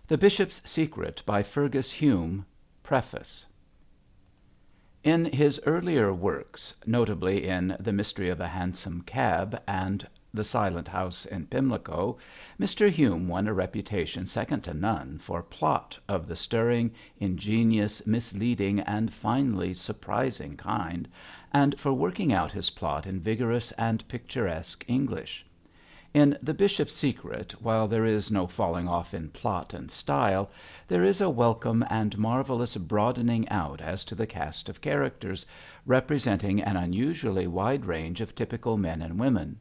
The Bishop's Secret by Fergus Hume. PREFACE. In his earlier works, notably in The Mystery of a Hansom Cab and The Silent House in Pimlico, Mr. Hume won a reputation second to none for plot of the stirring, ingenious, misleading, and finally surprising kind, and for working out his plot in vigorous and picturesque English. In The Bishop's Secret, while there is no falling off in plot and style, there is a welcome and marvellous broadening out as to the cast of characters, representing an unusually wide range of typical men and women.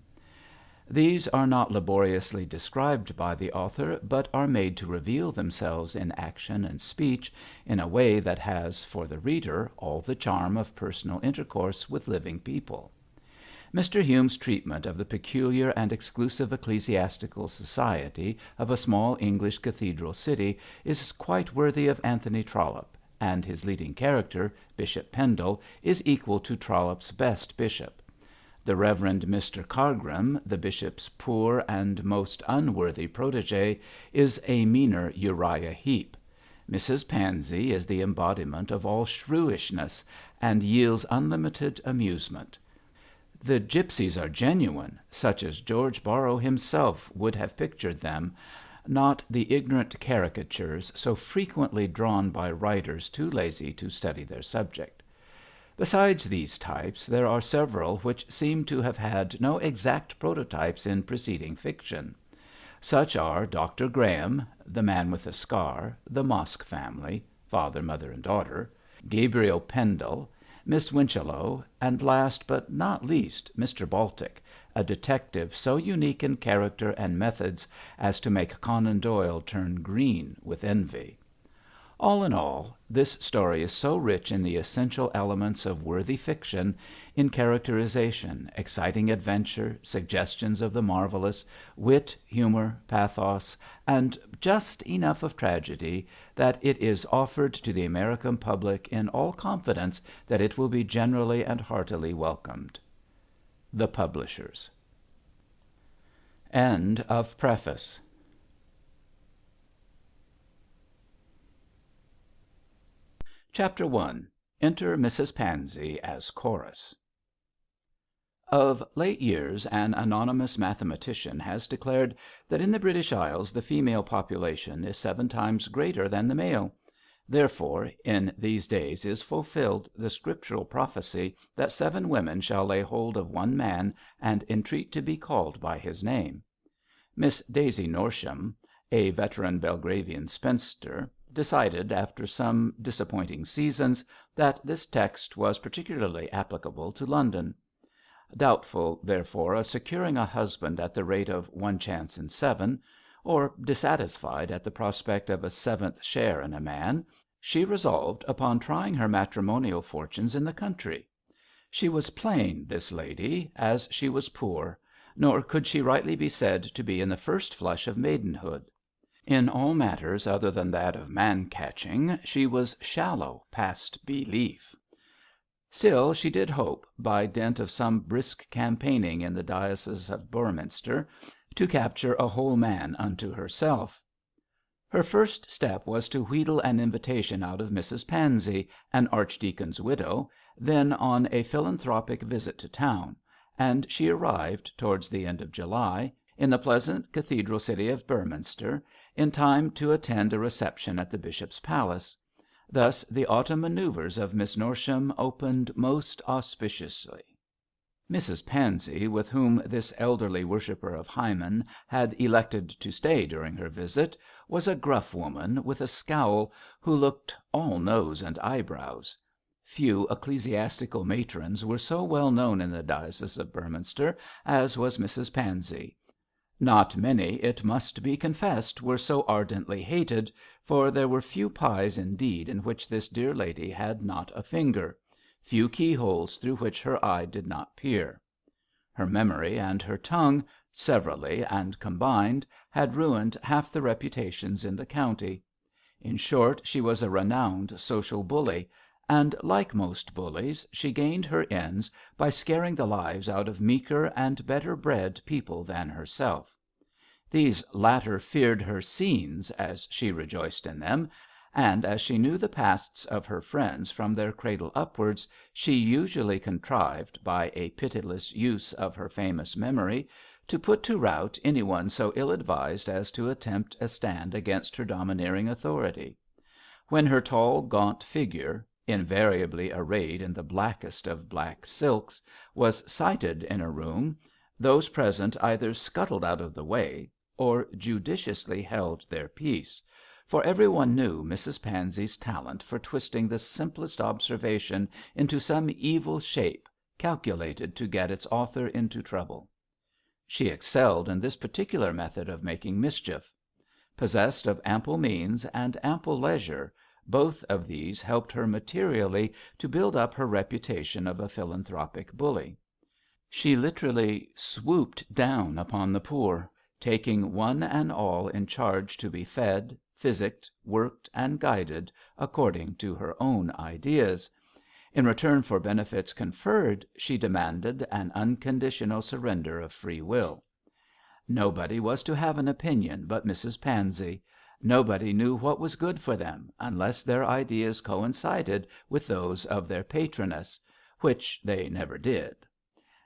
These are not laboriously described by the author, but are made to reveal themselves in action and speech in a way that has, for the reader, all the charm of personal intercourse with living people. Mr. Hume's treatment of the peculiar and exclusive ecclesiastical society of a small English cathedral city is quite worthy of Anthony Trollope, and his leading character, Bishop Pendle, is equal to Trollope's best bishop. The Reverend Mr. Cargrim, the bishop's poor and most unworthy protégé, is a meaner Uriah Heep. Mrs. Pansey is the embodiment of all shrewishness, and yields unlimited amusement. The gipsies are genuine, such as George Borrow himself would have pictured them, not the ignorant caricatures so frequently drawn by writers too lazy to study their subject. Besides these types, there are several which seem to have had no exact prototypes in preceding fiction. Such are Dr. Graham, the man with a scar, the Mosk family, father, mother, and daughter, Gabriel Pendle, Miss Whichello, and last but not least, Mr. Baltic, a detective so unique in character and methods as to make Conan Doyle turn green with envy. All in all, this story is so rich in the essential elements of worthy fiction, in characterization, exciting adventure, suggestions of the marvellous, wit, humour, pathos, and just enough of tragedy, that it is offered to the American public in all confidence that it will be generally and heartily welcomed. The Publishers. End of Preface. Chapter I. Enter Mrs. Pansey as Chorus. Of late years an anonymous mathematician has declared that in the British Isles the female population is 7 times greater than the male. Therefore, in these days is fulfilled the scriptural prophecy that 7 women shall lay hold of one man and entreat to be called by his name. Miss Daisy Norsham, a veteran Belgravian spinster, decided, after some disappointing seasons, that this text was particularly applicable to London. Doubtful, therefore, of securing a husband at the rate of 1 chance in 7, or dissatisfied at the prospect of a 7th share in a man, she resolved upon trying her matrimonial fortunes in the country. She was plain, this lady, as she was poor, nor could she rightly be said to be in the first flush of maidenhood. In all matters other than that of man-catching she was shallow past belief. Still she did hope, by dint of some brisk campaigning in the diocese of Beorminster, to capture a whole man unto herself. Her first step was to wheedle an invitation out of Mrs. Pansey, an archdeacon's widow, then on a philanthropic visit to town, and she arrived, towards the end of July, in the pleasant cathedral city of Beorminster, in time to attend a reception at the bishop's palace. Thus the autumn manoeuvres of Miss Norsham opened most auspiciously. Mrs. Pansey, with whom this elderly worshipper of Hymen had elected to stay during her visit, was a gruff woman with a scowl, who looked all nose and eyebrows. Few ecclesiastical matrons were so well known in the diocese of Beorminster as was Mrs. Pansey. Not many, it must be confessed, were so ardently hated, for there were few pies indeed in which this dear lady had not a finger, few keyholes through which her eye did not peer. Her memory and her tongue, severally and combined, had ruined half the reputations in the county. In short, she was a renowned social bully, and, like most bullies, she gained her ends by scaring the lives out of meeker and better bred people than herself. These latter feared her scenes, as she rejoiced in them, and as she knew the pasts of her friends from their cradle upwards, she usually contrived, by a pitiless use of her famous memory, to put to rout any one so ill advised as to attempt a stand against her domineering authority. When her tall, gaunt figure, invariably arrayed in the blackest of black silks, was sighted in a room, those present either scuttled out of the way, or judiciously held their peace, for every one knew Mrs Pansey's talent for twisting the simplest observation into some evil shape calculated to get its author into trouble. She excelled in this particular method of making mischief. Possessed of ample means and ample leisure, both of these helped her materially to build up her reputation of a philanthropic bully. She literally swooped down upon the poor, taking one and all in charge to be fed, physicked, worked, and guided according to her own ideas. In return for benefits conferred, she demanded an unconditional surrender of free will. Nobody was to have an opinion but Mrs Pansey. Nobody knew what was good for them, unless their ideas coincided with those of their patroness, which they never did.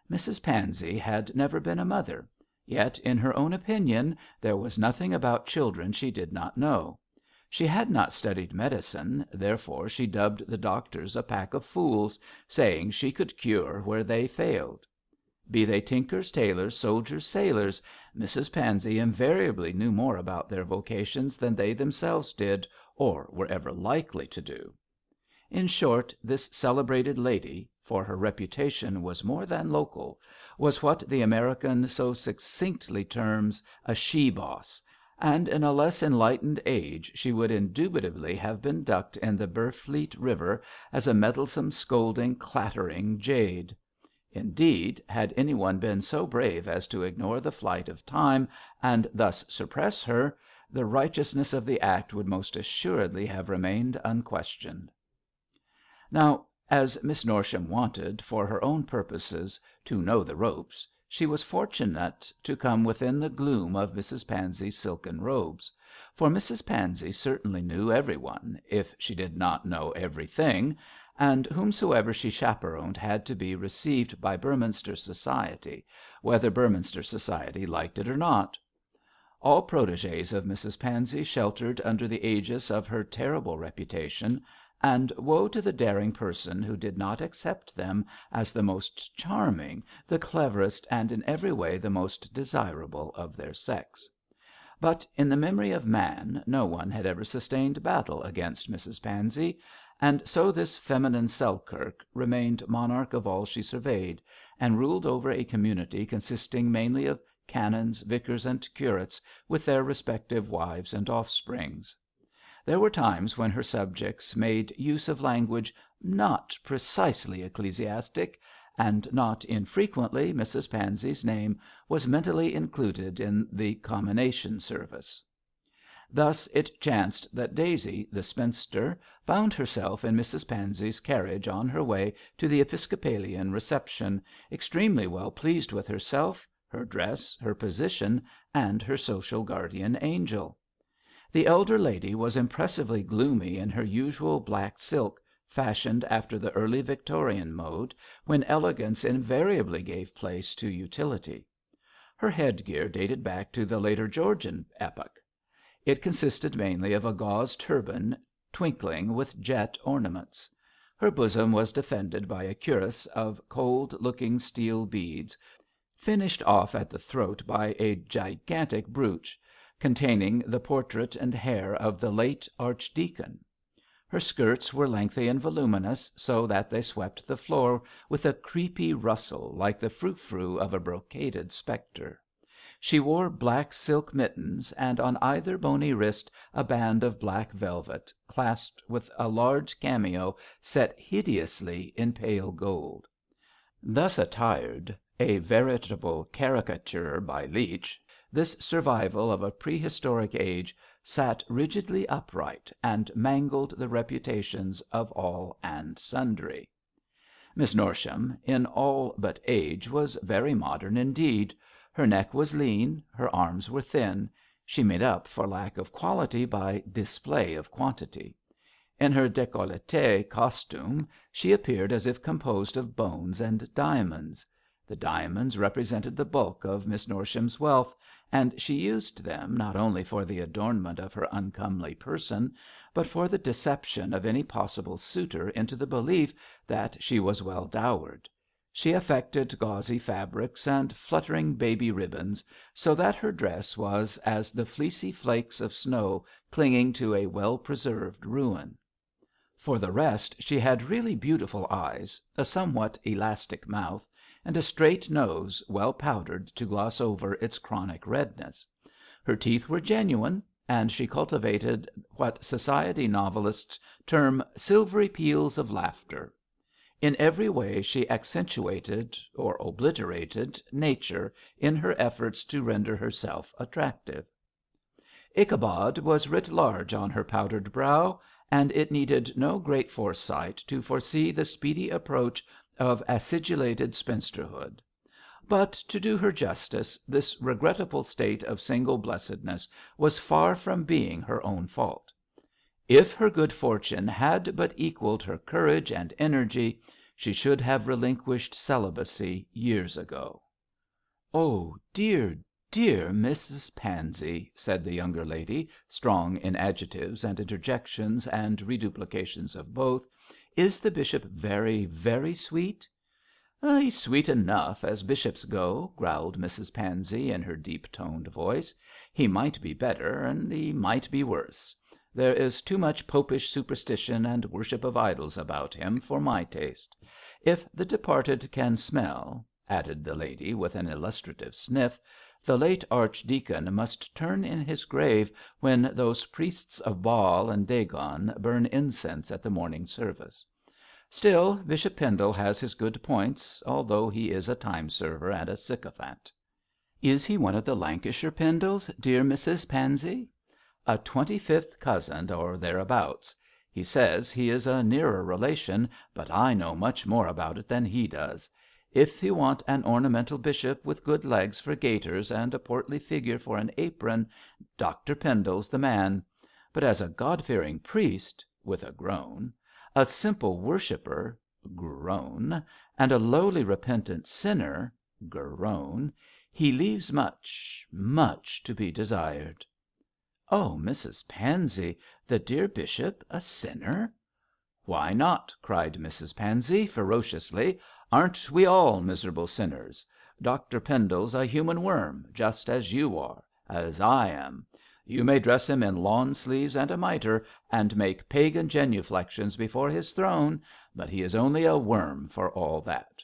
Mrs Pansey had never been a mother, yet in her own opinion there was nothing about children she did not know. She had not studied medicine, therefore she dubbed the doctors a pack of fools, saying she could cure where they failed. Be they tinkers, tailors, soldiers, sailors, Mrs Pansey invariably knew more about their vocations than they themselves did, or were ever likely to do. In short, this celebrated lady, for her reputation was more than local, was what the American so succinctly terms a she boss, and in a less enlightened age she would indubitably have been ducked in the Burfleet River as a meddlesome, scolding, clattering jade. Indeed, had any one been so brave as to ignore the flight of time and thus suppress her, the righteousness of the act would most assuredly have remained unquestioned. Now, as Miss Norsham wanted, for her own purposes, to know the ropes, she was fortunate to come within the gloom of Mrs Pansey's silken robes; for Mrs Pansey certainly knew every one, if she did not know everything, and whomsoever she chaperoned had to be received by Beorminster society, whether Beorminster society liked it or not. All protégés of Mrs Pansey sheltered under the aegis of her terrible reputation, and woe to the daring person who did not accept them as the most charming, the cleverest, and in every way the most desirable of their sex. But in the memory of man no one had ever sustained battle against Mrs Pansey, and so this feminine Selkirk remained monarch of all she surveyed, and ruled over a community consisting mainly of canons, vicars, and curates, with their respective wives and offsprings. There were times when her subjects made use of language not precisely ecclesiastic, and not infrequently Mrs Pansey's name was mentally included in the commination service. Thus it chanced that Daisy, the spinster, found herself in Mrs Pansey's carriage on her way to the Episcopalian reception, extremely well pleased with herself, her dress, her position, and her social guardian angel. The elder lady was impressively gloomy in her usual black silk, fashioned after the early Victorian mode, when elegance invariably gave place to utility. Her headgear dated back to the later Georgian epoch. It consisted mainly of a gauze turban twinkling with jet ornaments. Her bosom was defended by a cuirass of cold-looking steel beads, finished off at the throat by a gigantic brooch, containing the portrait and hair of the late Archdeacon. Her skirts were lengthy and voluminous, so that they swept the floor with a creepy rustle like the frou-frou of a brocaded spectre. She wore black silk mittens, and on either bony wrist a band of black velvet, clasped with a large cameo set hideously in pale gold. Thus attired, a veritable caricature by Leech, this survival of a prehistoric age sat rigidly upright and mangled the reputations of all and sundry. Miss Norsham, in all but age, was very modern indeed. Her neck was lean, her arms were thin; she made up for lack of quality by display of quantity. In her décolleté costume she appeared as if composed of bones and diamonds. The diamonds represented the bulk of Miss Norsham's wealth, and she used them not only for the adornment of her uncomely person, but for the deception of any possible suitor into the belief that she was well dowered. She affected gauzy fabrics and fluttering baby ribbons, so that her dress was as the fleecy flakes of snow clinging to a well preserved ruin. For the rest, she had really beautiful eyes, a somewhat elastic mouth, and a straight nose well powdered to gloss over its chronic redness. Her teeth were genuine, and she cultivated what society novelists term silvery peals of laughter. In every way she accentuated or obliterated nature in her efforts to render herself attractive. Ichabod was writ large on her powdered brow, and it needed no great foresight to foresee the speedy approach of acidulated spinsterhood. But, to do her justice, this regrettable state of single blessedness was far from being her own fault. If her good fortune had but equalled her courage and energy, she should have relinquished celibacy years ago. "Oh, dear, dear Mrs Pansey," said the younger lady, strong in adjectives and interjections and reduplications of both, "is the bishop very, very sweet?" "He's sweet enough as bishops go," growled Mrs Pansey in her deep-toned voice. "He might be better and he might be worse. There is too much popish superstition and worship of idols about him for my taste. If the departed can smell," added the lady with an illustrative sniff, "the late archdeacon must turn in his grave when those priests of Baal and Dagon burn incense at the morning service. Still, Bishop Pendle has his good points, although he is a time server and a sycophant." "Is he one of the Lancashire Pendles, dear Mrs Pansey?" "A 25th cousin or thereabouts. He says he is a nearer relation, but I know much more about it than he does. If you want an ornamental bishop with good legs for gaiters and a portly figure for an apron, Dr Pendle's the man. But as a God-fearing priest," with a groan, "a simple worshipper," groan, "and a lowly repentant sinner," groan, "he leaves much, much to be desired." "Oh, Mrs Pansey, the dear bishop a sinner?" "Why not?" cried Mrs Pansey, ferociously. "Aren't we all miserable sinners? Dr Pendle's a human worm, just as you are, as I am. You may dress him in lawn sleeves and a mitre, and make pagan genuflections before his throne, but he is only a worm for all that."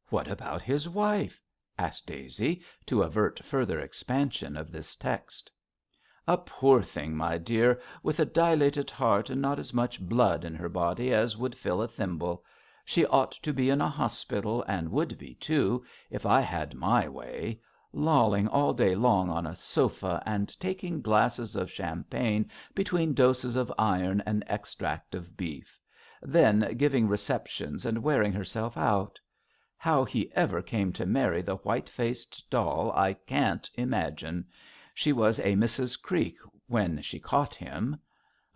"What about his wife?" asked Daisy, to avert further expansion of this text. "A poor thing, my dear, with a dilated heart and not as much blood in her body as would fill a thimble. She ought to be in a hospital, and would be too, if I had my way. Lolling all day long on a sofa and taking glasses of champagne between doses of iron and extract of beef. Then giving receptions and wearing herself out. How he ever came to marry the white-faced doll I can't imagine. She was a Mrs Creek when she caught him."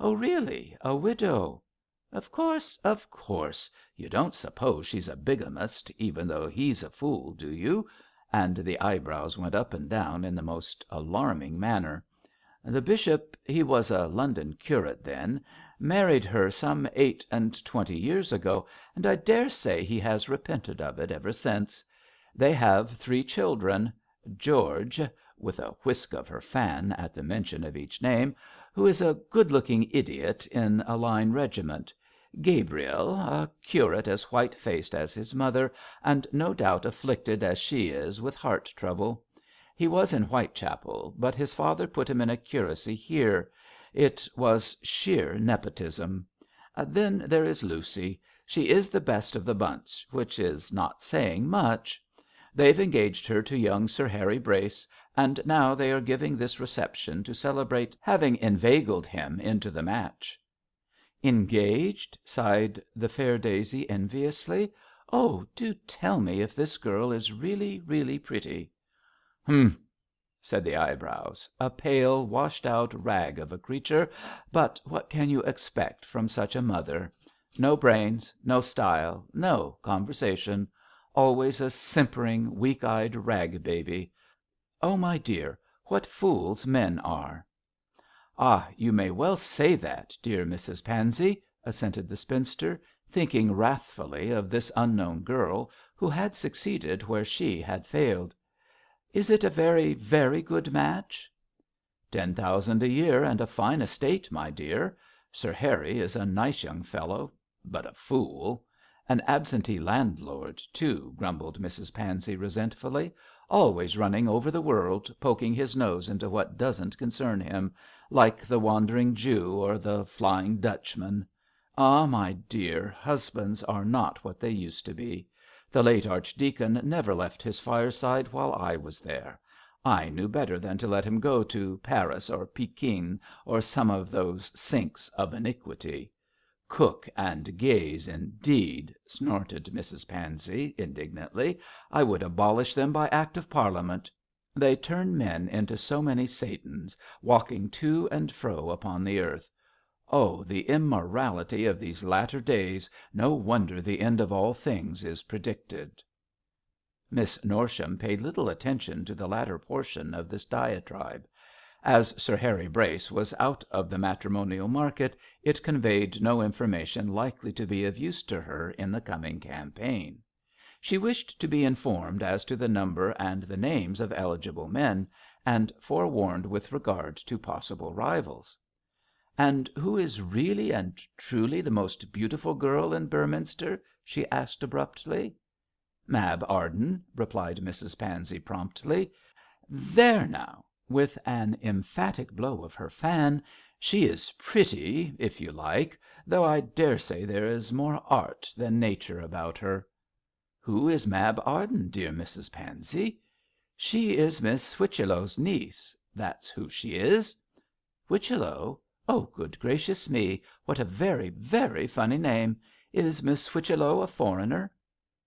"Oh, really? A widow?" "Of course, of course. You don't suppose she's a bigamist, even though he's a fool, do you?" And the eyebrows went up and down in the most alarming manner. "The bishop, he was a London curate then, married her some 28 years ago, and I dare say he has repented of it ever since. They have 3 children: George," with a whisk of her fan at the mention of each name, "who is a good-looking idiot in a line regiment; Gabriel, a curate as white-faced as his mother, and no doubt afflicted as she is with heart trouble. He was in Whitechapel, but his father put him in a curacy here. It was sheer nepotism. Then there is Lucy. She is the best of the bunch, which is not saying much. They've engaged her to young Sir Harry Brace, and now they are giving this reception to celebrate having inveigled him into the match." "Engaged?" sighed the fair Daisy enviously. "Oh, do tell me if this girl is really, really pretty." "Humph!" said the eyebrows. "A pale, washed out rag of a creature, but what can you expect from such a mother? No brains, no style, no conversation. Always a simpering, weak eyed rag baby. Oh, my dear, what fools men are!" "Ah, you may well say that, dear Mrs Pansey," assented the spinster, thinking wrathfully of this unknown girl who had succeeded where she had failed. "Is it a very, very good match?" "£10,000 a year and a fine estate, my dear. Sir Harry is a nice young fellow, but a fool. An absentee landlord, too," grumbled Mrs Pansey resentfully. "Always running over the world, poking his nose into what doesn't concern him, like the Wandering Jew or the Flying Dutchman. Ah, my dear, husbands are not what they used to be. The late Archdeacon never left his fireside while I was there. I knew better than to let him go to Paris or Pekin or some of those sinks of iniquity." "Cook and gaze, indeed!" snorted Mrs Pansey, indignantly. "I would abolish them by Act of Parliament. They turn men into so many Satans, walking to and fro upon the earth. Oh, the immorality of these latter days! No wonder the end of all things is predicted." Miss Norsham paid little attention to the latter portion of this diatribe. As Sir Harry Brace was out of the matrimonial market, it conveyed no information likely to be of use to her in the coming campaign. She wished to be informed as to the number and the names of eligible men, and forewarned with regard to possible rivals. "And who is really and truly the most beautiful girl in Beorminster?" she asked abruptly. "Mab Arden," replied Mrs Pansey promptly. "There now," with an emphatic blow of her fan, "she is pretty, if you like, though I daresay there is more art than nature about her." "Who is Mab Arden, dear Mrs Pansey?" "She is Miss Whichello's niece. That's who she is." "Whichello? Oh, good gracious me, what a very, very funny name. Is Miss Whichello a foreigner?"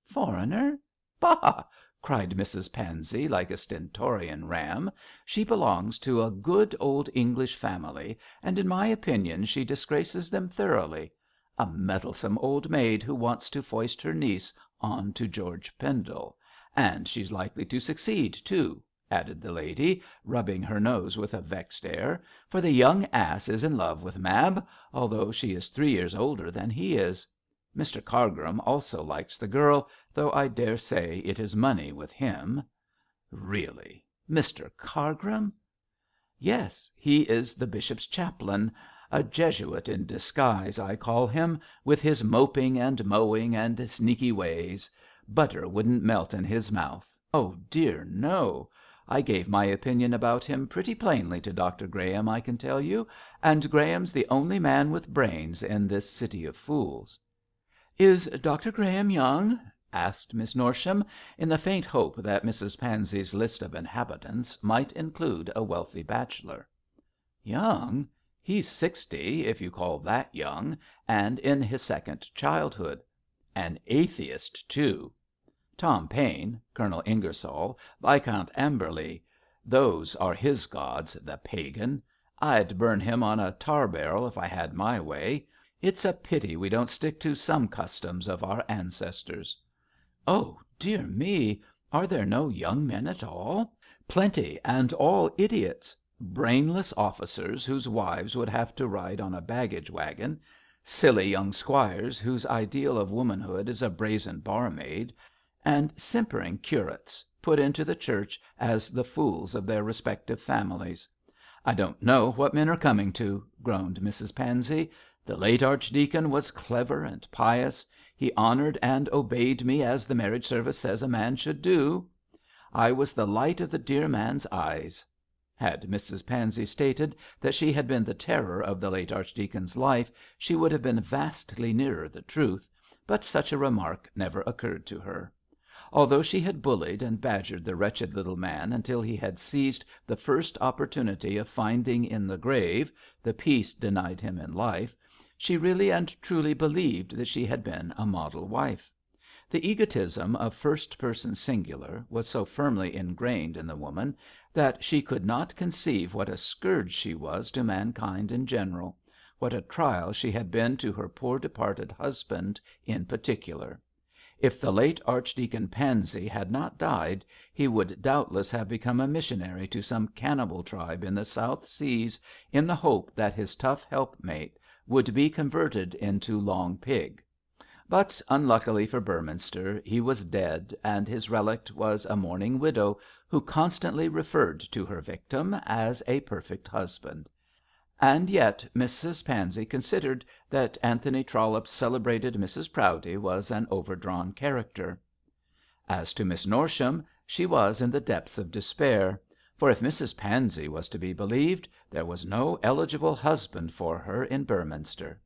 "Foreigner? Bah!" cried Mrs Pansey, like a stentorian ram. "She belongs to a good old English family, and in my opinion she disgraces them thoroughly. A meddlesome old maid who wants to foist her niece on to George Pendle. And she's likely to succeed, too," added the lady, rubbing her nose with a vexed air, "for the young ass is in love with Mab, although she is 3 years older than he is. Mr Cargrim also likes the girl, though I daresay it is money with him." "Really, Mr Cargrim?" "Yes, he is the bishop's chaplain. A Jesuit in disguise, I call him, with his moping and mowing and sneaky ways. Butter wouldn't melt in his mouth. Oh dear, no. I gave my opinion about him pretty plainly to Dr Graham, I can tell you, and Graham's the only man with brains in this city of fools." "Is Dr Graham young?" asked Miss Norsham, in the faint hope that Mrs Pansey's list of inhabitants might include a wealthy bachelor. "Young? He's 60, if you call that young, and in his second childhood. An atheist, too. Tom Paine, Colonel Ingersoll, Viscount Amberley, those are his gods, the pagan. I'd burn him on a tar barrel if I had my way. It's a pity we don't stick to some customs of our ancestors." "Oh, dear me! Are there no young men at all?" "Plenty, and all idiots. Brainless officers whose wives would have to ride on a baggage wagon; silly young squires whose ideal of womanhood is a brazen barmaid; and simpering curates, put into the Church as the fools of their respective families. I don't know what men are coming to," groaned Mrs Pansey. "The late archdeacon was clever and pious. He honoured and obeyed me as the marriage service says a man should do. I was the light of the dear man's eyes." Had Mrs Pansey stated that she had been the terror of the late archdeacon's life, she would have been vastly nearer the truth, but such a remark never occurred to her. Although she had bullied and badgered the wretched little man until he had seized the first opportunity of finding in the grave the peace denied him in life, she really and truly believed that she had been a model wife. The egotism of first person singular was so firmly ingrained in the woman that she could not conceive what a scourge she was to mankind in general, what a trial she had been to her poor departed husband in particular. If the late Archdeacon Pansey had not died, he would doubtless have become a missionary to some cannibal tribe in the South Seas in the hope that his tough helpmate would be converted into Long Pig. But unluckily for Beorminster he was dead, and his relict was a mourning widow who constantly referred to her victim as a perfect husband. And yet Mrs Pansey considered that Anthony Trollope's celebrated Mrs Proudie was an overdrawn character. As to Miss Norsham, she was in the depths of despair, for if Mrs Pansey was to be believed, there was no eligible husband for her in Beorminster.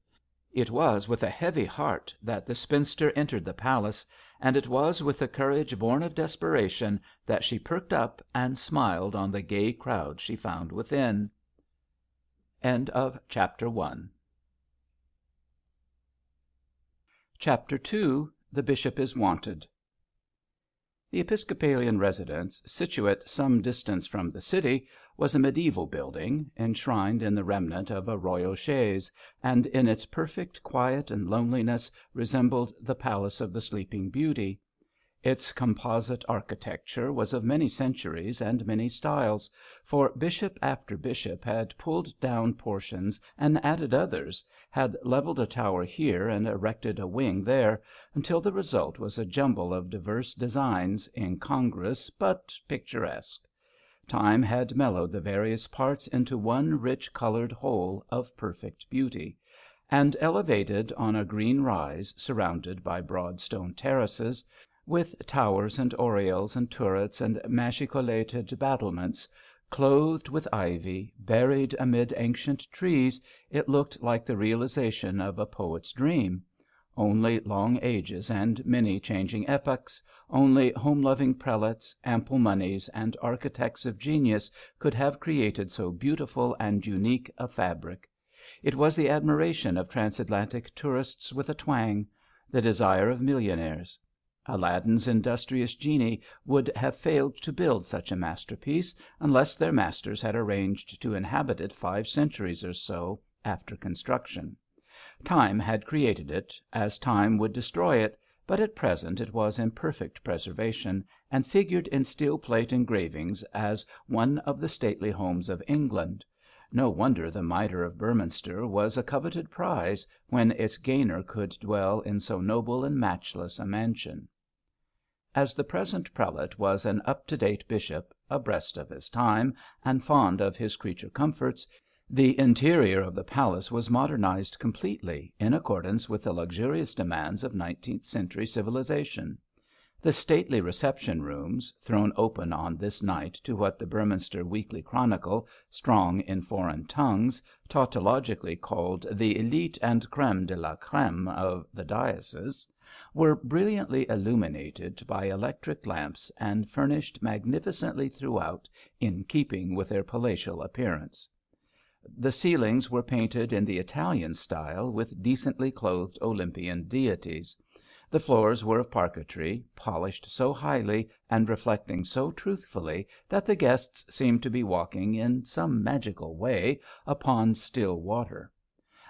It was with a heavy heart that the spinster entered the palace, and it was with the courage born of desperation that she perked up and smiled on the gay crowd she found within. Chapter II. The Bishop is wanted. The Episcopalian residence, situate some distance from the city, was a mediaeval building, enshrined in the remnant of a royal chaise, and in its perfect quiet and loneliness resembled the palace of the Sleeping Beauty. Its composite architecture was of many centuries and many styles, for bishop after bishop had pulled down portions and added others, had levelled a tower here and erected a wing there, until the result was a jumble of diverse designs, incongruous but picturesque. Time had mellowed the various parts into one rich coloured whole of perfect beauty, and elevated on a green rise surrounded by broad stone terraces, with towers and oriels and turrets and machicolated battlements, clothed with ivy, buried amid ancient trees, it looked like the realization of a poet's dream. Only long ages and many changing epochs, only home-loving prelates, ample moneys, and architects of genius could have created so beautiful and unique a fabric. It was the admiration of transatlantic tourists with a twang, the desire of millionaires. Aladdin's industrious genii would have failed to build such a masterpiece unless their masters had arranged to inhabit it 5 centuries or so after construction. Time had created it, as time would destroy it, but at present it was in perfect preservation, and figured in steel plate engravings as one of the stately homes of England. No wonder the mitre of Beorminster was a coveted prize when its gainer could dwell in so noble and matchless a mansion. As the present prelate was an up-to-date bishop, abreast of his time, and fond of his creature comforts, the interior of the palace was modernized completely, in accordance with the luxurious demands of 19th century civilization. The stately reception rooms, thrown open on this night to what the Beorminster Weekly Chronicle, strong in foreign tongues, tautologically called the élite and crème de la crème of the diocese, were brilliantly illuminated by electric lamps and furnished magnificently throughout, in keeping with their palatial appearance. The ceilings were painted in the Italian style with decently clothed Olympian deities. The floors were of parquetry, polished so highly and reflecting so truthfully that the guests seemed to be walking in some magical way upon still water.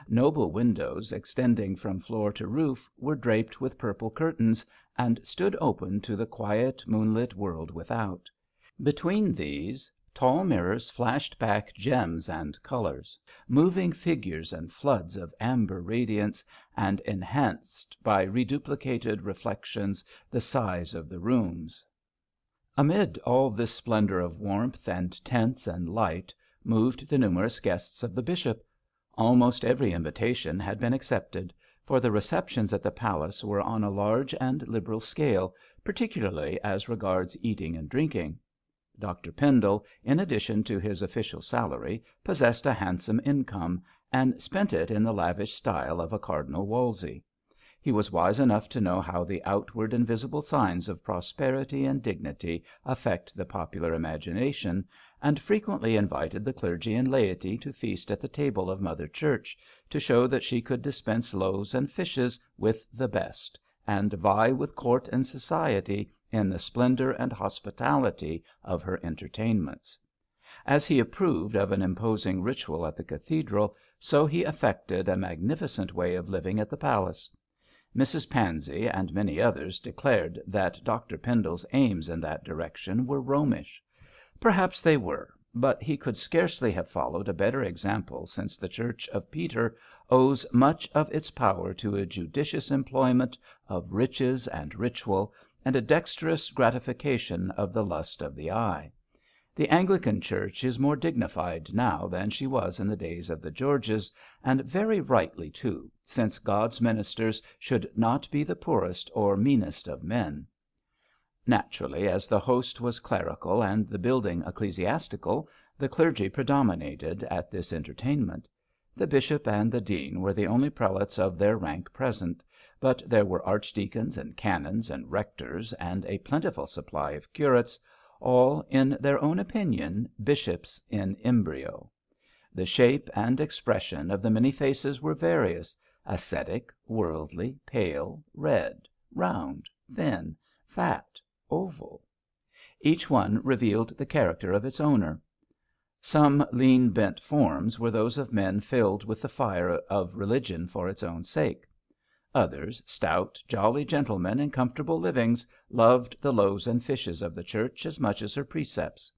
Noble windows extending from floor to roof were draped with purple curtains, and stood open to the quiet moonlit world without. Between these, tall mirrors flashed back gems and colours, moving figures and floods of amber radiance, and enhanced by reduplicated reflections the size of the rooms. Amid all this splendour of warmth and tints and light moved the numerous guests of the bishop. Almost every invitation had been accepted, for the receptions at the palace were on a large and liberal scale, particularly as regards eating and drinking. Dr Pendle, in addition to his official salary, possessed a handsome income, and spent it in the lavish style of a Cardinal Wolsey. He was wise enough to know how the outward and visible signs of prosperity and dignity affect the popular imagination, and frequently invited the clergy and laity to feast at the table of Mother Church, to show that she could dispense loaves and fishes with the best, and vie with court and society in the splendour and hospitality of her entertainments. As he approved of an imposing ritual at the cathedral, so he affected a magnificent way of living at the palace. Mrs Pansey and many others declared that Dr Pendle's aims in that direction were Romish. Perhaps they were, but he could scarcely have followed a better example, since the Church of Peter owes much of its power to a judicious employment of riches and ritual, and a dexterous gratification of the lust of the eye. The Anglican Church is more dignified now than she was in the days of the Georges, and very rightly too, since God's ministers should not be the poorest or meanest of men. Naturally, as the host was clerical and the building ecclesiastical, the clergy predominated at this entertainment. The bishop and the dean were the only prelates of their rank present, but there were archdeacons and canons and rectors, and a plentiful supply of curates, all, in their own opinion, bishops in embryo. The shape and expression of the many faces were various: ascetic, worldly, pale, red, round, thin, fat, oval. Each one revealed the character of its owner. Some lean bent forms were those of men filled with the fire of religion for its own sake. Others, stout, jolly gentlemen in comfortable livings, loved the loaves and fishes of the Church as much as her precepts.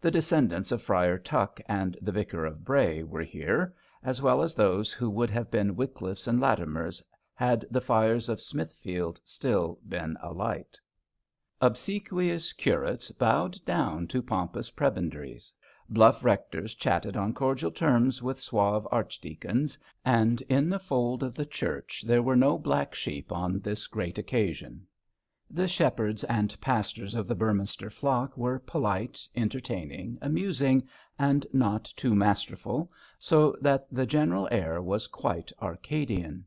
The descendants of Friar Tuck and the Vicar of Bray were here, as well as those who would have been Wycliffes and Latimers had the fires of Smithfield still been alight. Obsequious curates bowed down to pompous prebendaries. Bluff rectors chatted on cordial terms with suave archdeacons, and in the fold of the Church there were no black sheep on this great occasion. The shepherds and pastors of the Beorminster flock were polite, entertaining, amusing, and not too masterful, so that the general air was quite Arcadian.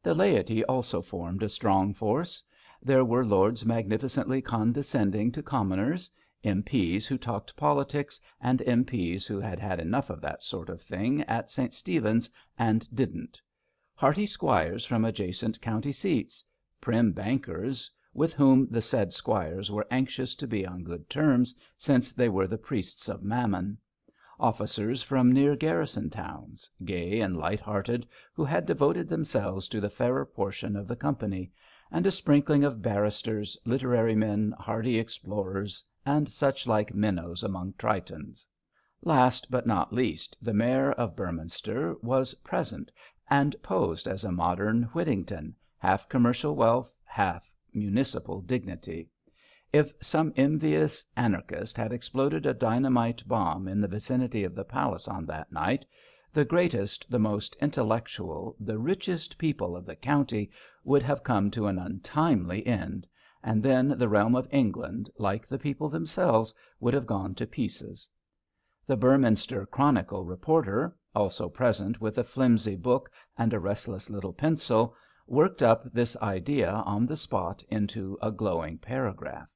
The laity also formed a strong force. There were lords magnificently condescending to commoners, MPs who talked politics, and MPs who had had enough of that sort of thing at St. Stephen's and didn't; hearty squires from adjacent county seats; prim bankers, with whom the said squires were anxious to be on good terms, since they were the priests of Mammon; officers from near garrison towns, gay and light-hearted, who had devoted themselves to the fairer portion of the company; and a sprinkling of barristers, literary men, hardy explorers, and such like minnows among tritons. Last but not least, the Mayor of Beorminster was present, and posed as a modern Whittington, half commercial wealth, half municipal dignity. If some envious anarchist had exploded a dynamite bomb in the vicinity of the palace on that night, the greatest, the most intellectual, the richest people of the county would have come to an untimely end, and then the realm of England, like the people themselves, would have gone to pieces. The Beorminster Chronicle reporter, also present with a flimsy book and a restless little pencil, worked up this idea on the spot into a glowing paragraph.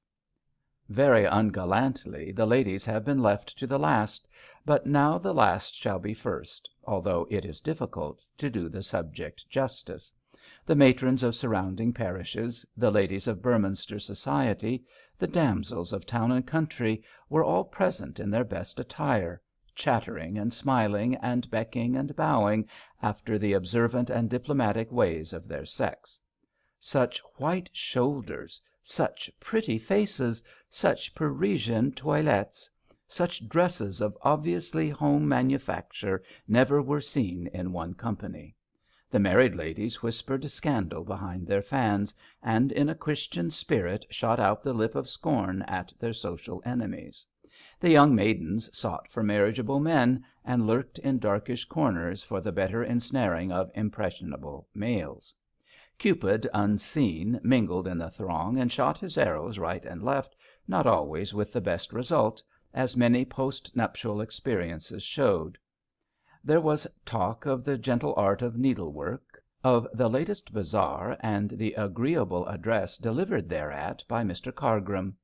Very ungallantly the ladies have been left to the last, but now the last shall be first, although it is difficult to do the subject justice. The matrons of surrounding parishes, the ladies of Beorminster society, the damsels of town and country, were all present in their best attire, chattering and smiling and becking and bowing after the observant and diplomatic ways of their sex. Such white shoulders, such pretty faces, such Parisian toilettes, such dresses of obviously home manufacture never were seen in one company. The married ladies whispered scandal behind their fans, and in a Christian spirit shot out the lip of scorn at their social enemies. The young maidens sought for marriageable men, and lurked in darkish corners for the better ensnaring of impressionable males. Cupid, unseen, mingled in the throng and shot his arrows right and left, not always with the best result, as many post-nuptial experiences showed. There was talk of the gentle art of needlework, of the latest bazaar and the agreeable address delivered thereat by Mr. Cargrim.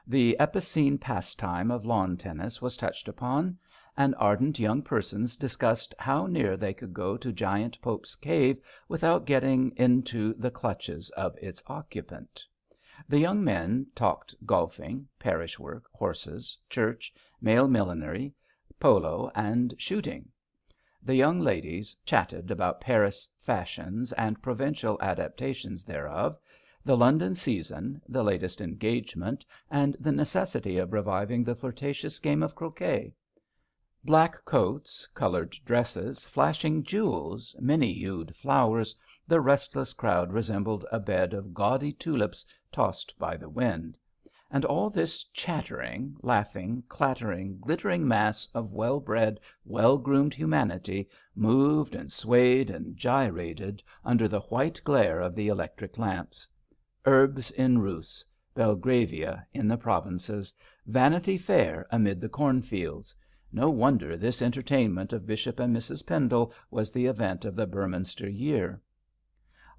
The epicene pastime of lawn tennis was touched upon. and ardent young persons discussed how near they could go to Giant Pope's cave without getting into the clutches of its occupant. The young men talked golfing, parish work, horses, church, male millinery, polo, and shooting. The young ladies chatted about Paris fashions and provincial adaptations thereof, the London season, the latest engagement, and the necessity of reviving the flirtatious game of croquet. Black coats, coloured dresses, flashing jewels, many-hued flowers, the restless crowd resembled a bed of gaudy tulips tossed by the wind. And all this chattering, laughing, clattering, glittering mass of well-bred, well-groomed humanity moved and swayed and gyrated under the white glare of the electric lamps. Herbes in Rus, Belgravia in the provinces, Vanity Fair amid the cornfields. No wonder this entertainment of Bishop and Mrs. Pendle was the event of the Beorminster year.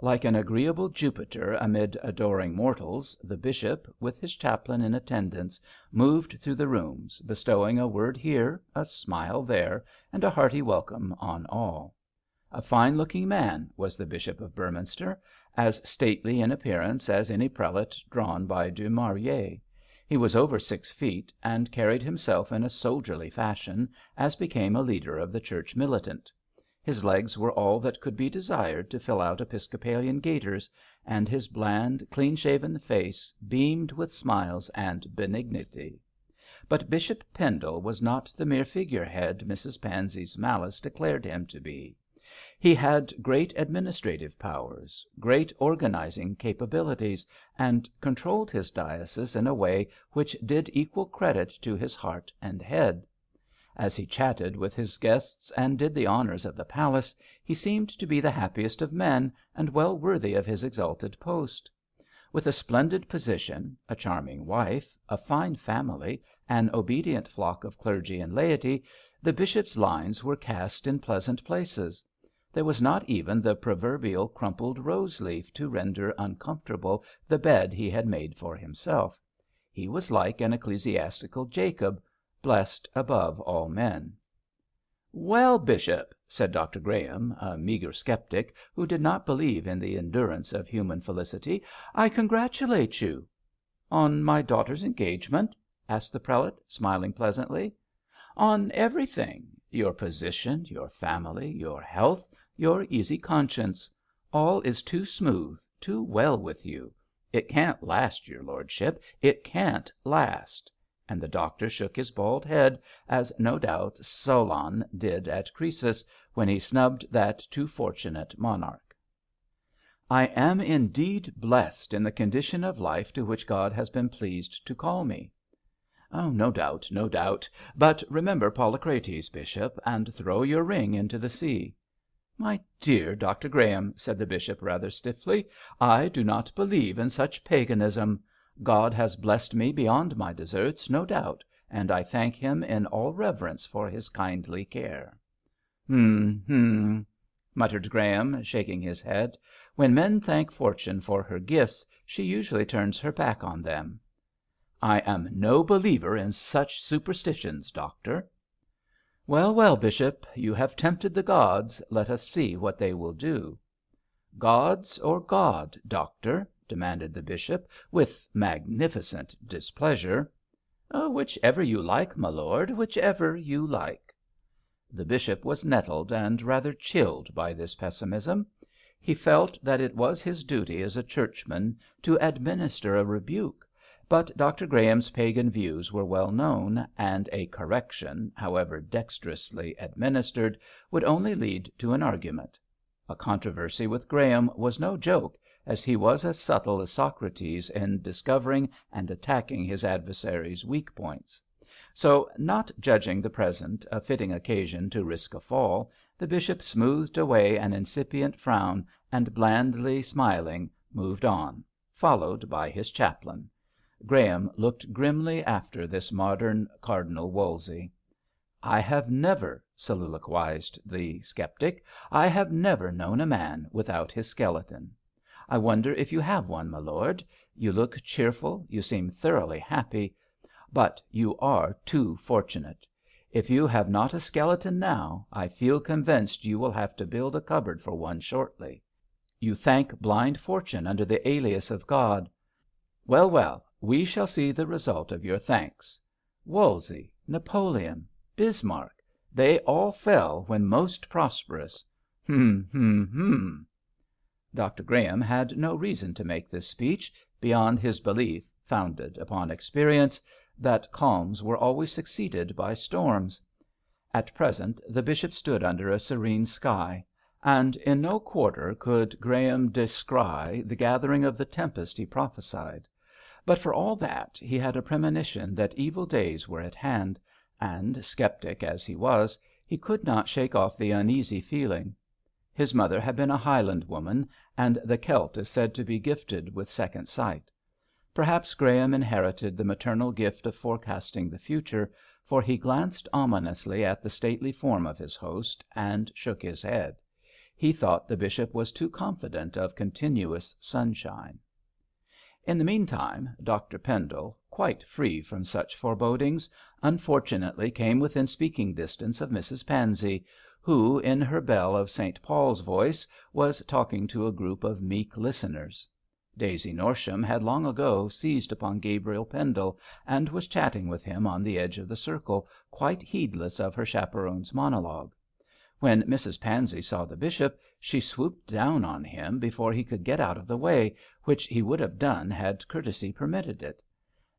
Like an agreeable Jupiter amid adoring mortals, the Bishop, with his chaplain in attendance, moved through the rooms, bestowing a word here, a smile there, and a hearty welcome on all. A fine-looking man was the Bishop of Beorminster, as stately in appearance as any prelate drawn by Du Maurier. He was over 6 feet, and carried himself in a soldierly fashion, as became a leader of the Church militant. His legs were all that could be desired to fill out Episcopalian gaiters, and his bland, clean-shaven face beamed with smiles and benignity. But Bishop Pendle was not the mere figurehead Mrs. Pansey's malice declared him to be. He had great administrative powers, great organizing capabilities, and controlled his diocese in a way which did equal credit to his heart and head. As he chatted with his guests and did the honours of the palace, he seemed to be the happiest of men, and well worthy of his exalted post. With a splendid position, a charming wife, a fine family, an obedient flock of clergy and laity, the bishop's lines were cast in pleasant places. There was not even the proverbial crumpled rose-leaf to render uncomfortable the bed he had made for himself. He was like an ecclesiastical Jacob, blessed above all men. "Well, Bishop," said Dr Graham, a meagre sceptic who did not believe in the endurance of human felicity, "I congratulate you." "On my daughter's engagement?" asked the prelate, smiling pleasantly. "On everything. Your position, your family, your health, your easy conscience. All is too smooth, too well with you. It can't last, your lordship, it can't last." And the doctor shook his bald head, as no doubt Solon did at Croesus, when he snubbed that too fortunate monarch. "I am indeed blessed in the condition of life to which God has been pleased to call me." "No doubt, no doubt. But remember Polycrates, Bishop, and throw your ring into the sea." "My dear Dr Graham," said the bishop rather stiffly, "I do not believe in such paganism. God has blessed me beyond my deserts, no doubt, and I thank him in all reverence for his kindly care." Hum," muttered Graham, shaking his head. "When men thank Fortune for her gifts, she usually turns her back on them." "I am no believer in such superstitions, doctor." "Well, well, Bishop, you have tempted the gods, let us see what they will do." "Gods or God, doctor?" demanded the bishop, with magnificent displeasure. "Whichever you like, my lord, whichever you like." The bishop was nettled and rather chilled by this pessimism. He felt that it was his duty as a churchman to administer a rebuke, but Dr Graham's pagan views were well known, and a correction, however dexterously administered, would only lead to an argument. A controversy with Graham was no joke, as he was as subtle as Socrates in discovering and attacking his adversary's weak points. So, not judging the present a fitting occasion to risk a fall, the bishop smoothed away an incipient frown, and blandly smiling, moved on, followed by his chaplain. Graham looked grimly after this modern Cardinal Wolsey. "I have never," soliloquized the sceptic, "I have never known a man without his skeleton. I wonder if you have one, my lord. You look cheerful, you seem thoroughly happy. But you are too fortunate. If you have not a skeleton now, I feel convinced you will have to build a cupboard for one shortly. You thank blind fortune under the alias of God. Well, well, we shall see the result of your thanks. Wolsey, Napoleon, Bismarck, they all fell when most prosperous. Hum. Dr. Graham had no reason to make this speech, beyond his belief, founded upon experience, that calms were always succeeded by storms. At present the bishop stood under a serene sky, and in no quarter could Graham descry the gathering of the tempest he prophesied. But for all that, he had a premonition that evil days were at hand, and, sceptic as he was, he could not shake off the uneasy feeling. His mother had been a Highland woman, and the Celt is said to be gifted with second sight. Perhaps Graham inherited the maternal gift of forecasting the future, for he glanced ominously at the stately form of his host and shook his head. He thought the bishop was too confident of continuous sunshine. In the meantime, Dr. Pendle, quite free from such forebodings, unfortunately came within speaking distance of Mrs. Pansey, who, in her bell of St. Paul's voice, was talking to a group of meek listeners. Daisy Norsham had long ago seized upon Gabriel Pendle, and was chatting with him on the edge of the circle, quite heedless of her chaperone's monologue. When Mrs. Pansey saw the bishop, she swooped down on him before he could get out of the way, which he would have done had courtesy permitted it.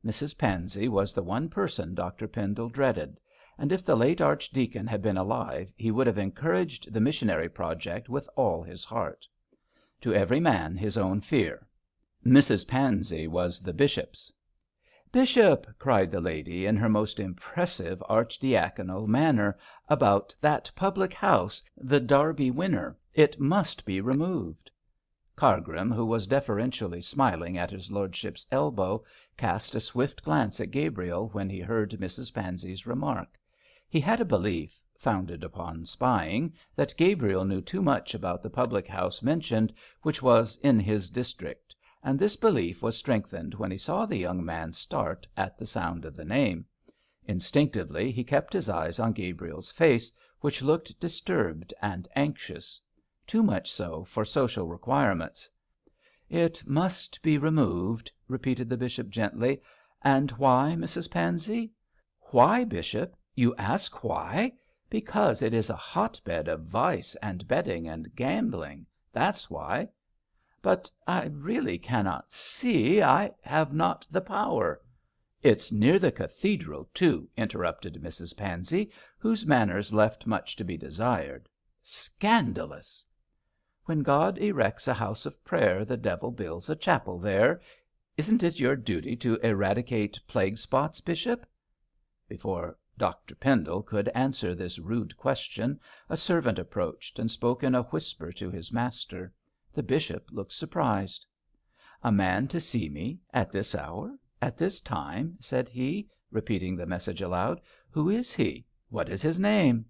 Mrs. Pansey was the one person Dr. Pendle dreaded, and if the late archdeacon had been alive he would have encouraged the missionary project with all his heart. To every man his own fear. Mrs. Pansey was the bishop's. "Bishop," cried the lady, in her most impressive archdiaconal manner, "about that public house, the Derby Winner, it must be removed." Cargrim, who was deferentially smiling at his lordship's elbow, cast a swift glance at Gabriel when he heard Mrs. Pansey's remark. He had a belief, founded upon spying, that Gabriel knew too much about the public house mentioned, which was in his district, and this belief was strengthened when he saw the young man start at the sound of the name. Instinctively he kept his eyes on Gabriel's face, which looked disturbed and anxious. Too much so for social requirements. "It must be removed," repeated the bishop gently. "And why, Mrs. Pansey?" "Why, bishop? You ask why? Because it is a hotbed of vice and betting and gambling. That's why." "But I really cannot see. I have not the power." "It's near the cathedral, too," interrupted Mrs. Pansey, whose manners left much to be desired. "Scandalous!" "When God erects a house of prayer, the devil builds a chapel there. Isn't it your duty to eradicate plague spots, bishop?" Before Dr. Pendle could answer this rude question, a servant approached and spoke in a whisper to his master. The bishop looked surprised. "A man to see me at this hour, at this time," said he, repeating the message aloud. "Who is he? What is his name?"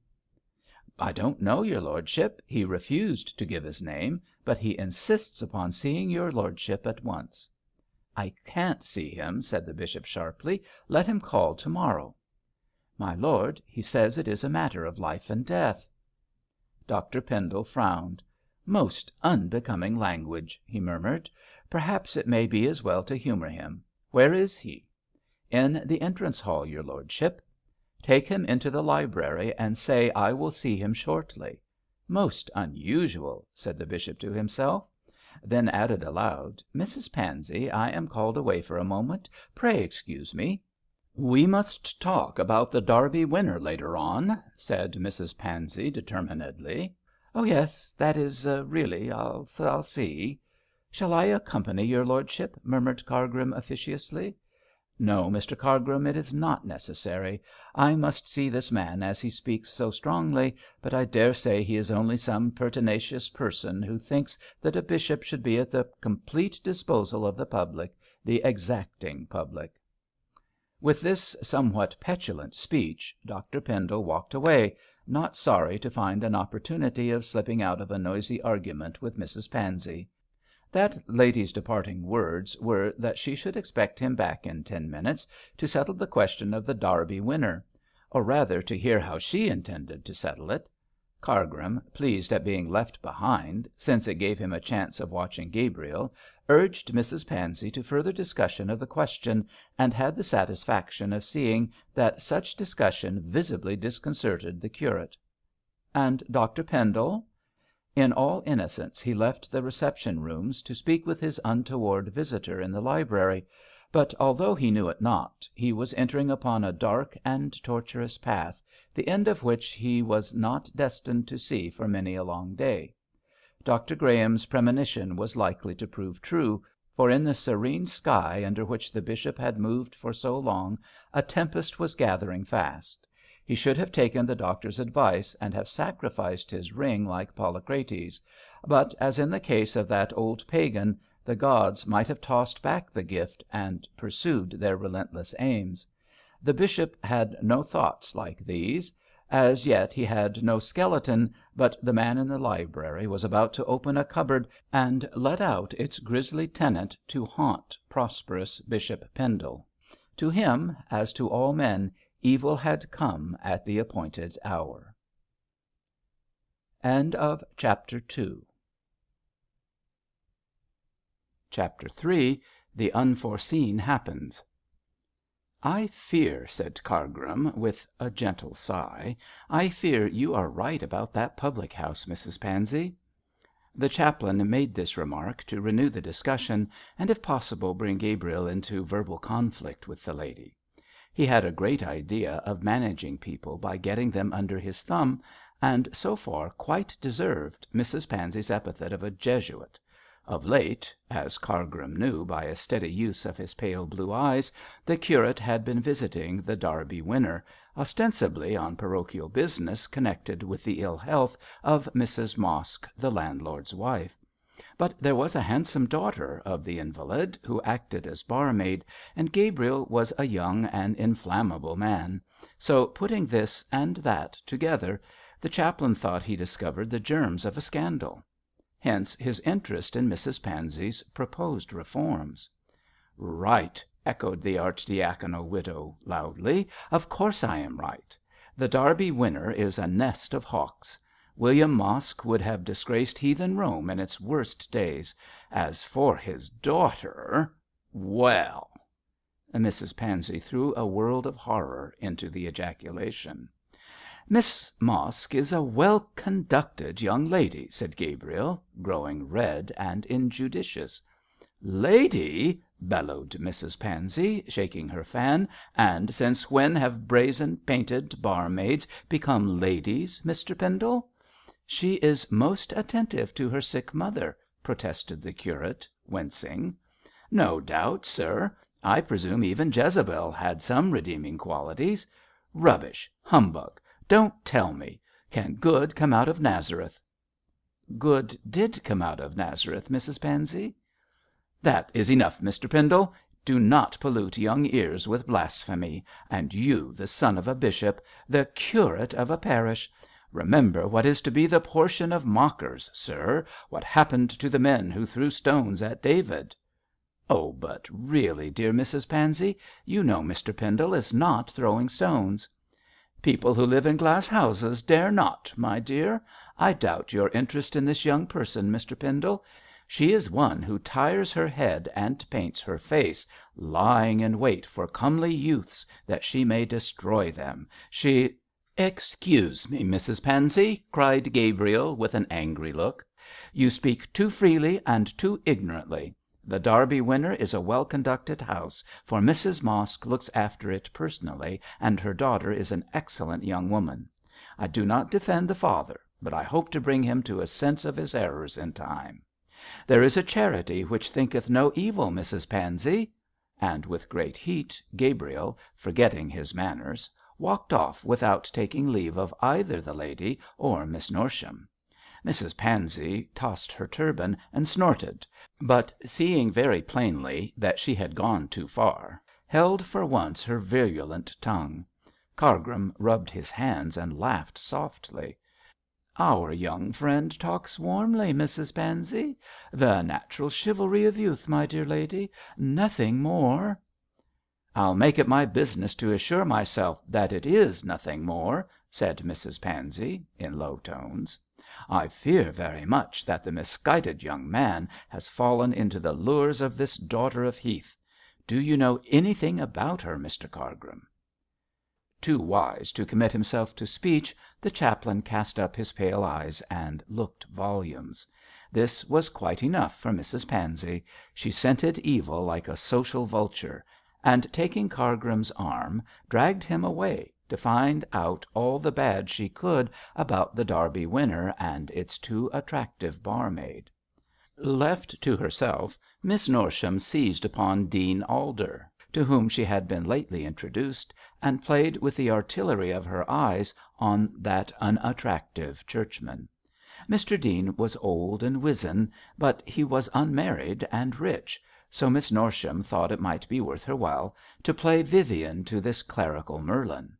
"I don't know, your lordship. He refused to give his name, but he insists upon seeing your lordship at once." "I can't see him," said the bishop sharply. "Let him call to morrow." "My lord, he says it is a matter of life and death." Dr. Pendle frowned. "Most unbecoming language," he murmured. "Perhaps it may be as well to humour him. Where is he?" "In the entrance hall, your lordship." "Take him into the library and say I will see him shortly." "Most unusual," said the bishop to himself. Then added aloud, "Mrs. Pansey, I am called away for a moment. Pray excuse me." "We must talk about the Derby Winner later on," said Mrs. Pansey determinedly. "Oh yes, that is really I'll see." "Shall I accompany your lordship?" murmured Cargrim officiously. "No, Mr. Cargrim, it is not necessary. I must see this man as he speaks so strongly, but I dare say he is only some pertinacious person who thinks that a bishop should be at the complete disposal of the public, the exacting public." With this somewhat petulant speech, Dr. Pendle walked away, not sorry to find an opportunity of slipping out of a noisy argument with Mrs. Pansey. That lady's departing words were that she should expect him back in 10 minutes to settle the question of the Derby Winner. or rather to hear how she intended to settle it. Cargrim, pleased at being left behind, since it gave him a chance of watching Gabriel, urged Mrs Pansey to further discussion of the question, and had the satisfaction of seeing that such discussion visibly disconcerted the curate. And Dr Pendle? In all innocence he left the reception rooms to speak with his untoward visitor in the library, but although he knew it not, he was entering upon a dark and tortuous path, the end of which he was not destined to see for many a long day. Dr Graham's premonition was likely to prove true, for in the serene sky under which the bishop had moved for so long a tempest was gathering fast. He should have taken the doctor's advice and have sacrificed his ring like Polycrates, but, as in the case of that old pagan, the gods might have tossed back the gift and pursued their relentless aims. The bishop had no thoughts like these. As yet he had no skeleton, but the man in the library was about to open a cupboard and let out its grisly tenant to haunt prosperous Bishop Pendle. To him, as to all men, evil had come at the appointed hour. Chapter 3. The Unforeseen Happens. "I fear," said Cargrim, with a gentle sigh, "I fear you are right about that public house, Mrs Pansey." The chaplain made this remark to renew the discussion, and if possible bring Gabriel into verbal conflict with the lady. He had a great idea of managing people by getting them under his thumb, and so far quite deserved Mrs Pansey's epithet of a Jesuit. Of late, as Cargrim knew by a steady use of his pale blue eyes, the curate had been visiting the Derby Winner, ostensibly on parochial business connected with the ill health of Mrs Mosk, the landlord's wife. But there was a handsome daughter of the invalid who acted as barmaid, and Gabriel was a young and inflammable man; so, putting this and that together, the chaplain thought he discovered the germs of a scandal. Hence his interest in Mrs Pansey's proposed reforms. "Right," echoed the archidiaconal widow loudly. "Of course I am right. The Derby Winner is a nest of hawks. William Mosk would have disgraced heathen Rome in its worst days. As for his daughter well!" Mrs Pansey threw a world of horror into the ejaculation. "Miss Mosk is a well conducted young lady," said Gabriel, growing red and injudicious. "Lady!" bellowed Mrs Pansey, shaking her fan. "And since when have brazen painted barmaids become ladies, Mr Pendle?" "She is most attentive to her sick mother," protested the curate, wincing. "No doubt, sir. I presume even Jezebel had some redeeming qualities. Rubbish! Humbug! Don't tell me. Can good come out of Nazareth?" "Good did come out of Nazareth, Mrs Pansey." "That is enough, Mr Pendle. Do not pollute young ears with blasphemy. And you, the son of a bishop, the curate of a parish. Remember what is to be the portion of mockers, sir. What happened to the men who threw stones at David?" "Oh, but really, dear Mrs Pansey, you know Mr Pendle is not throwing stones." "People who live in glass houses dare not, my dear. I doubt your interest in this young person, Mr Pendle. She is one who tires her head and paints her face, lying in wait for comely youths that she may destroy them. She " "Excuse me, Mrs Pansey," cried Gabriel, with an angry look. "You speak too freely and too ignorantly. The Derby Winner is a well conducted house, for Mrs Mosk looks after it personally, and her daughter is an excellent young woman. I do not defend the father, but I hope to bring him to a sense of his errors in time. There is a charity which thinketh no evil, Mrs Pansey," and with great heat Gabriel, forgetting his manners, walked off without taking leave of either the lady or Miss Norsham. Mrs Pansey tossed her turban and snorted, but seeing very plainly that she had gone too far, held for once her virulent tongue. Cargrim rubbed his hands and laughed softly. "Our young friend talks warmly, Mrs Pansey. The natural chivalry of youth, my dear lady. Nothing more." "I'll make it my business to assure myself that it is nothing more," said Mrs Pansey, in low tones. "I fear very much that the misguided young man has fallen into the lures of this daughter of Heth. Do you know anything about her, Mr Cargrim?" Too wise to commit himself to speech, the chaplain cast up his pale eyes and looked volumes. This was quite enough for Mrs Pansey. She scented evil like a social vulture, and taking Cargrim's arm, dragged him away to find out all the bad she could about the Derby winner and its too attractive barmaid. Left to herself, Miss Norsham seized upon Dean Alder, to whom she had been lately introduced, and played with the artillery of her eyes on that unattractive churchman. Mr Dean was old and wizen, but he was unmarried and rich, so Miss Norsham thought it might be worth her while to play Vivian to this clerical Merlin.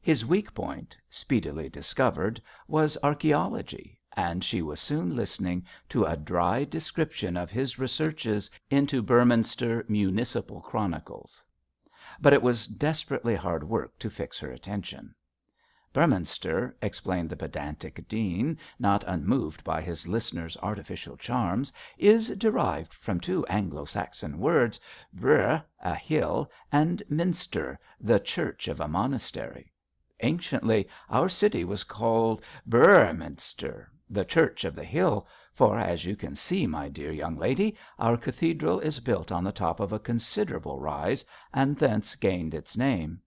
His weak point, speedily discovered, was archæology, and she was soon listening to a dry description of his researches into Beorminster municipal chronicles. But it was desperately hard work to fix her attention. "Beorminster," explained the pedantic dean, not unmoved by his listener's artificial charms, "is derived from two Anglo Saxon words, Beor, a hill, and Minster, the church of a monastery. Anciently our city was called Beorminster, the church of the hill, for, as you can see, my dear young lady, our cathedral is built on the top of a considerable rise, and thence gained its name.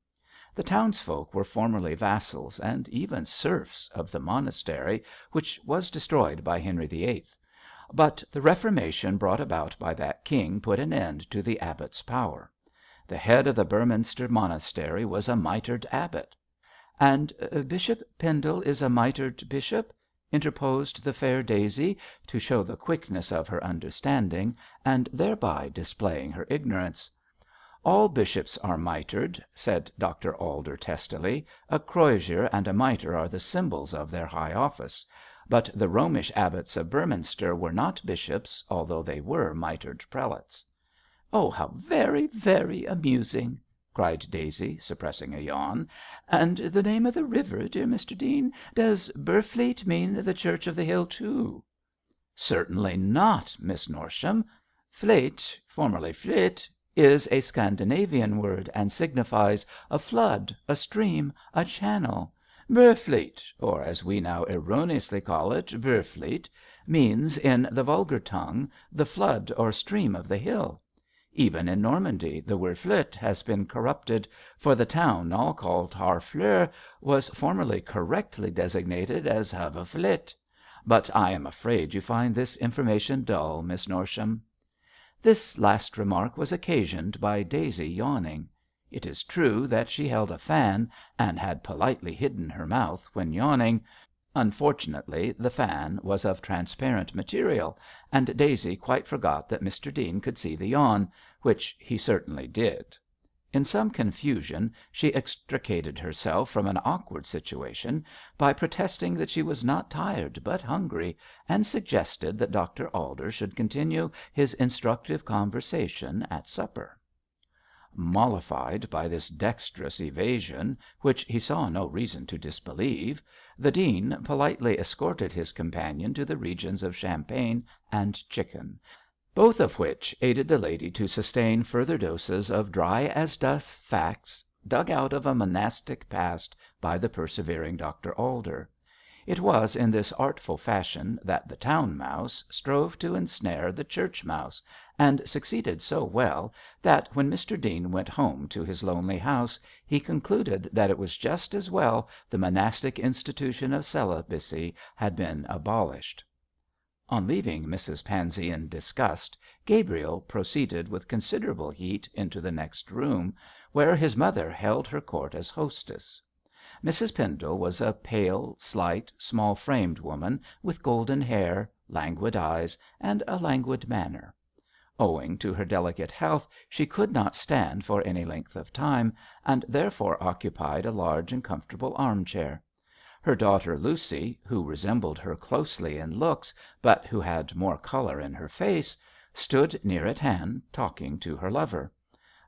The townsfolk were formerly vassals and even serfs of the monastery, which was destroyed by Henry VIII. But the Reformation brought about by that king put an end to the abbot's power. The head of the Beorminster monastery was a mitred abbot." "And Bishop Pendle is a mitred bishop?" interposed the fair Daisy, to show the quickness of her understanding, and thereby displaying her ignorance. "All bishops are mitred," said Dr Alder testily. "A crozier and a mitre are the symbols of their high office. But the Romish abbots of Beorminster were not bishops, although they were mitred prelates." "Oh, how very, very amusing!" cried Daisy, suppressing a yawn. "And the name of the river, dear Mr Dean? Does Beorfleet mean the church of the hill too?" "Certainly not, Miss Norsham. Fleet, formerly Flit, is a Scandinavian word, and signifies a flood, a stream, a channel. Beorfleet, or as we now erroneously call it, Beorfleet, means in the vulgar tongue the flood or stream of the hill. Even in Normandy the word flit has been corrupted, for the town now called Harfleur was formerly correctly designated as Haverflit. But I am afraid you find this information dull, Miss Norsham." This last remark was occasioned by Daisy yawning. It is true that she held a fan, and had politely hidden her mouth when yawning. Unfortunately the fan was of transparent material, and Daisy quite forgot that Mr Dean could see the yawn, which he certainly did. In some confusion she extricated herself from an awkward situation by protesting that she was not tired but hungry, and suggested that Dr Alder should continue his instructive conversation at supper. Mollified by this dexterous evasion, which he saw no reason to disbelieve, the dean politely escorted his companion to the regions of champagne and chicken, both of which aided the lady to sustain further doses of dry as dust facts dug out of a monastic past by the persevering Dr Alder. It was in this artful fashion that the town mouse strove to ensnare the church mouse, and succeeded so well that when Mr Dean went home to his lonely house he concluded that it was just as well the monastic institution of celibacy had been abolished. On leaving Mrs Pansey in disgust, Gabriel proceeded with considerable heat into the next room, where his mother held her court as hostess. Mrs Pendle was a pale, slight, small framed woman, with golden hair, languid eyes, and a languid manner. Owing to her delicate health she could not stand for any length of time, and therefore occupied a large and comfortable armchair. Her daughter Lucy, who resembled her closely in looks, but who had more colour in her face, stood near at hand talking to her lover.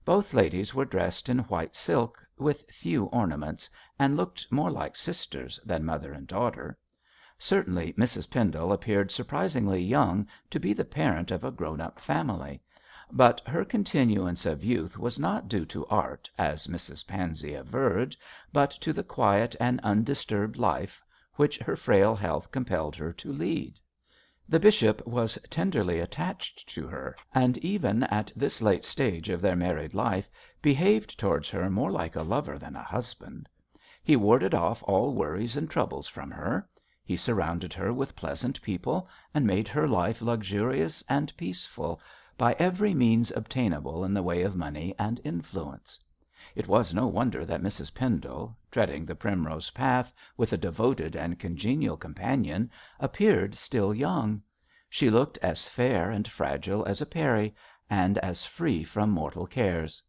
Both ladies were dressed in white silk, with few ornaments, and looked more like sisters than mother and daughter. Certainly Mrs Pendle appeared surprisingly young to be the parent of a grown up family; but her continuance of youth was not due to art, as Mrs Pansey averred, but to the quiet and undisturbed life which her frail health compelled her to lead. The bishop was tenderly attached to her, and even at this late stage of their married life behaved towards her more like a lover than a husband. He warded off all worries and troubles from her. He surrounded her with pleasant people, and made her life luxurious and peaceful by every means obtainable in the way of money and influence. It was no wonder that Mrs Pendle, treading the primrose path with a devoted and congenial companion, appeared still young. She looked as fair and fragile as a peri, and as free from mortal cares.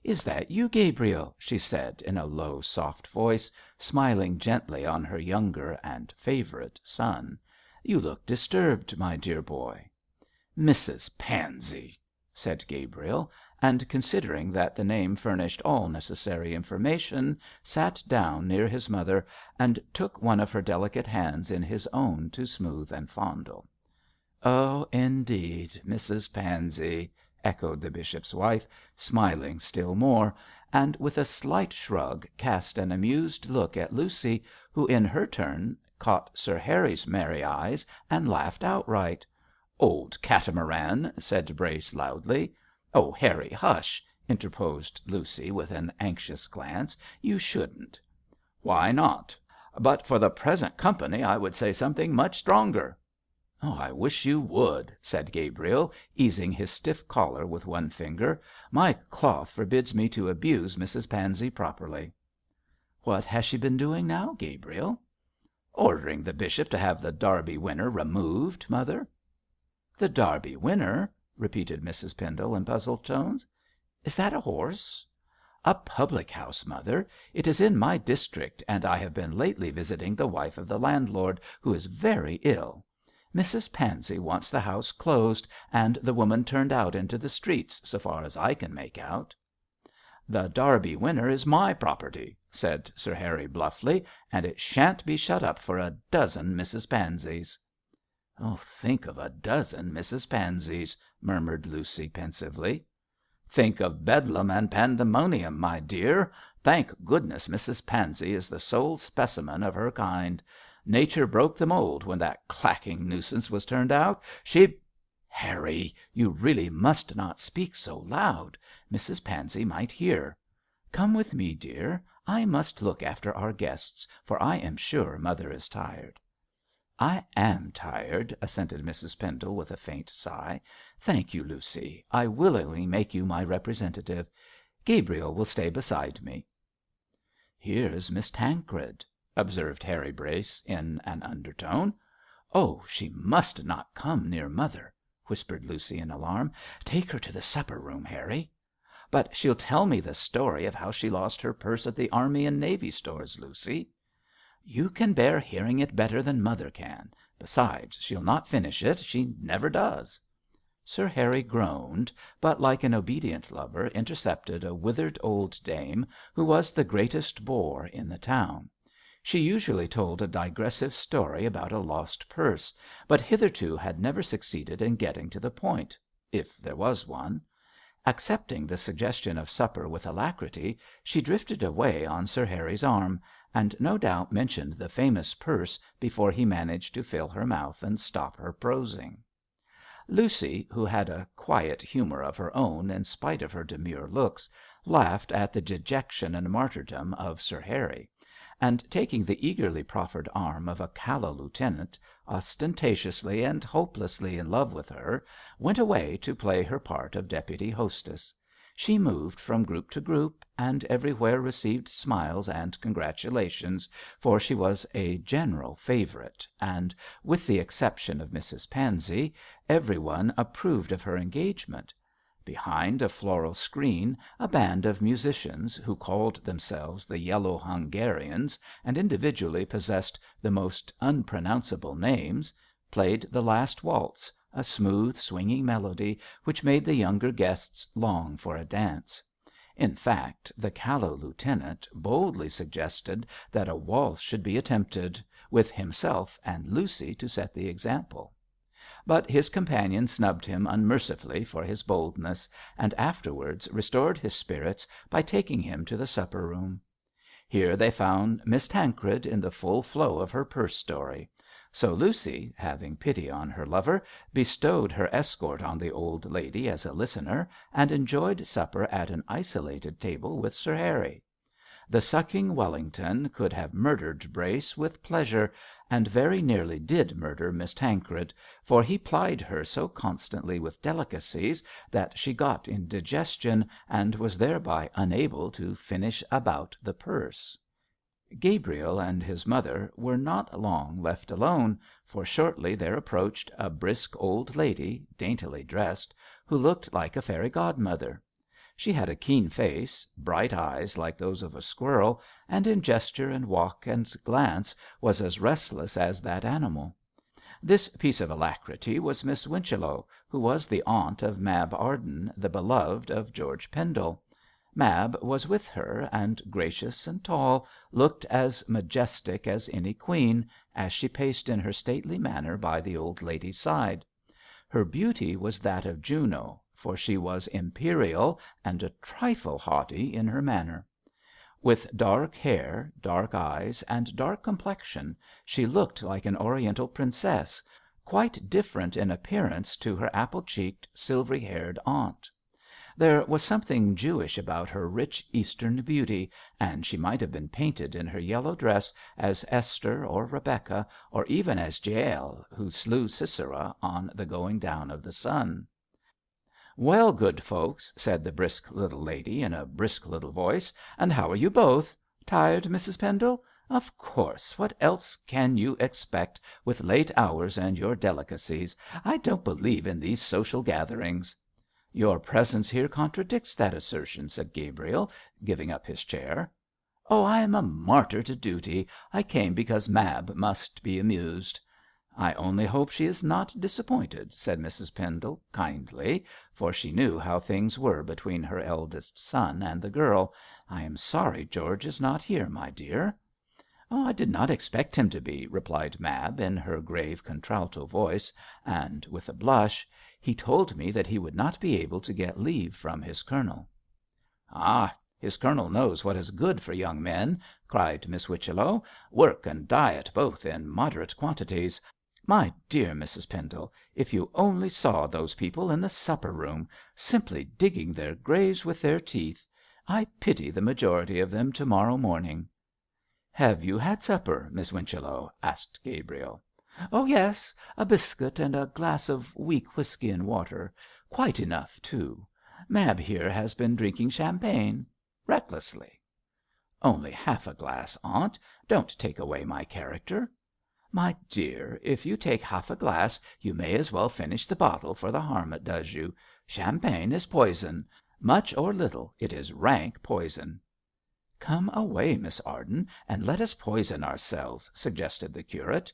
"Is that you, Gabriel?" she said in a low, soft voice, smiling gently on her younger and favourite son. "You look disturbed, my dear boy." "Mrs Pansey," said Gabriel, and considering that the name furnished all necessary information, sat down near his mother and took one of her delicate hands in his own to smooth and fondle. "Oh, indeed, Mrs Pansey," echoed the bishop's wife, smiling still more, and with a slight shrug cast an amused look at Lucy, who in her turn caught Sir Harry's merry eyes and laughed outright. "Old catamaran," said Brace loudly. "Oh, Harry, hush!" interposed Lucy with an anxious glance. "You shouldn't." "Why not? But for the present company I would say something much stronger." "I wish you would," said Gabriel, easing his stiff collar with one finger. "My cloth forbids me to abuse Mrs Pansey properly." "What has she been doing now, Gabriel?" "Ordering the bishop to have the Derby winner removed, mother." "The Derby winner?" repeated Mrs Pendle in puzzled tones. "Is that a horse?" "A public house, mother. It is in my district, and I have been lately visiting the wife of the landlord, who is very ill. Mrs Pansey wants the house closed, and the woman turned out into the streets, so far as I can make out." "The Derby winner is my property," said Sir Harry bluffly, "and it shan't be shut up for a dozen Mrs Panseys." "Think of a dozen Mrs Panseys," murmured Lucy, pensively. "Think of Bedlam and Pandemonium, my dear. Thank goodness Mrs Pansey is the sole specimen of her kind. Nature broke the mould when that clacking nuisance was turned out. She—" "Harry, you really must not speak so loud. Mrs Pansey might hear. Come with me, dear. I must look after our guests, for I am sure mother is tired." "I am tired," assented Mrs Pendle with a faint sigh. "Thank you, Lucy. I willingly make you my representative. Gabriel will stay beside me." "Here's Miss Tancred," observed Harry Brace in an undertone. "Oh, she must not come near mother," whispered Lucy in alarm. "Take her to the supper room, Harry." "But she'll tell me the story of how she lost her purse at the Army and Navy Stores, Lucy." "You can bear hearing it better than mother can. Besides, she'll not finish it. She never does." Sir Harry groaned, but like an obedient lover intercepted a withered old dame who was the greatest bore in the town. She usually told a digressive story about a lost purse, but hitherto had never succeeded in getting to the point, if there was one. Accepting the suggestion of supper with alacrity, she drifted away on Sir Harry's arm, and no doubt mentioned the famous purse before he managed to fill her mouth and stop her prosing. Lucy, who had a quiet humour of her own in spite of her demure looks, laughed at the dejection and martyrdom of Sir Harry, and taking the eagerly proffered arm of a callow lieutenant, ostentatiously and hopelessly in love with her, went away to play her part of deputy hostess. She moved from group to group, and everywhere received smiles and congratulations, for she was a general favourite, and, with the exception of Mrs Pansey, every one approved of her engagement. Behind a floral screen a band of musicians, who called themselves the Yellow Hungarians, and individually possessed the most unpronounceable names, played the last waltz, a smooth, swinging melody which made the younger guests long for a dance. In fact, the callow lieutenant boldly suggested that a waltz should be attempted, with himself and Lucy to set the example. But his companion snubbed him unmercifully for his boldness, and afterwards restored his spirits by taking him to the supper room. Here they found Miss Tancred in the full flow of her purse story; so Lucy, having pity on her lover, bestowed her escort on the old lady as a listener, and enjoyed supper at an isolated table with Sir Harry. The sucking Wellington could have murdered Brace with pleasure, and very nearly did murder Miss Tancred, for he plied her so constantly with delicacies that she got indigestion, and was thereby unable to finish about the purse. Gabriel and his mother were not long left alone, for shortly there approached a brisk old lady, daintily dressed, who looked like a fairy godmother. She had a keen face, bright eyes like those of a squirrel, and in gesture and walk and glance was as restless as that animal. This piece of alacrity was Miss Whichello, who was the aunt of Mab Arden, the beloved of George Pendle. Mab was with her, and gracious and tall, looked as majestic as any queen, as she paced in her stately manner by the old lady's side. Her beauty was that of Juno, for she was imperial and a trifle haughty in her manner. With dark hair, dark eyes, and dark complexion, she looked like an oriental princess, quite different in appearance to her apple cheeked, silvery haired aunt. There was something Jewish about her rich Eastern beauty, and she might have been painted in her yellow dress as Esther or Rebecca, or even as Jael who slew Sisera on the going down of the sun. "Well, good folks," said the brisk little lady in a brisk little voice, "and how are you both? Tired, Mrs Pendle? Of course. What else can you expect with late hours and your delicacies? I don't believe in these social gatherings." "Your presence here contradicts that assertion," said Gabriel, giving up his chair. "Oh, I am a martyr to duty. I came because Mab must be amused." "I only hope she is not disappointed," said Mrs Pendle, kindly, for she knew how things were between her eldest son and the girl. "I am sorry George is not here, my dear." "I did not expect him to be," replied Mab, in her grave contralto voice, and with a blush. "He told me that he would not be able to get leave from his colonel." "Ah, his colonel knows what is good for young men," cried Miss Whichello. "Work and diet both in moderate quantities. My dear Mrs Pendle, if you only saw those people in the supper room, simply digging their graves with their teeth. I pity the majority of them to morrow morning." "Have you had supper, Miss Whichello?" asked Gabriel. "Oh, yes. A biscuit and a glass of weak whisky and water. Quite enough, too. Mab here has been drinking champagne recklessly." "Only half a glass, aunt. Don't take away my character." "My dear, if you take half a glass you may as well finish the bottle for the harm it does you. Champagne is poison. Much or little, it is rank poison." "Come away, Miss Arden, and let us poison ourselves," suggested the curate.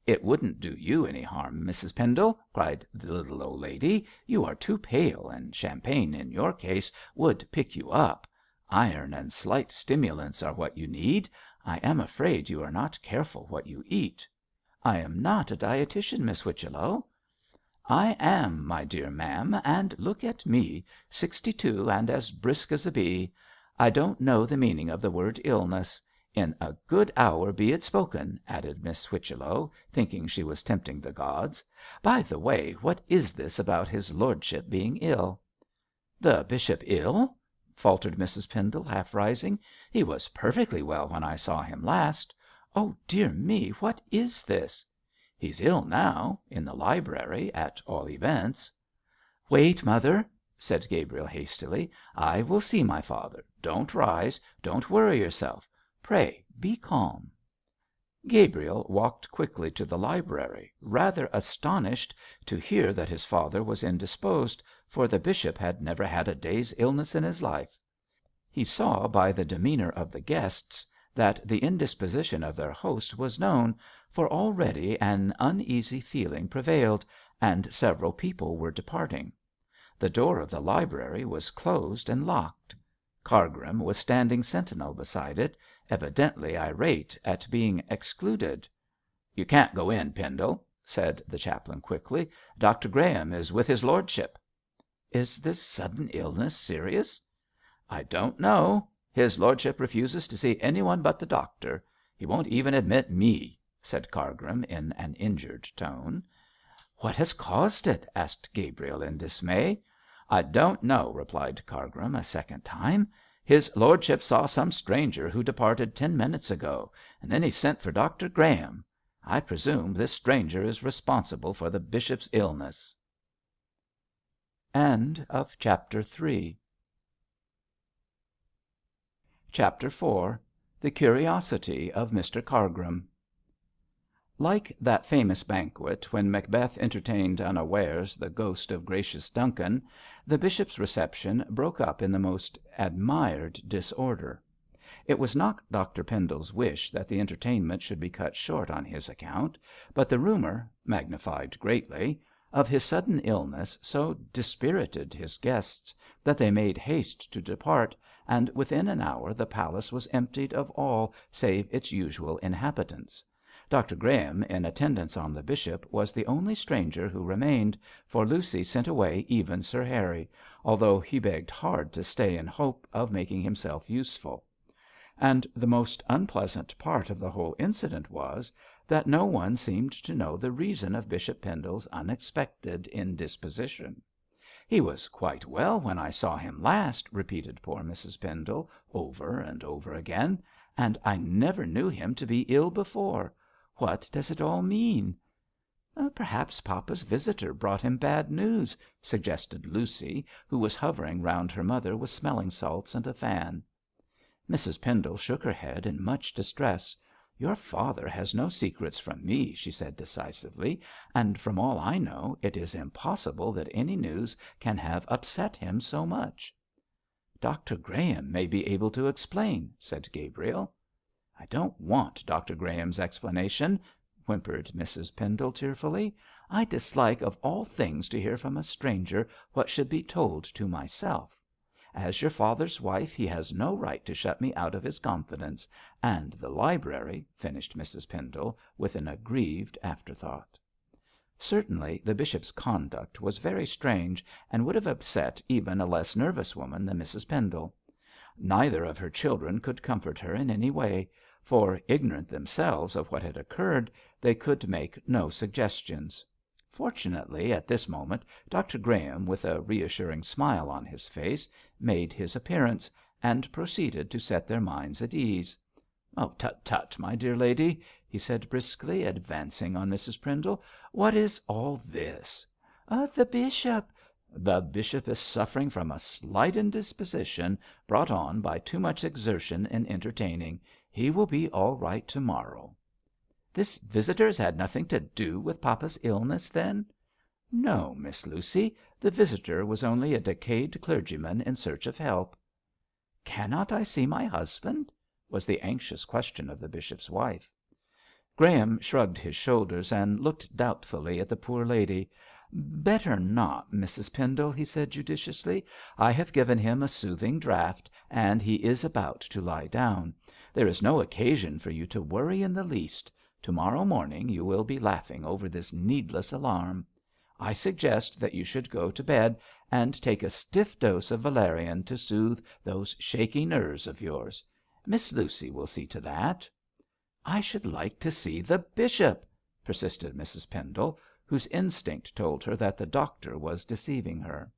"It wouldn't do you any harm, Mrs Pendle," cried the little old lady. "You are too pale, and champagne in your case would pick you up. Iron and slight stimulants are what you need. I am afraid you are not careful what you eat." "I am not a dietitian, Miss Whichello." "I am, my dear ma'am, and look at me, 62 and as brisk as a bee. I don't know the meaning of the word illness. In a good hour be it spoken," added Miss Whichello, thinking she was tempting the gods. "By the way, what is this about his lordship being ill?" "The bishop ill?" faltered Mrs Pendle, half rising. "He was perfectly well when I saw him last. Oh, dear me, what is this?" "He's ill now in the library, at all events." "Wait, mother," said Gabriel, hastily. "I will see my father. Don't rise. Don't worry yourself. Pray be calm." Gabriel walked quickly to the library, rather astonished to hear that his father was indisposed, for the bishop had never had a day's illness in his life. He saw by the demeanour of the guests that the indisposition of their host was known, for already an uneasy feeling prevailed, and several people were departing. The door of the library was closed and locked. Cargrim was standing sentinel beside it, evidently irate at being excluded. "You can't go in, Pendle," said the chaplain quickly. "Dr Graham is with his lordship." "Is this sudden illness serious?" "I don't know. His lordship refuses to see anyone but the doctor. He won't even admit me," said Cargrim, in an injured tone. "What has caused it?" asked Gabriel, in dismay. "I don't know," replied Cargrim a second time. "His lordship saw some stranger who departed 10 minutes ago, and then he sent for Dr Graham. I presume this stranger is responsible for the bishop's illness." Chapter IV. The Curiosity of Mr Cargrim. Like that famous banquet when Macbeth entertained unawares the ghost of gracious Duncan, the bishop's reception broke up in the most admired disorder. It was not Dr Pendle's wish that the entertainment should be cut short on his account, but the rumour, magnified greatly, of his sudden illness so dispirited his guests that they made haste to depart, and within an hour the palace was emptied of all save its usual inhabitants. Dr Graham in attendance on the bishop was the only stranger who remained, for Lucy sent away even Sir Harry, although he begged hard to stay in hope of making himself useful. And the most unpleasant part of the whole incident was, that no one seemed to know the reason of Bishop Pendle's unexpected indisposition. "He was quite well when I saw him last," repeated poor Mrs Pendle over and over again, "and I never knew him to be ill before. What does it all mean?" "Perhaps papa's visitor brought him bad news," suggested Lucy, who was hovering round her mother with smelling salts and a fan. Mrs Pendle shook her head in much distress. "Your father has no secrets from me," she said decisively, "and from all I know it is impossible that any news can have upset him so much." "Dr Graham may be able to explain," said Gabriel. "I don't want Dr Graham's explanation," whimpered Mrs Pendle tearfully. "I dislike of all things to hear from a stranger what should be told to myself. As your father's wife he has no right to shut me out of his confidence, and the library," finished Mrs Pendle, with an aggrieved afterthought. Certainly the bishop's conduct was very strange, and would have upset even a less nervous woman than Mrs Pendle. Neither of her children could comfort her in any way, for, ignorant themselves of what had occurred, they could make no suggestions. Fortunately at this moment Dr Graham, with a reassuring smile on his face, made his appearance, and proceeded to set their minds at ease. "Tut, tut, my dear lady," he said briskly, advancing on Mrs Pendle. "What is all this?" "The bishop." "The bishop is suffering from a slight indisposition brought on by too much exertion in entertaining. He will be all right to morrow." "This visitor has had nothing to do with papa's illness, then?" "No, Miss Lucy. The visitor was only a decayed clergyman in search of help." "Cannot I see my husband?" was the anxious question of the bishop's wife. Graham shrugged his shoulders and looked doubtfully at the poor lady. "Better not, Mrs Pendle," he said judiciously. "I have given him a soothing draught, and he is about to lie down. There is no occasion for you to worry in the least. To morrow morning you will be laughing over this needless alarm. I suggest that you should go to bed and take a stiff dose of valerian to soothe those shaky nerves of yours. Miss Lucy will see to that." "I should like to see the bishop," persisted Mrs Pendle, whose instinct told her that the doctor was deceiving her.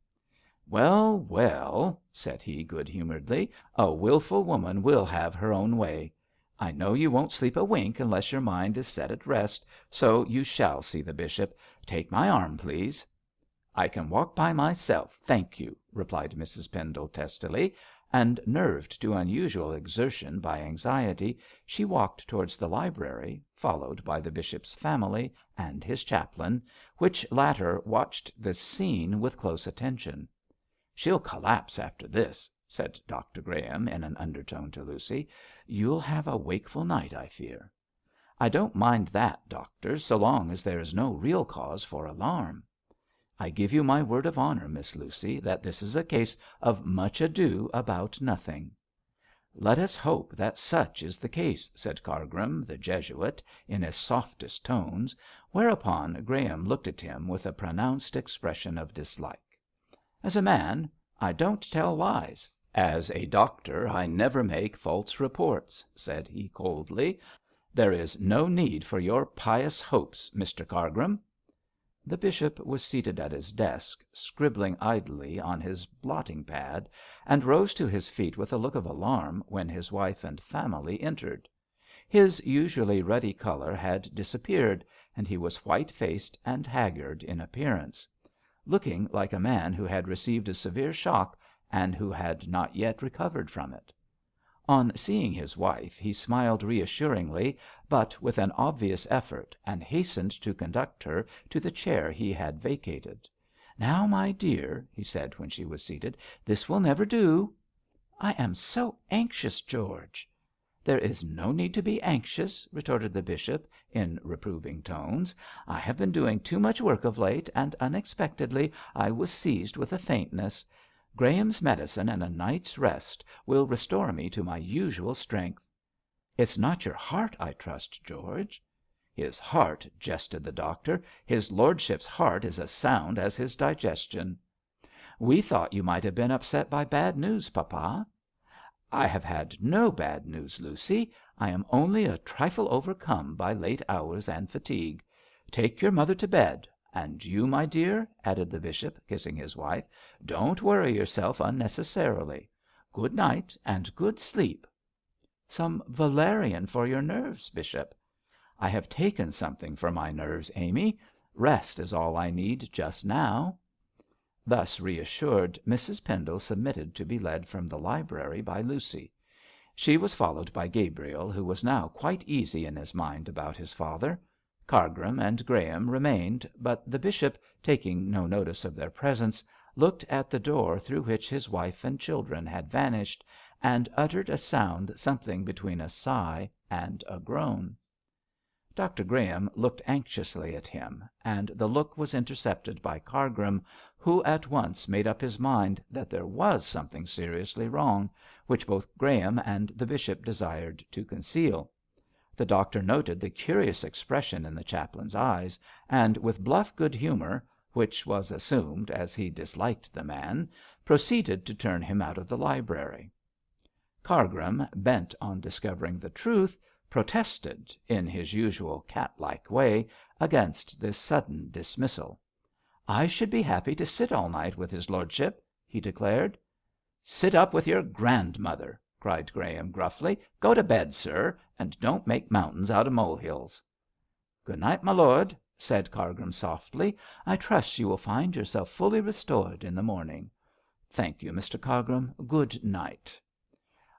"Well, well," said he good humouredly, "a wilful woman will have her own way. I know you won't sleep a wink unless your mind is set at rest, so you shall see the bishop. Take my arm, please." "I can walk by myself, thank you," replied Mrs Pendle testily, and, nerved to unusual exertion by anxiety, she walked towards the library, followed by the bishop's family and his chaplain, which latter watched this scene with close attention. "She'll collapse after this," said Dr Graham in an undertone to Lucy. "You'll have a wakeful night, I fear." I don't mind that, doctor, so long as there is no real cause for alarm." "I give you my word of honour, Miss Lucy, that this is a case of much ado about nothing." "Let us hope that such is the case," said Cargrim, the Jesuit, in his softest tones, whereupon Graham looked at him with a pronounced expression of dislike. "As a man, I don't tell lies; as a doctor, I never make false reports," said he coldly. "There is no need for your pious hopes, Mr Cargrim." The bishop was seated at his desk, scribbling idly on his blotting pad, and rose to his feet with a look of alarm when his wife and family entered. His usually ruddy colour had disappeared, and he was white faced and haggard in appearance, looking like a man who had received a severe shock and who had not yet recovered from it. On seeing his wife he smiled reassuringly, but with an obvious effort, and hastened to conduct her to the chair he had vacated. "Now, my dear," he said when she was seated, "this will never do." "I am so anxious, George." "There is no need to be anxious," retorted the bishop, in reproving tones. "I have been doing too much work of late, and unexpectedly I was seized with a faintness. Graham's medicine and a night's rest will restore me to my usual strength." "It's not your heart, I trust, George." "His heart," jested the doctor. "His lordship's heart is as sound as his digestion." "We thought you might have been upset by bad news, papa." "I have had no bad news, Lucy. I am only a trifle overcome by late hours and fatigue. Take your mother to bed. And you, my dear," added the bishop, kissing his wife, "don't worry yourself unnecessarily. Good night and good sleep." "Some valerian for your nerves, bishop." "I have taken something for my nerves, Amy. Rest is all I need just now." Thus reassured, Mrs Pendle submitted to be led from the library by Lucy. She was followed by Gabriel, who was now quite easy in his mind about his father. Cargrim and Graham remained, but the bishop, taking no notice of their presence, looked at the door through which his wife and children had vanished, and uttered a sound something between a sigh and a groan. Dr Graham looked anxiously at him, and the look was intercepted by Cargrim, who at once made up his mind that there was something seriously wrong, which both Graham and the bishop desired to conceal. The doctor noted the curious expression in the chaplain's eyes, and with bluff good humour, which was assumed as he disliked the man, proceeded to turn him out of the library. Cargrim, bent on discovering the truth, protested, in his usual cat-like way, against this sudden dismissal. "I should be happy to sit all night with his lordship," he declared. "Sit up with your grandmother," cried Graham, gruffly. "Go to bed, sir, and don't make mountains out of molehills." "Good night, my lord," said Cargrim, softly. "I trust you will find yourself fully restored in the morning." "Thank you, Mr Cargrim. Good night."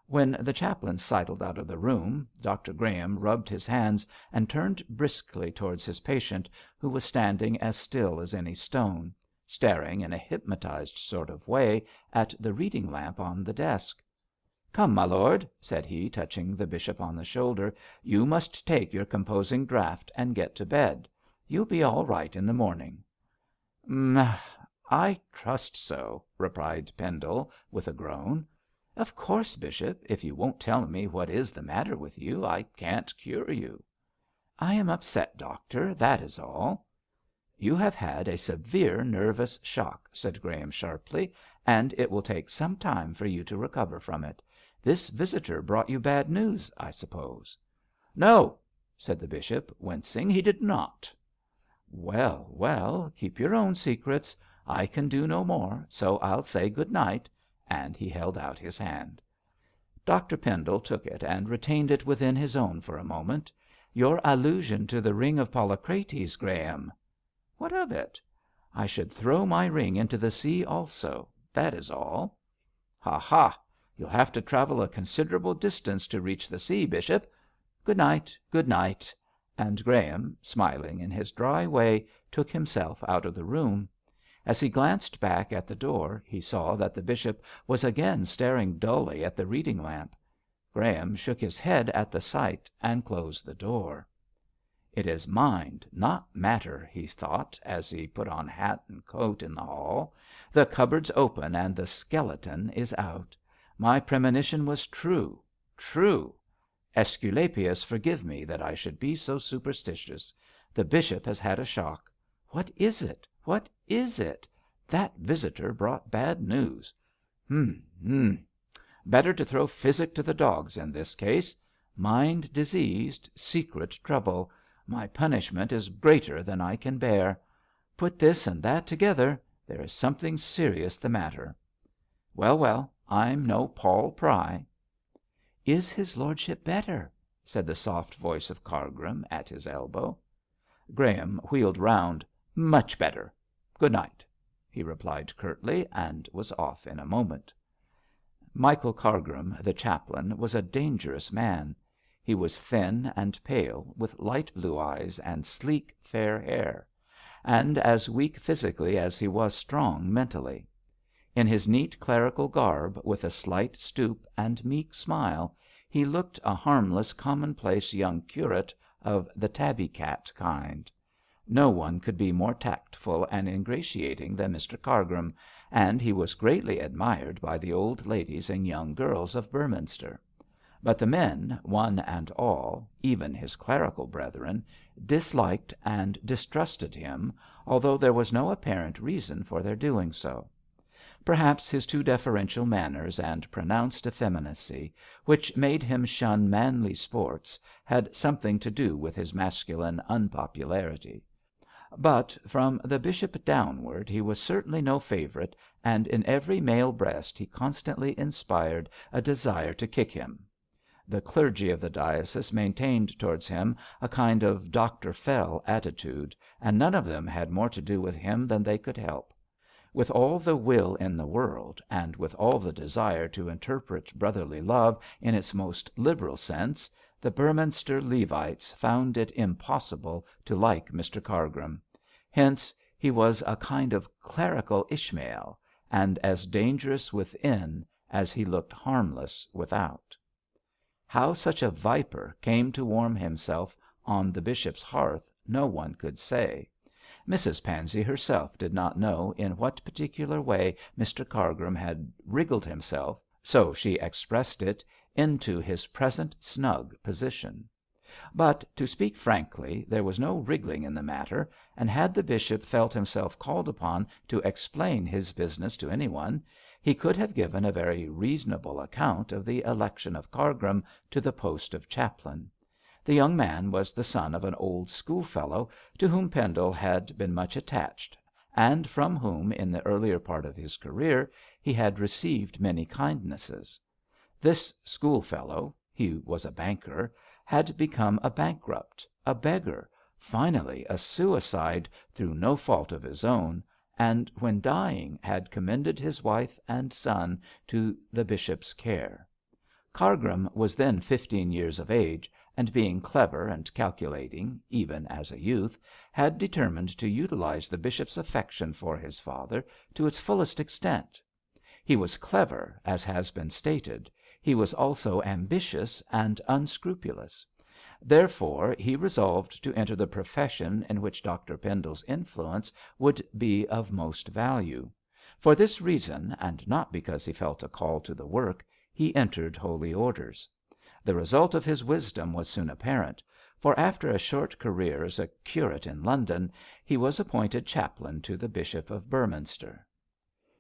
When the chaplain sidled out of the room, Dr Graham rubbed his hands and turned briskly towards his patient, who was standing as still as any stone, staring in a hypnotized sort of way at the reading lamp on the desk. "Come, my lord," said he, touching the bishop on the shoulder, "you must take your composing draught and get to bed. You'll be all right in the morning." "I trust so," replied Pendle, with a groan. "Of course, bishop, if you won't tell me what is the matter with you, I can't cure you." "I am upset, doctor, that is all." "You have had a severe nervous shock," said Graham, sharply, "and it will take some time for you to recover from it. This visitor brought you bad news, I suppose." "No," said the bishop, wincing, "he did not." "Well, well, keep your own secrets. I can do no more, so I'll say good night," and he held out his hand. Dr Pendle took it and retained it within his own for a moment. "Your allusion to the ring of Polycrates, Graham." "What of it?" "I should throw my ring into the sea also. That is all." "Ha, ha! You'll have to travel a considerable distance to reach the sea, bishop. Good night, good night." And Graham, smiling in his dry way, took himself out of the room. As he glanced back at the door he saw that the bishop was again staring dully at the reading lamp. Graham shook his head at the sight and closed the door. It is mind, not matter, he thought, as he put on hat and coat in the hall. The cupboard's open and the skeleton is out. My premonition was true, true. Æsculapius forgive me that I should be so superstitious. The bishop has had a shock. What is it? What is it? That visitor brought bad news. H'm. Better to throw physic to the dogs in this case. Mind diseased, secret trouble. My punishment is greater than I can bear. Put this and that together, there is something serious the matter. Well, I'm no Paul Pry." "Is his lordship better?" said the soft voice of Cargrim at his elbow. Graham wheeled round. "Much better. Good night," he replied curtly, and was off in a moment. Michael Cargrim, the chaplain, was a dangerous man. He was thin and pale, with light blue eyes and sleek, fair hair, and as weak physically as he was strong mentally. In his neat clerical garb, with a slight stoop and meek smile, he looked a harmless, commonplace young curate of the tabby cat kind. No one could be more tactful and ingratiating than Mr Cargrim, and he was greatly admired by the old ladies and young girls of Beorminster. But the men, one and all, even his clerical brethren, disliked and distrusted him, although there was no apparent reason for their doing so. Perhaps his too deferential manners and pronounced effeminacy, which made him shun manly sports, had something to do with his masculine unpopularity. But from the bishop downward he was certainly no favourite, and in every male breast he constantly inspired a desire to kick him. The clergy of the diocese maintained towards him a kind of Dr. Fell attitude, and none of them had more to do with him than they could help. With all the will in the world, and with all the desire to interpret brotherly love in its most liberal sense, the Beorminster Levites found it impossible to like Mr Cargrim. Hence he was a kind of clerical Ishmael, and as dangerous within as he looked harmless without. How such a viper came to warm himself on the bishop's hearth no one could say. Mrs Pansey herself did not know in what particular way Mr Cargrim had wriggled himself, so she expressed it, into his present snug position. But, to speak frankly, there was no wriggling in the matter, and had the bishop felt himself called upon to explain his business to anyone, he could have given a very reasonable account of the election of Cargrim to the post of chaplain. The young man was the son of an old schoolfellow to whom Pendle had been much attached, and from whom, in the earlier part of his career, he had received many kindnesses. This schoolfellow he was a banker had become a bankrupt, a beggar, finally a suicide through no fault of his own, and when dying had commended his wife and son to the bishop's care. Cargrim was then 15 years of age, and being clever and calculating, even as a youth, had determined to utilise the bishop's affection for his father to its fullest extent. He was clever, as has been stated. He was also ambitious and unscrupulous. Therefore he resolved to enter the profession in which Dr Pendle's influence would be of most value. For this reason, and not because he felt a call to the work, he entered holy orders. The result of his wisdom was soon apparent, for after a short career as a curate in London, he was appointed chaplain to the Bishop of Beorminster.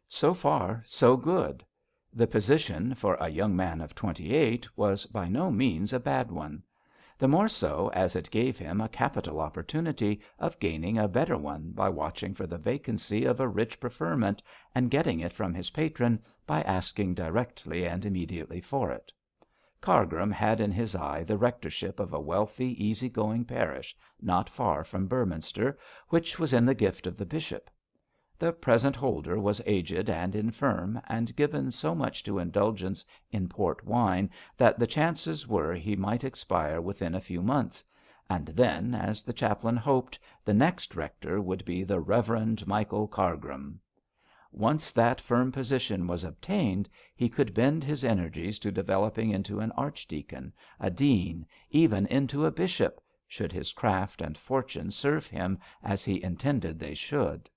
So far so good. The position, for a young man of 28, was by no means a bad one; the more so as it gave him a capital opportunity of gaining a better one by watching for the vacancy of a rich preferment, and getting it from his patron by asking directly and immediately for it. Cargrim had in his eye the rectorship of a wealthy, easy going parish not far from Beorminster, which was in the gift of the bishop. The present holder was aged and infirm, and given so much to indulgence in port wine that the chances were he might expire within a few months, and then, as the chaplain hoped, the next rector would be the Reverend Michael Cargrim. Once that firm position was obtained, he could bend his energies to developing into an archdeacon, a dean, even into a bishop, should his craft and fortune serve him as he intended they should.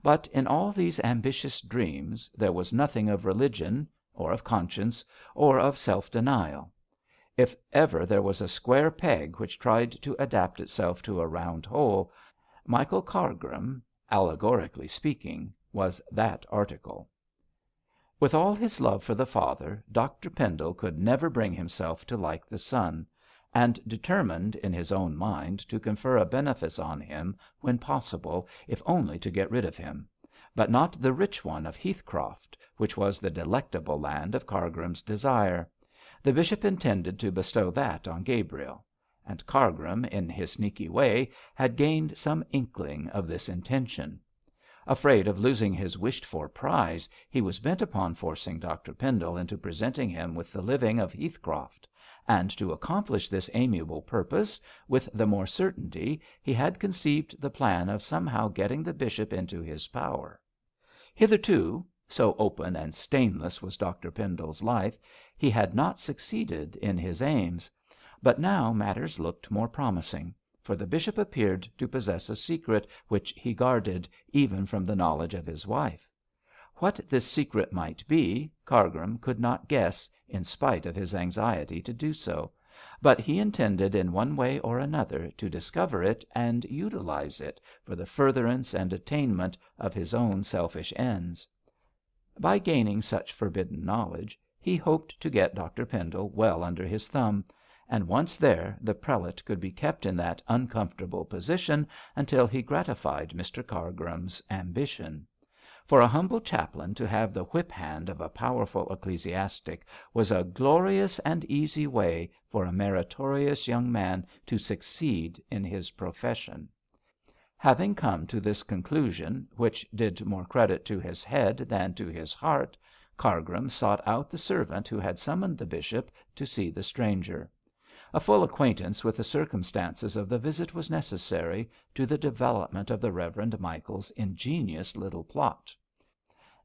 But in all these ambitious dreams there was nothing of religion, or of conscience, or of self‐denial. If ever there was a square peg which tried to adapt itself to a round hole, Michael Cargrim, allegorically speaking, was that article. With all his love for the father, Dr Pendle could never bring himself to like the son, and determined in his own mind to confer a benefice on him when possible, if only to get rid of him; but not the rich one of Heathcroft, which was the delectable land of Cargrim's desire. The bishop intended to bestow that on Gabriel; and Cargrim, in his sneaky way, had gained some inkling of this intention. Afraid of losing his wished-for prize, he was bent upon forcing Dr Pendle into presenting him with the living of Heathcroft, and to accomplish this amiable purpose with the more certainty he had conceived the plan of somehow getting the bishop into his power. Hitherto, so open and stainless was Dr Pendle's life, he had not succeeded in his aims; but now matters looked more promising, for the bishop appeared to possess a secret which he guarded even from the knowledge of his wife. What this secret might be, Cargrim could not guess, in spite of his anxiety to do so, but he intended in one way or another to discover it and utilise it for the furtherance and attainment of his own selfish ends. By gaining such forbidden knowledge, he hoped to get Dr Pendle well under his thumb, and once there the prelate could be kept in that uncomfortable position until he gratified Mr Cargrim's ambition. For a humble chaplain to have the whip hand of a powerful ecclesiastic was a glorious and easy way for a meritorious young man to succeed in his profession. Having come to this conclusion, which did more credit to his head than to his heart, Cargrim sought out the servant who had summoned the bishop to see the stranger. A full acquaintance with the circumstances of the visit was necessary to the development of the Reverend Michael's ingenious little plot.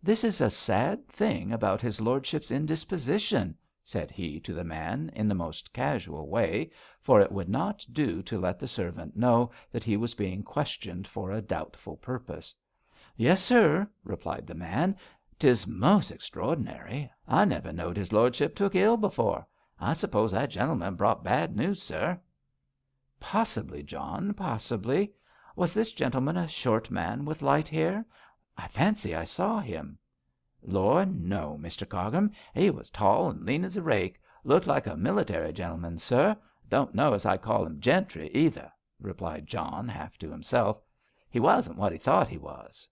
"This is a sad thing about his lordship's indisposition," said he to the man in the most casual way, for it would not do to let the servant know that he was being questioned for a doubtful purpose. "Yes, sir," replied the man. "'Tis most extraordinary. I never knowed his lordship took ill before. I suppose that gentleman brought bad news, sir." "Possibly, John, possibly. Was this gentleman a short man with light hair? I fancy I saw him." "Lor', no, Mr Cargrim. He was tall and lean as a rake. Looked like a military gentleman, sir. Don't know as I'd call him gentry, either," replied John, half to himself. "He wasn't what he thought he was."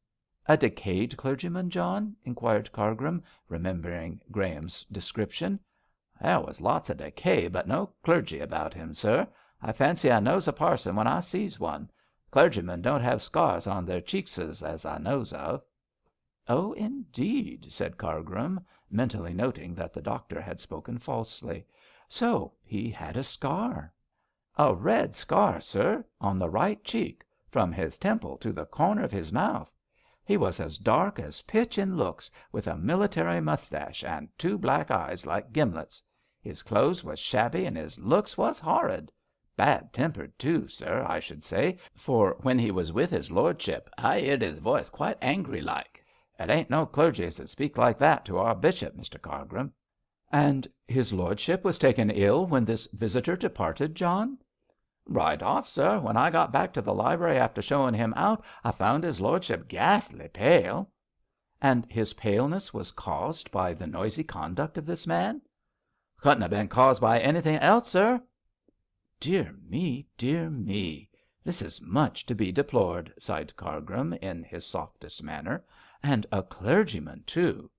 "A decayed clergyman, John?" inquired Cargrim, remembering Graham's description. "There was lots of decay, but no clergy about him, sir. I fancy I knows a parson when I sees one. Clergymen don't have scars on their cheekses as I knows of." "Oh, indeed," said Cargrim, mentally noting that the doctor had spoken falsely. "So he had a scar?" "A red scar, sir, on the right cheek, from his temple to the corner of his mouth. He was as dark as pitch in looks, with a military moustache and two black eyes like gimlets. His clothes was shabby and his looks was horrid. Bad tempered too, sir, I should say, for when he was with his lordship I heerd his voice quite angry like. It ain't no clergy as 'd speak like that to our bishop, Mr Cargrim." "And his lordship was taken ill when this visitor departed, John?" "Right off, sir. When I got back to the library after showing him out, I found his lordship ghastly pale." "And his paleness was caused by the noisy conduct of this man?" "Couldn't have been caused by anything else, sir." Dear me, dear me. This is much to be deplored," sighed Cargrim, in his softest manner. "And a clergyman, too."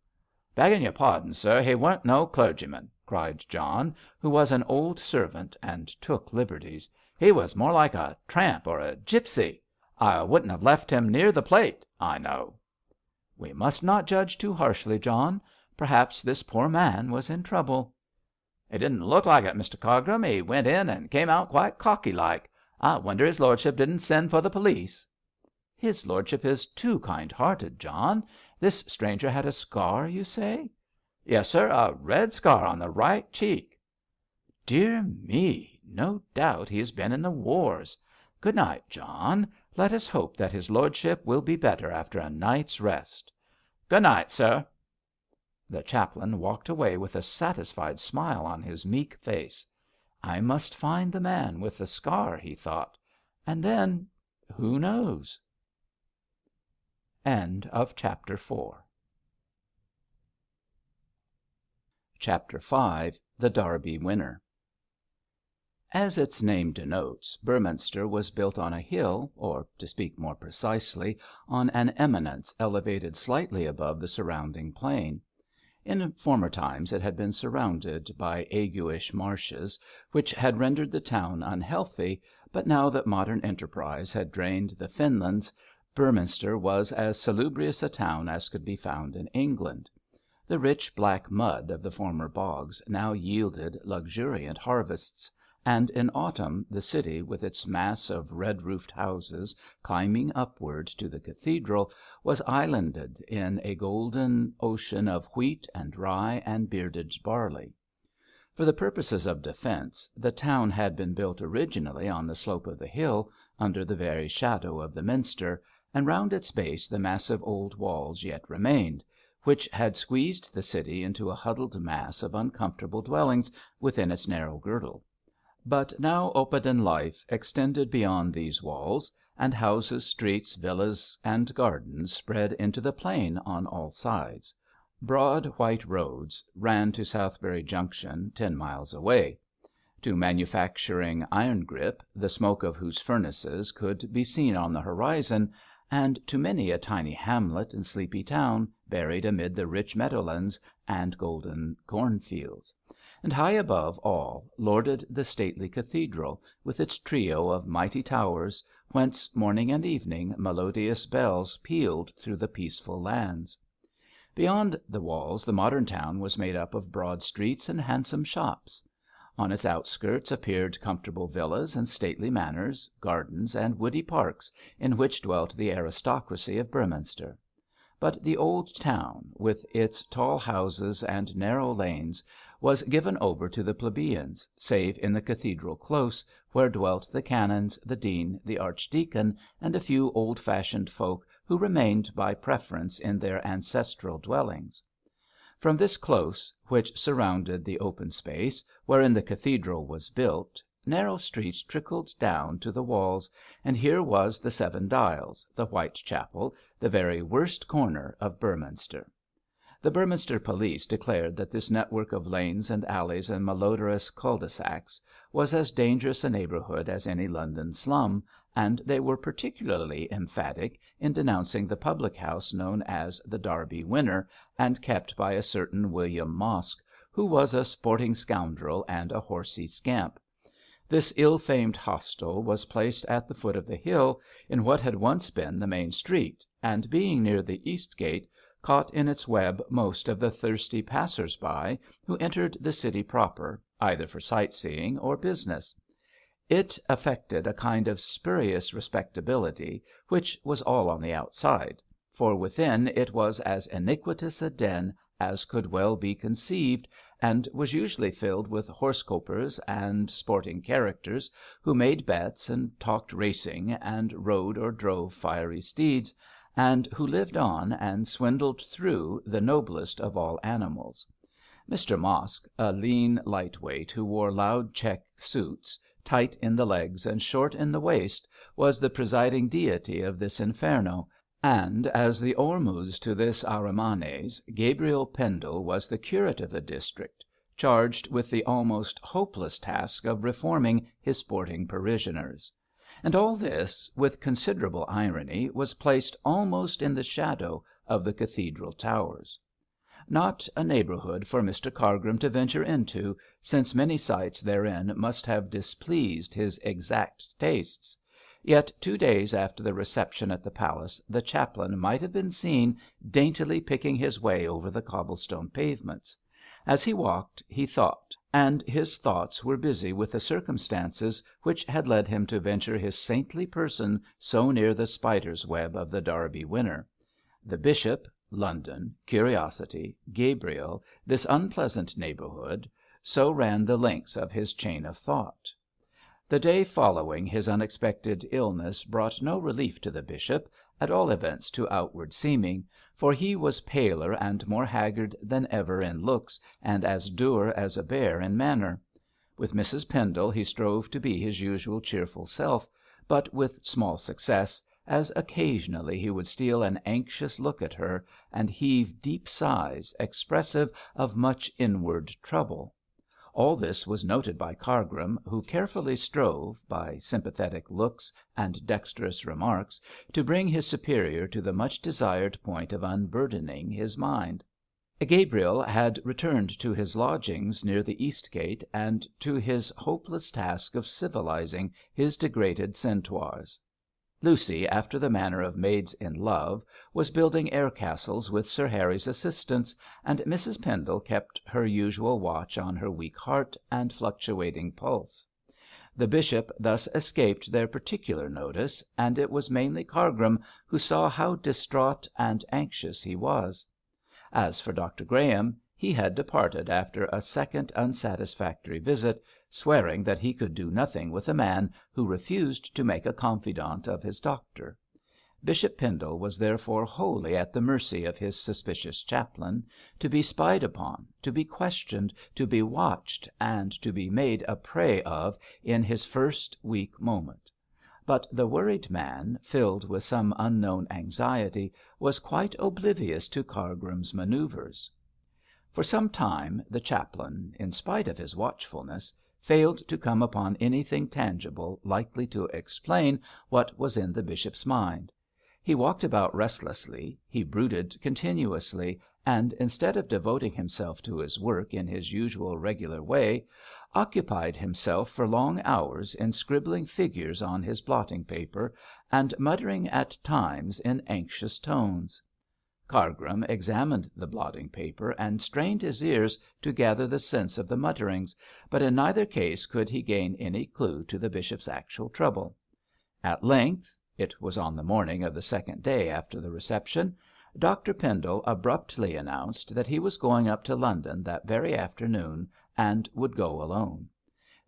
"Begging your pardon, sir, he weren't no clergyman," cried John, who was an old servant and took liberties. "He was more like a tramp or a gipsy. I wouldn't have left him near the plate, I know." "We must not judge too harshly, John. Perhaps this poor man was in trouble." "He didn't look like it, Mr Cargrim. He went in and came out quite cocky like. I wonder his lordship didn't send for the police." "His lordship is too kind hearted, John. This stranger had a scar, you say?" "Yes, sir, a red scar on the right cheek." "Dear me! No doubt he has been in the wars. Good night, John. Let us hope that his lordship will be better after a night's rest." "Good night, sir." The chaplain walked away with a satisfied smile on his meek face. "I must find the man with the scar," he thought, "and then who knows?" Chapter V. The Derby Winner. As its name denotes, Beorminster was built on a hill, or, to speak more precisely, on an eminence elevated slightly above the surrounding plain. In former times it had been surrounded by aguish marshes, which had rendered the town unhealthy, but now that modern enterprise had drained the fenlands, Beorminster was as salubrious a town as could be found in England. The rich black mud of the former bogs now yielded luxuriant harvests, and in autumn the city, with its mass of red roofed houses climbing upward to the cathedral, was islanded in a golden ocean of wheat and rye and bearded barley. For the purposes of defence the town had been built originally on the slope of the hill, under the very shadow of the Minster, and round its base the massive old walls yet remained, which had squeezed the city into a huddled mass of uncomfortable dwellings within its narrow girdle. But now Oppidan life extended beyond these walls, and houses, streets, villas, and gardens spread into the plain on all sides. Broad white roads ran to Southbury Junction, 10 miles away; to manufacturing Irongrip, the smoke of whose furnaces could be seen on the horizon, and to many a tiny hamlet and sleepy town buried amid the rich meadowlands and golden cornfields. And high above all lorded the stately cathedral, with its trio of mighty towers, whence morning and evening melodious bells pealed through the peaceful lands. Beyond the walls the modern town was made up of broad streets and handsome shops. On its outskirts appeared comfortable villas and stately manors, gardens and woody parks, in which dwelt the aristocracy of Beorminster. But the old town, with its tall houses and narrow lanes, was given over to the plebeians, save in the cathedral close, where dwelt the canons, the dean, the archdeacon, and a few old fashioned folk who remained by preference in their ancestral dwellings. From this close, which surrounded the open space wherein the cathedral was built, narrow streets trickled down to the walls, and here was the Seven Dials, the Whitechapel, the very worst corner of Beorminster. The Beorminster police declared that this network of lanes and alleys and malodorous cul-de-sacs was as dangerous a neighbourhood as any London slum, and they were particularly emphatic in denouncing the public house known as the Derby Winner, and kept by a certain William Mosk, who was a sporting scoundrel and a horsey scamp. This ill-famed hostel was placed at the foot of the hill, in what had once been the main street, and being near the east gate, caught in its web most of the thirsty passers-by who entered the city proper, either for sight-seeing or business. It affected a kind of spurious respectability, which was all on the outside, for within it was as iniquitous a den as could well be conceived, and was usually filled with horse-copers and sporting characters, who made bets and talked racing, and rode or drove fiery steeds, and who lived on and swindled through the noblest of all animals. Mr Mosk, a lean light-weight who wore loud check suits, tight in the legs and short in the waist, was the presiding deity of this inferno, and as the Ormuz to this Ahrimanes, Gabriel Pendle was the curate of the district, charged with the almost hopeless task of reforming his sporting parishioners. And all this, with considerable irony, was placed almost in the shadow of the cathedral towers. Not a neighbourhood for Mr Cargrim to venture into, since many sights therein must have displeased his exact tastes. Yet 2 days after the reception at the palace the chaplain might have been seen daintily picking his way over the cobblestone pavements. As he walked he thought, and his thoughts were busy with the circumstances which had led him to venture his saintly person so near the spider's web of the Derby Winner. The bishop, London, curiosity, Gabriel, this unpleasant neighbourhood, so ran the links of his chain of thought. The day following his unexpected illness brought no relief to the bishop, at all events to outward seeming, for he was paler and more haggard than ever in looks, and as dour as a bear in manner. With Mrs. Pendle he strove to be his usual cheerful self, but with small success, as occasionally he would steal an anxious look at her, and heave deep sighs, expressive of much inward trouble. All this was noted by Cargrim, who carefully strove, by sympathetic looks and dexterous remarks, to bring his superior to the much desired point of unburdening his mind. Gabriel had returned to his lodgings near the East Gate, and to his hopeless task of civilizing his degraded centaurs. Lucy, after the manner of maids in love, was building air castles with Sir Harry's assistance, and Mrs. Pendle kept her usual watch on her weak heart and fluctuating pulse. The bishop thus escaped their particular notice, and it was mainly Cargrim who saw how distraught and anxious he was. As for Dr Graham, he had departed after a second unsatisfactory visit, swearing that he could do nothing with a man who refused to make a confidant of his doctor. Bishop Pendle was therefore wholly at the mercy of his suspicious chaplain, to be spied upon, to be questioned, to be watched, and to be made a prey of in his first weak moment. But the worried man, filled with some unknown anxiety, was quite oblivious to Cargrim's manoeuvres. For some time the chaplain, in spite of his watchfulness, failed to come upon anything tangible likely to explain what was in the bishop's mind. He walked about restlessly, he brooded continuously, and instead of devoting himself to his work in his usual regular way, occupied himself for long hours in scribbling figures on his blotting paper, and muttering at times in anxious tones. Cargrim examined the blotting paper and strained his ears to gather the sense of the mutterings, but in neither case could he gain any clue to the bishop's actual trouble. At length, it was on the morning of the second day after the reception, Dr Pendle abruptly announced that he was going up to London that very afternoon, and would go alone.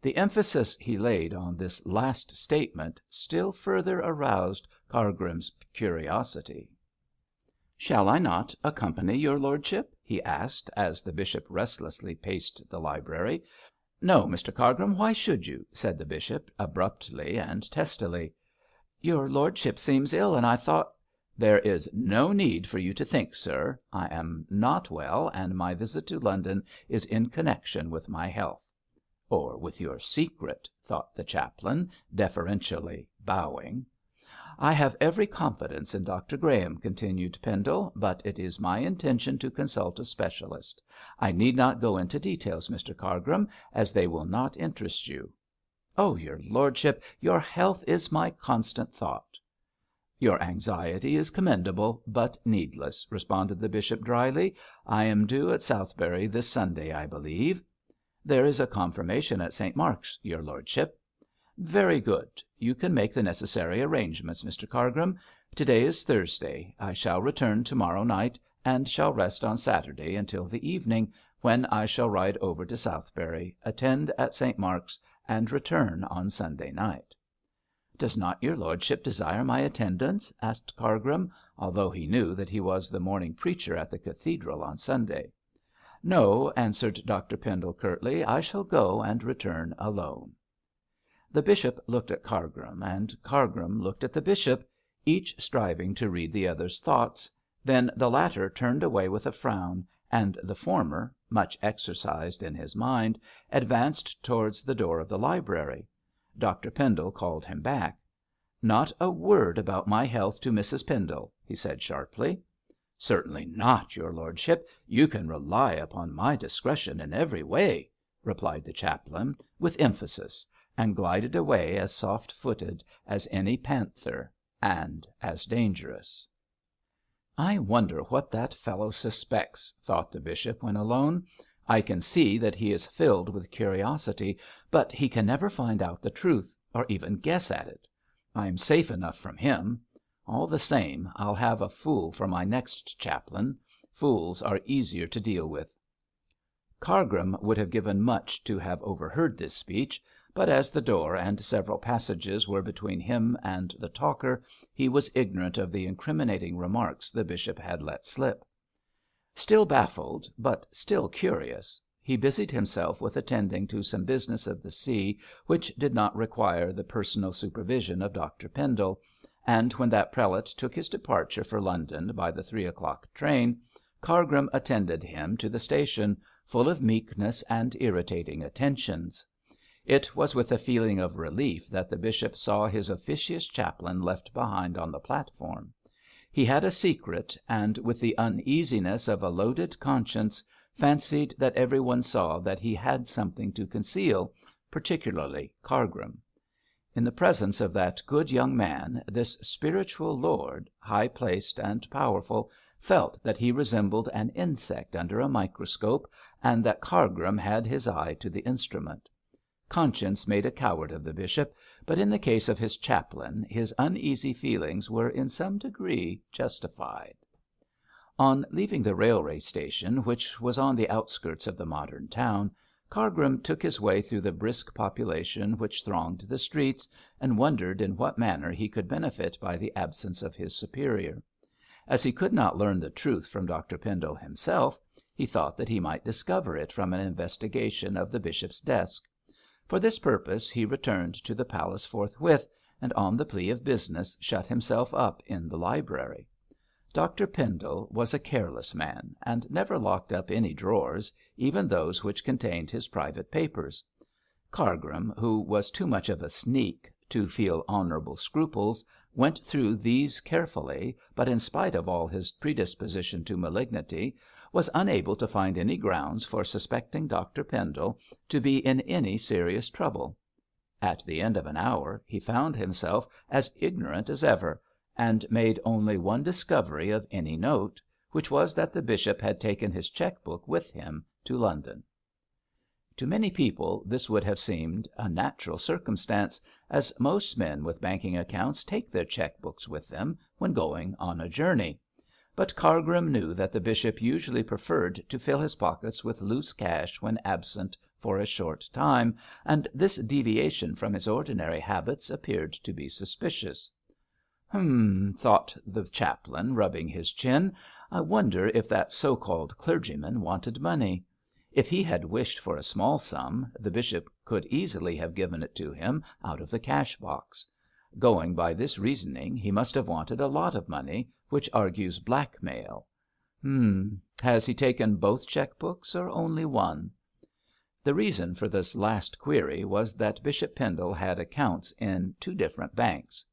The emphasis he laid on this last statement still further aroused Cargrim's curiosity. "Shall I not accompany your lordship?" he asked, as the bishop restlessly paced the library. "No, Mr Cargrim, why should you?" said the bishop, abruptly and testily. "Your lordship seems ill, and I thought——" "There is no need for you to think, sir. I am not well, and my visit to London is in connection with my health." "Or with your secret," thought the chaplain, deferentially bowing. "I have every confidence in Dr Graham," continued Pendle, "but it is my intention to consult a specialist. I need not go into details, Mr Cargrim, as they will not interest you." "Oh, your lordship, your health is my constant thought." "Your anxiety is commendable, but needless," responded the bishop dryly. "I am due at Southberry this Sunday, I believe." "There is a confirmation at St. Mark's, your lordship." "Very good. You can make the necessary arrangements, Mr Cargrim. To day is Thursday. I shall return to morrow night, and shall rest on Saturday until the evening, when I shall ride over to Southberry, attend at St. Mark's, and return on Sunday night." "Does not your lordship desire my attendance?" asked Cargrim, although he knew that he was the morning preacher at the cathedral on Sunday. "No," answered Dr Pendle curtly. "I shall go and return alone." The bishop looked at Cargrim, and Cargrim looked at the bishop, each striving to read the other's thoughts. Then the latter turned away with a frown, and the former, much exercised in his mind, advanced towards the door of the library. Dr Pendle called him back. "Not a word about my health to Mrs Pendle," he said sharply. "Certainly not, your lordship. You can rely upon my discretion in every way," replied the chaplain, with emphasis, and glided away as soft-footed as any panther, and as dangerous. "I wonder what that fellow suspects," thought the bishop when alone. "I can see that he is filled with curiosity, but he can never find out the truth, or even guess at it. I am safe enough from him. All the same, I'll have a fool for my next chaplain. Fools are easier to deal with." Cargrim would have given much to have overheard this speech, but as the door and several passages were between him and the talker, he was ignorant of the incriminating remarks the bishop had let slip. Still baffled, but still curious, he busied himself with attending to some business of the see which did not require the personal supervision of Dr Pendle, and when that prelate took his departure for London by the 3 o'clock train, Cargrim attended him to the station, full of meekness and irritating attentions. It was with a feeling of relief that the bishop saw his officious chaplain left behind on the platform. He had a secret, and with the uneasiness of a loaded conscience fancied that every one saw that he had something to conceal, particularly Cargrim. In the presence of that good young man this spiritual lord, high placed and powerful, felt that he resembled an insect under a microscope, and that Cargrim had his eye to the instrument. Conscience made a coward of the bishop, but in the case of his chaplain his uneasy feelings were in some degree justified. On leaving the railway station, which was on the outskirts of the modern town, Cargrim took his way through the brisk population which thronged the streets, and wondered in what manner he could benefit by the absence of his superior. As he could not learn the truth from Dr Pendle himself, he thought that he might discover it from an investigation of the bishop's desk. For this purpose he returned to the palace forthwith, and on the plea of business shut himself up in the library. Dr Pendle was a careless man, and never locked up any drawers, even those which contained his private papers. Cargrim, who was too much of a sneak to feel honourable scruples, went through these carefully, but in spite of all his predisposition to malignity, was unable to find any grounds for suspecting Dr Pendle to be in any serious trouble. At the end of an hour he found himself as ignorant as ever, and made only one discovery of any note, which was that the bishop had taken his cheque book with him to London. To many people this would have seemed a natural circumstance, as most men with banking accounts take their cheque books with them when going on a journey. But Cargrim knew that the bishop usually preferred to fill his pockets with loose cash when absent for a short time, and this deviation from his ordinary habits appeared to be suspicious. Thought the chaplain, rubbing his chin. I wonder if that so-called clergyman wanted money. If he had wished for a small sum, the bishop could easily have given it to him out of the cash box. Going by this reasoning, he must have wanted a lot of money, which argues blackmail. Has he taken both cheque books or only one? The reason for this last query was that Bishop Pendle had accounts in 2 different banks.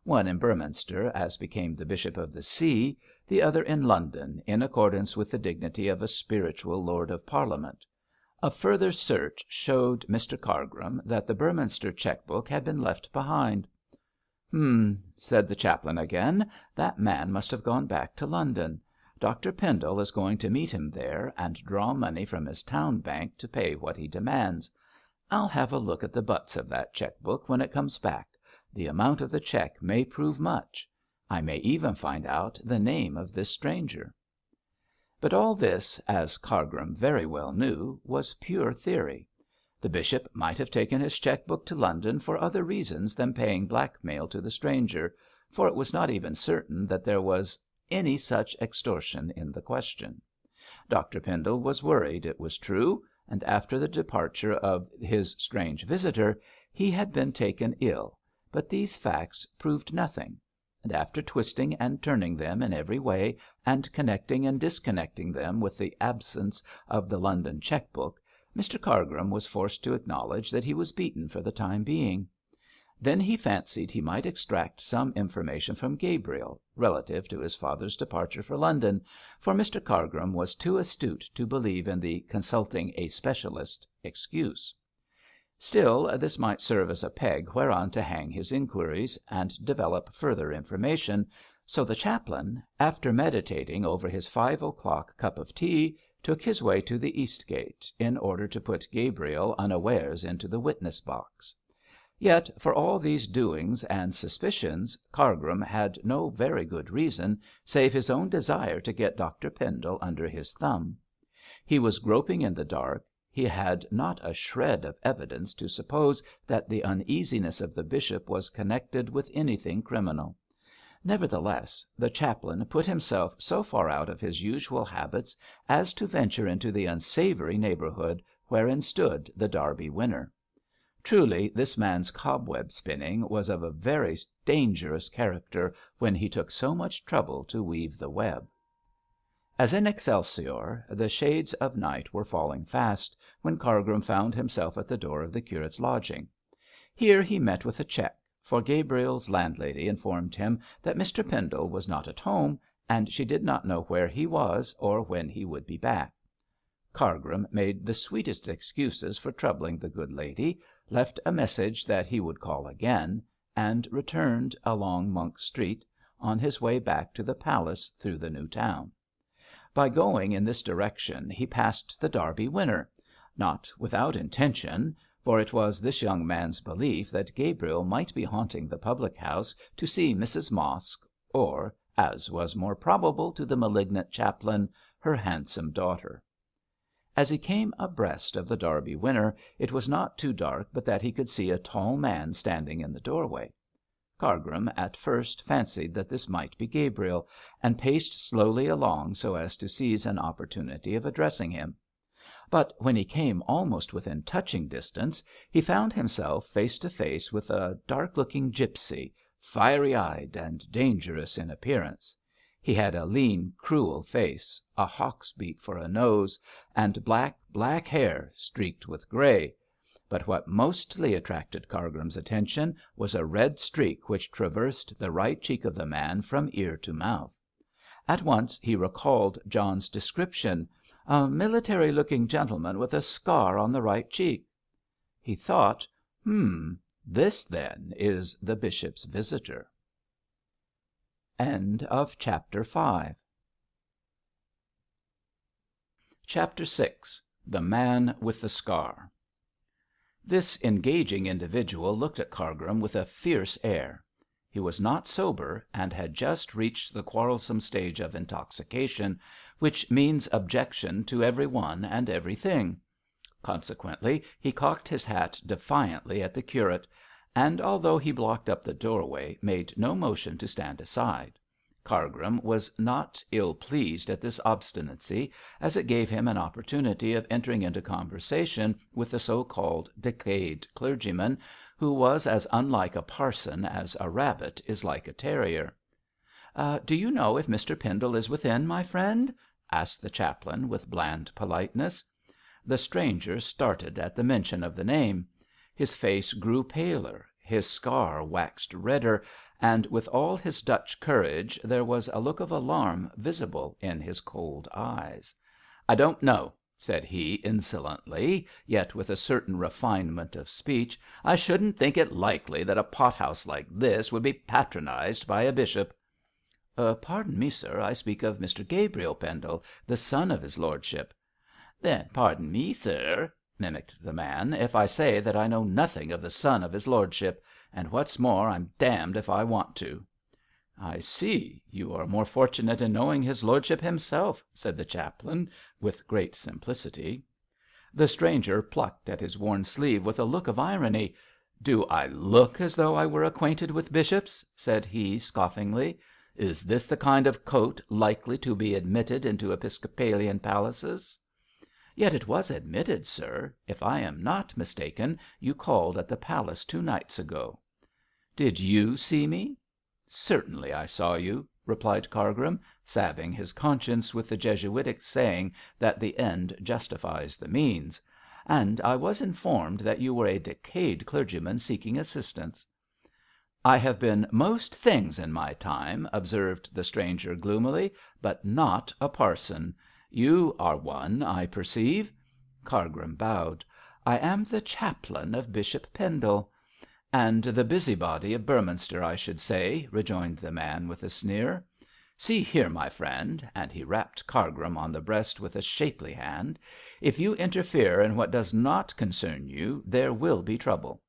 One in Beorminster, as became the bishop of the see, the other in London, in accordance with the dignity of a spiritual lord of Parliament. A further search showed Mr Cargrim that the Beorminster cheque book had been left behind. Said the chaplain again. That man must have gone back to London. Dr Pendle is going to meet him there and draw money from his town bank to pay what he demands. I'll have a look at the butts of that cheque book when it comes back. The amount of the cheque may prove much. I may even find out the name of this stranger. But all this, as Cargrim very well knew, was pure theory. The bishop might have taken his cheque book to London for other reasons than paying blackmail to the stranger, for it was not even certain that there was any such extortion in the question. Dr Pendle was worried, it was true, and after the departure of his strange visitor he had been taken ill, but these facts proved nothing, and after twisting and turning them in every way, and connecting and disconnecting them with the absence of the London cheque book, Mr Cargrim was forced to acknowledge that he was beaten for the time being. Then he fancied he might extract some information from Gabriel relative to his father's departure for London, for Mr Cargrim was too astute to believe in the consulting a specialist excuse. Still, this might serve as a peg whereon to hang his inquiries, and develop further information, so the chaplain, after meditating over his 5 o'clock cup of tea, took his way to the East Gate, in order to put Gabriel unawares into the witness box. Yet for all these doings and suspicions Cargrim had no very good reason, save his own desire to get Dr Pendle under his thumb. He was groping in the dark. He had not a shred of evidence to suppose that the uneasiness of the bishop was connected with anything criminal. Nevertheless, the chaplain put himself so far out of his usual habits as to venture into the unsavoury neighbourhood wherein stood the Derby winner. Truly this man's cobweb spinning was of a very dangerous character when he took so much trouble to weave the web. As in Excelsior, the shades of night were falling fast when Cargrim found himself at the door of the curate's lodging. Here he met with a check, for Gabriel's landlady informed him that Mr. Pendle was not at home, and she did not know where he was or when he would be back. Cargrim made the sweetest excuses for troubling the good lady, left a message that he would call again, and returned along Monk Street, on his way back to the palace through the new town. By going in this direction he passed the Derby winner, not without intention, for it was this young man's belief that Gabriel might be haunting the public house to see Mrs. Mosk, or, as was more probable to the malignant chaplain, her handsome daughter. As he came abreast of the Derby winner, it was not too dark but that he could see a tall man standing in the doorway. Cargrim at first fancied that this might be Gabriel, and paced slowly along so as to seize an opportunity of addressing him. But when he came almost within touching distance, he found himself face to face with a dark-looking gipsy, fiery-eyed and dangerous in appearance. He had a lean, cruel face, a hawk's beak for a nose, and black hair streaked with grey. But what mostly attracted Cargrim's attention was a red streak which traversed the right cheek of the man from ear to mouth. At once he recalled John's description, a military-looking gentleman with a scar on the right cheek. He thought, this then is the bishop's visitor. Chapter VI. The Man with the Scar. This engaging individual looked at Cargrim with a fierce air. He was not sober, and had just reached the quarrelsome stage of intoxication, which means objection to every one and everything. Consequently, he cocked his hat defiantly at the curate, and although he blocked up the doorway, made no motion to stand aside. Cargrim was not ill pleased at this obstinacy, as it gave him an opportunity of entering into conversation with the so-called decayed clergyman, who was as unlike a parson as a rabbit is like a terrier. "Do you know if Mr. Pendle is within, my friend?" asked the chaplain with bland politeness. The stranger started at the mention of the name. His face grew paler, his scar waxed redder, and with all his Dutch courage there was a look of alarm visible in his cold eyes. "I don't know," said he insolently, yet with a certain refinement of speech. "I shouldn't think it likely that a pothouse like this would be patronised by a bishop." "Pardon me, sir, I speak of Mr. Gabriel Pendle, the son of his lordship." "Then pardon me, sir," mimicked the man, "if I say that I know nothing of the son of his lordship, and what's more, I'm damned if I want to." "I see. You are more fortunate in knowing his lordship himself," said the chaplain, with great simplicity. The stranger plucked at his worn sleeve with a look of irony. "Do I look as though I were acquainted with bishops?" said he, scoffingly. "Is this the kind of coat likely to be admitted into episcopalian palaces?" "Yet it was admitted, sir. If I am not mistaken, you called at the palace 2 nights ago." "Did you see me?" "Certainly I saw you," replied Cargrim, salving his conscience with the Jesuitic saying that the end justifies the means. "And I was informed that you were a decayed clergyman seeking assistance." "I have been most things in my time," observed the stranger gloomily, "but not a parson. You are one, I perceive." Cargrim bowed. "I am the chaplain of Bishop Pendle." "And the busybody of Beorminster, I should say," rejoined the man with a sneer. "See here, my friend," and he rapped Cargrim on the breast with a shapely hand, "if you interfere in what does not concern you, there will be trouble.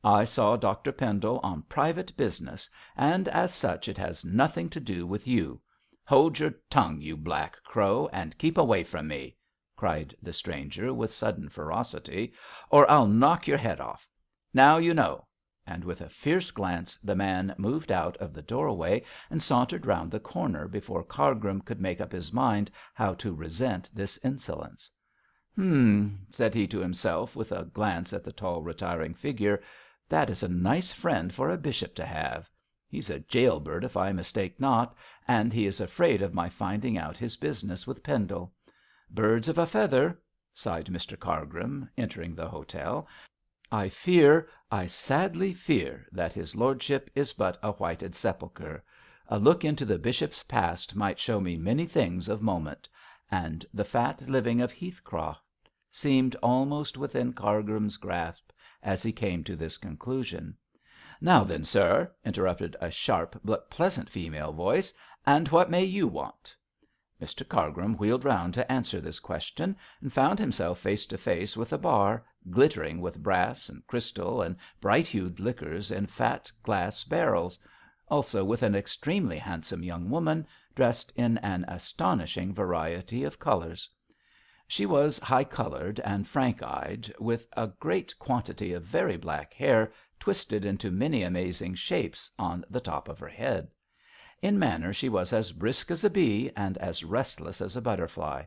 I saw Dr. Pendle on private business, and as such it has nothing to do with you. Hold your tongue, you black crow, and keep away from me." cried the stranger, with sudden ferocity, "or I'll knock your head off. Now you know," and with a fierce glance the man moved out of the doorway and sauntered round the corner before Cargrim could make up his mind how to resent this insolence. Said he to himself, with a glance at the tall retiring figure, "that is a nice friend for a bishop to have. He's a gaol bird if I mistake not, and he is afraid of my finding out his business with Pendle. Birds of a feather," sighed Mr Cargrim, entering the hotel. "I sadly fear that his lordship is but a whited sepulchre. A look into the bishop's past might show me many things of moment," and the fat living of Heathcroft seemed almost within Cargrim's grasp as he came to this conclusion. "Now then, sir," interrupted a sharp but pleasant female voice, "and what may you want?" Mr Cargrim wheeled round to answer this question, and found himself face to face with a bar, glittering with brass and crystal and bright hued liquors in fat glass barrels, also with an extremely handsome young woman, dressed in an astonishing variety of colours. She was high coloured and frank eyed, with a great quantity of very black hair twisted into many amazing shapes on the top of her head. In manner she was as brisk as a bee and as restless as a butterfly,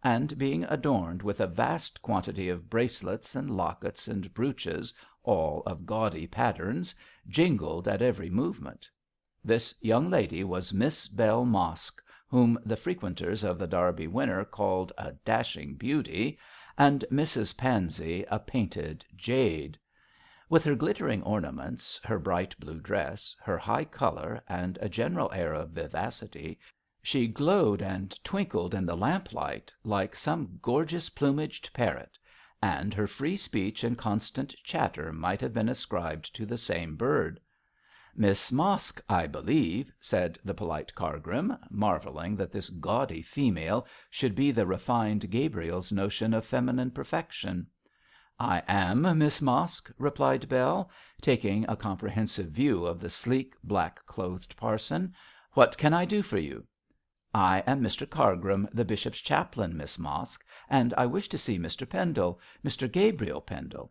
and being adorned with a vast quantity of bracelets and lockets and brooches, all of gaudy patterns, jingled at every movement. This young lady was Miss Bell Mosk, whom the frequenters of the Derby Winner called a dashing beauty, and Mrs Pansey a painted jade. With her glittering ornaments, her bright blue dress, her high colour, and a general air of vivacity, she glowed and twinkled in the lamplight like some gorgeous plumaged parrot, and her free speech and constant chatter might have been ascribed to the same bird. "Miss Mosk, I believe," said the polite Cargrim, marvelling that this gaudy female should be the refined Gabriel's notion of feminine perfection. "I am Miss Mosk," replied Bell, taking a comprehensive view of the sleek, black clothed parson. "What can I do for you?" "I am Mr Cargrim, the bishop's chaplain, Miss Mosk, and I wish to see Mr Pendle, Mr Gabriel Pendle."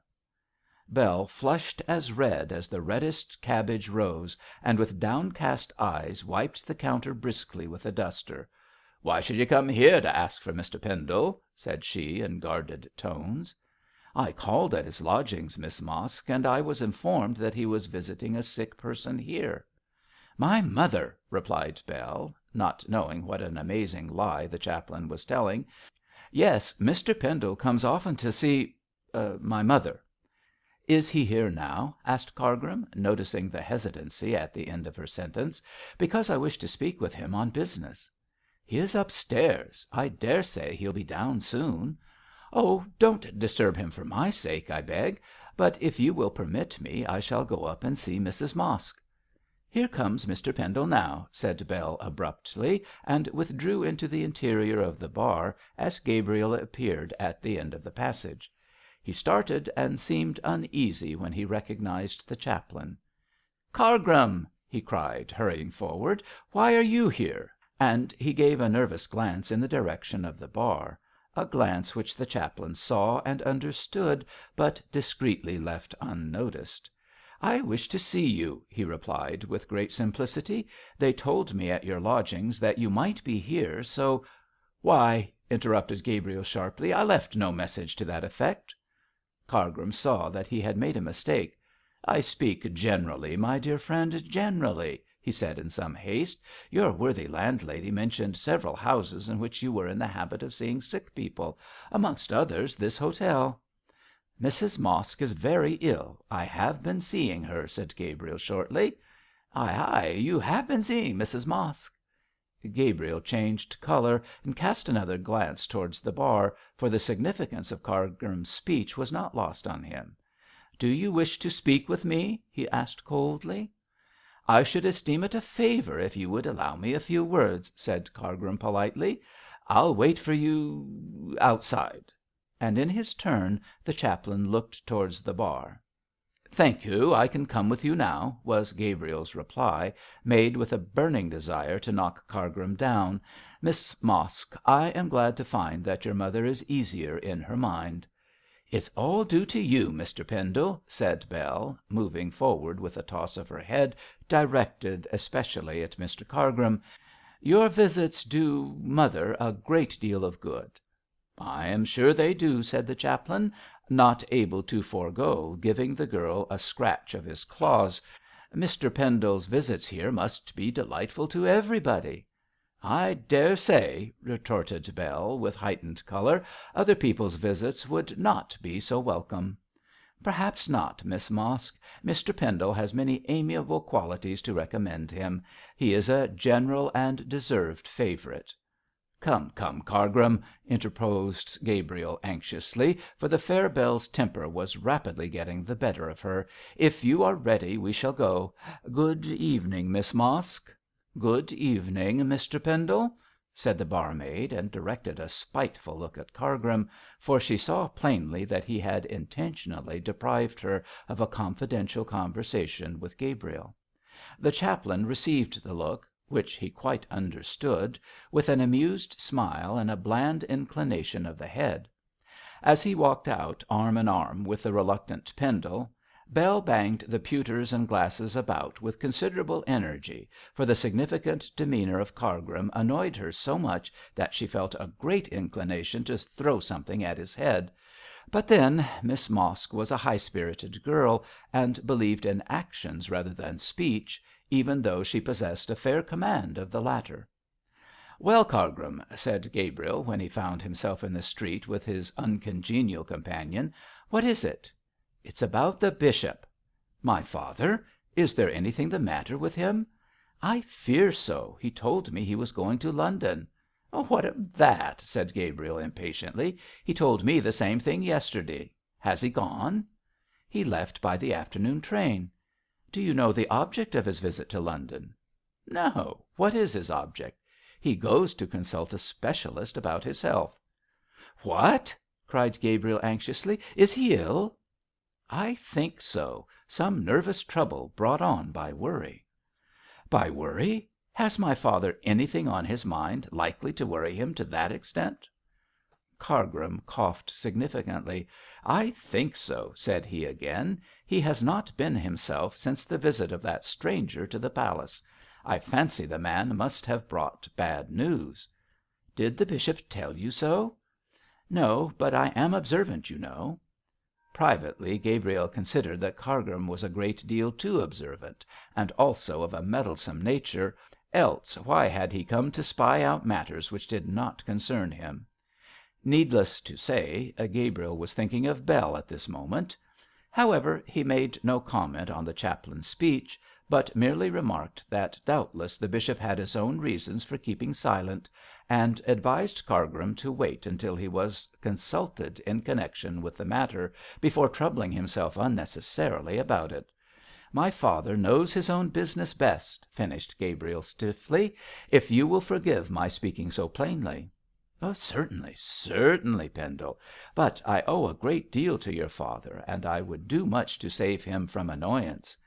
Bell flushed as red as the reddest cabbage rose, and with downcast eyes wiped the counter briskly with a duster. "Why should you come here to ask for Mr Pendle?" said she in guarded tones. "I called at his lodgings, Miss Mosk, and I was informed that he was visiting a sick person here." "My mother," replied Bell, not knowing what an amazing lie the chaplain was telling. "Yes, Mr Pendle comes often to see my mother." "Is he here now?" asked Cargrim, noticing the hesitancy at the end of her sentence. "Because I wish to speak with him on business." "He is upstairs. I daresay he'll be down soon." "Oh, don't disturb him for my sake, I beg. But if you will permit me, I shall go up and see Mrs Mosk." "Here comes Mr Pendle now," said Bell abruptly, and withdrew into the interior of the bar as Gabriel appeared at the end of the passage. He started and seemed uneasy when he recognised the chaplain. "Cargrim!" he cried, hurrying forward. "Why are you here?" And he gave a nervous glance in the direction of the bar, a glance which the chaplain saw and understood, but discreetly left unnoticed. "I wish to see you," he replied with great simplicity. "They told me at your lodgings that you might be here, so " "Why," interrupted Gabriel sharply, "I left no message to that effect." Cargrim saw that he had made a mistake. "I speak generally, my dear friend, generally," he said in some haste. "Your worthy landlady mentioned several houses in which you were in the habit of seeing sick people, amongst others this hotel." "Mrs Mosk is very ill. I have been seeing her," said Gabriel, shortly. "Ay, you have been seeing Mrs Mosk." Gabriel changed colour and cast another glance towards the bar, for the significance of Cargrim's speech was not lost on him. "Do you wish to speak with me?" he asked coldly. "I should esteem it a favour if you would allow me a few words," said Cargrim politely. "I'll wait for you outside." And in his turn the chaplain looked towards the bar. "Thank you, I can come with you now," was Gabriel's reply, made with a burning desire to knock Cargrim down. "Miss Mosk, I am glad to find that your mother is easier in her mind." "It's all due to you, Mr. Pendle," said Bell, moving forward with a toss of her head directed especially at Mr. Cargrim. "Your visits do mother a great deal of good." "I am sure they do," said the chaplain, not able to forego giving the girl a scratch of his claws. "Mr. Pendle's visits here must be delightful to everybody." "I dare say," retorted Bell, with heightened colour, "other people's visits would not be so welcome." "Perhaps not, Miss Mosk. Mr. Pendle has many amiable qualities to recommend him. He is a general and deserved favourite." "Come, come, Cargrim," interposed Gabriel, anxiously, for the fair Bell's temper was rapidly getting the better of her. "If you are ready we shall go. Good evening, Miss Mosk." "Good evening, Mr. Pendle," said the barmaid, and directed a spiteful look at Cargrim, for she saw plainly that he had intentionally deprived her of a confidential conversation with Gabriel. The chaplain received the look, which he quite understood, with an amused smile and a bland inclination of the head. As he walked out arm in arm with the reluctant Pendle, Bell banged the pewters and glasses about with considerable energy, for the significant demeanour of Cargrim annoyed her so much that she felt a great inclination to throw something at his head. But then Miss Mosk was a high-spirited girl, and believed in actions rather than speech, even though she possessed a fair command of the latter. "Well, Cargrim," said Gabriel, when he found himself in the street with his uncongenial companion, "what is it?" "It's about the bishop." "My father? Is there anything the matter with him?" "I fear so. He told me he was going to London." "What of that?" said Gabriel, impatiently. "He told me the same thing yesterday. Has he gone?" "He left by the afternoon train." "Do you know the object of his visit to London?" "No. What is his object?" "He goes to consult a specialist about his health." "What!" cried Gabriel, anxiously. "Is he ill?" "I think so. Some nervous trouble brought on by worry." "By worry? Has my father anything on his mind likely to worry him to that extent?" Cargrim coughed significantly. "I think so," said he again. "He has not been himself since the visit of that stranger to the palace. I fancy the man must have brought bad news." "Did the bishop tell you so?" "No, but I am observant, you know." Privately Gabriel considered that Cargrim was a great deal too observant, and also of a meddlesome nature, else why had he come to spy out matters which did not concern him? Needless to say, Gabriel was thinking of Bell at this moment. However, he made no comment on the chaplain's speech, but merely remarked that doubtless the bishop had his own reasons for keeping silent, and advised Cargrim to wait until he was consulted in connection with the matter, before troubling himself unnecessarily about it. "My father knows his own business best," finished Gabriel, stiffly, "if you will forgive my speaking so plainly." "Certainly, certainly, Pendle. But I owe a great deal to your father, and I would do much to save him from annoyance.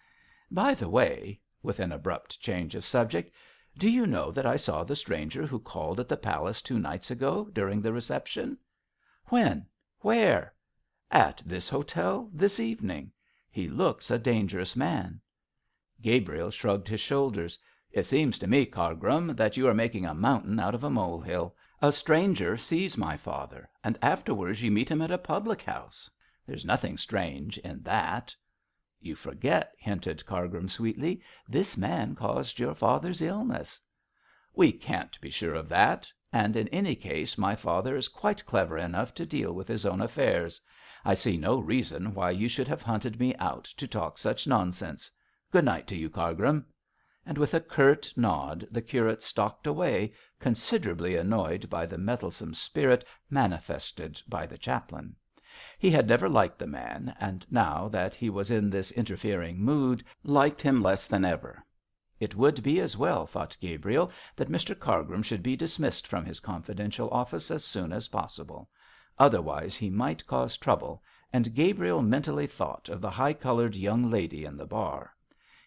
By the way," with an abrupt change of subject, "do you know that I saw the stranger who called at the palace 2 nights ago during the reception?" "When? Where?" "At this hotel this evening. He looks a dangerous man." Gabriel shrugged his shoulders. "It seems to me, Cargrim, that you are making a mountain out of a molehill. A stranger sees my father, and afterwards you meet him at a public house. There's nothing strange in that." "You forget," hinted Cargrim, sweetly, "this man caused your father's illness." "We can't be sure of that. And in any case my father is quite clever enough to deal with his own affairs. I see no reason why you should have hunted me out to talk such nonsense. Good night to you, Cargrim." And with a curt nod the curate stalked away, considerably annoyed by the meddlesome spirit manifested by the chaplain. He had never liked the man, and now that he was in this interfering mood, liked him less than ever. It would be as well, thought Gabriel, that Mr Cargrim should be dismissed from his confidential office as soon as possible. Otherwise he might cause trouble, and Gabriel mentally thought of the high-coloured young lady in the bar.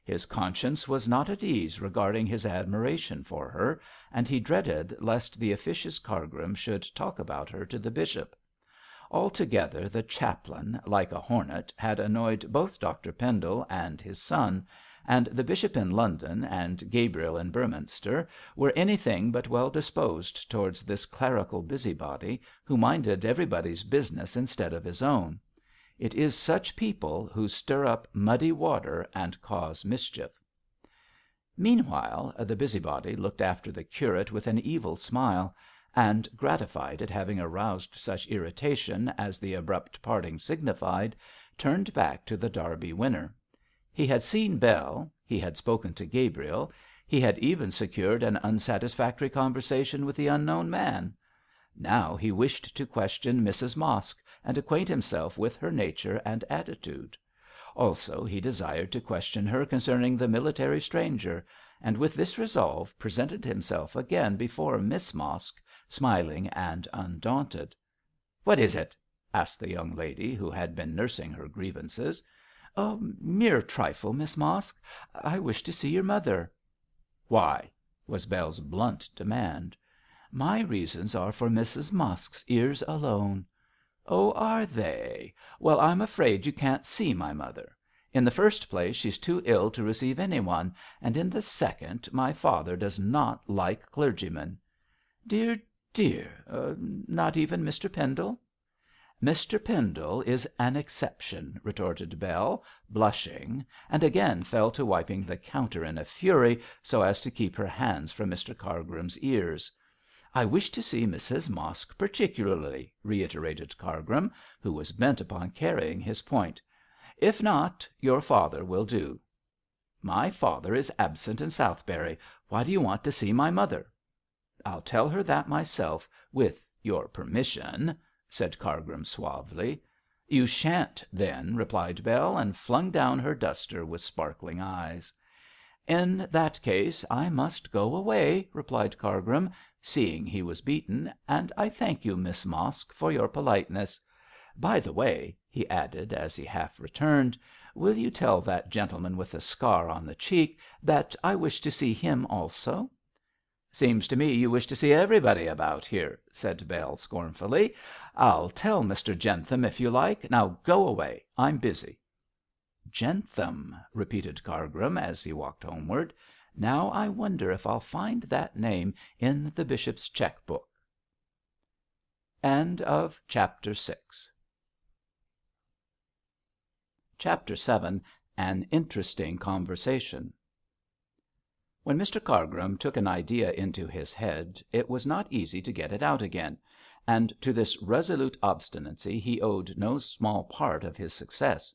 His conscience was not at ease regarding his admiration for her, and he dreaded lest the officious Cargrim should talk about her to the bishop. Altogether the chaplain, like a hornet, had annoyed both Dr Pendle and his son, and the bishop in London and Gabriel in Beorminster were anything but well disposed towards this clerical busybody who minded everybody's business instead of his own. It is such people who stir up muddy water and cause mischief. Meanwhile the busybody looked after the curate with an evil smile, and, gratified at having aroused such irritation as the abrupt parting signified, turned back to the Derby winner. He had seen Bell, he had spoken to Gabriel, he had even secured an unsatisfactory conversation with the unknown man. Now he wished to question Mrs Mosk and acquaint himself with her nature and attitude. Also he desired to question her concerning the military stranger, and with this resolve presented himself again before Miss Mosk, smiling and undaunted. "What is it?" asked the young lady, who had been nursing her grievances. "A mere trifle, Miss Mosk. I wish to see your mother." "Why?" was Bell's blunt demand. "My reasons are for Mrs Mosk's ears alone." "Oh, are they? Well, I'm afraid you can't see my mother. In the first place, she's too ill to receive anyone, and in the second, my father does not like clergymen." "Dear, dear! Not even Mr Pendle?" "Mr Pendle is an exception," retorted Bell, blushing, and again fell to wiping the counter in a fury, so as to keep her hands from Mr Cargrim's ears. "I wish to see Mrs Mosk particularly," reiterated Cargrim, who was bent upon carrying his point. "If not, your father will do." "My father is absent in Southberry. Why do you want to see my mother?" "I'll tell her that myself, with your permission," said Cargrim suavely. "You shan't, then," replied Bell, and flung down her duster with sparkling eyes. "In that case I must go away," replied Cargrim, seeing he was beaten, "and I thank you, Miss Mosk, for your politeness. By the way," he added, as he half returned, "will you tell that gentleman with the scar on the cheek that I wish to see him also?" "Seems to me you wish to see everybody about here," said Bell scornfully. "I'll tell Mr Jentham if you like. Now go away. I'm busy." "Jentham," repeated Cargrim, as he walked homeward. "Now I wonder if I'll find that name in the bishop's cheque book." Chapter VII. An interesting conversation. When Mr Cargrim took an idea into his head it was not easy to get it out again, and to this resolute obstinacy he owed no small part of his success.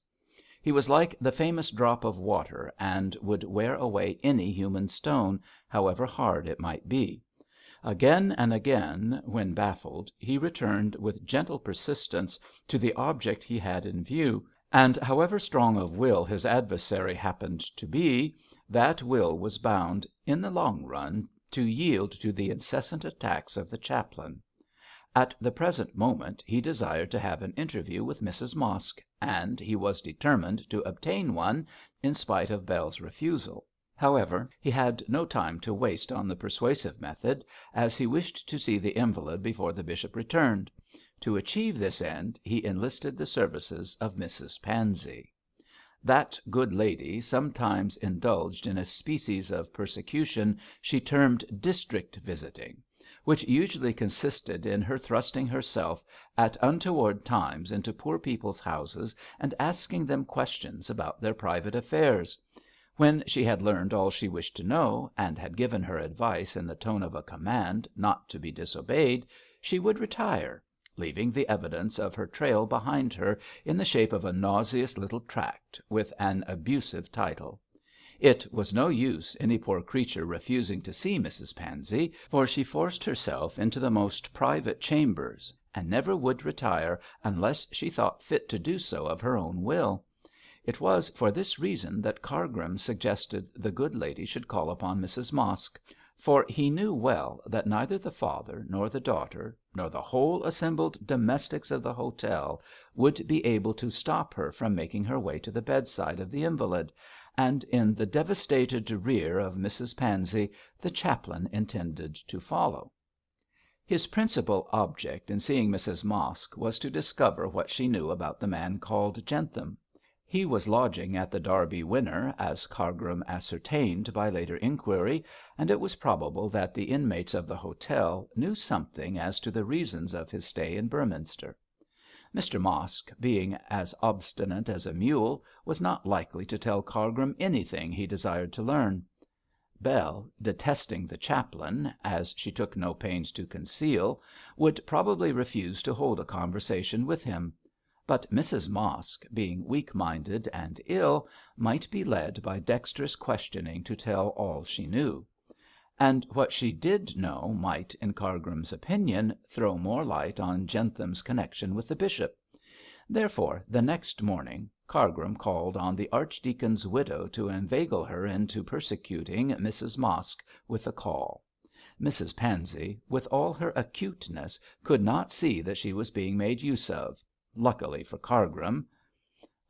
He was like the famous drop of water, and would wear away any human stone, however hard it might be. Again and again, when baffled, he returned with gentle persistence to the object he had in view, and however strong of will his adversary happened to be, that will was bound, in the long run, to yield to the incessant attacks of the chaplain. At the present moment he desired to have an interview with Mrs Mosk, and he was determined to obtain one, in spite of Bell's refusal. However, he had no time to waste on the persuasive method, as he wished to see the invalid before the bishop returned. To achieve this end he enlisted the services of Mrs Pansey. That good lady sometimes indulged in a species of persecution she termed district visiting, which usually consisted in her thrusting herself at untoward times into poor people's houses and asking them questions about their private affairs. When she had learned all she wished to know, and had given her advice in the tone of a command not to be disobeyed, she would retire, leaving the evidence of her trail behind her in the shape of a nauseous little tract with an abusive title. It was no use any poor creature refusing to see Mrs Pansey, for she forced herself into the most private chambers, and never would retire unless she thought fit to do so of her own will. It was for this reason that Cargrim suggested the good lady should call upon Mrs Mosk, for he knew well that neither the father nor the daughter, nor the whole assembled domestics of the hotel would be able to stop her from making her way to the bedside of the invalid, and in the devastated rear of Mrs Pansey the chaplain intended to follow. His principal object in seeing Mrs Mosk was to discover what she knew about the man called Jentham. He was lodging at the Derby Winner, as Cargrim ascertained by later inquiry, and it was probable that the inmates of the hotel knew something as to the reasons of his stay in Beorminster. Mr Mosk, being as obstinate as a mule, was not likely to tell Cargrim anything he desired to learn. Bell, detesting the chaplain, as she took no pains to conceal, would probably refuse to hold a conversation with him; but Mrs Mosk, being weak-minded and ill, might be led by dexterous questioning to tell all she knew; and what she did know might, in Cargrim's opinion, throw more light on Jentham's connection with the bishop. Therefore, the next morning, Cargrim called on the archdeacon's widow to inveigle her into persecuting Mrs Mosk with a call. Mrs Pansey, with all her acuteness, could not see that she was being made use of, luckily for Cargrim.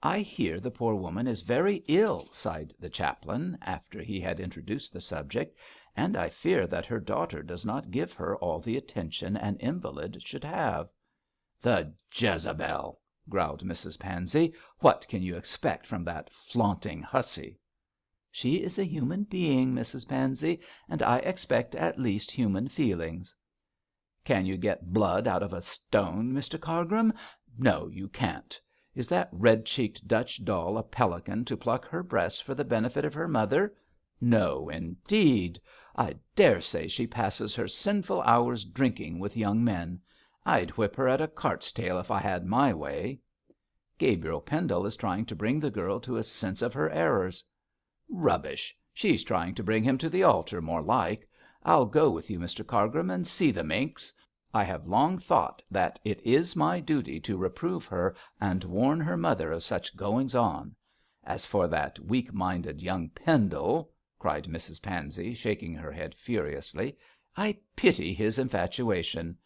"I hear the poor woman is very ill," sighed the chaplain, after he had introduced the subject, "and I fear that her daughter does not give her all the attention an invalid should have." "The Jezebel!" growled Mrs Pansey. "What can you expect from that flaunting hussy?" "She is a human being, Mrs Pansey, and I expect at least human feelings." "Can you get blood out of a stone, Mr Cargrim? No, you can't. Is that red-cheeked Dutch doll a pelican to pluck her breast for the benefit of her mother? No, indeed. I daresay she passes her sinful hours drinking with young men. I'd whip her at a cart's tail if I had my way." "Gabriel Pendle is trying to bring the girl to a sense of her errors." "Rubbish. She's trying to bring him to the altar, more like. I'll go with you, Mr Cargrim, and see the minx. I have long thought that it is my duty to reprove her and warn her mother of such goings on. As for that weak-minded young Pendle," cried Mrs Pansey, shaking her head furiously, "I pity his infatuation.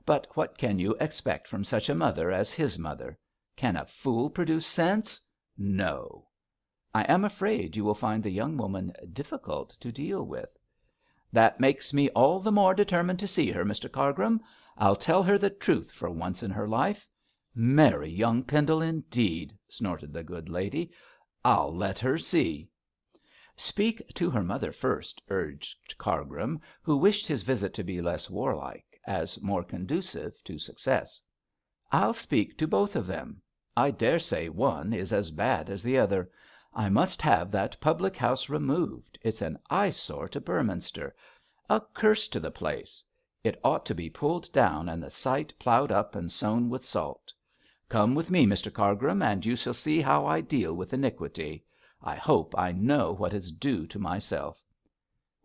But what can you expect from such a mother as his mother? Can a fool produce sense? No." "I am afraid you will find the young woman difficult to deal with." "That makes me all the more determined to see her, Mr Cargrim. I'll tell her the truth for once in her life." "Marry young Pendle, indeed!" snorted the good lady. "I'll let her see." "Speak to her mother first," urged Cargrim, who wished his visit to be less warlike, as more conducive to success. "I'll speak to both of them. I daresay one is as bad as the other. I must have that public house removed. It's an eyesore to Beorminster. A curse to the place. It ought to be pulled down and the site ploughed up and sown with salt. Come with me, Mr Cargrim, and you shall see how I deal with iniquity. I hope I know what is due to myself."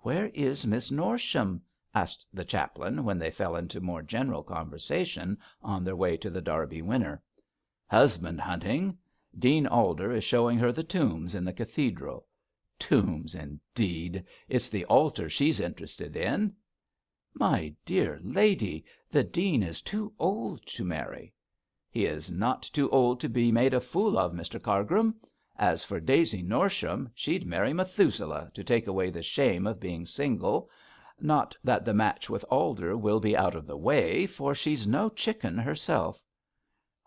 "Where is Miss Norsham?" asked the chaplain, when they fell into more general conversation on their way to the Derby Winner. "Husband hunting. Dean Alder is showing her the tombs in the cathedral. Tombs, indeed! It's the altar she's interested in." "My dear lady, the dean is too old to marry." "He is not too old to be made a fool of, Mr Cargrim. As for Daisy Norsham, she'd marry Methuselah to take away the shame of being single. Not that the match with Alder will be out of the way, for she's no chicken herself."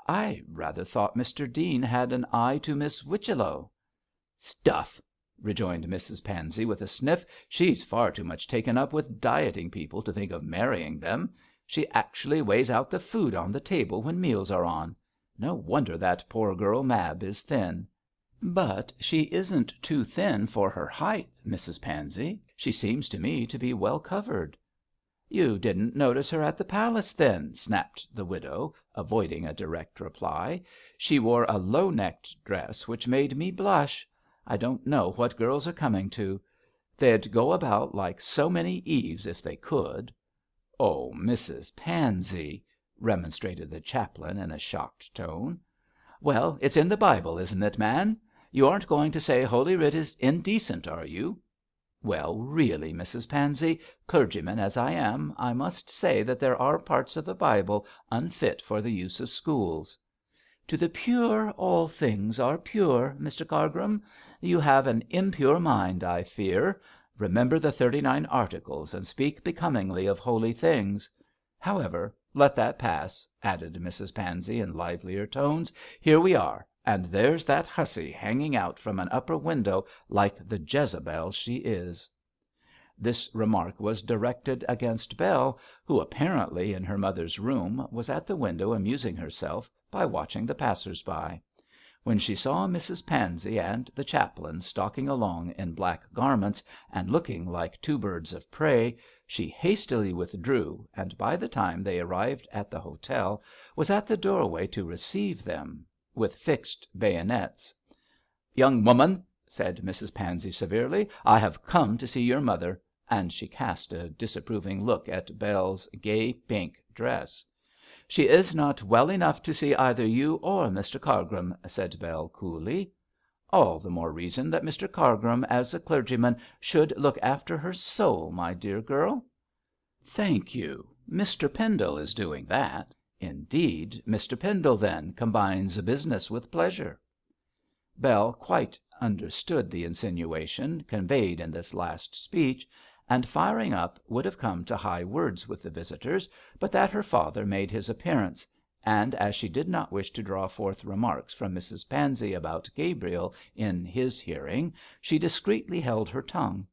"I rather thought Mr Dean had an eye to Miss Whichello." "Stuff!" rejoined Mrs Pansey with a sniff. "She's far too much taken up with dieting people to think of marrying them. She actually weighs out the food on the table when meals are on. No wonder that poor girl Mab is thin." "But she isn't too thin for her height, Mrs Pansey. She seems to me to be well covered." "You didn't notice her at the palace, then?" snapped the widow, avoiding a direct reply. "She wore a low necked dress which made me blush. I don't know what girls are coming to. They'd go about like so many Eves if they could." "Oh, Mrs Pansey!" remonstrated the chaplain in a shocked tone. "Well, it's in the Bible, isn't it, man? You aren't going to say Holy Writ is indecent, are you?" Well, really, Mrs Pansey, clergyman as I am, I must say that there are parts of the Bible unfit for the use of schools. To the pure all things are pure, Mr Cargrim. You have an impure mind, I fear. Remember the 39 Articles, and speak becomingly of holy things. However, let that pass,' added Mrs Pansey in livelier tones. 'Here we are, and there's that hussy hanging out from an upper window like the Jezebel she is.' This remark was directed against Bell, who, apparently in her mother's room, was at the window amusing herself by watching the passers by. When she saw Mrs Pansey and the chaplain stalking along in black garments and looking like two birds of prey, she hastily withdrew, and by the time they arrived at the hotel was at the doorway to receive them with fixed bayonets. 'Young woman,' said Mrs Pansey severely, 'I have come to see your mother,' and she cast a disapproving look at Bell's gay pink dress. 'She is not well enough to see either you or Mr Cargrim,' said Bell, coolly. 'All the more reason that Mr Cargrim, as a clergyman, should look after her soul, my dear girl.' 'Thank you. Mr Pendle is doing that.' 'Indeed. Mr Pendle, then, combines business with pleasure.' Bell quite understood the insinuation conveyed in this last speech, and firing up would have come to high words with the visitors, but that her father made his appearance, and as she did not wish to draw forth remarks from Mrs Pansey about Gabriel in his hearing, she discreetly held her tongue.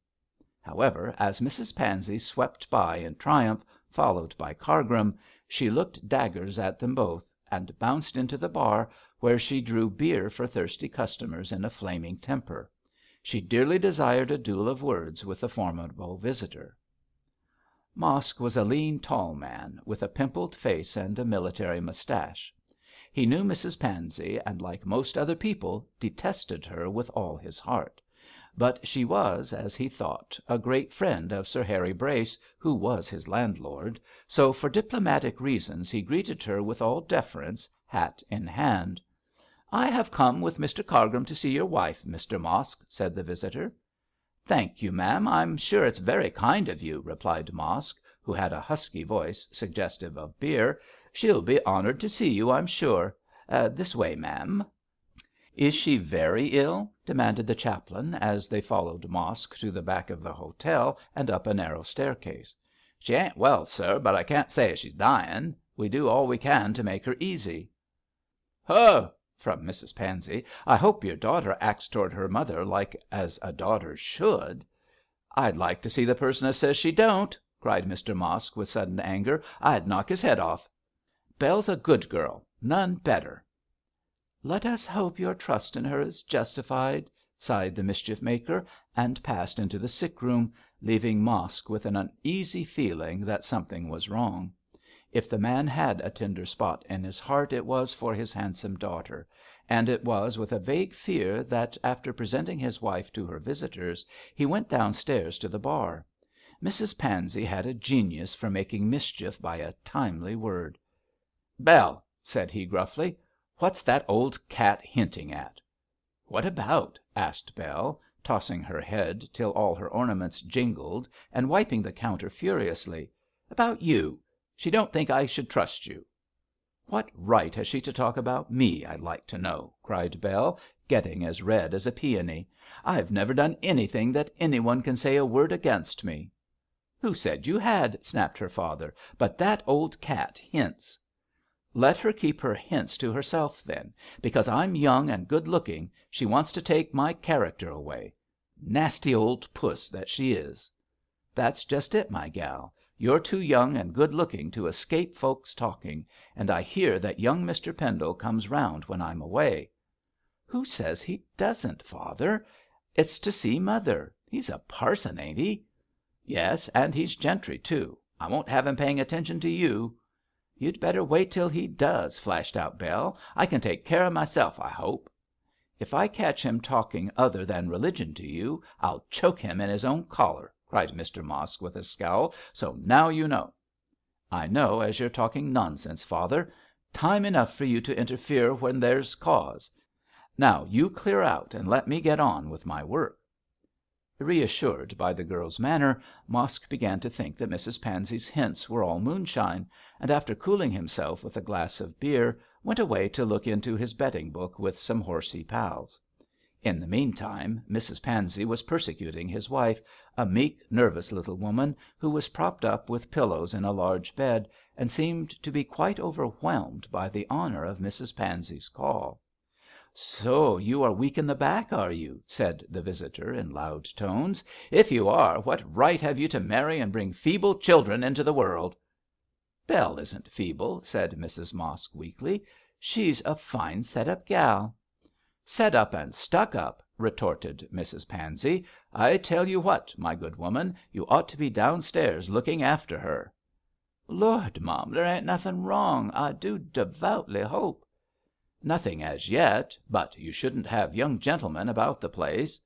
However, as Mrs Pansey swept by in triumph, followed by Cargrim, she looked daggers at them both, and bounced into the bar, where she drew beer for thirsty customers in a flaming temper. She dearly desired a duel of words with the formidable visitor. Mosk was a lean, tall man, with a pimpled face and a military moustache. He knew Mrs Pansey, and, like most other people, detested her with all his heart; but she was, as he thought, a great friend of Sir Harry Brace, who was his landlord, so for diplomatic reasons he greeted her with all deference, hat in hand. 'I have come with Mr Cargrim to see your wife, Mr Mosk,' said the visitor. 'Thank you, ma'am, I'm sure it's very kind of you,' replied Mosk, who had a husky voice suggestive of beer. 'She'll be honoured to see you, I'm sure. This way, ma'am.' 'Is she very ill?' demanded the chaplain, as they followed Mosk to the back of the hotel and up a narrow staircase. 'She ain't well, sir, but I can't say as she's dying. We do all we can to make her easy.' 'Ho!' from Mrs Pansey. 'I hope your daughter acts towards her mother like as a daughter should.' 'I'd like to see the person as says she don't,' cried Mr Mosk, with sudden anger. 'I'd knock his head off. Bell's a good girl, none better.' 'Let us hope your trust in her is justified,' sighed the mischief maker, and passed into the sick room, leaving Mosk with an uneasy feeling that something was wrong. If the man had a tender spot in his heart it was for his handsome daughter, and it was with a vague fear that, after presenting his wife to her visitors, he went downstairs to the bar. Mrs Pansey had a genius for making mischief by a timely word. 'Bell,' said he gruffly, 'what's that old cat hinting at?' 'What about?' asked Bell, tossing her head till all her ornaments jingled, and wiping the counter furiously. 'About you. She don't think I should trust you.' 'What right has she to talk about me, I'd like to know?' cried Bell, getting as red as a peony. 'I've never done anything that anyone can say a word against me.' 'Who said you had?' snapped her father. 'But that old cat hints.' 'Let her keep her hints to herself, then. Because I'm young and good looking she wants to take my character away. Nasty old puss that she is.' 'That's just it, my gal. You're too young and good looking to escape folks talking, and I hear that young Mr Pendle comes round when I'm away.' 'Who says he doesn't, father? It's to see mother. He's a parson, ain't he?' 'Yes, and he's gentry too. I won't have him paying attention to you.' 'You'd better wait till he does,' flashed out Bell. 'I can take care of myself, I hope.' 'If I catch him talking other than religion to you, I'll choke him in his own collar,' cried Mr Mosk, with a scowl. 'So now you know.' 'I know as you're talking nonsense, father. Time enough for you to interfere when there's cause. Now you clear out and let me get on with my work.' Reassured by the girl's manner, Mosk began to think that Mrs Pansey's hints were all moonshine, and after cooling himself with a glass of beer, went away to look into his betting book with some horsey pals. In the meantime, Mrs Pansey was persecuting his wife, a meek, nervous little woman, who was propped up with pillows in a large bed, and seemed to be quite overwhelmed by the honour of Mrs Pansey's call. "So you are weak in the back, are you?" said the visitor, in loud tones. "If you are, what right have you to marry and bring feeble children into the world?" "Bell isn't feeble," said Mrs Mosk, weakly. "She's a fine set up gal." "Set up and stuck up," retorted Mrs Pansey. "I tell you what, my good woman, you ought to be downstairs looking after her." "Lord, mum, there ain't nothing wrong. I do devoutly hope." "Nothing as yet. But you shouldn't have young gentlemen about the place."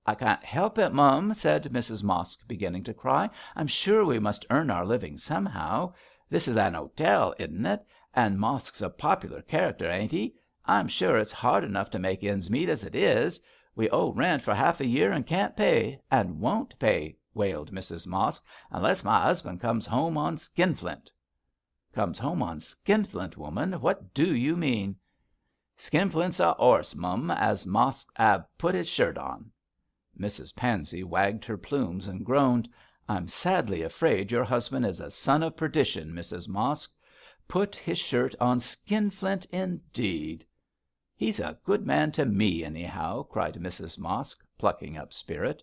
"I can't help it, mum," said Mrs Mosk, beginning to cry. "I'm sure we must earn our living somehow. This is an hotel, isn't it? And Mosk's a popular character, ain't he? I'm sure it's hard enough to make ends meet as it is. We owe rent for half a year and can't pay, and won't pay," wailed Mrs Mosk, "unless my husband comes home on skinflint." "Comes home on skinflint, woman? What do you mean?" "Skinflint's a 'orse, mum, as Mosk 'ave put his shirt on." Mrs Pansey wagged her plumes and groaned. "I'm sadly afraid your husband is a son of perdition, Mrs Mosk. Put his shirt on skinflint, indeed." "He's a good man to me, anyhow," cried Mrs Mosk, plucking up spirit.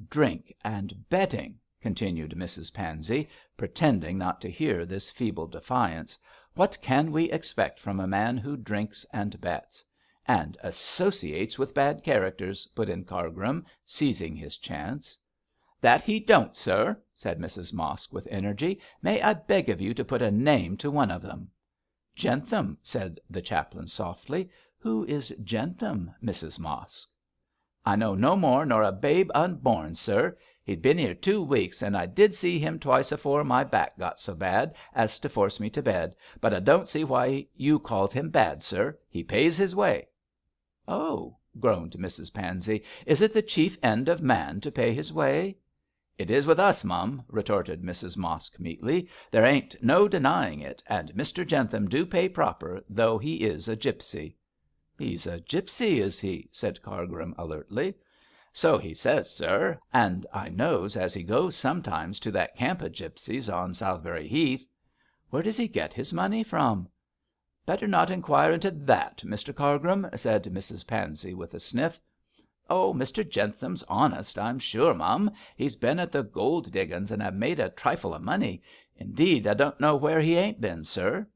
"Drink and betting," continued Mrs Pansey, pretending not to hear this feeble defiance. "What can we expect from a man who drinks and bets?" "And associates with bad characters," put in Cargrim, seizing his chance. "That he don't, sir," said Mrs Mosk, with energy. "May I beg of you to put a name to one of them?" "Jentham," said the chaplain, softly. "Who is Jentham, Mrs Mosk?" "I know no more nor a babe unborn, sir. He'd been 'ere 2 weeks, and I did see him twice afore my back got so bad as to force me to bed. But I don't see why you calls him bad, sir. He pays his way." "Oh," groaned Mrs Pansey, "is it the chief end of man to pay his way?" "It is with us, mum," retorted Mrs Mosk, meekly. "There ain't no denying it, and Mr Jentham do pay proper, though he is a gipsy." "He's a gipsy, is he?" said Cargrim, alertly. "So he says, sir, and I knows as he goes sometimes to that camp of gipsies on Southberry Heath." "Where does he get his money from?" "Better not inquire into that, Mr Cargrim," said Mrs Pansey, with a sniff. "Oh, Mr Jentham's honest, I'm sure, mum. He's been at the gold diggin's and have made a trifle of money. Indeed, I don't know where he ain't been, sir.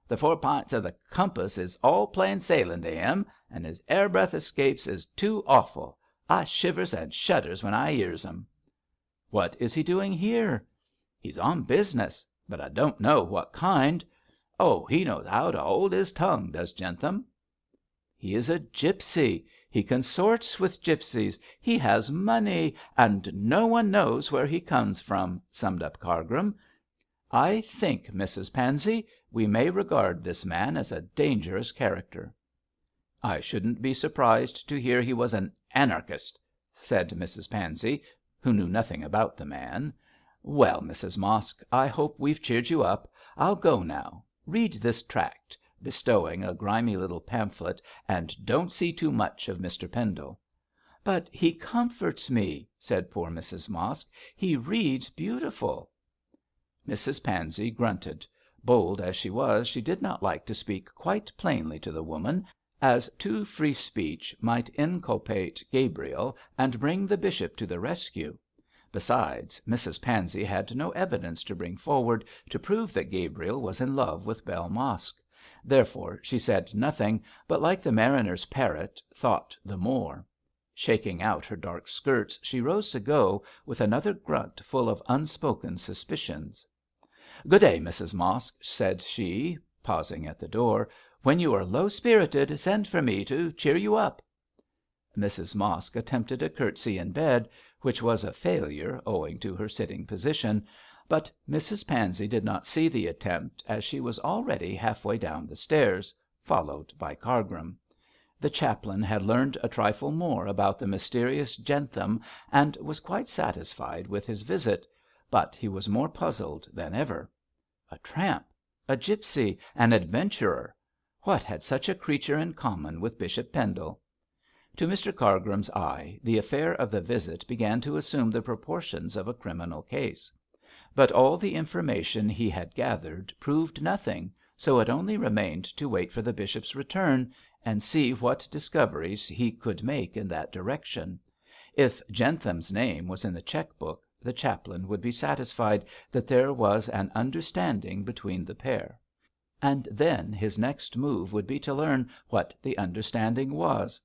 The 4 pints of the compass is all plain sailing to him, and his 'airbreadth escapes is too awful. I shivers and shudders when I 'ears 'em." "What is he doing here?" "He's on business, but I don't know what kind. Oh, he knows how to hold his tongue, does Jentham." "He is a gipsy. He consorts with gipsies. He has money, and no one knows where he comes from," summed up Cargrim. "I think, Mrs Pansey, we may regard this man as a dangerous character." "I shouldn't be surprised to hear he was an anarchist," said Mrs Pansey, who knew nothing about the man. "Well, Mrs Mosk, I hope we've cheered you up. I'll go now. Read this tract," bestowing a grimy little pamphlet, "and don't see too much of Mr Pendle." "But he comforts me," said poor Mrs Mosk. "He reads beautiful." Mrs Pansey grunted. Bold as she was, she did not like to speak quite plainly to the woman, as too free speech might inculpate Gabriel and bring the bishop to the rescue. Besides, Mrs Pansey had no evidence to bring forward to prove that Gabriel was in love with Bell Mosk. Therefore she said nothing, but like the mariner's parrot, thought the more. Shaking out her dark skirts, she rose to go, with another grunt full of unspoken suspicions. "Good day, Mrs Mosk," said she, pausing at the door. "When you are low spirited, send for me to cheer you up." Mrs Mosk attempted a curtsy in bed, which was a failure owing to her sitting position, but Mrs Pansey did not see the attempt, as she was already half way down the stairs, followed by Cargrim. The chaplain had learned a trifle more about the mysterious Jentham and was quite satisfied with his visit, but he was more puzzled than ever. A tramp, a gipsy, an adventurer, what had such a creature in common with Bishop Pendle? To Mr Cargrim's eye the affair of the visit began to assume the proportions of a criminal case. But all the information he had gathered proved nothing, so it only remained to wait for the bishop's return and see what discoveries he could make in that direction. If Jentham's name was in the cheque book, the chaplain would be satisfied that there was an understanding between the pair. And then his next move would be to learn what the understanding was.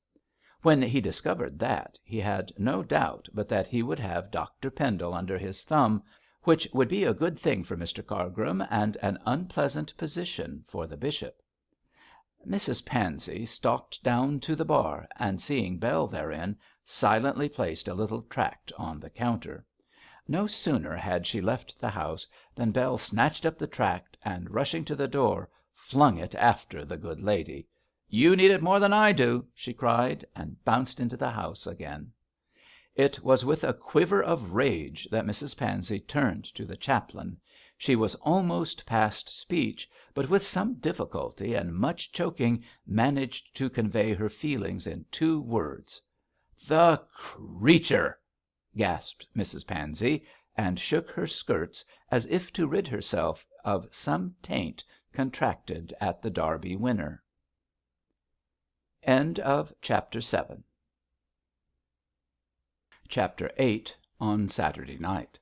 When he discovered that, he had no doubt but that he would have Dr Pendle under his thumb, which would be a good thing for Mr Cargrim and an unpleasant position for the bishop. Mrs Pansey stalked down to the bar, and seeing Bell therein, silently placed a little tract on the counter. No sooner had she left the house than Bell snatched up the tract, and rushing to the door, flung it after the good lady. "You need it more than I do," she cried, and bounced into the house again. It was with a quiver of rage that Mrs Pansey turned to the chaplain. She was almost past speech, but with some difficulty and much choking managed to convey her feelings in 2 words. "The creature!" gasped Mrs Pansey, and shook her skirts as if to rid herself of some taint contracted at the Derby winner. Chapter VIII. On Saturday night.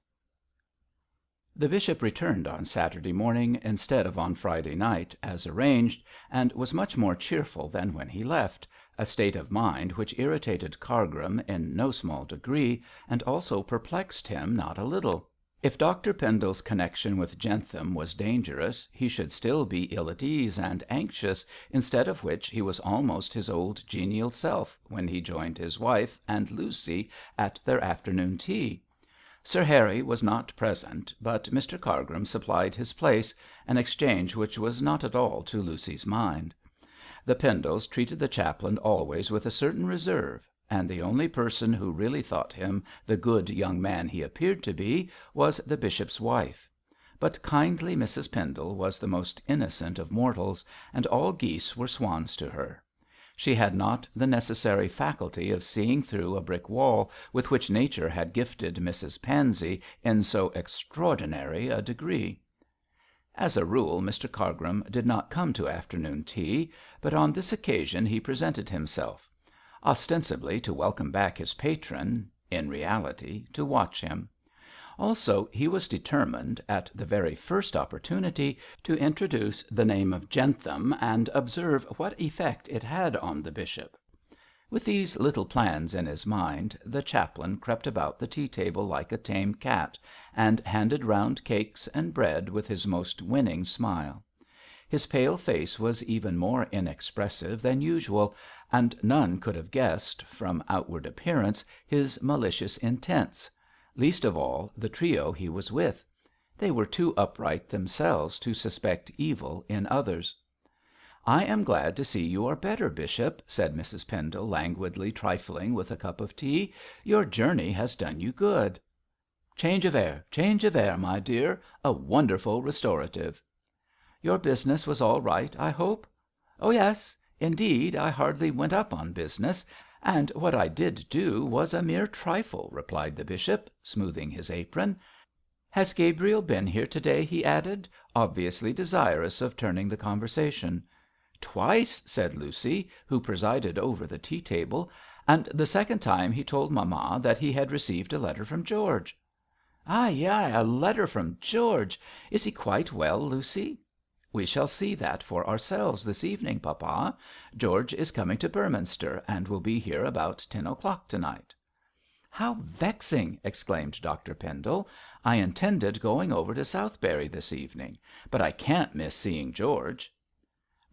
The bishop returned on Saturday morning instead of on Friday night, as arranged, and was much more cheerful than when he left, a state of mind which irritated Cargrim in no small degree, and also perplexed him not a little. If Dr Pendle's connection with Jentham was dangerous, he should still be ill at ease and anxious, instead of which he was almost his old genial self when he joined his wife and Lucy at their afternoon tea. Sir Harry was not present, but Mr Cargrim supplied his place, an exchange which was not at all to Lucy's mind. The Pendles treated the chaplain always with a certain reserve, and the only person who really thought him the good young man he appeared to be was the bishop's wife. But kindly Mrs Pendle was the most innocent of mortals, and all geese were swans to her. She had not the necessary faculty of seeing through a brick wall with which nature had gifted Mrs Pansey in so extraordinary a degree. As a rule Mr Cargrim did not come to afternoon tea, but on this occasion he presented himself, ostensibly to welcome back his patron, in reality to watch him. Also he was determined, at the very first opportunity, to introduce the name of Jentham and observe what effect it had on the bishop. With these little plans in his mind, the chaplain crept about the tea table like a tame cat, and handed round cakes and bread with his most winning smile. His pale face was even more inexpressive than usual, and none could have guessed, from outward appearance, his malicious intents, least of all the trio he was with. They were too upright themselves to suspect evil in others. "I am glad to see you are better, bishop," said Mrs Pendle, languidly trifling with a cup of tea. "Your journey has done you good." Change of air, my dear. A wonderful restorative." "Your business was all right, I hope?" "Oh, yes. Indeed, I hardly went up on business, and what I did do was a mere trifle," replied the bishop, smoothing his apron. "Has Gabriel been here to day?" he added, obviously desirous of turning the conversation. "Twice," said Lucy, who presided over the tea table, "and the second time he told mamma that he had received a letter from George." "Ay, a letter from George. Is he quite well, Lucy?" "We shall see that for ourselves this evening, papa. George is coming to Beorminster, and will be here about 10 o'clock to night." "How vexing!" exclaimed Dr Pendle. "I intended going over to Southberry this evening, but I can't miss seeing George."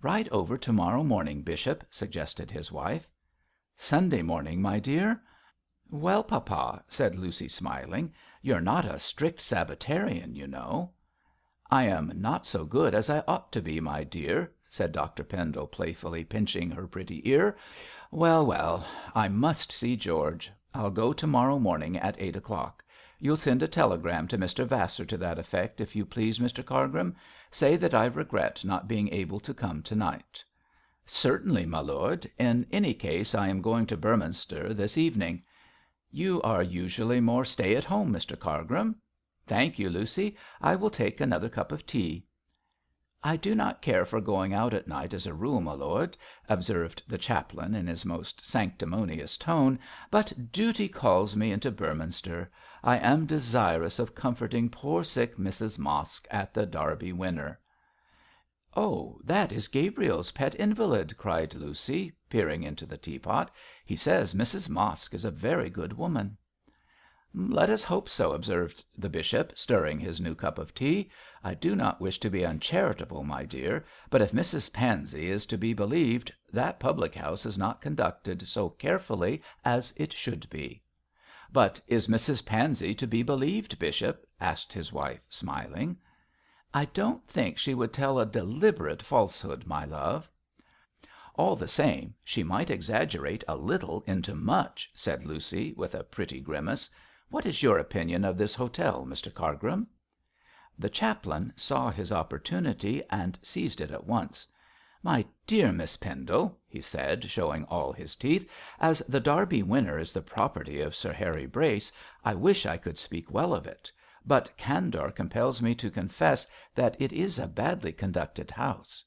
"Ride over to morrow morning, bishop," suggested his wife. "Sunday morning, my dear." "Well, papa," said Lucy, smiling, "you're not a strict Sabbatarian, you know." "I am not so good as I ought to be, my dear," said Dr Pendle, playfully pinching her pretty ear. "Well, well, I must see George. I'll go to morrow morning at 8 o'clock. You'll send a telegram to Mr Vassar to that effect, if you please, Mr Cargrim. Say that I regret not being able to come to night." "Certainly, my lord. In any case I am going to Beorminster this evening. You are usually more stay at home, Mr Cargrim." "Thank you, Lucy. I will take another cup of tea." "I do not care for going out at night as a rule, my lord," observed the chaplain in his most sanctimonious tone, "but duty calls me into Beorminster. I am desirous of comforting poor sick Mrs Mosk at the Derby Winner." "Oh, that is Gabriel's pet invalid," cried Lucy, peering into the teapot. "He says Mrs Mosk is a very good woman." "Let us hope so," observed the bishop, stirring his new cup of tea. "I do not wish to be uncharitable, my dear, but if Mrs Pansey is to be believed, that public house is not conducted so carefully as it should be." "But is Mrs Pansey to be believed, bishop?" asked his wife, smiling. "I don't think she would tell a deliberate falsehood, my love." "All the same, she might exaggerate a little into much," said Lucy, with a pretty grimace. "What is your opinion of this hotel, Mr Cargrim?" The chaplain saw his opportunity and seized it at once. "My dear Miss Pendle," he said, showing all his teeth, "as the Derby Winner is the property of Sir Harry Brace, I wish I could speak well of it; but candour compels me to confess that it is a badly conducted house."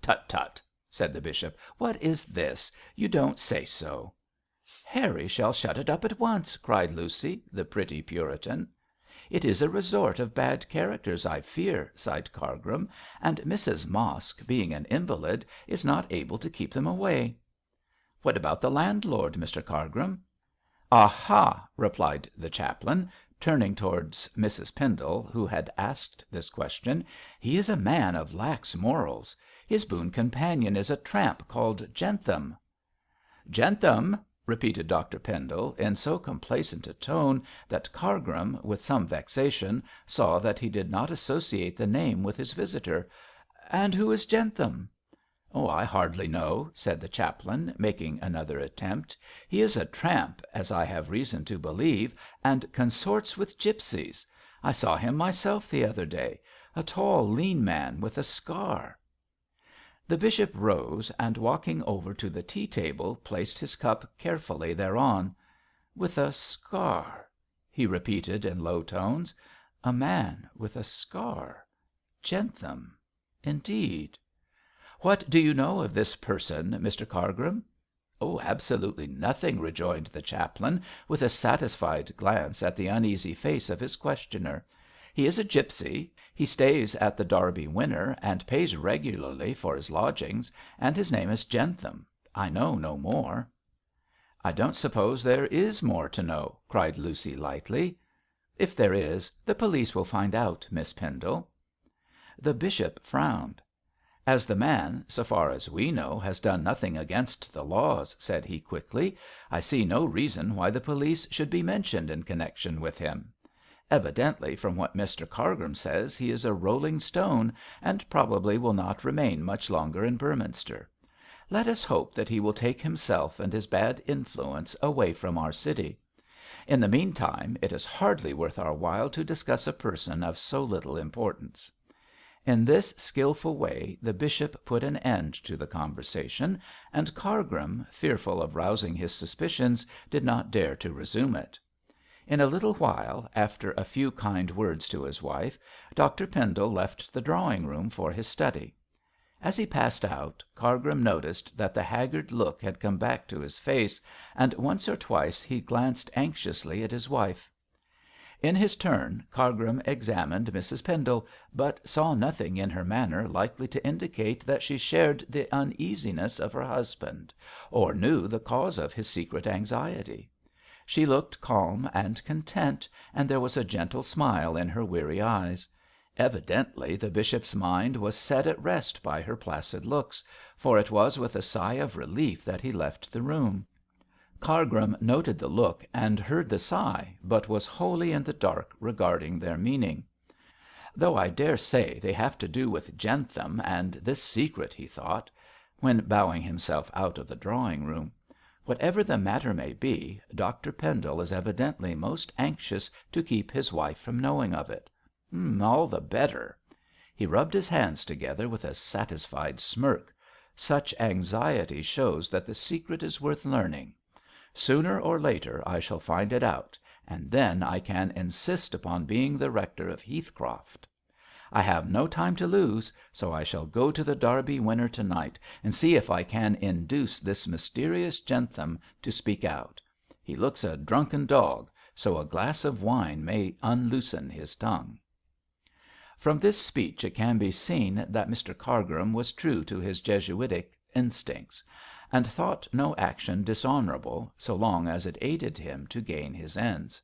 "Tut, tut," said the bishop. "What is this? You don't say so." "Harry shall shut it up at once," cried Lucy, the pretty Puritan. "It is a resort of bad characters, I fear," sighed Cargrim, "and Mrs Mosk, being an invalid, is not able to keep them away." "What about the landlord, Mr Cargrim?" "Aha!" replied the chaplain, turning towards Mrs Pendle, who had asked this question. "He is a man of lax morals. His boon companion is a tramp called Jentham." "Jentham!" repeated Dr Pendle, in so complacent a tone that Cargrim, with some vexation, saw that he did not associate the name with his visitor. "And who is Jentham?" "I hardly know," said the chaplain, making another attempt. "He is a tramp, as I have reason to believe, and consorts with gipsies. I saw him myself the other day. A tall, lean man with a scar." The bishop rose, and walking over to the tea table placed his cup carefully thereon. "With a scar," he repeated in low tones. "A man with a scar. Jentham, indeed." "What do you know of this person, Mr Cargrim?" "Absolutely nothing," rejoined the chaplain, with a satisfied glance at the uneasy face of his questioner. "He is a gipsy. He stays at the Derby Winner, and pays regularly for his lodgings, and his name is Jentham. I know no more." "I don't suppose there is more to know," cried Lucy, lightly. "If there is, the police will find out, Miss Pendle." The bishop frowned. "As the man, so far as we know, has done nothing against the laws," said he quickly, "I see no reason why the police should be mentioned in connection with him. Evidently, from what Mr Cargrim says, he is a rolling stone, and probably will not remain much longer in Beorminster. Let us hope that he will take himself and his bad influence away from our city. In the meantime, it is hardly worth our while to discuss a person of so little importance." In this skilful way the bishop put an end to the conversation, and Cargrim, fearful of rousing his suspicions, did not dare to resume it. In a little while, after a few kind words to his wife, Dr Pendle left the drawing room for his study. As he passed out, Cargrim noticed that the haggard look had come back to his face, and once or twice he glanced anxiously at his wife. In his turn, Cargrim examined Mrs Pendle, but saw nothing in her manner likely to indicate that she shared the uneasiness of her husband, or knew the cause of his secret anxiety. She looked calm and content, and there was a gentle smile in her weary eyes. Evidently the bishop's mind was set at rest by her placid looks, for it was with a sigh of relief that he left the room. Cargrim noted the look and heard the sigh, but was wholly in the dark regarding their meaning. Though I dare say they have to do with Jentham and this secret," he thought, when bowing himself out of the drawing room. "Whatever the matter may be, Dr Pendle is evidently most anxious to keep his wife from knowing of it. All the better." He rubbed his hands together with a satisfied smirk. "Such anxiety shows that the secret is worth learning. Sooner or later I shall find it out, and then I can insist upon being the rector of Heathcroft. I have no time to lose, so I shall go to the Derby winner to night and see if I can induce this mysterious Jentham to speak out. He looks a drunken dog, so a glass of wine may unloosen his tongue." From this speech it can be seen that Mr Cargrim was true to his Jesuitic instincts, and thought no action dishonourable so long as it aided him to gain his ends.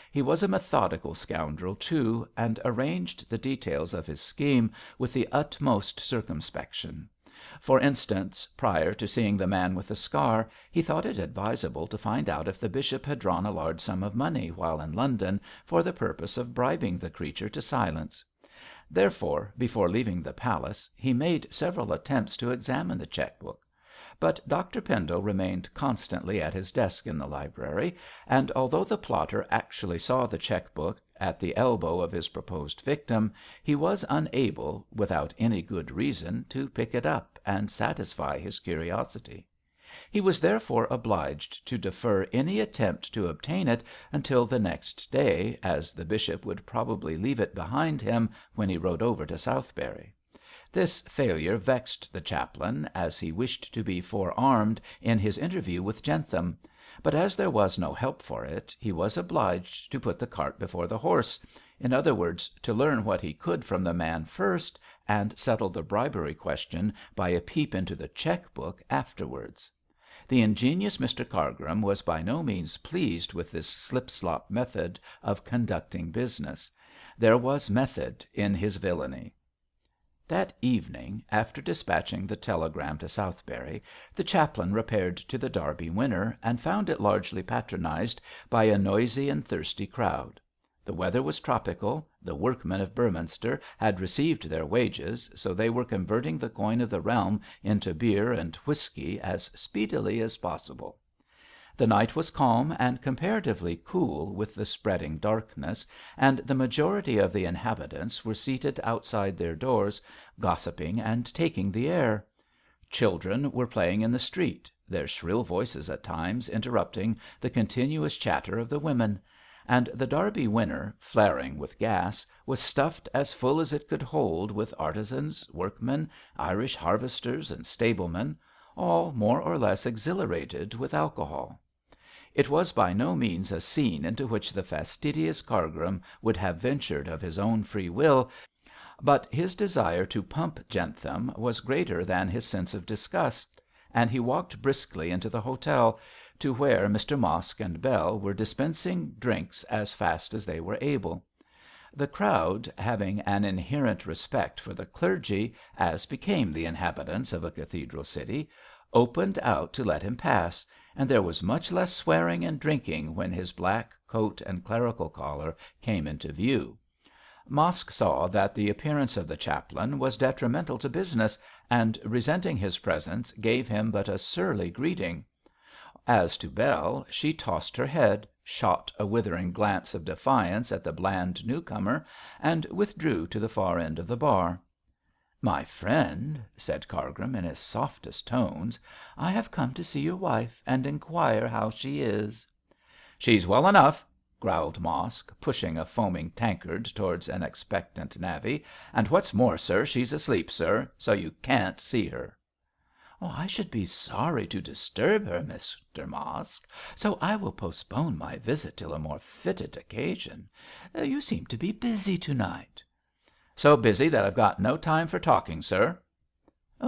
He was a methodical scoundrel too, and arranged the details of his scheme with the utmost circumspection. For instance, prior to seeing the man with the scar, he thought it advisable to find out if the bishop had drawn a large sum of money while in London for the purpose of bribing the creature to silence. Therefore, before leaving the palace, he made several attempts to examine the cheque book. But Dr Pendle remained constantly at his desk in the library, and although the plotter actually saw the cheque book at the elbow of his proposed victim, he was unable, without any good reason, to pick it up and satisfy his curiosity. He was therefore obliged to defer any attempt to obtain it until the next day, as the bishop would probably leave it behind him when he rode over to Southberry. This failure vexed the chaplain, as he wished to be forearmed in his interview with Jentham; but as there was no help for it, he was obliged to put the cart before the horse, in other words, to learn what he could from the man first, and settle the bribery question by a peep into the cheque book afterwards. The ingenious Mr Cargrim was by no means pleased with this slip-slop method of conducting business. There was method in his villainy. That evening, after dispatching the telegram to Southberry, the chaplain repaired to the Derby winner, and found it largely patronised by a noisy and thirsty crowd. The weather was tropical, the workmen of Beorminster had received their wages, so they were converting the coin of the realm into beer and whisky as speedily as possible. The night was calm and comparatively cool with the spreading darkness, and the majority of the inhabitants were seated outside their doors, gossiping and taking the air. Children were playing in the street, their shrill voices at times interrupting the continuous chatter of the women; and the Derby winner, flaring with gas, was stuffed as full as it could hold with artisans, workmen, Irish harvesters, and stablemen, all more or less exhilarated with alcohol. It was by no means a scene into which the fastidious Cargrim would have ventured of his own free will, but his desire to pump Jentham was greater than his sense of disgust, and he walked briskly into the hotel, to where Mr Mosk and Bell were dispensing drinks as fast as they were able. The crowd, having an inherent respect for the clergy, as became the inhabitants of a cathedral city, opened out to let him pass, and there was much less swearing and drinking when his black coat and clerical collar came into view. Mosk saw that the appearance of the chaplain was detrimental to business, and resenting his presence gave him but a surly greeting. As to Bell, she tossed her head, shot a withering glance of defiance at the bland newcomer, and withdrew to the far end of the bar. "My friend," said Cargrim, in his softest tones, "I have come to see your wife and inquire how she is." "She's well enough," growled Mosk, pushing a foaming tankard towards an expectant navvy, "and what's more, sir, she's asleep, sir, so you can't see her." "I should be sorry to disturb her, Mr Mosk, so I will postpone my visit till a more fitted occasion. You seem to be busy to night." "So busy that I've got no time for talking, sir."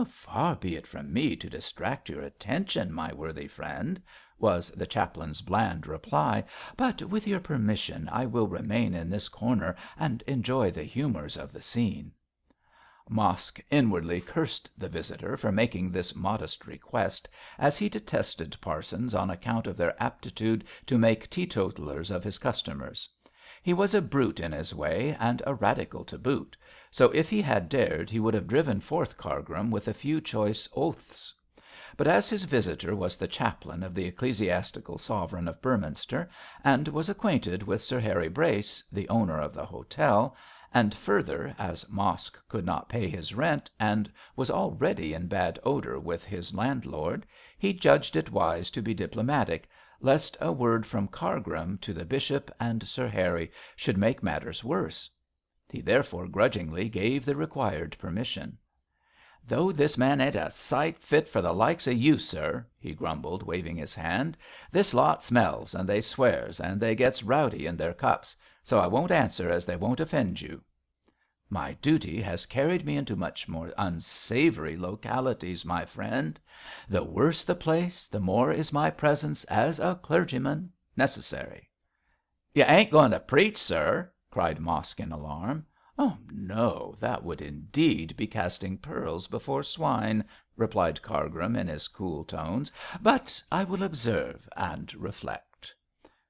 "Far be it from me to distract your attention, my worthy friend," was the chaplain's bland reply, "but with your permission I will remain in this corner and enjoy the humours of the scene." Mosk inwardly cursed the visitor for making this modest request, as he detested parsons on account of their aptitude to make teetotallers of his customers. He was a brute in his way, and a radical to boot, so if he had dared he would have driven forth Cargrim with a few choice oaths. But as his visitor was the chaplain of the ecclesiastical sovereign of Beorminster, and was acquainted with Sir Harry Brace, the owner of the hotel, and further, as Mosk could not pay his rent, and was already in bad odour with his landlord, he judged it wise to be diplomatic, lest a word from Cargrim to the bishop and Sir Harry should make matters worse. He therefore grudgingly gave the required permission. "Though this man ain't a sight fit for the likes of you, sir," he grumbled, waving his hand. "This lot smells, and they swears, and they gets rowdy in their cups, so I won't answer as they won't offend you." "My duty has carried me into much more unsavoury localities, my friend. The worse the place, the more is my presence as a clergyman necessary." "You ain't going to preach, sir?" cried Mosk in alarm. "Oh, no, that would indeed be casting pearls before swine," replied Cargrim in his cool tones, "but I will observe and reflect."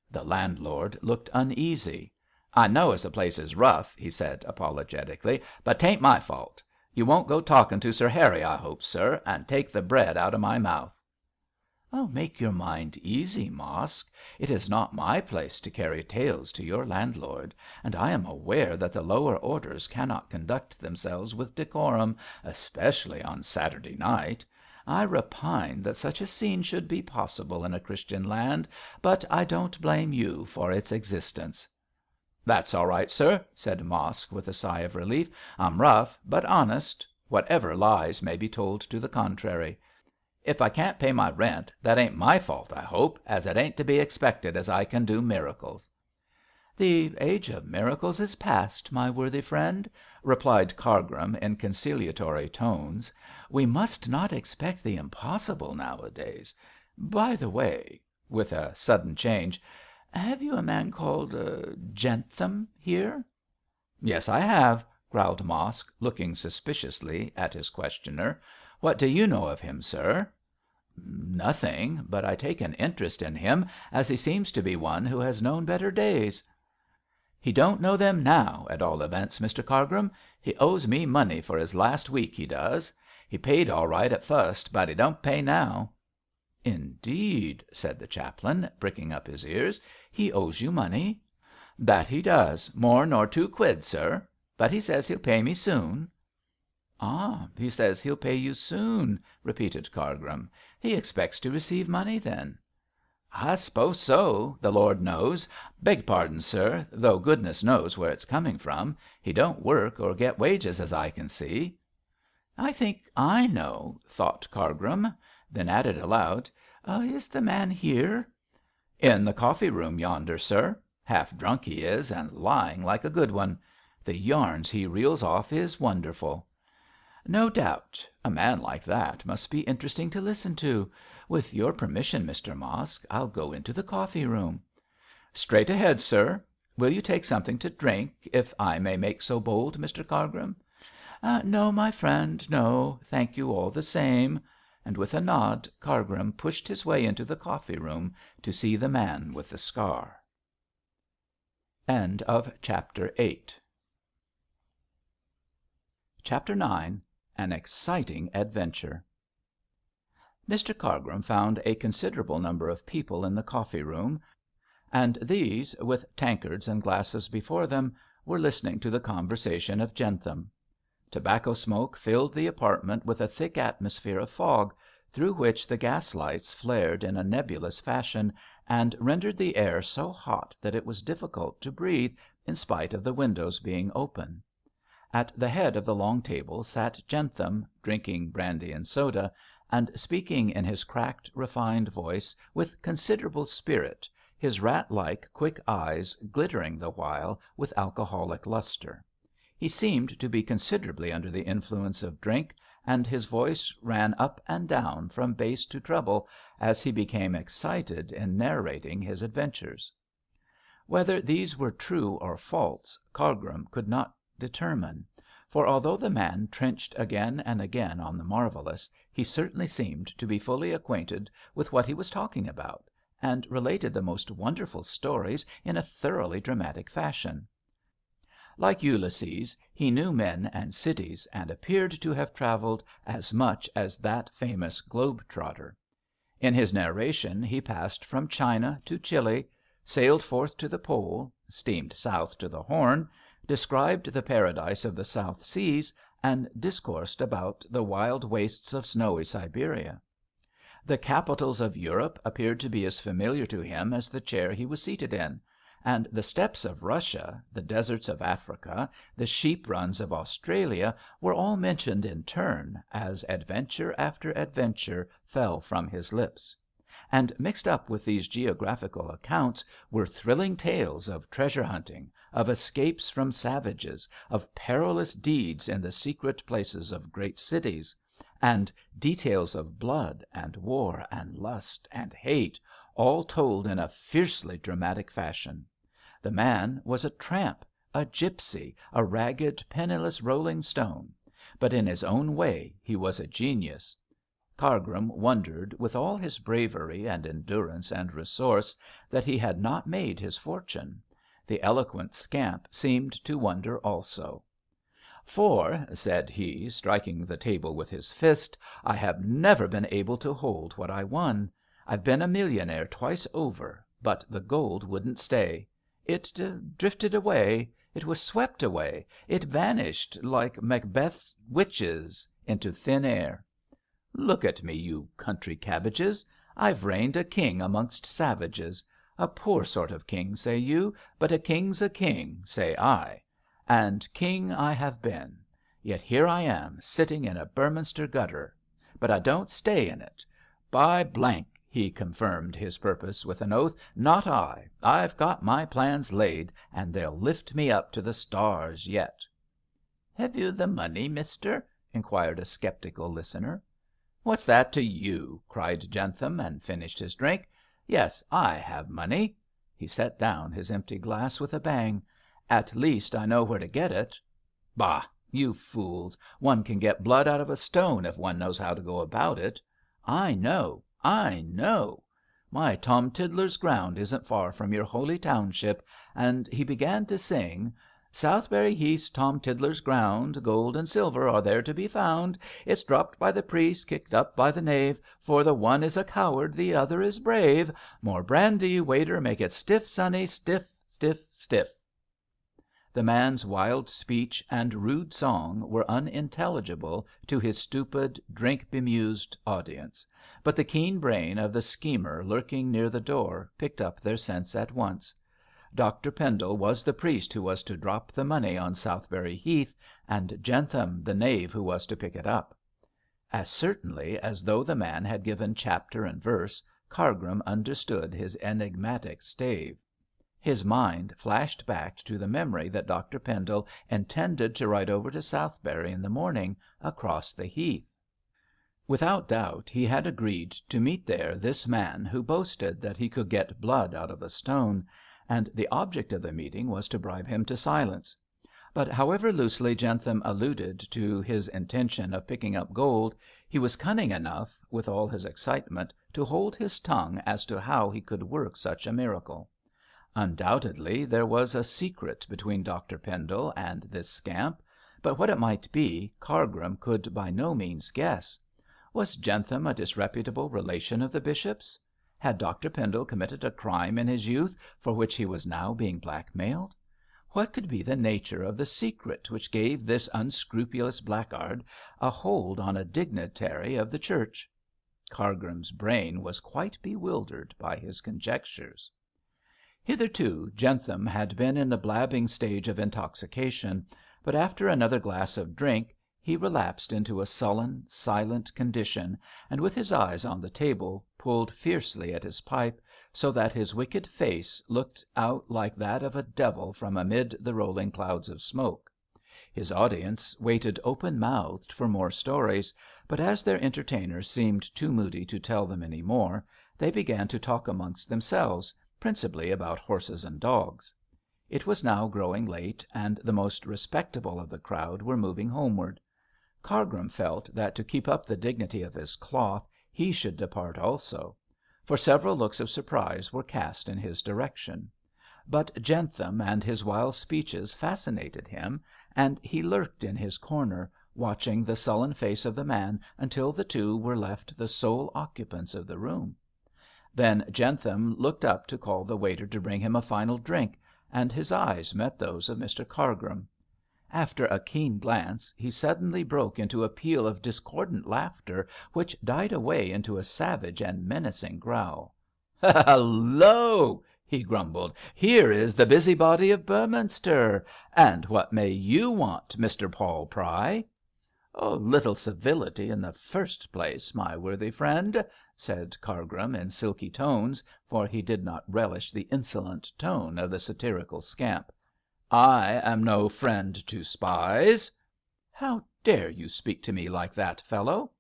The landlord looked uneasy. "I know as the place is rough," he said apologetically, "but 'tain't my fault. You won't go talking to Sir Harry, I hope, sir, and take the bread out of my mouth." "Make your mind easy, Mosk. It is not my place to carry tales to your landlord, and I am aware that the lower orders cannot conduct themselves with decorum, especially on Saturday night. I repine that such a scene should be possible in a Christian land, but I don't blame you for its existence." "That's all right, sir," said Mosk, with a sigh of relief. "I'm rough, but honest, whatever lies may be told to the contrary. If I can't pay my rent, that ain't my fault, I hope, as it ain't to be expected as I can do miracles." "The age of miracles is past, my worthy friend," replied Cargrim in conciliatory tones. "We must not expect the impossible nowadays. By the way," with a sudden change, "have you a man called Jentham here?" "Yes, I have," growled Mosk, looking suspiciously at his questioner. "What do you know of him, sir?" "Nothing, but I take an interest in him, as he seems to be one who has known better days." "He don't know them now, at all events, Mr Cargrim. He owes me money for his last week, he does. He paid all right at fust, but he don't pay now." "Indeed," said the chaplain, pricking up his ears. "He owes you money?" "That he does, more nor 2 quid, sir. But he says he'll pay me soon." "Ah, he says he'll pay you soon," repeated Cargrim. "He expects to receive money, then?" "I s'pose so, the Lord knows. Beg pardon, sir, though goodness knows where it's coming from. He don't work or get wages as I can see." "I think I know," thought Cargrim; then added aloud, "Is the man here?" "In the coffee room yonder, sir. Half drunk he is, and lying like a good one. The yarns he reels off is wonderful." "No doubt. A man like that must be interesting to listen to. With your permission, Mr Mosk, I'll go into the coffee room." "Straight ahead, sir. Will you take something to drink, if I may make so bold, Mr Cargrim?" "No, my friend, no. Thank you all the same." And with a nod Cargrim pushed his way into the coffee room to see the man with the scar. Chapter IX. An exciting adventure. Mr Cargrim found a considerable number of people in the coffee room, and these, with tankards and glasses before them, were listening to the conversation of Jentham. Tobacco smoke filled the apartment with a thick atmosphere of fog, through which the gas lights flared in a nebulous fashion, and rendered the air so hot that it was difficult to breathe in spite of the windows being open. At the head of the long table sat Jentham, drinking brandy and soda, and speaking in his cracked, refined voice with considerable spirit, his rat-like quick eyes glittering the while with alcoholic lustre. He seemed to be considerably under the influence of drink, and his voice ran up and down from bass to treble as he became excited in narrating his adventures. Whether these were true or false, Cargrim could not determine, for although the man trenched again and again on the marvellous, he certainly seemed to be fully acquainted with what he was talking about, and related the most wonderful stories in a thoroughly dramatic fashion. Like Ulysses, he knew men and cities, and appeared to have travelled as much as that famous globe trotter. In his narration he passed from China to Chile, sailed forth to the Pole, steamed south to the Horn, described the paradise of the South Seas, and discoursed about the wild wastes of snowy Siberia. The capitals of Europe appeared to be as familiar to him as the chair he was seated in, and the steppes of Russia, the deserts of Africa, the sheep runs of Australia, were all mentioned in turn, as adventure after adventure fell from his lips. And mixed up with these geographical accounts were thrilling tales of treasure hunting, of escapes from savages, of perilous deeds in the secret places of great cities, and details of blood and war and lust and hate, all told in a fiercely dramatic fashion. The man was a tramp, a gipsy, a ragged, penniless rolling stone, but in his own way he was a genius. Cargrim wondered, with all his bravery and endurance and resource, that he had not made his fortune. The eloquent scamp seemed to wonder also. "For," said he, striking the table with his fist, "I have never been able to hold what I won. I've been a millionaire twice over, but the gold wouldn't stay. It drifted away. It was swept away. It vanished, like Macbeth's witches, into thin air. Look at me, you country cabbages. I've reigned a king amongst savages. A poor sort of king, say you, but a king's a king, say I. And king I have been. Yet here I am, sitting in a Beorminster gutter. But I don't stay in it. By !" he confirmed his purpose with an oath, "not I. I've got my plans laid, and they'll lift me up to the stars yet." "Hev you the money, mister?" inquired a sceptical listener. "What's that to you?" cried Jentham, and finished his drink. "Yes, I have money." He set down his empty glass with a bang. "At least I know where to get it." "Bah, you fools! One can get blood out of a stone if one knows how to go about it. I know. My Tom Tiddler's ground isn't far from your holy township," and he began to sing: "Southberry Heath's Tom Tiddler's ground, Gold and silver are there to be found. It's dropped by the priest, kicked up by the knave, For the one is a coward, the other is brave. More brandy, waiter, make it stiff, sonny, stiff, stiff, stiff." The man's wild speech and rude song were unintelligible to his stupid, drink bemused audience, but the keen brain of the schemer lurking near the door picked up their sense at once. Dr Pendle was the priest who was to drop the money on Southberry Heath, and Jentham the knave who was to pick it up. As certainly as though the man had given chapter and verse, Cargrim understood his enigmatic stave. His mind flashed back to the memory that Dr Pendle intended to ride over to Southberry in the morning, across the heath. Without doubt he had agreed to meet there this man who boasted that he could get blood out of a stone, and the object of the meeting was to bribe him to silence. But however loosely Jentham alluded to his intention of picking up gold, he was cunning enough, with all his excitement, to hold his tongue as to how he could work such a miracle. Undoubtedly there was a secret between Dr Pendle and this scamp, but what it might be, Cargrim could by no means guess. Was Jentham a disreputable relation of the bishop's? Had Dr Pendle committed a crime in his youth for which he was now being blackmailed? What could be the nature of the secret which gave this unscrupulous blackguard a hold on a dignitary of the Church? Cargrim's brain was quite bewildered by his conjectures. Hitherto Jentham had been in the blabbing stage of intoxication, but after another glass of drink he relapsed into a sullen, silent condition, and with his eyes on the table pulled fiercely at his pipe, so that his wicked face looked out like that of a devil from amid the rolling clouds of smoke. His audience waited open-mouthed for more stories, but as their entertainer seemed too moody to tell them any more, they began to talk amongst themselves, principally about horses and dogs. It was now growing late, and the most respectable of the crowd were moving homeward. Cargrim felt that to keep up the dignity of his cloth he should depart also. for several looks of surprise were cast in his direction. But Jentham and his wild speeches fascinated him, and he lurked in his corner, watching the sullen face of the man until the two were left the sole occupants of the room. Then Jentham looked up to call the waiter to bring him a final drink, and his eyes met those of Mr. Cargrim. After a keen glance he suddenly broke into a peal of discordant laughter which died away into a savage and menacing growl. "Hullo!" he grumbled. "Here is the busybody of Beorminster. And what may you want, Mr. Paul Pry?" "A little civility in the first place, my worthy friend," said Cargrim in silky tones, for he did not relish the insolent tone of the satirical scamp. "I am no friend to spies." "How dare you speak to me like that, fellow?"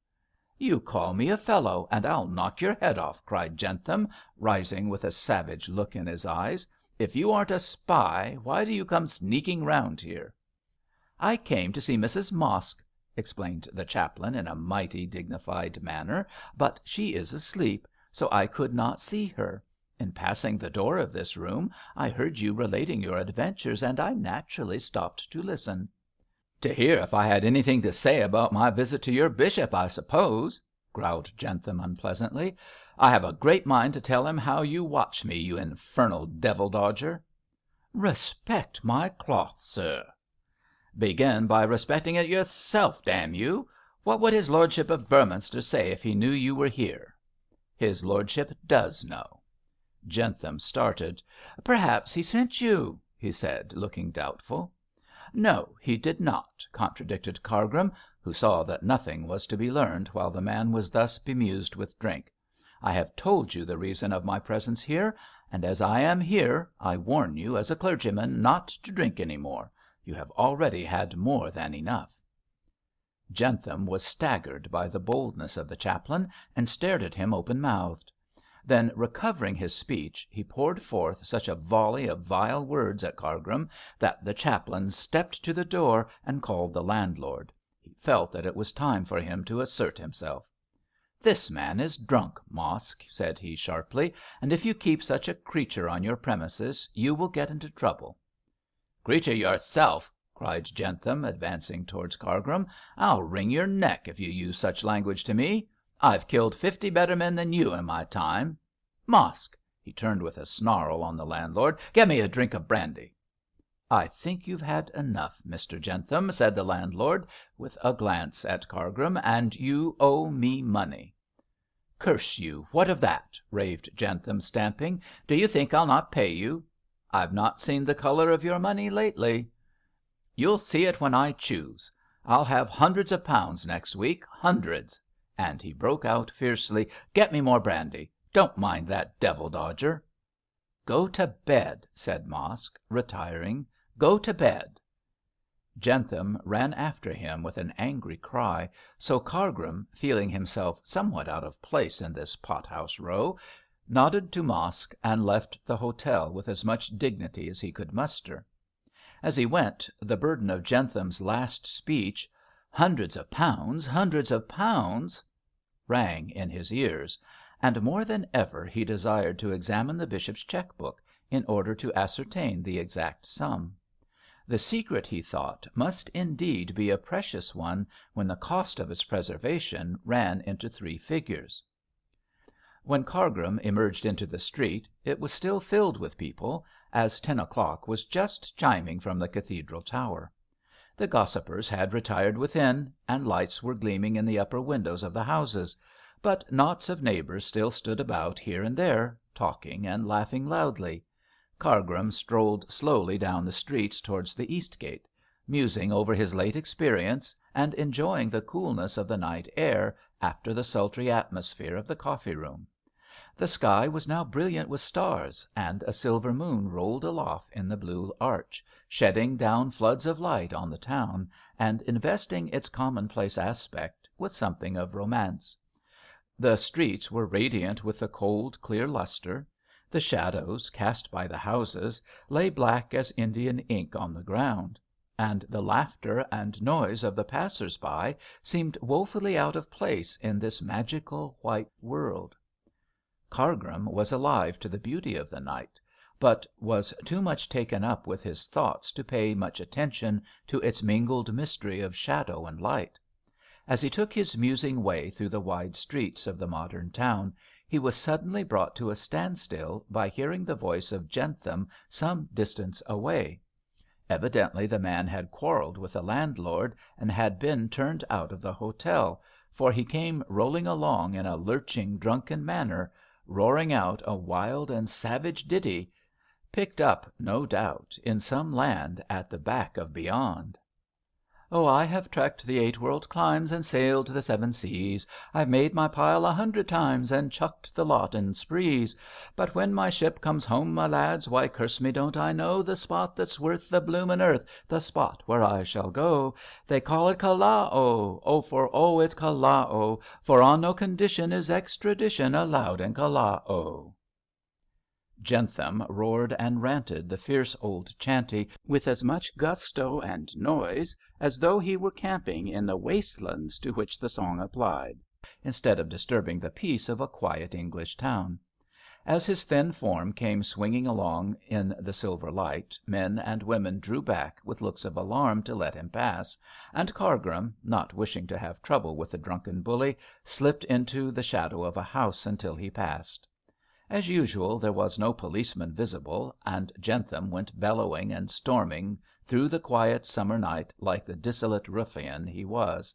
"You call me a fellow, and I'll knock your head off," cried Jentham, rising with a savage look in his eyes. "If you aren't a spy, why do you come sneaking round here?" "I came to see Mrs. Mosk," explained the chaplain in a mighty dignified manner, "but she is asleep, so I could not see her. In passing the door of this room I heard you relating your adventures, and I naturally stopped to listen." "To hear if I had anything to say about my visit to your bishop, I suppose," growled Jentham unpleasantly. "I have a great mind to tell him how you watch me, you infernal devil dodger." "Respect my cloth, sir." "Begin by respecting it yourself, damn you. What would his lordship of Beorminster say if he knew you were here?" "His lordship does know." Jentham started. "Perhaps he sent you?" he said, looking doubtful. "No, he did not," contradicted Cargrim, who saw that nothing was to be learned while the man was thus bemused with drink. "I have told you the reason of my presence here, and as I am here, I warn you as a clergyman not to drink any more. You have already had more than enough." Jentham was staggered by the boldness of the chaplain, and stared at him open-mouthed. Then, recovering his speech, he poured forth such a volley of vile words at Cargrim that the chaplain stepped to the door and called the landlord. He felt that it was time for him to assert himself. "This man is drunk, Mosk," said he sharply, "and if you keep such a creature on your premises you will get into trouble." "Creature yourself!" cried Jentham, advancing towards Cargrim. "I'll wring your neck if you use such language to me. I've killed 50 better men than you in my time. Mosk," he turned with a snarl on the landlord, "get me a drink of brandy." "I think you've had enough, Mr. Jentham," said the landlord, with a glance at Cargrim, "and you owe me money." "Curse you, what of that?" raved Jentham, stamping. "Do you think I'll not pay you? I've not seen the colour of your money lately." "You'll see it when I choose. I'll have hundreds of pounds next week, hundreds." And he broke out fiercely, "Get me more brandy. Don't mind that devil dodger." "Go to bed," said Mosk, retiring. "Go to bed." Jentham ran after him with an angry cry, so Cargrim, feeling himself somewhat out of place in this pothouse row, nodded to Mosk and left the hotel with as much dignity as he could muster. As he went, the burden of Jentham's last speech, "hundreds of pounds," rang in his ears, and more than ever he desired to examine the bishop's cheque book in order to ascertain the exact sum. The secret, he thought, must indeed be a precious one when the cost of its preservation ran into 3 figures. When Cargrim emerged into the street it was still filled with people, as 10 o'clock was just chiming from the cathedral tower. The gossipers had retired within, and lights were gleaming in the upper windows of the houses, but knots of neighbours still stood about here and there, talking and laughing loudly. Cargrim strolled slowly down the streets towards the east gate, musing over his late experience, and enjoying the coolness of the night air after the sultry atmosphere of the coffee room. The sky was now brilliant with stars, and a silver moon rolled aloft in the blue arch, shedding down floods of light on the town, and investing its commonplace aspect with something of romance. The streets were radiant with the cold, clear lustre. The shadows, cast by the houses, lay black as Indian ink on the ground, and the laughter and noise of the passers-by seemed woefully out of place in this magical white world. Cargrim was alive to the beauty of the night, but was too much taken up with his thoughts to pay much attention to its mingled mystery of shadow and light. As he took his musing way through the wide streets of the modern town, he was suddenly brought to a standstill by hearing the voice of Jentham some distance away. Evidently the man had quarrelled with the landlord and had been turned out of the hotel, for he came rolling along in a lurching, drunken manner, roaring out a wild and savage ditty, picked up, no doubt, in some land at the back of beyond. Oh, I have trekked the 8 world climes and sailed the 7 seas, I've made my pile 100 times and chucked the lot in sprees, But when my ship comes home, my lads, why curse me don't I know The spot that's worth the bloomin' earth, the spot where I shall go? They call it Callao, oh it's Callao, for on no condition is extradition allowed in Callao. Jentham roared and ranted the fierce old chanty with as much gusto and noise as though he were camping in the wastelands to which the song applied, instead of disturbing the peace of a quiet English town. As his thin form came swinging along in the silver light, men and women drew back with looks of alarm to let him pass, and Cargrim, not wishing to have trouble with the drunken bully, slipped into the shadow of a house until he passed. As usual, there was no policeman visible, and Jentham went bellowing and storming through the quiet summer night like the dissolute ruffian he was.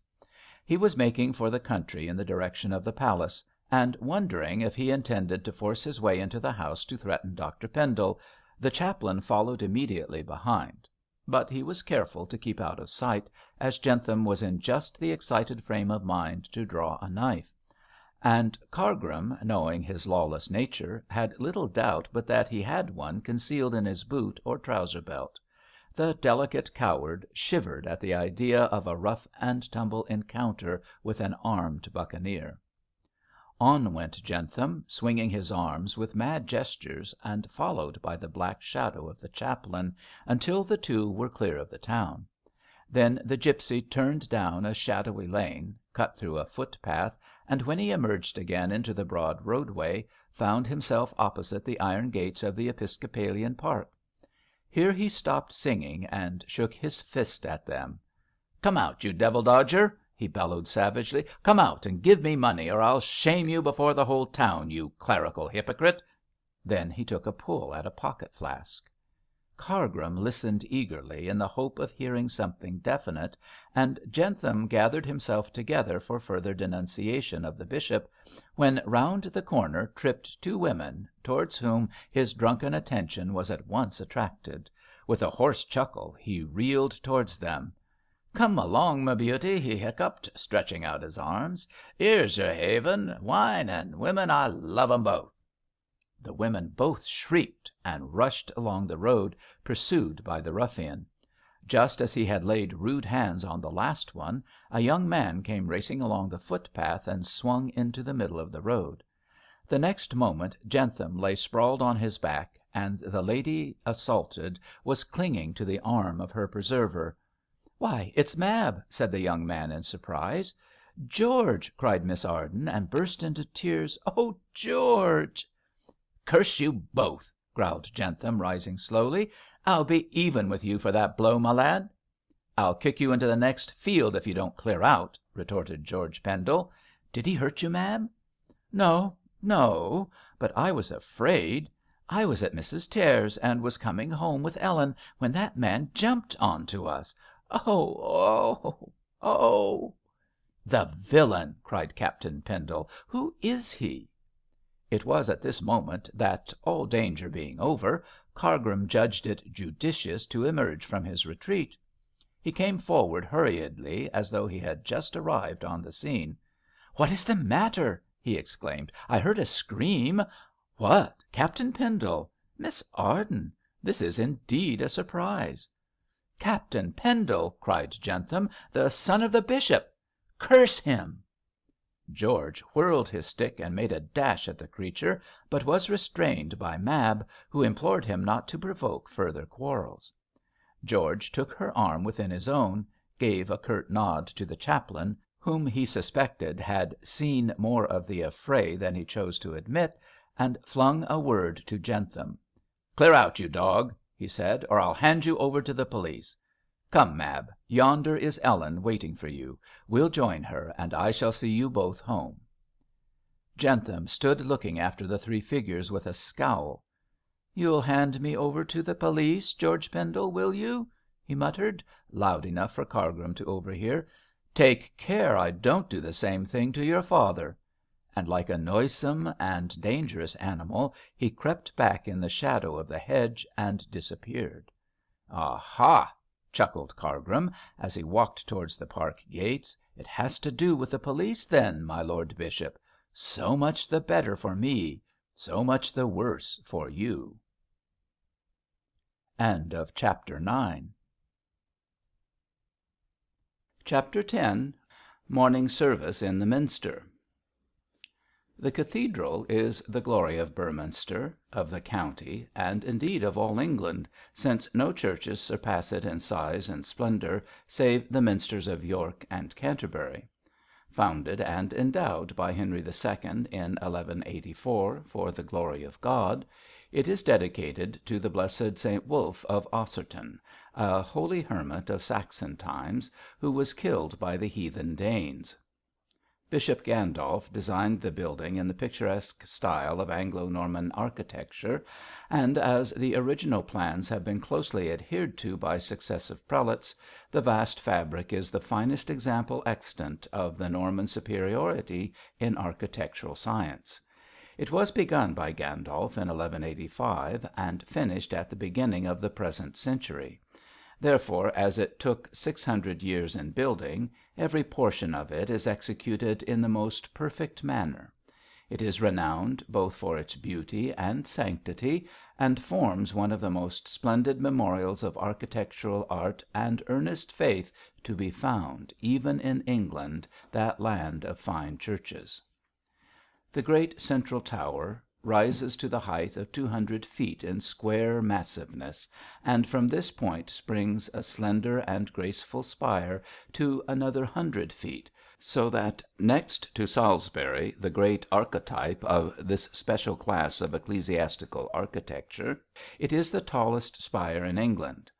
He was making for the country in the direction of the palace, and wondering if he intended to force his way into the house to threaten Dr Pendle. The chaplain followed immediately behind. But he was careful to keep out of sight, as Jentham was in just the excited frame of mind to draw a knife. And Cargrim, knowing his lawless nature, had little doubt but that he had one concealed in his boot or trouser belt. The delicate coward shivered at the idea of a rough and tumble encounter with an armed buccaneer. On went Jentham, swinging his arms with mad gestures and followed by the black shadow of the chaplain, until the two were clear of the town. Then the gipsy turned down a shadowy lane, cut through a footpath, and when he emerged again into the broad roadway, found himself opposite the iron gates of the Episcopalian Park. Here he stopped singing and shook his fist at them. "Come out, you devil dodger!" he bellowed savagely. "Come out and give me money, or I'll shame you before the whole town, you clerical hypocrite!" Then he took a pull at a pocket flask. Cargrim listened eagerly in the hope of hearing something definite, and Jentham gathered himself together for further denunciation of the bishop, when round the corner tripped 2 women, towards whom his drunken attention was at once attracted. With a hoarse chuckle he reeled towards them. "Come along, my beauty," he hiccuped, stretching out his arms. "'Ere's your haven. Wine and women, I love 'em both." The women both shrieked and rushed along the road, pursued by the ruffian. Just as he had laid rude hands on the last one, a young man came racing along the footpath and swung into the middle of the road. The next moment Jentham lay sprawled on his back, and the lady assaulted was clinging to the arm of her preserver. "Why, it's Mab!" said the young man in surprise. "George!" cried Miss Arden, and burst into tears. "Oh, George!" "Curse you both!" growled Jentham, rising slowly. "I'll be even with you for that blow, my lad." "I'll kick you into the next field if you don't clear out," retorted George Pendle. "Did he hurt you, Mab?" "No, no, but I was afraid. I was at Mrs Tear's and was coming home with Ellen when that man jumped on to us. Oh, oh, oh!" "The villain!" cried Captain Pendle. "Who is he?" It was at this moment that, all danger being over, Cargrim judged it judicious to emerge from his retreat. He came forward hurriedly, as though he had just arrived on the scene. "What is the matter?" he exclaimed. "I heard a scream. What, Captain Pendle! Miss Arden! This is indeed a surprise." "Captain Pendle!" cried Jentham. "The son of the bishop! Curse him!" George whirled his stick and made a dash at the creature, but was restrained by Mab, who implored him not to provoke further quarrels. George took her arm within his own, gave a curt nod to the chaplain, whom he suspected had seen more of the affray than he chose to admit, and flung a word to Jentham. "Clear out, you dog," he said, "or I'll hand you over to the police. Come, Mab, yonder is Ellen waiting for you. We'll join her, and I shall see you both home." Jentham stood looking after the three figures with a scowl. "You'll hand me over to the police, George Pendle, will you?" he muttered, loud enough for Cargrim to overhear. "Take care I don't do the same thing to your father." And like a noisome and dangerous animal he crept back in the shadow of the hedge and disappeared. "Aha!" chuckled Cargrim, as he walked towards the park gates. "It has to do with the police, then, my Lord Bishop. So much the better for me, so much the worse for you." Chapter X. Morning Service in the Minster. The cathedral is the glory of Beorminster, of the county, and indeed of all England, since no churches surpass it in size and splendour save the minsters of York and Canterbury. Founded and endowed by Henry II. in 1184 for the glory of God, it is dedicated to the blessed St. Wulf of Osserton, a holy hermit of Saxon times, who was killed by the heathen Danes. Bishop Gandolf designed the building in the picturesque style of Anglo-Norman architecture, and as the original plans have been closely adhered to by successive prelates, the vast fabric is the finest example extant of the Norman superiority in architectural science. It was begun by Gandolf in 1185, and finished at the beginning of the present century. Therefore, as it took 600 years in building, every portion of it is executed in the most perfect manner. It is renowned both for its beauty and sanctity, and forms one of the most splendid memorials of architectural art and earnest faith to be found even in England, that land of fine churches. The great central tower rises to the height of 200 feet in square massiveness, and from this point springs a slender and graceful spire to another 100 feet, so that next to Salisbury, the great archetype of this special class of ecclesiastical architecture, it is the tallest spire in England.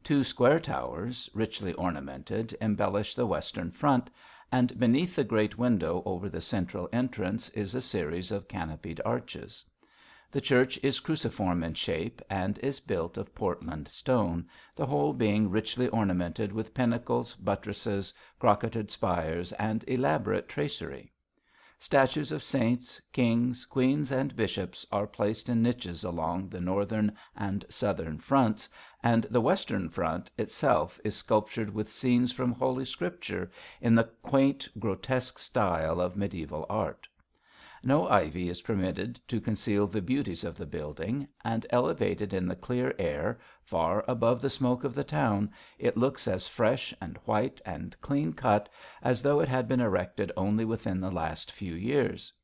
2 square towers, richly ornamented, embellish the western front, and beneath the great window over the central entrance is a series of canopied arches. The church is cruciform in shape, and is built of Portland stone, the whole being richly ornamented with pinnacles, buttresses, crocketed spires, and elaborate tracery. Statues of saints, kings, queens, and bishops are placed in niches along the northern and southern fronts, and the western front itself is sculptured with scenes from Holy Scripture in the quaint, grotesque style of mediæval art. No ivy is permitted to conceal the beauties of the building, and elevated in the clear air, far above the smoke of the town, it looks as fresh and white and clean cut as though it had been erected only within the last few years.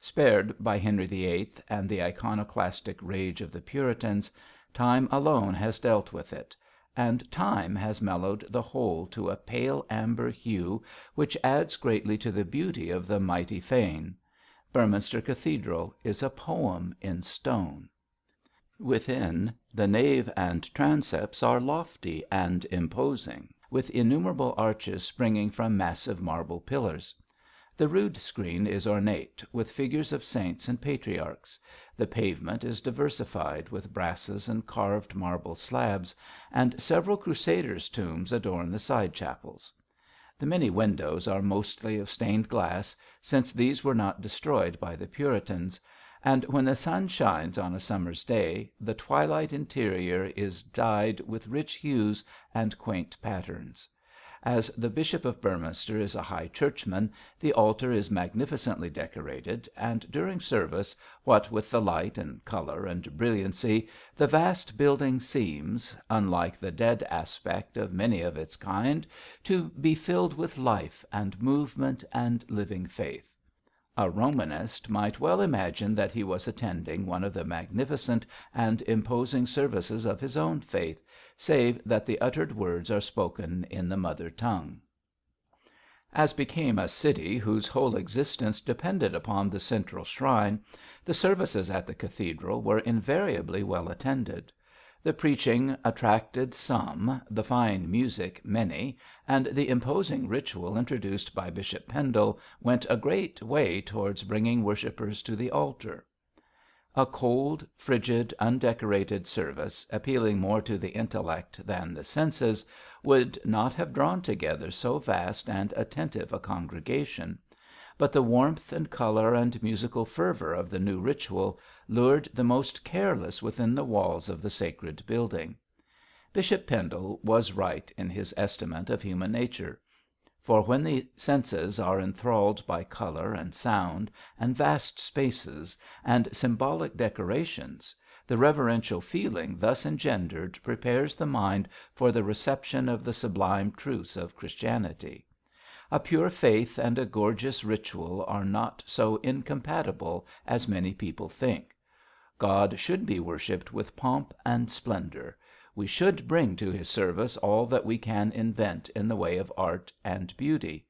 Spared by Henry VIII. And the iconoclastic rage of the Puritans, time alone has dealt with it, and time has mellowed the whole to a pale amber hue which adds greatly to the beauty of the mighty fane. Beorminster Cathedral is a poem in stone. Within, the nave and transepts are lofty and imposing, with innumerable arches springing from massive marble pillars. The rood screen is ornate with figures of saints and patriarchs. The pavement is diversified with brasses and carved marble slabs, and several crusaders' tombs adorn the side chapels. The many windows are mostly of stained glass, since these were not destroyed by the Puritans, and when the sun shines on a summer's day, the twilight interior is dyed with rich hues and quaint patterns. As the Bishop of Beorminster is a high churchman, the altar is magnificently decorated, and during service, what with the light and colour and brilliancy, the vast building seems, unlike the dead aspect of many of its kind, to be filled with life and movement and living faith. A Romanist might well imagine that he was attending one of the magnificent and imposing services of his own faith, save that the uttered words are spoken in the mother tongue. As became a city whose whole existence depended upon the central shrine, The services at the cathedral were invariably well attended. The preaching attracted some, the fine music many, and the imposing ritual introduced by Bishop Pendle went a great way towards bringing worshippers to the altar. A cold, frigid, undecorated service, appealing more to the intellect than the senses, would not have drawn together so vast and attentive a congregation; but the warmth and colour and musical fervour of the new ritual lured the most careless within the walls of the sacred building. Bishop Pendle was right in his estimate of human nature; for when the senses are enthralled by colour and sound and vast spaces and symbolic decorations, the reverential feeling thus engendered prepares the mind for the reception of the sublime truths of Christianity. A pure faith and a gorgeous ritual are not so incompatible as many people think. God should be worshipped with pomp and splendour. We should bring to his service all that we can invent in the way of art and beauty.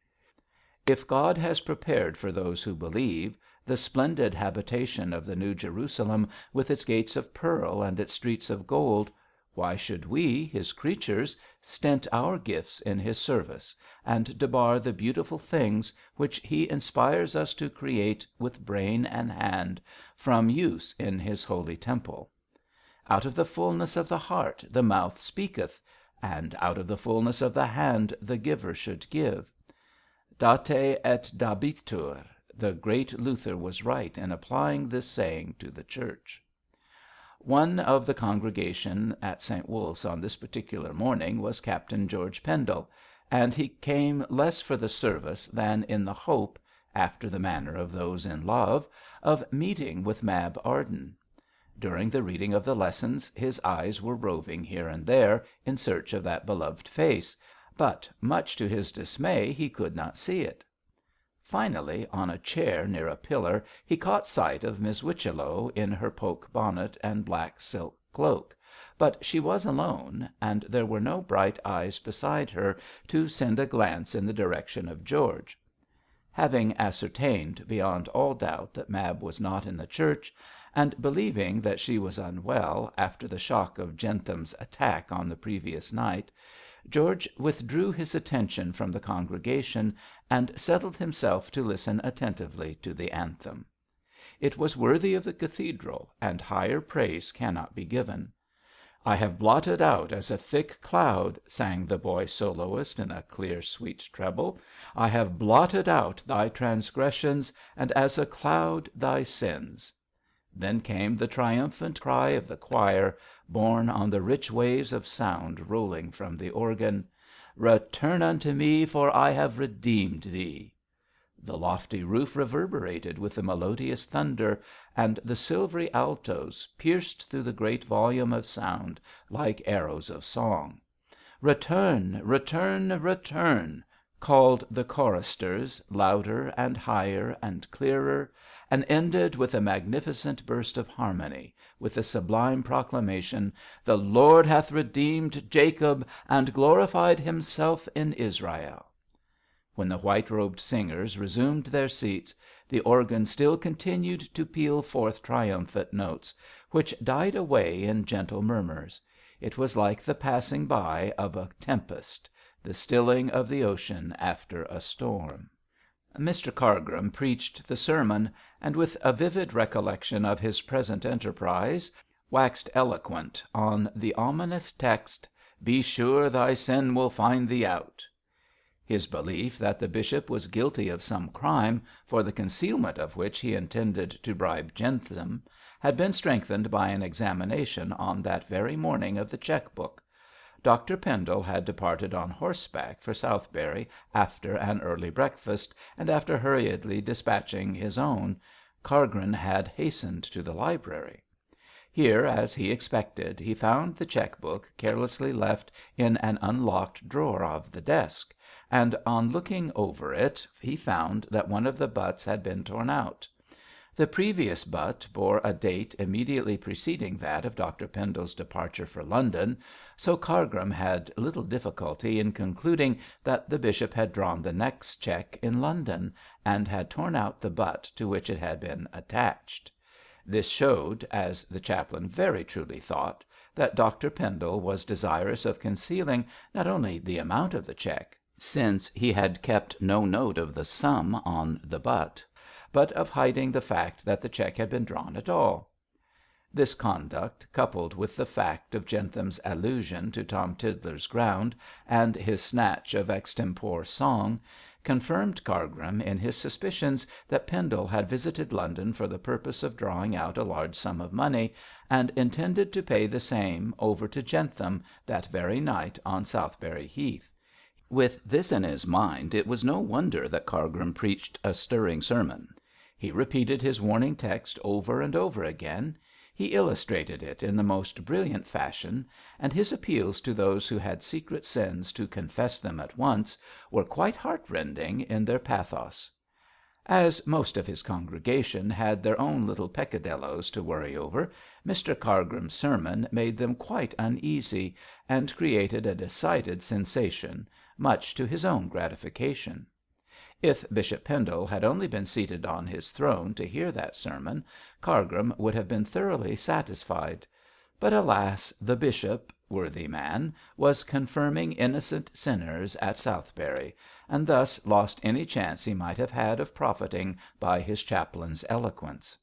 If God has prepared for those who believe the splendid habitation of the New Jerusalem with its gates of pearl and its streets of gold, why should we, his creatures, stint our gifts in his service, and debar the beautiful things which he inspires us to create with brain and hand, from use in his holy temple? Out of the fulness of the heart the mouth speaketh, and out of the fulness of the hand the giver should give. Date et dabitur. The great Luther was right in applying this saying to the Church. One of the congregation at St. Wulf's on this particular morning was Captain George Pendle, and he came less for the service than in the hope, after the manner of those in love, of meeting with Mab Arden. During the reading of the lessons his eyes were roving here and there in search of that beloved face, but much to his dismay he could not see it. Finally, on a chair near a pillar, he caught sight of Miss Whichello in her poke bonnet and black silk cloak, but she was alone, and there were no bright eyes beside her to send a glance in the direction of George. Having ascertained beyond all doubt that Mab was not in the church, and believing that she was unwell after the shock of Jentham's attack on the previous night, George withdrew his attention from the congregation and settled himself to listen attentively to the anthem. It was worthy of the cathedral, and higher praise cannot be given. "I have blotted out as a thick cloud," sang the boy soloist in a clear, sweet treble. "I have blotted out thy transgressions, and as a cloud thy sins." Then came the triumphant cry of the choir, borne on the rich waves of sound rolling from the organ, "Return unto me, for I have redeemed thee." The lofty roof reverberated with the melodious thunder, and the silvery altos pierced through the great volume of sound like arrows of song. "Return, return, return," called the choristers, louder and higher and clearer, and ended with a magnificent burst of harmony, with the sublime proclamation, "The Lord hath redeemed Jacob, and glorified himself in Israel." When the white-robed singers resumed their seats, the organ still continued to peal forth triumphant notes, which died away in gentle murmurs. It was like the passing by of a tempest, the stilling of the ocean after a storm. Mr. Cargrim preached the sermon, and with a vivid recollection of his present enterprise, waxed eloquent on the ominous text, "Be sure thy sin will find thee out." His belief that the bishop was guilty of some crime, for the concealment of which he intended to bribe Jentham, had been strengthened by an examination on that very morning of the cheque book. Dr Pendle had departed on horseback for Southberry after an early breakfast, and after hurriedly dispatching his own, Cargrim had hastened to the library. Here, as he expected, he found the cheque book carelessly left in an unlocked drawer of the desk, and on looking over it he found that one of the butts had been torn out. The previous butt bore a date immediately preceding that of Dr Pendle's departure for London, so Cargrim had little difficulty in concluding that the bishop had drawn the next cheque in London, and had torn out the butt to which it had been attached. This showed, as the chaplain very truly thought, that Dr Pendle was desirous of concealing not only the amount of the cheque, since he had kept no note of the sum on the butt, but of hiding the fact that the cheque had been drawn at all. This conduct, coupled with the fact of Jentham's allusion to Tom Tiddler's ground and his snatch of extempore song, confirmed Cargrim in his suspicions that Pendle had visited London for the purpose of drawing out a large sum of money, and intended to pay the same over to Jentham that very night on Southberry Heath. With this in his mind it was no wonder that Cargrim preached a stirring sermon. He repeated his warning text over and over again. He illustrated it in the most brilliant fashion, and his appeals to those who had secret sins to confess them at once were quite heartrending in their pathos. As most of his congregation had their own little peccadilloes to worry over, Mr Cargrim's sermon made them quite uneasy, and created a decided sensation, much to his own gratification. If Bishop Pendle had only been seated on his throne to hear that sermon, Cargrim would have been thoroughly satisfied. But alas, the bishop, worthy man, was confirming innocent sinners at Southberry, and thus lost any chance he might have had of profiting by his chaplain's eloquence.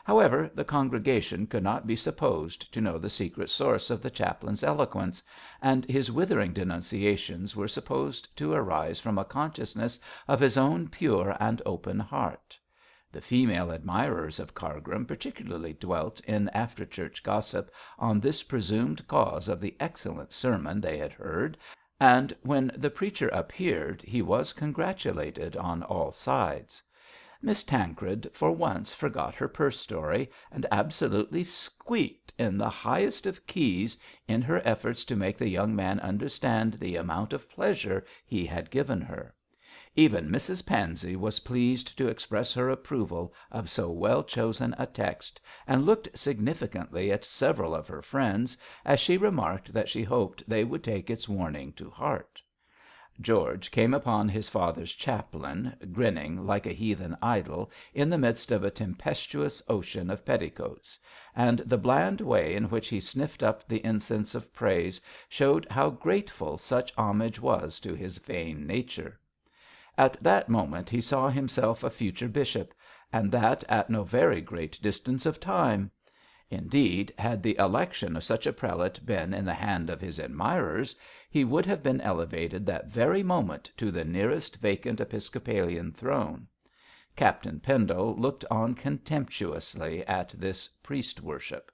However, the congregation could not be supposed to know the secret source of the chaplain's eloquence, and his withering denunciations were supposed to arise from a consciousness of his own pure and open heart. The female admirers of Cargrim particularly dwelt in after-church gossip on this presumed cause of the excellent sermon they had heard, and when the preacher appeared he was congratulated on all sides. Miss Tancred for once forgot her purse story, and absolutely squeaked in the highest of keys in her efforts to make the young man understand the amount of pleasure he had given her. Even Mrs Pansey was pleased to express her approval of so well chosen a text, and looked significantly at several of her friends as she remarked that she hoped they would take its warning to heart. George came upon his father's chaplain, grinning like a heathen idol in the midst of a tempestuous ocean of petticoats, and the bland way in which he sniffed up the incense of praise showed how grateful such homage was to his vain nature. At that moment he saw himself a future bishop, and that at no very great distance of time. Indeed, had the election of such a prelate been in the hand of his admirers, he would have been elevated that very moment to the nearest vacant episcopalian throne. Captain Pendle looked on contemptuously at this priest worship.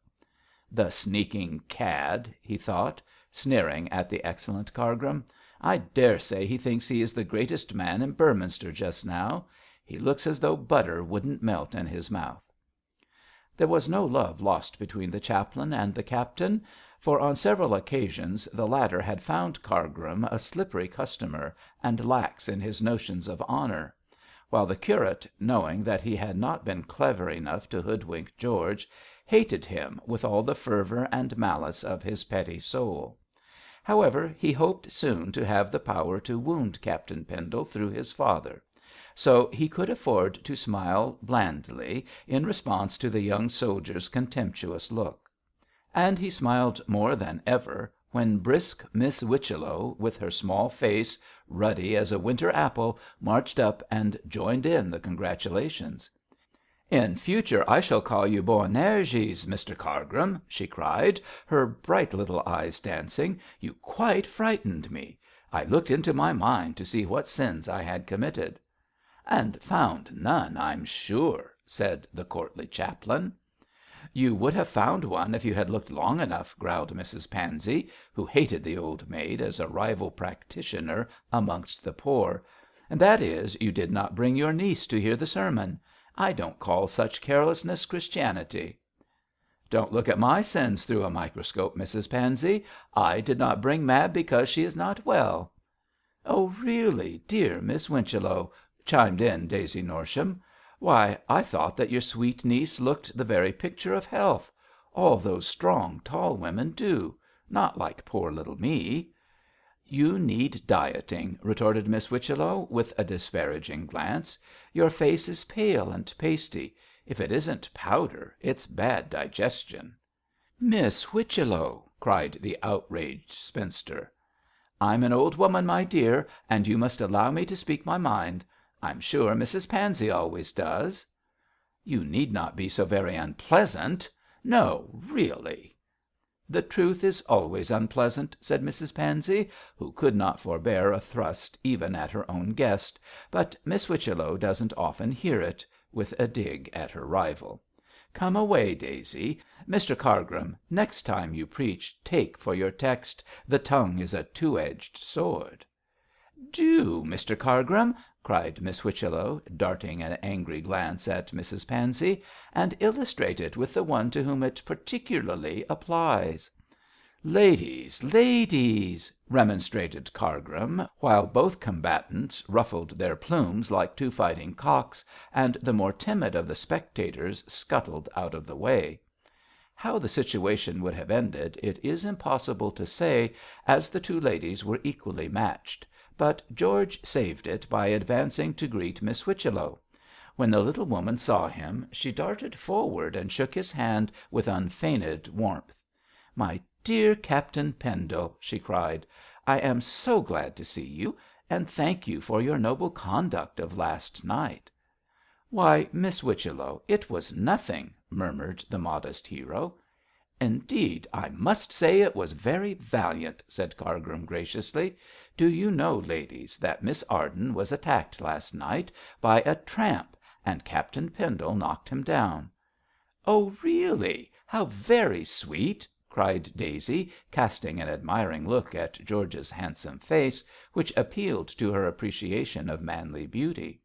The sneaking cad, he thought, sneering at the excellent Cargrim. I dare say he thinks he is the greatest man in Beorminster just now. He looks as though butter wouldn't melt in his mouth. There was no love lost between the chaplain and the captain, for on several occasions the latter had found Cargrim a slippery customer and lax in his notions of honour, while the curate, knowing that he had not been clever enough to hoodwink George, hated him with all the fervour and malice of his petty soul. However, he hoped soon to have the power to wound Captain Pendle through his father, so he could afford to smile blandly in response to the young soldier's contemptuous look. And he smiled more than ever when brisk Miss Whichello, with her small face ruddy as a winter apple, marched up and joined in the congratulations. "In future I shall call you Boanerges, Mr Cargrim," she cried, her bright little eyes dancing. "You quite frightened me. I looked into my mind to see what sins I had committed." "And found none, I'm sure," said the courtly chaplain. "You would have found one if you had looked long enough," growled Mrs Pansey, who hated the old maid as a rival practitioner amongst the poor. "And that is, you did not bring your niece to hear the sermon. I don't call such carelessness Christianity." "Don't look at my sins through a microscope, Mrs Pansey. I did not bring Mab because she is not well." "Oh, really, dear Miss Whichello," chimed in Daisy Norsham. "Why, I thought that your sweet niece looked the very picture of health. All those strong, tall women do. Not like poor little me." "You need dieting," retorted Miss Whichello, with a disparaging glance. "Your face is pale and pasty. If it isn't powder, it's bad digestion." "Miss Whichello!" cried the outraged spinster. "I'm an old woman, my dear, and you must allow me to speak my mind. I'm sure Mrs Pansey always does." "You need not be so very unpleasant. No, really." "The truth is always unpleasant," said Mrs Pansey, who could not forbear a thrust even at her own guest, "but Miss Whichello doesn't often hear it," with a dig at her rival. "Come away, Daisy. Mr Cargrim, next time you preach, take for your text, 'The tongue is a two-edged sword.'" "Do, Mr Cargrim," cried Miss Whichello, darting an angry glance at Mrs Pansey, "and illustrate it with the one to whom it particularly applies." "Ladies, ladies," remonstrated Cargrim, while both combatants ruffled their plumes like two fighting cocks, and the more timid of the spectators scuttled out of the way. How the situation would have ended it is impossible to say, as the two ladies were equally matched, but George saved it by advancing to greet Miss Whichello. When the little woman saw him, she darted forward and shook his hand with unfeigned warmth. "My dear Captain Pendle," she cried, "I am so glad to see you, and thank you for your noble conduct of last night." "Why, Miss Whichello, it was nothing," murmured the modest hero. "Indeed, I must say it was very valiant," said Cargrim, graciously. "Do you know, ladies, that Miss Arden was attacked last night by a tramp, and Captain Pendle knocked him down?" "Oh, really! How very sweet!" cried Daisy, casting an admiring look at George's handsome face, which appealed to her appreciation of manly beauty.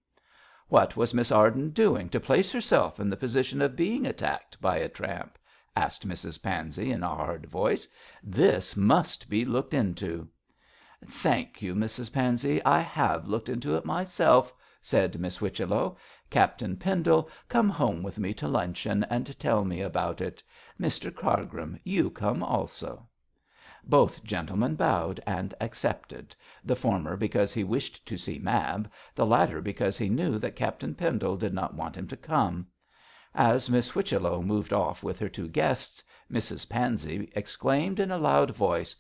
"What was Miss Arden doing to place herself in the position of being attacked by a tramp?" asked Mrs Pansey in a hard voice. "This must be looked into." "Thank you, Mrs Pansey, I have looked into it myself," said Miss Whichello. "Captain Pendle, come home with me to luncheon and tell me about it. Mr Cargrim, you come also." Both gentlemen bowed and accepted, the former because he wished to see Mab, the latter because he knew that Captain Pendle did not want him to come. As Miss Whichello moved off with her two guests, Mrs Pansey exclaimed in a loud voice,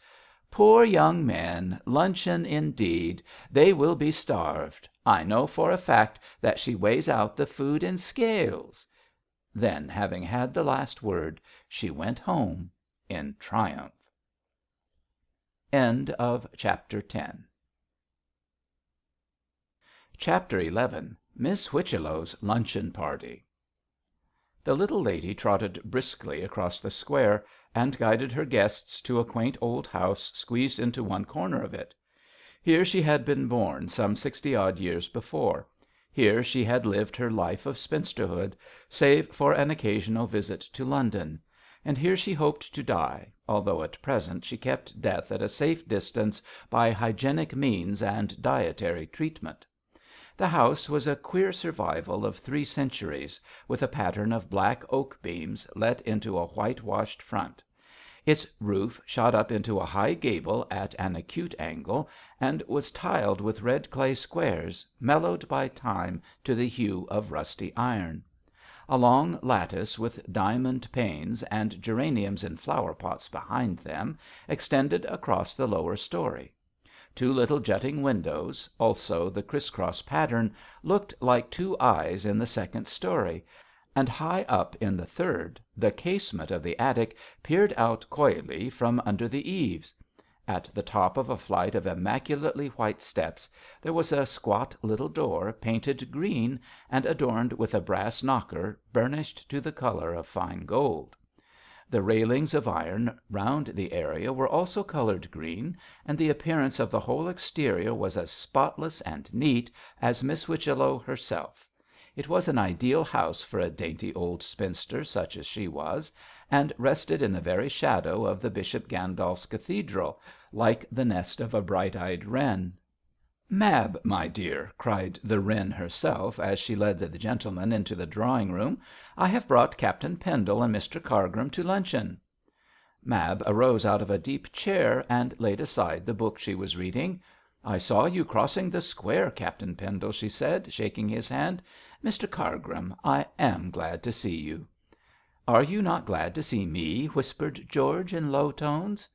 "Poor young men! Luncheon indeed! They will be starved. I know for a fact that she weighs out the food in scales." Then, having had the last word, she went home in triumph. Chapter XI. Miss Whichello's luncheon-party. The little lady trotted briskly across the square, and guided her guests to a quaint old house squeezed into one corner of it. Here she had been born some 60-odd years before. Here she had lived her life of spinsterhood, save for an occasional visit to London; and here she hoped to die, although at present she kept death at a safe distance by hygienic means and dietary treatment. The house was a queer survival of 3 centuries, with a pattern of black oak beams let into a whitewashed front. Its roof shot up into a high gable at an acute angle, and was tiled with red clay squares, mellowed by time to the hue of rusty iron. A long lattice with diamond panes, and geraniums in flower pots behind them, extended across the lower story. 2 little jutting windows, also the criss-cross pattern, looked like 2 eyes in the 2nd story, and high up in the 3rd the casement of the attic peered out coyly from under the eaves. At the top of a flight of immaculately white steps there was a squat little door painted green and adorned with a brass knocker burnished to the colour of fine gold. The railings of iron round the area were also coloured green, and the appearance of the whole exterior was as spotless and neat as Miss Whichello herself. It was an ideal house for a dainty old spinster such as she was, and rested in the very shadow of the Bishop Gandolf's cathedral, like the nest of a bright-eyed wren. "Mab, my dear," cried the wren herself, as she led the gentlemen into the drawing room, "I have brought Captain Pendle and Mr Cargrim to luncheon." Mab arose out of a deep chair and laid aside the book she was reading. "I saw you crossing the square, Captain Pendle," she said, shaking his hand. "Mr Cargrim, I am glad to see you." "Are you not glad to see me?" whispered George, in low tones.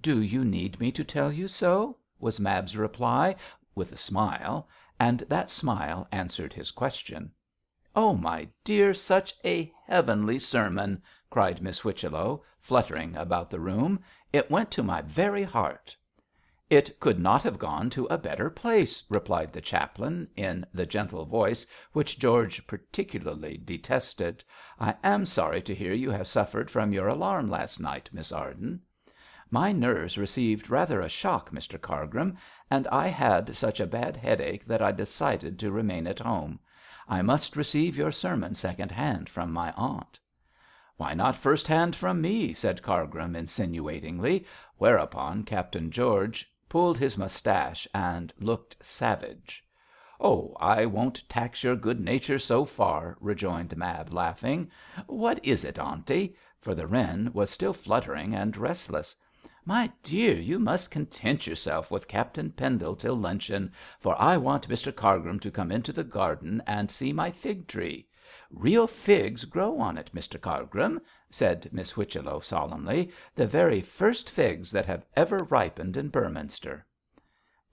"Do you need me to tell you so?" was Mab's reply, with a smile, and that smile answered his question. "Oh, my dear, such a heavenly sermon!" cried Miss Whichello, fluttering about the room. "It went to my very heart." "It could not have gone to a better place," replied the chaplain, in the gentle voice which George particularly detested. "I am sorry to hear you have suffered from your alarm last night, Miss Arden." "My nerves received rather a shock, Mr Cargrim, and I had such a bad headache that I decided to remain at home. I must receive your sermon second hand from my aunt." "Why not first hand from me?" said Cargrim, insinuatingly, whereupon Captain George pulled his moustache and looked savage. "Oh, I won't tax your good nature so far," rejoined Mab, laughing. "What is it, aunty?" for the wren was still fluttering and restless. "My dear, you must content yourself with Captain Pendle till luncheon, for I want Mr Cargrim to come into the garden and see my fig tree. Real figs grow on it, Mr Cargrim," said Miss Whichello, solemnly, "the very first figs that have ever ripened in Beorminster."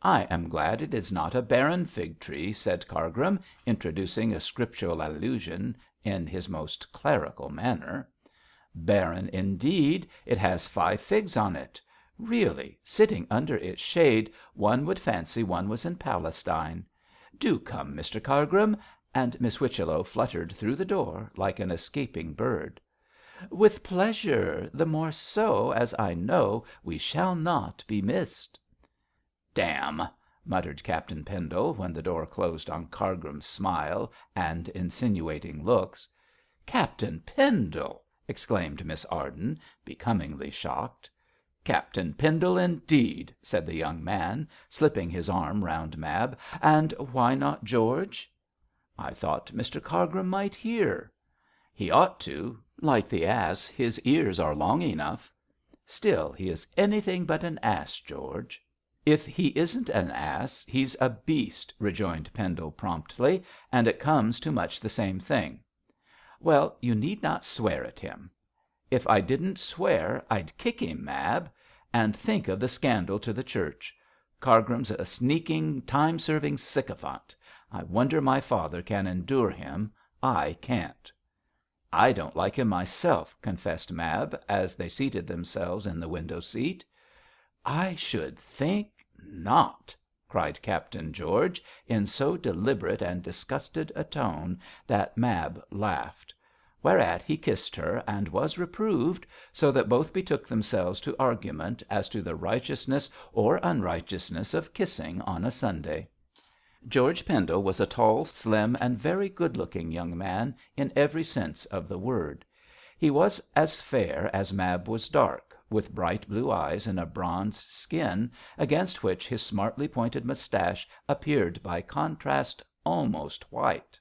"I am glad it is not a barren fig tree," said Cargrim, introducing a scriptural allusion in his most clerical manner. "Barren indeed. It has 5 figs on it. Really, sitting under its shade, one would fancy one was in Palestine. Do come, Mr Cargrim," and Miss Whichello fluttered through the door like an escaping bird. "With pleasure, the more so as I know we shall not be missed." "Damn!" muttered Captain Pendle, when the door closed on Cargrim's smile and insinuating looks. "Captain Pendle!" exclaimed Miss Arden, becomingly shocked. "Captain Pendle, indeed," said the young man, slipping his arm round Mab. "And why not George?" "I thought Mr Cargrim might hear." "He ought to. Like the ass, his ears are long enough." "Still, he is anything but an ass, George." "If he isn't an ass, he's a beast," rejoined Pendle promptly, "and it comes to much the same thing." "Well, you need not swear at him." "If I didn't swear, I'd kick him, Mab. And think of the scandal to the Church. Cargrim's a sneaking, time serving sycophant. I wonder my father can endure him. I can't." "I don't like him myself," confessed Mab, as they seated themselves in the window seat. "I should think not," cried Captain George, in so deliberate and disgusted a tone that Mab laughed. Whereat he kissed her and was reproved, so that both betook themselves to argument as to the righteousness or unrighteousness of kissing on a Sunday. George Pendle was a tall, slim, and very good looking young man in every sense of the word. He was as fair as Mab was dark, with bright blue eyes and a bronzed skin, against which his smartly pointed moustache appeared by contrast almost white.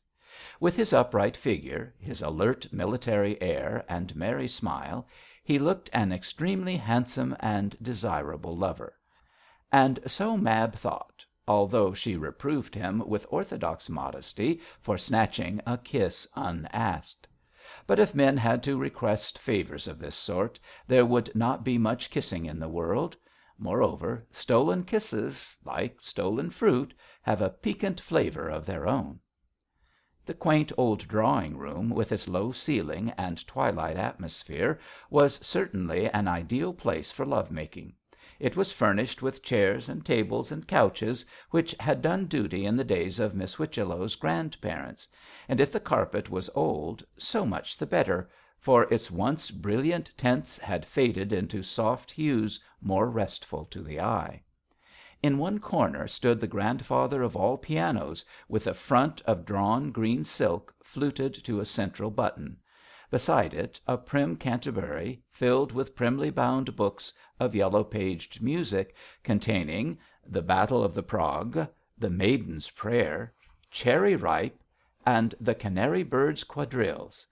With his upright figure, his alert military air, and merry smile, he looked an extremely handsome and desirable lover. And so Mab thought, although she reproved him with orthodox modesty for snatching a kiss unasked. But if men had to request favours of this sort, there would not be much kissing in the world. Moreover, stolen kisses, like stolen fruit, have a piquant flavour of their own. The quaint old drawing room, with its low ceiling and twilight atmosphere, was certainly an ideal place for love making. It was furnished with chairs and tables and couches which had done duty in the days of Miss Whichello's grandparents, and if the carpet was old, so much the better, for its once brilliant tints had faded into soft hues more restful to the eye. In one corner stood the grandfather of all pianos, with a front of drawn green silk fluted to a central button; beside it a prim Canterbury, filled with primly bound books of yellow paged music, containing "The Battle of the Prague," "The Maiden's Prayer," "Cherry Ripe," and "The Canary Bird's Quadrilles."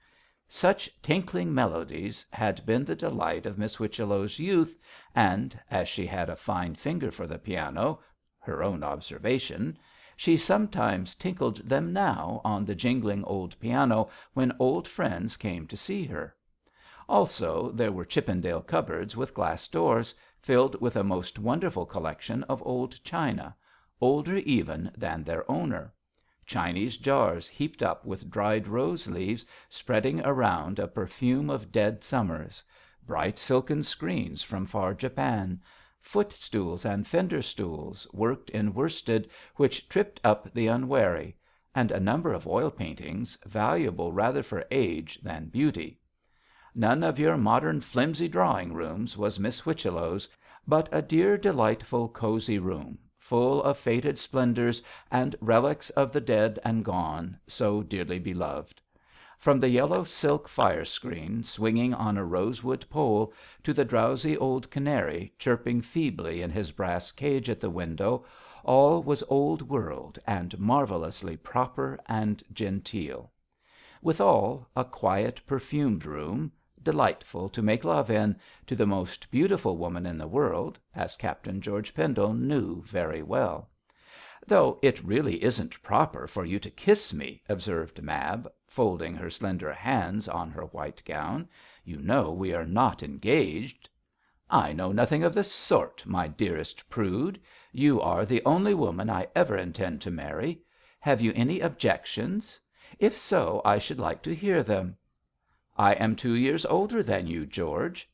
Such tinkling melodies had been the delight of Miss Whichello's youth, and, as she had a fine finger for the piano, her own observation. She sometimes tinkled them now on the jingling old piano when old friends came to see her. Also there were Chippendale cupboards with glass doors, filled with a most wonderful collection of old china, older even than their owner; Chinese jars heaped up with dried rose leaves, spreading around a perfume of dead summers; bright silken screens from far Japan; footstools and fender stools, worked in worsted, which tripped up the unwary; and a number of oil paintings, valuable rather for age than beauty. None of your modern flimsy drawing rooms was Miss Whichello's, but a dear, delightful, cosy room, full of faded splendours and relics of the dead and gone, so dearly beloved. From the yellow silk fire screen swinging on a rosewood pole, to the drowsy old canary chirping feebly in his brass cage at the window, all was old world and marvellously proper and genteel. Withal, a quiet, perfumed room, delightful to make love in to the most beautiful woman in the world, as Captain George Pendle knew very well. "Though it really isn't proper for you to kiss me," observed Mab, folding her slender hands on her white gown. "You know we are not engaged." "I know nothing of the sort, my dearest prude. You are the only woman I ever intend to marry. Have you any objections? If so, I should like to hear them." "I am 2 years older than you, George."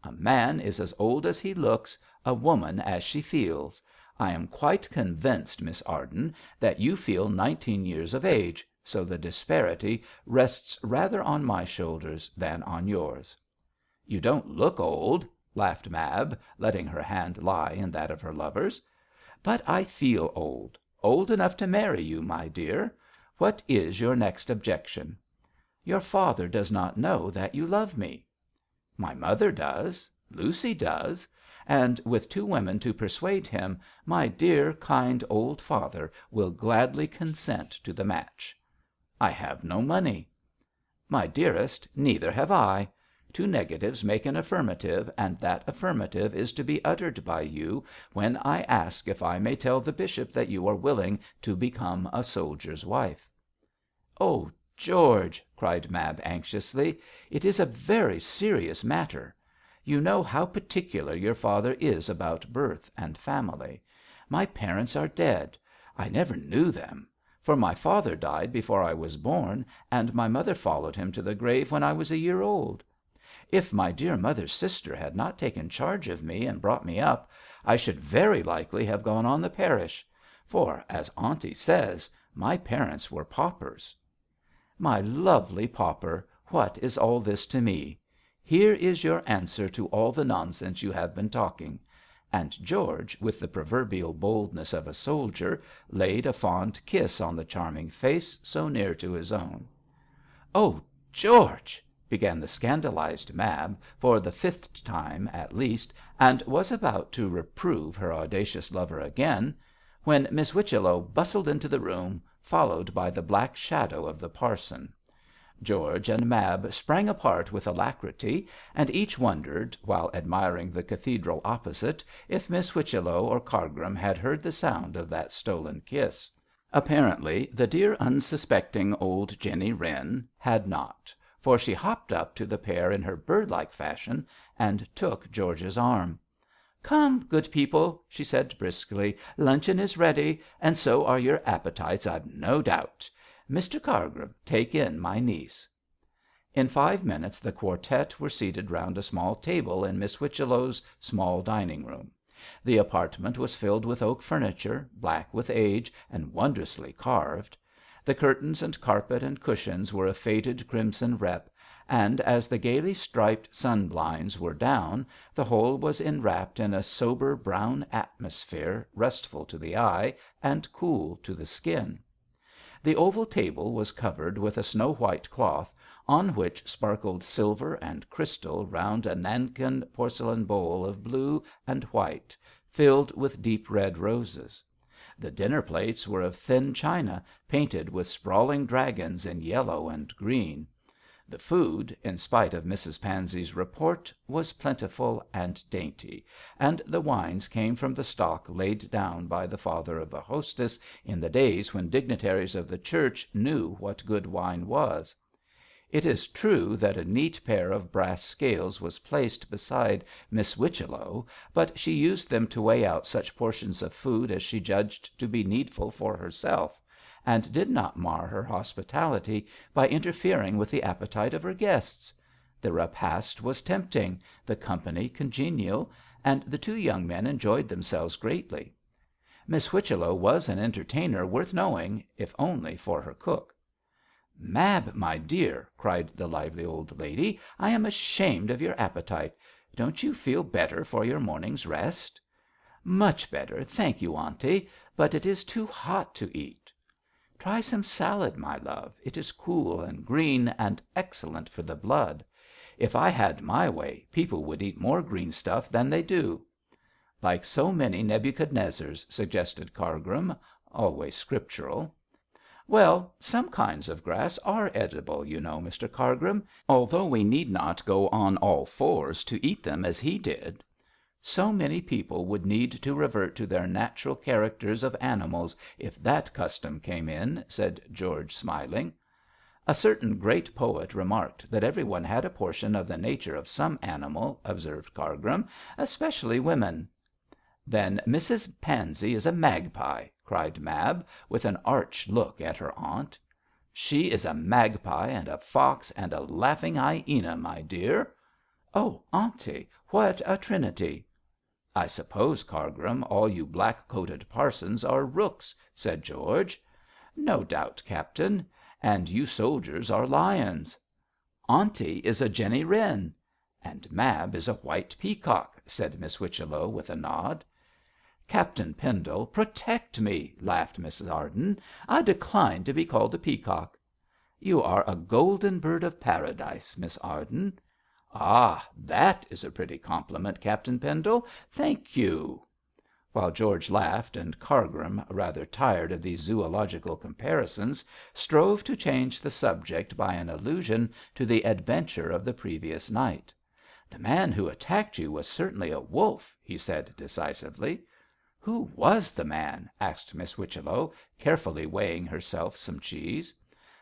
"A man is as old as he looks, a woman as she feels. I am quite convinced, Miss Arden, that you feel 19 years of age, so the disparity rests rather on my shoulders than on yours." "You don't look old," laughed Mab, letting her hand lie in that of her lover's. "But I feel old. Old enough to marry you, my dear. What is your next objection?" "Your father does not know that you love me." "My mother does. Lucy does. And with 2 women to persuade him, my dear, kind old father will gladly consent to the match." "I have no money." "My dearest, neither have I. 2 negatives make an affirmative, and that affirmative is to be uttered by you when I ask if I may tell the bishop that you are willing to become a soldier's wife." "Oh, George," cried Mab anxiously, "it is a very serious matter. You know how particular your father is about birth and family. My parents are dead. I never knew them; for my father died before I was born, and my mother followed him to the grave when I was a year old. If my dear mother's sister had not taken charge of me and brought me up, I should very likely have gone on the parish; for, as aunty says, my parents were paupers." "My lovely pauper, what is all this to me? Here is your answer to all the nonsense you have been talking." And George, with the proverbial boldness of a soldier, laid a fond kiss on the charming face so near to his own. "Oh, George!" began the scandalized Mab, for the 5th time at least, and was about to reprove her audacious lover again, when Miss Whichello bustled into the room, followed by the black shadow of the parson. George and Mab sprang apart with alacrity, and each wondered, while admiring the cathedral opposite, if Miss Whichello or Cargrim had heard the sound of that stolen kiss. Apparently the dear unsuspecting old Jenny Wren had not, for she hopped up to the pair in her bird-like fashion and took George's arm. "Come, good people," she said briskly, "luncheon is ready, and so are your appetites, I've no doubt. Mr Cargrim, take in my niece." In 5 minutes the quartette were seated round a small table in Miss Whichello's small dining room. The apartment was filled with oak furniture, black with age and wondrously carved. The curtains and carpet and cushions were of faded crimson rep, and as the gaily striped sun blinds were down, the whole was enwrapped in a sober brown atmosphere, restful to the eye and cool to the skin. The oval table was covered with a snow white cloth, on which sparkled silver and crystal round a Nankin porcelain bowl of blue and white, filled with deep red roses. The dinner plates were of thin china, painted with sprawling dragons in yellow and green. The food, in spite of Mrs Pansey's report, was plentiful and dainty, and the wines came from the stock laid down by the father of the hostess in the days when dignitaries of the Church knew what good wine was. It is true that a neat pair of brass scales was placed beside Miss Whichello, but she used them to weigh out such portions of food as she judged to be needful for herself, and did not mar her hospitality by interfering with the appetite of her guests. The repast was tempting, the company congenial, and the two young men enjoyed themselves greatly. Miss Whichello was an entertainer worth knowing, if only for her cook. "Mab, my dear," cried the lively old lady, "I am ashamed of your appetite. Don't you feel better for your morning's rest?" "Much better, thank you, auntie, but it is too hot to eat." "Try some salad, my love. It is cool and green, and excellent for the blood. If I had my way, people would eat more green stuff than they do." "Like so many Nebuchadnezzars," suggested Cargrim, always scriptural. "Well, some kinds of grass are edible, you know, Mr Cargrim, although we need not go on all fours to eat them as he did." "So many people would need to revert to their natural characters of animals if that custom came in," said George, smiling. "A certain great poet remarked that every one had a portion of the nature of some animal," observed Cargrim, "especially women." "Then Mrs Pansey is a magpie," cried Mab, with an arch look at her aunt. "She is a magpie and a fox and a laughing hyena, my dear." "Oh, auntie, what a trinity!" "I suppose, Cargrim, all you black-coated parsons are rooks," said George. "No doubt, captain." "And you soldiers are lions." "Auntie is a Jenny Wren." "And Mab is a white peacock," said Miss Whichello, with a nod. "Captain Pendle, protect me," laughed Miss Arden. "I decline to be called a peacock." "You are a golden bird of paradise, Miss Arden." "Ah, that is a pretty compliment, Captain Pendle. Thank you." While George laughed, and Cargrim, rather tired of these zoological comparisons, strove to change the subject by an allusion to the adventure of the previous night. "The man who attacked you was certainly a wolf," he said decisively. "Who was the man?" asked Miss Whichello, carefully weighing herself some cheese.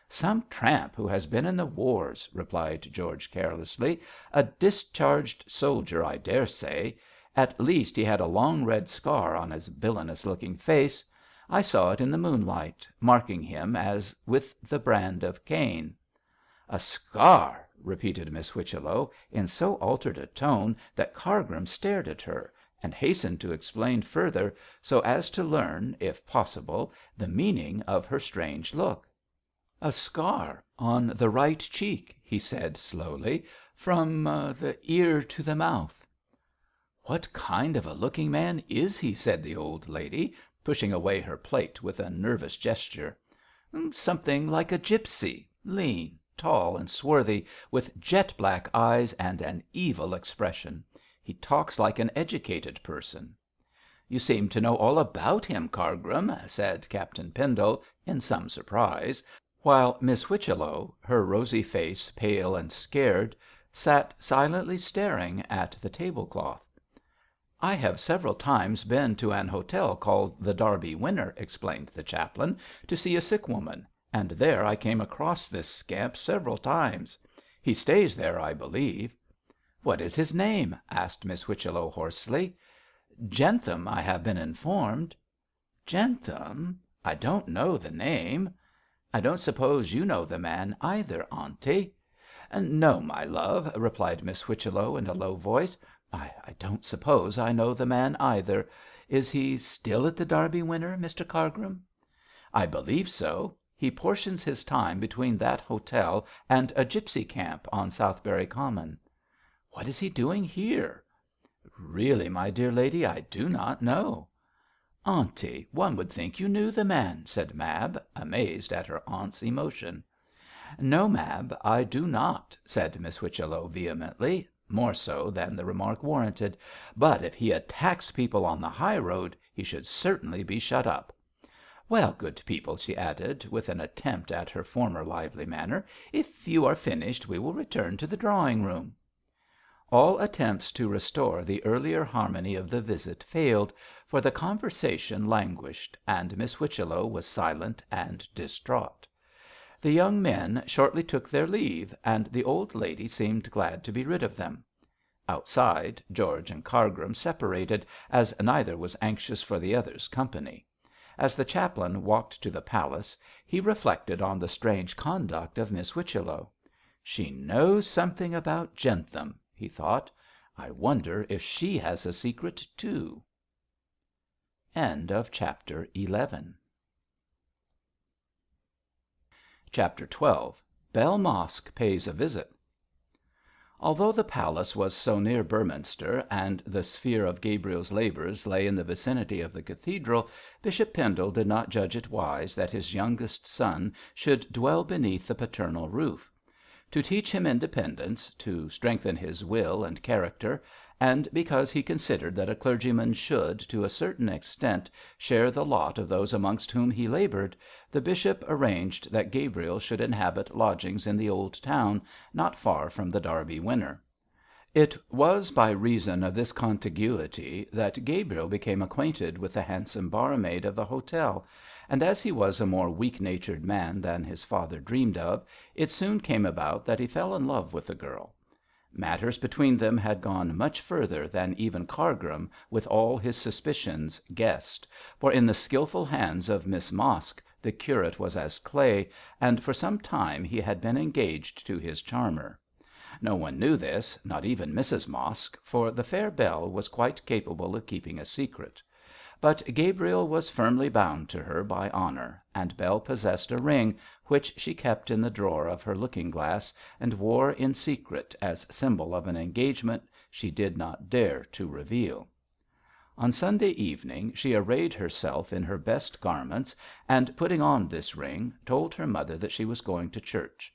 "Some tramp who has been in the wars," replied George carelessly. "A discharged soldier, I dare say. At least he had a long red scar on his villainous looking face. I saw it in the moonlight, marking him as with the brand of Cain." "A scar!" repeated Miss Whichello, in so altered a tone that Cargrim stared at her, and hastened to explain further, so as to learn, if possible, the meaning of her strange look. "A scar on the right cheek," he said slowly, "from the ear to the mouth." "What kind of a looking man is he?" said the old lady, pushing away her plate with a nervous gesture. "Something like a gipsy, lean, tall, and swarthy, with jet black eyes and an evil expression. He talks like an educated person." "You seem to know all about him, Cargrim," said Captain Pendle, in some surprise, while Miss Whichello, her rosy face pale and scared, sat silently staring at the tablecloth. "I have several times been to an hotel called the Derby Winner," explained the chaplain, "to see a sick woman, and there I came across this scamp several times. He stays there, I believe." "What is his name?" asked Miss Whichello, hoarsely. "Jentham, I have been informed." "Jentham? I don't know the name." "I don't suppose you know the man either, auntie." "No, my love," replied Miss Whichello, in a low voice. I don't suppose I know the man either. Is he still at the Derby Winner, Mr Cargrim?" "I believe so. He portions his time between that hotel and a gipsy camp on Southberry Common." "What is he doing here?" "Really, my dear lady, I do not know." "Auntie, one would think you knew the man," said Mab, amazed at her aunt's emotion. "No, Mab, I do not," said Miss Whichello, vehemently, more so than the remark warranted. "But if he attacks people on the high road, he should certainly be shut up." Well, good people," she added, with an attempt at her former lively manner, "if you are finished we will return to the drawing room." All attempts to restore the earlier harmony of the visit failed, for the conversation languished, and Miss Whichello was silent and distraught. The young men shortly took their leave, and the old lady seemed glad to be rid of them. Outside, George and Cargrim separated, as neither was anxious for the other's company. As the chaplain walked to the palace, he reflected on the strange conduct of Miss Whichello. "She knows something about Jentham," he thought. "I wonder if she has a secret too." Chapter XII. Bell Mosk pays a visit. Although the palace was so near Beorminster, and the sphere of Gabriel's labours lay in the vicinity of the cathedral, Bishop Pendle did not judge it wise that his youngest son should dwell beneath the paternal roof. To teach him independence, to strengthen his will and character, and because he considered that a clergyman should, to a certain extent, share the lot of those amongst whom he laboured, the bishop arranged that Gabriel should inhabit lodgings in the old town, not far from the Derby Winner. It was by reason of this contiguity that Gabriel became acquainted with the handsome barmaid of the hotel, and as he was a more weak-natured man than his father dreamed of, it soon came about that he fell in love with the girl. Matters between them had gone much further than even Cargrim, with all his suspicions, guessed, for in the skilful hands of Miss Mosk the curate was as clay, and for some time he had been engaged to his charmer. No one knew this, not even Mrs Mosk, for the fair Bell was quite capable of keeping a secret. But Gabriel was firmly bound to her by honour, and Bell possessed a ring which she kept in the drawer of her looking glass, and wore in secret as symbol of an engagement she did not dare to reveal. On Sunday evening she arrayed herself in her best garments, and putting on this ring, told her mother that she was going to church.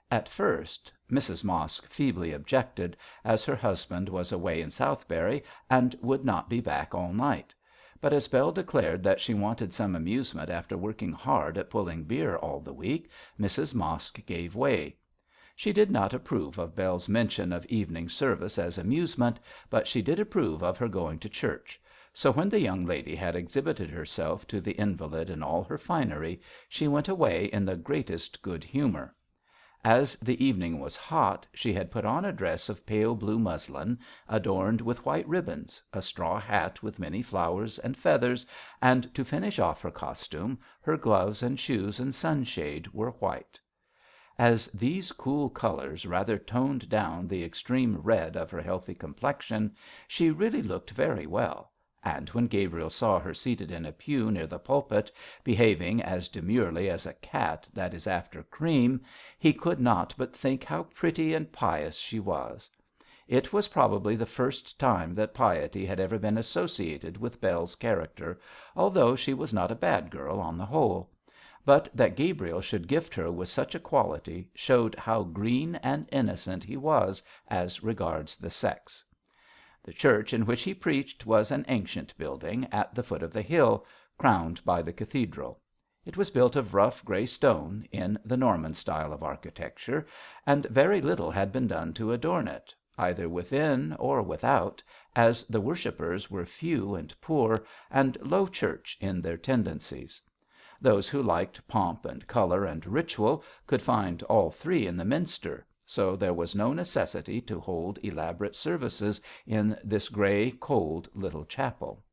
At first Mrs Mosk feebly objected, as her husband was away in Southberry and would not be back all night. But as Bell declared that she wanted some amusement after working hard at pulling beer all the week, Mrs Mosk gave way. She did not approve of Bell's mention of evening service as amusement, but she did approve of her going to church, so when the young lady had exhibited herself to the invalid in all her finery, she went away in the greatest good humour. As the evening was hot, she had put on a dress of pale blue muslin, adorned with white ribbons, a straw hat with many flowers and feathers, and to finish off her costume, her gloves and shoes and sunshade were white. As these cool colours rather toned down the extreme red of her healthy complexion, she really looked very well, and when Gabriel saw her seated in a pew near the pulpit, behaving as demurely as a cat that is after cream, he could not but think how pretty and pious she was. It was probably the first time that piety had ever been associated with Bell's character, although she was not a bad girl on the whole. But that Gabriel should gift her with such a quality showed how green and innocent he was as regards the sex. The church in which he preached was an ancient building at the foot of the hill, crowned by the cathedral. It was built of rough grey stone, in the Norman style of architecture, and very little had been done to adorn it, either within or without, as the worshippers were few and poor, and low church in their tendencies. Those who liked pomp and colour and ritual could find all three in the Minster, so there was no necessity to hold elaborate services in this grey, cold little chapel.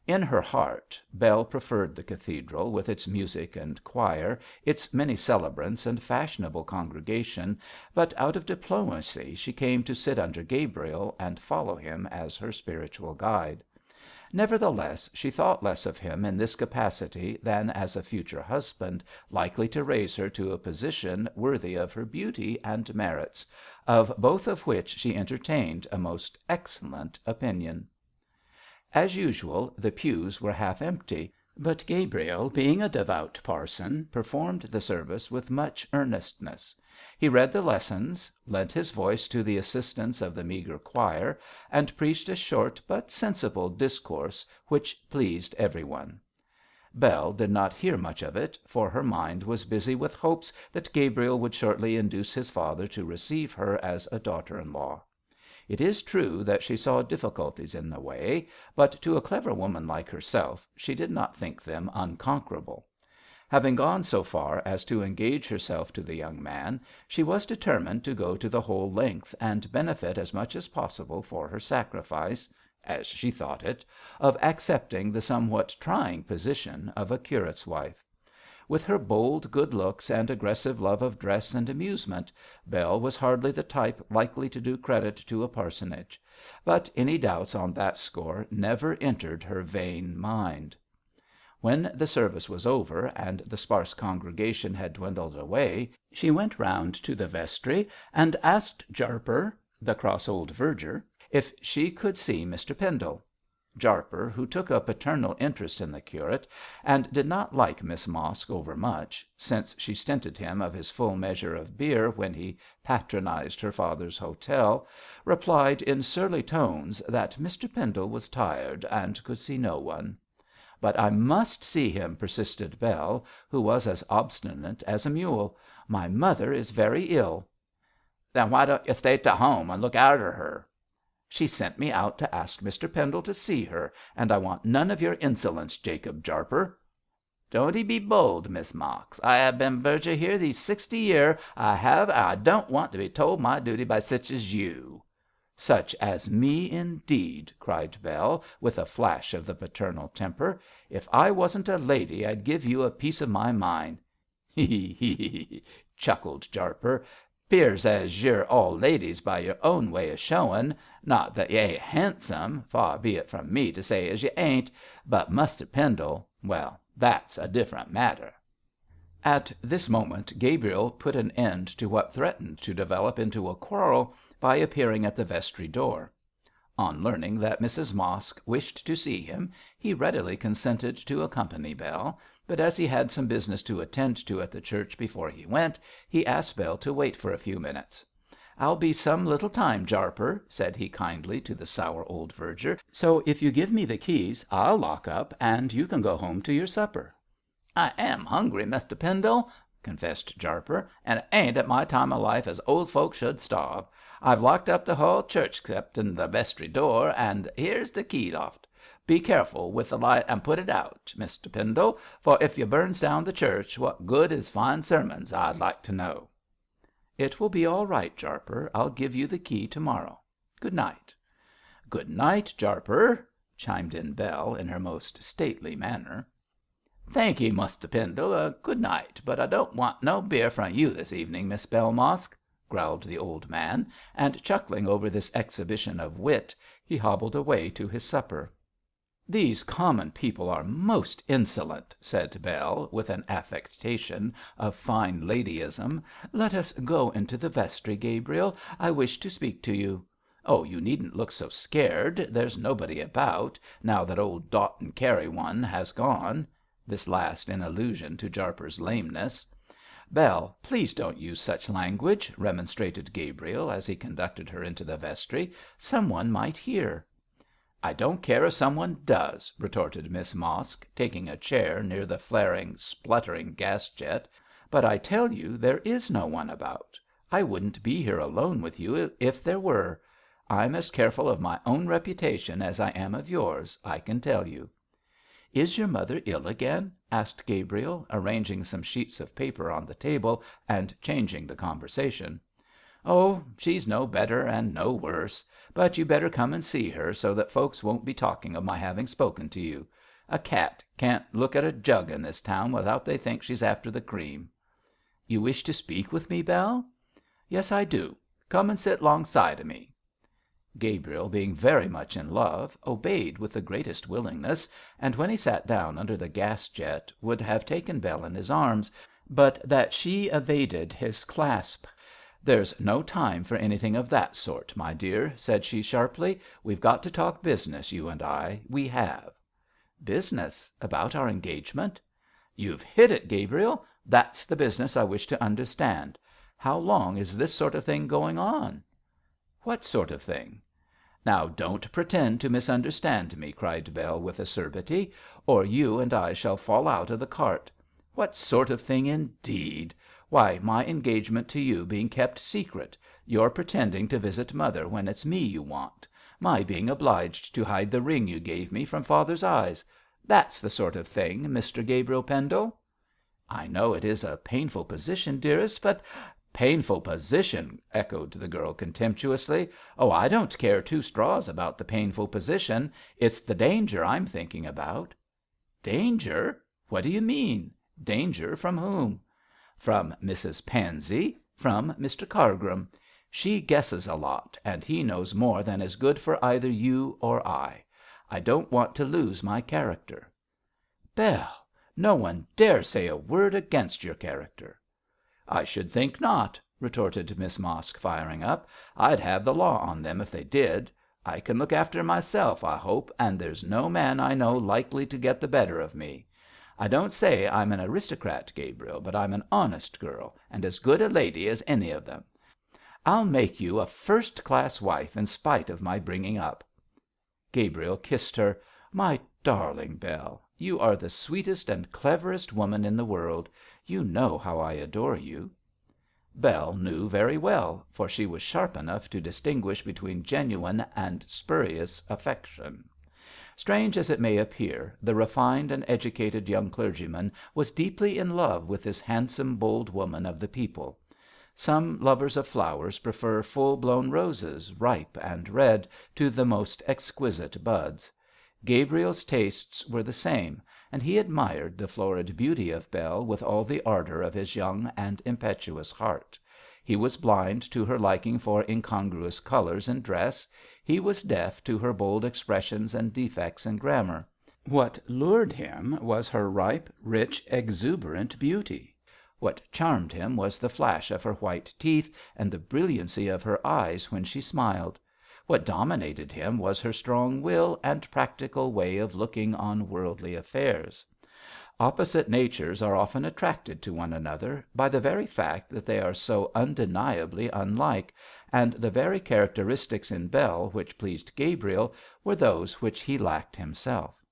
In her heart Bell preferred the cathedral, with its music and choir, its many celebrants and fashionable congregation, but out of diplomacy she came to sit under Gabriel and follow him as her spiritual guide. Nevertheless, she thought less of him in this capacity than as a future husband likely to raise her to a position worthy of her beauty and merits, of both of which she entertained a most excellent opinion. As usual, the pews were half empty, but Gabriel, being a devout parson, performed the service with much earnestness. He read the lessons, lent his voice to the assistance of the meagre choir, and preached a short but sensible discourse which pleased every one. Bell did not hear much of it, for her mind was busy with hopes that Gabriel would shortly induce his father to receive her as a daughter-in-law. It is true that she saw difficulties in the way, but to a clever woman like herself she did not think them unconquerable. Having gone so far as to engage herself to the young man, she was determined to go to the whole length and benefit as much as possible for her sacrifice, as she thought it, of accepting the somewhat trying position of a curate's wife. With her bold good looks and aggressive love of dress and amusement, Bell was hardly the type likely to do credit to a parsonage; but any doubts on that score never entered her vain mind. When the service was over and the sparse congregation had dwindled away, she went round to the vestry and asked Jarper, the cross old verger, if she could see Mr. Pendle. Jarper, who took a paternal interest in the curate, and did not like Miss Mosk overmuch, since she stinted him of his full measure of beer when he patronized her father's hotel, replied in surly tones that Mr. Pendle was tired and could see no one. "But I must see him," persisted Bell, who was as obstinate as a mule. "My mother is very ill." "Then why don't you stay to home and look arter her?" "She sent me out to ask Mr. Pendle to see her, and I want none of your insolence, Jacob Jarper." "Don't 'ee be bold, Miss Mosk. I have been verger here these 60 year, I have, and I don't want to be told my duty by sich as you." "Such as me, indeed!" cried Bell, with a flash of the paternal temper. "If I wasn't a lady I'd give you a piece of my mind." "Hee, hee, hee!" chuckled Jarper. "'Pears as you're all ladies by your own way of showing. Not that y' ain't handsome, far be it from me to say as you ain't, but Muster Pendle, well, that's a different matter." At this moment Gabriel put an end to what threatened to develop into a quarrel by appearing at the vestry door. On learning that Mrs Mosk wished to see him, he readily consented to accompany Bell, but as he had some business to attend to at the church before he went, he asked Bell to wait for a few minutes. "I'll be some little time, Jarper," said he kindly to the sour old verger, "so if you give me the keys I'll lock up and you can go home to your supper." "I am hungry, Muster Pendle," confessed Jarper, "and it ain't at my time of life as old folks should starve. I've locked up the hull church 'ceptin' the vestry door, and here's the key oft. Be careful with the light and put it out, Muster Pendle, for if you burns down the church, what good is fine sermons, I'd like to know." "It will be all right, Jarper. I'll give you the key to morrow. Good night." "Good night, Jarper," chimed in Bell, in her most stately manner. "Thankee, Muster Pendle. Good night, but I don't want no beer from you this evening, Miss Bell Mosk," growled the old man, and chuckling over this exhibition of wit, he hobbled away to his supper. "These common people are most insolent," said Bell, with an affectation of fine ladyism. "Let us go into the vestry, Gabriel. I wish to speak to you. Oh, you needn't look so scared. There's nobody about, now that old Doughton Carry One has gone," this last in allusion to Jarper's lameness. "Bell, please don't use such language," remonstrated Gabriel, as he conducted her into the vestry. "Some one might hear." "I don't care if some one does," retorted Miss Mosk, taking a chair near the flaring, spluttering gas jet. "But I tell you there is no one about. I wouldn't be here alone with you if there were. I'm as careful of my own reputation as I am of yours, I can tell you." "Is your mother ill again?" asked Gabriel, arranging some sheets of paper on the table and changing the conversation. "Oh, she's no better and no worse. But you better come and see her, so that folks won't be talking of my having spoken to you. A cat can't look at a jug in this town without they think she's after the cream." "You wish to speak with me, Bell?" "Yes, I do. Come and sit 'longside of me." Gabriel, being very much in love, obeyed with the greatest willingness, and when he sat down under the gas jet would have taken Bell in his arms, but that she evaded his clasp. "There's no time for anything of that sort, my dear," said she sharply. "We've got to talk business, you and I, we have." "Business? About our engagement?" "You've hit it, Gabriel. That's the business I wish to understand. How long is this sort of thing going on?" "What sort of thing?" "Now don't pretend to misunderstand me," cried Bell, with acerbity, "or you and I shall fall out of the cart. What sort of thing, indeed? Why, my engagement to you being kept secret, your pretending to visit mother when it's me you want, my being obliged to hide the ring you gave me from father's eyes. That's the sort of thing, Mr Gabriel Pendle." "I know it is a painful position, dearest, but—" "Painful position!" echoed the girl, contemptuously. "Oh, I don't care two straws about the painful position. It's the danger I'm thinking about." "Danger? What do you mean? Danger from whom?" "From Mrs Pansey, from Mr Cargrim. She guesses a lot, and he knows more than is good for either you or I. I don't want to lose my character." "Bell, no one dare say a word against your character." "I should think not," retorted Miss Mosk, firing up. "I'd have the law on them if they did. I can look after myself, I hope, and there's no man I know likely to get the better of me. I don't say I'm an aristocrat, Gabriel, but I'm an honest girl, and as good a lady as any of them. I'll make you a first class wife in spite of my bringing up." Gabriel kissed her. "My darling Bell, you are the sweetest and cleverest woman in the world. You know how I adore you." Bell knew very well, for she was sharp enough to distinguish between genuine and spurious affection. Strange as it may appear, the refined and educated young clergyman was deeply in love with this handsome, bold woman of the people. Some lovers of flowers prefer full blown roses, ripe and red, to the most exquisite buds. Gabriel's tastes were the same, and he admired the florid beauty of Bell with all the ardour of his young and impetuous heart. He was blind to her liking for incongruous colours in dress; he was deaf to her bold expressions and defects in grammar. What lured him was her ripe, rich, exuberant beauty. What charmed him was the flash of her white teeth and the brilliancy of her eyes when she smiled. What dominated him was her strong will and practical way of looking on worldly affairs. Opposite natures are often attracted to one another by the very fact that they are so undeniably unlike, and the very characteristics in Bell which pleased Gabriel were those which he lacked himself.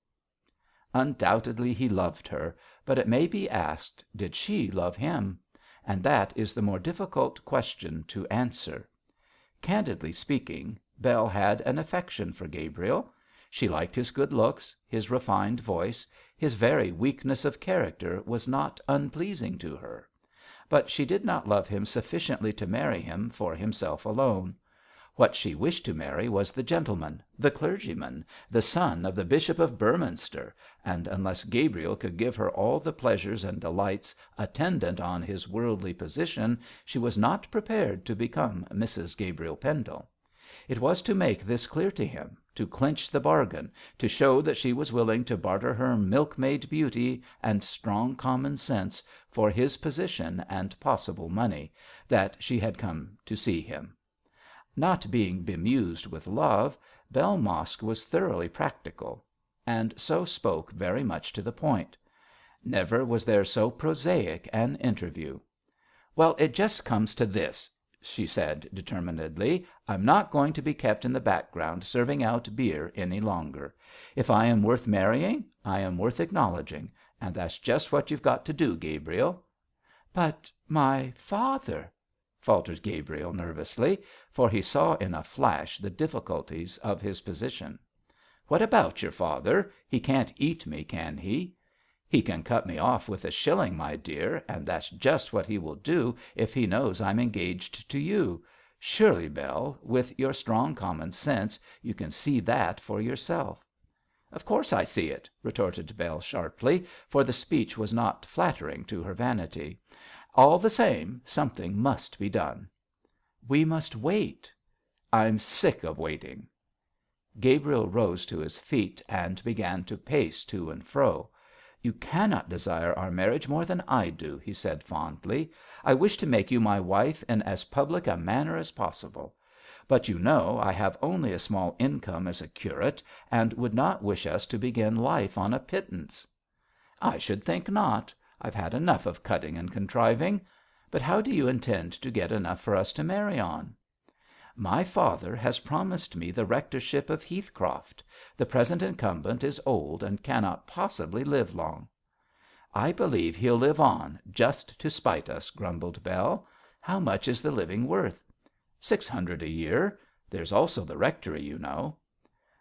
Undoubtedly he loved her, but it may be asked, did she love him? And that is the more difficult question to answer. Candidly speaking, Bell had an affection for Gabriel. She liked his good looks, his refined voice, his very weakness of character was not unpleasing to her. But she did not love him sufficiently to marry him for himself alone. What she wished to marry was the gentleman, the clergyman, the son of the Bishop of Beorminster, and unless Gabriel could give her all the pleasures and delights attendant on his worldly position, she was not prepared to become Mrs Gabriel Pendle. It was to make this clear to him, to clinch the bargain, to show that she was willing to barter her milkmaid beauty and strong common sense for his position and possible money, that she had come to see him. Not being bemused with love, Bell Mosk was thoroughly practical, and so spoke very much to the point. Never was there so prosaic an interview. "Well, it just comes to this," she said determinedly. "I'm not going to be kept in the background serving out beer any longer. If I am worth marrying, I am worth acknowledging, and that's just what you've got to do, Gabriel." "But my father," faltered Gabriel, nervously, for he saw in a flash the difficulties of his position. "What about your father? He can't eat me, can he?" "He can cut me off with a shilling, my dear, and that's just what he will do if he knows I'm engaged to you. Surely, Bell, with your strong common sense, you can see that for yourself." "Of course I see it," retorted Bell sharply, for the speech was not flattering to her vanity. "All the same, something must be done." "We must wait." "I'm sick of waiting." Gabriel rose to his feet and began to pace to and fro. "You cannot desire our marriage more than I do," he said fondly. "I wish to make you my wife in as public a manner as possible. But you know I have only a small income as a curate, and would not wish us to begin life on a pittance." "I should think not. I've had enough of cutting and contriving. But how do you intend to get enough for us to marry on?" My father has promised me the rectorship of Heathcroft. The present incumbent is old and cannot possibly live long." "I believe he'll live on, just to spite us," grumbled Bell. "How much is the living worth?" "600 a year. There's also the rectory, you know."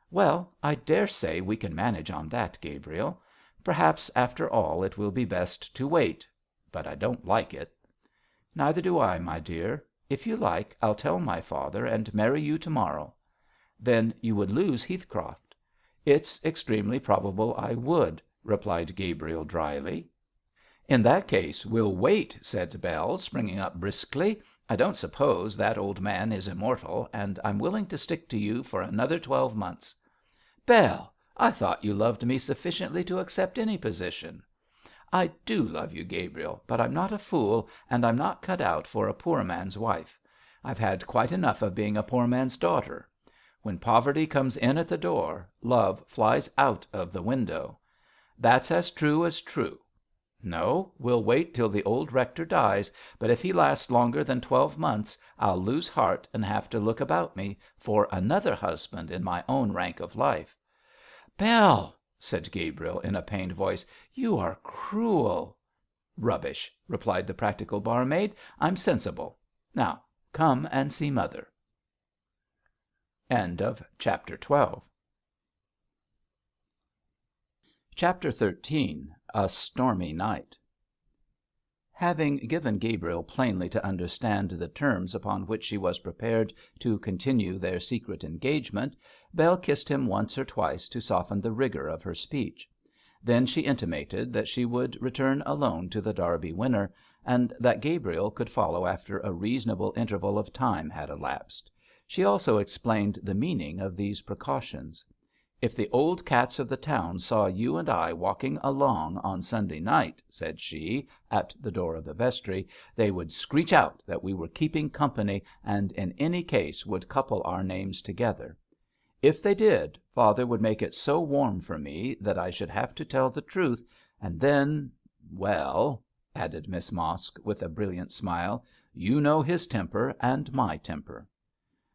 "Well, I dare say we can manage on that, Gabriel. Perhaps after all it will be best to wait. But I don't like it." "Neither do I, my dear. If you like, I'll tell my father and marry you to morrow." "Then you would lose Heathcroft." "It's extremely probable I would," replied Gabriel, dryly. "In that case we'll wait," said Bell, springing up briskly. "I don't suppose that old man is immortal, and I'm willing to stick to you for another 12 months." "Bell, I thought you loved me sufficiently to accept any position." "I do love you, Gabriel, but I'm not a fool, and I'm not cut out for a poor man's wife. I've had quite enough of being a poor man's daughter. When poverty comes in at the door, love flies out of the window. That's as true as true. No, we'll wait till the old rector dies, but if he lasts longer than 12 months I'll lose heart and have to look about me for another husband in my own rank of life." "Bell," said Gabriel, in a pained voice, "you are cruel." "Rubbish," replied the practical barmaid. "I'm sensible. Now come and see mother." Chapter XIII. A stormy night. Having given Gabriel plainly to understand the terms upon which she was prepared to continue their secret engagement, Bell kissed him once or twice to soften the rigour of her speech. Then she intimated that she would return alone to the Derby Winner, and that Gabriel could follow after a reasonable interval of time had elapsed. She also explained the meaning of these precautions. "If the old cats of the town saw you and I walking along on Sunday night," said she, at the door of the vestry, "they would screech out that we were keeping company, and in any case would couple our names together. If they did, father would make it so warm for me that I should have to tell the truth, and then well," added Miss Mosk, with a brilliant smile, "you know his temper and my temper."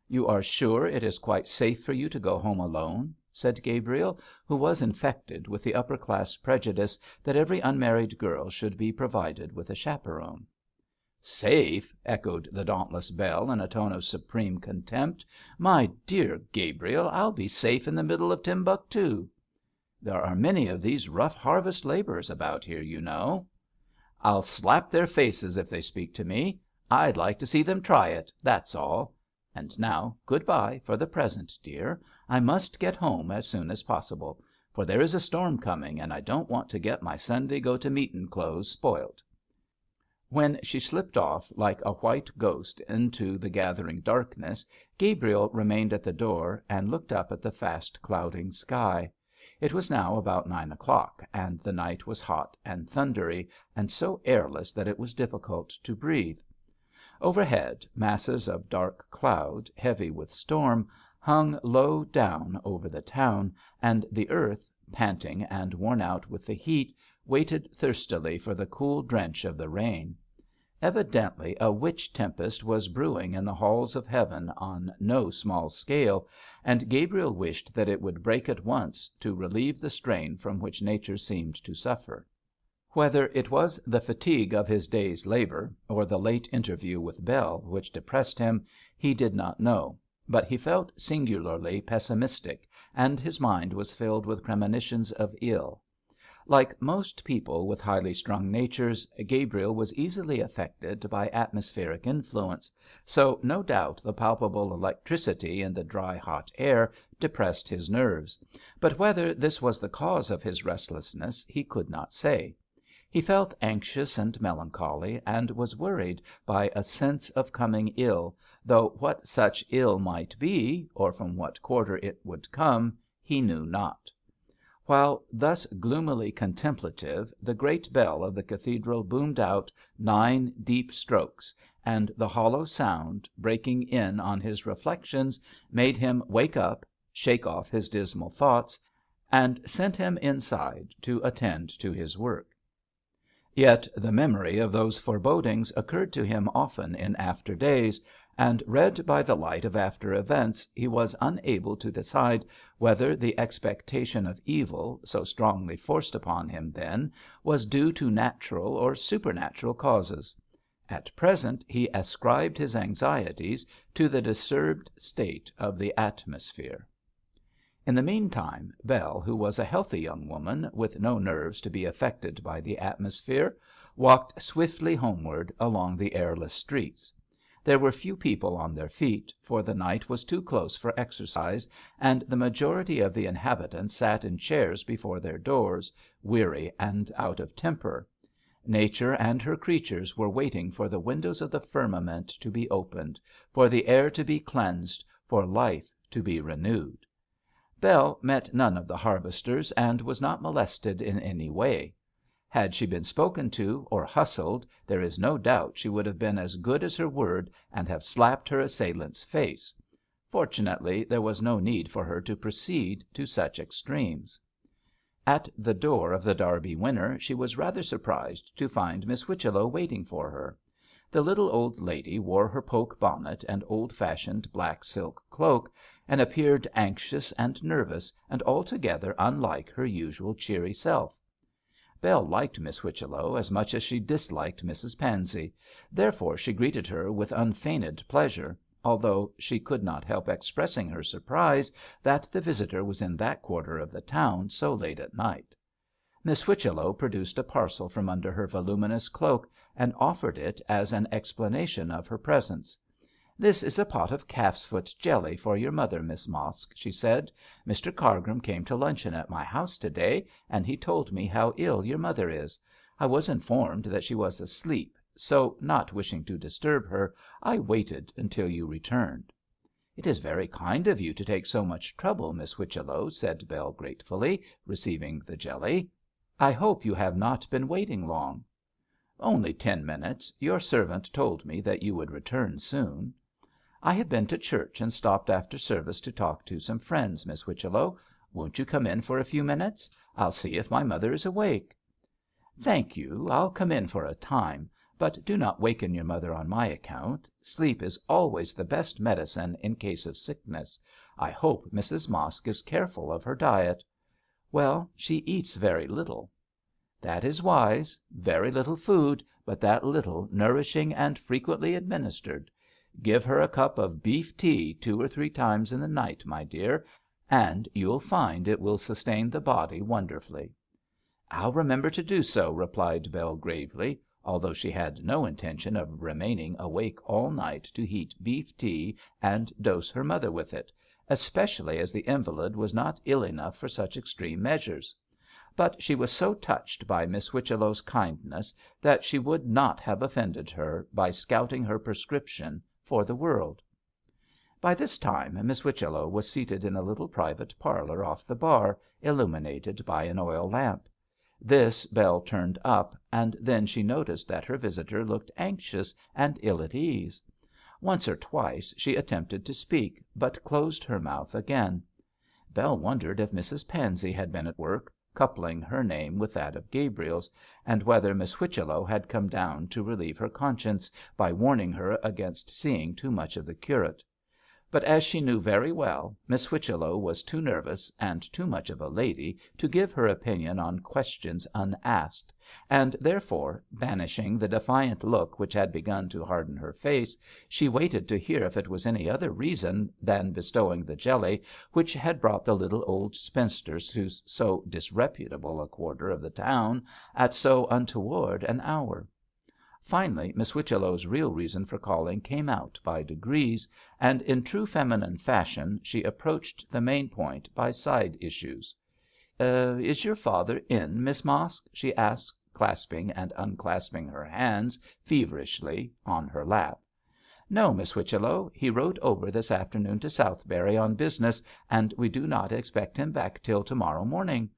"You are sure it is quite safe for you to go home alone?" said Gabriel, who was infected with the upper class prejudice that every unmarried girl should be provided with a chaperone. "Safe!" echoed the dauntless Bell, in a tone of supreme contempt. "My dear Gabriel, I'll be safe in the middle of Timbuctoo." "There are many of these rough harvest labourers about here, you know." "I'll slap their faces if they speak to me. I'd like to see them try it, that's all. And now good bye for the present, dear. I must get home as soon as possible, for there is a storm coming, and I don't want to get my Sunday go to meetin' clothes spoilt." When she slipped off like a white ghost into the gathering darkness, Gabriel remained at the door and looked up at the fast clouding sky. It was now about 9 o'clock, and the night was hot and thundery, and so airless that it was difficult to breathe. Overhead, masses of dark cloud, heavy with storm, hung low down over the town, and the earth, panting and worn out with the heat, waited thirstily for the cool drench of the rain. Evidently a witch tempest was brewing in the halls of heaven on no small scale, and Gabriel wished that it would break at once to relieve the strain from which nature seemed to suffer. Whether it was the fatigue of his day's labour or the late interview with Bell which depressed him, he did not know, but he felt singularly pessimistic, and his mind was filled with premonitions of ill. Like most people with highly strung natures, Gabriel was easily affected by atmospheric influence, so no doubt the palpable electricity in the dry, hot air depressed his nerves, but whether this was the cause of his restlessness he could not say. He felt anxious and melancholy, and was worried by a sense of coming ill, though what such ill might be, or from what quarter it would come, he knew not. While thus gloomily contemplative, the great bell of the cathedral boomed out 9 deep strokes, and the hollow sound, breaking in on his reflections, made him wake up, shake off his dismal thoughts, and sent him inside to attend to his work. Yet the memory of those forebodings occurred to him often in after days, and read by the light of after events, he was unable to decide whether the expectation of evil, so strongly forced upon him then, was due to natural or supernatural causes. At present he ascribed his anxieties to the disturbed state of the atmosphere. In the meantime, Bell, who was a healthy young woman, with no nerves to be affected by the atmosphere, walked swiftly homeward along the airless streets. There were few people on their feet, for the night was too close for exercise, and the majority of the inhabitants sat in chairs before their doors, weary and out of temper. Nature and her creatures were waiting for the windows of the firmament to be opened, for the air to be cleansed, for life to be renewed. Bell met none of the harvesters, and was not molested in any way. Had she been spoken to or hustled, there is no doubt she would have been as good as her word and have slapped her assailant's face. Fortunately, there was no need for her to proceed to such extremes. At the door of the Derby Winner she was rather surprised to find Miss Whichello waiting for her. The little old lady wore her poke bonnet and old-fashioned black silk cloak, and appeared anxious and nervous, and altogether unlike her usual cheery self. Bell liked Miss Whichello as much as she disliked Mrs Pansey, therefore she greeted her with unfeigned pleasure, although she could not help expressing her surprise that the visitor was in that quarter of the town so late at night. Miss Whichello produced a parcel from under her voluminous cloak and offered it as an explanation of her presence. "This is a pot of calf's foot jelly for your mother, Miss Mosk," she said. "Mr Cargrim came to luncheon at my house to day, and he told me how ill your mother is. I was informed that she was asleep, so, not wishing to disturb her, I waited until you returned." "It is very kind of you to take so much trouble, Miss Whichello," said Bell gratefully, receiving the jelly. "I hope you have not been waiting long." "Only 10 minutes. Your servant told me that you would return soon." "I have been to church and stopped after service to talk to some friends, Miss Whichello. Won't you come in for a few minutes? I'll see if my mother is awake." "Thank you, I'll come in for a time, but do not waken your mother on my account. Sleep is always the best medicine in case of sickness. I hope Mrs Mosk is careful of her diet." "Well, she eats very little." "That is wise. Very little food, but that little nourishing and frequently administered. Give her a cup of beef tea 2 or 3 times in the night, my dear, and you'll find it will sustain the body wonderfully." "I'll remember to do so," replied Bell gravely, although she had no intention of remaining awake all night to heat beef tea and dose her mother with it, especially as the invalid was not ill enough for such extreme measures. But she was so touched by Miss Whichello's kindness that she would not have offended her by scouting her prescription for the world. By this time Miss Whichello was seated in a little private parlour off the bar, illuminated by an oil lamp. This Bell turned up, and then she noticed that her visitor looked anxious and ill at ease. Once or twice she attempted to speak, but closed her mouth again. Bell wondered if Mrs Pansey had been at work, coupling her name with that of Gabriel's, and whether Miss Whichello had come down to relieve her conscience by warning her against seeing too much of the curate. But as she knew very well, Miss Whichello was too nervous and too much of a lady to give her opinion on questions unasked, and therefore, banishing the defiant look which had begun to harden her face, she waited to hear if it was any other reason than bestowing the jelly which had brought the little old spinster to so disreputable a quarter of the town at so untoward an hour. Finally Miss Whichello's real reason for calling came out by degrees, and in true feminine fashion she approached the main point by side issues. "Is your father in, Miss Mosk?" she asked, clasping and unclasping her hands feverishly on her lap. "No, Miss Whichello. He rode over this afternoon to Southberry on business, and we do not expect him back till to morrow morning."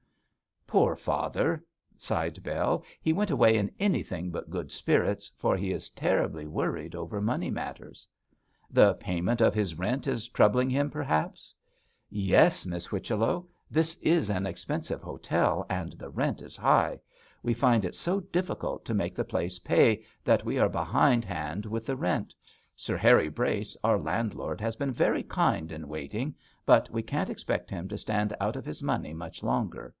"Poor father," sighed Bell. "He went away in anything but good spirits, for he is terribly worried over money matters." "The payment of his rent is troubling him, perhaps?" "Yes, Miss Whichello. This is an expensive hotel, and the rent is high. We find it so difficult to make the place pay that we are behindhand with the rent. Sir Harry Brace, our landlord, has been very kind in waiting, but we can't expect him to stand out of his money much longer.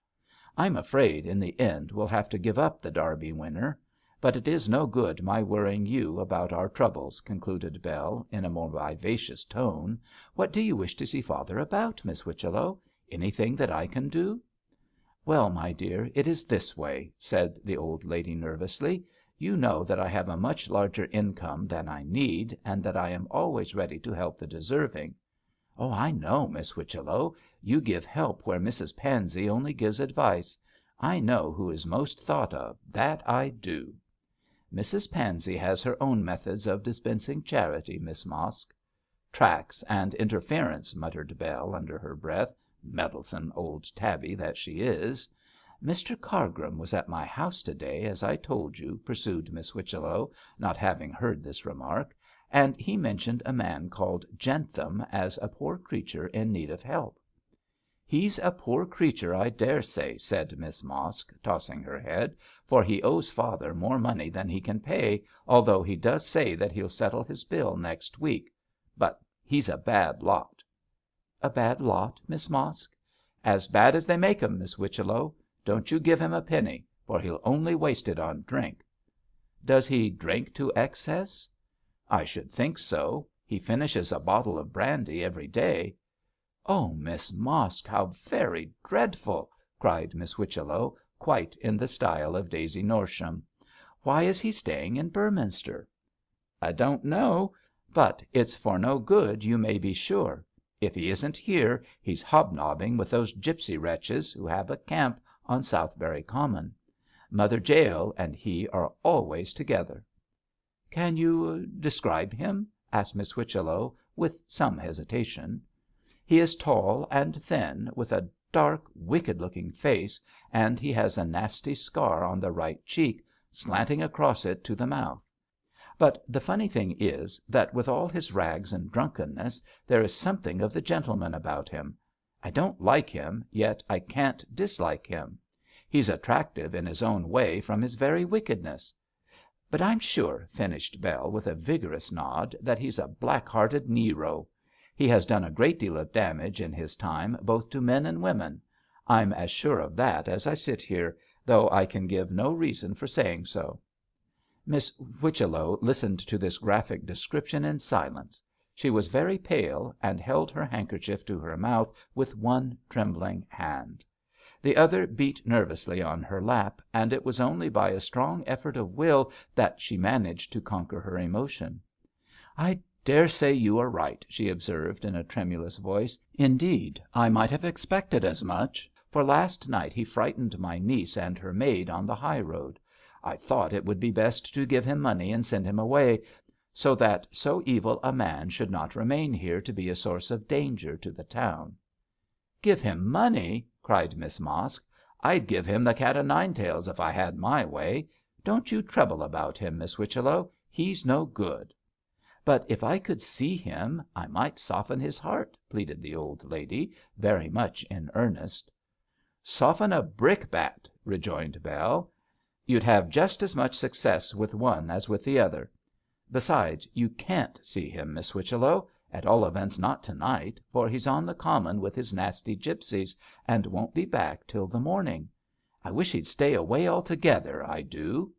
I'm afraid in the end we'll have to give up the Derby winner. But it is no good my worrying you about our troubles," concluded Bell, in a more vivacious tone. "What do you wish to see father about, Miss Whichello? Anything that I can do?" "Well, my dear, it is this way," said the old lady nervously. "You know that I have a much larger income than I need, and that I am always ready to help the deserving." "Oh, I know, Miss Whichello. You give help where Mrs Pansey only gives advice. I know who is most thought of, that I do." "Mrs Pansey has her own methods of dispensing charity, Miss Mosk." "Tracts and interference," muttered Bell under her breath. "Meddlesome old tabby that she is." "Mr Cargrim was at my house to day, as I told you," pursued Miss Whichello, not having heard this remark, "and he mentioned a man called Jentham as a poor creature in need of help." "He's a poor creature, I dare say," said Miss Mosk, tossing her head, "for he owes father more money than he can pay, although he does say that he'll settle his bill next week. But he's a bad lot." "A bad lot, Miss Mosk?" "As bad as they make 'em, Miss Whichello. Don't you give him a penny, for he'll only waste it on drink." "Does he drink to excess?" "I should think so. He finishes a bottle of brandy every day." "Oh, Miss Mosk, how very dreadful!" cried Miss Whichello, quite in the style of Daisy Norsham. "Why is he staying in Beorminster?" "I don't know. But it's for no good, you may be sure. If he isn't here, he's hobnobbing with those gipsy wretches who have a camp on Southberry Common. Mother Jael and he are always together." "Can you describe him?" asked Miss Whichello, with some hesitation. "He is tall and thin, with a dark, wicked looking face, and he has a nasty scar on the right cheek, slanting across it to the mouth. But the funny thing is, that with all his rags and drunkenness, there is something of the gentleman about him. I don't like him, yet I can't dislike him. He's attractive in his own way from his very wickedness. But I'm sure," finished Bell, with a vigorous nod, "that he's a black-hearted Nero. He has done a great deal of damage in his time both to men and women. I'm as sure of that as I sit here, though I can give no reason for saying so." Miss Whichello listened to this graphic description in silence. She was very pale, and held her handkerchief to her mouth with one trembling hand. The other beat nervously on her lap, and it was only by a strong effort of will that she managed to conquer her emotion. "I dare say you are right," she observed in a tremulous voice. "Indeed, I might have expected as much, for last night he frightened my niece and her maid on the high road. I thought it would be best to give him money and send him away, so that so evil a man should not remain here to be a source of danger to the town." "Give him money!" cried Miss Mosk. "I'd give him the cat o' nine tails if I had my way. Don't you trouble about him, Miss Whichello. He's no good." "But if I could see him, I might soften his heart," pleaded the old lady, very much in earnest. "Soften a brickbat," rejoined Bell. "You'd have just as much success with one as with the other. Besides, you can't see him, Miss Whichello, at all events not to night, for he's on the common with his nasty gipsies, and won't be back till the morning. I wish he'd stay away altogether, I do."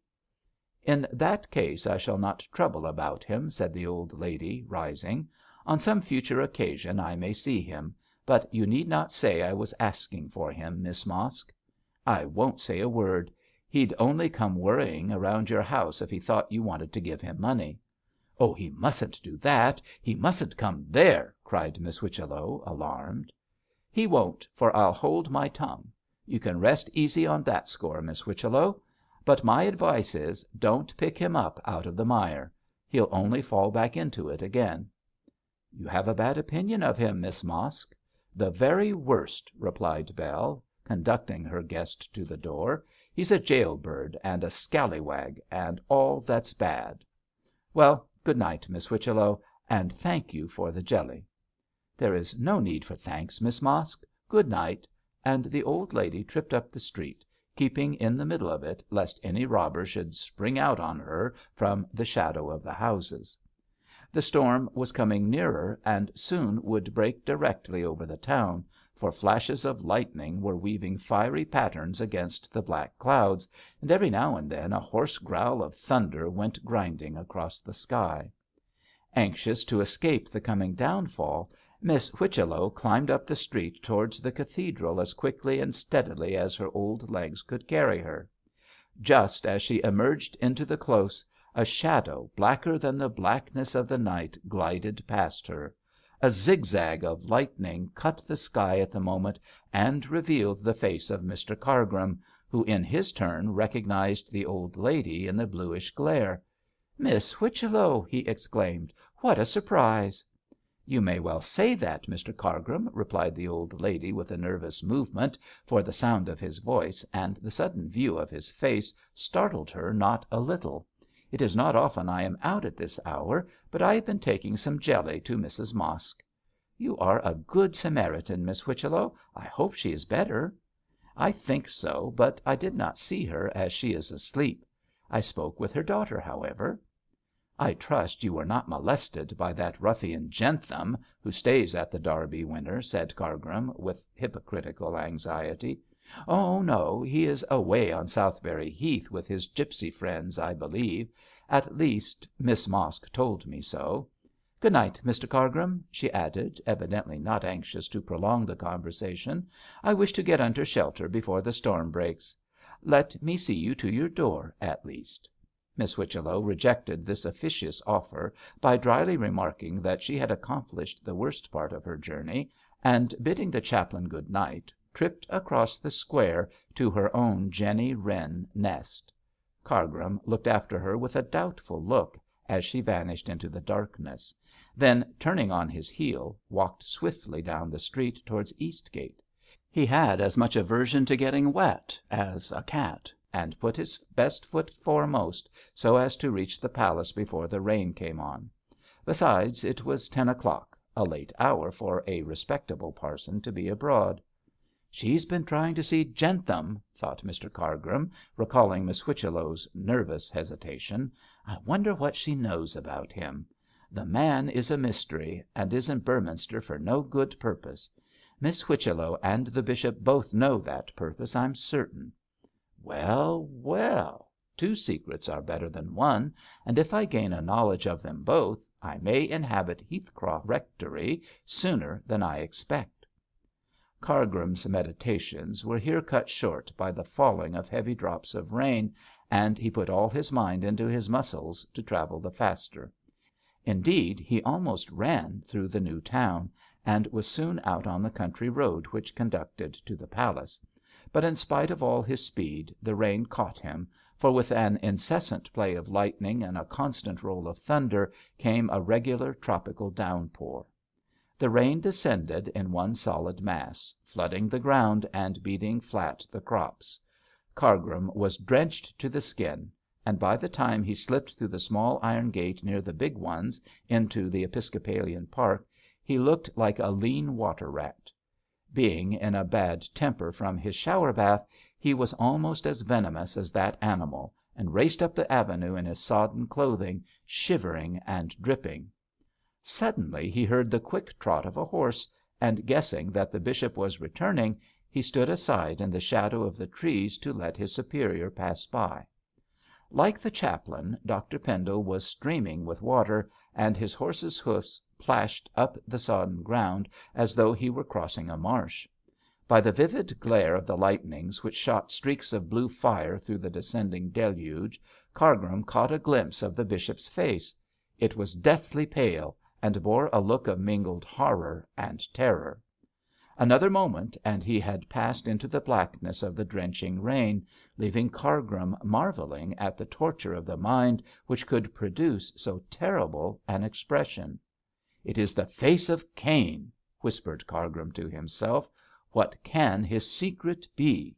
"In that case I shall not trouble about him," said the old lady, rising. "On some future occasion I may see him, but you need not say I was asking for him, Miss Mosk." "I won't say a word. He'd only come worrying around your house if he thought you wanted to give him money." "Oh, he mustn't do that. He mustn't come there," cried Miss Whichello, alarmed. "He won't, for I'll hold my tongue. You can rest easy on that score, Miss Whichello. But my advice is, don't pick him up out of the mire. He'll only fall back into it again." "You have a bad opinion of him, Miss Mosk." "The very worst," replied Bell, conducting her guest to the door. "He's a jail bird and a scallywag, and all that's bad. Well, good night, Miss Whichello, and thank you for the jelly." "There is no need for thanks, Miss Mosk. Good night," and the old lady tripped up the street, keeping in the middle of it, lest any robber should spring out on her from the shadow of the houses. The storm was coming nearer, and soon would break directly over the town, for flashes of lightning were weaving fiery patterns against the black clouds, and every now and then a hoarse growl of thunder went grinding across the sky. Anxious to escape the coming downfall, Miss Whichello climbed up the street towards the cathedral as quickly and steadily as her old legs could carry her. Just as she emerged into the close, a shadow blacker than the blackness of the night glided past her. A zigzag of lightning cut the sky at the moment and revealed the face of Mr Cargrim, who in his turn recognised the old lady in the bluish glare. "Miss Whichello!" he exclaimed. "What a surprise!" "You may well say that, Mr Cargrim," replied the old lady with a nervous movement, for the sound of his voice and the sudden view of his face startled her not a little. "It is not often I am out at this hour, but I have been taking some jelly to Mrs Mosk." "You are a good Samaritan, Miss Whichello. I hope she is better." "I think so, but I did not see her, as she is asleep. I spoke with her daughter, however." "I trust you were not molested by that ruffian Jentham, who stays at the Derby Winner," said Cargrim, with hypocritical anxiety. "Oh, no, he is away on Southberry Heath with his gipsy friends, I believe. At least, Miss Mosk told me so. Good night, Mr Cargrim," she added, evidently not anxious to prolong the conversation. "I wish to get under shelter before the storm breaks. Let me see you to your door, at least." Miss Whichello rejected this officious offer by dryly remarking that she had accomplished the worst part of her journey, and bidding the chaplain good night, tripped across the square to her own Jenny Wren nest. Cargrim looked after her with a doubtful look as she vanished into the darkness; then, turning on his heel, walked swiftly down the street towards Eastgate. He had as much aversion to getting wet as a cat, and put his best foot foremost so as to reach the palace before the rain came on. Besides, it was 10 o'clock, a late hour for a respectable parson to be abroad. "She's been trying to see Jentham," thought Mr Cargrim, recalling Miss Whichello's nervous hesitation. "I wonder what she knows about him. The man is a mystery, and is in Beorminster for no good purpose. Miss Whichello and the bishop both know that purpose, I'm certain. Well, well, 2 secrets are better than 1, and if I gain a knowledge of them both, I may inhabit Heathcroft Rectory sooner than I expect." Cargrim's meditations were here cut short by the falling of heavy drops of rain, and he put all his mind into his muscles to travel the faster. Indeed, he almost ran through the new town, and was soon out on the country road which conducted to the palace. But in spite of all his speed, the rain caught him, for with an incessant play of lightning and a constant roll of thunder came a regular tropical downpour. The rain descended in one solid mass, flooding the ground and beating flat the crops. Cargrim was drenched to the skin, and by the time he slipped through the small iron gate near the big ones into the Episcopalian Park, he looked like a lean water rat. Being in a bad temper from his shower bath, he was almost as venomous as that animal, and raced up the avenue in his sodden clothing, shivering and dripping. Suddenly he heard the quick trot of a horse, and guessing that the bishop was returning, he stood aside in the shadow of the trees to let his superior pass by. Like the chaplain, Dr Pendle was streaming with water, and his horse's hoofs plashed up the sodden ground as though he were crossing a marsh. By the vivid glare of the lightnings which shot streaks of blue fire through the descending deluge, Cargrim caught a glimpse of the bishop's face. It was deathly pale, and bore a look of mingled horror and terror. Another moment and he had passed into the blackness of the drenching rain, leaving Cargrim marvelling at the torture of the mind which could produce so terrible an expression. "It is the face of Cain," whispered Cargrim to himself. "What can his secret be?"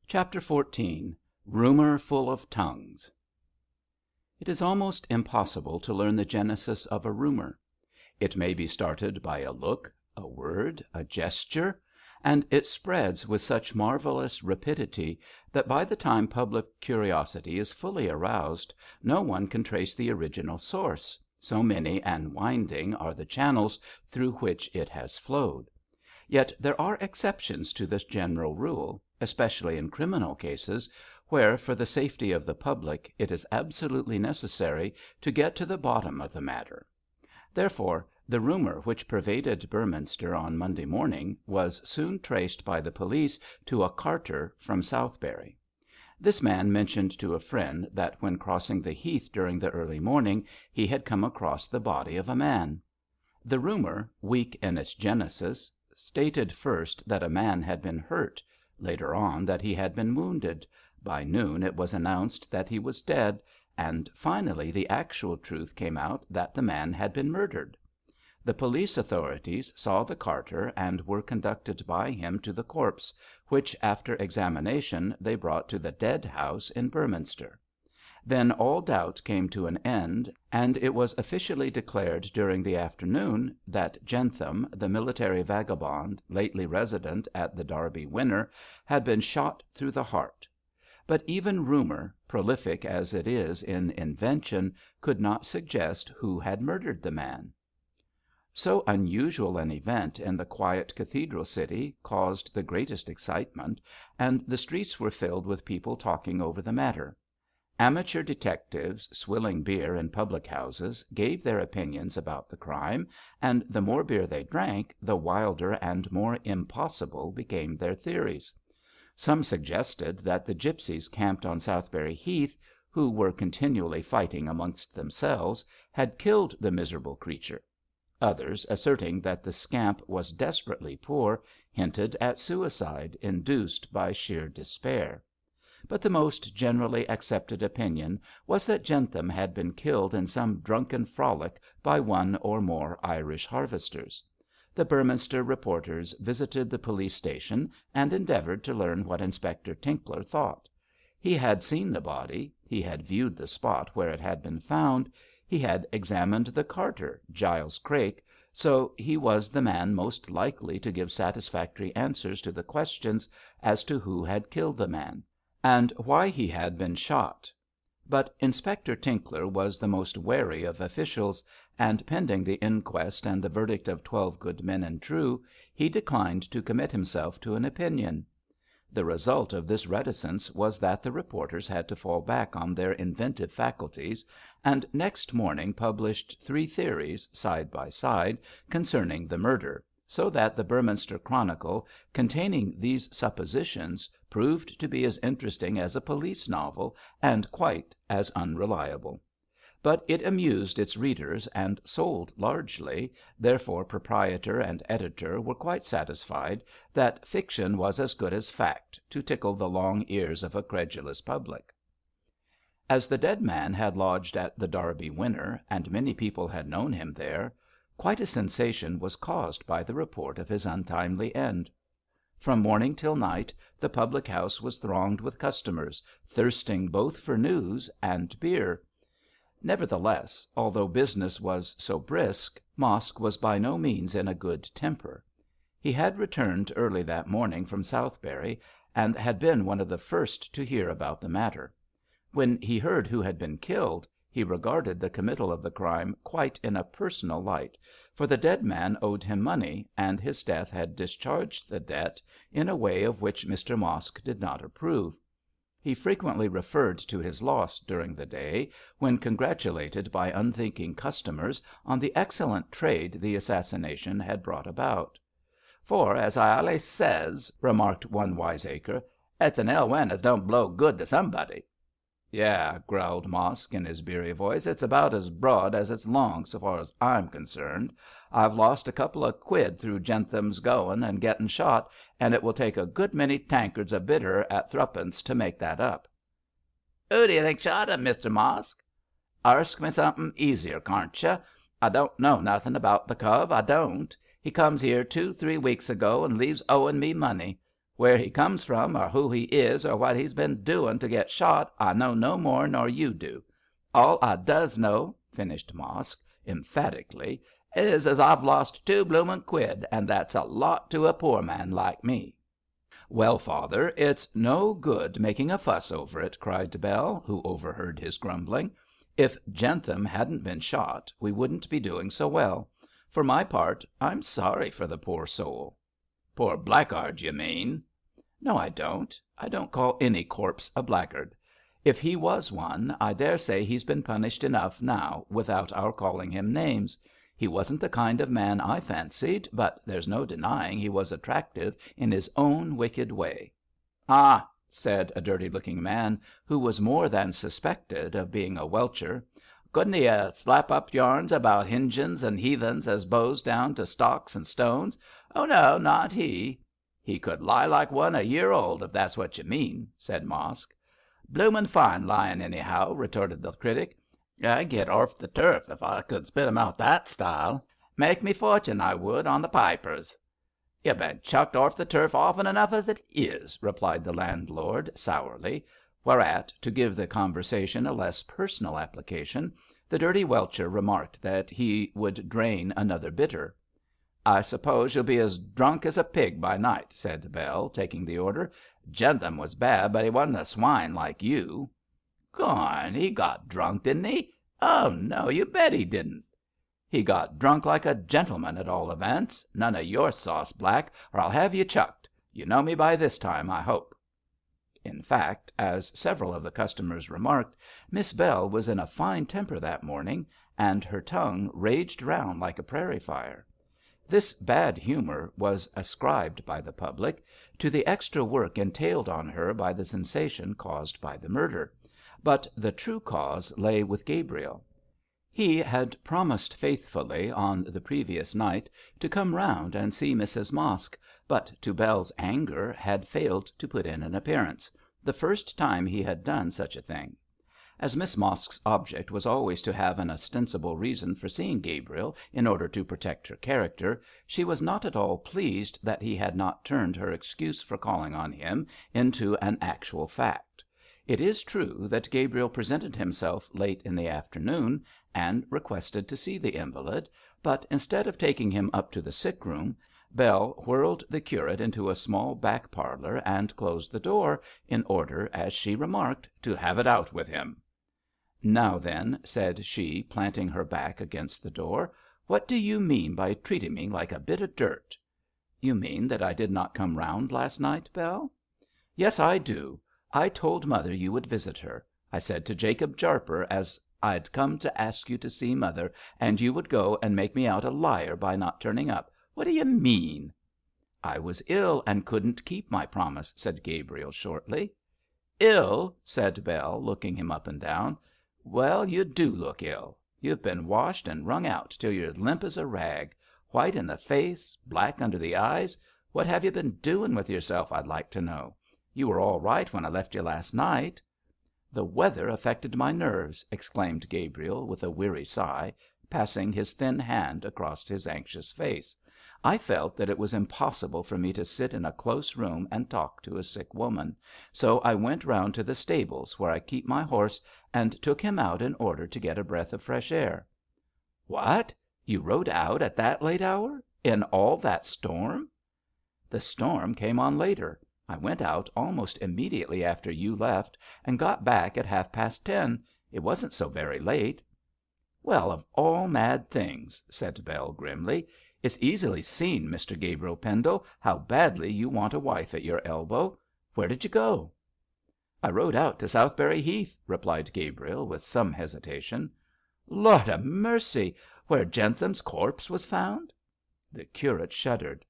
Chapter 14. Rumour full of tongues. It is almost impossible to learn the genesis of a rumour. It may be started by a look, a word, a gesture, and it spreads with such marvellous rapidity that by the time public curiosity is fully aroused no one can trace the original source, so many and winding are the channels through which it has flowed. Yet there are exceptions to this general rule, especially in criminal cases, where, for the safety of the public, it is absolutely necessary to get to the bottom of the matter. Therefore, the rumour which pervaded Beorminster on Monday morning was soon traced by the police to a carter from Southberry. This man mentioned to a friend that when crossing the heath during the early morning he had come across the body of a man. The rumour, weak in its genesis, stated first that a man had been hurt, later on that he had been wounded, by noon it was announced that he was dead, and finally the actual truth came out that the man had been murdered. The police authorities saw the carter and were conducted by him to the corpse, which after examination they brought to the dead house in Beorminster. Then all doubt came to an end, and it was officially declared during the afternoon that Jentham, the military vagabond lately resident at the Derby Winner, had been shot through the heart. But even rumour, prolific as it is in invention, could not suggest who had murdered the man. So unusual an event in the quiet cathedral city caused the greatest excitement, and the streets were filled with people talking over the matter. Amateur detectives, swilling beer in public houses, gave their opinions about the crime, and the more beer they drank, the wilder and more impossible became their theories. Some suggested that the gipsies camped on Southberry Heath, who were continually fighting amongst themselves, had killed the miserable creature. Others, asserting that the scamp was desperately poor, hinted at suicide induced by sheer despair. But the most generally accepted opinion was that Jentham had been killed in some drunken frolic by one or more Irish harvesters. The Beorminster reporters visited the police station and endeavoured to learn what Inspector Tinkler thought. He had seen the body, he had viewed the spot where it had been found, he had examined the carter, Giles Crake, so he was the man most likely to give satisfactory answers to the questions as to who had killed the man, and why he had been shot. But Inspector Tinkler was the most wary of officials, and pending the inquest and the verdict of 12 good men and true, he declined to commit himself to an opinion. The result of this reticence was that the reporters had to fall back on their inventive faculties, and next morning published 3 theories, side by side, concerning the murder, so that the Beorminster Chronicle, containing these suppositions, proved to be as interesting as a police novel, and quite as unreliable. But it amused its readers and sold largely, therefore proprietor and editor were quite satisfied that fiction was as good as fact to tickle the long ears of a credulous public. As the dead man had lodged at the Derby Winner, and many people had known him there, quite a sensation was caused by the report of his untimely end. From morning till night the public house was thronged with customers, thirsting both for news and beer. Nevertheless, although business was so brisk, Mosk was by no means in a good temper. He had returned early that morning from Southberry, and had been one of the first to hear about the matter. When he heard who had been killed, he regarded the committal of the crime quite in a personal light, for the dead man owed him money, and his death had discharged the debt in a way of which Mr Mosk did not approve. He frequently referred to his loss during the day, when congratulated by unthinking customers on the excellent trade the assassination had brought about. "For, as I allays says," remarked one wiseacre, "it's an ill wind as don't blow good to somebody." "Yah," growled Mosk in his beery voice, "it's about as broad as it's long, so far as I'm concerned. I've lost a couple of quid through Jentham's going and getting shot, and it will take a good many tankards of bitter at thruppence to make that up." "Who do you think shot him, Mr Mosk?" "Arsk me something easier, carn't you? I don't know nothing about the cove, I don't. He comes here 2-3 weeks ago and leaves owing me money. Where he comes from, or who he is, or what he's been doing to get shot, I know no more nor you do. All I does know," finished Mosk, emphatically, is as I've lost 2 bloomin' quid, and that's a lot to a poor man like me." "Well, father, it's no good making a fuss over it," cried Bell, who overheard his grumbling. "If Jentham hadn't been shot we wouldn't be doing so well. For my part, I'm sorry for the poor soul." "Poor blackguard, you mean." "No, I don't. I don't call any corpse a blackguard. If he was one, I dare say he's been punished enough now without our calling him names. He wasn't the kind of man I fancied, but there's no denying he was attractive in his own wicked way." "Ah!" said a dirty looking man, who was more than suspected of being a welcher. "Couldn't he slap up yarns about Hingians and heathens as bows down to stocks and stones? Oh no, not he." "He could lie like one a year old, if that's what you mean," said Mosk. "Bloomin' fine lying, anyhow," retorted the critic. "I'd get orf the turf if I could spit 'em out that style. Make me fortune, I would, on the pipers." "You've been chucked orf the turf often enough as it is," replied the landlord, sourly; whereat, to give the conversation a less personal application, the dirty welcher remarked that he would drain another bitter. "I suppose you'll be as drunk as a pig by night," said Bell, taking the order. "Jentham was bad, but he wasn't a swine like you." "Garn! He got drunk, didn't he? Oh no, you bet he didn't." "He got drunk like a gentleman, at all events. None of your sauce, Black, or I'll have you chucked. You know me by this time, I hope." In fact, as several of the customers remarked, Miss Bell was in a fine temper that morning, and her tongue raged round like a prairie fire. This bad humour was ascribed by the public to the extra work entailed on her by the sensation caused by the murder, but the true cause lay with Gabriel. He had promised faithfully on the previous night to come round and see Mrs Mosk, but to Bell's anger had failed to put in an appearance, the first time he had done such a thing. As Miss Mosk's object was always to have an ostensible reason for seeing Gabriel in order to protect her character, she was not at all pleased that he had not turned her excuse for calling on him into an actual fact. It is true that Gabriel presented himself late in the afternoon and requested to see the invalid, but instead of taking him up to the sick room, Bell whirled the curate into a small back parlour and closed the door, in order, as she remarked, to have it out with him. "Now then," said she, planting her back against the door, "what do you mean by treating me like a bit of dirt?" "You mean that I did not come round last night, Bell?" "Yes, I do. I told mother you would visit her. I said to Jacob Jarper as I'd come to ask you to see mother, and you would go and make me out a liar by not turning up. What do you mean?" "I was ill and couldn't keep my promise," said Gabriel, shortly. "Ill!" said Bell, looking him up and down. "Well, you do look ill. You've been washed and wrung out till you're limp as a rag. White in the face, black under the eyes. What have you been doing with yourself, I'd like to know? You were all right when I left you last night." "The weather affected my nerves," exclaimed Gabriel, with a weary sigh, passing his thin hand across his anxious face. "I felt that it was impossible for me to sit in a close room and talk to a sick woman, so I went round to the stables where I keep my horse and took him out in order to get a breath of fresh air." "What! You rode out at that late hour? In all that storm?" "The storm came on later. I went out almost immediately after you left, and got back at 10:30. It wasn't so very late." "Well, of all mad things," said Bell, grimly. "It's easily seen, Mr Gabriel Pendle, how badly you want a wife at your elbow. Where did you go?" "I rode out to Southberry Heath," replied Gabriel, with some hesitation. "Lord o' mercy! Where Jentham's corpse was found?" The curate shuddered.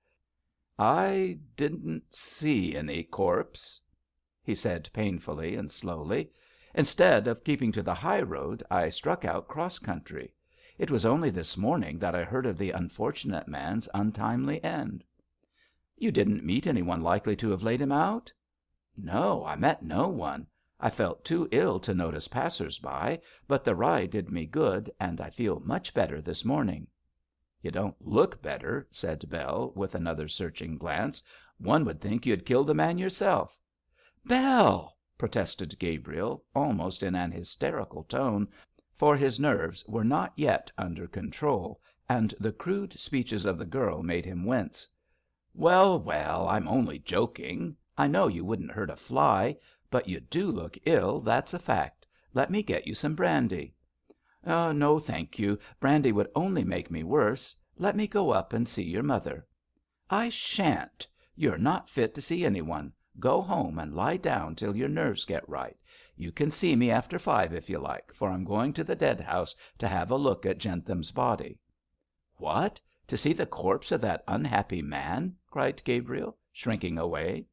"I didn't see any corpse," he said painfully and slowly. "Instead of keeping to the high road, I struck out cross country. It was only this morning that I heard of the unfortunate man's untimely end." "You didn't meet any one likely to have laid him out?" "No, I met no one. I felt too ill to notice passers by, but the ride did me good, and I feel much better this morning." "You don't look better," said Bell, with another searching glance. "One would think you had killed the man yourself." "Bell!" protested Gabriel, almost in an hysterical tone, for his nerves were not yet under control, and the crude speeches of the girl made him wince. Well, well, I'm only joking. I know you wouldn't hurt a fly, but you do look ill, that's a fact. Let me get you some brandy." No, thank you. Brandy would only make me worse. Let me go up and see your mother." "I shan't. You're not fit to see any one. Go home and lie down till your nerves get right. You can see me after 5 if you like, for I'm going to the dead house to have a look at Jentham's body." "What! To see the corpse of that unhappy man?" cried Gabriel, shrinking away.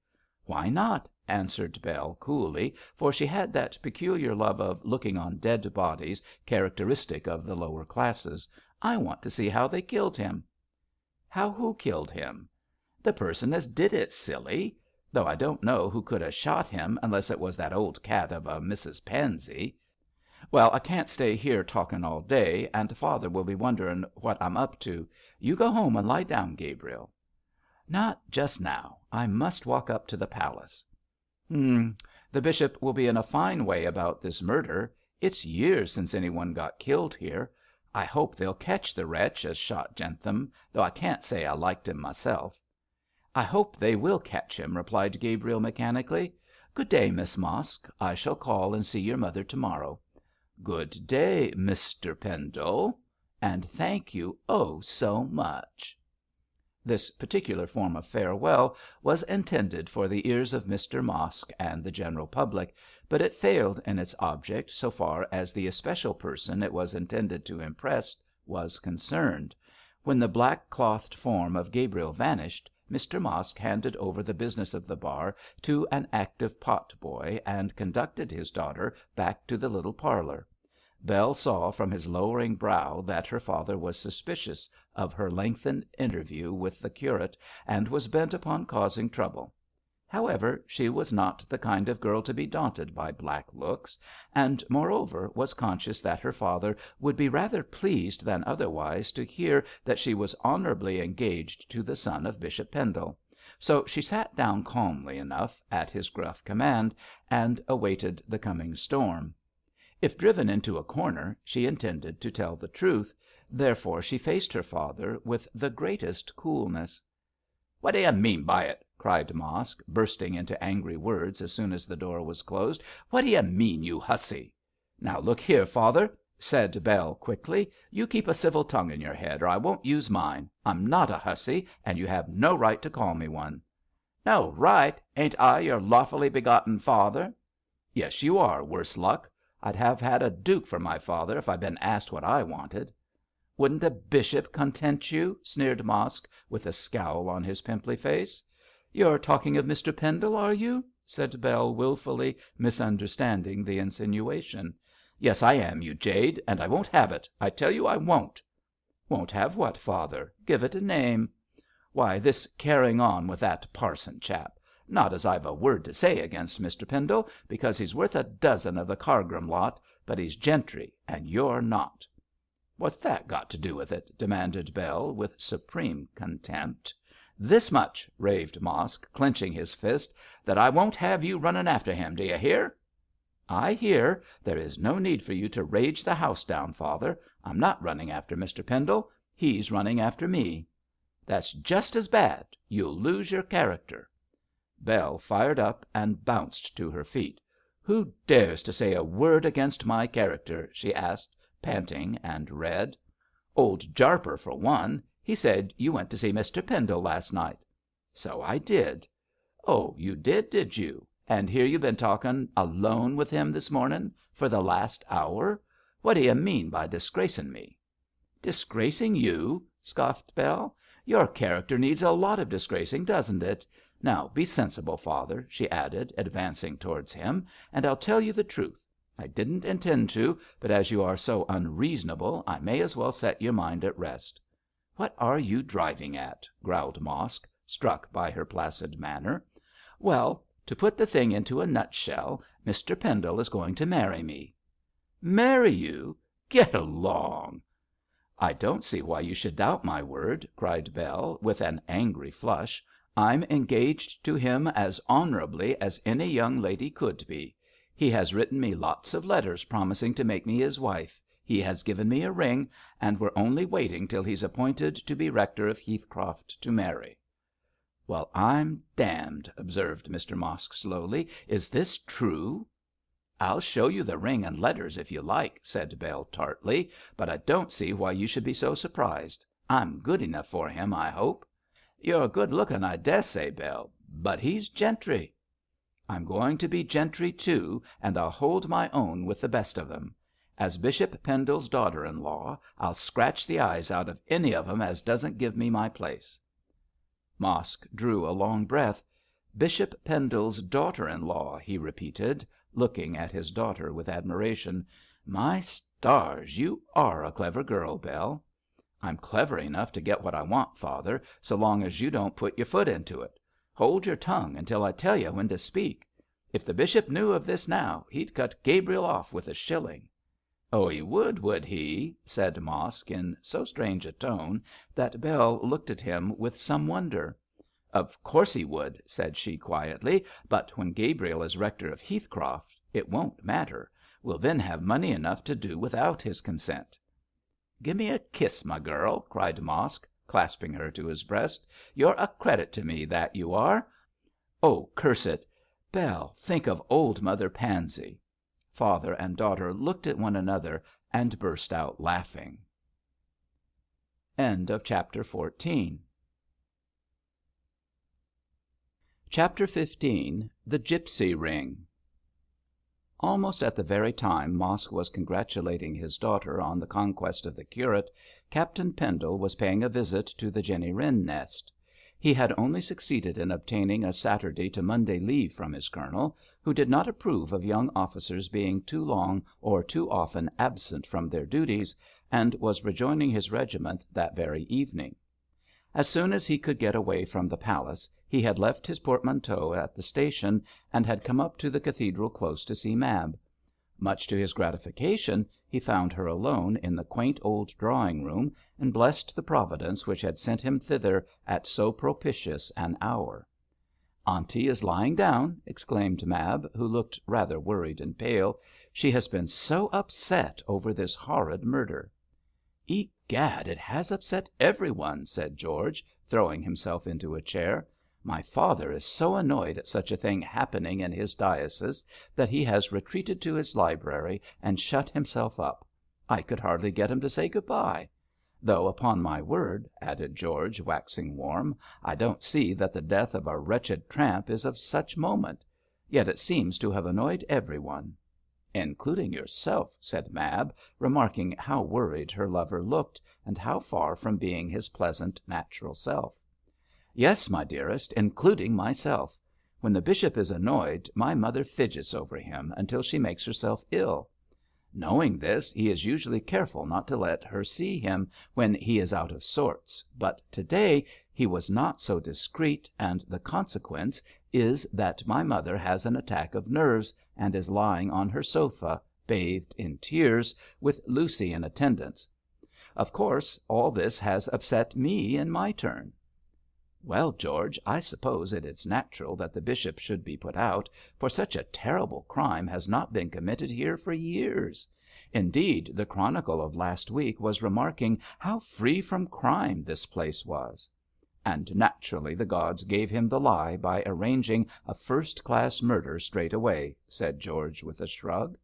"Why not?" answered Bell, coolly, for she had that peculiar love of looking on dead bodies characteristic of the lower classes. "I want to see how they killed him." "How who killed him?" "The person as did it, silly. Though I don't know who could have shot him unless it was that old cat of a Mrs Pansey. Well, I can't stay here talking all day, and father will be wondering what I'm up to. You go home and lie down, Gabriel." "Not just now. I must walk up to the palace." The bishop will be in a fine way about this murder. It's years since any one got killed here. I hope they'll catch the wretch as shot Jentham, though I can't say I liked him myself." "I hope they will catch him," replied Gabriel, mechanically. "Good day, Miss Mosk. I shall call and see your mother to morrow." "Good day, Mr Pendle. And thank you, oh, so much." This particular form of farewell was intended for the ears of Mr Mosk and the general public, but it failed in its object so far as the especial person it was intended to impress was concerned. When the black clothed form of Gabriel vanished, Mr Mosk handed over the business of the bar to an active pot boy, and conducted his daughter back to the little parlour. Bell saw from his lowering brow that her father was suspicious of her lengthened interview with the curate, and was bent upon causing trouble. However, she was not the kind of girl to be daunted by black looks, and, moreover, was conscious that her father would be rather pleased than otherwise to hear that she was honourably engaged to the son of Bishop Pendle. So she sat down calmly enough at his gruff command, and awaited the coming storm. If driven into a corner, she intended to tell the truth, therefore she faced her father with the greatest coolness. "What d'you mean by it?" cried Mosk, bursting into angry words as soon as the door was closed. "What d'you mean, you hussy?" "Now look here, father," said Bell, quickly, "you keep a civil tongue in your head, or I won't use mine. I'm not a hussy, and you have no right to call me one." "No right? Ain't I your lawfully begotten father?" "Yes, you are, worse luck. I'd have had a duke for my father if I'd been asked what I wanted." "Wouldn't a bishop content you?" sneered Mosk, with a scowl on his pimply face. "You're talking of Mr Pendle, are you?" said Bell, wilfully misunderstanding the insinuation. "Yes, I am, you jade, and I won't have it. I tell you I won't." "Won't have what, father? Give it a name." "Why, this carrying on with that parson chap. Not as I've a word to say against Mr Pendle, because he's worth a dozen of the Cargrim lot, but he's gentry, and you're not." "What's that got to do with it?" demanded Bell, with supreme contempt. "This much," raved Mosk, clenching his fist, "that I won't have you running after him. D'you hear?" "I hear. There is no need for you to rage the house down, father. I'm not running after Mr Pendle. He's running after me." "That's just as bad. You'll lose your character." Bell fired up and bounced to her feet. "Who dares to say a word against my character?" she asked, panting and red. "Old Jarper, for one. He said you went to see Mr Pendle last night." "So I did." "Oh, you did you? And here you been talking alone with him this morning for the last hour. What d'you mean by disgracing me?" "Disgracing you?" scoffed Bell. "Your character needs a lot of disgracing, doesn't it? Now be sensible, father," she added, advancing towards him, "and I'll tell you the truth. I didn't intend to, but as you are so unreasonable, I may as well set your mind at rest." "What are you driving at?" growled Mosk, struck by her placid manner. "Well, to put the thing into a nutshell, Mr Pendle is going to marry me." "Marry you? Get along." "I don't see why you should doubt my word," cried Bell, with an angry flush. "I'm engaged to him as honourably as any young lady could be. He has written me lots of letters promising to make me his wife. He has given me a ring, and we're only waiting till he's appointed to be rector of Heathcroft to marry.' 'Well, I'm damned,' observed Mr Mosk, slowly. 'Is this true?' 'I'll show you the ring and letters if you like,' said Bell, tartly, 'but I don't see why you should be so surprised. I'm good enough for him, I hope.' 'You're good looking, I dessay, Bell, but he's gentry.' 'I'm going to be gentry too, and I'll hold my own with the best of them. As Bishop Pendle's daughter in law, I'll scratch the eyes out of any of 'em as doesn't give me my place.' Mosk drew a long breath. 'Bishop Pendle's daughter in law,' he repeated, looking at his daughter with admiration. 'My stars, you are a clever girl, Bell.' 'I'm clever enough to get what I want, father, so long as you don't put your foot into it. Hold your tongue until I tell you when to speak. If the bishop knew of this now, he'd cut Gabriel off with a shilling.' 'Oh, he would he?' said Mosk, in so strange a tone that Bell looked at him with some wonder. 'Of course he would,' said she, quietly, 'but when Gabriel is rector of Heathcroft it won't matter. We'll then have money enough to do without his consent.' 'Give me a kiss, my girl,' cried Mosk, clasping her to his breast. 'You're a credit to me, that you are. Oh, curse it! Bell, think of old Mother Pansey.' Father and daughter looked at one another and burst out laughing. Chapter XV. The Gipsy Ring. Almost at the very time Mosk was congratulating his daughter on the conquest of the curate, Captain Pendle was paying a visit to the Jenny Wren nest. He had only succeeded in obtaining a Saturday to Monday leave from his colonel, who did not approve of young officers being too long or too often absent from their duties, and was rejoining his regiment that very evening. As soon as he could get away from the palace he had left his portmanteau at the station, and had come up to the cathedral close to see Mab. Much to his gratification he found her alone in the quaint old drawing room, and blessed the Providence which had sent him thither at so propitious an hour. 'Aunty is lying down,' exclaimed Mab, who looked rather worried and pale. 'She has been so upset over this horrid murder.' 'Egad, it has upset everyone,' said George, throwing himself into a chair. 'My father is so annoyed at such a thing happening in his diocese that he has retreated to his library and shut himself up. I could hardly get him to say good bye. Though, upon my word,' added George, waxing warm, 'I don't see that the death of a wretched tramp is of such moment. Yet it seems to have annoyed everyone.' 'Including yourself,' said Mab, remarking how worried her lover looked, and how far from being his pleasant, natural self. 'Yes, my dearest, including myself. When the bishop is annoyed my mother fidgets over him until she makes herself ill. Knowing this, he is usually careful not to let her see him when he is out of sorts, but to day he was not so discreet, and the consequence is that my mother has an attack of nerves, and is lying on her sofa, bathed in tears, with Lucy in attendance. Of course all this has upset me in my turn.' 'Well, George, I suppose it is natural that the bishop should be put out, for such a terrible crime has not been committed here for years. Indeed, the Chronicle of last week was remarking how free from crime this place was.' 'And naturally the gods gave him the lie by arranging a first class murder straight away,' said George, with a shrug.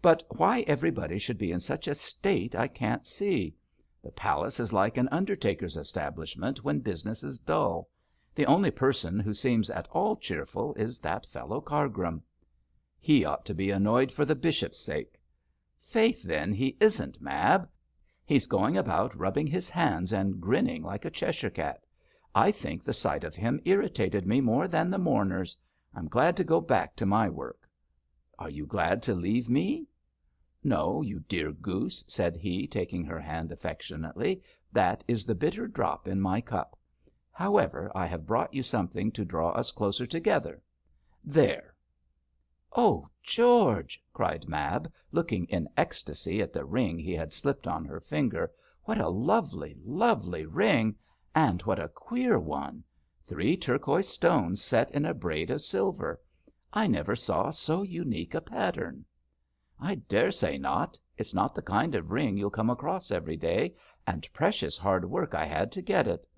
'But why everybody should be in such a state I can't see. The palace is like an undertaker's establishment when business is dull. The only person who seems at all cheerful is that fellow Cargrim.' 'He ought to be annoyed for the bishop's sake.' 'Faith, then, he isn't, Mab. He's going about rubbing his hands and grinning like a Cheshire cat. I think the sight of him irritated me more than the mourners. I'm glad to go back to my work.' 'Are you glad to leave me?' 'No, you dear goose,' said he, taking her hand affectionately. 'That is the bitter drop in my cup. However, I have brought you something to draw us closer together. There!' 'Oh, George!' cried Mab, looking in ecstasy at the ring he had slipped on her finger. 'What a lovely, lovely ring! And what a queer one! 3 turquoise stones set in a braid of silver. I never saw so unique a pattern.' I dare say not. It's not the kind of ring you'll come across every day, and precious hard work I had to get it."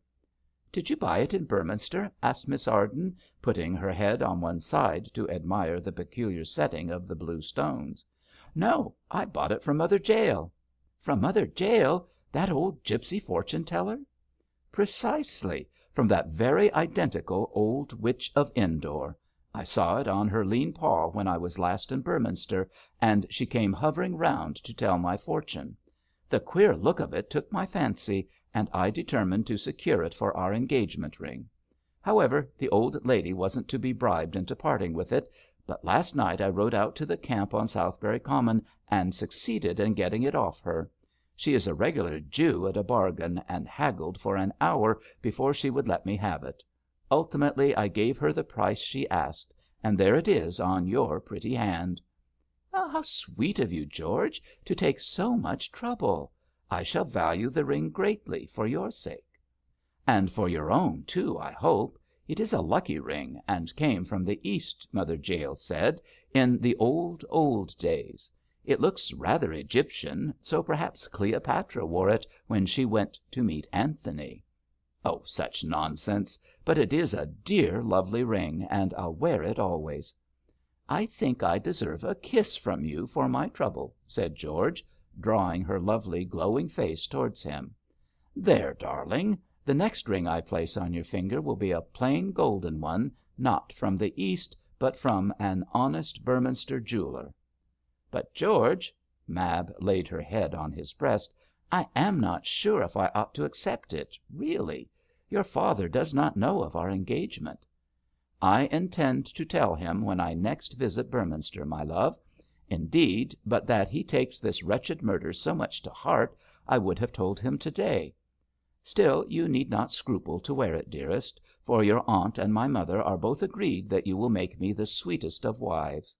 "Did you buy it in Beorminster?" asked Miss Arden, putting her head on one side to admire the peculiar setting of the blue stones. "No, I bought it from Mother Jael." "From Mother Jael? That old gipsy fortune teller?" "Precisely. From that very identical old Witch of Endor. I saw it on her lean paw when I was last in Beorminster, and she came hovering round to tell my fortune. The queer look of it took my fancy, and I determined to secure it for our engagement ring. However, the old lady wasn't to be bribed into parting with it, but last night I rode out to the camp on Southberry Common and succeeded in getting it off her. She is a regular Jew at a bargain, and haggled for an hour before she would let me have it. Ultimately I gave her the price she asked, and there it is on your pretty hand." "How sweet of you, George, to take so much trouble. I shall value the ring greatly for your sake." "And for your own, too, I hope. It is a lucky ring, and came from the East, Mother Jael said, in the old days. It looks rather Egyptian, so perhaps Cleopatra wore it when she went to meet Anthony." "Oh, such nonsense. But it is a dear, lovely ring, and I'll wear it always." "I think I deserve a kiss from you for my trouble," said George, drawing her lovely, glowing face towards him. "There, darling. The next ring I place on your finger will be a plain golden one, not from the East, but from an honest Beorminster jeweller." "But, George," Mab laid her head on his breast, "I am not sure if I ought to accept it, really. Your father does not know of our engagement." "I intend to tell him when I next visit Beorminster, my love. Indeed, but that he takes this wretched murder so much to heart, I would have told him to day. Still, you need not scruple to wear it, dearest, for your aunt and my mother are both agreed that you will make me the sweetest of wives."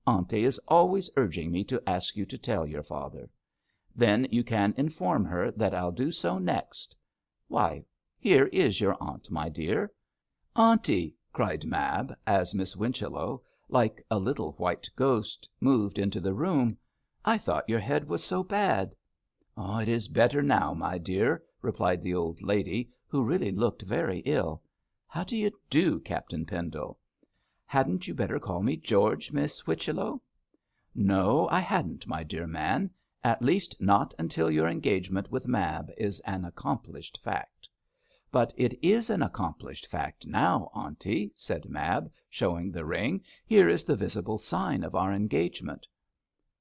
"Auntie is always urging me to ask you to tell your father." "Then you can inform her that I'll do so next. Why, here is your aunt, my dear." "Auntie!" cried Mab, as Miss Whichello, like a little white ghost, moved into the room. "I thought your head was so bad." "It is better now, my dear," replied the old lady, who really looked very ill. "How do you do, Captain Pendle?" "Hadn't you better call me George, Miss Whichello?" "No, I hadn't, my dear man. At least not until your engagement with Mab is an accomplished fact." "But it is an accomplished fact now, auntie," said Mab, showing the ring. "Here is the visible sign of our engagement."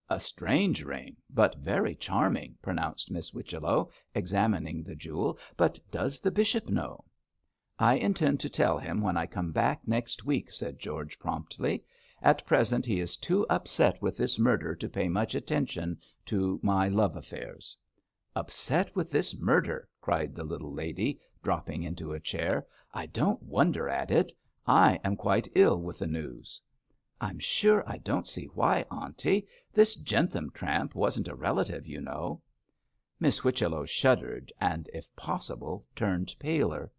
"A strange ring, but very charming," pronounced Miss Whichello, examining the jewel. "But does the bishop know?" "I intend to tell him when I come back next week," said George, promptly. "At present he is too upset with this murder to pay much attention to my love affairs." "Upset with this murder!" cried the little lady, dropping into a chair. "I don't wonder at it. I am quite ill with the news." "I'm sure I don't see why, auntie. This Jentham tramp wasn't a relative, you know." Miss Whichello shuddered, and, if possible, turned paler.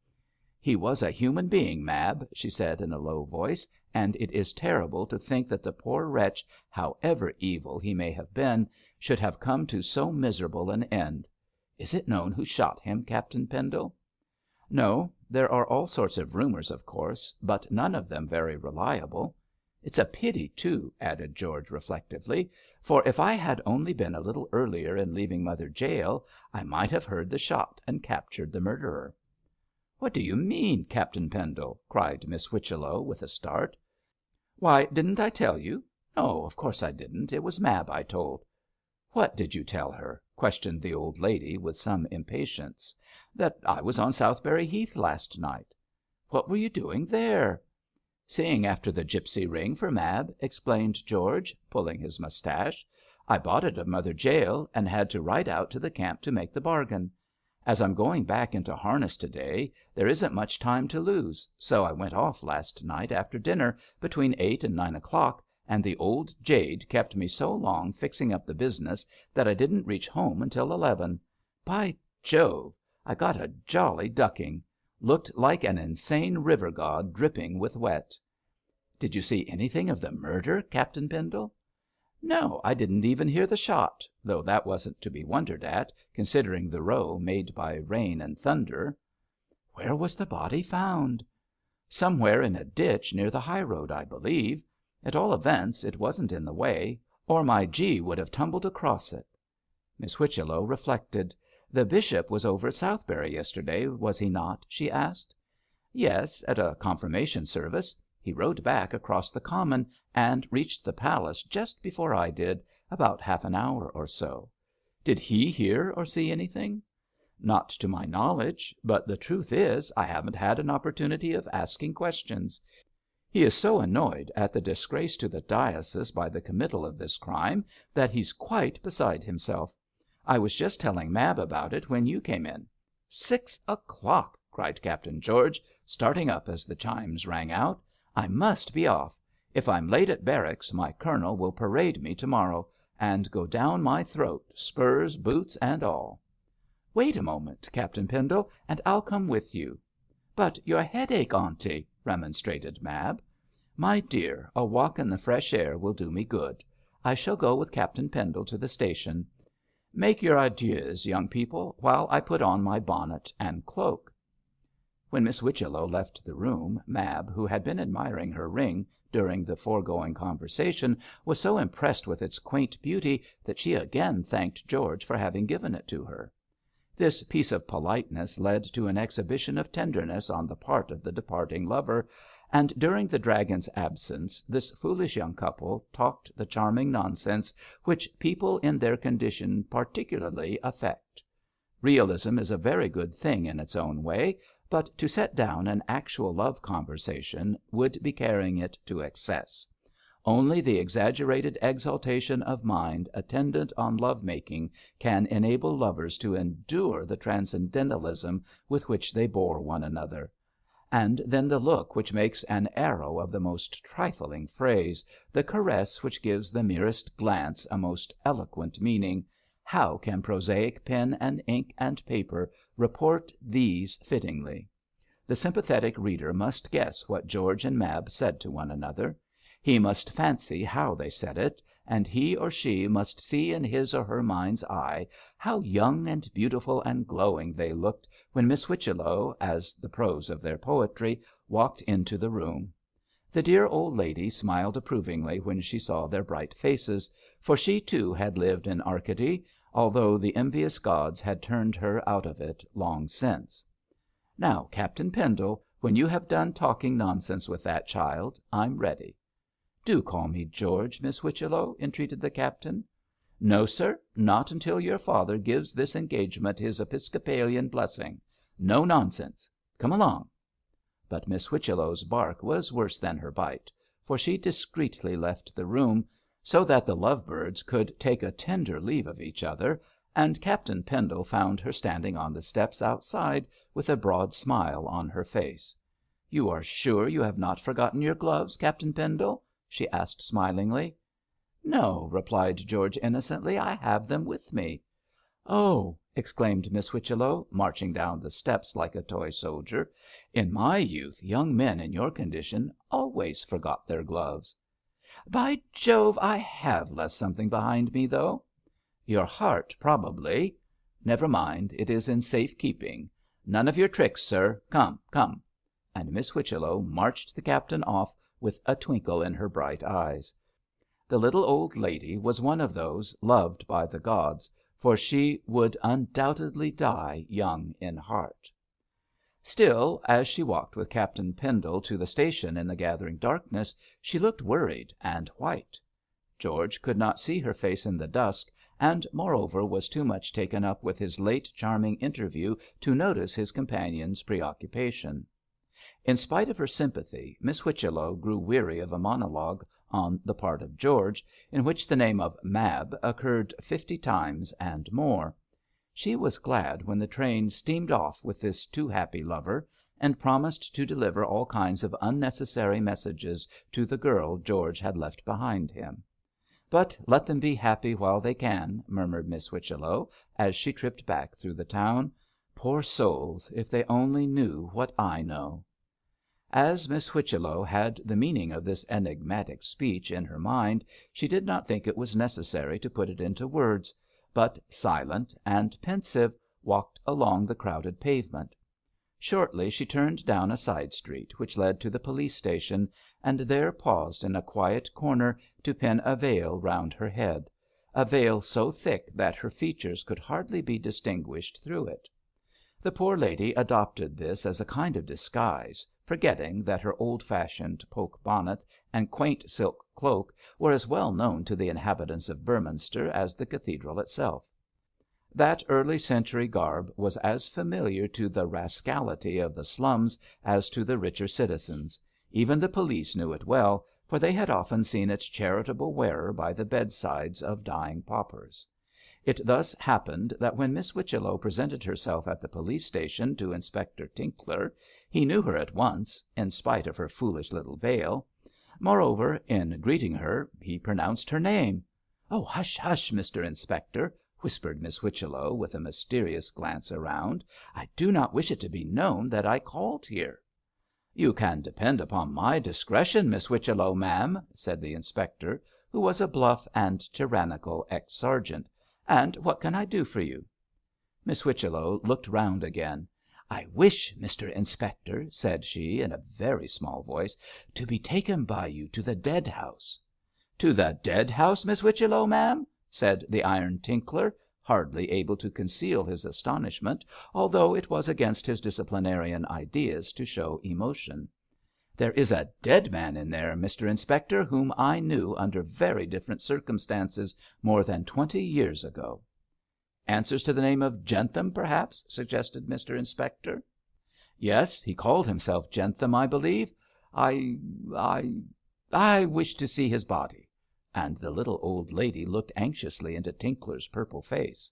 "He was a human being, Mab," she said in a low voice, "and it is terrible to think that the poor wretch, however evil he may have been, should have come to so miserable an end. Is it known who shot him, Captain Pendle?" "No. There are all sorts of rumours, of course, but none of them very reliable. It's a pity, too," added George reflectively, "for if I had only been a little earlier in leaving Mother Jael, I might have heard the shot and captured the murderer." "What do you mean, Captain Pendle?" cried Miss Whichello, with a start. "Why, didn't I tell you? No, of course I didn't. It was Mab I told." "What did you tell her?" questioned the old lady, with some impatience. "That I was on Southberry Heath last night." "What were you doing there?" "Seeing after the gipsy ring for Mab," explained George, pulling his moustache. "I bought it of Mother Jael, and had to ride out to the camp to make the bargain. As I'm going back into harness to day, there isn't much time to lose, so I went off last night after dinner, between 8 and 9 o'clock, and the old jade kept me so long fixing up the business that I didn't reach home until 11. By Jove! I got a jolly ducking. Looked like an insane river god dripping with wet." "Did you see anything of the murder, Captain Pendle?" No, I didn't even hear the shot, though that wasn't to be wondered at, considering the row made by rain and thunder. Where was the body found? Somewhere in a ditch near the high road, I believe. At all events, it wasn't in the way, or my G would have tumbled across it. Miss Whichello reflected. The bishop was over at Southberry yesterday, was he not? She asked. Yes, at a confirmation service. He rode back across the common and reached the palace just before I did, about half an hour or so. Did he hear or see anything? Not to my knowledge, but the truth is I haven't had an opportunity of asking questions. He is so annoyed at the disgrace to the diocese by the committal of this crime that he's quite beside himself. I was just telling Mab about it when you came in. 6 o'clock! Cried Captain George, starting up as the chimes rang out. I must be off. If I'm late at barracks my colonel will parade me to morrow, and go down my throat, spurs, boots, and all. Wait a moment, Captain Pendle, and I'll come with you. But your headache, auntie, remonstrated Mab. My dear, a walk in the fresh air will do me good. I shall go with Captain Pendle to the station. Make your adieus, young people, while I put on my bonnet and cloak. When Miss Whichello left the room, Mab, who had been admiring her ring during the foregoing conversation, was so impressed with its quaint beauty that she again thanked George for having given it to her. This piece of politeness led to an exhibition of tenderness on the part of the departing lover, and during the dragon's absence this foolish young couple talked the charming nonsense which people in their condition particularly affect. Realism is a very good thing in its own way, but to set down an actual love conversation would be carrying it to excess. Only the exaggerated exaltation of mind attendant on love-making can enable lovers to endure the transcendentalism with which they bore one another. And then the look which makes an arrow of the most trifling phrase, the caress which gives the merest glance a most eloquent meaning. How can prosaic pen and ink and paper report these fittingly? The sympathetic reader must guess what George and Mab said to one another. He must fancy how they said it, and he or she must see in his or her mind's eye how young and beautiful and glowing they looked when Miss Whichello, as the prose of their poetry, walked into the room. The dear old lady smiled approvingly when she saw their bright faces, for she too had lived in Arcady, although the envious gods had turned her out of it long since. Now, Captain Pendle, when you have done talking nonsense with that child, I'm ready. Do call me George, Miss Whichello, entreated the captain. No, sir, not until your father gives this engagement his Episcopalian blessing. No nonsense. Come along. But Miss Whichello's bark was worse than her bite, for she discreetly left the room, so that the lovebirds could take a tender leave of each other, and Captain Pendle found her standing on the steps outside with a broad smile on her face. You are sure you have not forgotten your gloves, Captain Pendle? She asked smilingly. No, replied George innocently, I have them with me. Oh, exclaimed Miss Whichello, marching down the steps like a toy soldier, in my youth young men in your condition always forgot their gloves. By Jove, I have left something behind me, though. Your heart, probably. Never mind, it is in safe keeping. None of your tricks, sir. Come, come. And Miss Whichello marched the captain off with a twinkle in her bright eyes. The little old lady was one of those loved by the gods, for she would undoubtedly die young in heart. Still, as she walked with Captain Pendle to the station in the gathering darkness, she looked worried and white. George could not see her face in the dusk, and moreover was too much taken up with his late charming interview to notice his companion's preoccupation. In spite of her sympathy, Miss Whichello grew weary of a monologue on the part of George, in which the name of Mab occurred 50 times and more. She was glad when the train steamed off with this too happy lover, and promised to deliver all kinds of unnecessary messages to the girl George had left behind him. But let them be happy while they can, murmured Miss Whichello, as she tripped back through the town. Poor souls, if they only knew what I know. As Miss Whichello had the meaning of this enigmatic speech in her mind, she did not think it was necessary to put it into words, but, silent and pensive, walked along the crowded pavement. Shortly she turned down a side street which led to the police station, and there paused in a quiet corner to pin a veil round her head, a veil so thick that her features could hardly be distinguished through it. The poor lady adopted this as a kind of disguise, forgetting that her old-fashioned poke bonnet and quaint silk cloak were as well known to the inhabitants of Beorminster as the cathedral itself. That early century garb was as familiar to the rascality of the slums as to the richer citizens. Even the police knew it well, for they had often seen its charitable wearer by the bedsides of dying paupers. It thus happened that when Miss Whichello presented herself at the police station to Inspector Tinkler, he knew her at once, in spite of her foolish little veil. Moreover, in greeting her, he pronounced her name. "Oh, hush, hush, Mr. Inspector," whispered Miss Whichello, with a mysterious glance around. "I do not wish it to be known that I called here." "You can depend upon my discretion, Miss Whichello, ma'am," said the inspector, who was a bluff and tyrannical ex-sergeant. "And what can I do for you?" Miss Whichello looked round again. "I wish, Mr. Inspector," said she, in a very small voice, "to be taken by you to the dead house." "To the dead house, Miss Whichello, ma'am?" said the iron Tinkler, hardly able to conceal his astonishment, although it was against his disciplinarian ideas to show emotion. "There is a dead man in there, Mr. Inspector, whom I knew under very different circumstances more than 20 years ago." "Answers to the name of Jentham, perhaps?" suggested Mr. Inspector. "Yes, he called himself Jentham, I believe. I wish to see his body." And the little old lady looked anxiously into Tinkler's purple face.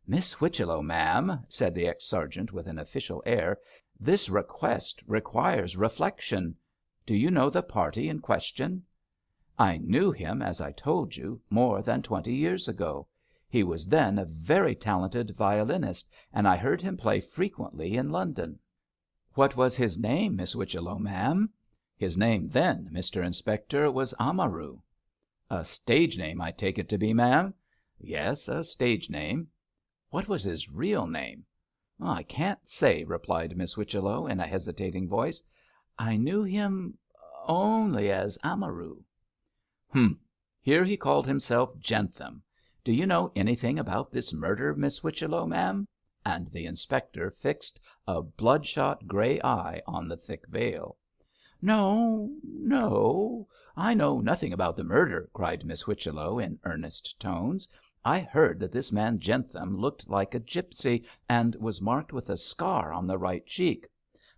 "Miss Whichello, ma'am," said the ex-sergeant with an official air, "this request requires reflection. Do you know the party in question?" "I knew him, as I told you, more than 20 years ago. He was then a very talented violinist, and I heard him play frequently in London." "What was his name, Miss Whichello, ma'am?" "His name then, Mr. Inspector, was Amaru." "A stage name, I take it to be, ma'am?" "Yes, a stage name." "What was his real name?" "I can't say," replied Miss Whichello, in a hesitating voice. "I knew him only as Amaru." "Humph! Here he called himself Jentham. Do you know anything about this murder, Miss Whichello, ma'am?" And the inspector fixed a bloodshot grey eye on the thick veil. "No, I know nothing about the murder," cried Miss Whichello, in earnest tones. "I heard that this man Jentham looked like a gipsy, and was marked with a scar on the right cheek.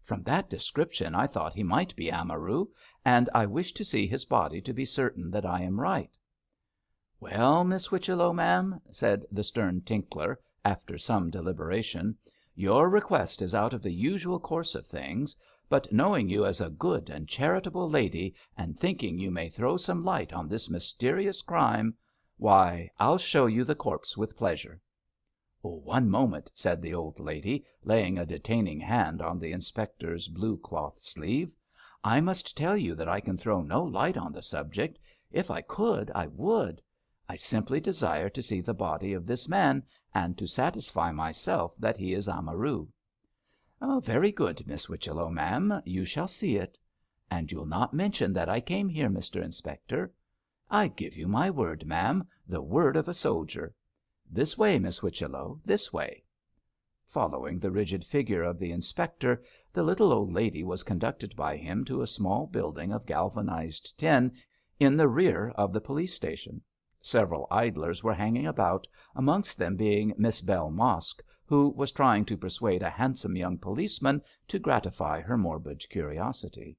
From that description I thought he might be Amaru, and I wish to see his body to be certain that I am right." "Well, Miss Whichello, ma'am," said the stern Tinkler, after some deliberation, "your request is out of the usual course of things, but knowing you as a good and charitable lady, and thinking you may throw some light on this mysterious crime, why, I'll show you the corpse with pleasure." "One moment," said the old lady, laying a detaining hand on the inspector's blue cloth sleeve. "I must tell you that I can throw no light on the subject. If I could, I would. I simply desire to see the body of this man, and to satisfy myself that he is Amaru." "Very good, Miss Whichello, ma'am. You shall see it." "And you'll not mention that I came here, Mr. Inspector?" "I give you my word, ma'am, the word of a soldier. This way, Miss Whichello, this way." Following the rigid figure of the inspector, the little old lady was conducted by him to a small building of galvanized tin in the rear of the police station. Several idlers were hanging about, amongst them being Miss Belle Mosk, who was trying to persuade a handsome young policeman to gratify her morbid curiosity.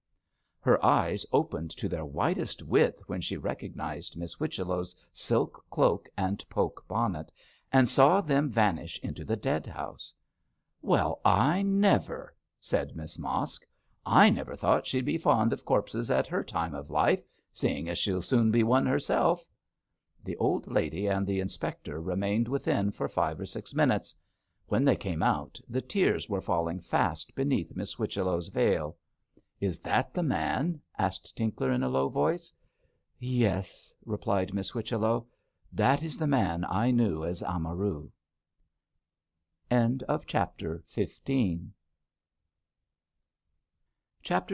Her eyes opened to their widest width when she recognized Miss Whichello's silk cloak and poke bonnet, and saw them vanish into the dead house. "Well, I never!" said Miss Mosk. "I never thought she'd be fond of corpses at her time of life, seeing as she'll soon be one herself." The old lady and the inspector remained within for 5 or 6 minutes. When they came out, the tears were falling fast beneath Miss Whichello's veil. "Is that the man?" asked Tinkler in a low voice. "Yes," replied Miss Whichello. "That is the man I knew as Amaru." Chapter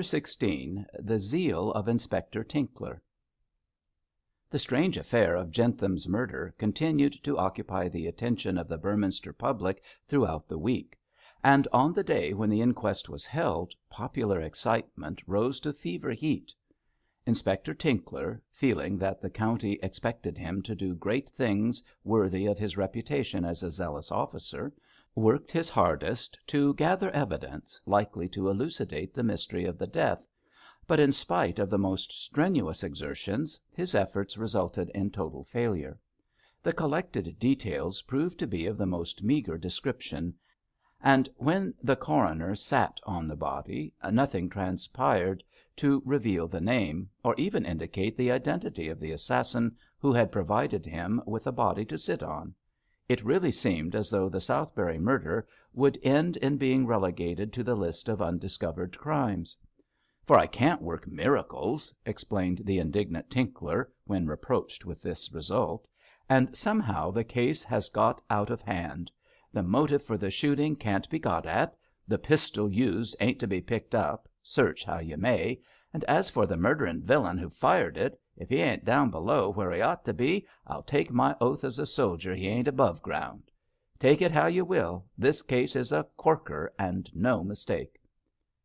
XVI. The Zeal of Inspector Tinkler. The strange affair of Jentham's murder continued to occupy the attention of the Beorminster public throughout the week, and on the day when the inquest was held, popular excitement rose to fever heat. Inspector Tinkler, feeling that the county expected him to do great things worthy of his reputation as a zealous officer, worked his hardest to gather evidence likely to elucidate the mystery of the death, but in spite of the most strenuous exertions his efforts resulted in total failure. The collected details proved to be of the most meagre description, and when the coroner sat on the body, nothing transpired to reveal the name, or even indicate the identity of the assassin who had provided him with a body to sit on. It really seemed as though the Southberry murder would end in being relegated to the list of undiscovered crimes. "For I can't work miracles," explained the indignant Tinkler when reproached with this result, "and somehow the case has got out of hand. The motive for the shooting can't be got at, the pistol used ain't to be picked up, search how you may, and as for the murdering villain who fired it, if he ain't down below where he ought to be, I'll take my oath as a soldier he ain't above ground. Take it how you will, this case is a corker and no mistake."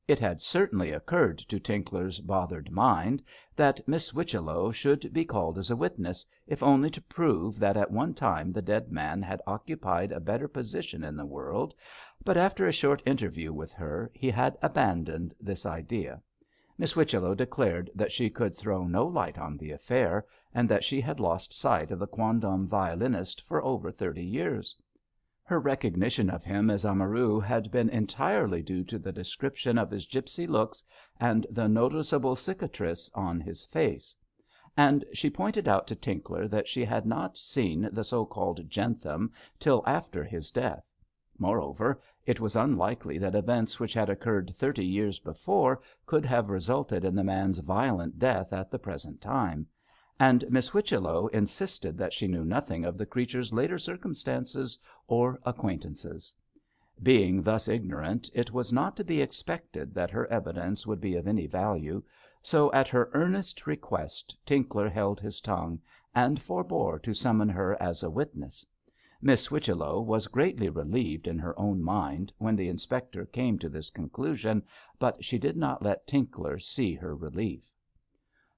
It had certainly occurred to Tinkler's bothered mind that Miss Whichello should be called as a witness, if only to prove that at one time the dead man had occupied a better position in the world, but after a short interview with her he had abandoned this idea. Miss Whichello declared that she could throw no light on the affair, and that she had lost sight of the quondam violinist for over 30 years. Her recognition of him as Amaru had been entirely due to the description of his gipsy looks and the noticeable cicatrice on his face; and she pointed out to Tinkler that she had not seen the so-called Jentham till after his death. Moreover, it was unlikely that events which had occurred 30 years before could have resulted in the man's violent death at the present time, and Miss Whichello insisted that she knew nothing of the creature's later circumstances or acquaintances. Being thus ignorant, it was not to be expected that her evidence would be of any value, so at her earnest request Tinkler held his tongue, and forbore to summon her as a witness. Miss Whichello was greatly relieved in her own mind when the inspector came to this conclusion, but she did not let Tinkler see her relief.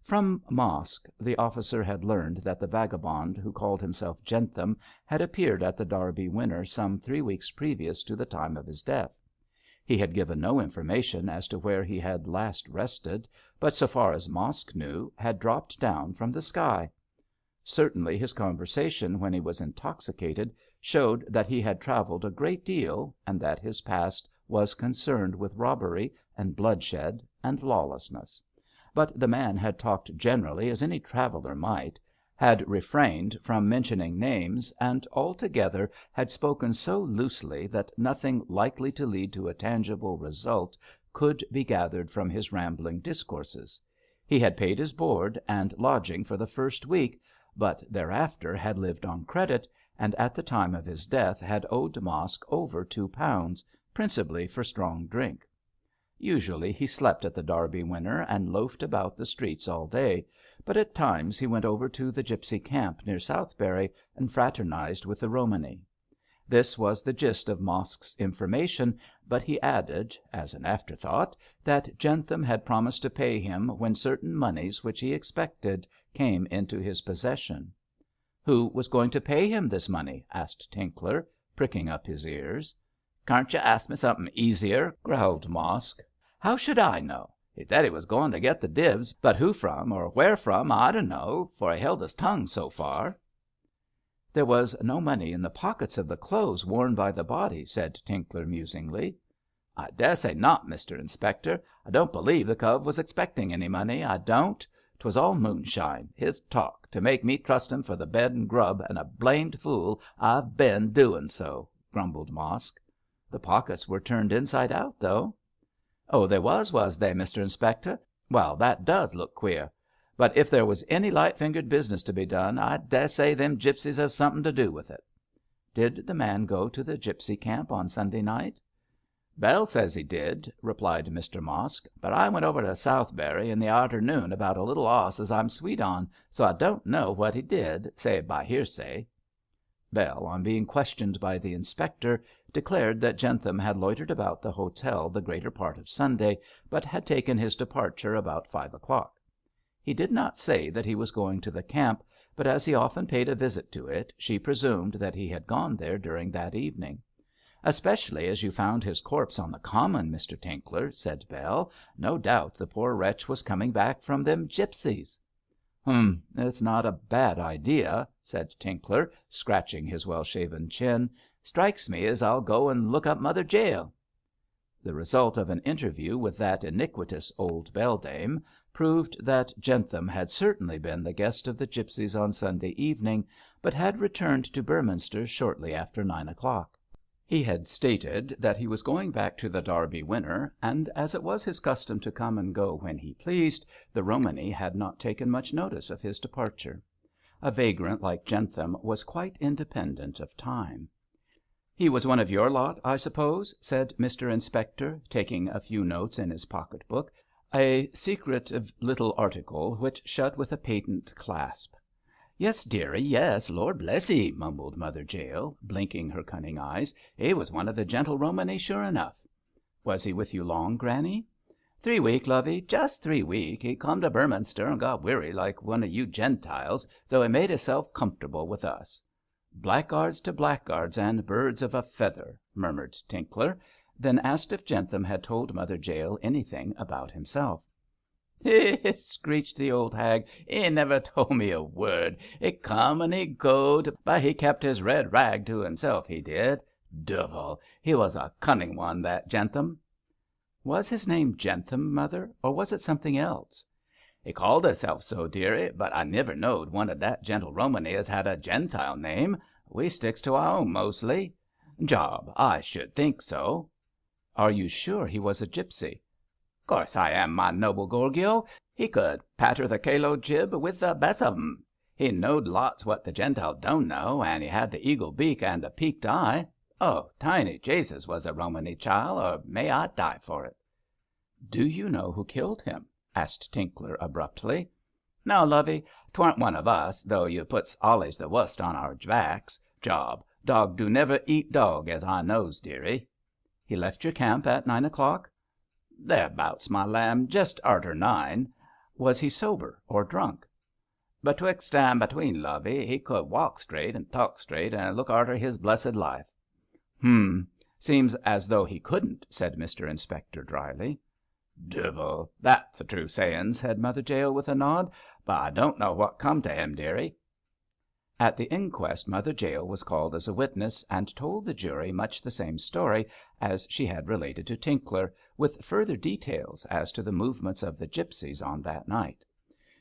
From Mosk the officer had learned that the vagabond who called himself Jentham had appeared at the Derby Winner some 3 weeks previous to the time of his death. He had given no information as to where he had last rested, but so far as Mosk knew, had dropped down from the sky. Certainly his conversation when he was intoxicated showed that he had travelled a great deal, and that his past was concerned with robbery and bloodshed and lawlessness. But the man had talked generally as any traveller might, had refrained from mentioning names, and altogether had spoken so loosely that nothing likely to lead to a tangible result could be gathered from his rambling discourses. He had paid his board and lodging for the first week, but thereafter had lived on credit, and at the time of his death had owed Mosk over £2, principally for strong drink. Usually he slept at the Derby Winner and loafed about the streets all day, but at times he went over to the gipsy camp near Southberry and fraternized with the Romany. This was the gist of Mosk's information, but he added, as an afterthought, that Jentham had promised to pay him when certain moneys which he expected came into his possession. Who was going to pay him this money? asked Tinkler, pricking up his ears. "Carn't you ask me something easier?" growled Mosk. "How should I know? He said he was going to get the dibs, but who from or where from I dunno, for he held his tongue so far." "There was no money in the pockets of the clothes worn by the body," said Tinkler musingly. "I dessay not, Mr Inspector. I don't believe the cove was expecting any money, I don't. 'Twas all moonshine, his talk, to make me trust him for the bed and grub, and a blamed fool I've been doing so," grumbled Mosk. "The pockets were turned inside out, though." "Oh, they was they, Mr Inspector? Well, that does look queer. But if there was any light-fingered business to be done, I dessay them gipsies have something to do with it." "Did the man go to the gipsy camp on Sunday night?" "Bell says he did," replied Mr Mosk, "but I went over to Southberry in the arternoon about a little 'oss as I'm sweet on, so I don't know what he did, save by hearsay." Bell, on being questioned by the inspector, declared that Jentham had loitered about the hotel the greater part of Sunday, but had taken his departure about 5 o'clock. He did not say that he was going to the camp, but as he often paid a visit to it, she presumed that he had gone there during that evening. "Especially as you found his corpse on the common, Mr. Tinkler," said Bell. "No doubt the poor wretch was coming back from them gipsies." It's not a bad idea," said Tinkler, scratching his well-shaven chin. "Strikes me as I'll go and look up Mother Jael." The result of an interview with that iniquitous old beldame proved that Jentham had certainly been the guest of the gipsies on Sunday evening, but had returned to Beorminster shortly after 9 o'clock. He had stated that he was going back to the Derby Winner, and as it was his custom to come and go when he pleased, the Romany had not taken much notice of his departure. A vagrant like Jentham was quite independent of time. "He was one of your lot, I suppose?" said Mr Inspector, taking a few notes in his pocket book, a secretive little article which shut with a patent clasp. "Yes, dearie, yes, Lord bless 'ee," mumbled Mother Jael, blinking her cunning eyes. "He was one of the gentle Romany, sure enough." "Was he with you long, Granny?" "3 week, lovey, just 3 week. He come to Beorminster and got weary like one of you Gentiles, so he made hisself comfortable with us." "Blackguards to blackguards and birds of a feather," murmured Tinkler, then asked if Jentham had told Mother Jael anything about himself. "He!" screeched the old hag. "He never told me a word. He come and he goed, but he kept his red rag to himself, he did. Duvel! He was a cunning one, that Jentham." "Was his name Jentham, mother, or was it something else?" "He called hisself so, dearie, but I niver knowed one of that gentle Romany as had a Gentile name. We sticks to our own mostly. Job, I should think so." "Are you sure he was a gipsy?" "Course I am, my noble Gorgio. He could patter the calo jib with the best of 'em. He knowed lots what the Gentile don't know, and he had the eagle beak and the peaked eye. Oh, Tiny Jesus was a Romany child, or may I die for it." "Do you know who killed him?" asked Tinkler abruptly. "No, lovey, 'twarn't one of us, though you puts allays the wust on our backs. Job, dog do never eat dog, as I knows, dearie." "He left your camp at 9 o'clock?" "Thereabouts, my lamb, just arter 9. "Was he sober or drunk?" Betwixt and between, lovey. He could walk straight and talk straight and look arter his blessed life." Seems as though he couldn't," said Mr Inspector dryly. "Duvel, that's a true sayin'," said Mother Jael with a nod. "But I don't know what come to him, dearie." At the inquest Mother Jael was called as a witness, and told the jury much the same story as she had related to Tinkler, with further details as to the movements of the gipsies on that night.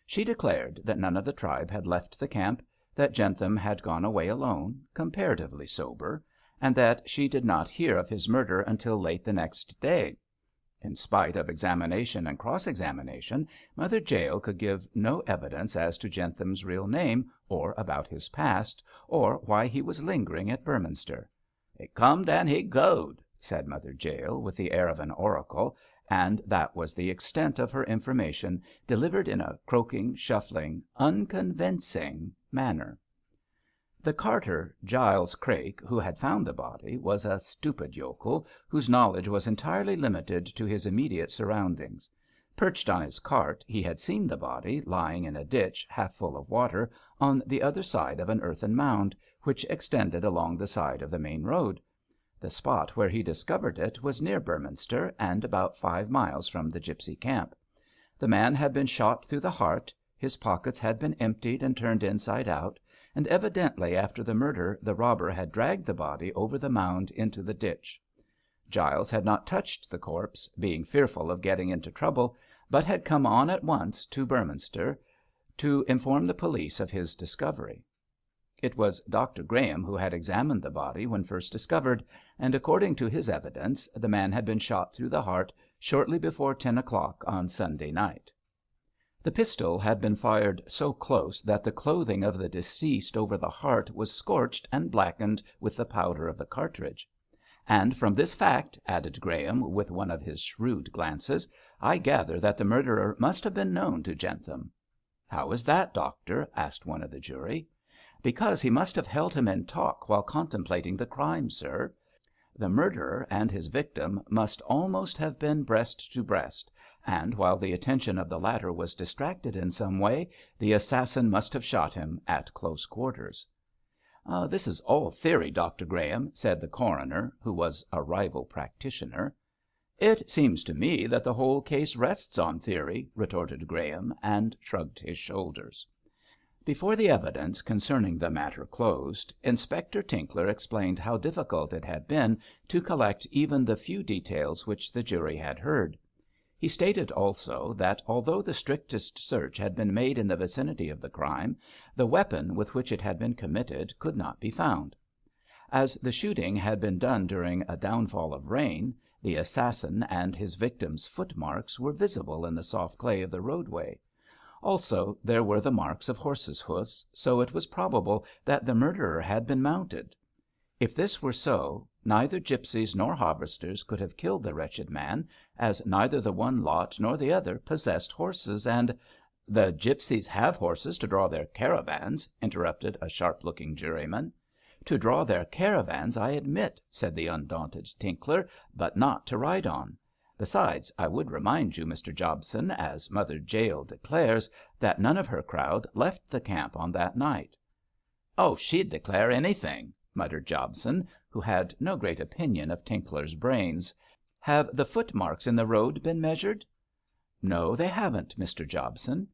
She declared that none of the tribe had left the camp, that Jentham had gone away alone, comparatively sober, and that she did not hear of his murder until late the next day. In spite of examination and cross-examination, Mother Jael could give no evidence as to Jentham's real name, or about his past, or why he was lingering at Beorminster. "He comed and he goed," said Mother Jael, with the air of an oracle, and that was the extent of her information, delivered in a croaking, shuffling, unconvincing manner. The carter, Giles Crake, who had found the body, was a stupid yokel, whose knowledge was entirely limited to his immediate surroundings. Perched on his cart, he had seen the body lying in a ditch half full of water on the other side of an earthen mound, which extended along the side of the main road. The spot where he discovered it was near Beorminster, and about 5 miles from the gipsy camp. The man had been shot through the heart, his pockets had been emptied and turned inside out, and evidently after the murder the robber had dragged the body over the mound into the ditch. Giles had not touched the corpse, being fearful of getting into trouble, but had come on at once to Beorminster to inform the police of his discovery. It was Dr. Graham who had examined the body when first discovered, and according to his evidence the man had been shot through the heart shortly before 10 o'clock on Sunday night. The pistol had been fired so close that the clothing of the deceased over the heart was scorched and blackened with the powder of the cartridge. And from this fact," added Graham, with one of his shrewd glances, "I gather that the murderer must have been known to Jentham." "How is that, doctor?" asked one of the jury. "Because he must have held him in talk while contemplating the crime, sir. The murderer and his victim must almost have been breast to breast, and while the attention of the latter was distracted in some way, the assassin must have shot him at close quarters." "This is all theory, Dr. Graham," said the coroner, who was a rival practitioner. "It seems to me that the whole case rests on theory," retorted Graham, and shrugged his shoulders. Before the evidence concerning the matter closed, Inspector Tinkler explained how difficult it had been to collect even the few details which the jury had heard. He stated also that although the strictest search had been made in the vicinity of the crime, the weapon with which it had been committed could not be found. As the shooting had been done during a downfall of rain, the assassin and his victim's footmarks were visible in the soft clay of the roadway. Also, there were the marks of horses' hoofs, so it was probable that the murderer had been mounted. If this were so, neither gipsies nor harvesters could have killed the wretched man, as neither the one lot nor the other possessed horses, and— "The gipsies have horses to draw their caravans," interrupted a sharp-looking juryman. "To draw their caravans, I admit," said the undaunted Tinkler, "but not to ride on. Besides, I would remind you, Mr. Jobson, as Mother Zeal declares, that none of her crowd left the camp on that night." "Oh, she'd declare anything," muttered Jobson, who had no great opinion of Tinkler's brains. "Have the footmarks in the road been measured?" "No, they haven't, Mr. Jobson."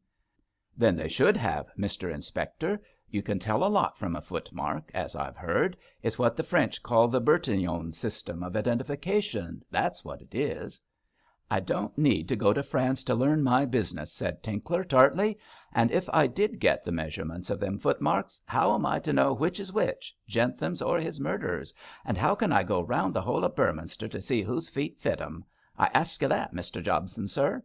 "Then they should have, Mr. Inspector. You can tell a lot from a footmark, as I've heard. It's what the French call the Bertillon system of identification, that's what it is." "I don't need to go to France to learn my business," said Tinkler, tartly. "And if I did get the measurements of them footmarks, how am I to know which is which, Jentham's or his murderer's? And how can I go round the whole of Beorminster to see whose feet fit 'em? I ask you that, Mr. Jobson, sir."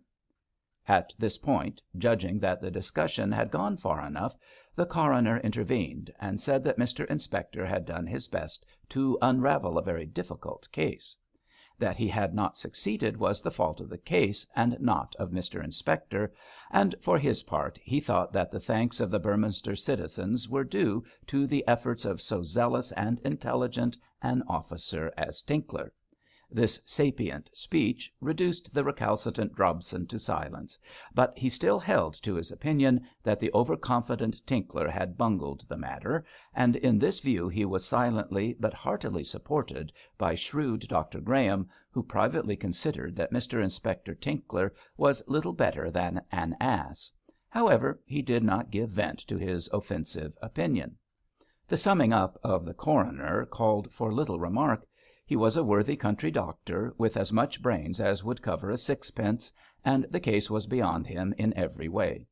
At this point, judging that the discussion had gone far enough, the coroner intervened, and said that Mr. Inspector had done his best to unravel a very difficult case. That he had not succeeded was the fault of the case, and not of Mr. Inspector, and for his part he thought that the thanks of the Beorminster citizens were due to the efforts of so zealous and intelligent an officer as Tinkler. This sapient speech reduced the recalcitrant Jobson to silence, but he still held to his opinion that the over-confident Tinkler had bungled the matter, and in this view he was silently but heartily supported by shrewd Dr. Graham, who privately considered that Mr. Inspector Tinkler was little better than an ass. However, he did not give vent to his offensive opinion. The summing up of the coroner called for little remark. He was a worthy country doctor, with as much brains as would cover a sixpence, and the case was beyond him in every way.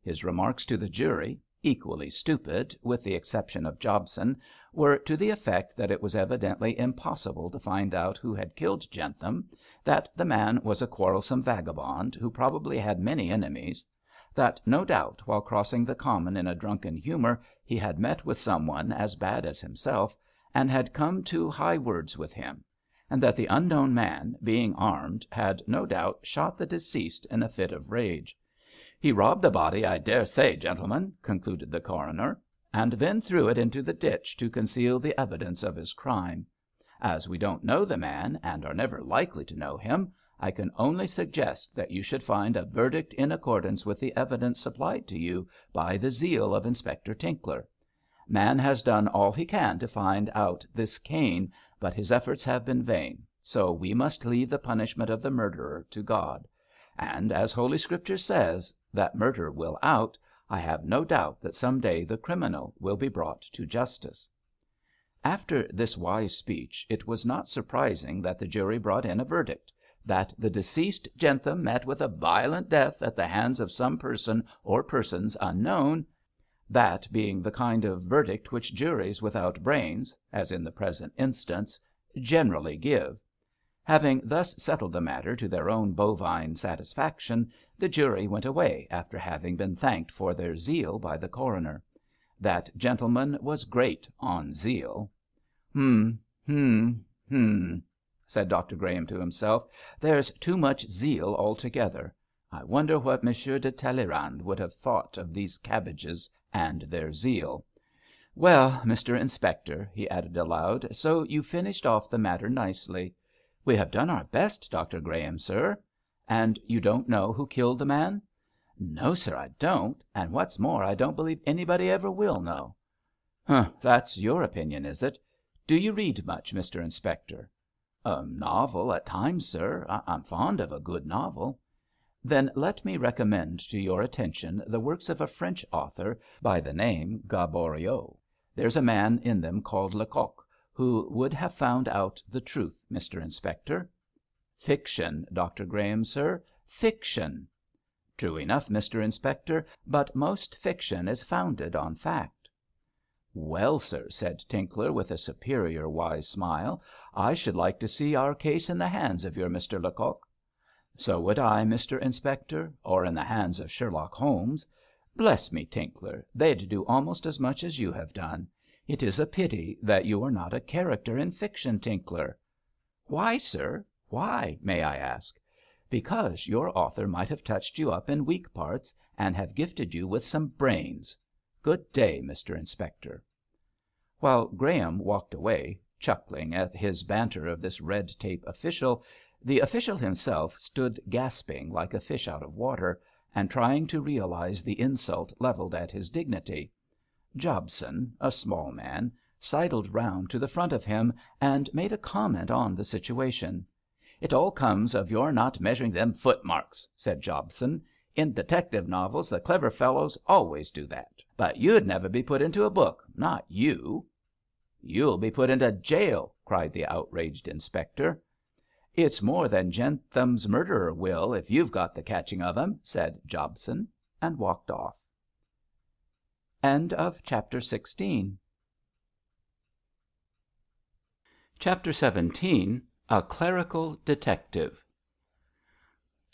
His remarks to the jury, equally stupid, with the exception of Jobson, were to the effect that it was evidently impossible to find out who had killed Jentham, that the man was a quarrelsome vagabond who probably had many enemies, that no doubt while crossing the common in a drunken humour he had met with some one as bad as himself, and had come to high words with him, and that the unknown man, being armed, had no doubt shot the deceased in a fit of rage. "He robbed the body, I dare say, gentlemen," concluded the coroner, "and then threw it into the ditch to conceal the evidence of his crime. As we don't know the man, and are never likely to know him, I can only suggest that you should find a verdict in accordance with the evidence supplied to you by the zeal of Inspector Tinkler. Man has done all he can to find out this Cain, but his efforts have been vain, so we must leave the punishment of the murderer to God. And, as Holy Scripture says, that murder will out, I have no doubt that some day the criminal will be brought to justice." After this wise speech, it was not surprising that the jury brought in a verdict, that the deceased Jentham met with a violent death at the hands of some person or persons unknown, that being the kind of verdict which juries without brains, as in the present instance, generally give. Having thus settled the matter to their own bovine satisfaction, the jury went away after having been thanked for their zeal by the coroner. That gentleman was great on zeal. "Hum, said Dr Graham to himself. "There's too much zeal altogether. I wonder what Monsieur de Talleyrand would have thought of these cabbages and their zeal. Well, Mr Inspector," he added aloud, "so you finished off the matter nicely." "We have done our best, Dr Graham, sir." "And you don't know who killed the man?" "No, sir, I don't. And what's more, I don't believe anybody ever will know." "Humph, that's your opinion, is it? Do you read much, Mr Inspector?" "A novel at times, sir. I'm fond of a good novel." "Then let me recommend to your attention the works of a French author by the name Gaboriau. There's a man in them called Lecoq, who would have found out the truth, Mr Inspector." "Fiction, Dr Graham, sir, fiction." "True enough, Mr Inspector, but most fiction is founded on fact." "Well, sir," said Tinkler, with a superior wise smile, "I should like to see our case in the hands of your Mr Lecoq." "So would I, Mr Inspector, or in the hands of Sherlock Holmes. Bless me, Tinkler, they'd do almost as much as you have done. It is a pity that you are not a character in fiction, Tinkler." "Why, sir? Why, may I ask?" "Because your author might have touched you up in weak parts, and have gifted you with some brains. Good day, Mr Inspector." While Graham walked away, chuckling at his banter of this red tape official, the official himself stood gasping like a fish out of water, and trying to realise the insult levelled at his dignity. Jobson, a small man, sidled round to the front of him, and made a comment on the situation. "It all comes of your not measuring them footmarks," said Jobson. "In detective novels the clever fellows always do that. But you'd never be put into a book, not you." "You'll be put into jail," cried the outraged inspector. "It's more than Jentham's murderer will, if you've got the catching of him," said Jobson, and walked off. Chapter XVII. A Clerical Detective.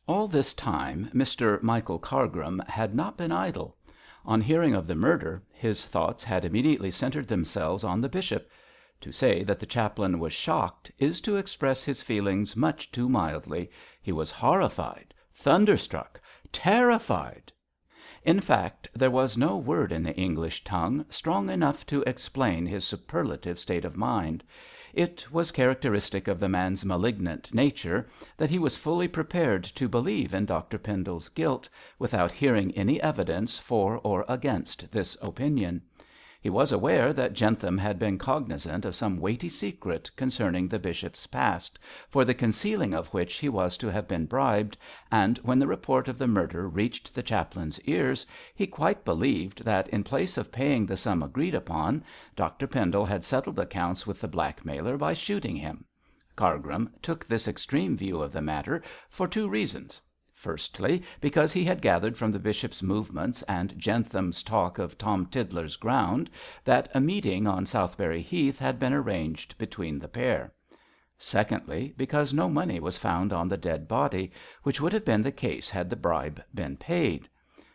All this time Mr. Michael Cargrim had not been idle. On hearing of the murder, his thoughts had immediately centred themselves on the bishop. To say that the chaplain was shocked is to express his feelings much too mildly. He was horrified, thunderstruck, terrified. In fact, there was no word in the English tongue strong enough to explain his superlative state of mind. It was characteristic of the man's malignant nature that he was fully prepared to believe in Dr Pendle's guilt without hearing any evidence for or against this opinion. He was aware that Jentham had been cognizant of some weighty secret concerning the bishop's past, for the concealing of which he was to have been bribed, and when the report of the murder reached the chaplain's ears, he quite believed that in place of paying the sum agreed upon, Dr Pendle had settled accounts with the blackmailer by shooting him. Cargrim took this extreme view of the matter for two reasons. Firstly, because he had gathered from the bishop's movements and Jentham's talk of Tom Tiddler's ground that a meeting on Southberry Heath had been arranged between the pair. Secondly, because no money was found on the dead body, which would have been the case had the bribe been paid.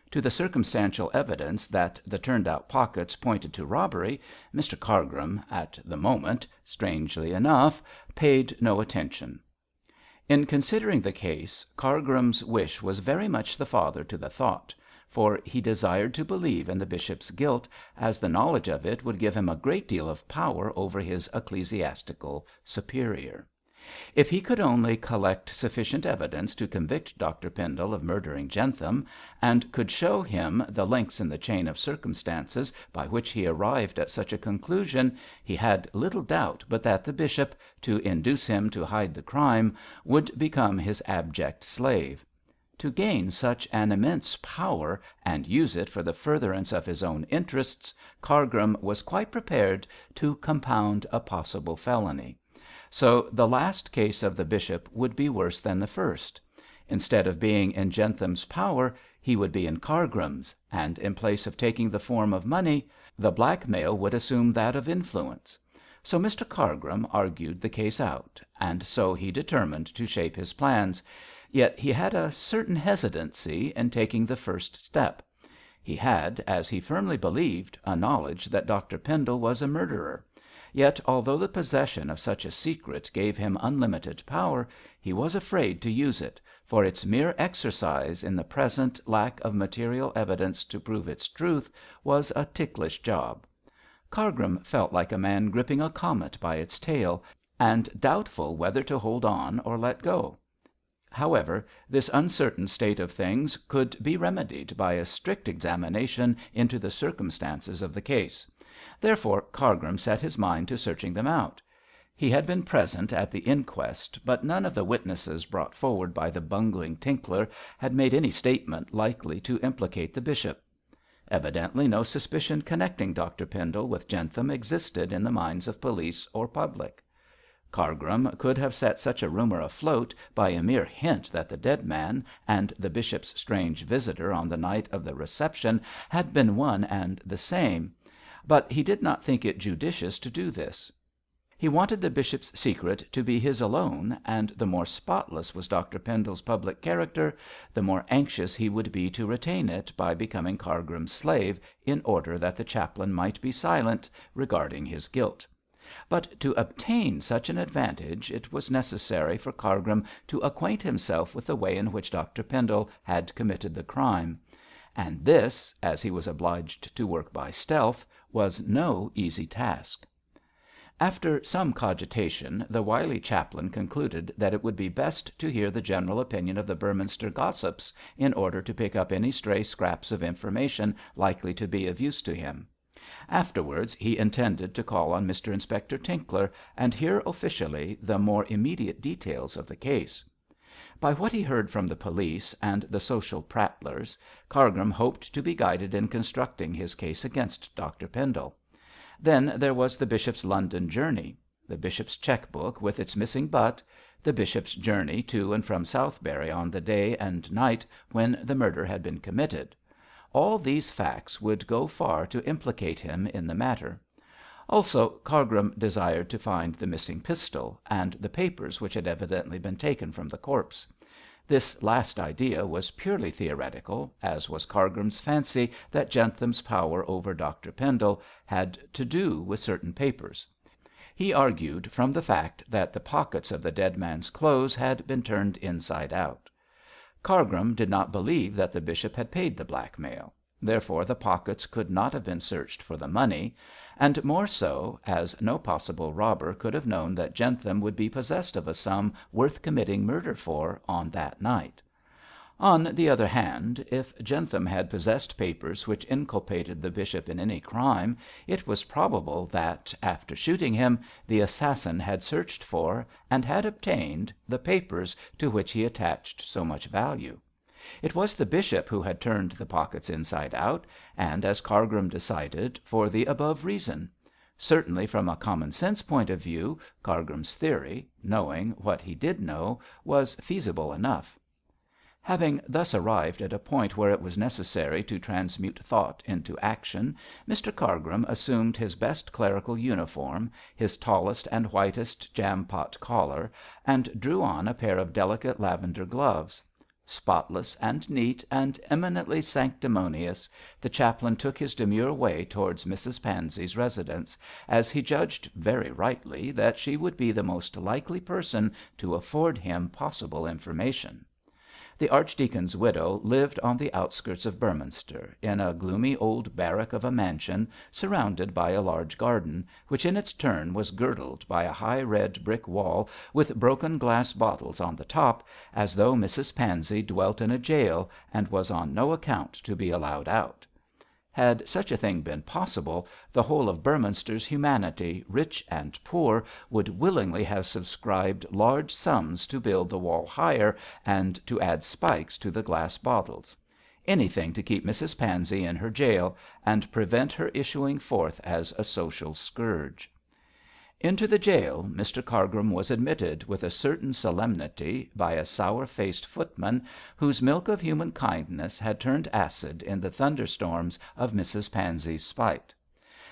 To the circumstantial evidence that the turned out pockets pointed to robbery, Mr Cargrim, at the moment, strangely enough, paid no attention. In considering the case, Cargrim's wish was very much the father to the thought, for he desired to believe in the bishop's guilt, as the knowledge of it would give him a great deal of power over his ecclesiastical superior. If he could only collect sufficient evidence to convict Dr Pendle of murdering Jentham, and could show him the links in the chain of circumstances by which he arrived at such a conclusion, he had little doubt but that the bishop, to induce him to hide the crime, would become his abject slave. To gain such an immense power, and use it for the furtherance of his own interests, Cargrim was quite prepared to compound a possible felony. So the last case of the bishop would be worse than the first. Instead of being in Jentham's power, he would be in Cargrim's, and in place of taking the form of money, the blackmail would assume that of influence. So Mr Cargrim argued the case out, and so he determined to shape his plans, yet he had a certain hesitancy in taking the first step. He had, as he firmly believed, a knowledge that Dr Pendle was a murderer, yet although the possession of such a secret gave him unlimited power, he was afraid to use it, for its mere exercise in the present lack of material evidence to prove its truth was a ticklish job. Cargrim felt like a man gripping a comet by its tail, and doubtful whether to hold on or let go. However, this uncertain state of things could be remedied by a strict examination into the circumstances of the case. Therefore Cargrim set his mind to searching them out. He had been present at the inquest, but none of the witnesses brought forward by the bungling Tinkler had made any statement likely to implicate the bishop. Evidently no suspicion connecting Dr Pendle with Jentham existed in the minds of police or public. Cargrim could have set such a rumour afloat by a mere hint that the dead man and the bishop's strange visitor on the night of the reception had been one and the same, but he did not think it judicious to do this. He wanted the bishop's secret to be his alone, and the more spotless was Dr Pendle's public character, the more anxious he would be to retain it by becoming Cargrim's slave in order that the chaplain might be silent regarding his guilt. But to obtain such an advantage it was necessary for Cargrim to acquaint himself with the way in which Dr Pendle had committed the crime; and this, as he was obliged to work by stealth, was no easy task. After some cogitation the wily chaplain concluded that it would be best to hear the general opinion of the Beorminster gossips in order to pick up any stray scraps of information likely to be of use to him. Afterwards he intended to call on Mr Inspector Tinkler and hear officially the more immediate details of the case. By what he heard from the police and the social prattlers, Cargrim hoped to be guided in constructing his case against Dr Pendle. Then there was the bishop's London journey, the bishop's cheque book with its missing butt, the bishop's journey to and from Southberry on the day and night when the murder had been committed. All these facts would go far to implicate him in the matter. Also Cargrim desired to find the missing pistol, and the papers which had evidently been taken from the corpse. This last idea was purely theoretical, as was Cargrim's fancy that Jentham's power over Dr Pendle had to do with certain papers. He argued from the fact that the pockets of the dead man's clothes had been turned inside out. Cargrim did not believe that the bishop had paid the blackmail; therefore the pockets could not have been searched for the money, and more so, as no possible robber could have known that Jentham would be possessed of a sum worth committing murder for on that night. On the other hand, if Jentham had possessed papers which inculpated the bishop in any crime, it was probable that, after shooting him, the assassin had searched for, and had obtained, the papers to which he attached so much value. It was the bishop who had turned the pockets inside out, and, as Cargrim decided, for the above reason. Certainly from a common sense point of view, Cargrim's theory, knowing what he did know, was feasible enough. Having thus arrived at a point where it was necessary to transmute thought into action, Mr Cargrim assumed his best clerical uniform, his tallest and whitest jam-pot collar, and drew on a pair of delicate lavender gloves. Spotless and neat and eminently sanctimonious, the chaplain took his demure way towards Mrs Pansey's residence, as he judged very rightly that she would be the most likely person to afford him possible information. The archdeacon's widow lived on the outskirts of Beorminster, in a gloomy old barrack of a mansion, surrounded by a large garden, which in its turn was girdled by a high red brick wall with broken glass bottles on the top, as though Mrs Pansey dwelt in a gaol and was on no account to be allowed out. Had such a thing been possible, the whole of Beorminster's humanity, rich and poor, would willingly have subscribed large sums to build the wall higher and to add spikes to the glass bottles. Anything to keep Mrs Pansey in her gaol, and prevent her issuing forth as a social scourge. Into the gaol Mr Cargrim was admitted with a certain solemnity by a sour-faced footman whose milk of human kindness had turned acid in the thunderstorms of Mrs Pansey's spite.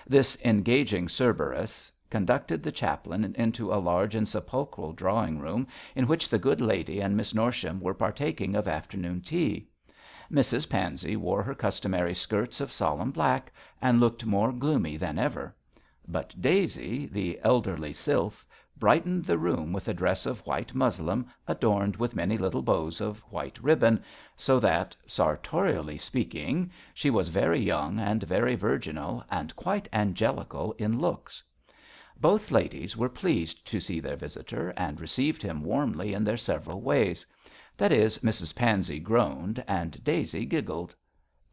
This engaging Cerberus, conducted the chaplain into a large and sepulchral drawing room in which the good lady and Miss Norsham were partaking of afternoon tea. Mrs Pansey wore her customary skirts of solemn black, and looked more gloomy than ever; but Daisy, the elderly sylph, brightened the room with a dress of white muslin adorned with many little bows of white ribbon, so that, sartorially speaking, she was very young and very virginal and quite angelical in looks. Both ladies were pleased to see their visitor, and received him warmly in their several ways. That is, Mrs Pansey groaned and Daisy giggled.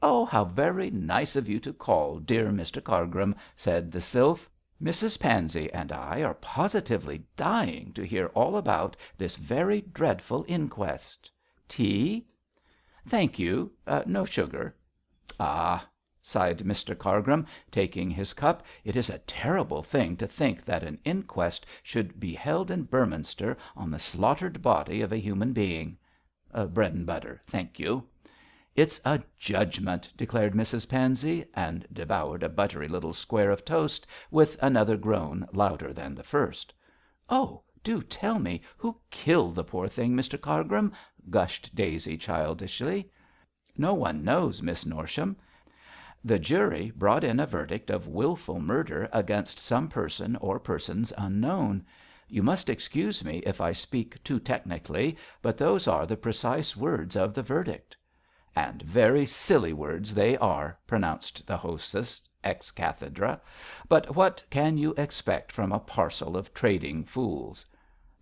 "Oh, how very nice of you to call, dear Mr Cargrim," said the sylph. "Mrs Pansey and I are positively dying to hear all about this very dreadful inquest. Tea?" "Thank you. No sugar." "Ah!" sighed Mr Cargrim, taking his cup. "It is a terrible thing to think that an inquest should be held in Beorminster on the slaughtered body of a human being. Bread and butter, thank you." "It's a judgment," declared Mrs Pansey, and devoured a buttery little square of toast with another groan louder than the first. "Oh, do tell me who killed the poor thing, Mr Cargrim," gushed Daisy childishly. "No one knows, Miss Norsham. The jury brought in a verdict of wilful murder against some person or persons unknown. You must excuse me if I speak too technically, but those are the precise words of the verdict." "And very silly words they are," pronounced the hostess ex cathedra. "But what can you expect from a parcel of trading fools?"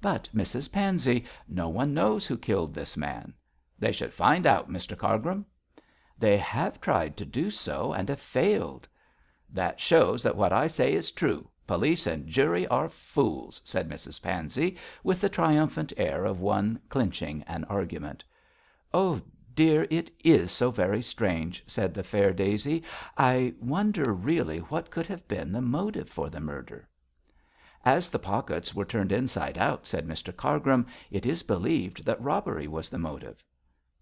"But, Mrs Pansey, no one knows who killed this man." "They should find out, Mr Cargrim." "They have tried to do so, and have failed." "That shows that what I say is true. Police and jury are fools," said Mrs Pansey, with the triumphant air of one clinching an argument. "Oh, dear, it is so very strange," said the fair Daisy. "I wonder really what could have been the motive for the murder." "As the pockets were turned inside out," said Mr Cargrim, "it is believed that robbery was the motive."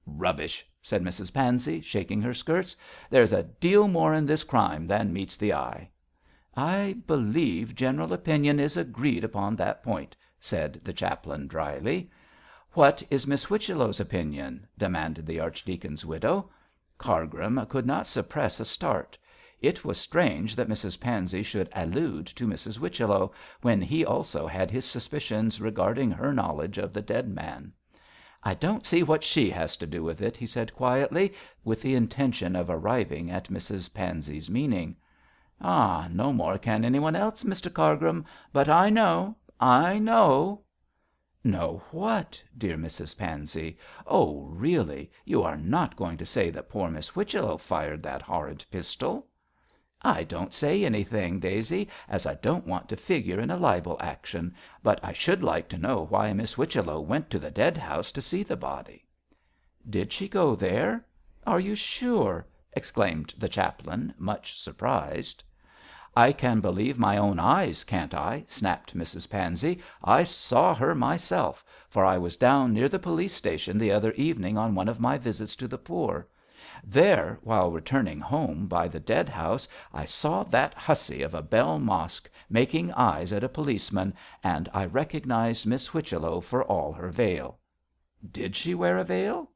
"Rubbish," said Mrs Pansey, shaking her skirts. "There's a deal more in this crime than meets the eye." "I believe general opinion is agreed upon that point," said the chaplain dryly. "What is Miss Whichello's opinion?" demanded the archdeacon's widow. Cargrim could not suppress a start. It was strange that Mrs Pansey should allude to Mrs Whichello, when he also had his suspicions regarding her knowledge of the dead man. "I don't see what she has to do with it," he said quietly, with the intention of arriving at Mrs Pansey's meaning. "Ah, no more can anyone else, Mr Cargrim. But I know. I know." "Know what, dear Mrs Pansey? Oh, really, you are not going to say that poor Miss Whichello fired that horrid pistol?" "I don't say anything, Daisy, as I don't want to figure in a libel action. But I should like to know why Miss Whichello went to the dead house to see the body." "Did she go there? Are you sure?" exclaimed the chaplain, much surprised. "I can believe my own eyes, can't I?" snapped Mrs Pansey. "I saw her myself, for I was down near the police station the other evening on one of my visits to the poor. There, while returning home by the dead house, I saw that hussy of a Bell Mosk making eyes at a policeman, and I recognised Miss Whichello for all her veil." "Did she wear a veil?"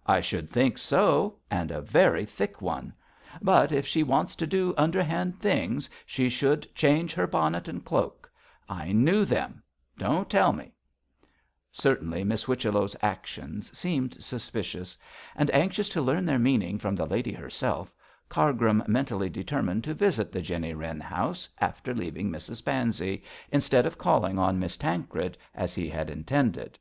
"I should think so, and a very thick one. But if she wants to do underhand things, she should change her bonnet and cloak. I knew them. Don't tell me." Certainly Miss Whichello's actions seemed suspicious, and anxious to learn their meaning from the lady herself, Cargrim mentally determined to visit the Jenny Wren house after leaving Mrs Pansey, instead of calling on Miss Tancred as he had intended.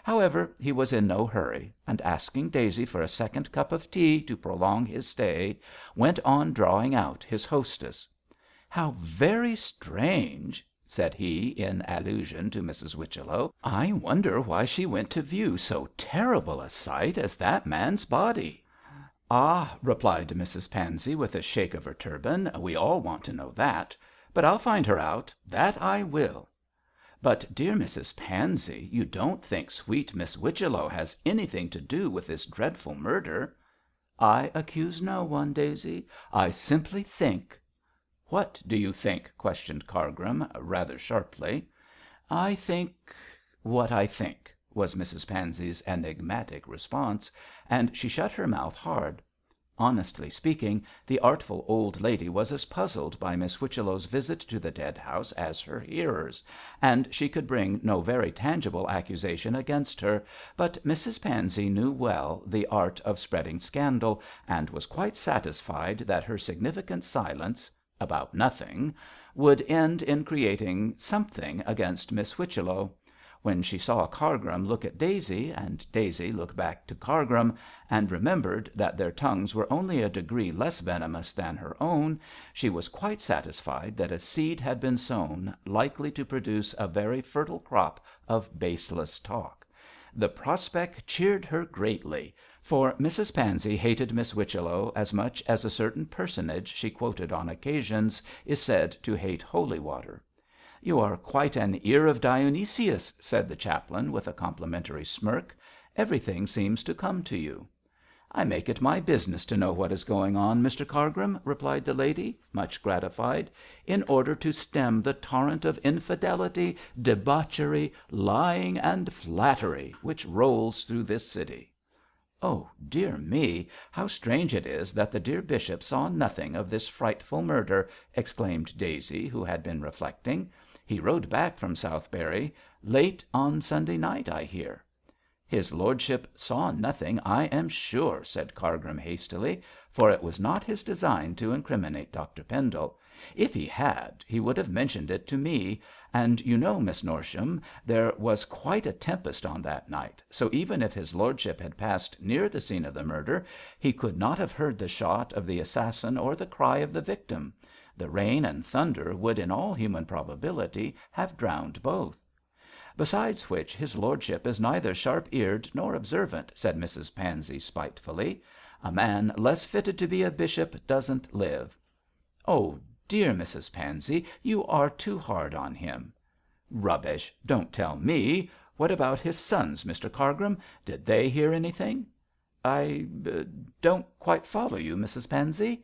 However, he was in no hurry, and asking Daisy for a second cup of tea to prolong his stay, went on drawing out his hostess. "How very strange," said he, in allusion to Mrs Whichello. "I wonder why she went to view so terrible a sight as that man's body." "Ah," replied Mrs Pansey, with a shake of her turban, "we all want to know that. But I'll find her out, that I will." "But, dear Mrs Pansey, you don't think sweet Miss Whichello has anything to do with this dreadful murder?" "I accuse no one, Daisy. I simply think." "What do you think?" questioned Cargrim, rather sharply. "I think what I think," was Mrs Pansey's enigmatic response, and she shut her mouth hard. Honestly speaking, the artful old lady was as puzzled by Miss Whichello's visit to the dead house as her hearers, and she could bring no very tangible accusation against her, but Mrs Pansey knew well the art of spreading scandal, and was quite satisfied that her significant silence about nothing would end in creating something against Miss Whichello. When she saw Cargrim look at Daisy, and Daisy look back to Cargrim, and remembered that their tongues were only a degree less venomous than her own, she was quite satisfied that a seed had been sown likely to produce a very fertile crop of baseless talk. The prospect cheered her greatly, for Mrs Pansey hated Miss Whichello as much as a certain personage she quoted on occasions is said to hate holy water. "You are quite an ear of Dionysius," said the chaplain, with a complimentary smirk. "Everything seems to come to you." "I make it my business to know what is going on, Mr Cargrim," replied the lady, much gratified, "in order to stem the torrent of infidelity, debauchery, lying, and flattery which rolls through this city." "Oh, dear me, how strange it is that the dear bishop saw nothing of this frightful murder," exclaimed Daisy, who had been reflecting. "He rode back from Southberry late on Sunday night, I hear." "His lordship saw nothing, I am sure," said Cargrim hastily, for it was not his design to incriminate Dr Pendle. "If he had, he would have mentioned it to me, and you know, Miss Norsham, there was quite a tempest on that night, so even if his lordship had passed near the scene of the murder, he could not have heard the shot of the assassin or the cry of the victim. The rain and thunder would in all human probability have drowned both." "Besides which, his lordship is neither sharp-eared nor observant," said Mrs Pansey spitefully. "A man less fitted to be a bishop doesn't live." "Oh, dear Mrs Pansey, you are too hard on him." "Rubbish! Don't tell me. What about his sons, Mr Cargrim? Did they hear anything?" "I don't quite follow you, Mrs Pansey."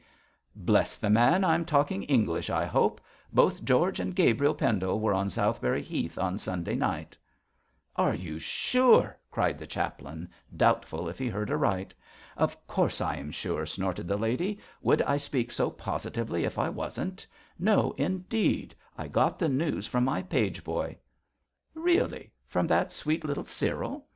"Bless the man, I'm talking English, I hope. Both George and Gabriel Pendle were on Southberry Heath on Sunday night." "Are you sure?" cried the chaplain, doubtful if he heard aright. "Of course I am sure," snorted the lady. "Would I speak so positively if I wasn't? No, indeed. I got the news from my page boy." "Really? From that sweet little Cyril?"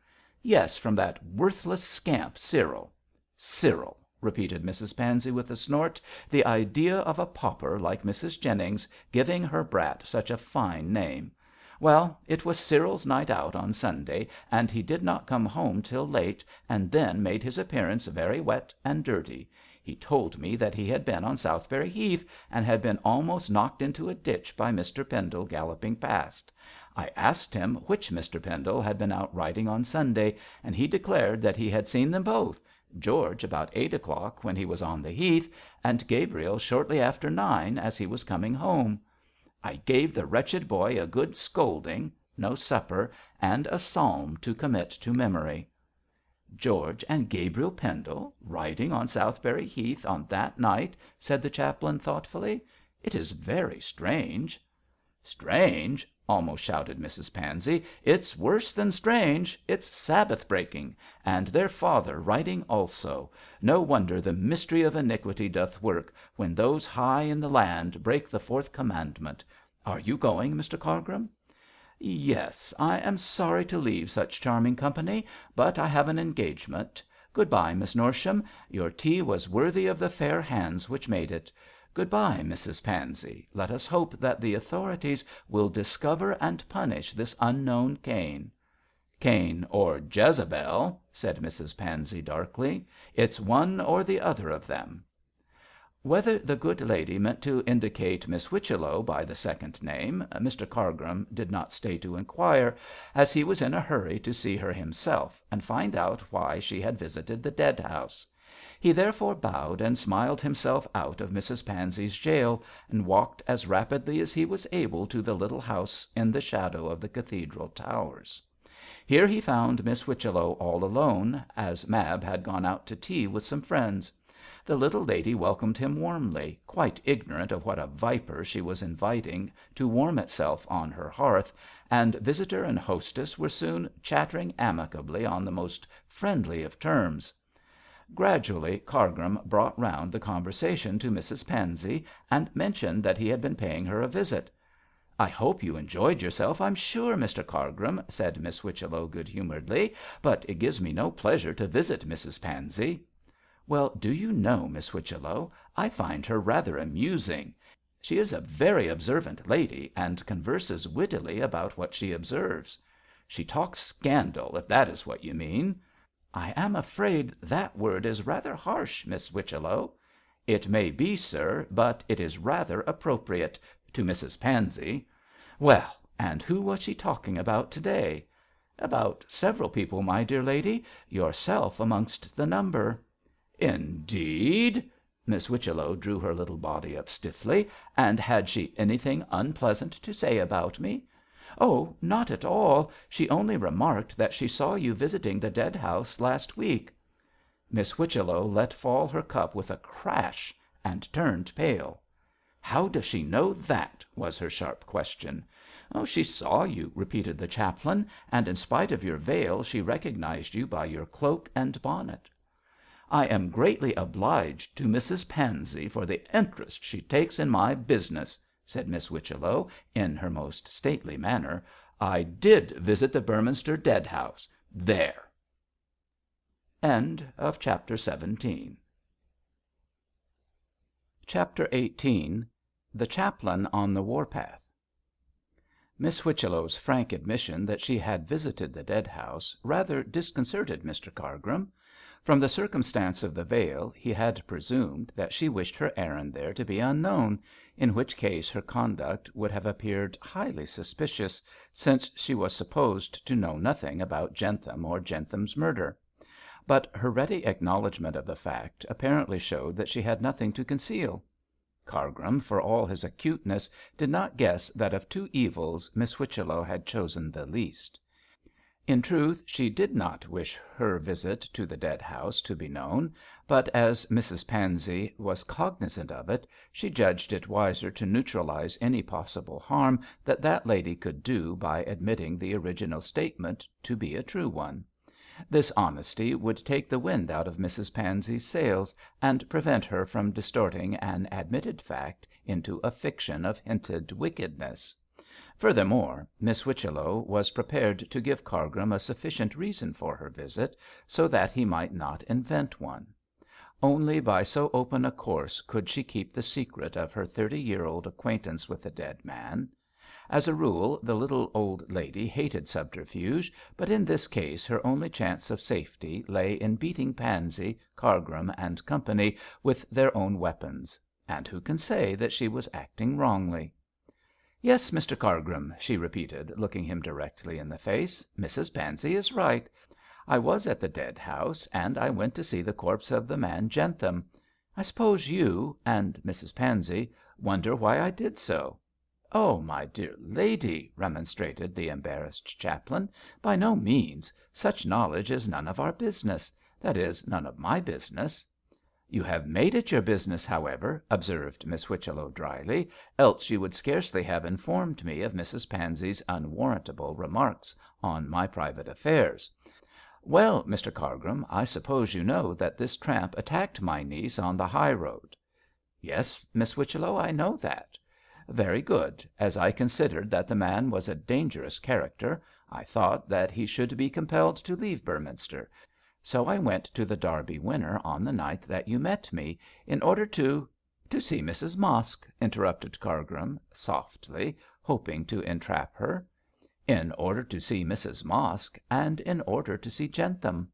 "Yes, from that worthless scamp Cyril." "Cyril!" repeated Mrs Pansey with a snort. "The idea of a pauper like Mrs Jennings giving her brat such a fine name. Well, it was Cyril's night out on Sunday, and he did not come home till late, and then made his appearance very wet and dirty. He told me that he had been on Southberry Heath, and had been almost knocked into a ditch by Mr Pendle galloping past. I asked him which Mr Pendle had been out riding on Sunday, and he declared that he had seen them both, George about 8 o'clock when he was on the heath, and Gabriel shortly after 9 as he was coming home. I gave the wretched boy a good scolding, no supper, and a psalm to commit to memory." "George and Gabriel Pendle riding on Southberry Heath on that night," said the chaplain thoughtfully. "It is very strange." "Strange!" almost shouted Mrs Pansey. "It's worse than strange. It's Sabbath breaking. And their father riding also. No wonder the mystery of iniquity doth work, when those high in the land break the fourth commandment. Are you going, Mr Cargrim?" "Yes. I am sorry to leave such charming company, but I have an engagement. Good bye, Miss Norsham. Your tea was worthy of the fair hands which made it. Good bye, Mrs Pansey. Let us hope that the authorities will discover and punish this unknown Cain." "Cain or Jezebel," said Mrs Pansey darkly. "It's one or the other of them." Whether the good lady meant to indicate Miss Whichello by the second name, Mr Cargrim did not stay to inquire, as he was in a hurry to see her himself and find out why she had visited the dead house. He therefore bowed and smiled himself out of Mrs Pansey's jail, and walked as rapidly as he was able to the little house in the shadow of the cathedral towers. Here he found Miss Whichello all alone, as Mab had gone out to tea with some friends. The little lady welcomed him warmly, quite ignorant of what a viper she was inviting to warm itself on her hearth, and visitor and hostess were soon chattering amicably on the most friendly of terms. Gradually Cargrim brought round the conversation to Mrs Pansey, and mentioned that he had been paying her a visit. "I hope you enjoyed yourself, I'm sure, Mr Cargrim," said Miss Whichello good humouredly, "but it gives me no pleasure to visit Mrs Pansey." "Well, do you know, Miss Whichello, I find her rather amusing. She is a very observant lady, and converses wittily about what she observes. She talks scandal, if that is what you mean." "I am afraid that word is rather harsh, Miss Whichello." "It may be, sir, but it is rather appropriate to Mrs Pansey." "Well, and who was she talking about to day?" "About several people, my dear lady, yourself amongst the number." "Indeed!" Miss Whichello drew her little body up stiffly. "And had she anything unpleasant to say about me?" "Oh, not at all. She only remarked that she saw you visiting the dead house last week." Miss Whichello let fall her cup with a crash and turned pale. "How does she know that?" was her sharp question. "She saw you," repeated the chaplain, "and in spite of your veil she recognised you by your cloak and bonnet." "I am greatly obliged to Mrs Pansey for the interest she takes in my business," said Miss Whichello, in her most stately manner. "I did visit the Beorminster dead house. There!" Chapter XVIII. The Chaplain on the Warpath. Miss Whichello's frank admission that she had visited the dead house rather disconcerted Mr Cargrim. From the circumstance of the veil he had presumed that she wished her errand there to be unknown, in which case her conduct would have appeared highly suspicious, since she was supposed to know nothing about Jentham or Jentham's murder. But her ready acknowledgment of the fact apparently showed that she had nothing to conceal. Cargrim, for all his acuteness, did not guess that of two evils Miss Whichello had chosen the least. In truth, she did not wish her visit to the dead house to be known, but as Mrs Pansey was cognizant of it, she judged it wiser to neutralize any possible harm that lady could do by admitting the original statement to be a true one. This honesty would take the wind out of Mrs Pansey's sails, and prevent her from distorting an admitted fact into a fiction of hinted wickedness. Furthermore, Miss Whichello was prepared to give Cargrim a sufficient reason for her visit, so that he might not invent one. Only by so open a course could she keep the secret of her 30-year-old acquaintance with the dead man. As a rule, the little old lady hated subterfuge, but in this case her only chance of safety lay in beating Pansey, Cargrim and company with their own weapons. And who can say that she was acting wrongly? "Yes, Mr Cargrim," she repeated, looking him directly in the face, "Mrs Pansey is right. I was at the dead house, and I went to see the corpse of the man Jentham. I suppose you and Mrs Pansey wonder why I did so." "Oh, my dear lady," remonstrated the embarrassed chaplain, "by no means. Such knowledge is none of our business; that is, none of my business." "You have made it your business, however," observed Miss Whichello dryly, "else you would scarcely have informed me of Mrs Pansey's unwarrantable remarks on my private affairs. Well, Mr Cargrim, I suppose you know that this tramp attacked my niece on the high road." "Yes, Miss Whichello, I know that." "Very good. As I considered that the man was a dangerous character, I thought that he should be compelled to leave Beorminster. So I went to the Derby Winner on the night that you met me, in order to—" "To see Mrs Mosk," interrupted Cargrim, softly, hoping to entrap her. "In order to see Mrs Mosk, and in order to see Jentham.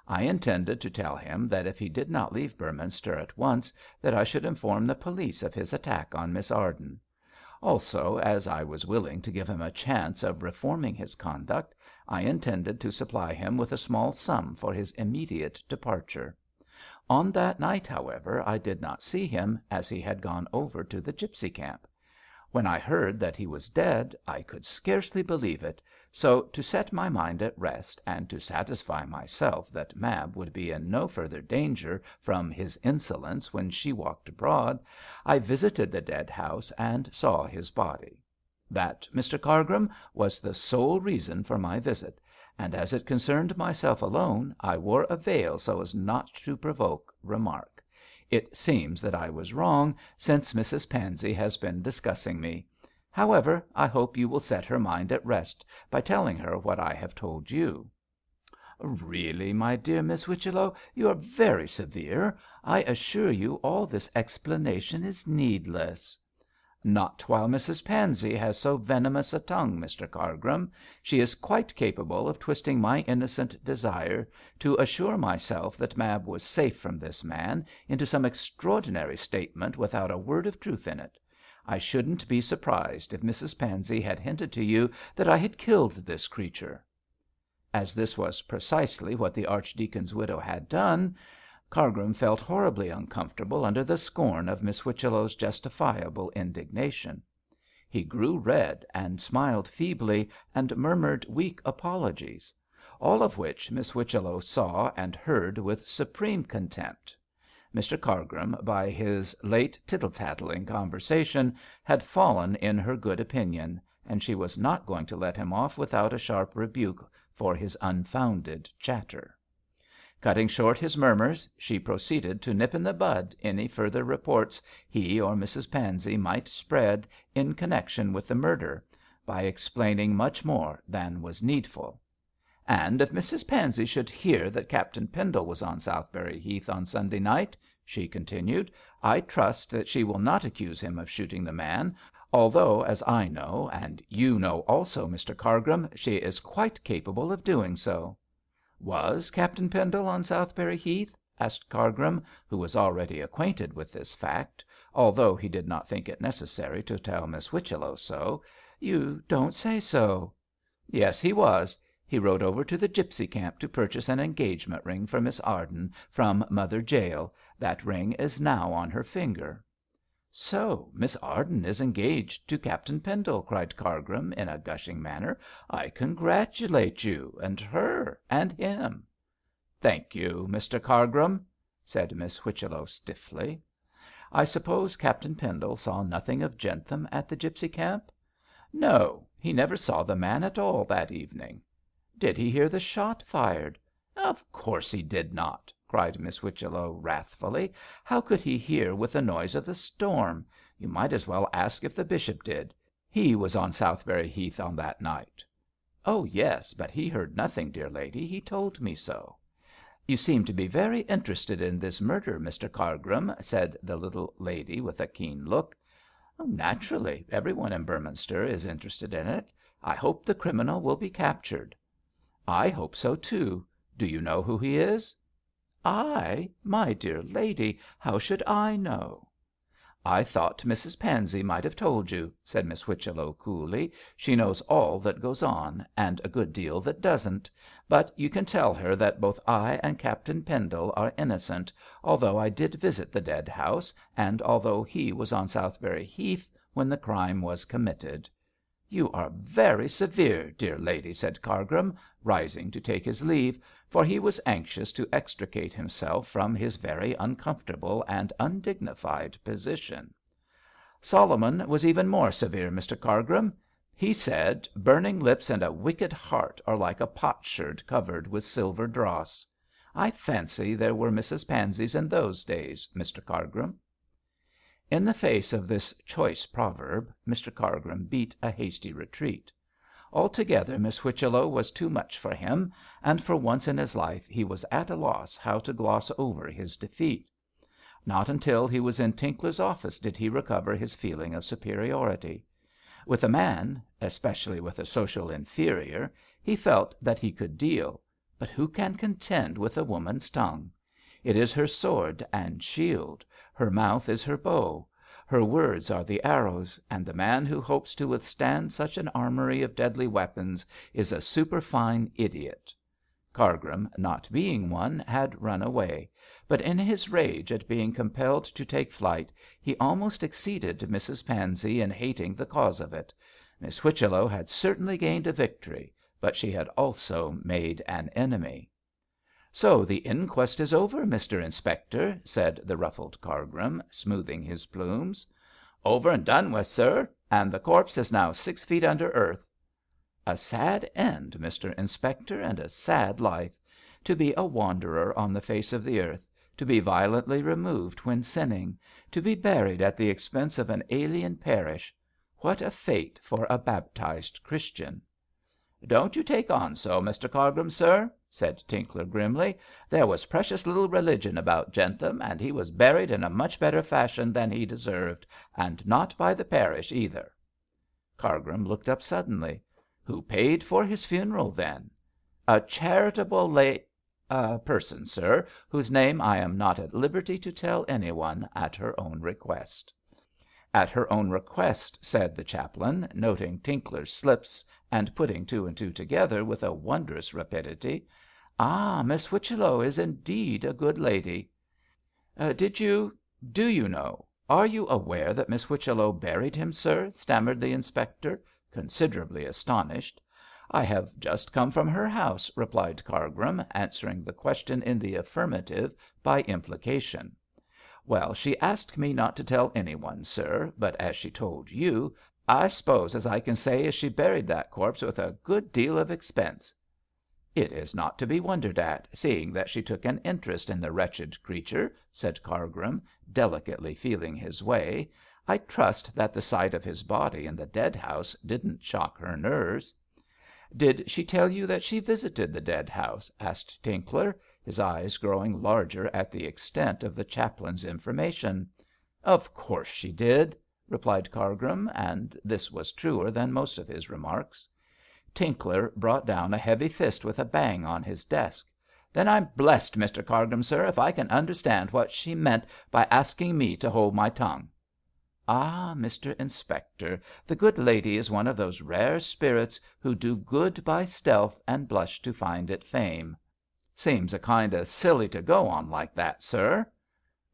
I intended to tell him that if he did not leave Beorminster at once, that I should inform the police of his attack on Miss Arden. Also, as I was willing to give him a chance of reforming his conduct, I intended to supply him with a small sum for his immediate departure. On that night, however, I did not see him, as he had gone over to the gipsy camp. When I heard that he was dead I could scarcely believe it, so to set my mind at rest, and to satisfy myself that Mab would be in no further danger from his insolence when she walked abroad, I visited the dead house and saw his body. That, Mr Cargrim, was the sole reason for my visit, and as it concerned myself alone I wore a veil so as not to provoke remark. It seems that I was wrong, since Mrs Pansey has been discussing me. However, I hope you will set her mind at rest by telling her what I have told you.' 'Really, my dear Miss Whichello, you are very severe. I assure you all this explanation is needless.' 'Not while Mrs Pansey has so venomous a tongue, Mr Cargrim. She is quite capable of twisting my innocent desire to assure myself that Mab was safe from this man into some extraordinary statement without a word of truth in it. I shouldn't be surprised if Mrs Pansey had hinted to you that I had killed this creature.' As this was precisely what the archdeacon's widow had done, Cargrim felt horribly uncomfortable under the scorn of Miss Whichello's justifiable indignation. He grew red and smiled feebly and murmured weak apologies; all of which Miss Whichello saw and heard with supreme contempt. Mr Cargrim, by his late tittle-tattling conversation, had fallen in her good opinion, and she was not going to let him off without a sharp rebuke for his unfounded chatter. Cutting short his murmurs, she proceeded to nip in the bud any further reports he or Mrs Pansey might spread in connection with the murder, by explaining much more than was needful. 'And if Mrs Pansey should hear that Captain Pendle was on Southberry Heath on Sunday night,' she continued, 'I trust that she will not accuse him of shooting the man, although, as I know, and you know also, Mr Cargrim, she is quite capable of doing so.' 'Was Captain Pendle on Southberry Heath?' asked Cargrim, who was already acquainted with this fact, although he did not think it necessary to tell Miss Whichello so. 'You don't say so!' 'Yes, he was. He rode over to the gipsy camp to purchase an engagement ring for Miss Arden from Mother Zeal. That ring is now on her finger.' 'So Miss Arden is engaged to Captain Pendle,' cried Cargrim, in a gushing manner. 'I congratulate you, and her, and him.' 'Thank you, Mr Cargrim,' said Miss Whichello, stiffly. 'I suppose Captain Pendle saw nothing of Jentham at the gipsy camp?' 'No, he never saw the man at all that evening.' 'Did he hear the shot fired?' 'Of course he did not,' cried Miss Whichello, wrathfully. 'How could he hear with the noise of the storm? You might as well ask if the bishop did. He was on Southberry Heath on that night.' 'Oh, yes, but he heard nothing, dear lady. He told me so.' 'You seem to be very interested in this murder, Mr Cargrim,' said the little lady, with a keen look. 'Naturally. Everyone in Beorminster is interested in it. I hope the criminal will be captured.' 'I hope so too. Do you know who he is?' 'I! My dear lady, how should I know?' 'I thought Mrs Pansey might have told you,' said Miss Whichello, coolly. 'She knows all that goes on, and a good deal that doesn't. But you can tell her that both I and Captain Pendle are innocent, although I did visit the dead house, and although he was on Southberry Heath when the crime was committed.' 'You are very severe, dear lady,' said Cargrim, rising to take his leave, for he was anxious to extricate himself from his very uncomfortable and undignified position. 'Solomon was even more severe, Mr Cargrim. He said, "Burning lips and a wicked heart are like a potsherd covered with silver dross." I fancy there were Mrs Panseys in those days, Mr Cargrim.' In the face of this choice proverb, Mr Cargrim beat a hasty retreat. Altogether Miss Whichello was too much for him, and for once in his life he was at a loss how to gloss over his defeat. Not until he was in Tinkler's office did he recover his feeling of superiority. With a man, especially with a social inferior, he felt that he could deal, but who can contend with a woman's tongue? It is her sword and shield; her mouth is her bow; her words are the arrows, and the man who hopes to withstand such an armoury of deadly weapons is a superfine idiot. Cargrim, not being one, had run away, but in his rage at being compelled to take flight he almost exceeded Mrs Pansey in hating the cause of it. Miss Whichello had certainly gained a victory, but she had also made an enemy. "So the inquest is over, Mr Inspector," said the ruffled Cargrim, smoothing his plumes. "Over and done with, sir, and the corpse is now 6 feet under earth." A sad end, Mr Inspector, and a sad life. To be a wanderer on the face of the earth, to be violently removed when sinning, to be buried at the expense of an alien parish. What a fate for a baptized Christian! "Don't you take on so, Mr Cargrim, sir," said Tinkler grimly. "There was precious little religion about Jentham, and he was buried in a much better fashion than he deserved, and not by the parish either." Cargrim looked up suddenly. "Who paid for his funeral, then?" "A charitable person, sir, whose name I am not at liberty to tell anyone, at her own request." "At her own request," said the chaplain, noting Tinkler's slips and putting two and two together with a wondrous rapidity. "Ah, Miss Whichello is indeed a good lady." Do you know, are you aware that Miss Whichello buried him, sir?" stammered the inspector, considerably astonished. "I have just come from her house," replied Cargrim, answering the question in the affirmative by implication. "Well, she asked me not to tell any one, sir, but as she told you, I s'pose as I can say as she buried that corpse with a good deal of expense." "It is not to be wondered at, seeing that she took an interest in the wretched creature," said Cargrim, delicately feeling his way. "I trust that the sight of his body in the dead house didn't shock her nerves." "Did she tell you that she visited the dead house?" asked Tinkler, his eyes growing larger at the extent of the chaplain's information. "Of course she did," replied Cargrim, and this was truer than most of his remarks. Tinkler brought down a heavy fist with a bang on his desk. "Then I'm blessed, Mr Cargrim, sir, if I can understand what she meant by asking me to hold my tongue." "Ah, Mr Inspector, the good lady is one of those rare spirits who do good by stealth and blush to find it fame." "Seems a kind o' silly to go on like that, sir."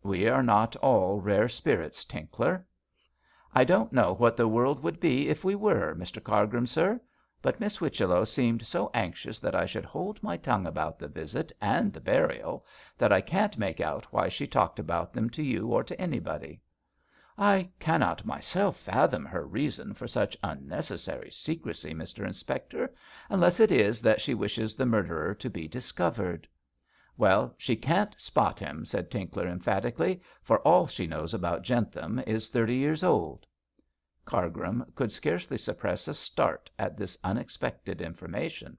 "We are not all rare spirits, Tinkler." "I don't know what the world would be if we were, Mr Cargrim, sir. But Miss Whichello seemed so anxious that I should hold my tongue about the visit and the burial, that I can't make out why she talked about them to you or to anybody." "I cannot myself fathom her reason for such unnecessary secrecy, Mr Inspector, unless it is that she wishes the murderer to be discovered." "Well, she can't spot him," said Tinkler emphatically, "for all she knows about Jentham is 30 years old." Cargrim could scarcely suppress a start at this unexpected information.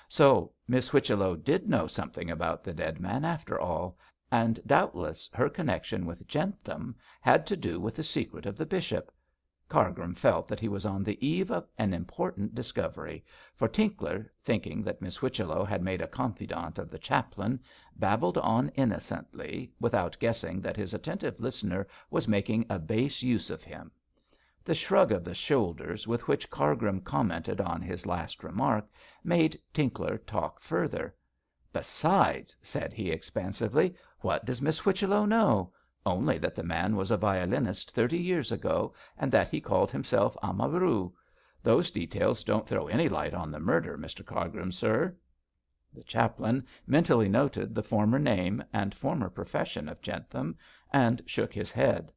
So Miss Whichello did know something about the dead man after all, and doubtless her connection with Jentham had to do with the secret of the bishop. Cargrim felt that he was on the eve of an important discovery, for Tinkler, thinking that Miss Whichello had made a confidant of the chaplain, babbled on innocently, without guessing that his attentive listener was making a base use of him. The shrug of the shoulders with which Cargrim commented on his last remark made Tinkler talk further. "Besides," said he expansively, "what does Miss Whichello know? Only that the man was a violinist 30 years ago, and that he called himself Amaru. Those details don't throw any light on the murder, Mr Cargrim, sir." The chaplain mentally noted the former name and former profession of Jentham, and shook his head.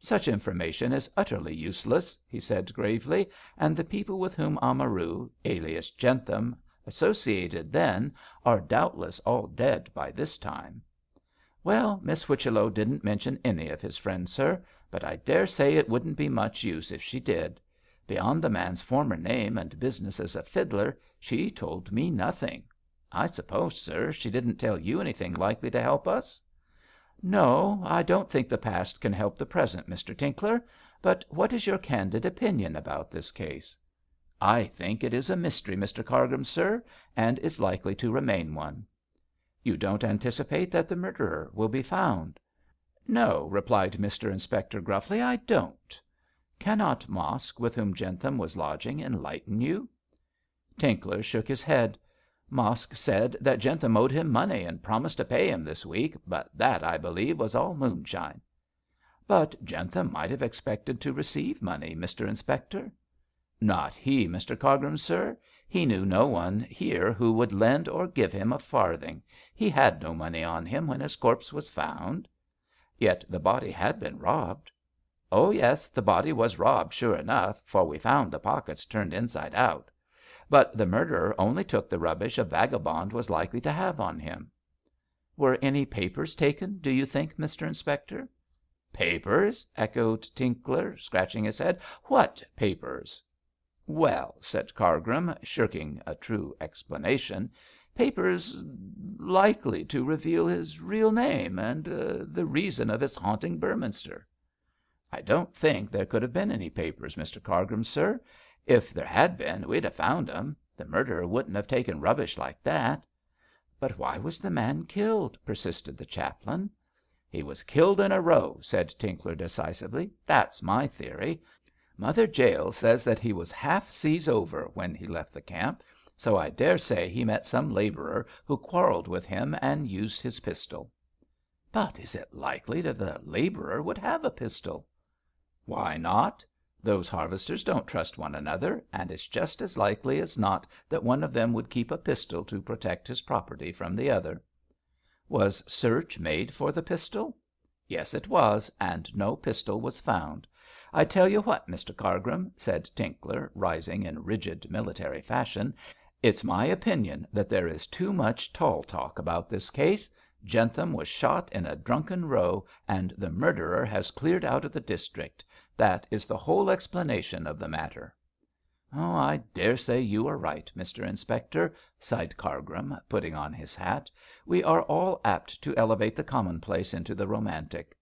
"Such information is utterly useless," he said gravely, "and the people with whom Amaru, alias Jentham, associated then, are doubtless all dead by this time." "Well, Miss Whichello didn't mention any of his friends, sir, but I dare say it wouldn't be much use if she did. Beyond the man's former name and business as a fiddler, she told me nothing. I suppose, sir, she didn't tell you anything likely to help us?" "No, I don't think the past can help the present, Mr. Tinkler. But what is your candid opinion about this case?" "I think it is a mystery, Mr Cargrim, sir, and is likely to remain one." "You don't anticipate that the murderer will be found?" "No," replied Mr Inspector gruffly, "I don't." "Cannot Mosk, with whom Jentham was lodging, enlighten you?" Tinkler shook his head. Mosk said that Jentham owed him money and promised to pay him this week, but that, I believe, was all moonshine." "But Jentham might have expected to receive money, Mr Inspector." "Not he, Mr Cargrim, sir. He knew no one here who would lend or give him a farthing. He had no money on him when his corpse was found." "Yet the body had been robbed." "Oh, yes, the body was robbed sure enough, for we found the pockets turned inside out. But the murderer only took the rubbish a vagabond was likely to have on him." "Were any papers taken, do you think, Mr Inspector?" "Papers?" echoed Tinkler, scratching his head. "What papers?" "Well," said Cargrim, shirking a true explanation, "papers likely to reveal his real name and the reason of his haunting Beorminster." "I don't think there could have been any papers, Mr Cargrim, sir. If there had been, we'd have found 'em. The murderer wouldn't have taken rubbish like that." "But why was the man killed?" persisted the chaplain. "He was killed in a row," said Tinkler decisively. "That's my theory. Mother Jael says that he was half seas over when he left the camp, so I dare say he met some labourer who quarrelled with him and used his pistol." "But is it likely that the labourer would have a pistol?" "Why not? Those harvesters don't trust one another, and it's just as likely as not that one of them would keep a pistol to protect his property from the other." "Was search made for the pistol?" "Yes, it was, and no pistol was found. I tell you what, Mr Cargrim," said Tinkler, rising in rigid military fashion, "it's my opinion that there is too much tall talk about this case. Jentham was shot in a drunken row, and the murderer has cleared out of the district. That is the whole explanation of the matter." "Oh, I dare say you are right, Mr Inspector," sighed Cargrim, putting on his hat. "We are all apt to elevate the commonplace into the romantic."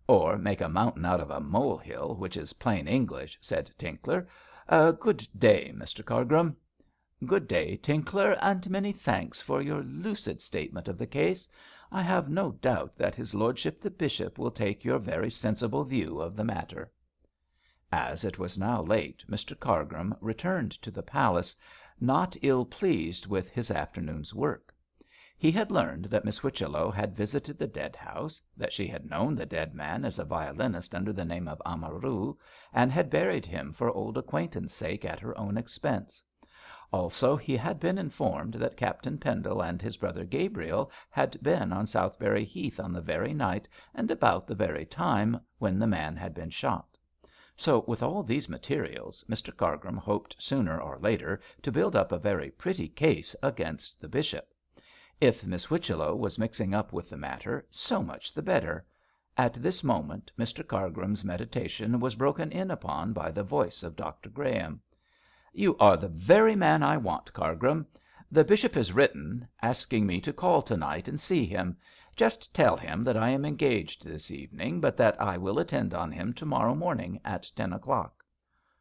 "Or make a mountain out of a molehill, which is plain English," said Tinkler. "Good day, Mr Cargrim." "Good day, Tinkler, and many thanks for your lucid statement of the case. I have no doubt that his lordship the bishop will take your very sensible view of the matter." As it was now late, Mr Cargrim returned to the palace, not ill pleased with his afternoon's work. He had learned that Miss Whichello had visited the dead house, that she had known the dead man as a violinist under the name of Amaru, and had buried him for old acquaintance sake at her own expense. Also he had been informed that Captain Pendle and his brother Gabriel had been on Southberry Heath on the very night and about the very time when the man had been shot. So with all these materials Mr Cargrim hoped sooner or later to build up a very pretty case against the bishop. If Miss Whichello was mixing up with the matter, so much the better. At this moment Mr Cargrim's meditation was broken in upon by the voice of Dr Graham. "You are the very man I want, Cargrim. The bishop has written, asking me to call to night and see him. Just tell him that I am engaged this evening, but that I will attend on him to morrow morning at 10 o'clock."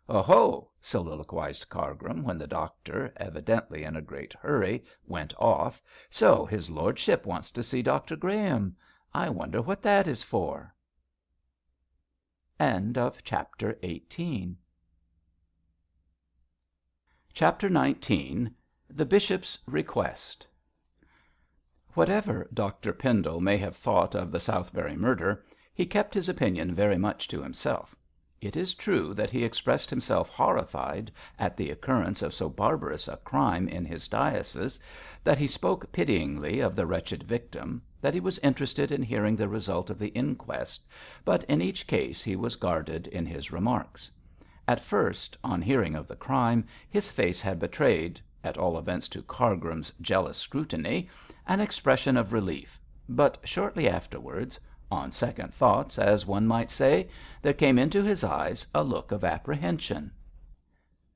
"Oho!" soliloquized Cargrim, when the doctor, evidently in a great hurry, went off. "So his lordship wants to see Dr Graham. I wonder what that is for." Chapter XIX. The Bishop's Request. Whatever Dr Pendle may have thought of the Southberry murder, he kept his opinion very much to himself. It is true that he expressed himself horrified at the occurrence of so barbarous a crime in his diocese, that he spoke pityingly of the wretched victim, that he was interested in hearing the result of the inquest, but in each case he was guarded in his remarks. At first, on hearing of the crime, his face had betrayed, at all events to Cargrim's jealous scrutiny, an expression of relief, but shortly afterwards, on second thoughts, as one might say, there came into his eyes a look of apprehension.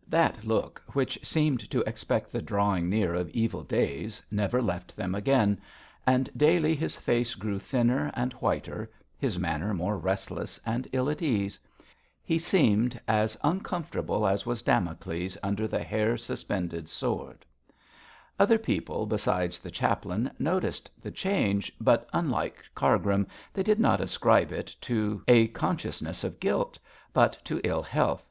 That look, which seemed to expect the drawing near of evil days, never left them again, and daily his face grew thinner and whiter, his manner more restless and ill at ease. He seemed as uncomfortable as was Damocles under the hair-suspended sword. Other people besides the chaplain noticed the change, but, unlike Cargrim, they did not ascribe it to a consciousness of guilt, but to ill health.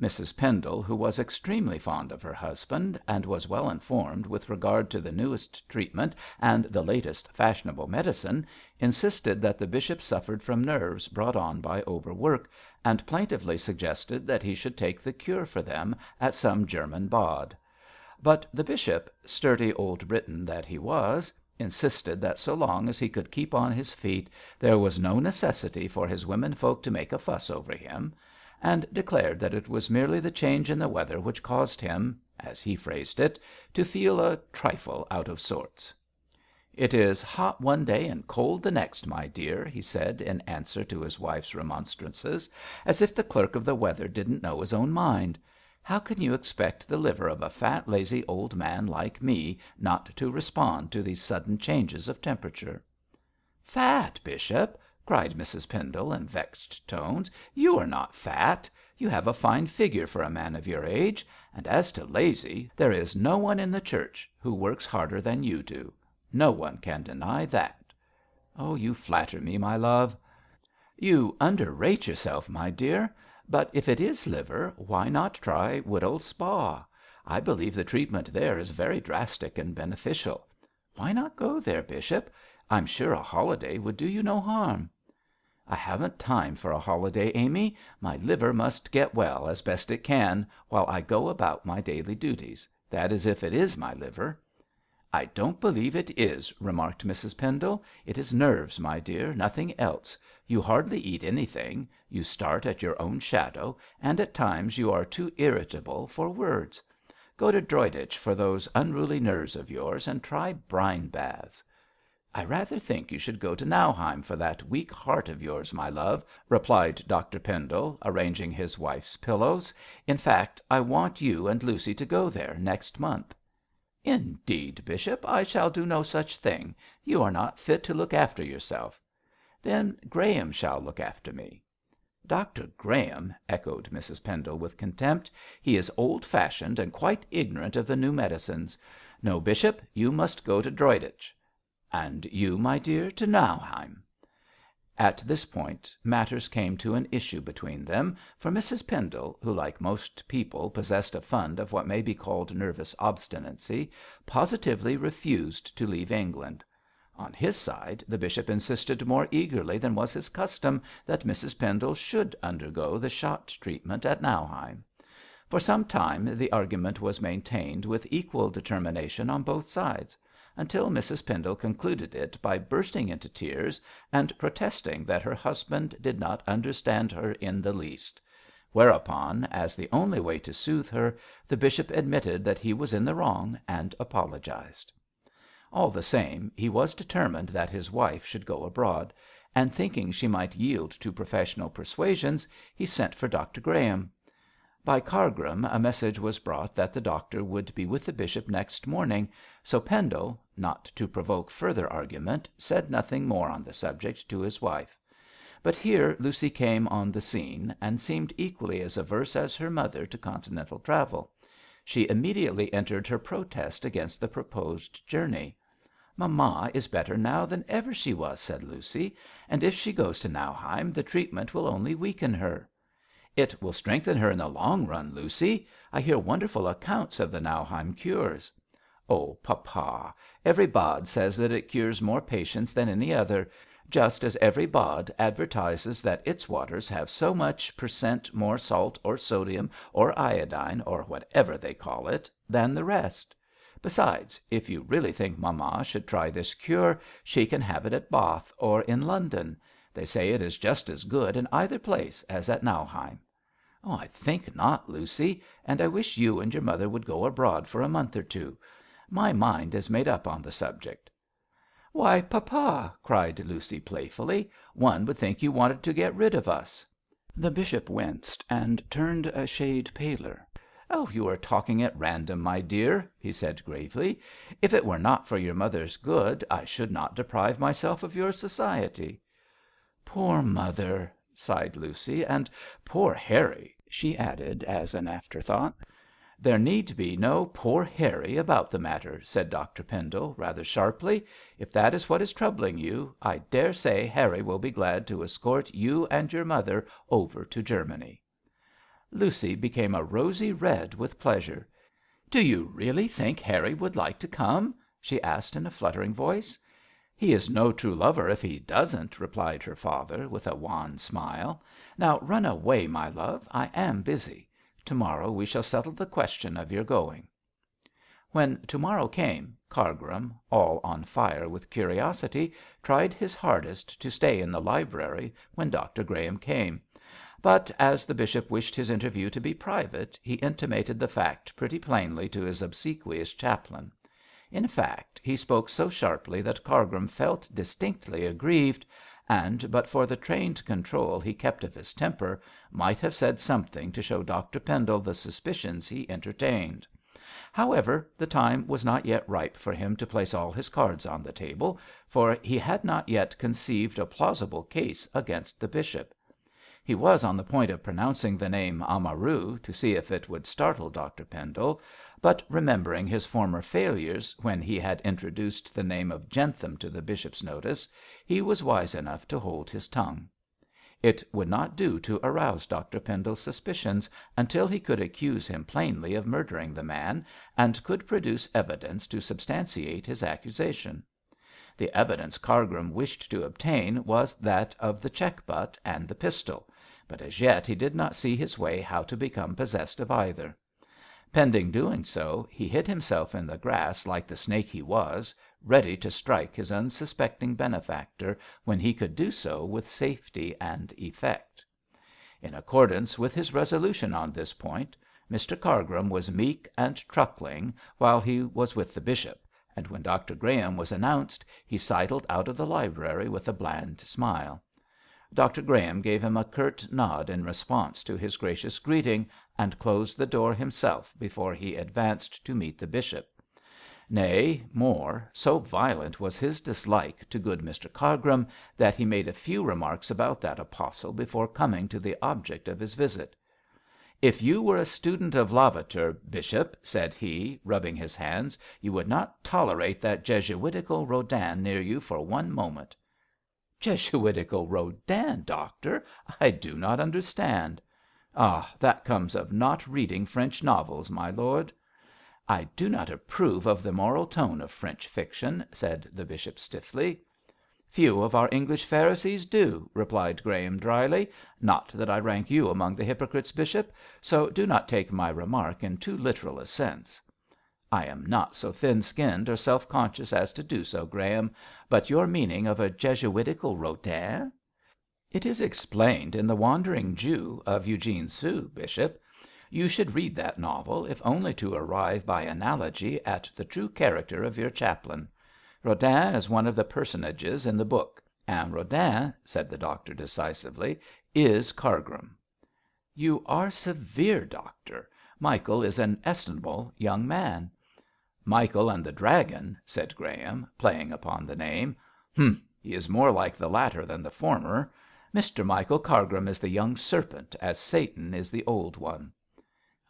Mrs. Pendle, who was extremely fond of her husband, and was well informed with regard to the newest treatment and the latest fashionable medicine, insisted that the bishop suffered from nerves brought on by overwork, and plaintively suggested that he should take the cure for them at some German bad. But the bishop, sturdy old Briton that he was, insisted that so long as he could keep on his feet there was no necessity for his women folk to make a fuss over him, and declared that it was merely the change in the weather which caused him, as he phrased it, to feel a trifle out of sorts. "It is hot one day and cold the next, my dear," he said in answer to his wife's remonstrances, "as if the clerk of the weather didn't know his own mind. How can you expect the liver of a fat, lazy old man like me not to respond to these sudden changes of temperature?" "Fat, bishop!" cried Mrs. Pendle in vexed tones. "You are not fat. You have a fine figure for a man of your age; and as to lazy, there is no one in the church who works harder than you do. No one can deny that." "You flatter me, my love." "You underrate yourself, my dear. But if it is liver, why not try Whittle's Spa? I believe the treatment there is very drastic and beneficial. Why not go there, bishop? I'm sure a holiday would do you no harm." "I haven't time for a holiday, Amy. My liver must get well as best it can, while I go about my daily duties. That is if it is my liver." "I don't believe it is," remarked Mrs. Pendle. "It is nerves, my dear, nothing else. You hardly eat anything, you start at your own shadow, and at times you are too irritable for words. Go to Droitwich for those unruly nerves of yours, and try brine baths." "I rather think you should go to Nauheim for that weak heart of yours, my love," replied Dr Pendle, arranging his wife's pillows. "In fact, I want you and Lucy to go there next month." "Indeed, bishop, I shall do no such thing. You are not fit to look after yourself." "Then Graham shall look after me." "Dr Graham!" echoed Mrs. Pendle with contempt. "He is old fashioned and quite ignorant of the new medicines. No, bishop, you must go to Droitwich." "And you, my dear, to Nauheim." At this point matters came to an issue between them, for Mrs. Pendle, who like most people possessed a fund of what may be called nervous obstinacy, positively refused to leave England. On his side the bishop insisted more eagerly than was his custom that Mrs. Pendle should undergo the shot treatment at Nauheim. For some time the argument was maintained with equal determination on both sides, until Mrs. Pendle concluded it by bursting into tears and protesting that her husband did not understand her in the least; whereupon, as the only way to soothe her, the bishop admitted that he was in the wrong and apologised. All the same, he was determined that his wife should go abroad, and thinking she might yield to professional persuasions, he sent for Dr Graham. By Cargrim a message was brought that the doctor would be with the bishop next morning, so Pendle, not to provoke further argument, said nothing more on the subject to his wife. But here Lucy came on the scene, and seemed equally as averse as her mother to continental travel. She immediately entered her protest against the proposed journey. "Mamma is better now than ever she was," said Lucy, "and if she goes to Nauheim the treatment will only weaken her." "It will strengthen her in the long run, Lucy. I hear wonderful accounts of the Nauheim cures." "Oh, papa, every bad says that it cures more patients than any other, just as every bad advertises that its waters have so much per cent. More salt or sodium or iodine, or whatever they call it, than the rest. Besides, if you really think mamma should try this cure, she can have it at Bath or in London. They say it is just as good in either place as at Nauheim." "I think not, Lucy, and I wish you and your mother would go abroad for a month or two. My mind is made up on the subject." "Why, papa," cried Lucy, playfully, "one would think you wanted to get rid of us." The bishop winced and turned a shade paler. "You are talking at random, my dear," he said gravely. "If it were not for your mother's good I should not deprive myself of your society." "Poor mother," sighed Lucy, "and poor Harry," she added as an afterthought. "There need be no 'poor Harry' about the matter," said Dr Pendle, rather sharply. "If that is what is troubling you, I dare say Harry will be glad to escort you and your mother over to Germany." Lucy became a rosy red with pleasure. "Do you really think Harry would like to come?" she asked in a fluttering voice. "He is no true lover if he doesn't," replied her father, with a wan smile. "Now run away, my love. I am busy. To morrow we shall settle the question of your going." When to morrow came, Cargrim, all on fire with curiosity, tried his hardest to stay in the library when Dr Graham came; but as the bishop wished his interview to be private, he intimated the fact pretty plainly to his obsequious chaplain. In fact, he spoke so sharply that Cargrim felt distinctly aggrieved, and, but for the trained control he kept of his temper, might have said something to show Dr Pendle the suspicions he entertained. However, the time was not yet ripe for him to place all his cards on the table, for he had not yet conceived a plausible case against the bishop. He was on the point of pronouncing the name Amaru to see if it would startle Dr Pendle, but remembering his former failures when he had introduced the name of Jentham to the bishop's notice, he was wise enough to hold his tongue. It would not do to arouse Dr Pendle's suspicions until he could accuse him plainly of murdering the man, and could produce evidence to substantiate his accusation. The evidence Cargrim wished to obtain was that of the check butt and the pistol, but as yet he did not see his way how to become possessed of either. Pending doing so, he hid himself in the grass like the snake he was, ready to strike his unsuspecting benefactor when he could do so with safety and effect. In accordance with his resolution on this point, Mr Cargrim was meek and truckling while he was with the bishop, and when Dr Graham was announced, he sidled out of the library with a bland smile. Dr Graham gave him a curt nod in response to his gracious greeting, and closed the door himself before he advanced to meet the bishop. Nay, more, so violent was his dislike to good Mr Cargrim that he made a few remarks about that apostle before coming to the object of his visit. "If you were a student of Lavater, bishop," said he, rubbing his hands, "you would not tolerate that Jesuitical Rodin near you for one moment." "Jesuitical Rodin, doctor? I do not understand." "Ah, that comes of not reading French novels, my lord." "I do not approve of the moral tone of French fiction," said the bishop stiffly. "Few of our English Pharisees do," replied Graham dryly. "Not that I rank you among the hypocrites, bishop, so do not take my remark in too literal a sense." "I am not so thin-skinned or self-conscious as to do so, Graham. But your meaning of a Jesuitical Rodin?" "It is explained in The Wandering Jew of Eugene Sue, bishop. You should read that novel, if only to arrive by analogy at the true character of your chaplain. Rodin is one of the personages in the book, and Rodin," said the doctor decisively, "is Cargrim." "You are severe, doctor. Michael is an estimable young man." "Michael and the Dragon," said Graham, playing upon the name. "Humph! He is more like the latter than the former. Mr Michael Cargrim is the young serpent, as Satan is the old one."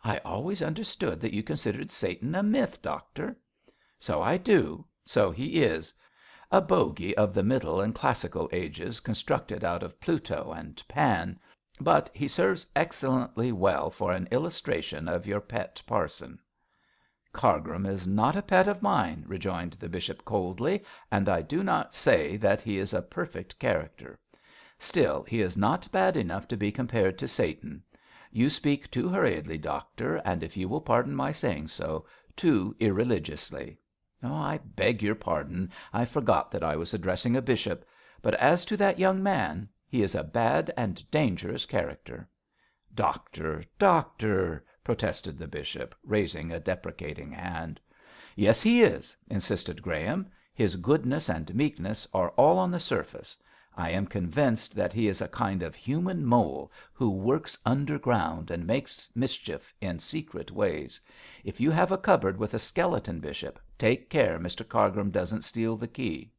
"I always understood that you considered Satan a myth, doctor." "So I do. So he is. A bogey of the Middle and Classical ages constructed out of Pluto and Pan. But he serves excellently well for an illustration of your pet parson." "Cargrim is not a pet of mine," rejoined the bishop coldly, "and I do not say that he is a perfect character. Still, he is not bad enough to be compared to Satan. You speak too hurriedly, doctor, and if you will pardon my saying so, too irreligiously." "I beg your pardon. I forgot that I was addressing a bishop. But as to that young man, he is a bad and dangerous character." "Doctor, doctor!" protested the bishop, raising a deprecating hand. "Yes, he is," insisted Graham. "His goodness and meekness are all on the surface. I am convinced that he is a kind of human mole who works underground and makes mischief in secret ways. If you have a cupboard with a skeleton, bishop, take care Mr Cargrim doesn't steal the key."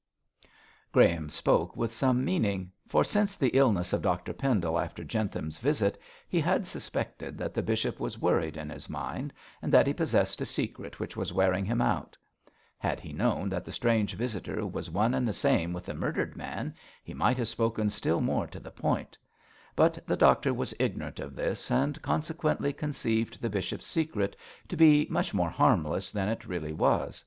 Graham spoke with some meaning, for since the illness of Dr Pendle after Jentham's visit, he had suspected that the bishop was worried in his mind, and that he possessed a secret which was wearing him out. Had he known that the strange visitor was one and the same with the murdered man, he might have spoken still more to the point. But the doctor was ignorant of this, and consequently conceived the bishop's secret to be much more harmless than it really was.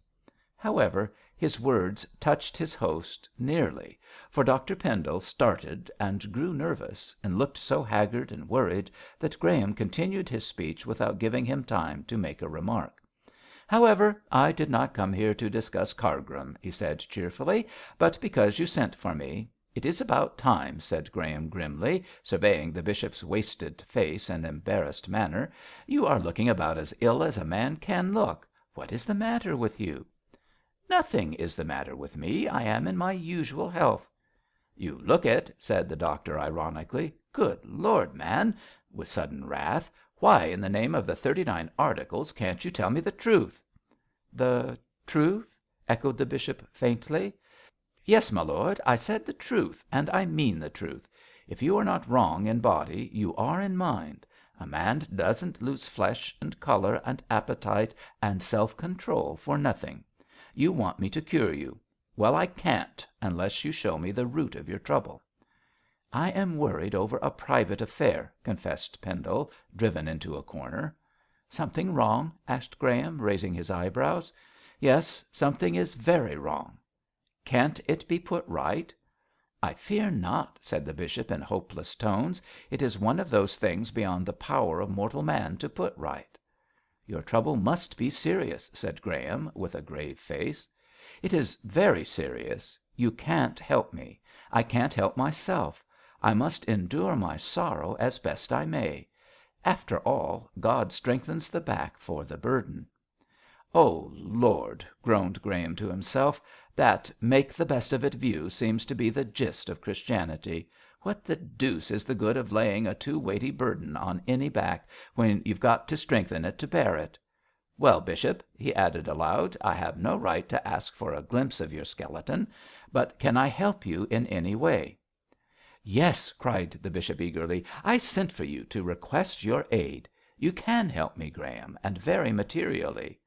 However, his words touched his host nearly, for Dr Pendle started and grew nervous, and looked so haggard and worried that Graham continued his speech without giving him time to make a remark. "However, I did not come here to discuss Cargrim," he said cheerfully, "but because you sent for me. It is about time," said Graham grimly, surveying the bishop's wasted face and embarrassed manner. "You are looking about as ill as a man can look. What is the matter with you?" "Nothing is the matter with me. I am in my usual health." "You look it," said the doctor ironically. "Good Lord, man," with sudden wrath, "why in the name of the 39 Articles can't you tell me the truth?" "The truth?" echoed the bishop faintly. "Yes, my lord, I said the truth, and I mean the truth. If you are not wrong in body, you are in mind. A man doesn't lose flesh and colour and appetite and self-control for nothing. You want me to cure you. Well, I can't, unless you show me the root of your trouble." "I am worried over a private affair," confessed Pendle, driven into a corner. "Something wrong?" asked Graham, raising his eyebrows. "Yes, something is very wrong." "Can't it be put right?" "I fear not," said the bishop in hopeless tones. "It is one of those things beyond the power of mortal man to put right." "Your trouble must be serious," said Graham, with a grave face. "It is very serious. You can't help me. I can't help myself. I must endure my sorrow as best I may. After all, God strengthens the back for the burden." "Oh, Lord!" groaned Graham to himself. "That make the best of it view seems to be the gist of Christianity. What the deuce is the good of laying a too weighty burden on any back, when you've got to strengthen it to bear it? Well, bishop," he added aloud, "I have no right to ask for a glimpse of your skeleton, but can I help you in any way?" "Yes," cried the bishop eagerly. "I sent for you to request your aid. You can help me, Graham, and very materially."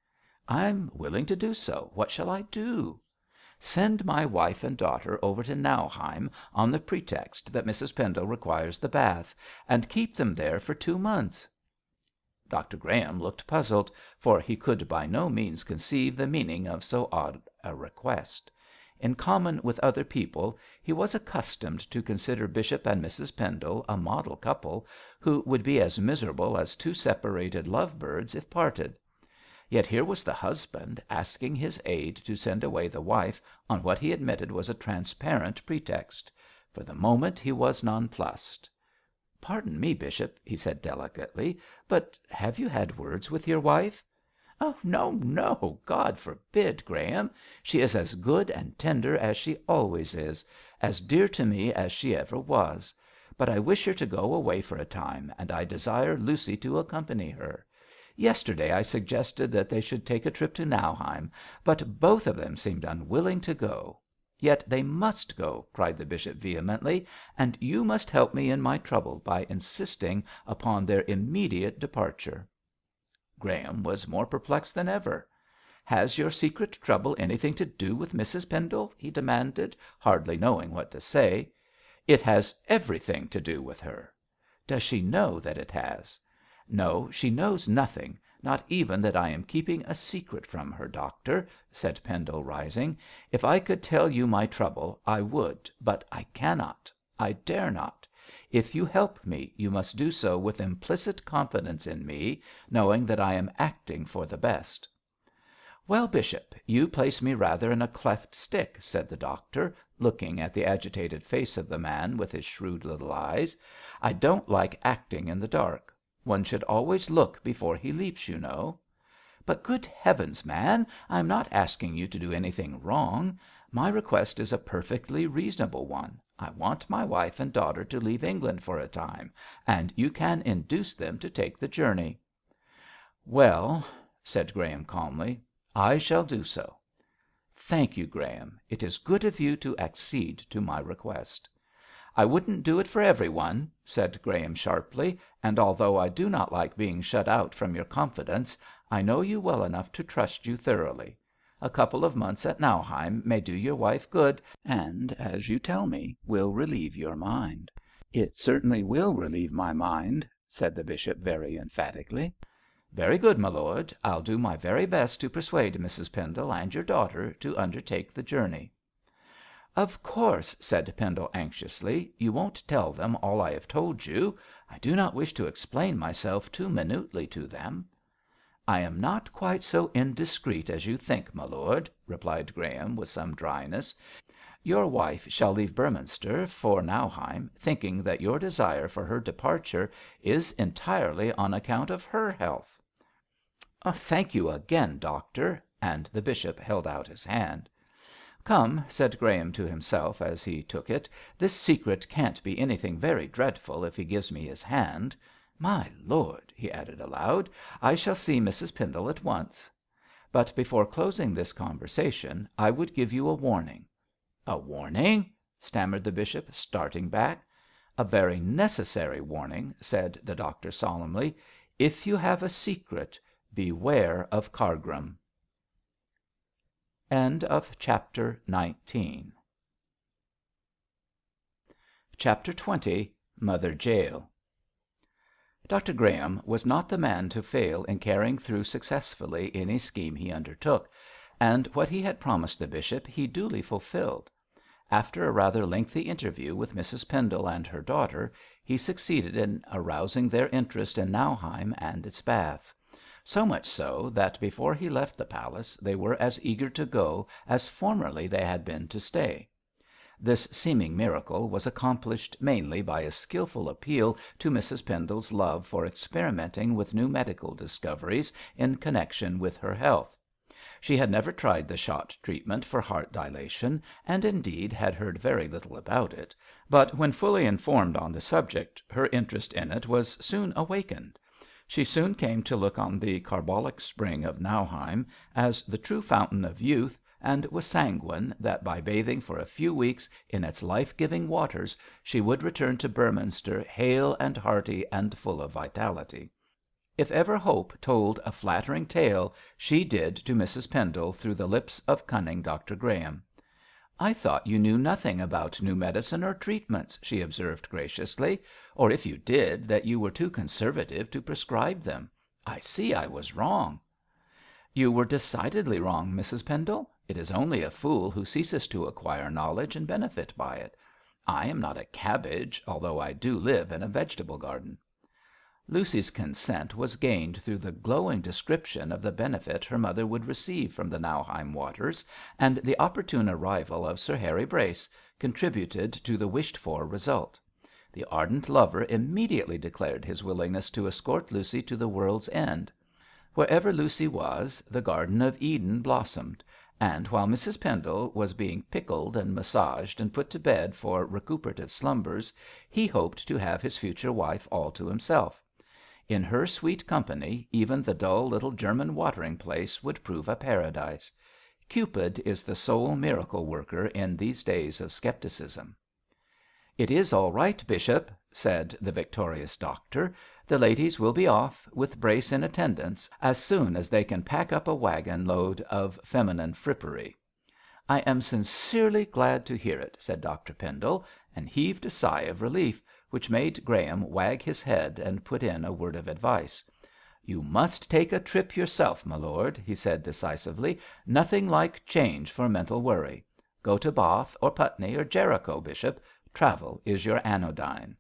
"I'm willing to do so. What shall I do?" "Send my wife and daughter over to Nauheim on the pretext that Mrs Pendle requires the baths, and keep them there for 2 months." Dr Graham looked puzzled, for he could by no means conceive the meaning of so odd a request. In common with other people he was accustomed to consider Bishop and Mrs Pendle a model couple, who would be as miserable as two separated love birds if parted. Yet here was the husband asking his aid to send away the wife on what he admitted was a transparent pretext. For the moment he was nonplussed. "Pardon me, bishop," he said delicately, "but have you had words with your wife?" "Oh, no, no! God forbid, Graham. She is as good and tender as she always is, as dear to me as she ever was. But I wish her to go away for a time, and I desire Lucy to accompany her. Yesterday I suggested that they should take a trip to Nauheim, but both of them seemed unwilling to go. Yet they must go," cried the bishop vehemently, "and you must help me in my trouble by insisting upon their immediate departure." Graham was more perplexed than ever. "Has your secret trouble anything to do with Mrs Pendle?" he demanded, hardly knowing what to say. "It has everything to do with her." "Does she know that it has?" "No, she knows nothing, not even that I am keeping a secret from her, doctor," said Pendle, rising. "If I could tell you my trouble, I would, but I cannot. I dare not. If you help me, you must do so with implicit confidence in me, knowing that I am acting for the best." "Well, bishop, you place me rather in a cleft stick," said the doctor, looking at the agitated face of the man with his shrewd little eyes. "I don't like acting in the dark. One should always look before he leaps, you know." "But, good heavens, man, I am not asking you to do anything wrong. My request is a perfectly reasonable one. I want my wife and daughter to leave England for a time, and you can induce them to take the journey." "Well," said Graham calmly, "I shall do so." "Thank you, Graham. It is good of you to accede to my request." "I wouldn't do it for every one," said Graham sharply, "and although I do not like being shut out from your confidence, I know you well enough to trust you thoroughly. A couple of months at Nauheim may do your wife good, and, as you tell me, will relieve your mind. "It certainly will relieve my mind," said the bishop, very emphatically. "Very good, my lord. I'll do my very best to persuade Mrs Pendle and your daughter to undertake the journey." "Of course," said Pendle anxiously, "you won't tell them all I have told you. I do not wish to explain myself too minutely to them." "I am not quite so indiscreet as you think, my lord," replied Graham, with some dryness. "Your wife shall leave Beorminster for Nauheim, thinking that your desire for her departure is entirely on account of her health." "Thank you again, doctor," and the bishop held out his hand. "Come," said Graham to himself as he took it, "this secret can't be anything very dreadful if he gives me his hand. My lord," he added aloud, "I shall see Mrs Pendle at once. But before closing this conversation I would give you a warning." "A warning?" stammered the bishop, starting back. "A very necessary warning," said the doctor, solemnly. "If you have a secret, beware of Cargrim." Chapter XX. Mother Jael. Dr Graham was not the man to fail in carrying through successfully any scheme he undertook, and what he had promised the bishop he duly fulfilled. After a rather lengthy interview with Mrs Pendle and her daughter, he succeeded in arousing their interest in Nauheim and its baths; so much so that before he left the palace they were as eager to go as formerly they had been to stay. This seeming miracle was accomplished mainly by a skilful appeal to Mrs Pendle's love for experimenting with new medical discoveries in connection with her health. She had never tried the shot treatment for heart dilation, and indeed had heard very little about it, but when fully informed on the subject her interest in it was soon awakened. She soon came to look on the carbolic spring of Nauheim as the true fountain of youth, and was sanguine that by bathing for a few weeks in its life giving waters she would return to Beorminster hale and hearty and full of vitality. If ever hope told a flattering tale, she did to Mrs Pendle through the lips of cunning Dr Graham. "I thought you knew nothing about new medicine or treatments," she observed graciously, "or if you did, that you were too conservative to prescribe them. I see I was wrong." "You were decidedly wrong, Mrs Pendle. It is only a fool who ceases to acquire knowledge and benefit by it. I am not a cabbage, although I do live in a vegetable garden." Lucy's consent was gained through the glowing description of the benefit her mother would receive from the Nauheim waters, and the opportune arrival of Sir Harry Brace contributed to the wished for result. The ardent lover immediately declared his willingness to escort Lucy to the world's end. Wherever Lucy was, the Garden of Eden blossomed, and while Mrs Pendle was being pickled and massaged and put to bed for recuperative slumbers, he hoped to have his future wife all to himself. In her sweet company even the dull little German watering place would prove a paradise. Cupid is the sole miracle worker in these days of scepticism. "It is all right, bishop," said the victorious doctor. "The ladies will be off, with Brace in attendance, as soon as they can pack up a waggon load of feminine frippery." "I am sincerely glad to hear it," said Dr Pendle, and heaved a sigh of relief, which made Graham wag his head and put in a word of advice. "You must take a trip yourself, my lord," he said decisively. "Nothing like change for mental worry. Go to Bath or Putney or Jericho, bishop. Travel is your anodyne."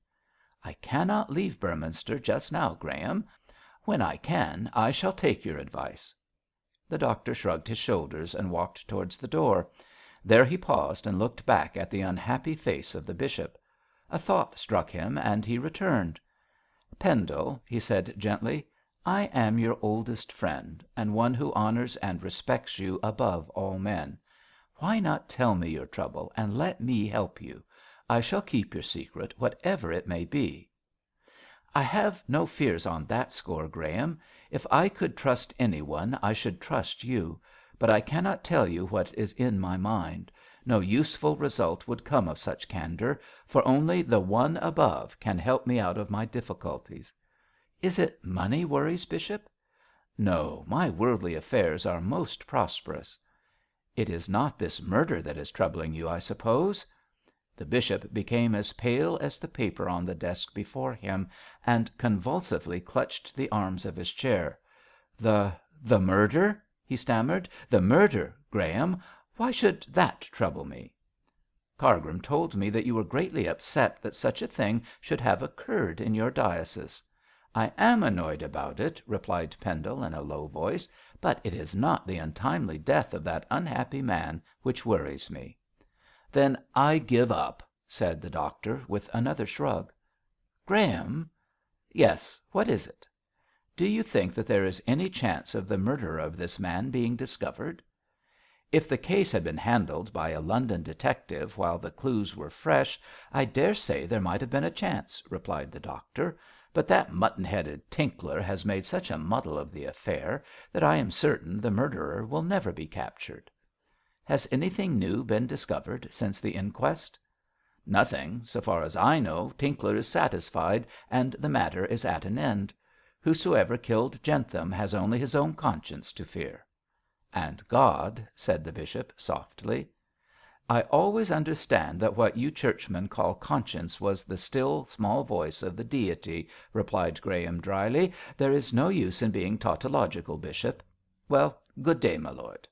"I cannot leave Beorminster just now, Graham. When I can I shall take your advice." The doctor shrugged his shoulders and walked towards the door. There he paused and looked back at the unhappy face of the bishop. A thought struck him and he returned. "Pendle," he said gently, "I am your oldest friend, and one who honours and respects you above all men. Why not tell me your trouble and let me help you? I shall keep your secret, whatever it may be." "I have no fears on that score, Graham. If I could trust any one I should trust you. But I cannot tell you what is in my mind. No useful result would come of such candour, for only the One above can help me out of my difficulties." "Is it money worries, bishop?" "No, my worldly affairs are most prosperous." "It is not this murder that is troubling you, I suppose?" The bishop became as pale as the paper on the desk before him, and convulsively clutched the arms of his chair. "The murder?" he stammered. "The murder, Graham. Why should that trouble me?" "Cargrim told me that you were greatly upset that such a thing should have occurred in your diocese." "I am annoyed about it," replied Pendle in a low voice, "but it is not the untimely death of that unhappy man which worries me." "Then I give up," said the doctor, with another shrug. "Graham." "Yes, what is it?" "Do you think that there is any chance of the murderer of this man being discovered?" "If the case had been handled by a London detective while the clues were fresh, I dare say there might have been a chance," replied the doctor. "But that mutton‐headed Tinkler has made such a muddle of the affair that I am certain the murderer will never be captured." "Has anything new been discovered since the inquest?" "Nothing. So far as I know, Tinkler is satisfied, and the matter is at an end. Whosoever killed Jentham has only his own conscience to fear." "And God," said the bishop, softly. "I always understood that what you churchmen call conscience was the still small voice of the Deity," replied Graham, dryly. "There is no use in being tautological, bishop. Well, good day, my lord."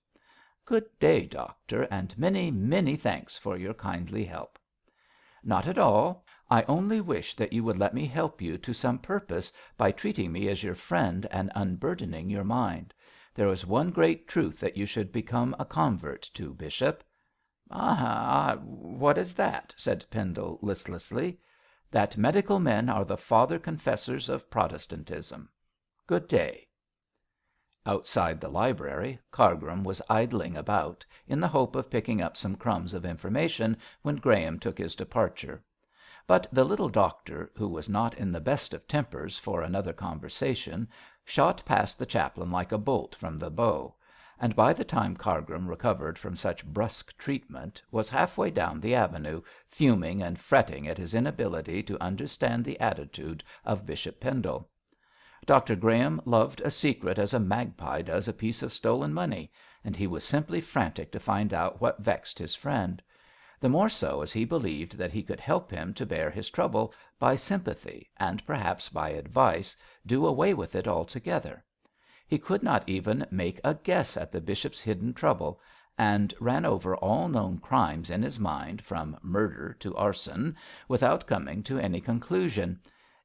"Good day, doctor, and many, many thanks for your kindly help." "Not at all. I only wish that you would let me help you to some purpose by treating me as your friend and unburdening your mind. There is one great truth that you should become a convert to, bishop." "What is that?" said Pendle, listlessly. "That medical men are the father confessors of Protestantism. Good day." Outside the library, Cargrim was idling about, in the hope of picking up some crumbs of information when Graham took his departure. But the little doctor, who was not in the best of tempers for another conversation, shot past the chaplain like a bolt from the bow, and by the time Cargrim recovered from such brusque treatment was half-way down the avenue, fuming and fretting at his inability to understand the attitude of Bishop Pendle. Dr Graham loved a secret as a magpie does a piece of stolen money, and he was simply frantic to find out what vexed his friend; the more so as he believed that he could help him to bear his trouble by sympathy, and perhaps by advice do away with it altogether. He could not even make a guess at the bishop's hidden trouble, and ran over all known crimes in his mind from murder to arson, without coming to any conclusion.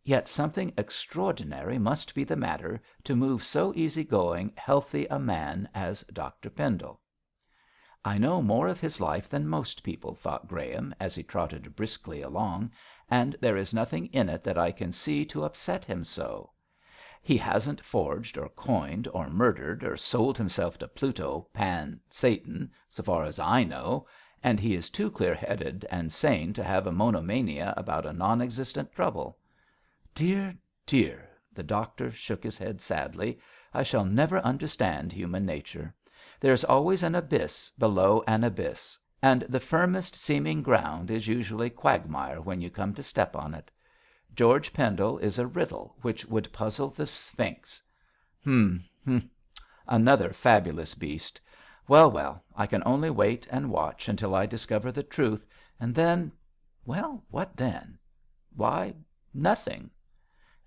Yet something extraordinary must be the matter to move so easy-going, healthy a man as Dr Pendle. "I know more of his life than most people," thought Graham, as he trotted briskly along, "and there is nothing in it that I can see to upset him so. He hasn't forged or coined or murdered or sold himself to Pluto, Pan, Satan, so far as I know, and he is too clear-headed and sane to have a monomania about a non-existent trouble. Dear, dear," the doctor shook his head sadly, "I shall never understand human nature. There is always an abyss below an abyss, and the firmest seeming ground is usually quagmire when you come to step on it. George Pendle is a riddle which would puzzle the Sphinx. Hum! Another fabulous beast. Well, well, I can only wait and watch until I discover the truth, and then well, what then? Why, nothing."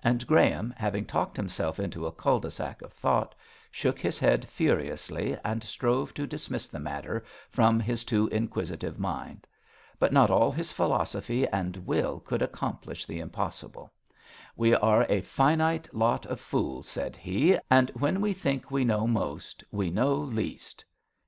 And Graham, having talked himself into a cul-de-sac of thought, shook his head furiously and strove to dismiss the matter from his too inquisitive mind. But not all his philosophy and will could accomplish the impossible. "We are a finite lot of fools," said he, "and when we think we know most, we know least.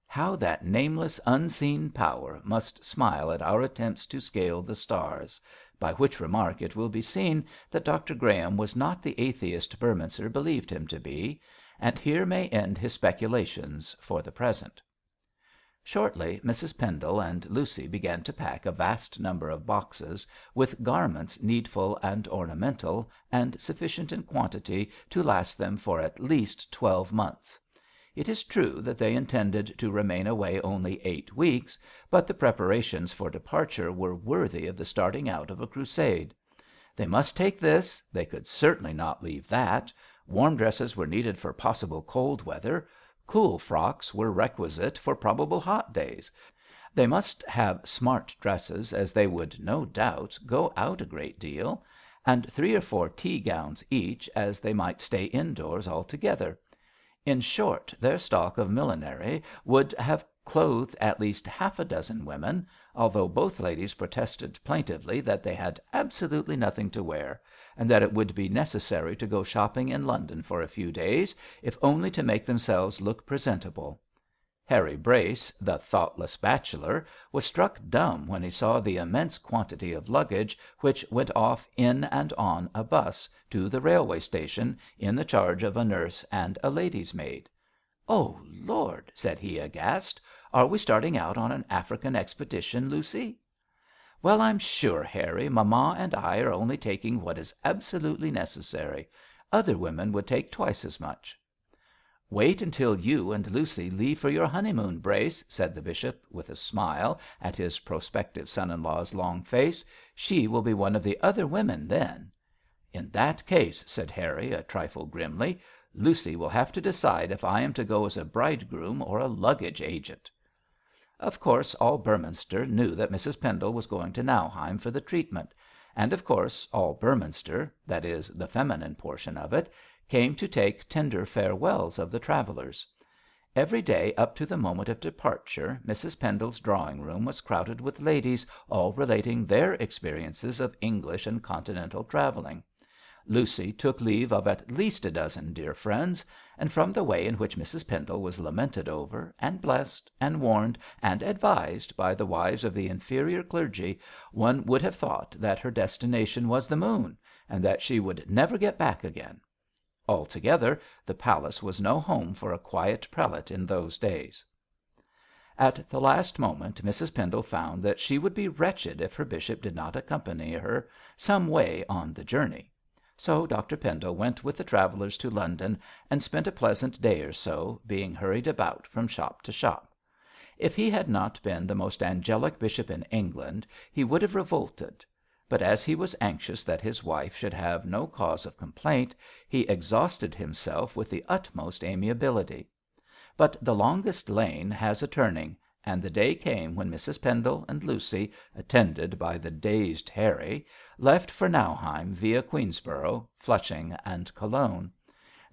How that nameless, unseen power must smile at our attempts to scale the stars," by which remark it will be seen that Dr Graham was not the atheist Beorminster believed him to be, and here may end his speculations for the present. Shortly Mrs Pendle and Lucy began to pack a vast number of boxes with garments needful and ornamental, and sufficient in quantity to last them for at least 12 months. It is true that they intended to remain away only 8 weeks, but the preparations for departure were worthy of the starting out of a crusade. They must take this, they could certainly not leave that, warm dresses were needed for possible cold weather, cool frocks were requisite for probable hot days. They must have smart dresses, as they would no doubt go out a great deal, and 3 or 4 tea gowns each, as they might stay indoors altogether. In short, their stock of millinery would have clothed at least half a dozen women, although both ladies protested plaintively that they had absolutely nothing to wear, and that it would be necessary to go shopping in London for a few days, if only to make themselves look presentable. Harry Brace, the thoughtless bachelor, was struck dumb when he saw the immense quantity of luggage which went off in and on a bus to the railway station in the charge of a nurse and a lady's maid. "Oh, Lord!" said he, aghast. "Are we starting out on an African expedition, Lucy?" "Well, I'm sure, Harry, mamma and I are only taking what is absolutely necessary. Other women would take twice as much." "Wait until you and Lucy leave for your honeymoon, Brace," said the bishop, with a smile at his prospective son-in-law's long face. "She will be one of the other women then." "In that case," said Harry, a trifle grimly, "Lucy will have to decide if I am to go as a bridegroom or a luggage agent." Of course all Beorminster knew that Mrs. Pendle was going to Nauheim for the treatment, and of course all Beorminster, that is, the feminine portion of it, came to take tender farewells of the travellers. Every day up to the moment of departure Mrs. Pendle's drawing room was crowded with ladies all relating their experiences of English and continental travelling. Lucy took leave of at least a dozen dear friends, and from the way in which Mrs. Pendle was lamented over, and blessed, and warned, and advised by the wives of the inferior clergy, one would have thought that her destination was the moon, and that she would never get back again. Altogether, the palace was no home for a quiet prelate in those days. At the last moment Mrs. Pendle found that she would be wretched if her bishop did not accompany her some way on the journey. So Dr. Pendle went with the travellers to London, and spent a pleasant day or so, being hurried about from shop to shop. If he had not been the most angelic bishop in England, he would have revolted; but as he was anxious that his wife should have no cause of complaint, he exhausted himself with the utmost amiability. But the longest lane has a turning, and the day came when Mrs. Pendle and Lucy, attended by the dazed Harry, left for Nauheim via Queensborough, Flushing, and Cologne.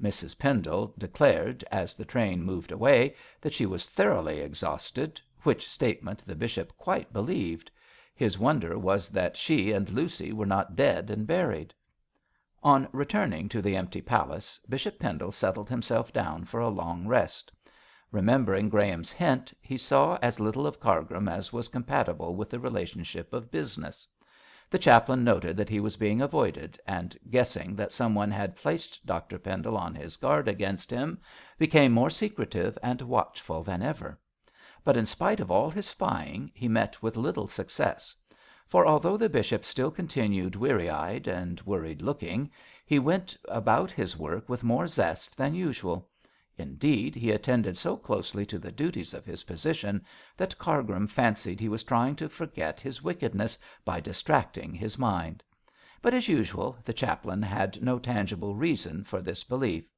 Mrs. Pendle declared, as the train moved away, that she was thoroughly exhausted, which statement the bishop quite believed. His wonder was that she and Lucy were not dead and buried. On returning to the empty palace, Bishop Pendle settled himself down for a long rest. Remembering Graham's hint, he saw as little of Cargrim as was compatible with the relationship of business. The chaplain noted that he was being avoided, and guessing that some one had placed Dr. Pendle on his guard against him, became more secretive and watchful than ever. But in spite of all his spying he met with little success; for although the bishop still continued weary-eyed and worried-looking, he went about his work with more zest than usual. Indeed, he attended so closely to the duties of his position that Cargrim fancied he was trying to forget his wickedness by distracting his mind. But as usual the chaplain had no tangible reason for this belief.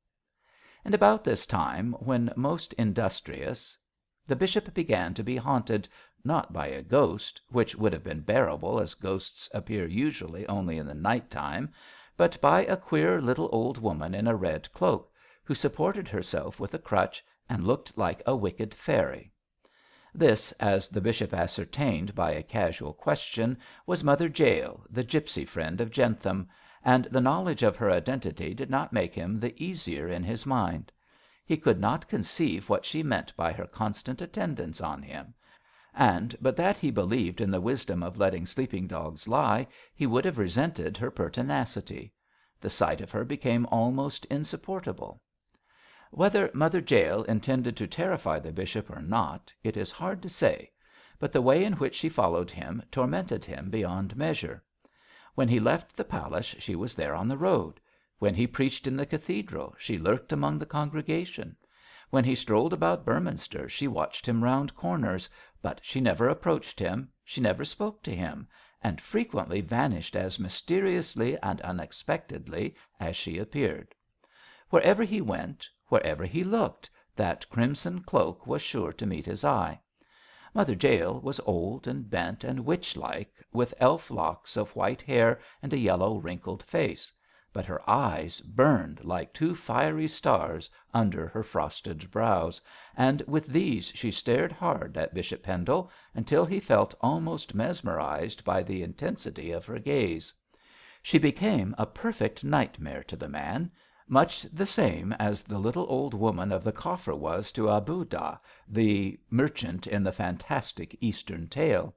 And about this time, when most industrious, the bishop began to be haunted, not by a ghost, which would have been bearable as ghosts appear usually only in the night time, but by a queer little old woman in a red cloak, who supported herself with a crutch and looked like a wicked fairy. This, as the bishop ascertained by a casual question, was Mother Zeal, the gipsy friend of Jentham, and the knowledge of her identity did not make him the easier in his mind. He could not conceive what she meant by her constant attendance on him, and but that he believed in the wisdom of letting sleeping dogs lie, he would have resented her pertinacity. The sight of her became almost insupportable. Whether Mother Zeal intended to terrify the bishop or not, it is hard to say, but the way in which she followed him tormented him beyond measure. When he left the palace she was there on the road; when he preached in the cathedral she lurked among the congregation; when he strolled about Beorminster she watched him round corners, but she never approached him, she never spoke to him, and frequently vanished as mysteriously and unexpectedly as she appeared. Wherever he went, wherever he looked, that crimson cloak was sure to meet his eye. Mother Jael was old and bent and witch-like, with elf locks of white hair and a yellow, wrinkled face; but her eyes burned like two fiery stars under her frosted brows, and with these she stared hard at Bishop Pendle until he felt almost mesmerised by the intensity of her gaze. She became a perfect nightmare to the man, much the same as the little old woman of the coffer was to Abu Dah, the merchant in the fantastic Eastern tale.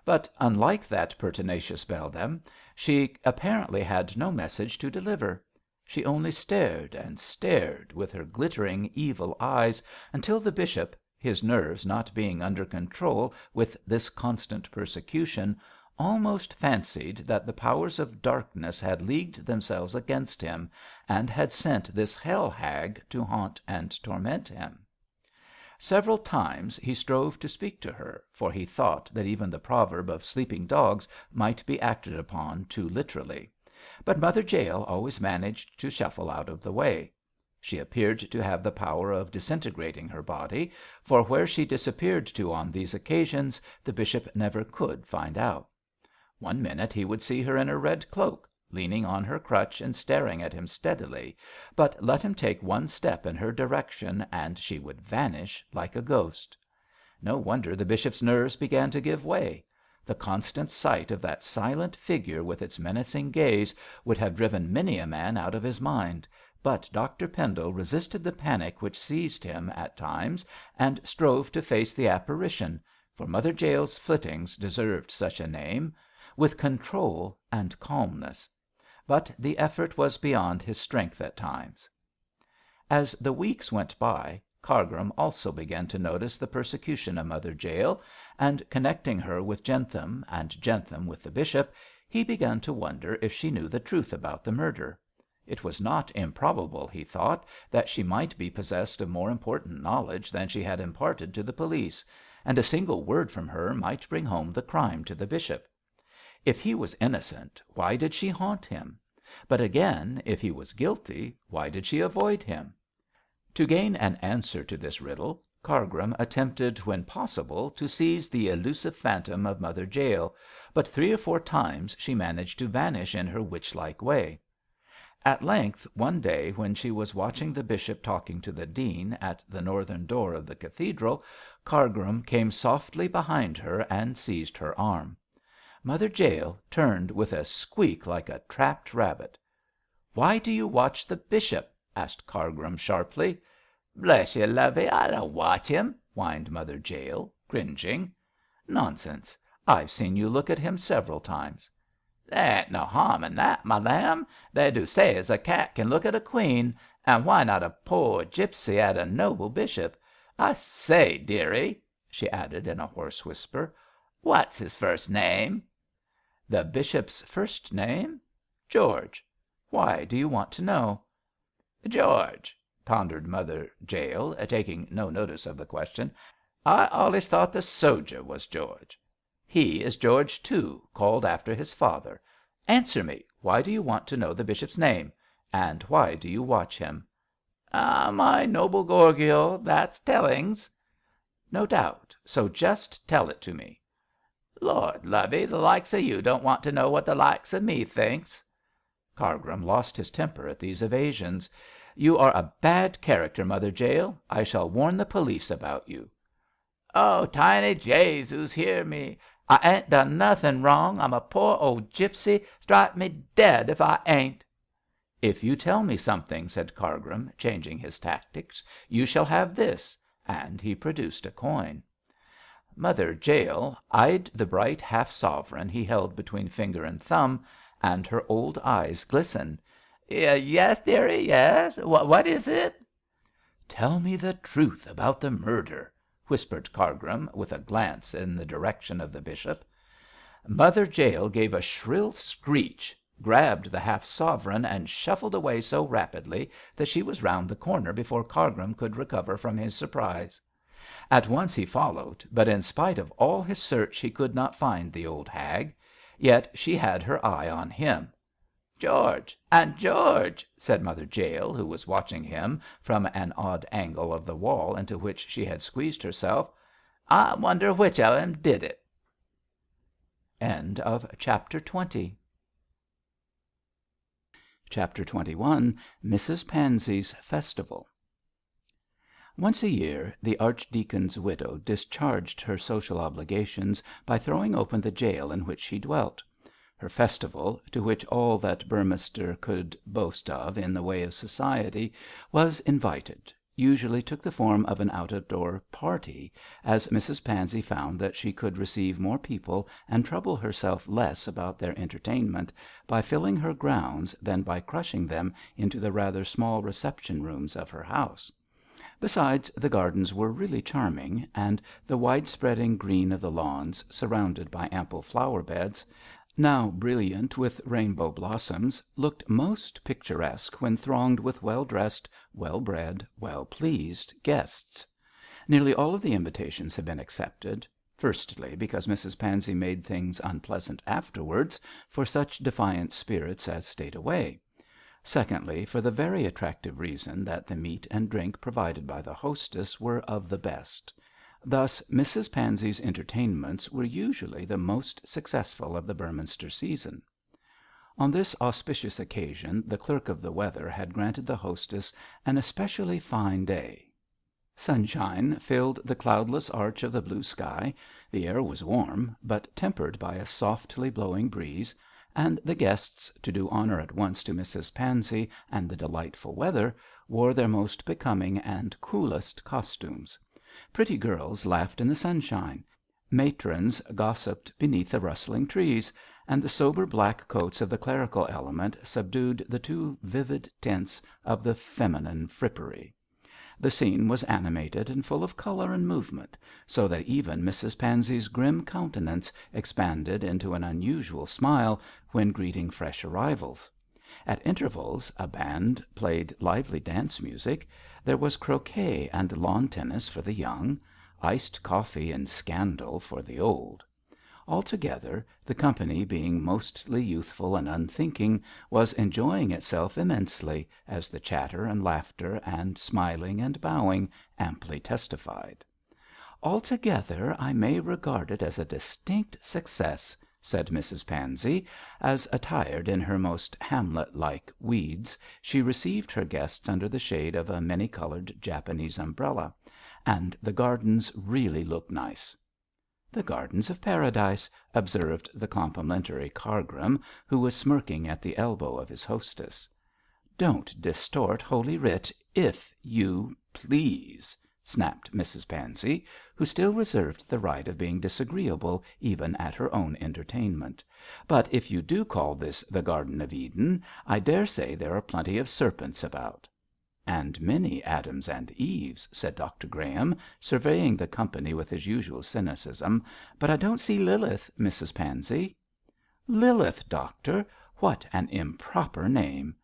But, unlike that pertinacious beldam, she apparently had no message to deliver. She only stared and stared with her glittering, evil eyes until the bishop, his nerves not being under control with this constant persecution, almost fancied that the powers of darkness had leagued themselves against him, and had sent this hell hag to haunt and torment him. Several times he strove to speak to her, for he thought that even the proverb of sleeping dogs might be acted upon too literally. But Mother Jael always managed to shuffle out of the way. She appeared to have the power of disintegrating her body, for where she disappeared to on these occasions the bishop never could find out. One minute he would see her in her red cloak, leaning on her crutch and staring at him steadily, but let him take one step in her direction and she would vanish like a ghost. No wonder the bishop's nerves began to give way. The constant sight of that silent figure with its menacing gaze would have driven many a man out of his mind, but Dr Pendle resisted the panic which seized him at times and strove to face the apparition, for Mother Jael's flittings deserved such a name, with control and calmness. But the effort was beyond his strength at times. As the weeks went by, Cargrim also began to notice the persecution of Mother Jael, and connecting her with Jentham, and Jentham with the bishop, he began to wonder if she knew the truth about the murder. It was not improbable, he thought, that she might be possessed of more important knowledge than she had imparted to the police, and a single word from her might bring home the crime to the bishop. If he was innocent, why did she haunt him? But again, if he was guilty, why did she avoid him? To gain an answer to this riddle, Cargrim attempted when possible to seize the elusive phantom of Mother Jael, but 3 or 4 times she managed to vanish in her witch-like way. At length, one day when she was watching the bishop talking to the dean at the northern door of the cathedral, Cargrim came softly behind her and seized her arm. Mother Jael turned with a squeak like a trapped rabbit. "Why do you watch the bishop?" asked Cargrim, sharply. "Bless you, lovey, I don't watch him," whined Mother Jael, cringing. "Nonsense. I've seen you look at him several times." "There ain't no harm in that, my lamb. They do say as a cat can look at a queen, and why not a poor gipsy at a noble bishop? I say, dearie," she added in a hoarse whisper, "what's his first name?" "The bishop's first name? George. Why do you want to know?" "George," pondered Mother Jael, taking no notice of the question. "I allus thought the sojer was George." "He is George too, called after his father. Answer me, why do you want to know the bishop's name? And why do you watch him?" "Ah, my noble Gorgio, that's tellings." "No doubt, so just tell it to me." "Lord, lovey, the likes of you don't want to know what the likes of me thinks." Cargrim lost his temper at these evasions. "You are a bad character, Mother Jael. I shall warn the police about you." "Oh, tiny Jesus, hear me. I ain't done nothing wrong. I'm a poor old gipsy. Strike me dead if I ain't." "If you tell me something," said Cargrim, changing his tactics, "you shall have this," and he produced a coin. Mother Jael eyed the bright half sovereign he held between finger and thumb, and her old eyes glistened. "Yes, dearie, yes. What is it?" "Tell me the truth about the murder," whispered Cargrim, with a glance in the direction of the bishop. Mother Jael gave a shrill screech, grabbed the half sovereign, and shuffled away so rapidly that she was round the corner before Cargrim could recover from his surprise. At once he followed, but in spite of all his search he could not find the old hag. Yet she had her eye on him. "George and George," said Mother Jael, who was watching him from an odd angle of the wall into which she had squeezed herself. I wonder which of 'em did it." Chapter 21. Mrs Pansey's Festival. Once a year the archdeacon's widow discharged her social obligations by throwing open the gaol in which she dwelt. Her festival, to which all that Beorminster could boast of in the way of society was invited, usually took the form of an out of door party, as Mrs Pansey found that she could receive more people and trouble herself less about their entertainment by filling her grounds than by crushing them into the rather small reception rooms of her house. Besides, the gardens were really charming, and the wide spreading green of the lawns, surrounded by ample flower beds, now brilliant with rainbow blossoms, looked most picturesque when thronged with well dressed, well bred, well pleased guests. Nearly all of the invitations had been accepted, firstly, because Mrs Pansey made things unpleasant afterwards for such defiant spirits as stayed away; secondly, for the very attractive reason that the meat and drink provided by the hostess were of the best. Thus Mrs Pansey's entertainments were usually the most successful of the Beorminster season. On this auspicious occasion the clerk of the weather had granted the hostess an especially fine day. Sunshine filled the cloudless arch of the blue sky, the air was warm, but tempered by a softly blowing breeze, and the guests, to do honour at once to Mrs Pansey and the delightful weather, wore their most becoming and coolest costumes. Pretty girls laughed in the sunshine, matrons gossiped beneath the rustling trees, and the sober black coats of the clerical element subdued the too vivid tints of the feminine frippery. The scene was animated and full of colour and movement, so that even Mrs Pansey's grim countenance expanded into an unusual smile when greeting fresh arrivals. At intervals a band played lively dance music; there was croquet and lawn tennis for the young, iced coffee and scandal for the old. Altogether, the company, being mostly youthful and unthinking, was enjoying itself immensely, as the chatter and laughter and smiling and bowing amply testified. "Altogether I may regard it as a distinct success," said Mrs Pansey, as, attired in her most Hamlet like weeds, she received her guests under the shade of a many coloured Japanese umbrella, "and the gardens really look nice." "The gardens of paradise," observed the complimentary Cargrim, who was smirking at the elbow of his hostess. "Don't distort Holy Writ, if you please," snapped Mrs Pansey, who still reserved the right of being disagreeable even at her own entertainment. "But if you do call this the Garden of Eden, I daresay there are plenty of serpents about." "And many Adams and Eves," said Dr Graham, surveying the company with his usual cynicism, "but I don't see Lilith, Mrs Pansey." "Lilith, doctor! What an improper name!"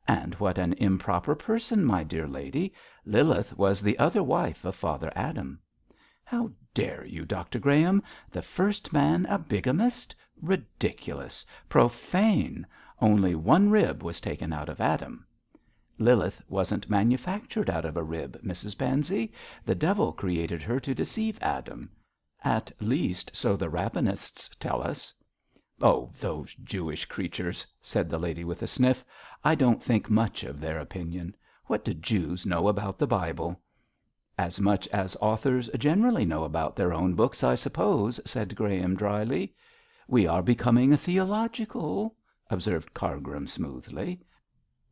"And what an improper person, my dear lady. Lilith was the other wife of Father Adam." "How dare you, Dr Graham? The first man a bigamist? Ridiculous! Profane! Only one rib was taken out of Adam." "Lilith wasn't manufactured out of a rib, Mrs Pansey. The devil created her to deceive Adam. At least, so the Rabbinists tell us." "Oh, those Jewish creatures!" said the lady with a sniff. "I don't think much of their opinion. What do Jews know about the Bible?" "As much as authors generally know about their own books, I suppose," said Graham, dryly. "We are becoming theological," observed Cargrim, smoothly.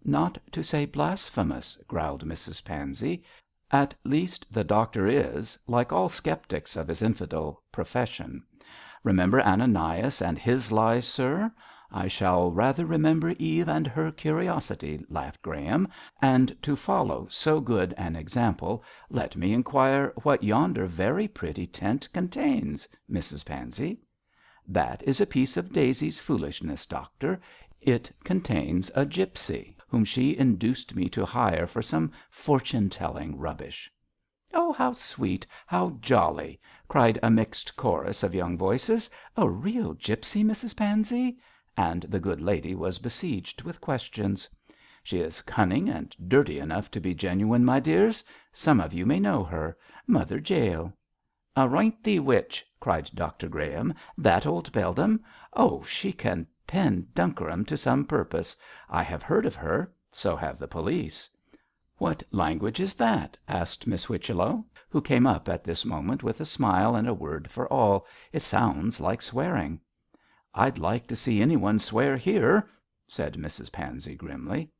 "Not to say blasphemous," growled Mrs Pansey. "At least the doctor is, like all sceptics of his infidel profession. Remember Ananias and his lies, sir? I shall rather remember Eve and her curiosity," laughed Graham. "And to follow so good an example, let me inquire what yonder very pretty tent contains, Mrs Pansey?" "That is a piece of Daisy's foolishness, doctor. It contains a gipsy, whom she induced me to hire for some fortune telling rubbish." "Oh, how sweet! How jolly!" cried a mixed chorus of young voices. "A real gipsy, Mrs Pansey?" And the good lady was besieged with questions. "She is cunning and dirty enough to be genuine, my dears. Some of you may know her. Mother Jael." 'Aroint thee witch!' cried Dr Graham. 'That old beldam! Oh, she can pen dukkerum to some purpose. I have heard of her; so have the police.' 'What language is that?' asked Miss Whichello, who came up at this moment with a smile and a word for all. 'It sounds like swearing.' 'I'd like to see anyone swear here,' said Mrs Pansey, grimly.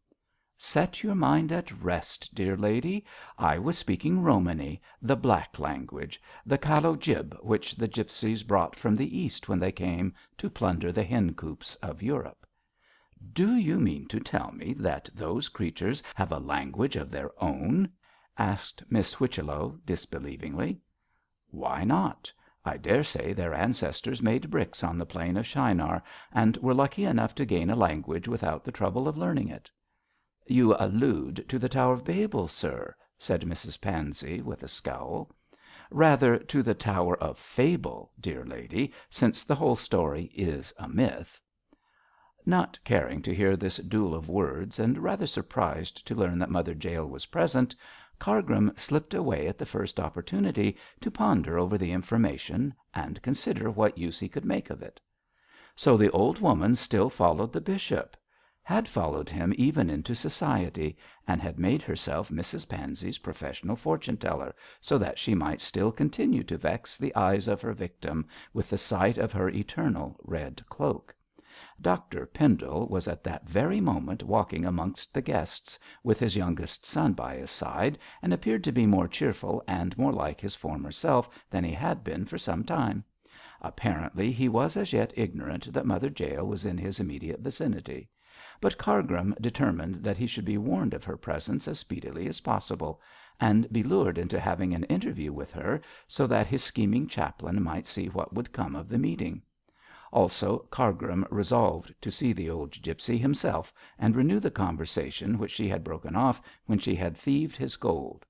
'Set your mind at rest, dear lady. I was speaking Romany, the black language, the calo jib which the gipsies brought from the East when they came to plunder the hen coops of Europe.' 'Do you mean to tell me that those creatures have a language of their own?' asked Miss Whichello, disbelievingly. 'Why not? I daresay their ancestors made bricks on the plain of Shinar, and were lucky enough to gain a language without the trouble of learning it.' 'You allude to the Tower of Babel, sir,' said Mrs Pansey, with a scowl. 'Rather to the Tower of Fable, dear lady, since the whole story is a myth.' Not caring to hear this duel of words, and rather surprised to learn that Mother Jael was present, Cargrim slipped away at the first opportunity to ponder over the information and consider what use he could make of it. So the old woman still followed the bishop; had followed him even into society, and had made herself Mrs Pansey's professional fortune teller, so that she might still continue to vex the eyes of her victim with the sight of her eternal red cloak. Dr Pendle was at that very moment walking amongst the guests, with his youngest son by his side, and appeared to be more cheerful and more like his former self than he had been for some time. Apparently he was as yet ignorant that Mother Jael was in his immediate vicinity; but Cargrim determined that he should be warned of her presence as speedily as possible, and be lured into having an interview with her, so that his scheming chaplain might see what would come of the meeting. Also Cargrim resolved to see the old gipsy himself and renew the conversation which she had broken off when she had thieved his gold.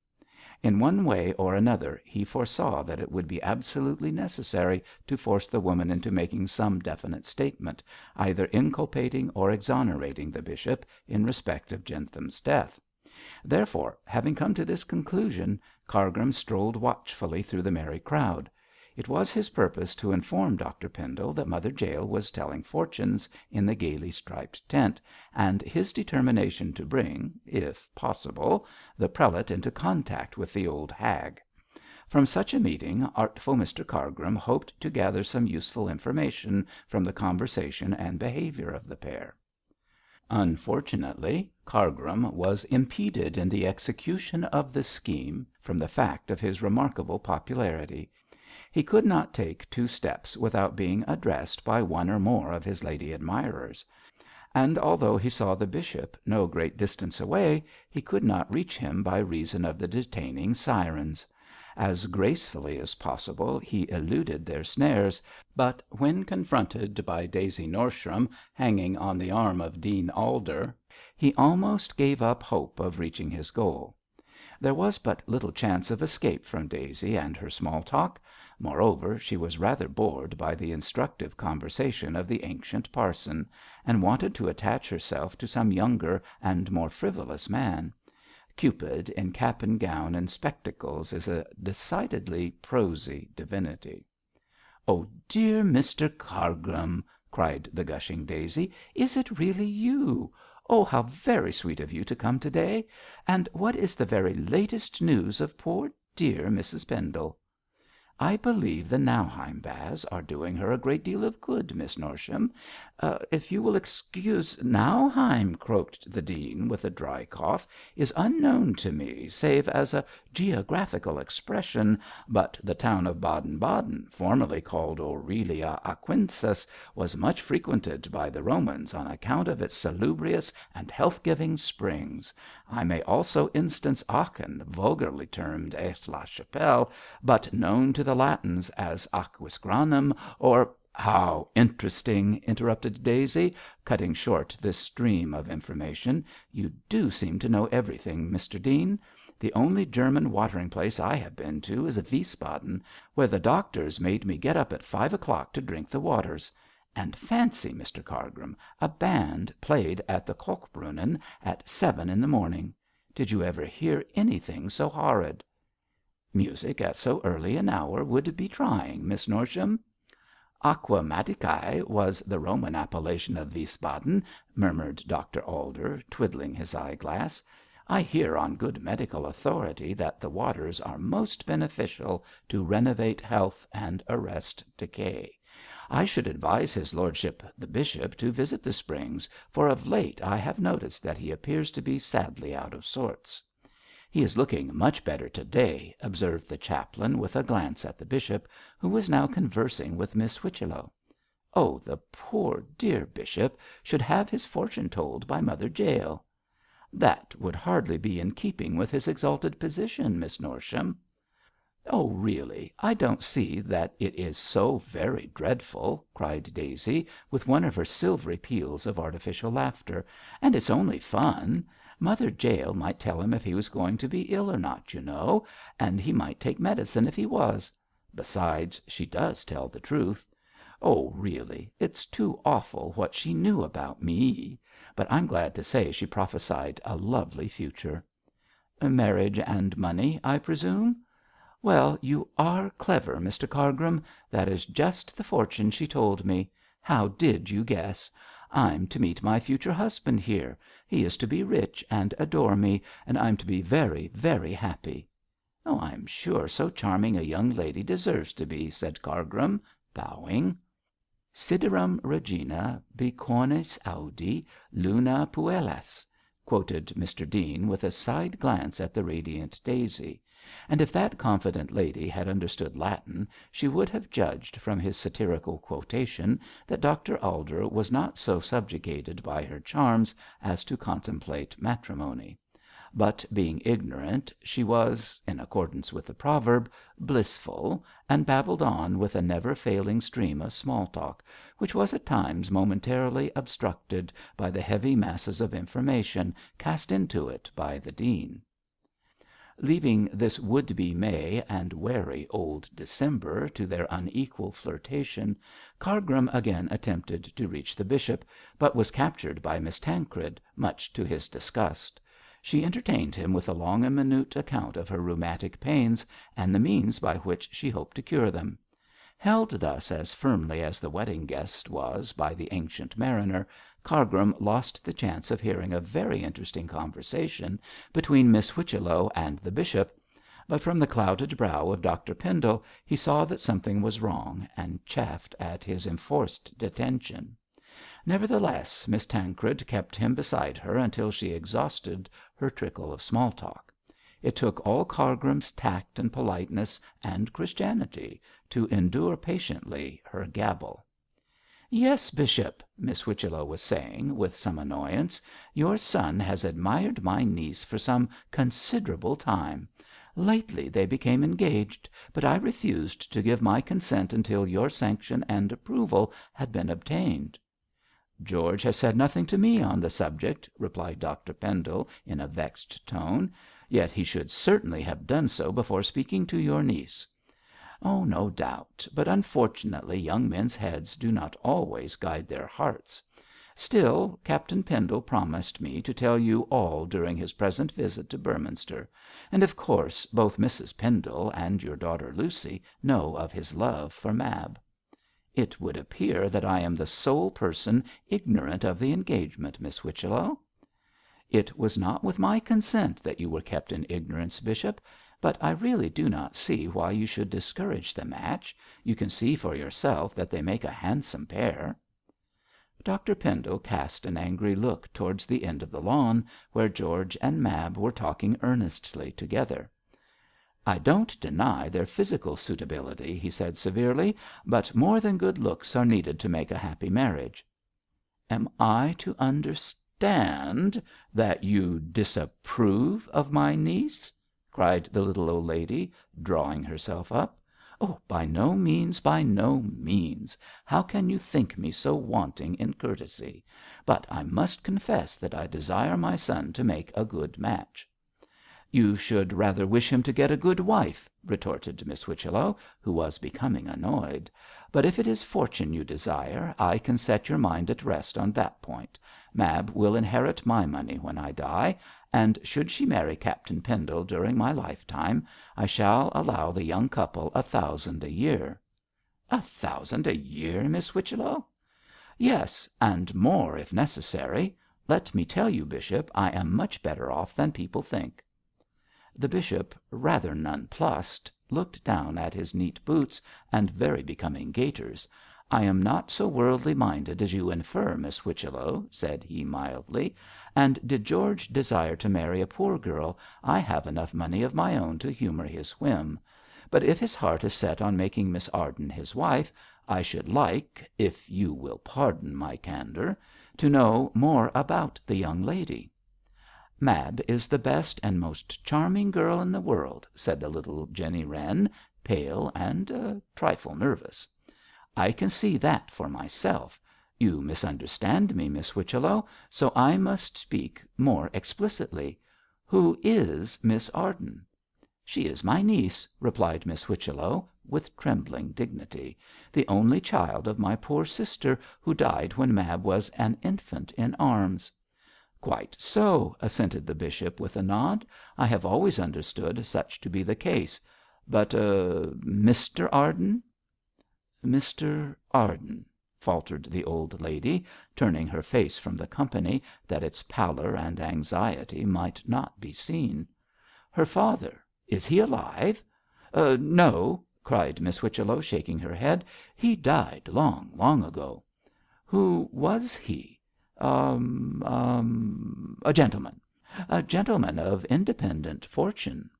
In one way or another he foresaw that it would be absolutely necessary to force the woman into making some definite statement, either inculpating or exonerating the bishop in respect of Jentham's death. Therefore, having come to this conclusion, Cargrim strolled watchfully through the merry crowd. It was his purpose to inform Dr Pendle that Mother Jael was telling fortunes in the gaily striped tent, and his determination to bring, if possible, the prelate into contact with the old hag. From such a meeting artful Mr Cargrim hoped to gather some useful information from the conversation and behaviour of the pair. Unfortunately, Cargrim was impeded in the execution of the scheme from the fact of his remarkable popularity. He could not take 2 steps without being addressed by one or more of his lady admirers; and although he saw the bishop no great distance away, he could not reach him by reason of the detaining sirens. As gracefully as possible he eluded their snares, but when confronted by Daisy Norsham hanging on the arm of Dean Alder, he almost gave up hope of reaching his goal. There was but little chance of escape from Daisy and her small talk. Moreover, she was rather bored by the instructive conversation of the ancient parson, and wanted to attach herself to some younger and more frivolous man. Cupid in cap and gown and spectacles is a decidedly prosy divinity. 'Oh, dear Mr Cargrim!' cried the gushing Daisy. 'Is it really you? Oh, how very sweet of you to come to day! And what is the very latest news of poor dear Mrs Pendle?' 'I believe the Nauheim baths are doing her a great deal of good, Miss Norsham. If you will excuse ' 'Nauheim,' croaked the dean, with a dry cough, 'is unknown to me save as a geographical expression, but the town of Baden Baden, formerly called Aurelia Aquensis, was much frequented by the Romans on account of its salubrious and health giving springs. I may also instance Aachen, vulgarly termed Aix la Chapelle, but known to the Latins as Aquisgranum, or ' 'How interesting!' interrupted Daisy, cutting short this stream of information. 'You do seem to know everything, Mr Dean. The only German watering place I have been to is Wiesbaden, where the doctors made me get up at 5 o'clock to drink the waters. And fancy, Mr Cargrim, a band played at the Kochbrunnen at 7 in the morning. Did you ever hear anything so horrid?' Music at so early an hour would be trying, Miss Norsham.' 'Aqua Matticae was the Roman appellation of Wiesbaden,' murmured Dr Alder, twiddling his eyeglass. 'I hear on good medical authority that the waters are most beneficial to renovate health and arrest decay. I should advise his lordship the bishop to visit the springs, for of late I have noticed that he appears to be sadly out of sorts.' 'He is looking much better to day,' observed the chaplain, with a glance at the bishop, who was now conversing with Miss Whichello. 'Oh, the poor dear bishop should have his fortune told by Mother Jael.' 'That would hardly be in keeping with his exalted position, Miss Norsham.' 'Oh, really, I don't see that it is so very dreadful,' cried Daisy, with one of her silvery peals of artificial laughter, 'and it's only fun. Mother Jael might tell him if he was going to be ill or not, you know, and he might take medicine if he was. Besides, she does tell the truth. Oh, really, it's too awful what she knew about me. But I'm glad to say she prophesied a lovely future.' 'Marriage and money, I presume?' 'Well, you are clever, Mr Cargrim. That is just the fortune she told me. How did you guess? I'm to meet my future husband here. He is to be rich and adore me, and I'm to be very, very happy.' 'I'm sure so charming a young lady deserves to be,' said Cargrim, bowing. 'Siderum regina bicornis audi luna puellas,' quoted Mr Dean, with a side glance at the radiant Daisy; and if that confident lady had understood Latin she would have judged from his satirical quotation that Dr Alder was not so subjugated by her charms as to contemplate matrimony. But being ignorant, she was, in accordance with the proverb, blissful, and babbled on with a never failing stream of small talk, which was at times momentarily obstructed by the heavy masses of information cast into it by the dean. Leaving this would be May and wary old December to their unequal flirtation, Cargrim again attempted to reach the bishop, but was captured by Miss Tancred, much to his disgust. She entertained him with a long and minute account of her rheumatic pains, and the means by which she hoped to cure them. Held thus as firmly as the wedding guest was by the ancient mariner, Cargrim lost the chance of hearing a very interesting conversation between Miss Whichello and the bishop; but from the clouded brow of Dr Pendle he saw that something was wrong, and chafed at his enforced detention. Nevertheless, Miss Tancred kept him beside her until she exhausted her trickle of small talk. It took all Cargrim's tact and politeness and Christianity to endure patiently her gabble. 'Yes, bishop,' Miss Whichello was saying, with some annoyance, 'your son has admired my niece for some considerable time. Lately they became engaged, but I refused to give my consent until your sanction and approval had been obtained.' 'George has said nothing to me on the subject,' replied Dr Pendle, in a vexed tone. 'Yet he should certainly have done so before speaking to your niece.' 'No doubt; but unfortunately young men's heads do not always guide their hearts. Still, Captain Pendle promised me to tell you all during his present visit to Beorminster, and of course both Mrs Pendle and your daughter Lucy know of his love for Mab.' 'It would appear that I am the sole person ignorant of the engagement, Miss Whichello.' 'It was not with my consent that you were kept in ignorance, bishop. But I really do not see why you should discourage the match. You can see for yourself that they make a handsome pair.' Dr Pendle cast an angry look towards the end of the lawn, where George and Mab were talking earnestly together. 'I don't deny their physical suitability,' he said severely, 'but more than good looks are needed to make a happy marriage.' 'Am I to understand that you disapprove of my niece?' cried the little old lady, drawing herself up. 'By no means, by no means. How can you think me so wanting in courtesy? But I must confess that I desire my son to make a good match.' 'You should rather wish him to get a good wife,' retorted Miss Whichello, who was becoming annoyed. 'But if it is fortune you desire, I can set your mind at rest on that point. Mab will inherit my money when I die, and should she marry Captain Pendle during my lifetime, I shall allow the young couple 1,000 a year.' '1,000 a year, Miss Whichello?' 'Yes, and more if necessary. Let me tell you, bishop, I am much better off than people think.' The bishop, rather nonplussed, looked down at his neat boots and very becoming gaiters. 'I am not so worldly minded as you infer, Miss Whichello,' said he, mildly, 'and did George desire to marry a poor girl, I have enough money of my own to humour his whim; but if his heart is set on making Miss Arden his wife, I should like if you will pardon my candour to know more about the young lady.' 'Mab is the best and most charming girl in the world,' said the little Jenny Wren, pale and a trifle nervous. 'I can see that for myself. You misunderstand me, Miss Whichello, so I must speak more explicitly. Who is Miss Arden?' 'She is my niece,' replied Miss Whichello, with trembling dignity, 'the only child of my poor sister, who died when Mab was an infant in arms.' 'Quite so,' assented the bishop, with a nod. 'I have always understood such to be the case. But Mr Arden?' 'Mr Arden,' faltered the old lady, turning her face from the company, that its pallor and anxiety might not be seen. 'Her father is he alive?' 'No!' cried Miss Whichello, shaking her head. 'He died long, long ago.' 'Who was he?' 'A gentleman a gentleman of independent fortune.'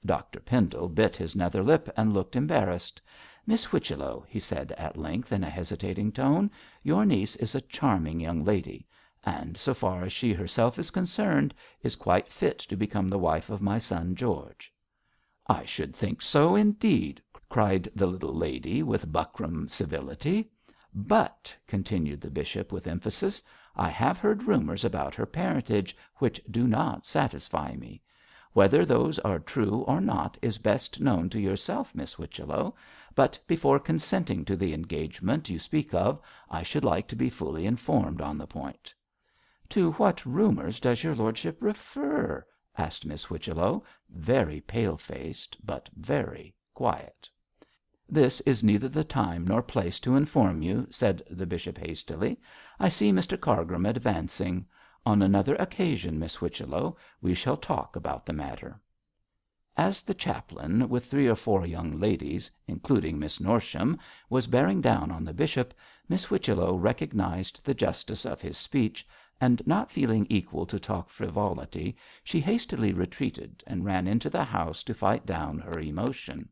Dr Pendle bit his nether lip and looked embarrassed. 'Miss Whichello,' he said at length, in a hesitating tone, 'your niece is a charming young lady, and, so far as she herself is concerned, is quite fit to become the wife of my son George.' 'I should think so, indeed,' cried the little lady, with buckram civility. 'But,' continued the bishop, with emphasis, 'I have heard rumours about her parentage which do not satisfy me. Whether those are true or not is best known to yourself, Miss Whichello, but before consenting to the engagement you speak of, I should like to be fully informed on the point.' 'To what rumours does your lordship refer?' asked Miss Whichello, very pale faced, but very quiet. 'This is neither the time nor place to inform you,' said the bishop, hastily. 'I see Mr Cargrim advancing. On another occasion, Miss Whichello, we shall talk about the matter.' As the chaplain, with 3 or 4 young ladies, including Miss Norsham, was bearing down on the bishop, Miss Whichello recognised the justice of his speech, and not feeling equal to talk frivolity, she hastily retreated and ran into the house to fight down her emotion.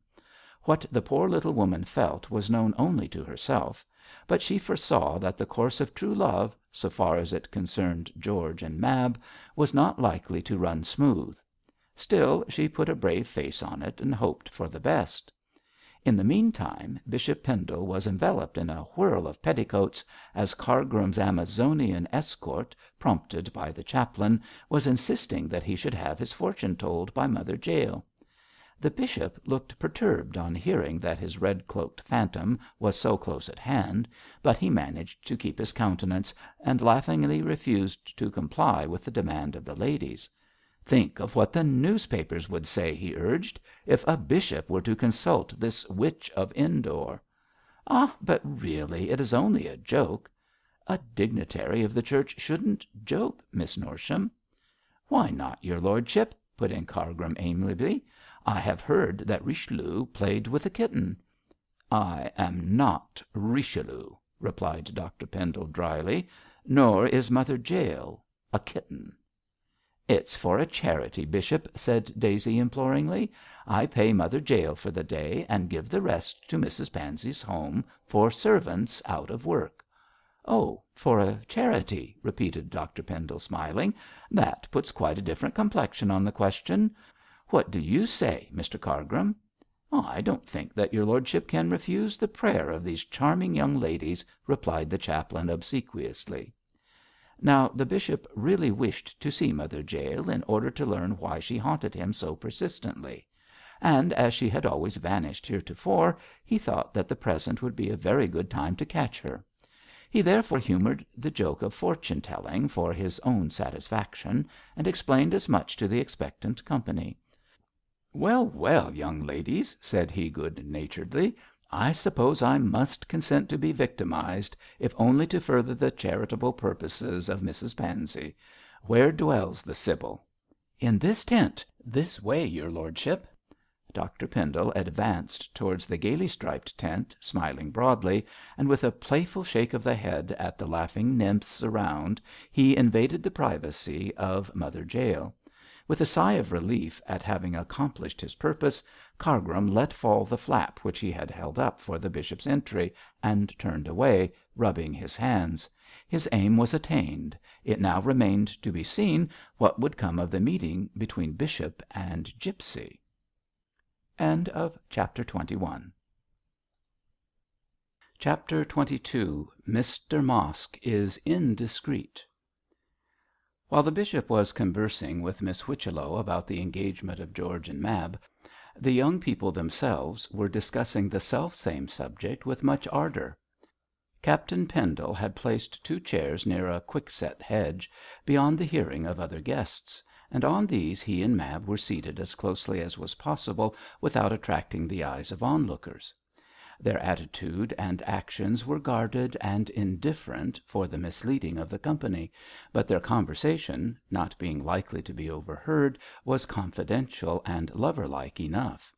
What the poor little woman felt was known only to herself, but she foresaw that the course of true love, so far as it concerned George and Mab, was not likely to run smooth. Still, she put a brave face on it and hoped for the best. In the meantime, Bishop Pendle was enveloped in a whirl of petticoats, as Cargrim's Amazonian escort, prompted by the chaplain, was insisting that he should have his fortune told by Mother Jael. The bishop looked perturbed on hearing that his red cloaked phantom was so close at hand, but he managed to keep his countenance, and laughingly refused to comply with the demand of the ladies. 'Think of what the newspapers would say,' he urged, 'if a bishop were to consult this witch of Endor.' 'Ah, but really it is only a joke.' 'A dignitary of the Church shouldn't joke, Miss Norsham.' 'Why not, your lordship?' put in Cargrim, amiably. 'I have heard that Richelieu played with a kitten.' 'I am not Richelieu,' replied Dr Pendle, dryly, 'nor is Mother Jael a kitten.' 'It's for a charity, bishop,' said Daisy, imploringly. 'I pay Mother Jael for the day, and give the rest to Mrs Pansey's Home for servants out of work.' 'Oh, for a charity,' repeated Dr Pendle, smiling. 'That puts quite a different complexion on the question. What do you say, Mr Cargrim?' 'I don't think that your lordship can refuse the prayer of these charming young ladies,' replied the chaplain, obsequiously. Now the bishop really wished to see Mother Jael in order to learn why she haunted him so persistently; and as she had always vanished heretofore, he thought that the present would be a very good time to catch her. He therefore humoured the joke of fortune telling for his own satisfaction, and explained as much to the expectant company. "Well, well, young ladies," said he good naturedly, "I suppose I must consent to be victimised, if only to further the charitable purposes of Mrs Pansey. Where dwells the Sibyl?" "In this tent. This way, your lordship." Dr Pendle advanced towards the gaily striped tent, smiling broadly, and with a playful shake of the head at the laughing nymphs around he invaded the privacy of Mother Jael. With a sigh of relief at having accomplished his purpose, Cargrim let fall the flap which he had held up for the bishop's entry, and turned away, rubbing his hands. His aim was attained. It now remained to be seen what would come of the meeting between bishop and gipsy. Chapter 22. Mr Mosk is indiscreet. While the bishop was conversing with Miss Whichello about the engagement of George and Mab, the young people themselves were discussing the selfsame subject with much ardour. Captain Pendle had placed 2 chairs near a quickset hedge, beyond the hearing of other guests, and on these he and Mab were seated as closely as was possible without attracting the eyes of onlookers. Their attitude and actions were guarded and indifferent for the misleading of the company, but their conversation, not being likely to be overheard, was confidential and lover-like enough.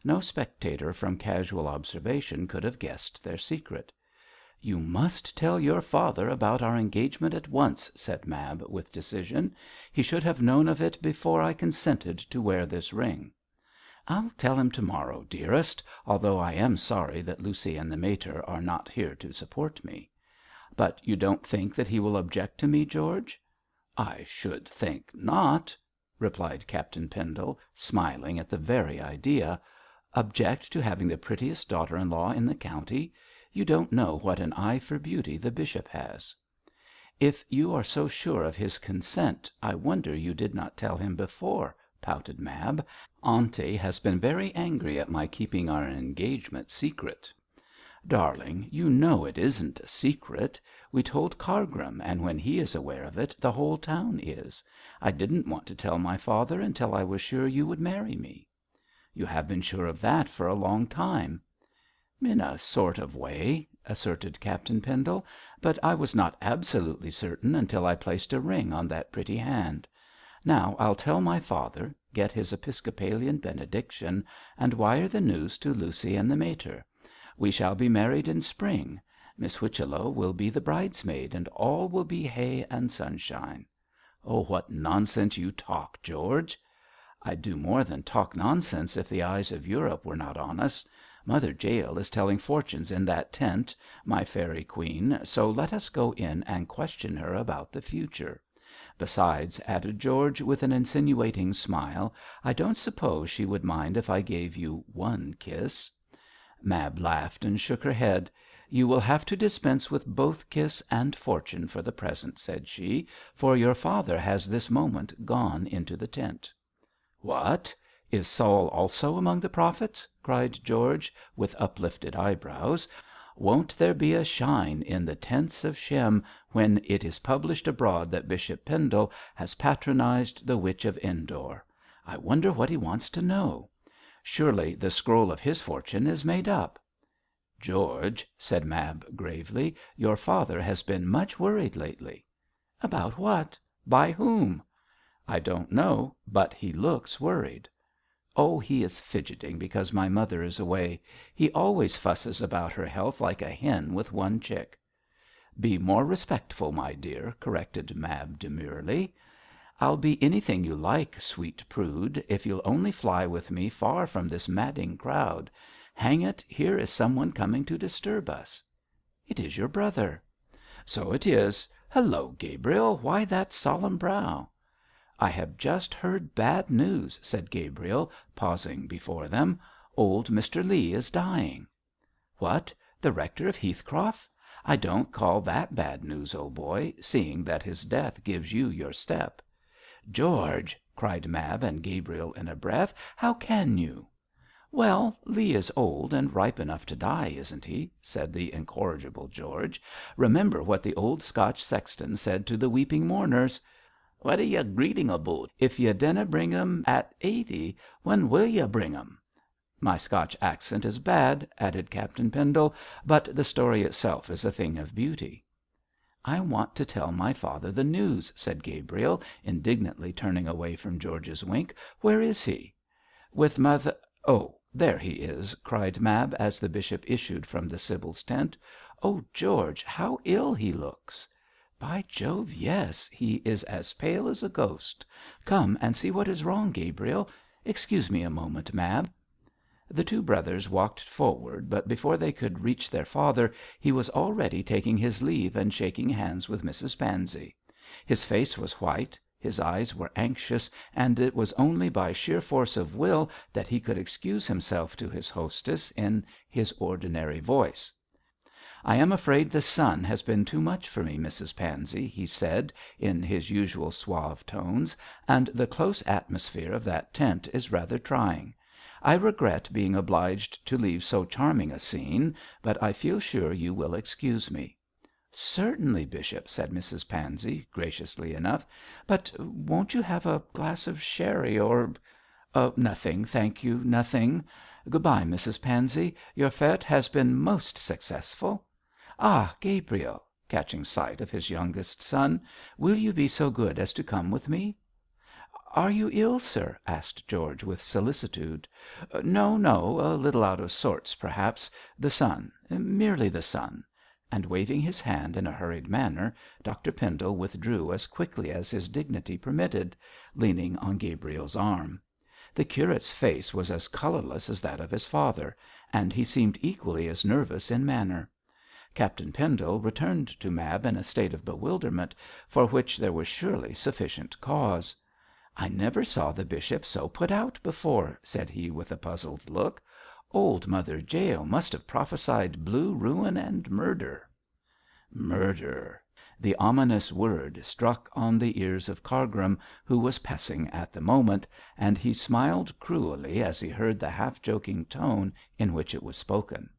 No spectator from casual observation could have guessed their secret. "You must tell your father about our engagement at once," said Mab, with decision. "He should have known of it before I consented to wear this ring." "I'll tell him to morrow, dearest, although I am sorry that Lucy and the mater are not here to support me." "But you don't think that he will object to me, George?" "I should think not," replied Captain Pendle, smiling at the very idea. "Object to having the prettiest daughter in law in the county? You don't know what an eye for beauty the bishop has." "If you are so sure of his consent, I wonder you did not tell him before," pouted Mab. "Aunty has been very angry at my keeping our engagement secret." "Darling, you know it isn't a secret. We told Cargrim, and when he is aware of it the whole town is. I didn't want to tell my father until I was sure you would marry me." "You have been sure of that for a long time." "In a sort of way," asserted Captain Pendle. "But I was not absolutely certain until I placed a ring on that pretty hand. Now I'll tell my father, get his episcopalian benediction, and wire the news to Lucy and the mater. We shall be married in spring. Miss Whichello will be the bridesmaid, and all will be hay and sunshine." "Oh, what nonsense you talk, George." "I'd do more than talk nonsense if the eyes of Europe were not on us. Mother Jael is telling fortunes in that tent, my fairy queen, so let us go in and question her about the future. Besides," added George, with an insinuating smile, "I don't suppose she would mind if I gave you one kiss." Mab laughed and shook her head. "You will have to dispense with both kiss and fortune for the present," said she, "for your father has this moment gone into the tent." "What! Is Saul also among the prophets?" cried George, with uplifted eyebrows. "Won't there be a shine in the tents of Shem when it is published abroad that Bishop Pendle has patronised the Witch of Endor? I wonder what he wants to know. Surely the scroll of his fortune is made up." "George," said Mab, gravely, "your father has been much worried lately." "About what? By whom?" "I don't know, but he looks worried." "Oh, he is fidgeting because my mother is away. He always fusses about her health like a hen with one chick." "Be more respectful, my dear," corrected Mab, demurely. "I'll be anything you like, sweet prude, if you'll only fly with me far from this madding crowd. Hang it, here is some one coming to disturb us." "It is your brother." "So it is. Hullo, Gabriel, why that solemn brow?" "I have just heard bad news," said Gabriel, pausing before them. "Old Mr Leigh is dying." "What, the rector of Heathcroft? I don't call that bad news, old boy, seeing that his death gives you your step." "George!" cried Mab and Gabriel in a breath. "How can you?" 'Well, Lee is old and ripe enough to die, isn't he?' said the incorrigible George. 'Remember what the old Scotch sexton said to the weeping mourners: "What are ye greeting aboot? If ye dinna bring 'em at 80, when will ye bring 'em?"' 'My Scotch accent is bad,' added Captain Pendle, 'but the story itself is a thing of beauty.' 'I want to tell my father the news,' said Gabriel, indignantly turning away from George's wink. 'Where is he?' 'With mother oh, there he is!' cried Mab, as the bishop issued from the Sibyl's tent. 'Oh, George, how ill he looks!' 'By Jove, yes; he is as pale as a ghost. Come and see what is wrong, Gabriel. Excuse me a moment, Mab.' The two brothers walked forward, but before they could reach their father he was already taking his leave and shaking hands with Mrs Pansey. His face was white, his eyes were anxious, and it was only by sheer force of will that he could excuse himself to his hostess in his ordinary voice. 'I am afraid the sun has been too much for me, Mrs Pansey,' he said in his usual suave tones, 'and the close atmosphere of that tent is rather trying. I regret being obliged to leave so charming a scene, but I feel sure you will excuse me.' 'Certainly, bishop,' said Mrs Pansey, graciously enough. 'But won't you have a glass of sherry or ' 'Nothing, thank you, nothing. Good bye, Mrs Pansey. Your fête has been most successful. Ah, Gabriel,' catching sight of his youngest son, 'will you be so good as to come with me?' 'Are you ill, sir?' asked George, with solicitude. 'No, no; a little out of sorts, perhaps. The sun merely the sun;' and waving his hand in a hurried manner, Dr Pendle withdrew as quickly as his dignity permitted, leaning on Gabriel's arm. The curate's face was as colourless as that of his father, and he seemed equally as nervous in manner. Captain Pendle returned to Mab in a state of bewilderment, for which there was surely sufficient cause. 'I never saw the bishop so put out before,' said he, with a puzzled look. 'Old Mother Jael must have prophesied blue ruin and murder.' Murder! The ominous word struck on the ears of Cargrim, who was passing at the moment, and he smiled cruelly as he heard the half joking tone in which it was spoken.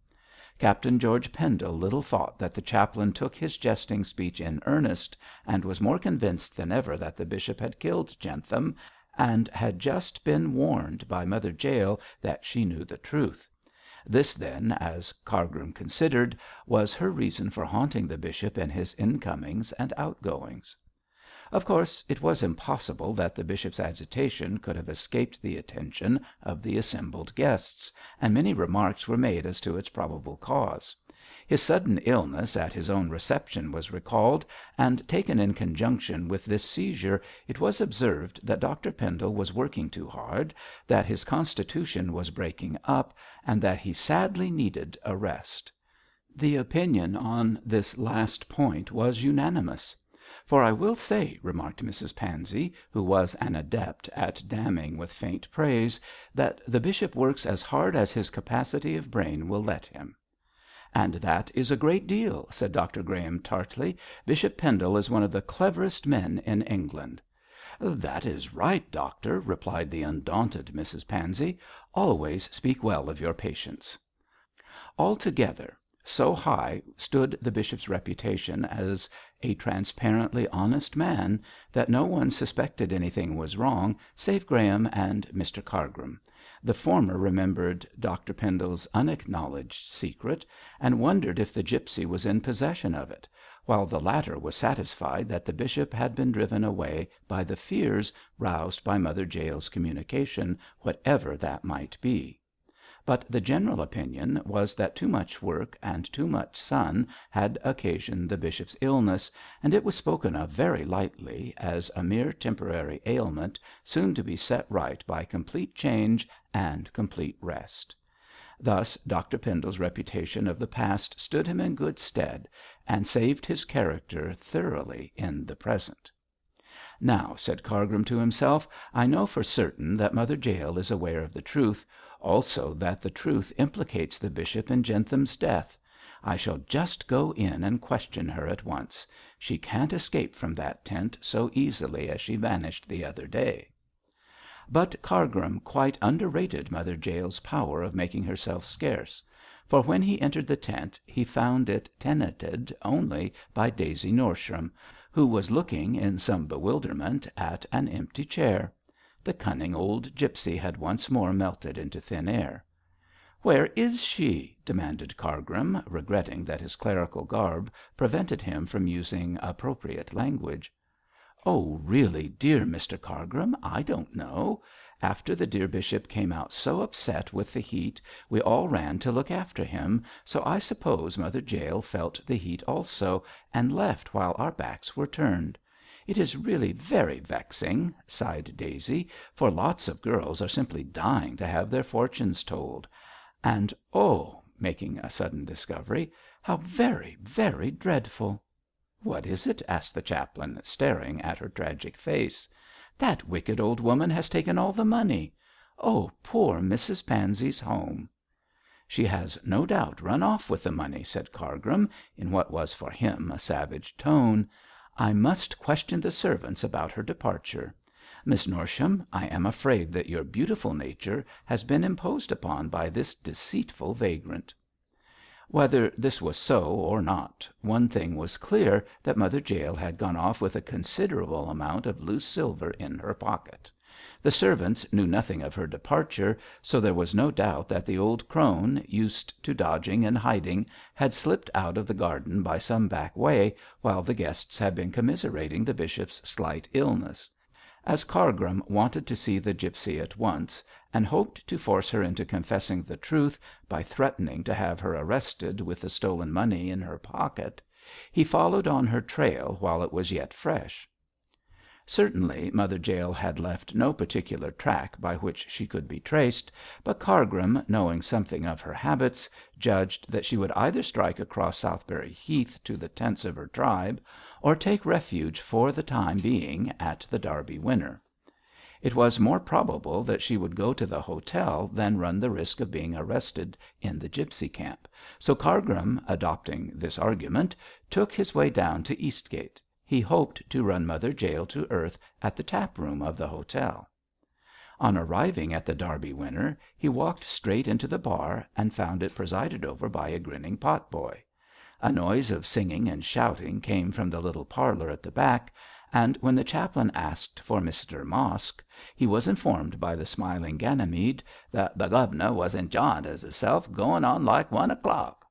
Captain George Pendle little thought that the chaplain took his jesting speech in earnest, and was more convinced than ever that the bishop had killed Jentham, and had just been warned by Mother Jael that she knew the truth. This, then, as Cargrim considered, was her reason for haunting the bishop in his incomings and outgoings. Of course it was impossible that the bishop's agitation could have escaped the attention of the assembled guests, and many remarks were made as to its probable cause. His sudden illness at his own reception was recalled, and taken in conjunction with this seizure it was observed that Dr Pendle was working too hard, that his constitution was breaking up, and that he sadly needed a rest. The opinion on this last point was unanimous. 'For I will say,' remarked Mrs Pansey, who was an adept at damning with faint praise, 'that the bishop works as hard as his capacity of brain will let him.' 'And that is a great deal,' said Dr Graham, tartly. 'Bishop Pendle is one of the cleverest men in England.' 'That is right, doctor,' replied the undaunted Mrs Pansey. 'Always speak well of your patients.' Altogether, so high stood the bishop's reputation as a transparently honest man, that no one suspected anything was wrong save Graham and Mr Cargrim. The former remembered Dr Pendle's unacknowledged secret, and wondered if the gipsy was in possession of it, while the latter was satisfied that the bishop had been driven away by the fears roused by Mother Jael's communication, whatever that might be. But the general opinion was that too much work and too much sun had occasioned the bishop's illness, and it was spoken of very lightly, as a mere temporary ailment, soon to be set right by complete change and complete rest. Thus Dr Pendle's reputation of the past stood him in good stead, and saved his character thoroughly in the present. 'Now,' said Cargrim to himself, 'I know for certain that Mother Jael is aware of the truth, also that the truth implicates the bishop in Jentham's death. I shall just go in and question her at once. She can't escape from that tent so easily as she vanished the other day.' But Cargrim quite underrated Mother Jael's power of making herself scarce, for when he entered the tent he found it tenanted only by Daisy Norsham, who was looking, in some bewilderment, at an empty chair. The cunning old gipsy had once more melted into thin air. 'Where is she?' demanded Cargrim, regretting that his clerical garb prevented him from using appropriate language. 'Oh, really, dear Mr Cargrim, I don't know. After the dear bishop came out so upset with the heat, we all ran to look after him, so I suppose Mother Jael felt the heat also, and left while our backs were turned. It is really very vexing,' sighed Daisy, 'for lots of girls are simply dying to have their fortunes told. And oh,' making a sudden discovery, 'how very, very dreadful!' 'What is it?' asked the chaplain, staring at her tragic face. 'That wicked old woman has taken all the money. Oh, poor Mrs Pansey's home!' 'She has no doubt run off with the money,' said Cargrim, in what was for him a savage tone. 'I must question the servants about her departure. Miss Norsham, I am afraid that your beautiful nature has been imposed upon by this deceitful vagrant.' Whether this was so or not, one thing was clear, that Mother Jael had gone off with a considerable amount of loose silver in her pocket. The servants knew nothing of her departure, so there was no doubt that the old crone, used to dodging and hiding, had slipped out of the garden by some back way, while the guests had been commiserating the bishop's slight illness. As Cargrim wanted to see the gipsy at once, and hoped to force her into confessing the truth by threatening to have her arrested with the stolen money in her pocket, he followed on her trail while it was yet fresh. Certainly Mother Jael had left no particular track by which she could be traced, but Cargrim, knowing something of her habits, judged that she would either strike across Southberry Heath to the tents of her tribe, or take refuge for the time being at the Derby Winner. It was more probable that she would go to the hotel than run the risk of being arrested in the gipsy camp, so Cargrim, adopting this argument, took his way down to Eastgate. He hoped to run Mother Jael to earth at the tap room of the hotel. On arriving at the Derby Winner he walked straight into the bar, and found it presided over by a grinning pot boy. A noise of singing and shouting came from the little parlour at the back, and when the chaplain asked for Mr Mosk, he was informed by the smiling Ganymede that 'the guv'nor was enj'yin' hisself, goin' on like 1 o'clock.'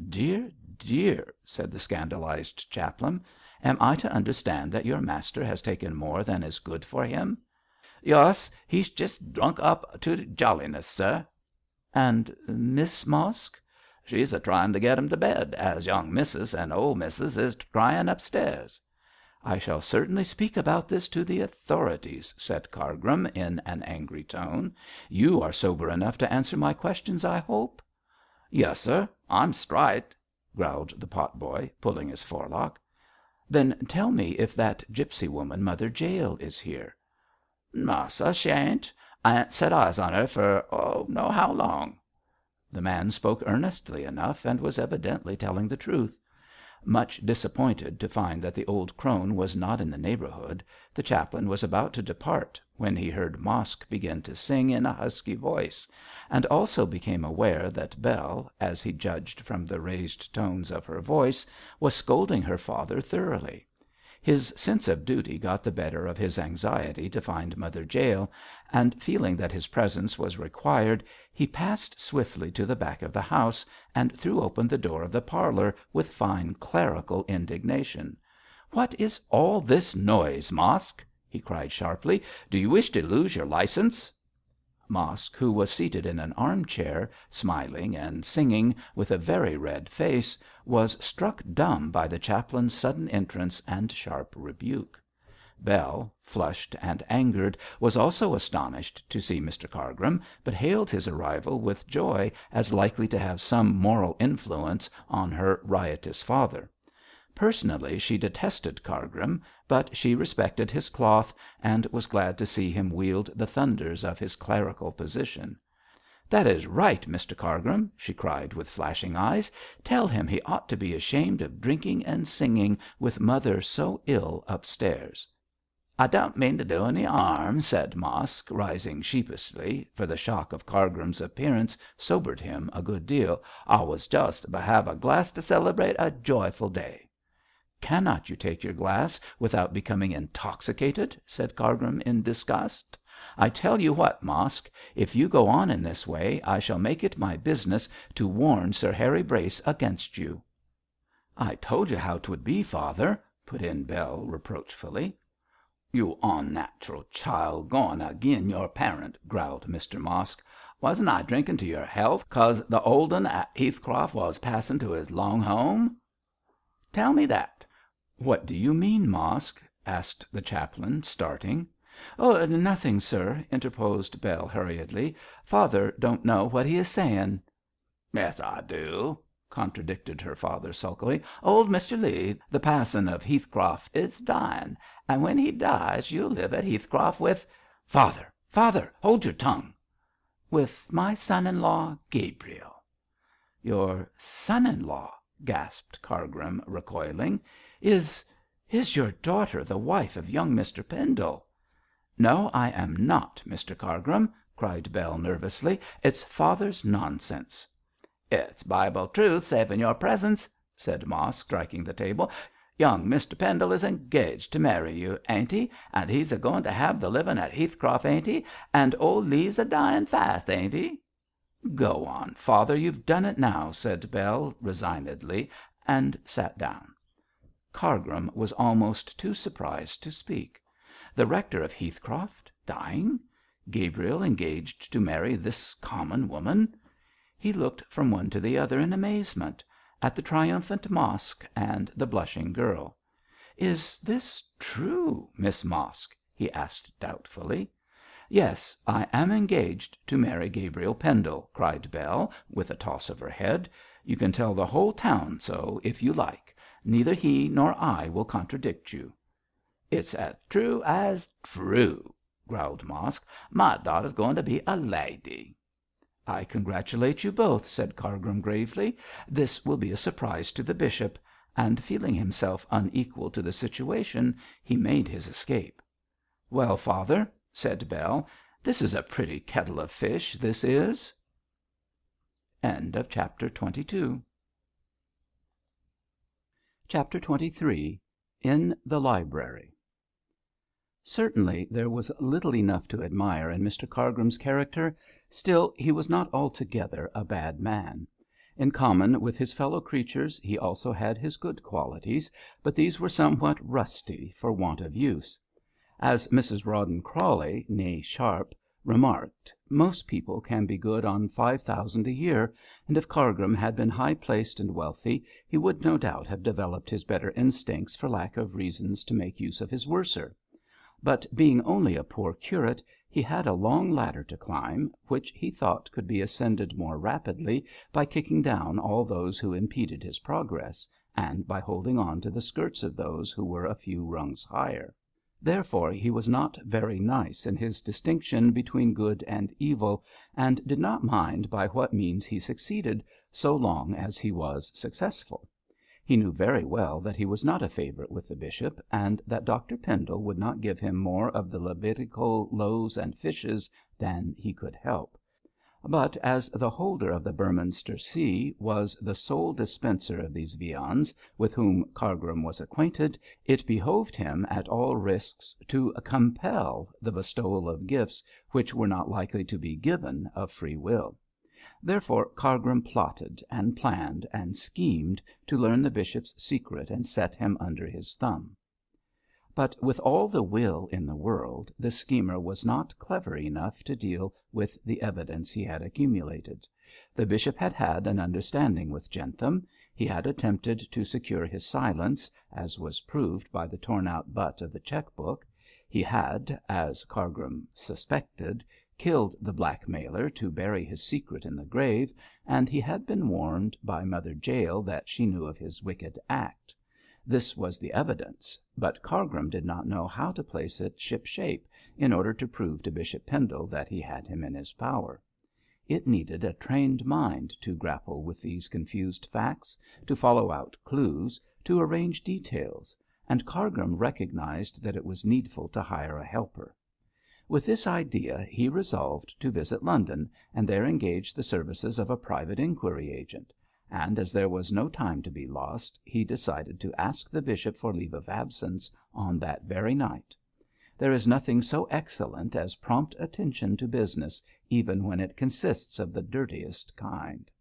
'Dear, dear!' said the scandalised chaplain. 'Am I to understand that your master has taken more than is good for him?' 'Yus, he's jist drunk up to jolliness, sir.' 'And Miss Mosk?' 'She's a tryin' to get him to bed, as young missus and old missus is cryin' upstairs.' 'I shall certainly speak about this to the authorities,' said Cargrim, in an angry tone. 'You are sober enough to answer my questions, I hope?' 'Yus, sir, I'm strite,' growled the pot boy, pulling his forelock. 'Then tell me if that gipsy woman, Mother Jael, is here.' 'No, sir, she ain't. I ain't set eyes on her for know how long.' The man spoke earnestly enough, and was evidently telling the truth. Much disappointed to find that the old crone was not in the neighbourhood, the chaplain was about to depart when he heard Mosk begin to sing in a husky voice, and also became aware that Bell, as he judged from the raised tones of her voice, was scolding her father thoroughly. His sense of duty got the better of his anxiety to find Mother Jael, and feeling that his presence was required, he passed swiftly to the back of the house, and threw open the door of the parlour with fine clerical indignation. 'What is all this noise, Mosk?' he cried sharply. 'Do you wish to lose your licence?' Mosk, who was seated in an arm chair, smiling and singing, with a very red face, was struck dumb by the chaplain's sudden entrance and sharp rebuke. Bell, flushed and angered, was also astonished to see Mr Cargrim, but hailed his arrival with joy as likely to have some moral influence on her riotous father. Personally she detested Cargrim, but she respected his cloth, and was glad to see him wield the thunders of his clerical position. 'That is right, Mr Cargrim,' she cried with flashing eyes. 'Tell him he ought to be ashamed of drinking and singing with mother so ill upstairs.' 'I don't mean to do any 'arm,' said Mosk, rising sheepishly, for the shock of Cargrim's appearance sobered him a good deal. 'I was just to have a glass to celebrate a joyful day.' 'Cannot you take your glass without becoming intoxicated?' said Cargrim, in disgust. 'I tell you what, Mosk, if you go on in this way I shall make it my business to warn Sir Harry Brace against you.' 'I told you how 'twould be, father,' put in Bell, reproachfully. 'You onnatural child, goin' agin your parent,' growled Mr Mosk. 'Wasn't I drinking to your health 'cause the old 'un at Heathcroft was passin' to his long home? Tell me that.' 'What do you mean, Mosk?' asked the chaplain, starting. 'Nothing, sir,' interposed Bell, hurriedly. 'Father don't know what he is saying.' 'Yes, I do,' contradicted her father, sulkily. 'Old Mr Leigh, the passon of Heathcroft, is dying, and when he dies you'll live at Heathcroft with ' 'Father, father, hold your tongue!' 'With my son in law, Gabriel.' 'Your son in law!' gasped Cargrim, recoiling. 'Is your daughter the wife of young Mr Pendle?' 'No, I am not, Mr Cargrim,' cried Bell, nervously. 'It's father's nonsense.' 'It's Bible truth, savin' your presence,' said Mosk, striking the table. 'Young Mr Pendle is engaged to marry you, ain't he? And he's a goin' to have the livin' at Heathcroft, ain't he? And old Leigh's a dyin' fast, ain't he?' 'Go on, father, you've done it now,' said Bell, resignedly, and sat down. Cargrim was almost too surprised to speak. The rector of Heathcroft dying! Gabriel engaged to marry this common woman! He looked from one to the other in amazement; at the triumphant Mosk and the blushing girl. 'Is this true, Miss Mosk?' he asked doubtfully. 'Yes, I am engaged to marry Gabriel Pendle,' cried Bell, with a toss of her head. 'You can tell the whole town so if you like. Neither he nor I will contradict you.' 'It's as true as true,' growled Mosk. 'My daughter's goin' to be a lady.' 'I congratulate you both,' said Cargrim, gravely. 'This will be a surprise to the bishop,' and feeling himself unequal to the situation he made his escape. 'Well, father,' said Bell, 'this is a pretty kettle of fish, this is.' CHAPTER XXIII. IN THE LIBRARY. Certainly there was little enough to admire in Mr Cargrim's character, still he was not altogether a bad man. In common with his fellow creatures he also had his good qualities, but these were somewhat rusty for want of use. As Mrs Rawdon Crawley, née Sharp, remarked, most people can be good on 5,000 a year, and if Cargrim had been high placed and wealthy he would no doubt have developed his better instincts for lack of reasons to make use of his worser. But being only a poor curate, he had a long ladder to climb, which he thought could be ascended more rapidly by kicking down all those who impeded his progress, and by holding on to the skirts of those who were a few rungs higher. Therefore he was not very nice in his distinction between good and evil, and did not mind by what means he succeeded, so long as he was successful. He knew very well that he was not a favourite with the bishop, and that Dr Pendle would not give him more of the Levitical loaves and fishes than he could help. But as the holder of the Beorminster see was the sole dispenser of these viands with whom Cargrim was acquainted, it behoved him at all risks to compel the bestowal of gifts which were not likely to be given of free will. Therefore Cargrim plotted and planned and schemed to learn the bishop's secret and set him under his thumb. But with all the will in the world, the schemer was not clever enough to deal with the evidence he had accumulated. The bishop had had an understanding with Jentham; he had attempted to secure his silence, as was proved by the torn out butt of the cheque book; he had, as Cargrim suspected, killed the blackmailer to bury his secret in the grave, and he had been warned by Mother Jael that she knew of his wicked act. This was the evidence, but Cargrim did not know how to place it ship shape in order to prove to Bishop Pendle that he had him in his power. It needed a trained mind to grapple with these confused facts, to follow out clues, to arrange details, and Cargrim recognised that it was needful to hire a helper. With this idea he resolved to visit London and there engage the services of a private inquiry agent, and as there was no time to be lost, he decided to ask the bishop for leave of absence on that very night. There is nothing so excellent as prompt attention to business, even when it consists of the dirtiest kind.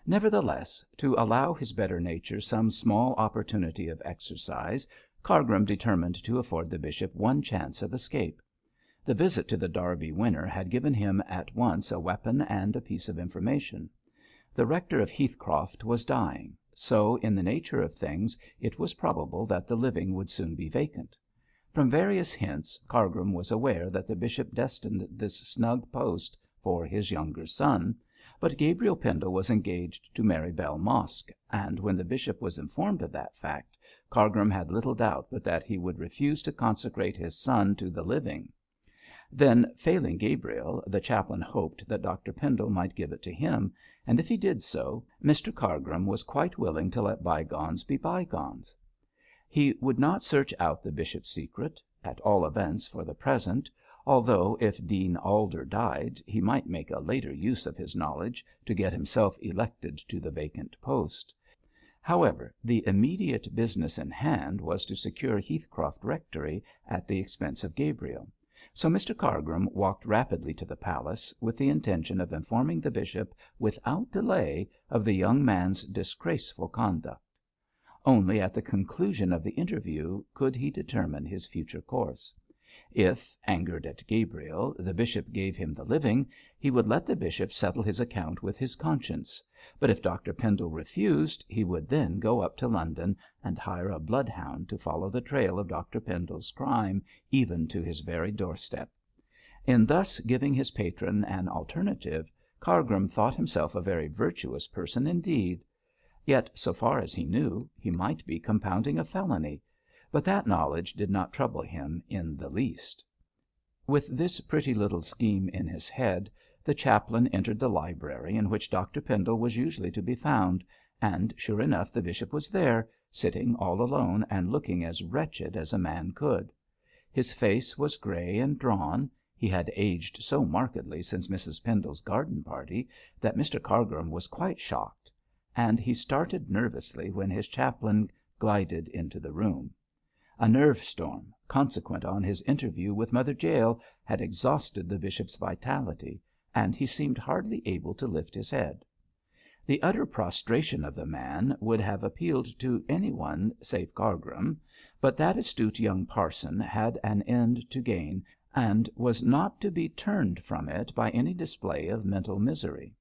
Nevertheless, to allow his better nature some small opportunity of exercise, Cargrim determined to afford the bishop one chance of escape. The visit to the Derby winner had given him at once a weapon and a piece of information. The rector of Heathcroft was dying, so in the nature of things it was probable that the living would soon be vacant. From various hints Cargrim was aware that the bishop destined this snug post for his younger son, but Gabriel Pendle was engaged to marry Bell Mosk, and when the bishop was informed of that fact, Cargrim had little doubt but that he would refuse to consecrate his son to the living. Then, failing Gabriel, the chaplain hoped that Dr Pendle might give it to him, and if he did so, Mr Cargrim was quite willing to let bygones be bygones. He would not search out the bishop's secret, at all events for the present, although if Dean Alder died he might make a later use of his knowledge to get himself elected to the vacant post. However, the immediate business in hand was to secure Heathcroft Rectory at the expense of Gabriel. So Mr Cargrim walked rapidly to the palace, with the intention of informing the bishop without delay of the young man's disgraceful conduct. Only at the conclusion of the interview could he determine his future course. If, angered at Gabriel, the bishop gave him the living, he would let the bishop settle his account with his conscience; but if Dr Pendle refused, he would then go up to London and hire a bloodhound to follow the trail of Dr Pendle's crime even to his very doorstep. In thus giving his patron an alternative, Cargrim thought himself a very virtuous person indeed. Yet, so far as he knew, he might be compounding a felony, but that knowledge did not trouble him in the least. With this pretty little scheme in his head, the chaplain entered the library in which Dr Pendle was usually to be found, and sure enough the bishop was there, sitting all alone and looking as wretched as a man could. His face was grey and drawn. He had aged so markedly since Mrs Pendle's garden party that Mr Cargrim was quite shocked, and he started nervously when his chaplain glided into the room. A nerve storm, consequent on his interview with Mother Jael, had exhausted the bishop's vitality, and he seemed hardly able to lift his head. The utter prostration of the man would have appealed to any one save Cargrim, but that astute young parson had an end to gain, and was not to be turned from it by any display of mental misery.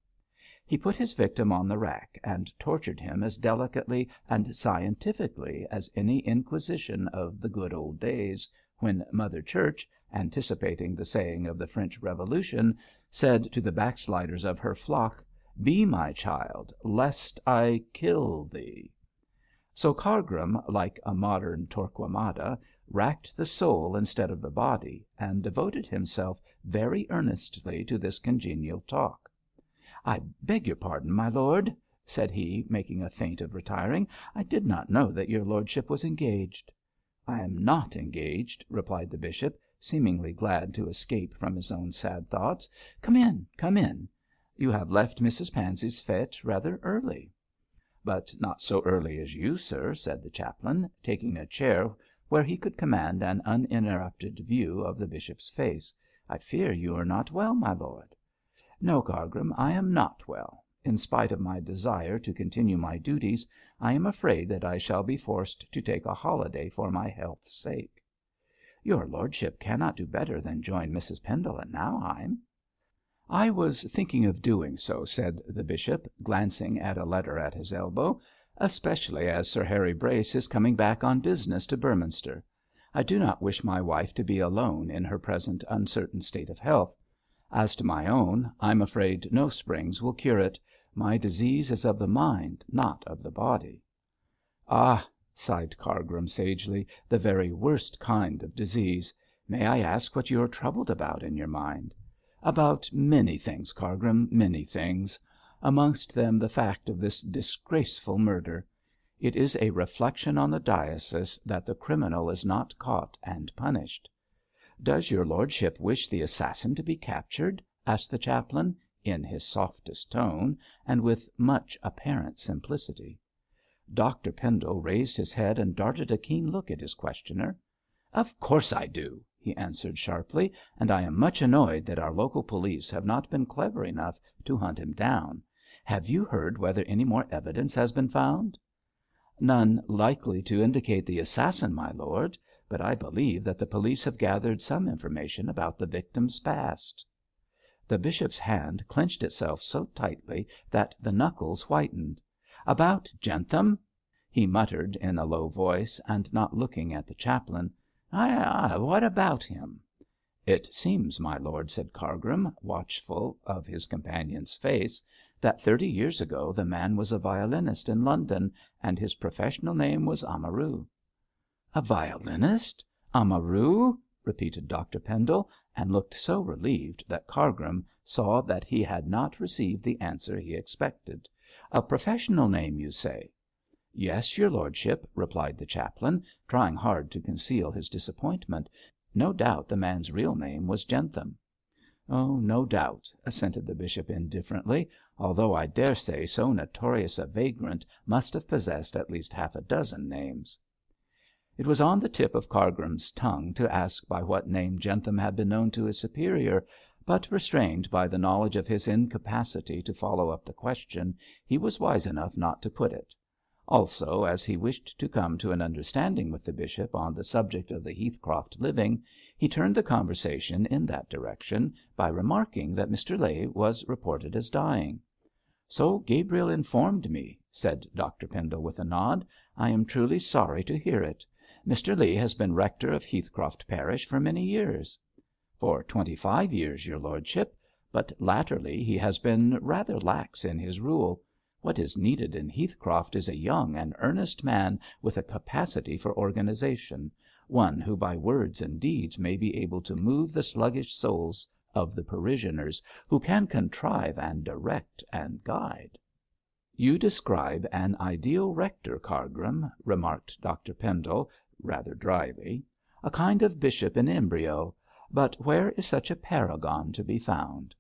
He put his victim on the rack and tortured him as delicately and scientifically as any inquisition of the good old days, when Mother Church, anticipating the saying of the French Revolution, said to the backsliders of her flock, "Be my child, lest I kill thee." So Cargrim, like a modern Torquemada, racked the soul instead of the body, and devoted himself very earnestly to this congenial talk. "I beg your pardon, my lord," said he, making a feint of retiring. "I did not know that your lordship was engaged." "I am not engaged," replied the bishop, seemingly glad to escape from his own sad thoughts. "Come in, come in. You have left Mrs Pansey's fête rather early." "But not so early as you, sir," said the chaplain, taking a chair where he could command an uninterrupted view of the bishop's face. "I fear you are not well, my lord." "No, Cargrim, I am not well. In spite of my desire to continue my duties, I am afraid that I shall be forced to take a holiday for my health's sake." "Your lordship cannot do better than join Mrs Pendle at Nauheim." "I was thinking of doing so," said the bishop, glancing at a letter at his elbow, "especially as Sir Harry Brace is coming back on business to Beorminster. I do not wish my wife to be alone in her present uncertain state of health. As to my own, I'm afraid no springs will cure it. My disease is of the mind, not of the body." "Ah!" sighed Cargrim sagely, "the very worst kind of disease. May I ask what you are troubled about in your mind?" "About many things, Cargrim, many things. Amongst them the fact of this disgraceful murder. It is a reflection on the diocese that the criminal is not caught and punished." "Does your lordship wish the assassin to be captured?" asked the chaplain, in his softest tone, and with much apparent simplicity. Dr Pendle raised his head and darted a keen look at his questioner. "Of course I do," he answered sharply, "and I am much annoyed that our local police have not been clever enough to hunt him down. Have you heard whether any more evidence has been found?" "None likely to indicate the assassin, my lord. But I believe that the police have gathered some information about the victim's past." The bishop's hand clenched itself so tightly that the knuckles whitened. "About Jentham?" he muttered in a low voice, and not looking at the chaplain. "Ay, what about him?" "It seems, my lord," said Cargrim, watchful of his companion's face, "that 30 years ago the man was a violinist in London, and his professional name was Amaru." "A violinist? Amaru?" repeated Dr Pendle, and looked so relieved that Cargrim saw that he had not received the answer he expected. "A professional name, you say?" "Yes, your lordship," replied the chaplain, trying hard to conceal his disappointment. "No doubt the man's real name was Jentham." "No doubt," assented the bishop indifferently, "although I daresay so notorious a vagrant must have possessed at least half a dozen names." It was on the tip of Cargrim's tongue to ask by what name Jentham had been known to his superior, but restrained by the knowledge of his incapacity to follow up the question, he was wise enough not to put it. Also, as he wished to come to an understanding with the bishop on the subject of the Heathcroft living, he turned the conversation in that direction by remarking that Mr Leigh was reported as dying. "So Gabriel informed me," said Dr Pendle with a nod. "I am truly sorry to hear it. Mr Leigh has been rector of Heathcroft parish for many years." "For 25 years, your lordship. But latterly he has been rather lax in his rule. What is needed in Heathcroft is a young and earnest man with a capacity for organisation, one who by words and deeds may be able to move the sluggish souls of the parishioners, who can contrive and direct and guide." "You describe an ideal rector, Cargrim," remarked Dr Pendle, rather dryly. "A kind of bishop in embryo. But where is such a paragon to be found?"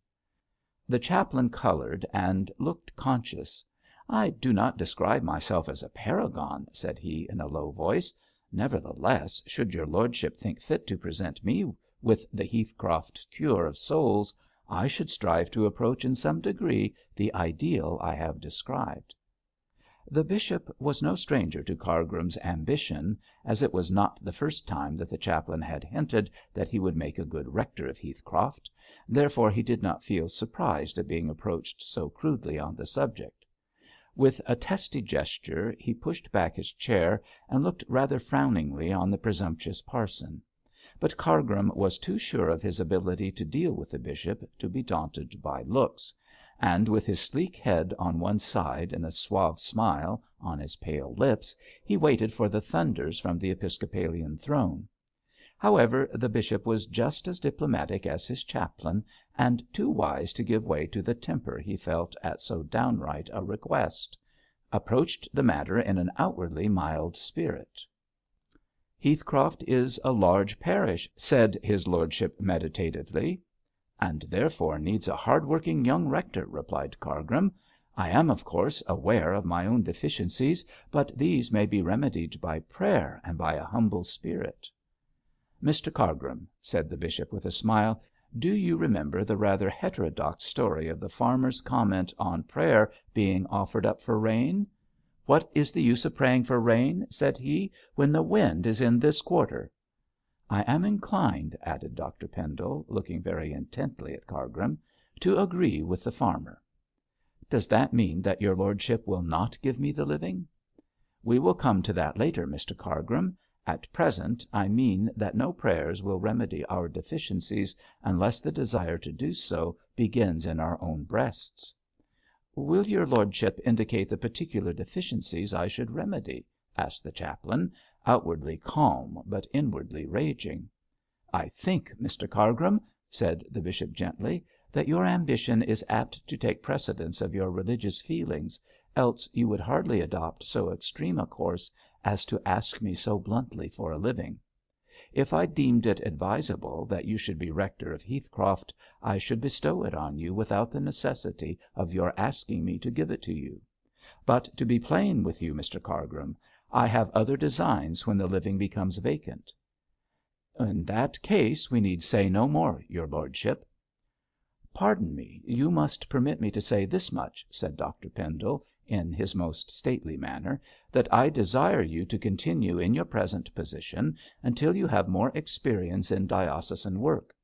The chaplain coloured and looked conscious. "I do not describe myself as a paragon," said he in a low voice. "Nevertheless, should your lordship think fit to present me with the Heathcroft cure of souls, I should strive to approach in some degree the ideal I have described." The bishop was no stranger to Cargrim's ambition, as it was not the first time that the chaplain had hinted that he would make a good rector of Heathcroft; therefore he did not feel surprised at being approached so crudely on the subject. With a testy gesture he pushed back his chair and looked rather frowningly on the presumptuous parson. But Cargrim was too sure of his ability to deal with the bishop to be daunted by looks, and with his sleek head on one side and a suave smile on his pale lips, he waited for the thunders from the episcopalian throne. However, the bishop was just as diplomatic as his chaplain, and too wise to give way to the temper he felt at so downright a request, approached the matter in an outwardly mild spirit. "Heathcroft is a large parish," said his lordship meditatively. "And therefore needs a hard-working young rector," replied Cargrim. "I am, of course, aware of my own deficiencies, but these may be remedied by prayer and by a humble spirit." "Mr Cargrim," said the bishop with a smile, "do you remember the rather heterodox story of the farmer's comment on prayer being offered up for rain? 'What is the use of praying for rain,' said he, 'when the wind is in this quarter?' I am inclined," added Dr Pendle, looking very intently at Cargrim, "to agree with the farmer." "Does that mean that your lordship will not give me the living?" "We will come to that later, Mr Cargrim. At present I mean that no prayers will remedy our deficiencies unless the desire to do so begins in our own breasts." "Will your lordship indicate the particular deficiencies I should remedy?" asked the chaplain, outwardly calm but inwardly raging. "I think, Mr Cargrim," said the bishop gently, "that your ambition is apt to take precedence of your religious feelings, else you would hardly adopt so extreme a course as to ask me so bluntly for a living. If I deemed it advisable that you should be rector of Heathcroft, I should bestow it on you without the necessity of your asking me to give it to you. But to be plain with you, Mr Cargrim, I have other designs when the living becomes vacant.' 'In that case we need say no more, your lordship.' 'Pardon me, you must permit me to say this much,' said Dr Pendle, in his most stately manner, 'that I desire you to continue in your present position until you have more experience in diocesan work.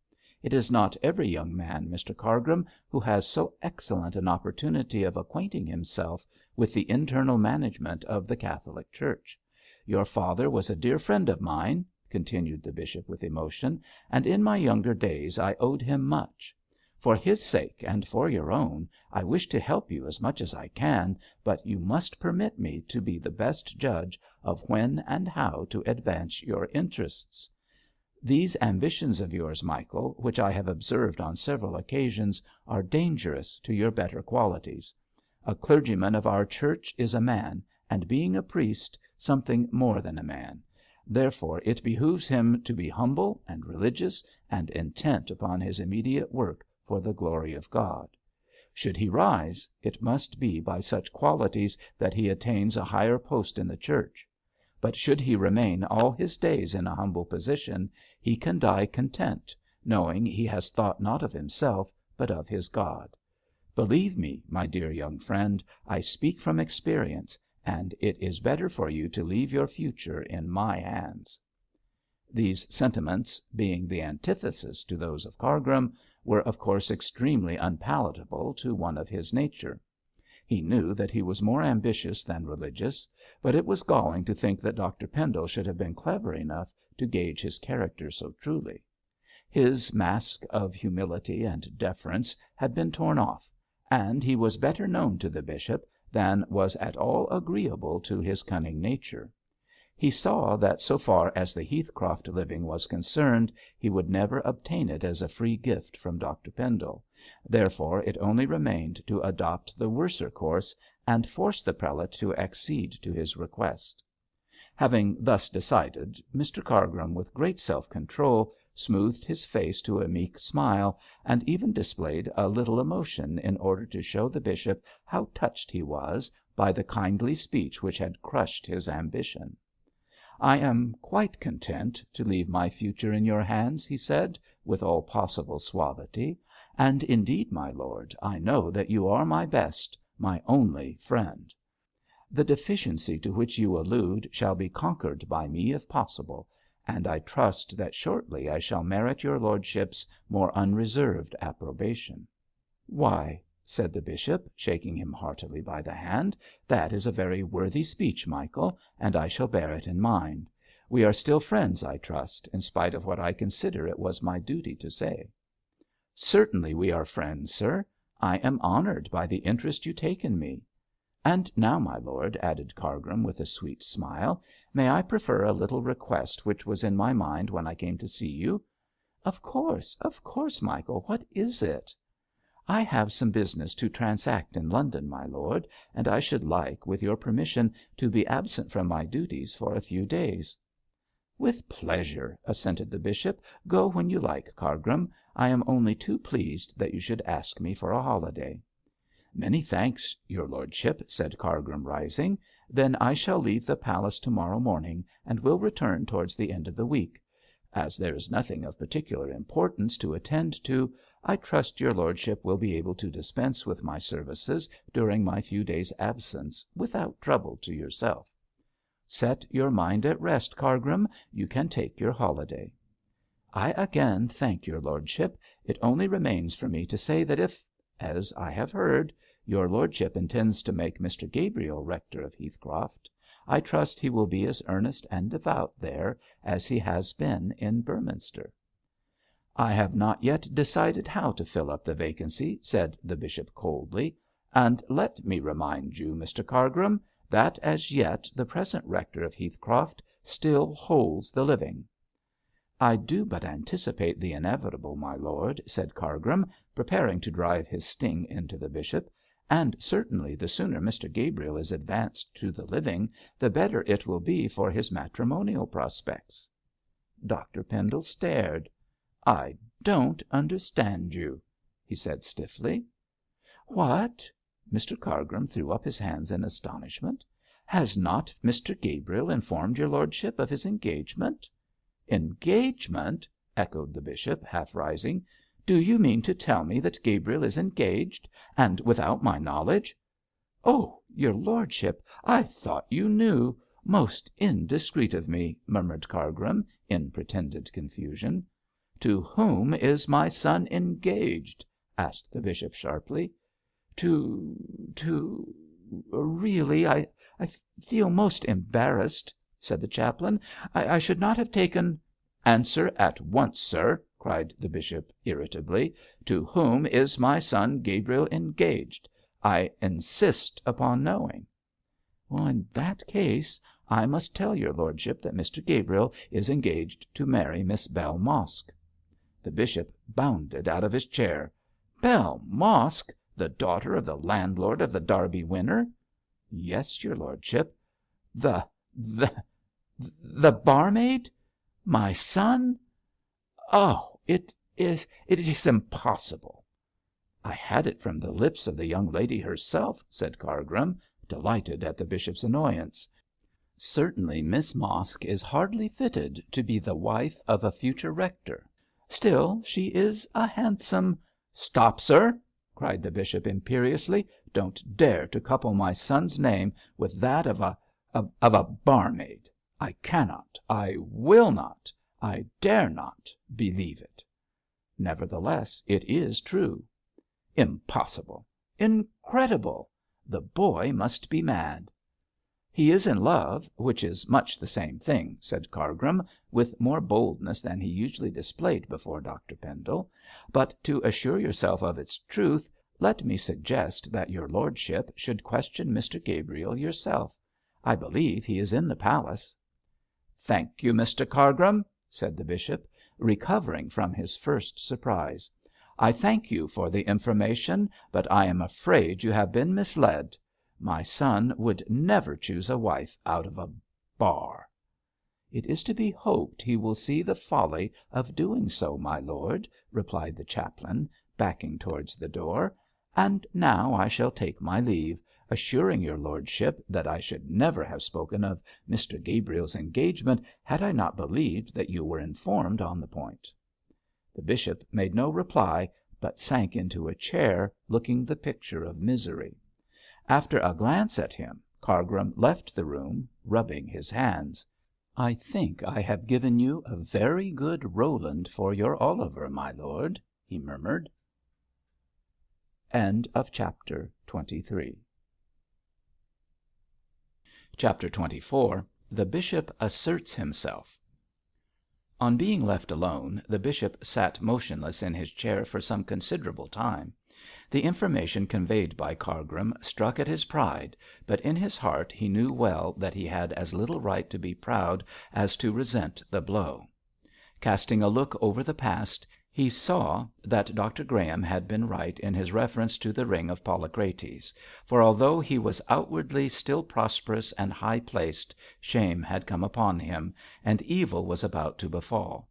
It is not every young man, Mr Cargrim, who has so excellent an opportunity of acquainting himself with the internal management of the Catholic Church. Your father was a dear friend of mine,' continued the bishop with emotion, 'and in my younger days I owed him much. For his sake and for your own, I wish to help you as much as I can, but you must permit me to be the best judge of when and how to advance your interests. These ambitions of yours, Michael, which I have observed on several occasions, are dangerous to your better qualities. A clergyman of our Church is a man, and being a priest, something more than a man. Therefore it behoves him to be humble and religious and intent upon his immediate work for the glory of God. Should he rise, it must be by such qualities that he attains a higher post in the Church. But should he remain all his days in a humble position, he can die content, knowing he has thought not of himself, but of his God. Believe me, my dear young friend, I speak from experience, and it is better for you to leave your future in my hands.' These sentiments, being the antithesis to those of Cargrim, were of course extremely unpalatable to one of his nature. He knew that he was more ambitious than religious, but it was galling to think that Dr Pendle should have been clever enough to gauge his character so truly. His mask of humility and deference had been torn off, and he was better known to the bishop than was at all agreeable to his cunning nature. He saw that so far as the Heathcroft living was concerned, he would never obtain it as a free gift from Dr Pendle, therefore it only remained to adopt the worser course, and force the prelate to accede to his request. Having thus decided, Mr Cargrim, with great self-control, smoothed his face to a meek smile, and even displayed a little emotion in order to show the bishop how touched he was by the kindly speech which had crushed his ambition. 'I am quite content to leave my future in your hands,' he said, with all possible suavity, 'and indeed, my lord, I know that you are my best, my only friend. The deficiency to which you allude shall be conquered by me if possible, and I trust that shortly I shall merit your lordship's more unreserved approbation.' 'Why,' said the bishop, shaking him heartily by the hand, 'that is a very worthy speech, Michael, and I shall bear it in mind. We are still friends, I trust, in spite of what I consider it was my duty to say.' 'Certainly we are friends, sir. I am honoured by the interest you take in me. And now, my lord,' added Cargrim, with a sweet smile, 'may I prefer a little request which was in my mind when I came to see you?' 'Of course, Michael. What is it?' 'I have some business to transact in London, my lord, and I should like, with your permission, to be absent from my duties for a few days.' 'With pleasure,' assented the bishop. 'Go when you like, Cargrim. I am only too pleased that you should ask me for a holiday.' 'Many thanks, your lordship,' said Cargrim, rising. 'Then I shall leave the palace to morrow morning, and will return towards the end of the week. As there is nothing of particular importance to attend to, I trust your lordship will be able to dispense with my services during my few days' absence without trouble to yourself. Set your mind at rest, Cargrim. You can take your holiday.' 'I again thank your lordship. It only remains for me to say that if, as I have heard, your lordship intends to make Mr Gabriel rector of Heathcroft, I trust he will be as earnest and devout there as he has been in Beorminster.' 'I have not yet decided how to fill up the vacancy,' said the bishop, coldly, 'and let me remind you, Mr Cargrim, that as yet the present rector of Heathcroft still holds the living.' 'I do but anticipate the inevitable, my lord,' said Cargrim, preparing to drive his sting into the bishop, and certainly the sooner Mr Gabriel is advanced to the living the better it will be for his matrimonial prospects." Dr Pendle stared. "I don't understand you," he said stiffly. "What!" Mr Cargrim threw up his hands in astonishment. "Has not Mr Gabriel informed your lordship of his engagement?" "Engagement!" echoed the bishop, half rising. "Do you mean to tell me that Gabriel is engaged, and without my knowledge?" "Oh, your lordship, I thought you knew. Most indiscreet of me," murmured Cargrim, in pretended confusion. "To whom is my son engaged?" asked the bishop, sharply. "To really, I feel most embarrassed," said the chaplain. "I should not have taken " "Answer at once, sir," cried the bishop, irritably. "To whom is my son Gabriel engaged? I insist upon knowing." "In that case I must tell your lordship that Mr Gabriel is engaged to marry Miss Bell Mosk." The bishop bounded out of his chair. "Bell Mosk! The daughter of the landlord of The Derby Winner?" "Yes, your lordship." "The the barmaid? My son? Oh, it is impossible." "I had it from the lips of the young lady herself," said Cargrim, delighted at the bishop's annoyance. "Certainly Miss Mosk is hardly fitted to be the wife of a future rector. Still, she is a handsome " "Stop, sir!" cried the bishop, imperiously. "Don't dare to couple my son's name with that of a barmaid. I cannot, I will not, I dare not believe it." "Nevertheless, it is true." "Impossible! Incredible! The boy must be mad." "He is in love, which is much the same thing," said Cargrim, with more boldness than he usually displayed before Dr Pendle. "But to assure yourself of its truth, let me suggest that your lordship should question Mr Gabriel yourself. I believe he is in the palace." "Thank you, Mr Cargrim," said the bishop, recovering from his first surprise. "I thank you for the information, but I am afraid you have been misled. My son would never choose a wife out of a bar." "It is to be hoped he will see the folly of doing so, my lord," replied the chaplain, backing towards the door. "And now I shall take my leave, assuring your lordship that I should never have spoken of Mr Gabriel's engagement had I not believed that you were informed on the point." The bishop made no reply, but sank into a chair, looking the picture of misery. After a glance at him, Cargrim left the room, rubbing his hands. "I think I have given you a very good Roland for your Oliver, my lord," he murmured. Chapter 24. The bishop asserts himself. On being left alone, the bishop sat motionless in his chair for some considerable time. The information conveyed by Cargrim struck at his pride, but in his heart he knew well that he had as little right to be proud as to resent the blow. Casting a look over the past, he saw that Dr Graham had been right in his reference to the ring of Polycrates, for although he was outwardly still prosperous and high placed, shame had come upon him, and evil was about to befall.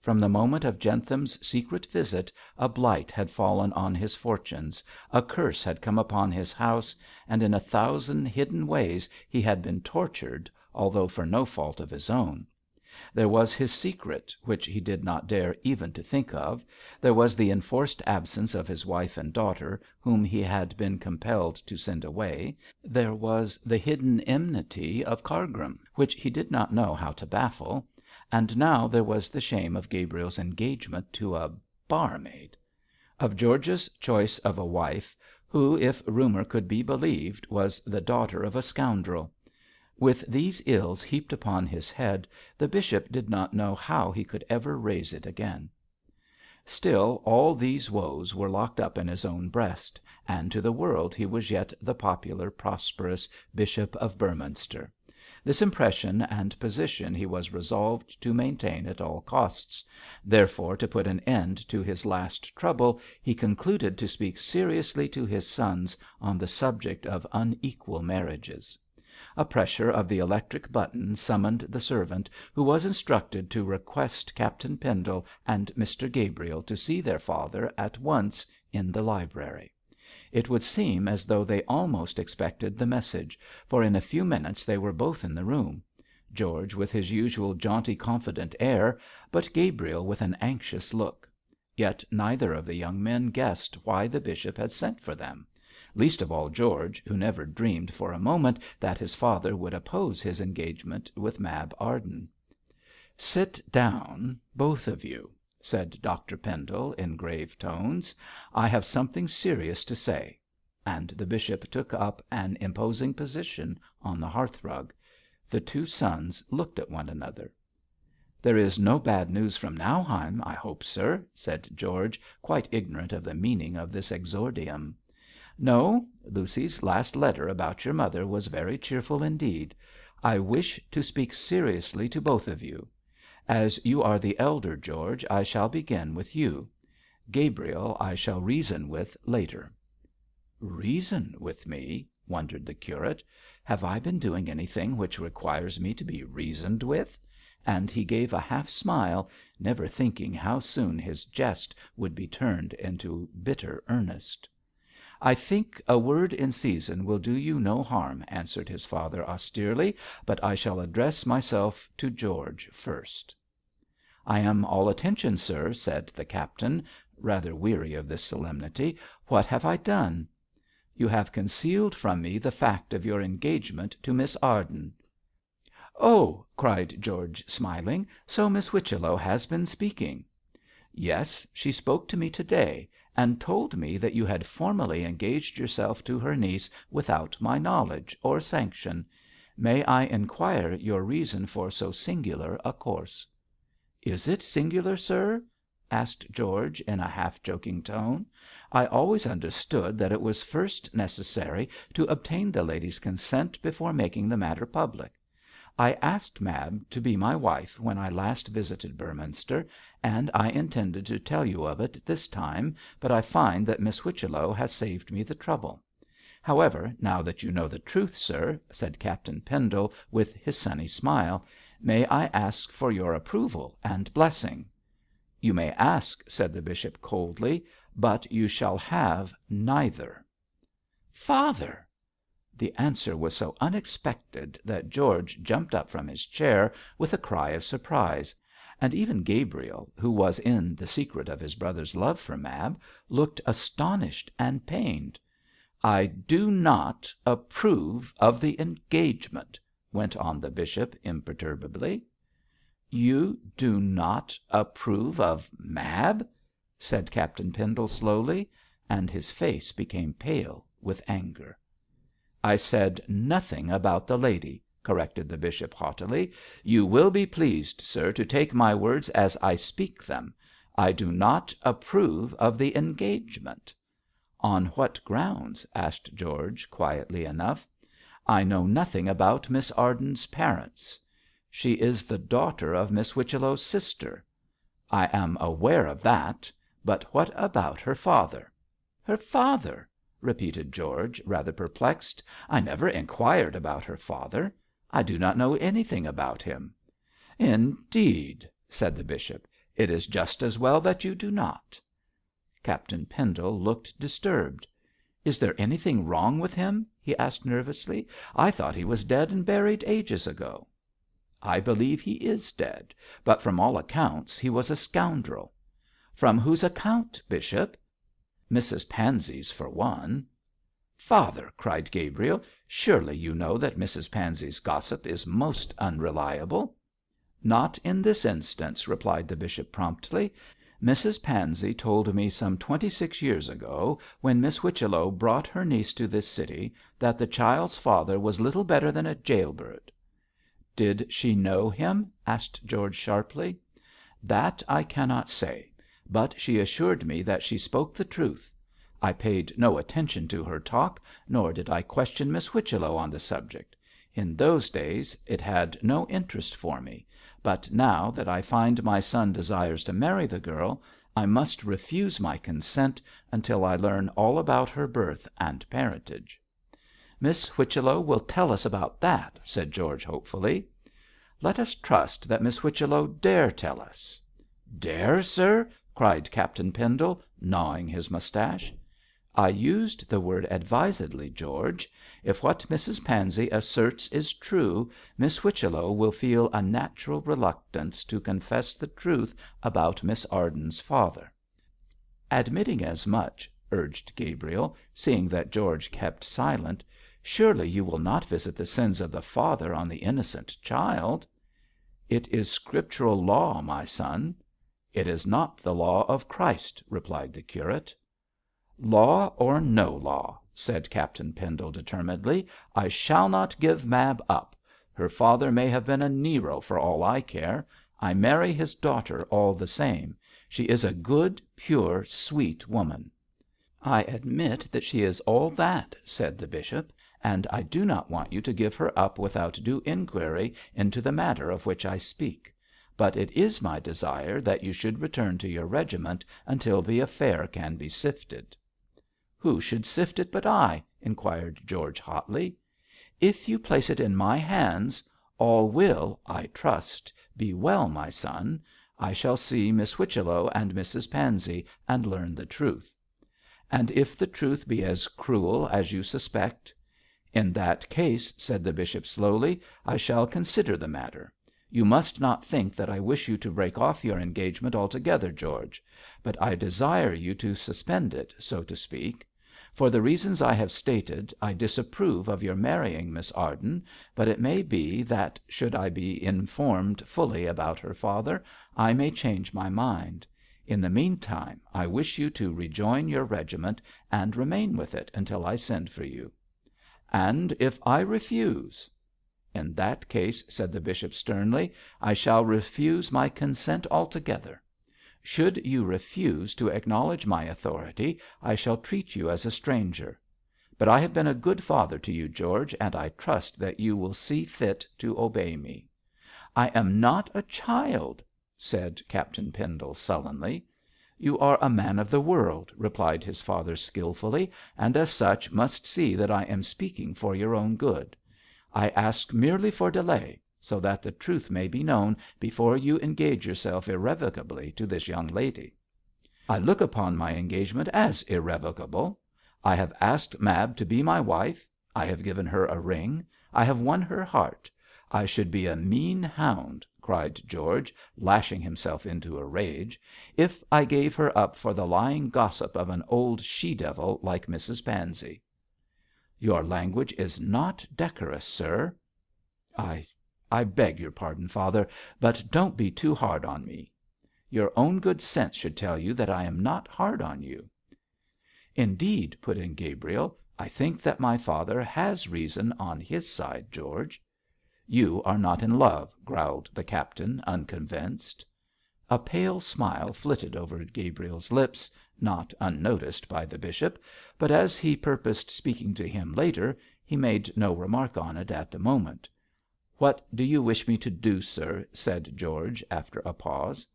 From the moment of Jentham's secret visit a blight had fallen on his fortunes, a curse had come upon his house, and in 1,000 hidden ways he had been tortured, although for no fault of his own. There was his secret, which he did not dare even to think of; there was the enforced absence of his wife and daughter, whom he had been compelled to send away; there was the hidden enmity of Cargrim, which he did not know how to baffle; and now there was the shame of Gabriel's engagement to a barmaid; of George's choice of a wife, who, if rumour could be believed, was the daughter of a scoundrel. With these ills heaped upon his head, the bishop did not know how he could ever raise it again. Still all these woes were locked up in his own breast, and to the world he was yet the popular, prosperous Bishop of Beorminster. This impression and position he was resolved to maintain at all costs; therefore, to put an end to his last trouble, he concluded to speak seriously to his sons on the subject of unequal marriages. A pressure of the electric button summoned the servant, who was instructed to request Captain Pendle and Mr Gabriel to see their father at once in the library. It would seem as though they almost expected the message, for in a few minutes they were both in the room; George with his usual jaunty, confident air, but Gabriel with an anxious look. Yet neither of the young men guessed why the bishop had sent for them; least of all George, who never dreamed for a moment that his father would oppose his engagement with Mab Arden. "Sit down, both of you," said Dr Pendle, in grave tones. "I have something serious to say," and the bishop took up an imposing position on the hearthrug. The two sons looked at one another. "There is no bad news from Nauheim, I hope, sir?" said George, quite ignorant of the meaning of this exordium. "No. Lucy's last letter about your mother was very cheerful indeed. I wish to speak seriously to both of you. As you are the elder, George, I shall begin with you. Gabriel I shall reason with later." "Reason with me?" wondered the curate. "Have I been doing anything which requires me to be reasoned with?" And he gave a half smile, never thinking how soon his jest would be turned into bitter earnest. "I think a word in season will do you no harm," answered his father austerely, "but I shall address myself to George first." "I am all attention, sir," said the captain, rather weary of this solemnity. "What have I done?" "You have concealed from me the fact of your engagement to Miss Arden." "Oh!" cried George, smiling. "So Miss Whichello has been speaking?" "Yes, she spoke to me to day, and told me that you had formally engaged yourself to her niece without my knowledge or sanction. May I inquire your reason for so singular a course?" "Is it singular, sir?" asked George, in a half joking tone. "I always understood that it was first necessary to obtain the lady's consent before making the matter public. I asked Mab to be my wife when I last visited Beorminster, and I intended to tell you of it this time, but I find that Miss Whichello has saved me the trouble. However, now that you know the truth, sir," said Captain Pendle, with his sunny smile, "may I ask for your approval and blessing?" "You may ask," said the bishop coldly, "but you shall have neither." "Father!" The answer was so unexpected that George jumped up from his chair with a cry of surprise; and even Gabriel, who was in the secret of his brother's love for Mab, looked astonished and pained. "I do not approve of the engagement," went on the bishop, imperturbably. "You do not approve of Mab?" said Captain Pendle slowly, and his face became pale with anger. "I said nothing about the lady," corrected the bishop, haughtily. "You will be pleased, sir, to take my words as I speak them. I do not approve of the engagement." "On what grounds?" asked George, quietly enough. "I know nothing about Miss Arden's parents." "She is the daughter of Miss Whichello's sister." "I am aware of that. But what about her father?" "Her father?" repeated George, rather perplexed. "I never inquired about her father. I do not know anything about him." "Indeed," said the bishop. "It is just as well that you do not." Captain Pendle looked disturbed. "Is there anything wrong with him?" he asked nervously. "I thought he was dead and buried ages ago." "I believe he is dead, but from all accounts he was a scoundrel." "From whose account, bishop?" "Mrs Pansey's, for one." "Father," cried Gabriel, "surely you know that Mrs Pansey's gossip is most unreliable." "Not in this instance," replied the bishop, promptly. "Mrs Pansey told me some 26 years ago, when Miss Whichello brought her niece to this city, that the child's father was little better than a jail bird." "Did she know him?" asked George, sharply. "That I cannot say, but she assured me that she spoke the truth. I paid no attention to her talk, nor did I question Miss Whichello on the subject. In those days it had no interest for me, but now that I find my son desires to marry the girl, I must refuse my consent until I learn all about her birth and parentage." "Miss Whichello will tell us about that," said George, hopefully. "Let us trust that Miss Whichello dare tell us." "Dare, sir?" cried Captain Pendle, gnawing his moustache. "I used the word advisedly, George. If what Mrs Pansey asserts is true, Miss Whichello will feel a natural reluctance to confess the truth about Miss Arden's father." "Admitting as much," urged Gabriel, seeing that George kept silent, "surely you will not visit the sins of the father on the innocent child?" "It is scriptural law, my son." "It is not the law of Christ," replied the curate. "Law or no law," said Captain Pendle, determinedly, "I shall not give Mab up. Her father may have been a Nero for all I care. I marry his daughter all the same. She is a good, pure, sweet woman." "I admit that she is all that," said the bishop, "and I do not want you to give her up without due inquiry into the matter of which I speak. But it is my desire that you should return to your regiment until the affair can be sifted." "Who should sift it but I?" inquired George, hotly. "If you place it in my hands, all will, I trust, be well, my son. I shall see Miss Whichello and Mrs Pansey, and learn the truth." "And if the truth be as cruel as you suspect?" "In that case," said the bishop, slowly, "I shall consider the matter. You must not think that I wish you to break off your engagement altogether, George; but I desire you to suspend it, so to speak. For the reasons I have stated, I disapprove of your marrying Miss Arden, but it may be that, should I be informed fully about her father, I may change my mind. In the meantime, I wish you to rejoin your regiment, and remain with it until I send for you." "And if I refuse?" "In that case," said the bishop, sternly, "I shall refuse my consent altogether. Should you refuse to acknowledge my authority, I shall treat you as a stranger. But I have been a good father to you, George, and I trust that you will see fit to obey me." "I am not a child," said Captain Pendle, sullenly. "You are a man of the world," replied his father, skilfully, "and as such must see that I am speaking for your own good. I ask merely for delay, so that the truth may be known before you engage yourself irrevocably to this young lady." "I look upon my engagement as irrevocable. I have asked Mab to be my wife. I have given her a ring. I have won her heart. I should be a mean hound," cried George, lashing himself into a rage, "if I gave her up for the lying gossip of an old she devil like Mrs Pansey." "Your language is not decorous, sir." I beg your pardon, father, but don't be too hard on me." "Your own good sense should tell you that I am not hard on you." "Indeed," put in Gabriel, "I think that my father has reason on his side, George." "You are not in love," growled the captain, unconvinced. A pale smile flitted over Gabriel's lips, not unnoticed by the bishop, but as he purposed speaking to him later, he made no remark on it at the moment. "What do you wish me to do, sir?" said George, after a pause.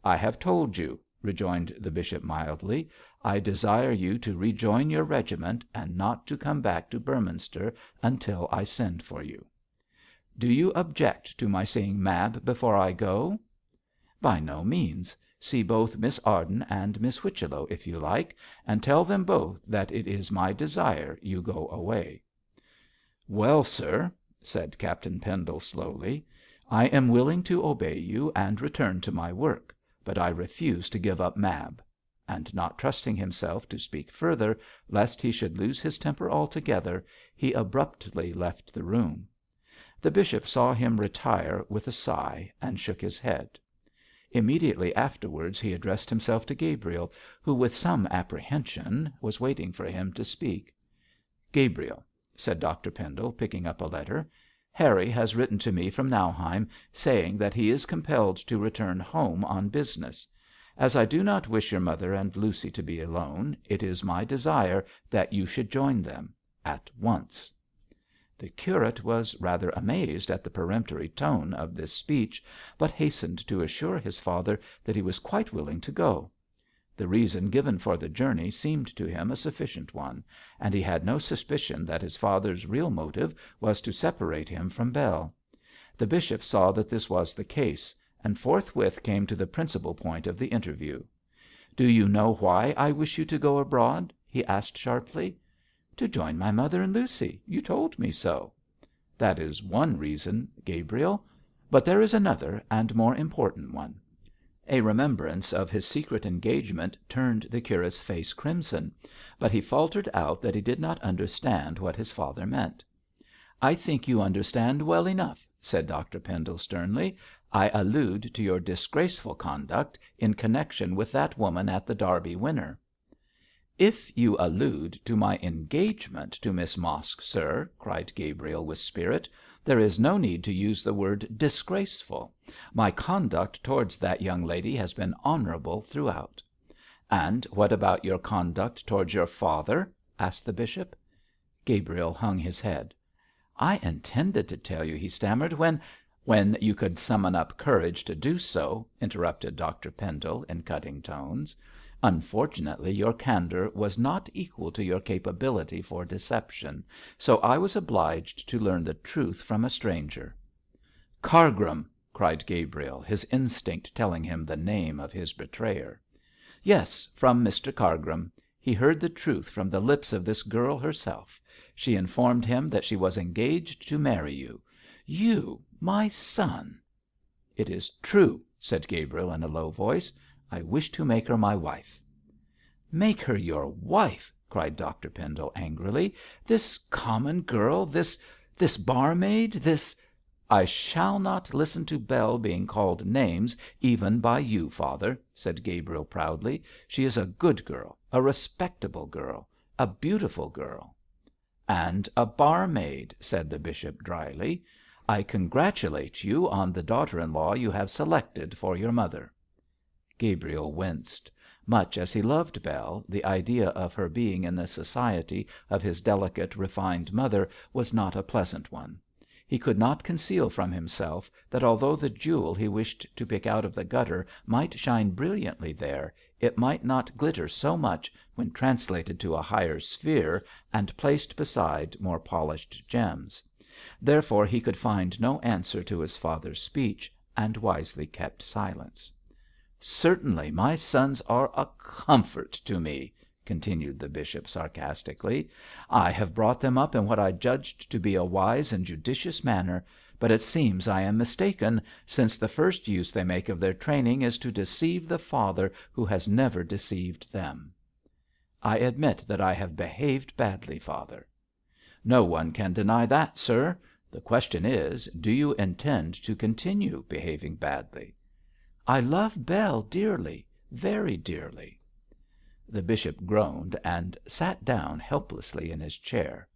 "I have told you," rejoined the bishop, mildly. "I desire you to rejoin your regiment, and not to come back to Beorminster until I send for you." "Do you object to my seeing Mab before I go?" "By no means. See both Miss Arden and Miss Whichello, if you like, and tell them both that it is my desire you go away." "Well, sir," said Captain Pendle, slowly, "I am willing to obey you and return to my work, but I refuse to give up Mab." And not trusting himself to speak further, lest he should lose his temper altogether, he abruptly left the room. The bishop saw him retire with a sigh, and shook his head. Immediately afterwards he addressed himself to Gabriel, who, with some apprehension, was waiting for him to speak. "Gabriel," said Dr Pendle, picking up a letter, "Harry has written to me from Nauheim, saying that he is compelled to return home on business. As I do not wish your mother and Lucy to be alone, it is my desire that you should join them at once." The curate was rather amazed at the peremptory tone of this speech, but hastened to assure his father that he was quite willing to go. The reason given for the journey seemed to him a sufficient one, and he had no suspicion that his father's real motive was to separate him from Bell. The bishop saw that this was the case, and forthwith came to the principal point of the interview. "Do you know why I wish you to go abroad?" he asked sharply. "To join my mother and Lucy. You told me so." "That is one reason, Gabriel. But there is another and more important one." A remembrance of his secret engagement turned the curate's face crimson, but he faltered out that he did not understand what his father meant. "I think you understand well enough," said Dr Pendle sternly. "I allude to your disgraceful conduct in connection with that woman at the Derby Winner." "If you allude to my engagement to Miss Mosk, sir," cried Gabriel, with spirit, "there is no need to use the word disgraceful. My conduct towards that young lady has been honourable throughout." "And what about your conduct towards your father?" asked the bishop. Gabriel hung his head. "I intended to tell you," he stammered, "when you could summon up courage to do so," interrupted Dr Pendle, in cutting tones. "Unfortunately, your candour was not equal to your capability for deception, so I was obliged to learn the truth from a stranger." "Cargrim!" cried Gabriel, his instinct telling him the name of his betrayer. "Yes, from Mr Cargrim. He heard the truth from the lips of this girl herself. She informed him that she was engaged to marry you. You, my son!" "It is true," said Gabriel, in a low voice. "I wish to make her my wife." "Make her your wife!" cried Dr Pendle, angrily. "This common girl, this barmaid, this——" "I shall not listen to Bell being called names even by you, father," said Gabriel, proudly. "She is a good girl, a respectable girl, a beautiful girl." "And a barmaid," said the bishop, dryly. "I congratulate you on the daughter in law you have selected for your mother." Gabriel winced. Much as he loved Bell, the idea of her being in the society of his delicate, refined mother was not a pleasant one. He could not conceal from himself that although the jewel he wished to pick out of the gutter might shine brilliantly there, it might not glitter so much when translated to a higher sphere and placed beside more polished gems. Therefore he could find no answer to his father's speech, and wisely kept silence. "Certainly my sons are a comfort to me," continued the bishop, sarcastically. "I have brought them up in what I judged to be a wise and judicious manner, but it seems I am mistaken, since the first use they make of their training is to deceive the father who has never deceived them." "I admit that I have behaved badly, father." "No one can deny that, sir. The question is, do you intend to continue behaving badly?" "I love Bell dearly, very dearly." The bishop groaned and sat down helplessly in his chair.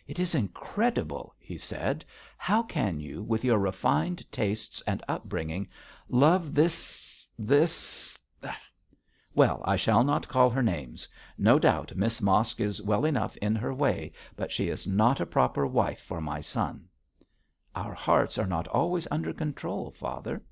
"It is incredible," he said. "How can you, with your refined tastes and upbringing, love this—— Well, I shall not call her names. No doubt Miss Mosk is well enough in her way, but she is not a proper wife for my son." "Our hearts are not always under control, father."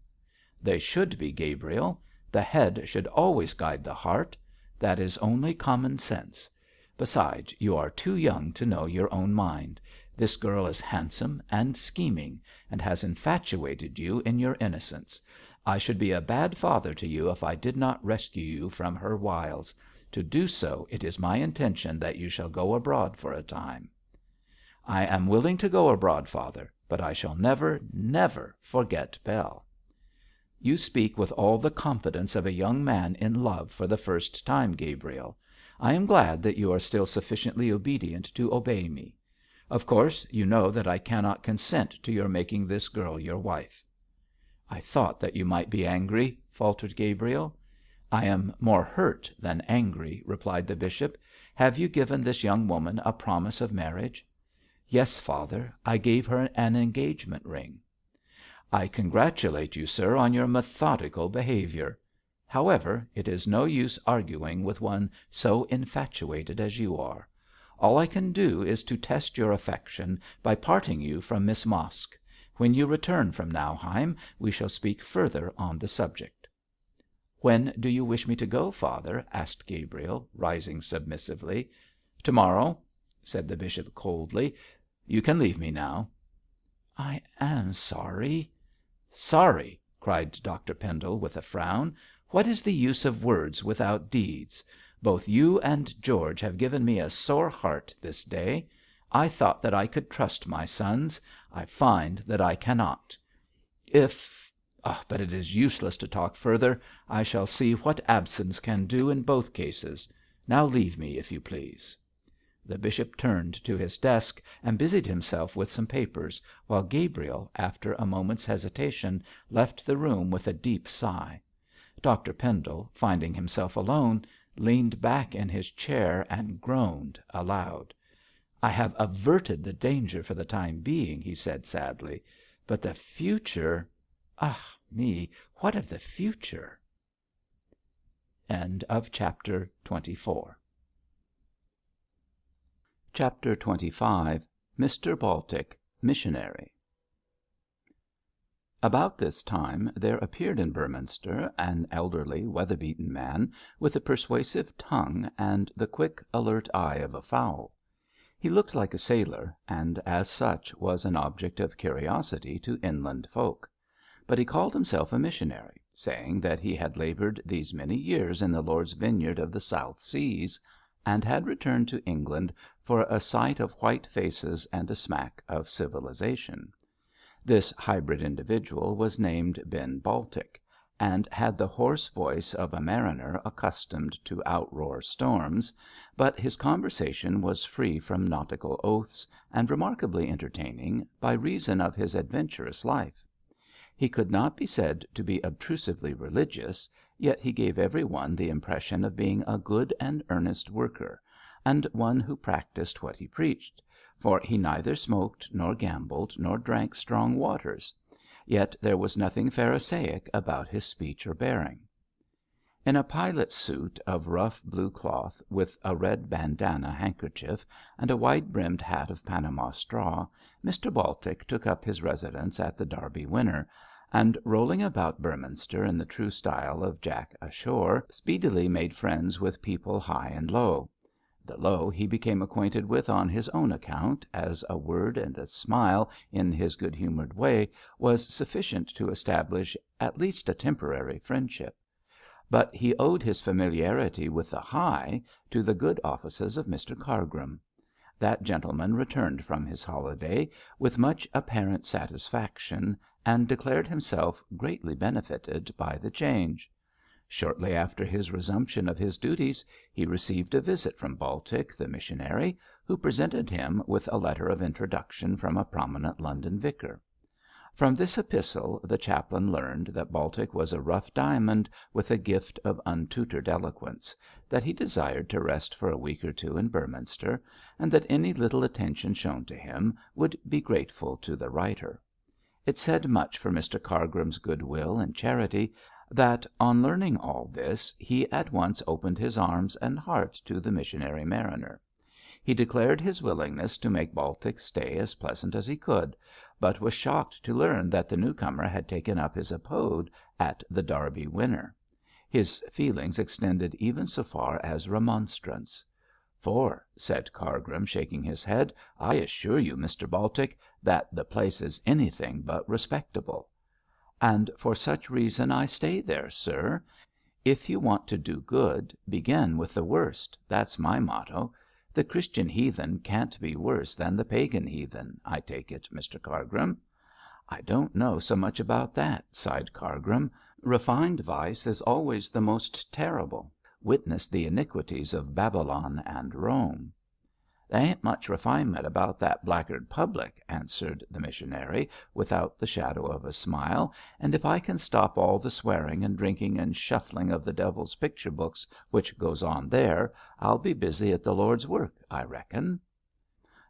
"They should be, Gabriel. The head should always guide the heart. That is only common sense. Besides, you are too young to know your own mind. This girl is handsome and scheming, and has infatuated you in your innocence. I should be a bad father to you if I did not rescue you from her wiles. To do so, it is my intention that you shall go abroad for a time." "I am willing to go abroad, father, but I shall never, never forget Bell." "You speak with all the confidence of a young man in love for the first time, Gabriel. I am glad that you are still sufficiently obedient to obey me. Of course you know that I cannot consent to your making this girl your wife." "I thought that you might be angry," faltered Gabriel. "I am more hurt than angry," replied the bishop. "Have you given this young woman a promise of marriage?" "Yes, father. I gave her an engagement ring." "I congratulate you, sir, on your methodical behaviour. However, it is no use arguing with one so infatuated as you are. All I can do is to test your affection by parting you from Miss Mosk. When you return from Nauheim we shall speak further on the subject." "When do you wish me to go, father?" asked Gabriel, rising submissively. "To morrow," said the bishop, coldly. "You can leave me now." "I am sorry." "Sorry!" cried Dr Pendle, with a frown. "What is the use of words without deeds? Both you and George have given me a sore heart this day. I thought that I could trust my sons. I find that I cannot. But it is useless to talk further. I shall see what absence can do in both cases. Now leave me, if you please." The bishop turned to his desk and busied himself with some papers, while Gabriel, after a moment's hesitation, left the room with a deep sigh. Dr Pendle, finding himself alone, leaned back in his chair and groaned aloud. "I have averted the danger for the time being," he said sadly. "But the future ah me, what of the future?" Chapter XXV. Mr Baltic, Missionary. About this time there appeared in Beorminster an elderly, weather-beaten man with a persuasive tongue and the quick, alert eye of a fowl. He looked like a sailor, and as such was an object of curiosity to inland folk. But he called himself a missionary, saying that he had laboured these many years in the Lord's vineyard of the South Seas, and had returned to England for a sight of white faces and a smack of civilisation. This hybrid individual was named Ben Baltic, and had the hoarse voice of a mariner accustomed to outroar storms, but his conversation was free from nautical oaths, and remarkably entertaining by reason of his adventurous life. He could not be said to be obtrusively religious, yet he gave every one the impression of being a good and earnest worker, and one who practised what he preached, for he neither smoked nor gambled nor drank strong waters. Yet there was nothing pharisaic about his speech or bearing. In a pilot's suit of rough blue cloth, with a red bandana handkerchief and a wide-brimmed hat of Panama straw, Mr Baltic took up his residence at the Derby Winner, and rolling about Beorminster in the true style of Jack ashore, speedily made friends with people high and low. The low he became acquainted with on his own account, as a word and a smile in his good-humoured way was sufficient to establish at least a temporary friendship. But he owed his familiarity with the high to the good offices of Mr Cargrim. That gentleman returned from his holiday with much apparent satisfaction, and declared himself greatly benefited by the change. Shortly after his resumption of his duties he received a visit from Baltic, the missionary, who presented him with a letter of introduction from a prominent London vicar. From this epistle the chaplain learned that Baltic was a rough diamond with a gift of untutored eloquence, that he desired to rest for a week or two in Beorminster, and that any little attention shown to him would be grateful to the writer. It said much for Mr Cargrim's goodwill and charity that, on learning all this, he at once opened his arms and heart to the missionary mariner. He declared his willingness to make Baltic's stay as pleasant as he could, but was shocked to learn that the newcomer had taken up his abode at the Derby Winner. His feelings extended even so far as remonstrance. "For," said Cargrim, shaking his head, "I assure you, Mr Baltic, that the place is anything but respectable." "And for such reason I stay there, sir. If you want to do good, begin with the worst. That's my motto. The Christian heathen can't be worse than the pagan heathen, I take it, Mr Cargrim." "I don't know so much about that," sighed Cargrim. "Refined vice is always the most terrible. Witness the iniquities of Babylon and Rome." "There ain't much refinement about that blackguard public," answered the missionary, without the shadow of a smile, "and if I can stop all the swearing and drinking and shuffling of the devil's picture books which goes on there, I'll be busy at the Lord's work, I reckon."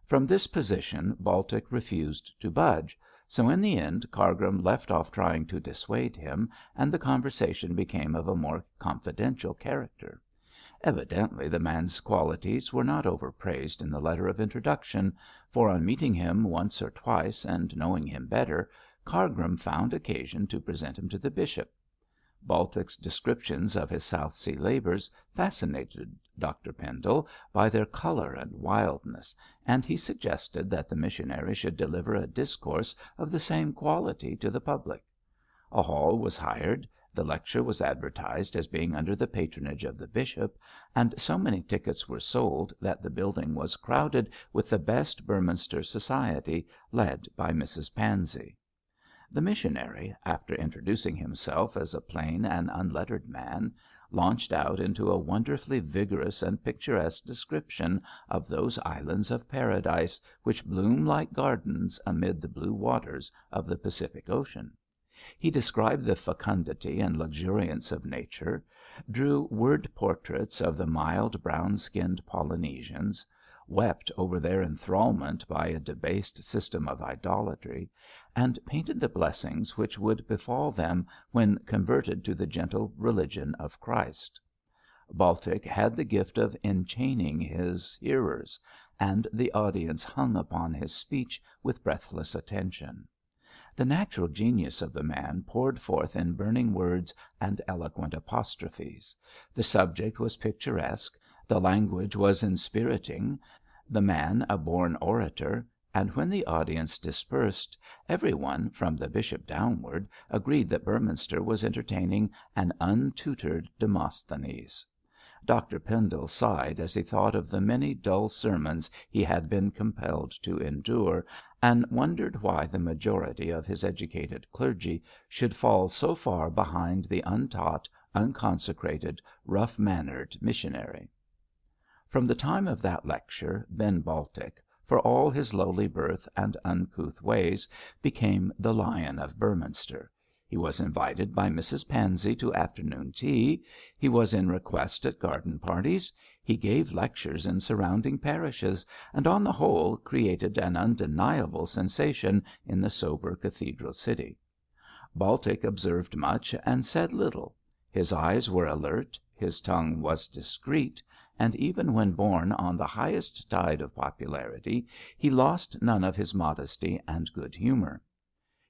From this position Baltic refused to budge, so in the end Cargrim left off trying to dissuade him, and the conversation became of a more confidential character. Evidently the man's qualities were not overpraised in the letter of introduction, for on meeting him once or twice and knowing him better, Cargrim found occasion to present him to the bishop. Baltic's descriptions of his South Sea labours fascinated Dr Pendle by their colour and wildness, and he suggested that the missionary should deliver a discourse of the same quality to the public. A hall was hired, the lecture was advertised as being under the patronage of the bishop, and so many tickets were sold that the building was crowded with the best Beorminster society, led by Mrs Pansey. The missionary, after introducing himself as a plain and unlettered man, launched out into a wonderfully vigorous and picturesque description of those islands of paradise which bloom like gardens amid the blue waters of the Pacific Ocean. He described the fecundity and luxuriance of nature, drew word portraits of the mild brown skinned Polynesians, wept over their enthralment by a debased system of idolatry, and painted the blessings which would befall them when converted to the gentle religion of Christ. Baltic had the gift of enchaining his hearers, and the audience hung upon his speech with breathless attention. The natural genius of the man poured forth in burning words and eloquent apostrophes. The subject was picturesque, the language was inspiriting, the man a born orator, and when the audience dispersed, every one, from the bishop downward, agreed that Beorminster was entertaining an untutored Demosthenes. Dr Pendle sighed as he thought of the many dull sermons he had been compelled to endure, and wondered why the majority of his educated clergy should fall so far behind the untaught, unconsecrated, rough-mannered missionary. From the time of that lecture, Ben Baltic, for all his lowly birth and uncouth ways, became the lion of Beorminster. He was invited by Mrs Pansey to afternoon tea, he was in request at garden parties, he gave lectures in surrounding parishes, and on the whole created an undeniable sensation in the sober cathedral city. Baltic observed much and said little. His eyes were alert, his tongue was discreet, and even when borne on the highest tide of popularity, he lost none of his modesty and good humour.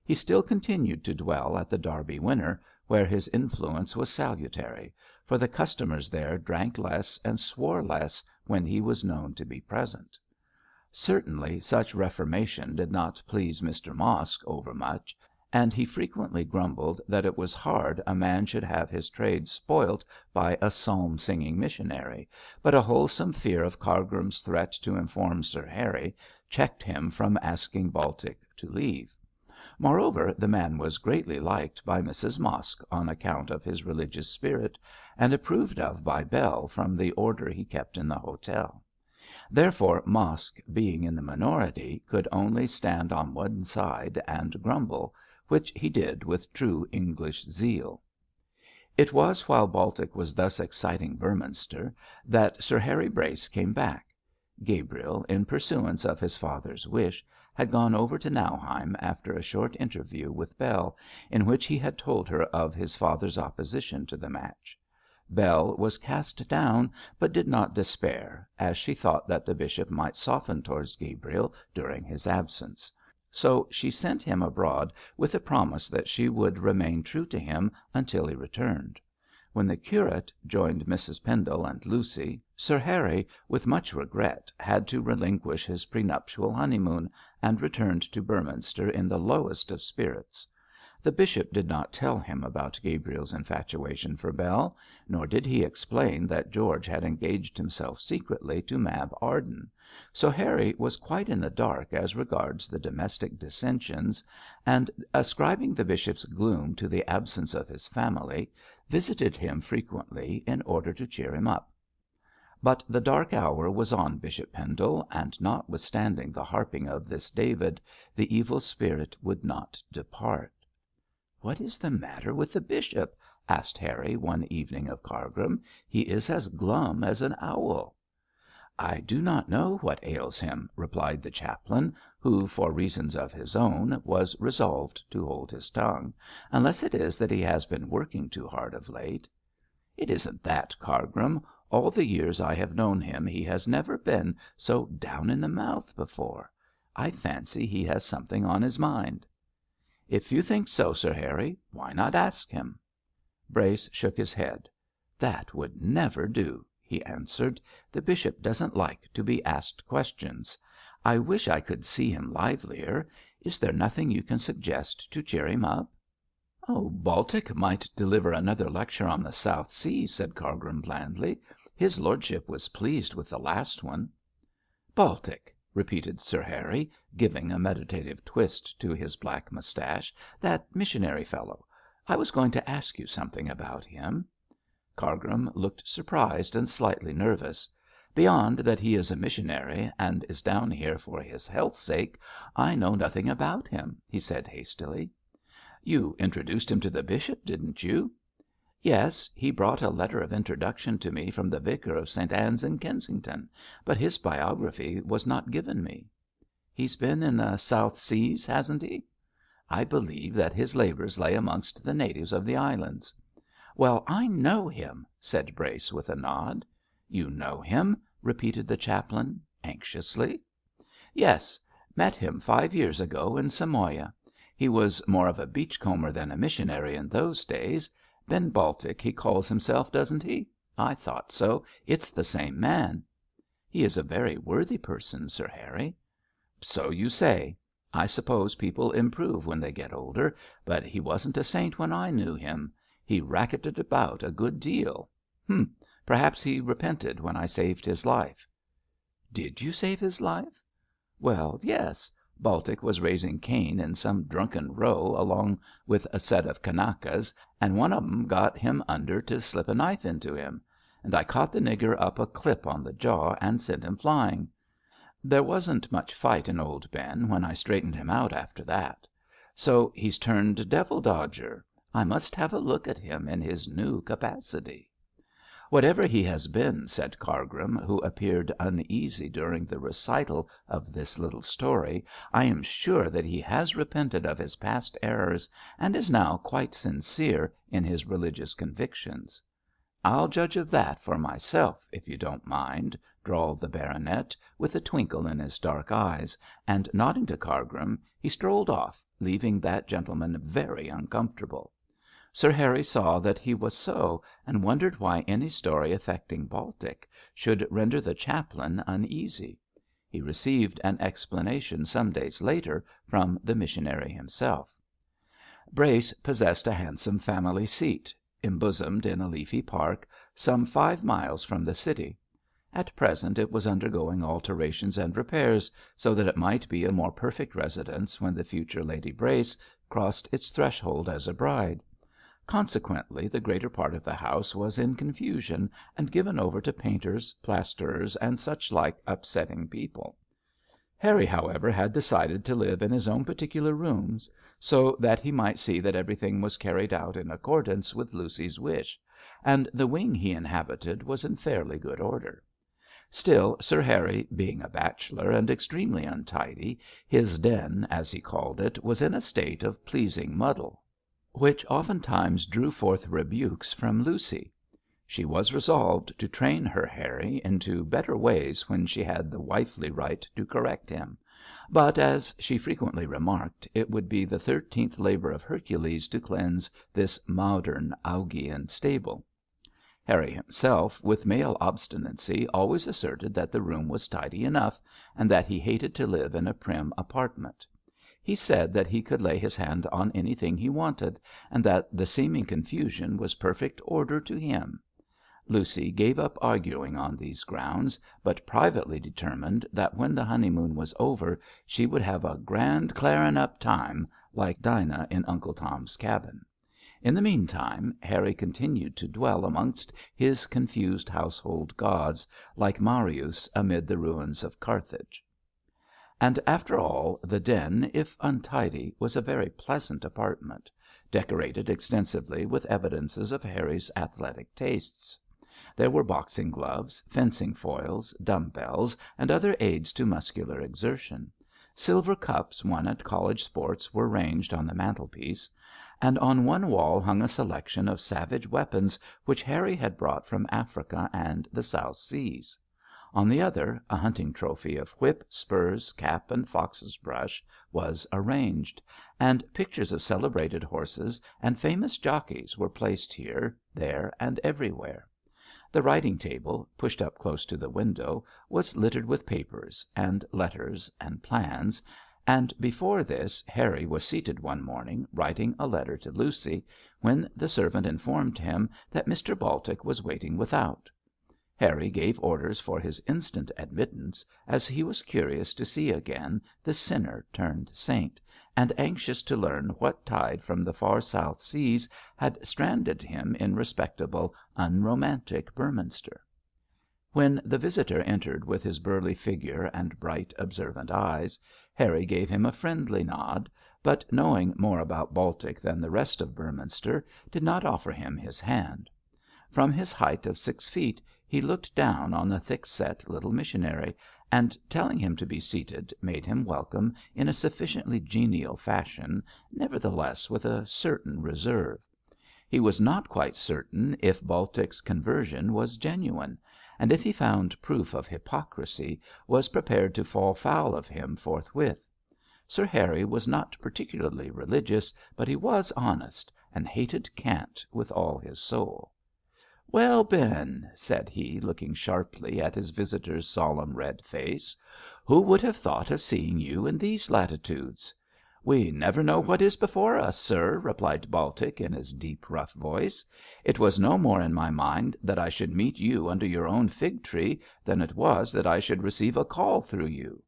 He still continued to dwell at the Derby Winner, where his influence was salutary, for the customers there drank less and swore less when he was known to be present. Certainly such reformation did not please Mr Mosk overmuch, and he frequently grumbled that it was hard a man should have his trade spoilt by a psalm-singing missionary, but a wholesome fear of Cargrim's threat to inform Sir Harry checked him from asking Baltic to leave. Moreover, the man was greatly liked by Mrs Mosk on account of his religious spirit, and approved of by Bell from the order he kept in the hotel. Therefore Mosk, being in the minority, could only stand on one side and grumble, which he did with true English zeal. It was while Baltic was thus exciting Beorminster that Sir Harry Brace came back. Gabriel, in pursuance of his father's wish, had gone over to Nauheim after a short interview with Bell, in which he had told her of his father's opposition to the match. Bell was cast down, but did not despair, as she thought that the bishop might soften towards Gabriel during his absence. So she sent him abroad with a promise that she would remain true to him until he returned. When the curate joined Mrs Pendle and Lucy, Sir Harry, with much regret, had to relinquish his prenuptial honeymoon, and returned to Beorminster in the lowest of spirits. The bishop did not tell him about Gabriel's infatuation for Bell, nor did he explain that George had engaged himself secretly to Mab Arden, so Harry was quite in the dark as regards the domestic dissensions, and, ascribing the bishop's gloom to the absence of his family, visited him frequently in order to cheer him up. But the dark hour was on Bishop Pendle, and notwithstanding the harping of this David, the evil spirit would not depart. 'What is the matter with the bishop?' asked Harry one evening of Cargrim. 'He is as glum as an owl.' 'I do not know what ails him,' replied the chaplain, who, for reasons of his own, was resolved to hold his tongue, 'unless it is that he has been working too hard of late.' 'It isn't that, Cargrim. All the years I have known him he has never been so down in the mouth before. I fancy he has something on his mind.' 'If you think so, Sir Harry, why not ask him?' Brace shook his head. 'That would never do,' he answered. 'The bishop doesn't like to be asked questions. I wish I could see him livelier. Is there nothing you can suggest to cheer him up?' 'Baltic might deliver another lecture on the South Seas,' said Cargrim, blandly. 'His lordship was pleased with the last one.' 'Baltic!' repeated Sir Harry, giving a meditative twist to his black moustache. 'That missionary fellow. I was going to ask you something about him.' Cargrim looked surprised and slightly nervous. 'Beyond that he is a missionary, and is down here for his health's sake, I know nothing about him,' he said hastily. 'You introduced him to the bishop, didn't you?' 'Yes. He brought a letter of introduction to me from the vicar of St Anne's in Kensington, but his biography was not given me.' 'He's been in the South Seas, hasn't he?' 'I believe that his labours lay amongst the natives of the islands.' 'Well, I know him,' said Brace, with a nod. 'You know him?' repeated the chaplain, anxiously. 'Yes. Met him 5 years ago in Samoa. He was more of a beach comber than a missionary in those days. Ben Baltic he calls himself, doesn't he? I thought so. It's the same man.' 'He is a very worthy person, Sir Harry.' 'So you say. I suppose people improve when they get older, but he wasn't a saint when I knew him. He racketed about a good deal. Perhaps he repented when I saved his life.' 'Did you save his life?' 'Well, yes. Baltic was raising Cain in some drunken row along with a set of Kanakas, and one of 'em got him under to slip a knife into him, and I caught the nigger up a clip on the jaw and sent him flying. There wasn't much fight in old Ben when I straightened him out after that. So he's turned devil dodger. I must have a look at him in his new capacity.' 'Whatever he has been,' said Cargrim, who appeared uneasy during the recital of this little story, 'I am sure that he has repented of his past errors, and is now quite sincere in his religious convictions.' 'I'll judge of that for myself, if you don't mind,' drawled the baronet, with a twinkle in his dark eyes, and nodding to Cargrim, he strolled off, leaving that gentleman very uncomfortable. Sir Harry saw that he was so, and wondered why any story affecting Baltic should render the chaplain uneasy. He received an explanation some days later from the missionary himself. Brace possessed a handsome family seat, embosomed in a leafy park, some 5 miles from the city. At present it was undergoing alterations and repairs, so that it might be a more perfect residence when the future Lady Brace crossed its threshold as a bride. Consequently, the greater part of the house was in confusion, and given over to painters, plasterers, and such like upsetting people. Harry, however, had decided to live in his own particular rooms, so that he might see that everything was carried out in accordance with Lucy's wish, and the wing he inhabited was in fairly good order. Still, Sir Harry being a bachelor and extremely untidy, his den, as he called it, was in a state of pleasing muddle, which oftentimes drew forth rebukes from Lucy. She was resolved to train her Harry into better ways when she had the wifely right to correct him; but, as she frequently remarked, it would be the 13th labour of Hercules to cleanse this modern Augean stable. Harry himself, with male obstinacy, always asserted that the room was tidy enough, and that he hated to live in a prim apartment. He said that he could lay his hand on anything he wanted, and that the seeming confusion was perfect order to him. Lucy gave up arguing on these grounds, but privately determined that when the honeymoon was over she would have a grand clarin' up time, like Dinah in Uncle Tom's Cabin. In the meantime, Harry continued to dwell amongst his confused household gods, like Marius amid the ruins of Carthage. And after all, the den, if untidy, was a very pleasant apartment, decorated extensively with evidences of Harry's athletic tastes. There were boxing gloves, fencing foils, dumb bells, and other aids to muscular exertion. Silver cups won at college sports were ranged on the mantelpiece, and on one wall hung a selection of savage weapons which Harry had brought from Africa and the South Seas. On the other, a hunting trophy of whip, spurs, cap, and fox's brush was arranged, and pictures of celebrated horses and famous jockeys were placed here, there, and everywhere. The writing table, pushed up close to the window, was littered with papers, and letters, and plans, and before this Harry was seated one morning writing a letter to Lucy, when the servant informed him that Mr Baltic was waiting without. Harry gave orders for his instant admittance, as he was curious to see again the sinner turned saint, and anxious to learn what tide from the far South Seas had stranded him in respectable, unromantic Beorminster. When the visitor entered with his burly figure and bright, observant eyes, Harry gave him a friendly nod, but, knowing more about Baltic than the rest of Beorminster, did not offer him his hand. From his height of 6 feet he looked down on the thick-set little missionary, and, telling him to be seated, made him welcome in a sufficiently genial fashion, nevertheless with a certain reserve. He was not quite certain if Baltic's conversion was genuine, and if he found proof of hypocrisy, was prepared to fall foul of him forthwith. Sir Harry was not particularly religious, but he was honest, and hated cant with all his soul. "Well, Ben," said he, looking sharply at his visitor's solemn red face, "who would have thought of seeing you in these latitudes?" "We never know what is before us, sir," replied Baltic, in his deep, rough voice. "It was no more in my mind that I should meet you under your own fig tree than it was that I should receive a call through you."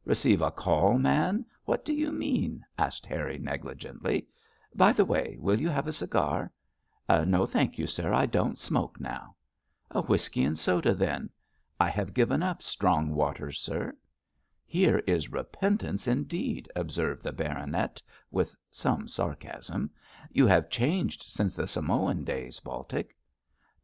"Receive a call, man? What do you mean?" asked Harry, negligently. "By the way, will you have a cigar?" "No, thank you, sir. I don't smoke now." "A whisky and soda, then." "I have given up strong waters, sir." "Here is repentance indeed," observed the baronet, with some sarcasm. "You have changed since the Samoan days, Baltic."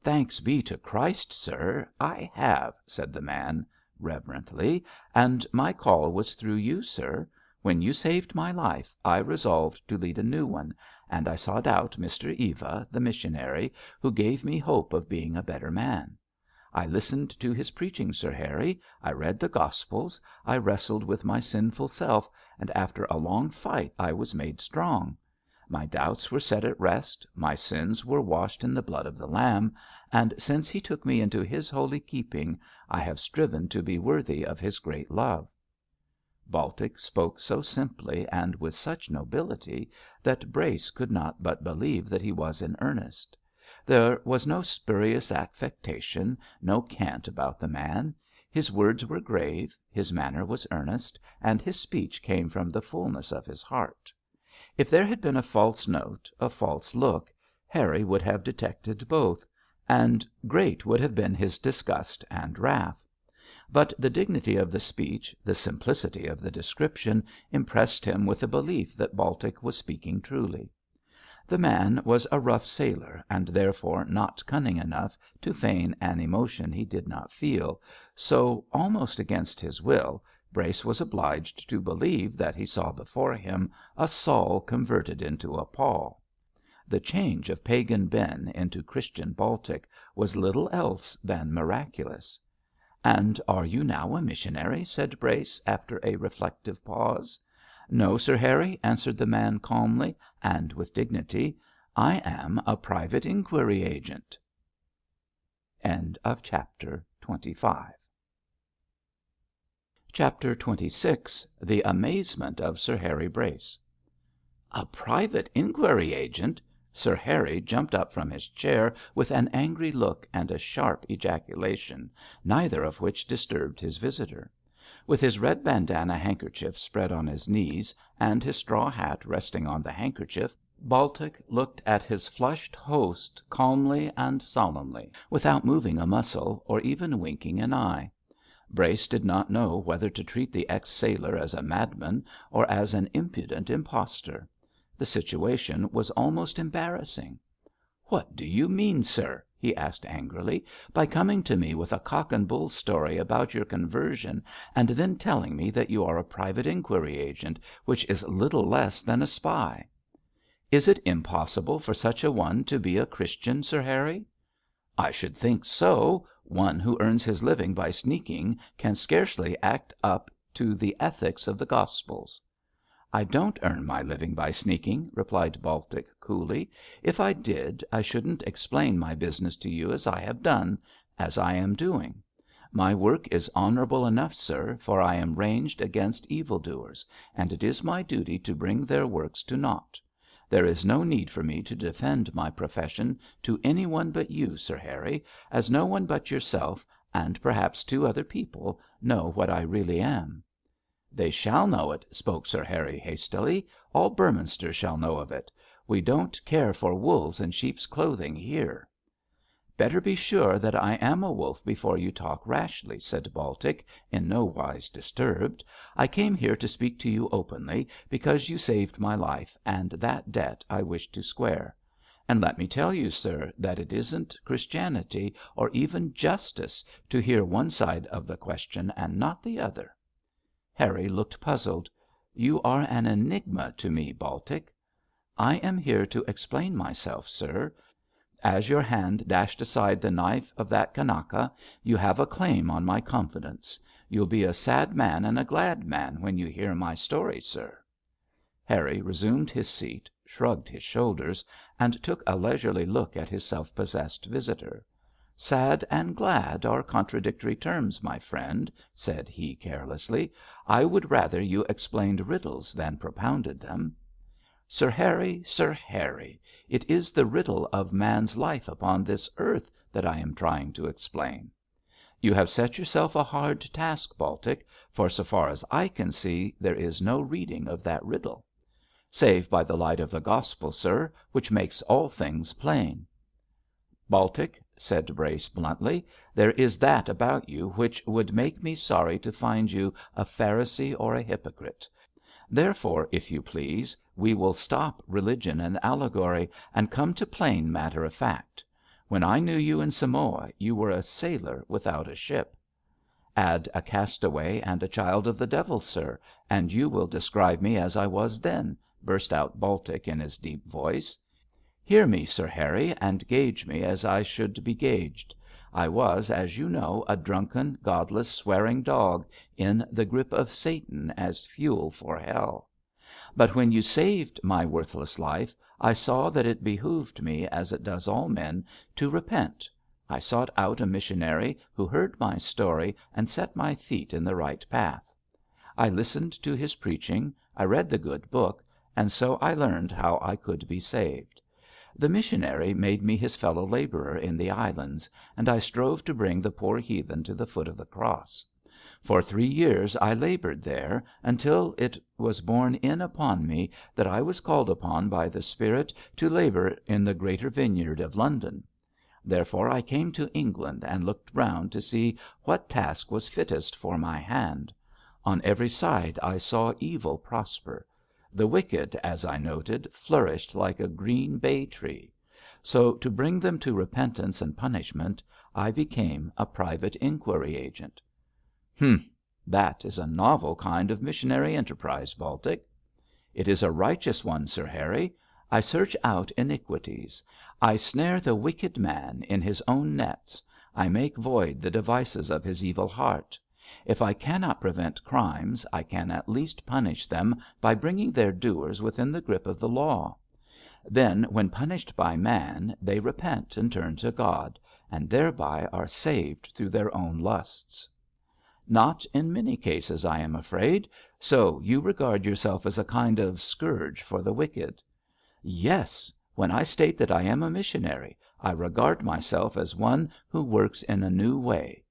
"Thanks be to Christ, sir, I have," said the man, reverently, "and my call was through you, sir. When you saved my life I resolved to lead a new one, and I sought out Mr. Eva, the missionary, who gave me hope of being a better man. I listened to his preaching, Sir Harry, I read the Gospels, I wrestled with my sinful self, and after a long fight I was made strong. My doubts were set at rest, my sins were washed in the blood of the Lamb, and since he took me into his holy keeping I have striven to be worthy of his great love." Baltic spoke so simply and with such nobility that Brace could not but believe that he was in earnest. There was no spurious affectation, no cant about the man. His words were grave, his manner was earnest, and his speech came from the fulness of his heart. If there had been a false note, a false look, Harry would have detected both, and great would have been his disgust and wrath. But the dignity of the speech, the simplicity of the description, impressed him with the belief that Baltic was speaking truly. The man was a rough sailor, and therefore not cunning enough to feign an emotion he did not feel, so, almost against his will, Brace was obliged to believe that he saw before him a Saul converted into a Paul. The change of pagan Ben into Christian Baltic was little else than miraculous. "And are you now a missionary?" said Brace, after a reflective pause. "No, Sir Harry," answered the man calmly and with dignity. "I am a private inquiry agent." Chapter 26. The amazement of Sir Harry Brace. A private inquiry agent! Sir Harry jumped up from his chair with an angry look and a sharp ejaculation, neither of which disturbed his visitor. With his red bandana handkerchief spread on his knees, and his straw hat resting on the handkerchief, Baltic looked at his flushed host calmly and solemnly, without moving a muscle, or even winking an eye. Brace did not know whether to treat the ex sailor as a madman or as an impudent impostor. The situation was almost embarrassing. "What do you mean, sir," he asked angrily, "by coming to me with a cock and bull story about your conversion, and then telling me that you are a private inquiry agent, which is little less than a spy?" Is it impossible for such a one to be a Christian, Sir Harry?" "I should think so. One who earns his living by sneaking can scarcely act up to the ethics of the Gospels." "I don't earn my living by sneaking," replied Baltic, coolly. "If I did, I shouldn't explain my business to you as I have done as I am doing. My work is honourable enough, sir, for I am ranged against evil doers, and it is my duty to bring their works to naught. There is no need for me to defend my profession to any one but you, Sir Harry, as no one but yourself, and perhaps two other people, know what I really am." "They shall know it," spoke Sir Harry hastily. "All Beorminster shall know of it. We don't care for wolves in sheep's clothing here." "Better be sure that I am a wolf before you talk rashly," said Baltic, in no wise disturbed. "I came here to speak to you openly, because you saved my life, and that debt I wish to square. And let me tell you, sir, that it isn't Christianity, or even justice, to hear one side of the question and not the other." Harry looked puzzled. "You are an enigma to me, Baltic." "I am here to explain myself, sir. As your hand dashed aside the knife of that Kanaka, you have a claim on my confidence. You'll be a sad man and a glad man when you hear my story, sir." Harry resumed his seat, shrugged his shoulders, and took a leisurely look at his self possessed visitor. "Sad and glad are contradictory terms, my friend," said he, carelessly. "I would rather you explained riddles than propounded them." "Sir Harry, Sir Harry, it is the riddle of man's life upon this earth that I am trying to explain." "You have set yourself a hard task, Baltic, for so far as I can see there is no reading of that riddle." "Save by the light of the Gospel, sir, which makes all things plain." "Baltic," said Brace, bluntly, "there is that about you which would make me sorry to find you a Pharisee or a hypocrite. Therefore, if you please, we will stop religion and allegory, and come to plain matter of fact. When I knew you in Samoa you were a sailor without a ship." "Add a castaway and a child of the devil, sir, and you will describe me as I was then," burst out Baltic in his deep voice. "Hear me, Sir Harry, and gauge me as I should be gauged. I was, as you know, a drunken, godless, swearing dog, in the grip of Satan as fuel for hell. But when you saved my worthless life, I saw that it behoved me, as it does all men, to repent. I sought out a missionary who heard my story and set my feet in the right path. I listened to his preaching, I read the good book, and so I learned how I could be saved. The missionary made me his fellow labourer in the islands, and I strove to bring the poor heathen to the foot of the cross. For 3 years I laboured there, until it was borne in upon me that I was called upon by the Spirit to labour in the greater vineyard of London. Therefore I came to England and looked round to see what task was fittest for my hand. On every side I saw evil prosper. The wicked, as I noted, flourished like a green bay tree. So to bring them to repentance and punishment, I became a private inquiry agent." "Humph! That is a novel kind of missionary enterprise, Baltic." "It is a righteous one, Sir Harry. I search out iniquities. I snare the wicked man in his own nets. I make void the devices of his evil heart. If I cannot prevent crimes, I can at least punish them by bringing their doers within the grip of the law. Then, when punished by man, they repent and turn to God, and thereby are saved through their own lusts." "Not in many cases, I am afraid. So you regard yourself as a kind of scourge for the wicked?" "Yes. When I state that I am a missionary, I regard myself as one who works in a new way."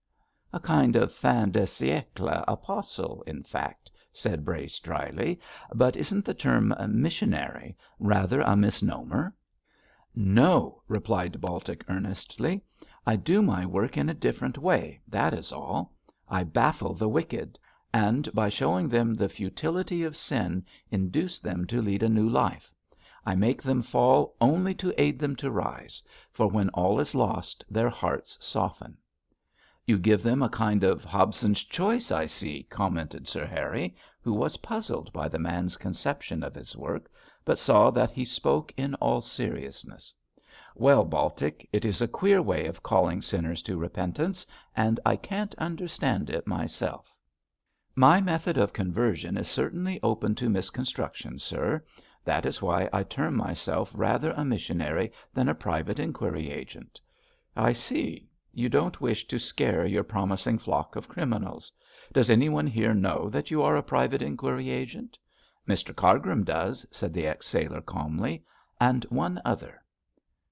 "A kind of fin de siècle apostle, in fact," said Brace, dryly. "But isn't the term 'missionary' rather a misnomer?" "No," replied Baltic, earnestly. "I do my work in a different way, that is all. I baffle the wicked, and by showing them the futility of sin, induce them to lead a new life. I make them fall only to aid them to rise, for when all is lost their hearts soften." "You give them a kind of Hobson's choice, I see," commented Sir Harry, who was puzzled by the man's conception of his work, but saw that he spoke in all seriousness. "Well, Baltic, it is a queer way of calling sinners to repentance, and I can't understand it myself." "My method of conversion is certainly open to misconstruction, sir. That is why I term myself rather a missionary than a private inquiry agent." "I see. You don't wish to scare your promising flock of criminals. Does any one here know that you are a private inquiry agent?" "Mr Cargrim does," said the ex sailor calmly, "and one other."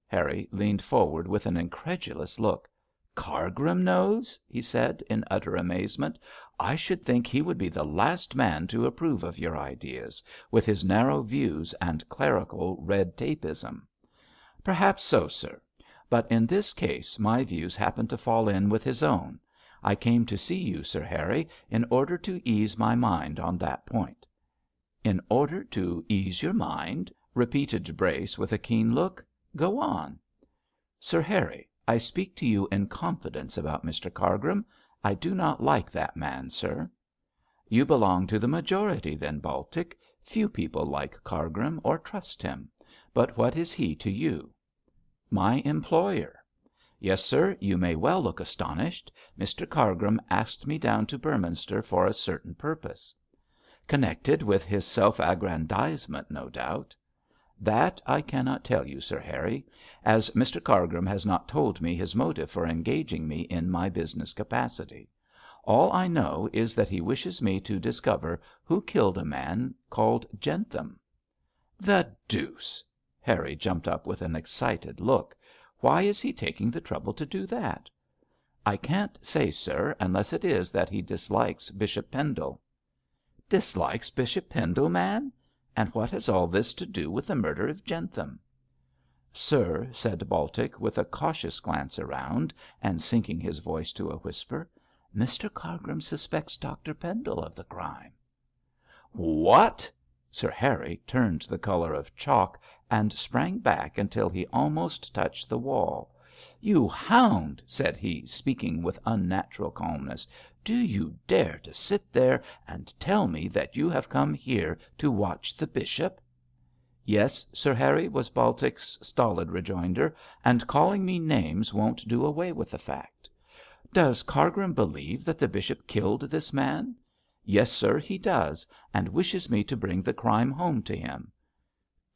Harry leaned forward with an incredulous look. "Cargrim knows?" he said, in utter amazement. "I should think he would be the last man to approve of your ideas, with his narrow views and clerical red tapeism." "Perhaps so, sir. But in this case my views happen to fall in with his own. I came to see you, Sir Harry, in order to ease my mind on that point." "In order to ease your mind?" repeated Brace, with a keen look. "Go on." "Sir Harry, I speak to you in confidence about Mr Cargrim. I do not like that man, sir." "You belong to the majority, then, Baltic. Few people like Cargrim or trust him. But what is he to you?" "My employer." "Yes, sir, you may well look astonished. Mr Cargrim asked me down to Beorminster for a certain purpose." "Connected with his self‐aggrandisement, no doubt." "That I cannot tell you, Sir Harry, as Mr Cargrim has not told me his motive for engaging me in my business capacity. All I know is that he wishes me to discover who killed a man called Jentham." "The deuce!" Harry jumped up with an excited look. "Why is he taking the trouble to do that?" "I can't say, sir, unless it is that he dislikes Bishop Pendle." "Dislikes Bishop Pendle, man! And what has all this to do with the murder of Jentham?" "Sir," said Baltic, with a cautious glance around, and sinking his voice to a whisper, "Mr Cargrim suspects Dr Pendle of the crime." "What!" Sir Harry turned the colour of chalk, and sprang back until he almost touched the wall. "You hound!" said he, speaking with unnatural calmness. "Do you dare to sit there and tell me that you have come here to watch the bishop?" "Yes, Sir Harry," was Baltic's stolid rejoinder, "and calling me names won't do away with the fact." "Does Cargrim believe that the bishop killed this man?" "Yes, sir, he does, and wishes me to bring the crime home to him."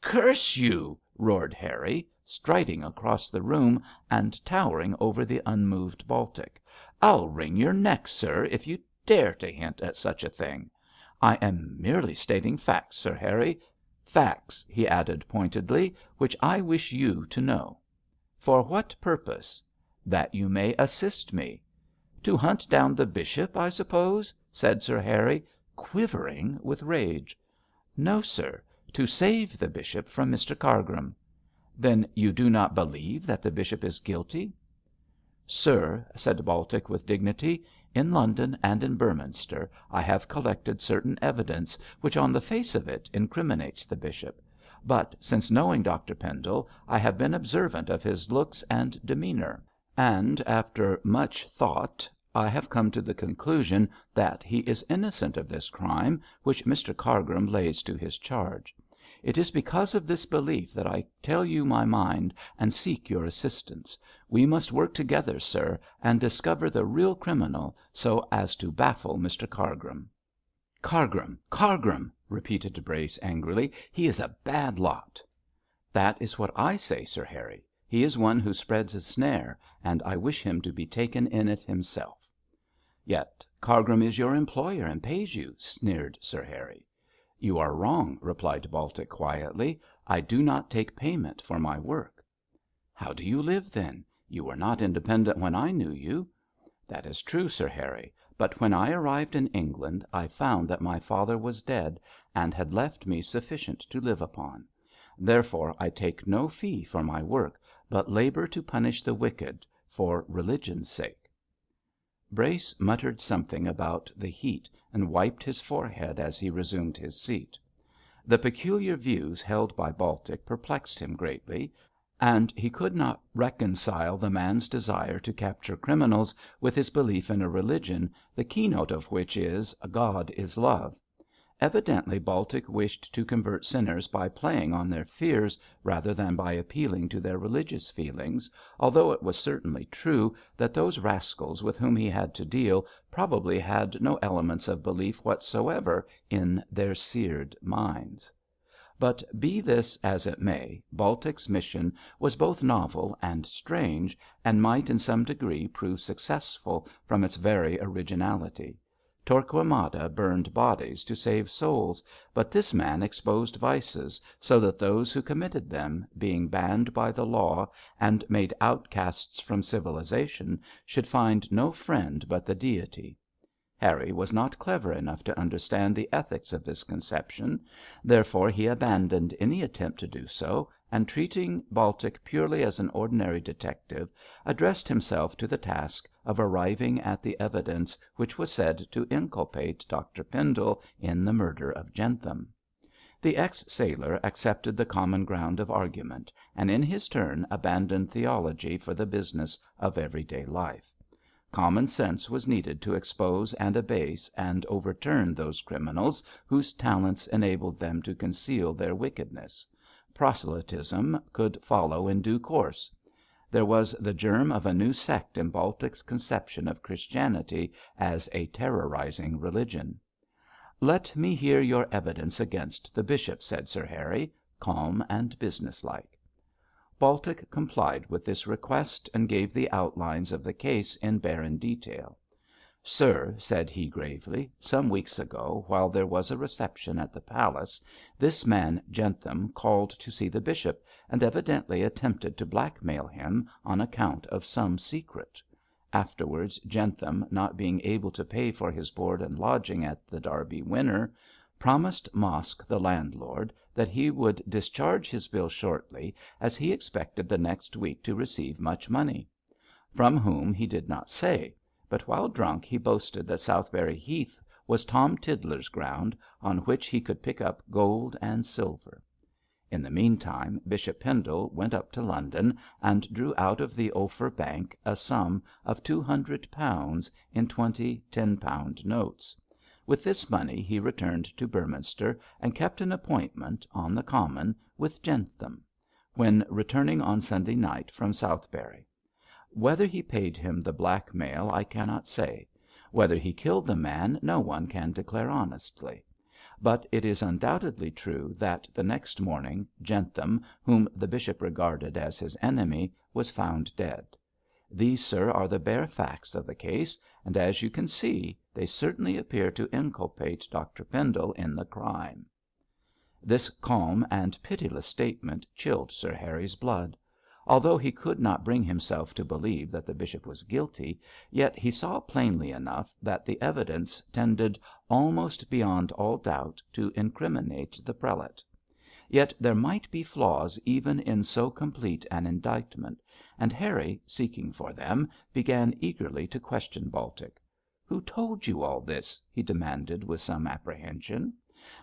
"Curse you!" roared Harry, striding across the room and towering over the unmoved Baltic. "I'll wring your neck, sir, if you dare to hint at such a thing. I am merely stating facts, Sir Harry. Facts," he added pointedly, "which I wish you to know." "For what purpose?" "That you may assist me." "To hunt down the bishop, I suppose?" said Sir Harry, quivering with rage. "No, sir. To save the bishop from Mr Cargrim." "Then you do not believe that the bishop is guilty?" "Sir," said Baltic, with dignity, "in London and in Beorminster I have collected certain evidence which on the face of it incriminates the bishop; but since knowing Dr Pendle I have been observant of his looks and demeanour, and after much thought I have come to the conclusion that he is innocent of this crime which Mr Cargrim lays to his charge. It is because of this belief that I tell you my mind and seek your assistance. We must work together, sir, and discover the real criminal so as to baffle Mr Cargrim." "Cargrim! Cargrim!" repeated Brace angrily. "He is a bad lot." "That is what I say, Sir Harry. He is one who spreads a snare, and I wish him to be taken in it himself." "Yet Cargrim is your employer and pays you," sneered Sir Harry. "You are wrong," replied Baltic, quietly. "I do not take payment for my work." "How do you live, then? You were not independent when I knew you." "That is true, Sir Harry. But when I arrived in England I found that my father was dead, and had left me sufficient to live upon. Therefore I take no fee for my work, but labour to punish the wicked, for religion's sake." Brace muttered something about the heat, and wiped his forehead as he resumed his seat. The peculiar views held by Baltic perplexed him greatly, and he could not reconcile the man's desire to capture criminals with his belief in a religion, the keynote of which is "God is love." Evidently Baltic wished to convert sinners by playing on their fears rather than by appealing to their religious feelings, although it was certainly true that those rascals with whom he had to deal probably had no elements of belief whatsoever in their seared minds. But be this as it may, Baltic's mission was both novel and strange, and might in some degree prove successful from its very originality. Torquemada burned bodies to save souls, but this man exposed vices, so that those who committed them, being banned by the law and made outcasts from civilization, should find no friend but the Deity. Harry was not clever enough to understand the ethics of this conception, therefore he abandoned any attempt to do so, and treating Baltic purely as an ordinary detective, addressed himself to the task of arriving at the evidence which was said to inculpate Dr Pendle in the murder of Jentham. The ex-sailor accepted the common ground of argument, and in his turn abandoned theology for the business of everyday life. Common sense was needed to expose and abase and overturn those criminals whose talents enabled them to conceal their wickedness. Proselytism could follow in due course. There was the germ of a new sect in Baltic's conception of Christianity as a terrorizing religion. "Let me hear your evidence against the bishop," said Sir Harry, calm and businesslike. Baltic complied with this request, and gave the outlines of the case in barren detail. "Sir," said he gravely, "some weeks ago, while there was a reception at the palace, this man Jentham called to see the bishop, and evidently attempted to blackmail him on account of some secret. Afterwards Jentham, not being able to pay for his board and lodging at the Derby Winner, promised Mosk, the landlord, that he would discharge his bill shortly, as he expected the next week to receive much money. From whom he did not say, but while drunk he boasted that Southberry Heath was Tom Tiddler's ground, on which he could pick up gold and silver. In the meantime Bishop Pendle went up to London and drew out of the Ophir Bank a sum of £200 in 20 £10 notes. With this money he returned to Beorminster and kept an appointment, on the Common, with Jentham, when returning on Sunday night from Southberry. Whether he paid him the blackmail I cannot say. Whether he killed the man no one can declare honestly. But it is undoubtedly true that the next morning Jentham, whom the bishop regarded as his enemy, was found dead. These, sir, are the bare facts of the case, and, as you can see, they certainly appear to inculpate Dr Pendle in the crime." This calm and pitiless statement chilled Sir Harry's blood. Although he could not bring himself to believe that the bishop was guilty, yet he saw plainly enough that the evidence tended almost beyond all doubt to incriminate the prelate. Yet there might be flaws even in so complete an indictment, and Harry, seeking for them, began eagerly to question Baltic. "Who told you all this?" he demanded with some apprehension.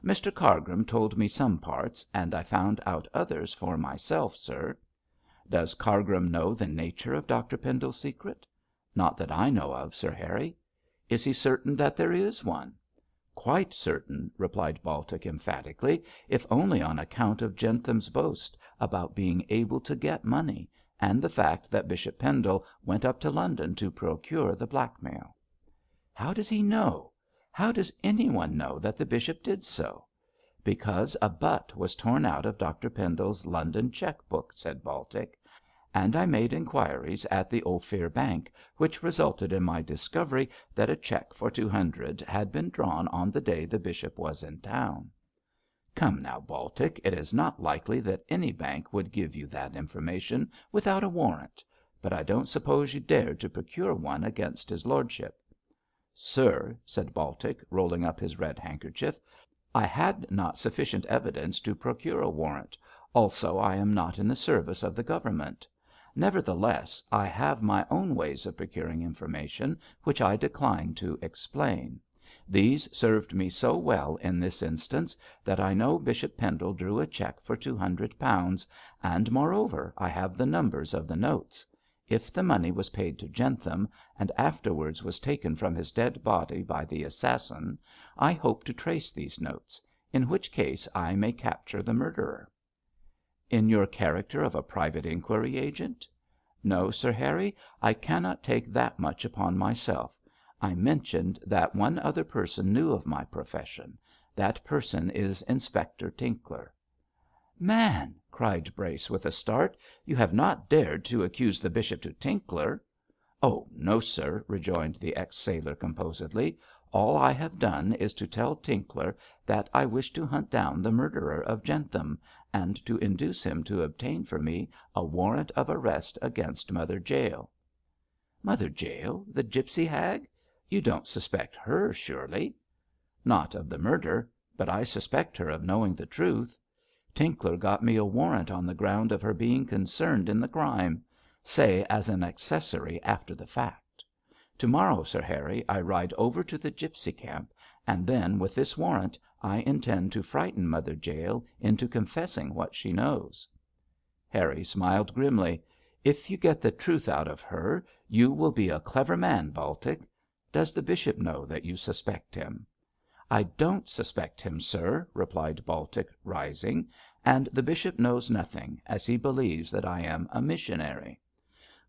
"Mr Cargrim told me some parts, and I found out others for myself, sir." "Does Cargrim know the nature of Dr Pendle's secret?" "Not that I know of, Sir Harry." "Is he certain that there is one?" "Quite certain," replied Baltic emphatically, "if only on account of Jentham's boast about being able to get money, and the fact that Bishop Pendle went up to London to procure the blackmail." "How does he know? How does anyone know that the bishop did so?" "Because a butt was torn out of Dr Pendle's London cheque book," said Baltic, "and I made inquiries at the Ophir Bank, which resulted in my discovery that a cheque for 200 had been drawn on the day the bishop was in town." "Come now, Baltic, it is not likely that any bank would give you that information without a warrant. But I don't suppose you dared to procure one against his lordship." "Sir," said Baltic, rolling up his red handkerchief, "I had not sufficient evidence to procure a warrant. Also, I am not in the service of the government. Nevertheless, I have my own ways of procuring information, which I decline to explain. These served me so well in this instance that I know Bishop Pendle drew a cheque for £200, and, moreover, I have the numbers of the notes. If the money was paid to Jentham, and afterwards was taken from his dead body by the assassin, I hope to trace these notes, in which case I may capture the murderer." "In your character of a private inquiry agent?" "No, Sir Harry, I cannot take that much upon myself. I mentioned that one other person knew of my profession. That person is Inspector Tinkler." "Man!" cried Brace, with a start, "you have not dared to accuse the bishop to Tinkler?" "Oh, no, sir," rejoined the ex sailor, composedly. "All I have done is to tell Tinkler that I wish to hunt down the murderer of Jentham, and to induce him to obtain for me a warrant of arrest against Mother Jael." "Mother Jael, the gipsy hag? You don't suspect her, surely?" "Not of the murder, but I suspect her of knowing the truth. Tinkler got me a warrant on the ground of her being concerned in the crime, say as an accessory after the fact. To morrow, Sir Harry, I ride over to the gipsy camp, and then with this warrant I intend to frighten Mother Jael into confessing what she knows." Harry smiled grimly. "If you get the truth out of her, you will be a clever man, Baltic. Does the bishop know that you suspect him?" "I don't suspect him, sir," replied Baltic, rising, "and the bishop knows nothing, as he believes that I am a missionary."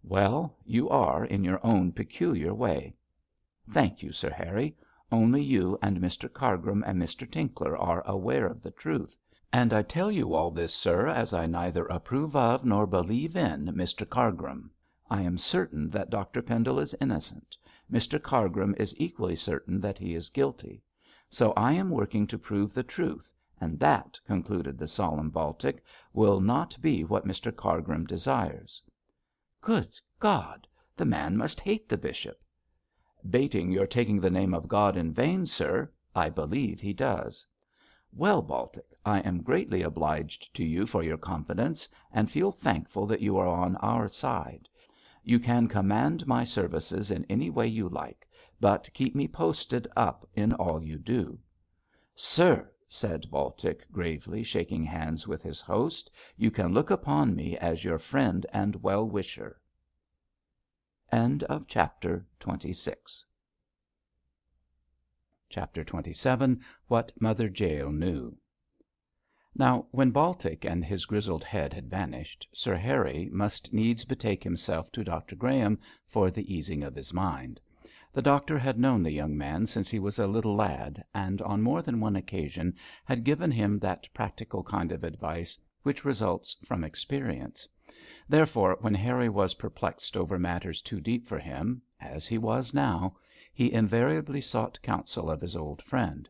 "Well, you are, in your own peculiar way." "Thank you, Sir Harry. Only you and Mr Cargrim and Mr Tinkler are aware of the truth. And I tell you all this, sir, as I neither approve of nor believe in Mr Cargrim. I am certain that Dr Pendle is innocent. Mr Cargrim is equally certain that he is guilty. So I am working to prove the truth, and that," concluded the solemn Baltic, "will not be what Mr Cargrim desires." "Good God! The man must hate the bishop." "Bating you're taking the name of God in vain, sir, I believe he does." "Well, Baltic, I am greatly obliged to you for your confidence, and feel thankful that you are on our side. You can command my services in any way you like, but keep me posted up in all you do." "Sir," said Baltic, gravely shaking hands with his host, "you can look upon me as your friend and well wisher." Chapter 27. What Mother Jael Knew. Now, when Baltic and his grizzled head had vanished, Sir Harry must needs betake himself to Dr Graham for the easing of his mind. The doctor had known the young man since he was a little lad, and on more than one occasion had given him that practical kind of advice which results from experience. Therefore, when Harry was perplexed over matters too deep for him, as he was now, he invariably sought counsel of his old friend.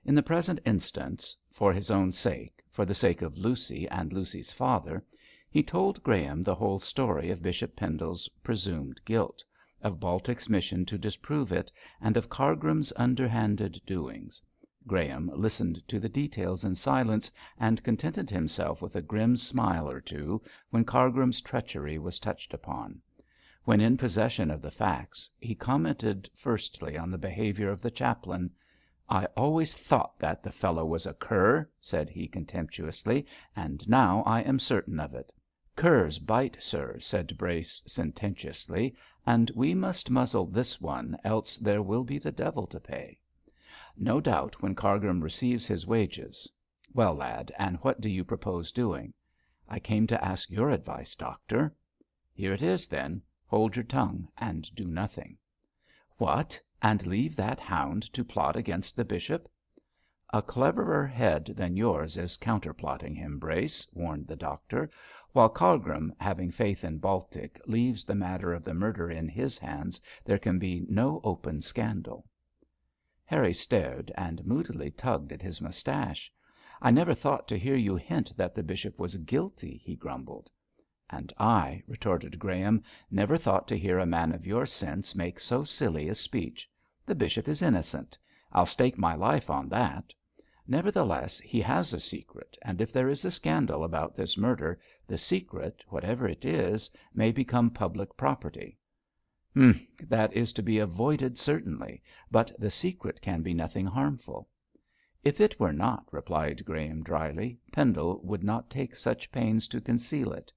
In the present instance, for his own sake, for the sake of Lucy and Lucy's father, he told Graham the whole story of Bishop Pendle's presumed guilt, of Baltic's mission to disprove it, and of Cargrim's underhanded doings. Graham listened to the details in silence, and contented himself with a grim smile or two when Cargrim's treachery was touched upon. When in possession of the facts, he commented firstly on the behaviour of the chaplain. "I always thought that the fellow was a cur," said he contemptuously, "and now I am certain of it." "Curs bite, sir," said Brace sententiously, "and we must muzzle this one, else there will be the devil to pay." "No doubt when Cargrim receives his wages. Well, lad, and what do you propose doing?" "I came to ask your advice, doctor." "Here it is, then. Hold your tongue and do nothing." "What, and leave that hound to plot against the bishop?" "A cleverer head than yours is counterplotting him, Brace," warned the doctor. "While Cargrim, having faith in Baltic, leaves the matter of the murder in his hands, there can be no open scandal." Harry stared and moodily tugged at his moustache. "I never thought to hear you hint that the bishop was guilty," he grumbled. "And I," retorted Graham, "never thought to hear a man of your sense make so silly a speech. The bishop is innocent. I'll stake my life on that. Nevertheless, he has a secret, and if there is a scandal about this murder, the secret, whatever it is, may become public property." "Humph! That is to be avoided, certainly. But the secret can be nothing harmful." "If it were not," replied Graham dryly, "Pendle would not take such pains to conceal it.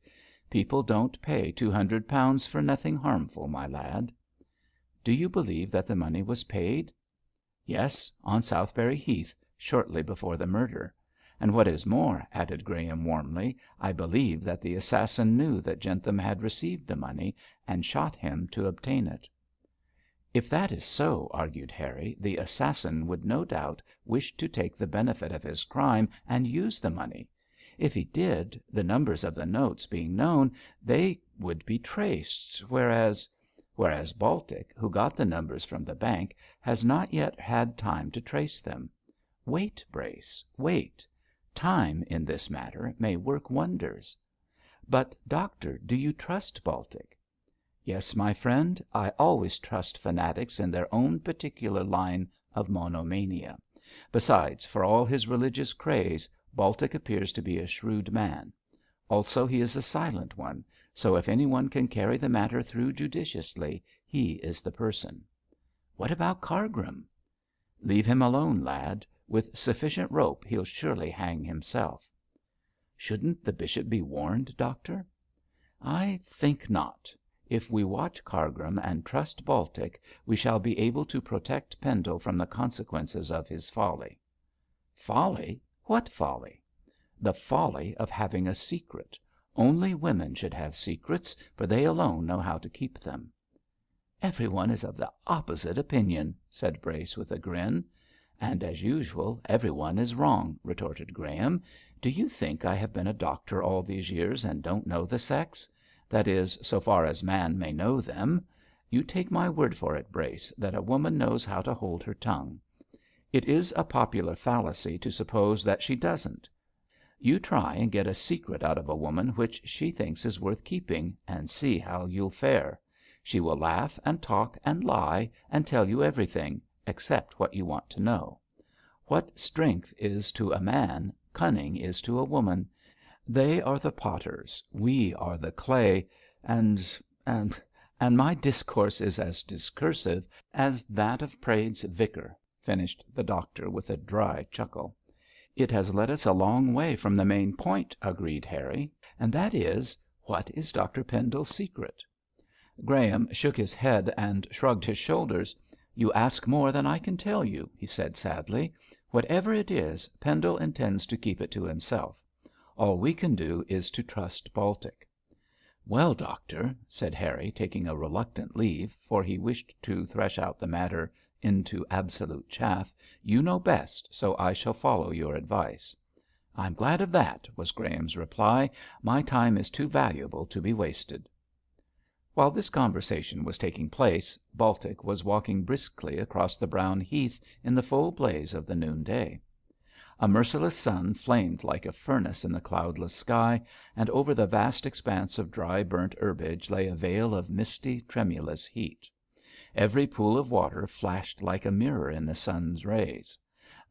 People don't pay £200 for nothing harmful, my lad." "Do you believe that the money was paid?" "Yes, on Southberry Heath, shortly before the murder. And what is more," added Graham, warmly, "I believe that the assassin knew that Jentham had received the money, and shot him to obtain it." "If that is so," argued Harry, "the assassin would no doubt wish to take the benefit of his crime and use the money. If he did, the numbers of the notes being known, they would be traced, whereas Baltic, who got the numbers from the bank, has not yet had time to trace them. Wait, Brace, wait. Time, in this matter, may work wonders." "But, doctor, do you trust Baltic?" "Yes, my friend, I always trust fanatics in their own particular line of monomania. Besides, for all his religious craze, Baltic appears to be a shrewd man. Also he is a silent one, so if any one can carry the matter through judiciously, he is the person." "What about Cargrim?" "Leave him alone, lad. With sufficient rope he'll surely hang himself." "Shouldn't the bishop be warned, doctor?" "I think not. If we watch Cargrim and trust Baltic, we shall be able to protect Pendle from the consequences of his folly." "Folly? What folly?" "The folly of having a secret. Only women should have secrets, for they alone know how to keep them." "Every one is of the opposite opinion," said Brace, with a grin. "And, as usual, every one is wrong," retorted Graham. "Do you think I have been a doctor all these years and don't know the sex? That is, so far as man may know them. You take my word for it, Brace, that a woman knows how to hold her tongue. It is a popular fallacy to suppose that she doesn't. You try and get a secret out of a woman which she thinks is worth keeping, and see how you'll fare. She will laugh and talk and lie and tell you everything, except what you want to know. What strength is to a man, cunning is to a woman. They are the potters, we are the clay, and my discourse is as discursive as that of Praed's vicar," finished the doctor with a dry chuckle. "It has led us a long way from the main point," agreed Harry, "and that is, what is Dr Pendle's secret?" Graham shook his head and shrugged his shoulders. "You ask more than I can tell you," he said sadly. "Whatever it is, Pendle intends to keep it to himself. All we can do is to trust Baltic." "Well, doctor," said Harry, taking a reluctant leave, for he wished to thresh out the matter into absolute chaff, "you know best, so I shall follow your advice." "I'm glad of that," was Graham's reply. "My time is too valuable to be wasted." While this conversation was taking place, Baltic was walking briskly across the brown heath in the full blaze of the noonday. A merciless sun flamed like a furnace in the cloudless sky, and over the vast expanse of dry burnt herbage lay a veil of misty, tremulous heat. Every pool of water flashed like a mirror in the sun's rays.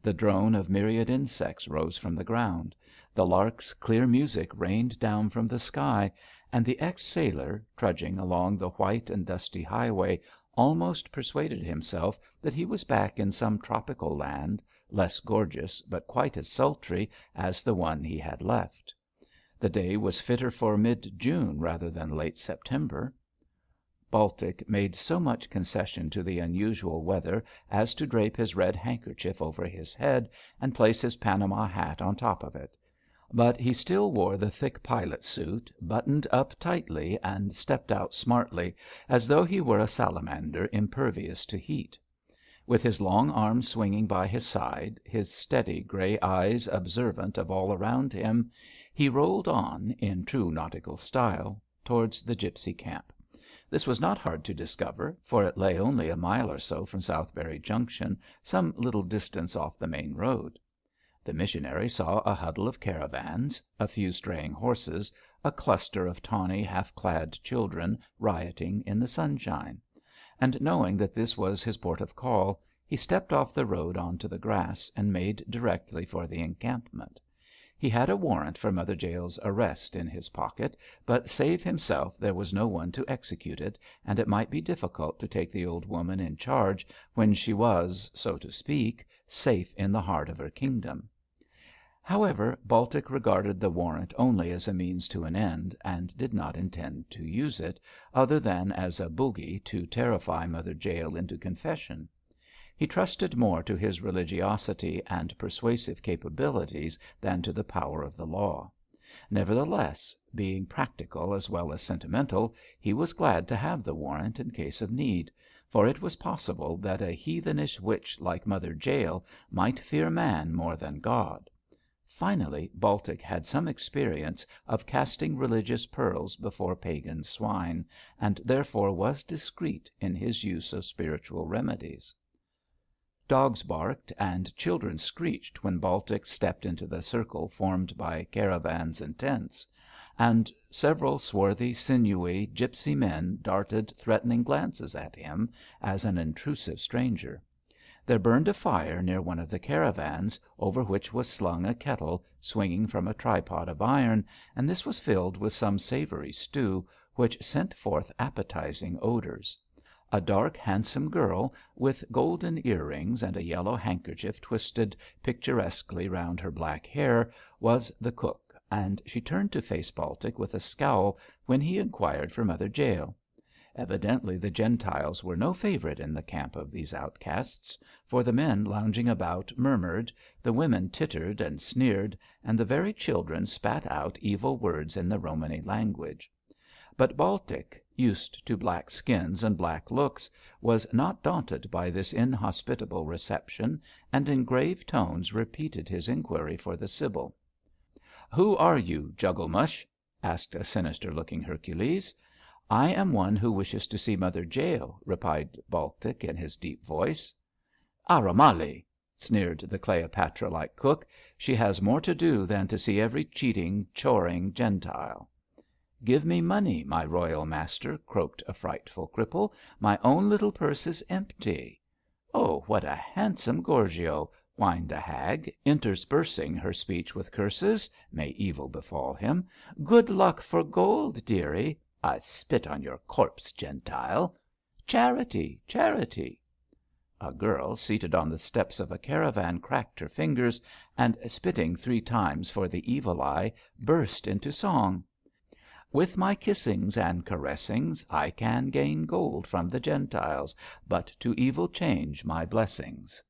The drone of myriad insects rose from the ground. The lark's clear music rained down from the sky, and the ex-sailor, trudging along the white and dusty highway, almost persuaded himself that he was back in some tropical land, less gorgeous but quite as sultry as the one he had left. The day was fitter for mid-June rather than late September. Baltic made so much concession to the unusual weather as to drape his red handkerchief over his head and place his Panama hat on top of it. But he still wore the thick pilot suit, buttoned up tightly, and stepped out smartly, as though he were a salamander impervious to heat. With his long arms swinging by his side, his steady grey eyes observant of all around him, he rolled on, in true nautical style, towards the gipsy camp. This was not hard to discover, for it lay only a mile or so from Southberry Junction, some little distance off the main road. The missionary saw a huddle of caravans, a few straying horses, a cluster of tawny, half-clad children rioting in the sunshine; and knowing that this was his port of call, he stepped off the road on to the grass and made directly for the encampment. He had a warrant for Mother Jael's arrest in his pocket, but save himself there was no one to execute it, and it might be difficult to take the old woman in charge when she was, so to speak, safe in the heart of her kingdom. However, Baltic regarded the warrant only as a means to an end, and did not intend to use it, other than as a bogey to terrify Mother Jael into confession. He trusted more to his religiosity and persuasive capabilities than to the power of the law. Nevertheless, being practical as well as sentimental, he was glad to have the warrant in case of need, for it was possible that a heathenish witch like Mother Jael might fear man more than God. Finally, Baltic had some experience of casting religious pearls before pagan swine, and therefore was discreet in his use of spiritual remedies. Dogs barked and children screeched when Baltic stepped into the circle formed by caravans and tents, and several swarthy, sinewy, gipsy men darted threatening glances at him as an intrusive stranger. There burned a fire near one of the caravans, over which was slung a kettle swinging from a tripod of iron, and this was filled with some savoury stew, which sent forth appetising odours. A dark, handsome girl, with golden earrings and a yellow handkerchief twisted picturesquely round her black hair, was the cook, and she turned to face Baltic with a scowl when he inquired for Mother Jael. Evidently the Gentiles were no favourite in the camp of these outcasts, for the men lounging about murmured, the women tittered and sneered, and the very children spat out evil words in the Romany language. But Baltic, used to black skins and black looks, was not daunted by this inhospitable reception, and in grave tones repeated his inquiry for the Sibyl. "Who are you, Jugglemush?" asked a sinister looking Hercules. "I am one who wishes to see Mother Jael," replied Baltic in his deep voice. "Arromali!" sneered the Cleopatra-like cook. "She has more to do than to see every cheating, choring Gentile." "Give me money, my royal master," croaked a frightful cripple. "My own little purse is empty." "Oh, what a handsome Gorgio!" whined a hag, interspersing her speech with curses. May evil befall him. "Good luck for gold, dearie." "I spit on your corpse, Gentile." "Charity, charity." A girl seated on the steps of a caravan cracked her fingers, and spitting 3 times for the evil eye, burst into song. "With my kissings and caressings I can gain gold from the Gentiles, but to evil change my blessings."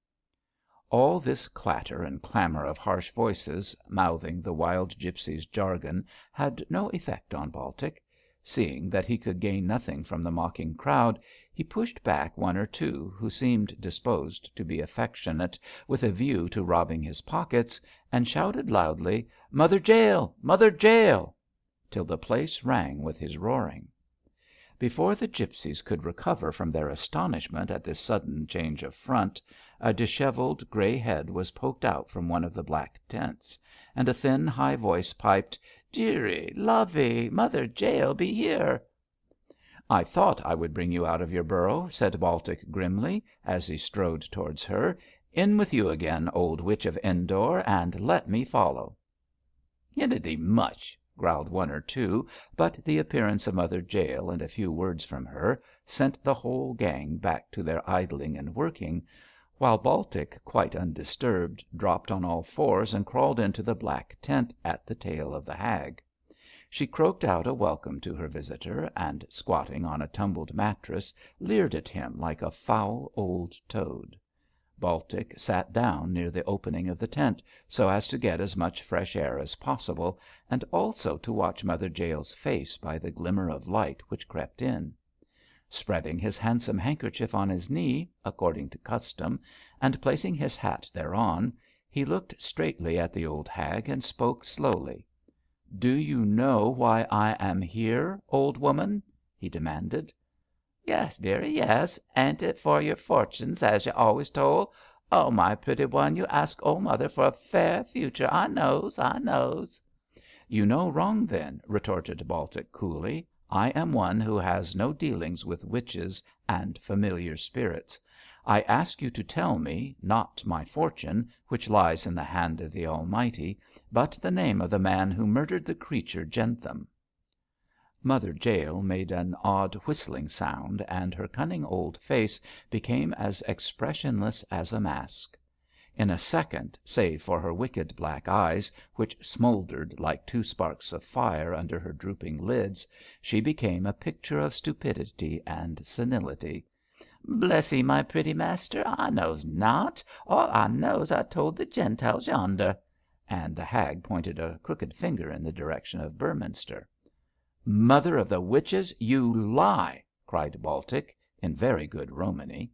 All this clatter and clamour of harsh voices, mouthing the wild gipsy's jargon, had no effect on Baltic. Seeing that he could gain nothing from the mocking crowd, he pushed back 1 or 2 who seemed disposed to be affectionate with a view to robbing his pockets, and shouted loudly, "Mother Jael! Mother Jael!" till the place rang with his roaring. Before the gipsies could recover from their astonishment at this sudden change of front, a dishevelled grey head was poked out from one of the black tents, and a thin, high voice piped, "Dearie, lovey, Mother Jael be here." "I thought I would bring you out of your burrow," said Baltic grimly, as he strode towards her. "In with you again, old witch of Endor, and let me follow." "Yiddity mush," growled 1 or 2, but the appearance of Mother Jael and a few words from her sent the whole gang back to their idling and working, while Baltic, quite undisturbed, dropped on all fours and crawled into the black tent at the tail of the hag. She croaked out a welcome to her visitor, and, squatting on a tumbled mattress, leered at him like a foul old toad. Baltic sat down near the opening of the tent, so as to get as much fresh air as possible, and also to watch Mother Jael's face by the glimmer of light which crept in. Spreading his handsome handkerchief on his knee, according to custom, and placing his hat thereon, he looked straightly at the old hag and spoke slowly. "Do you know why I am here, old woman?" he demanded. "Yes, dearie, yes. Ain't it for your fortunes, as you always told? Oh, my pretty one, you ask old mother for a fair future. I knows, I knows." "You know wrong, then," retorted Baltic, coolly. "I am one who has no dealings with witches and familiar spirits. I ask you to tell me, not my fortune, which lies in the hand of the Almighty, but the name of the man who murdered the creature Jentham." Mother Jael made an odd whistling sound, and her cunning old face became as expressionless as a mask. In a second, save for her wicked black eyes, which smouldered like two sparks of fire under her drooping lids, she became a picture of stupidity and senility. "Bless 'ee, my pretty master, I knows not. All I knows I told the Gentiles yonder," and the hag pointed a crooked finger in the direction of Beorminster. "Mother of the witches, you lie!" cried Baltic, in very good Romany.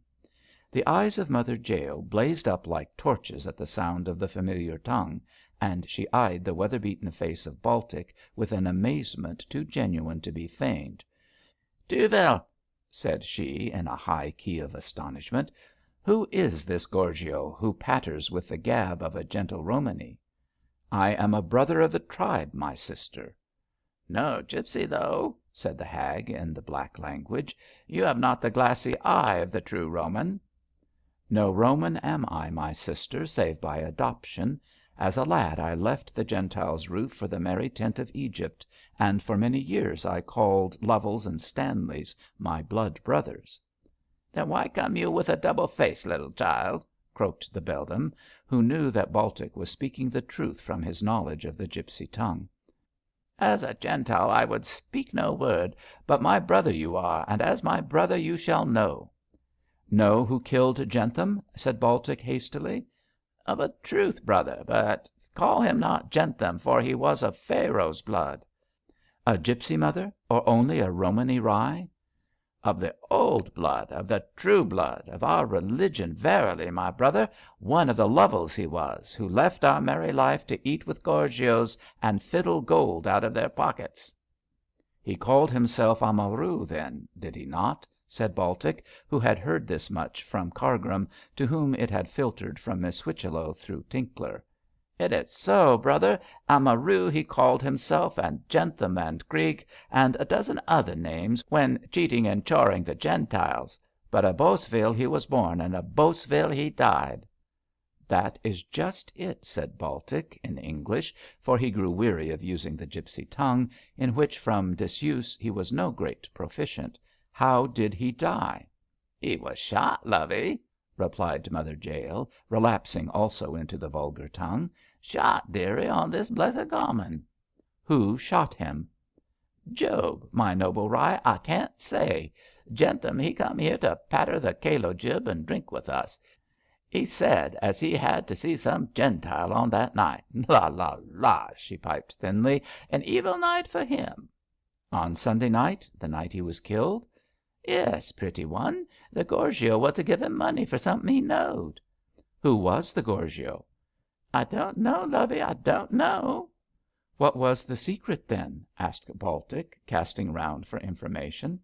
The eyes of Mother Jael blazed up like torches at the sound of the familiar tongue, and she eyed the weather beaten face of Baltic with an amazement too genuine to be feigned. "Duvel," said she, in a high key of astonishment, "who is this Gorgio who patters with the gab of a gentle Romany?" "I am a brother of the tribe, my sister." "No gipsy, though," said the hag in the black language. "You have not the glassy eye of the true Roman." "No Roman am I, my sister, save by adoption. As a lad I left the Gentiles' roof for the merry tent of Egypt, and for many years I called Lovels and Stanleys my blood brothers." "Then why come you with a double face, little child?" croaked the beldam, who knew that Baltic was speaking the truth from his knowledge of the gipsy tongue. "As a Gentile I would speak no word, but my brother you are, and as my brother you shall know." "Know who killed Jentham?" said Baltic, hastily. "Of a truth, brother, but call him not Jentham, for he was of Pharaoh's blood." "A gipsy, mother, or only a Romany rye?" "Of the old blood, of the true blood, of our religion, verily, my brother. One of the Lovels he was, who left our merry life to eat with Gorgios and fiddle gold out of their pockets." "He called himself Amaru, then, did he not?" said Baltic, who had heard this much from Cargrim, to whom it had filtered from Miss Whichello through Tinkler. "It is so, brother. Amaru he called himself, and Jentham and Grieg, and a dozen other names, when cheating and choring the Gentiles. But a Bosvile he was born, and a Bosvile he died." "That is just it," said Baltic, in English, for he grew weary of using the gipsy tongue, in which from disuse he was no great proficient. "How did he die?" "He was shot, lovey," replied Mother Jael, relapsing also into the vulgar tongue. "Shot, dearie, on this blessed common." "Who shot him?" "Job, my noble rye, I can't say. Jentham he come here to patter the calo jib and drink with us. He said as he had to see some Gentile on that night. La, la, la," she piped thinly, "an evil night for him." "On Sunday night, the night he was killed?" "Yes, pretty one. The Gorgio was to give him money for something he knowed." "Who was the Gorgio?" "I don't know, lovey, I don't know." "What was the secret, then?" asked Baltic, casting round for information.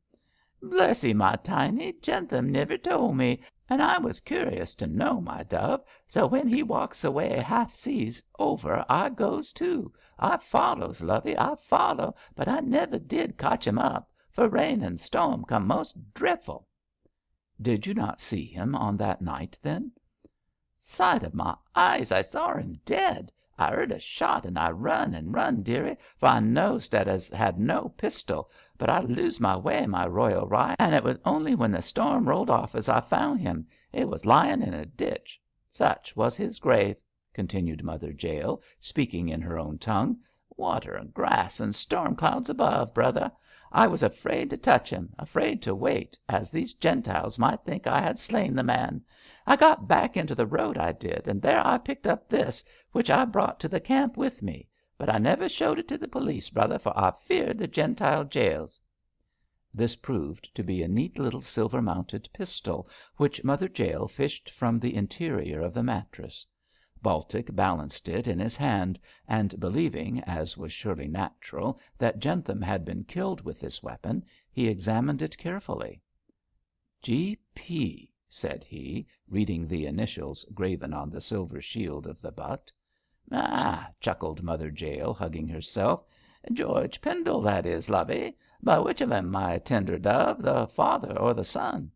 "Bless 'ee, my tiny, Jentham niver told me, and I was curious to know, my dove, so when he walks away half seas over I goes too. I follows, lovey, I follow, but I niver did cotch him up, for rain and storm come most dreadful." "Did you not see him on that night, then?" "Sight of my eyes, I saw him dead. I heard a shot and I run, dearie, for I knows dat as had no pistol, but I lose my way, my royal rye, and it was only when the storm rolled off as I found him. He was lying in a ditch. Such was his grave," continued Mother Jael, speaking in her own tongue. "Water and grass and storm clouds above, brother. I was afraid to touch him, afraid to wait, as these Gentiles might think I had slain the man. I got back into the road, I did, and there I picked up this, which I brought to the camp with me, but I never showed it to the police, brother, for I feared the Gentile jails." This proved to be a neat little silver mounted pistol, which Mother Jael fished from the interior of the mattress. Baltic balanced it in his hand, and believing, as was surely natural, that Jentham had been killed with this weapon, he examined it carefully. "G.P.," said he, reading the initials graven on the silver shield of the butt. "Ah!" chuckled Mother Jael, hugging herself. "George Pendle that is, lovey. But which of 'em, my tender dove, the father or the son?"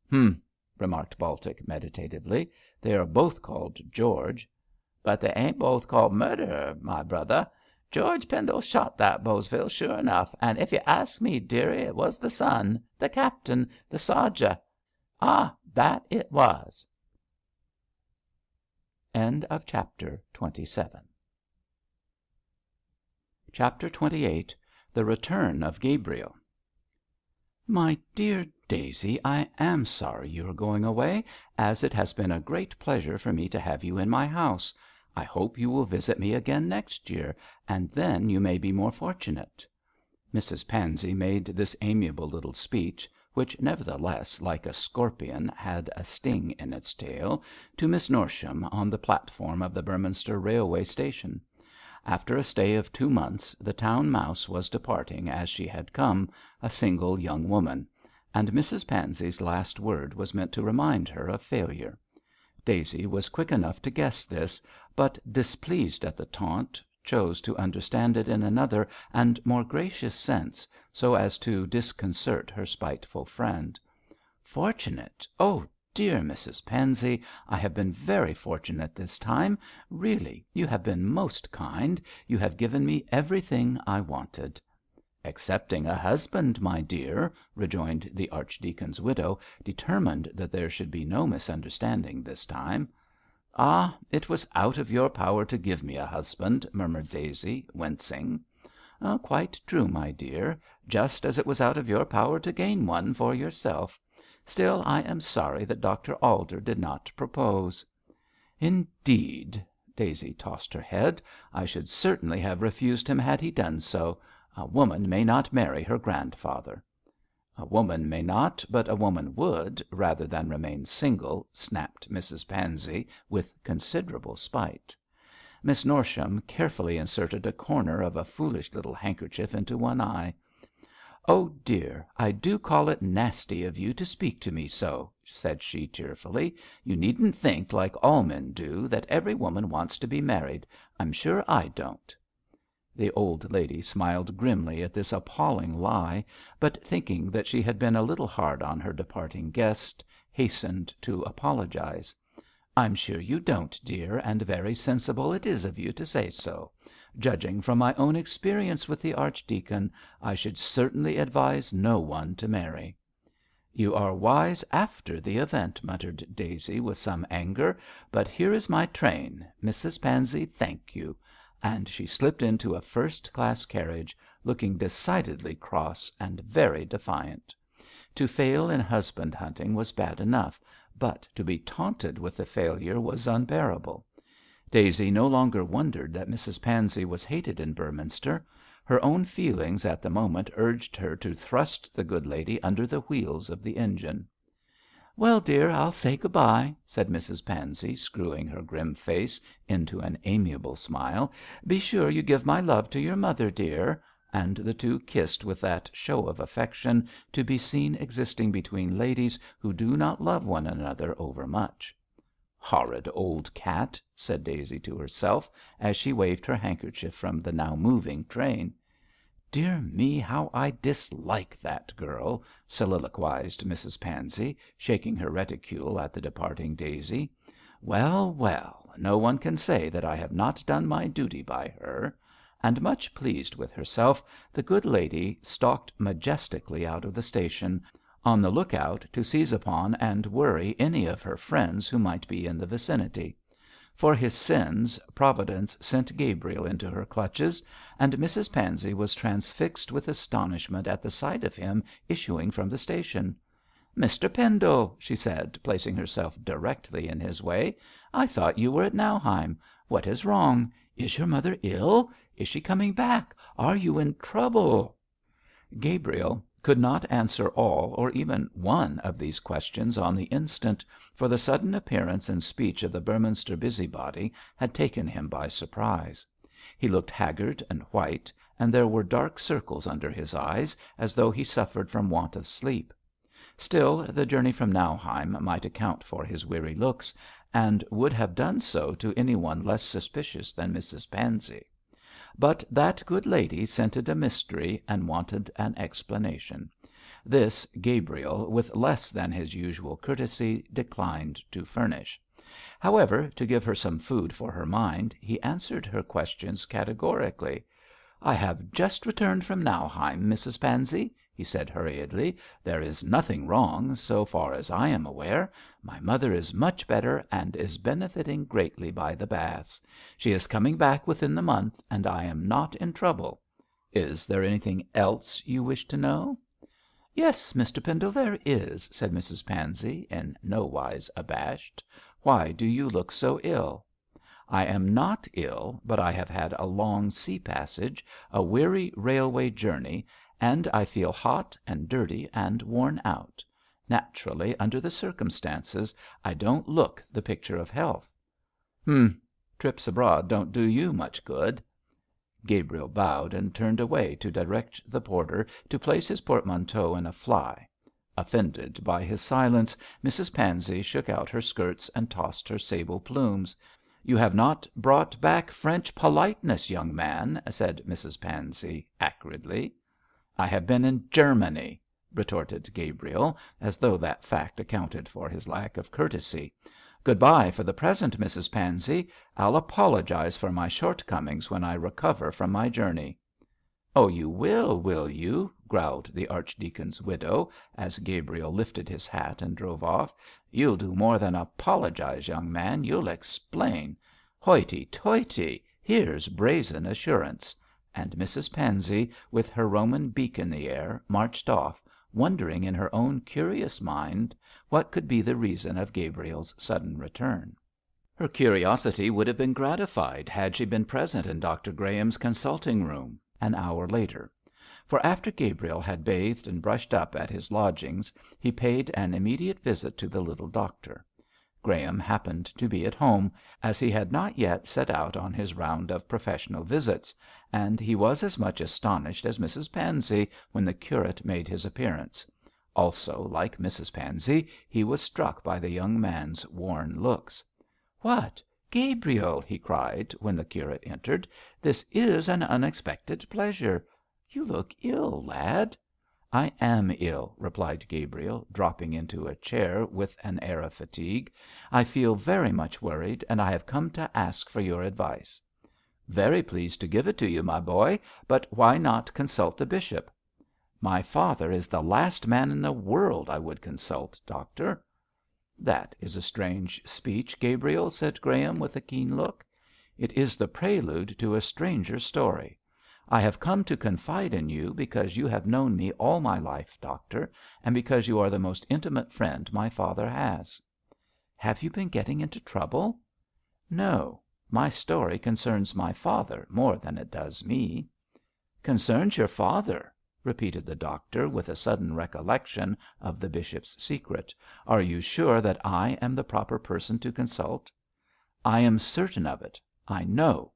"Humph!" remarked Baltic, meditatively. "They are both called George." "But they ain't both called murderer, my brother. George Pendle shot that Bosvile, sure enough, and if you ask me, dearie, it was the son, the captain, the sodger. Ah, that it was." CHAPTER XXVIII. THE RETURN OF GABRIEL. "My dear Daisy, I am sorry you are going away, as it has been a great pleasure for me to have you in my house. I hope you will visit me again next year, and then you may be more fortunate." Mrs Pansey made this amiable little speech, which nevertheless, like a scorpion, had a sting in its tail, to Miss Norsham on the platform of the Beorminster railway station. After a stay of 2 months, the town mouse was departing as she had come, a single young woman; and Mrs Pansey's last word was meant to remind her of failure. Daisy was quick enough to guess this, but, displeased at the taunt, chose to understand it in another and more gracious sense, so as to disconcert her spiteful friend. "Fortunate! Oh, dear Mrs Pansey, I have been very fortunate this time. Really, you have been most kind. You have given me everything I wanted." "Excepting a husband, my dear," rejoined the archdeacon's widow, determined that there should be no misunderstanding this time. "Ah, it was out of your power to give me a husband," murmured Daisy, wincing. "Quite true, my dear; just as it was out of your power to gain one for yourself. Still, I am sorry that Dr Alder did not propose." "Indeed!" Daisy tossed her head. "I should certainly have refused him had he done so. A woman may not marry her grandfather." "A woman may not, but a woman would, rather than remain single," snapped Mrs Pansey, with considerable spite. Miss Norsham carefully inserted a corner of a foolish little handkerchief into one eye. "Oh, dear, I do call it nasty of you to speak to me so," said she cheerfully. "You needn't think, like all men do, that every woman wants to be married. I'm sure I don't." The old lady smiled grimly at this appalling lie, but thinking that she had been a little hard on her departing guest, hastened to apologise. "I'm sure you don't, dear, and very sensible it is of you to say so. Judging from my own experience with the archdeacon, I should certainly advise no one to marry." "You are wise after the event," muttered Daisy with some anger. "But here is my train. Mrs Pansey, thank you," and she slipped into a first class carriage, looking decidedly cross and very defiant. To fail in husband hunting was bad enough, but to be taunted with the failure was unbearable. Daisy no longer wondered that Mrs Pansey was hated in Beorminster. Her own feelings at the moment urged her to thrust the good lady under the wheels of the engine. "Well, dear, I'll say good bye," said Mrs Pansey, screwing her grim face into an amiable smile. "Be sure you give my love to your mother, dear," and the two kissed with that show of affection to be seen existing between ladies who do not love one another overmuch. "Horrid old cat," said Daisy to herself, as she waved her handkerchief from the now moving train. "Dear me, how I dislike that girl," soliloquised Mrs Pansey, shaking her reticule at the departing Daisy. "Well, well, no one can say that I have not done my duty by her," and much pleased with herself, the good lady stalked majestically out of the station, on the look out to seize upon and worry any of her friends who might be in the vicinity. For his sins Providence sent Gabriel into her clutches, and Mrs Pansey was transfixed with astonishment at the sight of him issuing from the station. "Mr Pendle," she said, placing herself directly in his way, "I thought you were at Nauheim. What is wrong? Is your mother ill? Is she coming back? Are you in trouble?" Gabriel could not answer all or even one of these questions on the instant, for the sudden appearance and speech of the Beorminster busybody had taken him by surprise. He looked haggard and white, and there were dark circles under his eyes, as though he suffered from want of sleep. Still, the journey from Nauheim might account for his weary looks, and would have done so to any one less suspicious than Mrs Pansey. But that good lady scented a mystery and wanted an explanation. This Gabriel, with less than his usual courtesy, declined to furnish. However, to give her some food for her mind, he answered her questions categorically. "I have just returned from Nauheim, Mrs Pansey," he said hurriedly. "There is nothing wrong, so far as I am aware. My mother is much better, and is benefiting greatly by the baths. She is coming back within the month, and I am not in trouble. Is there anything else you wish to know?" "Yes, Mr Pendle, there is," said Mrs Pansey, in no wise abashed. "Why do you look so ill?" "I am not ill, but I have had a long sea passage, a weary railway journey, and I feel hot and dirty and worn out. Naturally, under the circumstances, I don't look the picture of health." "Humph! Trips abroad don't do you much good." Gabriel bowed and turned away to direct the porter to place his portmanteau in a fly. Offended by his silence, Mrs Pansey shook out her skirts and tossed her sable plumes. "You have not brought back French politeness, young man," said Mrs Pansey, acridly. "I have been in Germany," retorted Gabriel, as though that fact accounted for his lack of courtesy. "Good bye for the present, Mrs Pansey. I'll apologise for my shortcomings when I recover from my journey." "Oh, you will you?" growled the archdeacon's widow, as Gabriel lifted his hat and drove off. "You'll do more than apologise, young man, you'll explain. Hoity toity, here's brazen assurance!" And Mrs Pansey, with her Roman beak in the air, marched off, wondering in her own curious mind what could be the reason of Gabriel's sudden return. Her curiosity would have been gratified had she been present in Dr Graham's consulting room an hour later. For after Gabriel had bathed and brushed up at his lodgings, he paid an immediate visit to the little doctor. Graham happened to be at home, as he had not yet set out on his round of professional visits, and he was as much astonished as Mrs Pansey when the curate made his appearance. Also, like Mrs Pansey, he was struck by the young man's worn looks. "What, Gabriel!" he cried, when the curate entered. "This is an unexpected pleasure. You look ill, lad." "I am ill," replied Gabriel, dropping into a chair with an air of fatigue. "I feel very much worried, and I have come to ask for your advice." "Very pleased to give it to you, my boy, but why not consult the bishop?" "My father is the last man in the world I would consult, doctor." "That is a strange speech, Gabriel," said Graham, with a keen look. "It is the prelude to a stranger story. I have come to confide in you because you have known me all my life, doctor, and because you are the most intimate friend my father has." "Have you been getting into trouble?" "No. My story concerns my father more than it does me." "Concerns your father?" repeated the doctor, with a sudden recollection of the bishop's secret. "Are you sure that I am the proper person to consult?" "I am certain of it. I know.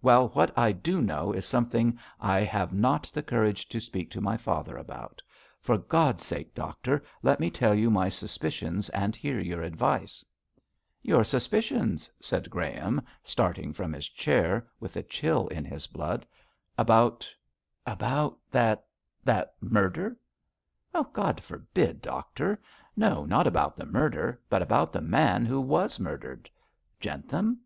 Well, what I do know is something I have not the courage to speak to my father about. For God's sake, doctor, let me tell you my suspicions and hear your advice." "Your suspicions?" said Graham, starting from his chair with a chill in his blood. "About that murder?" "God forbid, doctor. No, not about the murder, but about the man who was murdered." "Jentham?"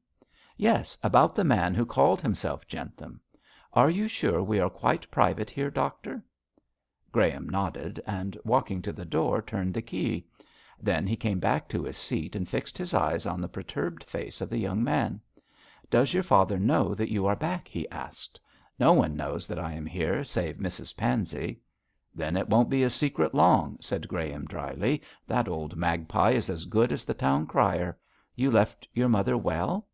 "Yes, about the man who called himself Jentham. Are you sure we are quite private here, doctor?" Graham nodded, and walking to the door turned the key. Then he came back to his seat and fixed his eyes on the perturbed face of the young man. "Does your father know that you are back?" he asked. "No one knows that I am here save Mrs Pansey." "Then it won't be a secret long," said Graham, dryly. "That old magpie is as good as the town crier. You left your mother well?"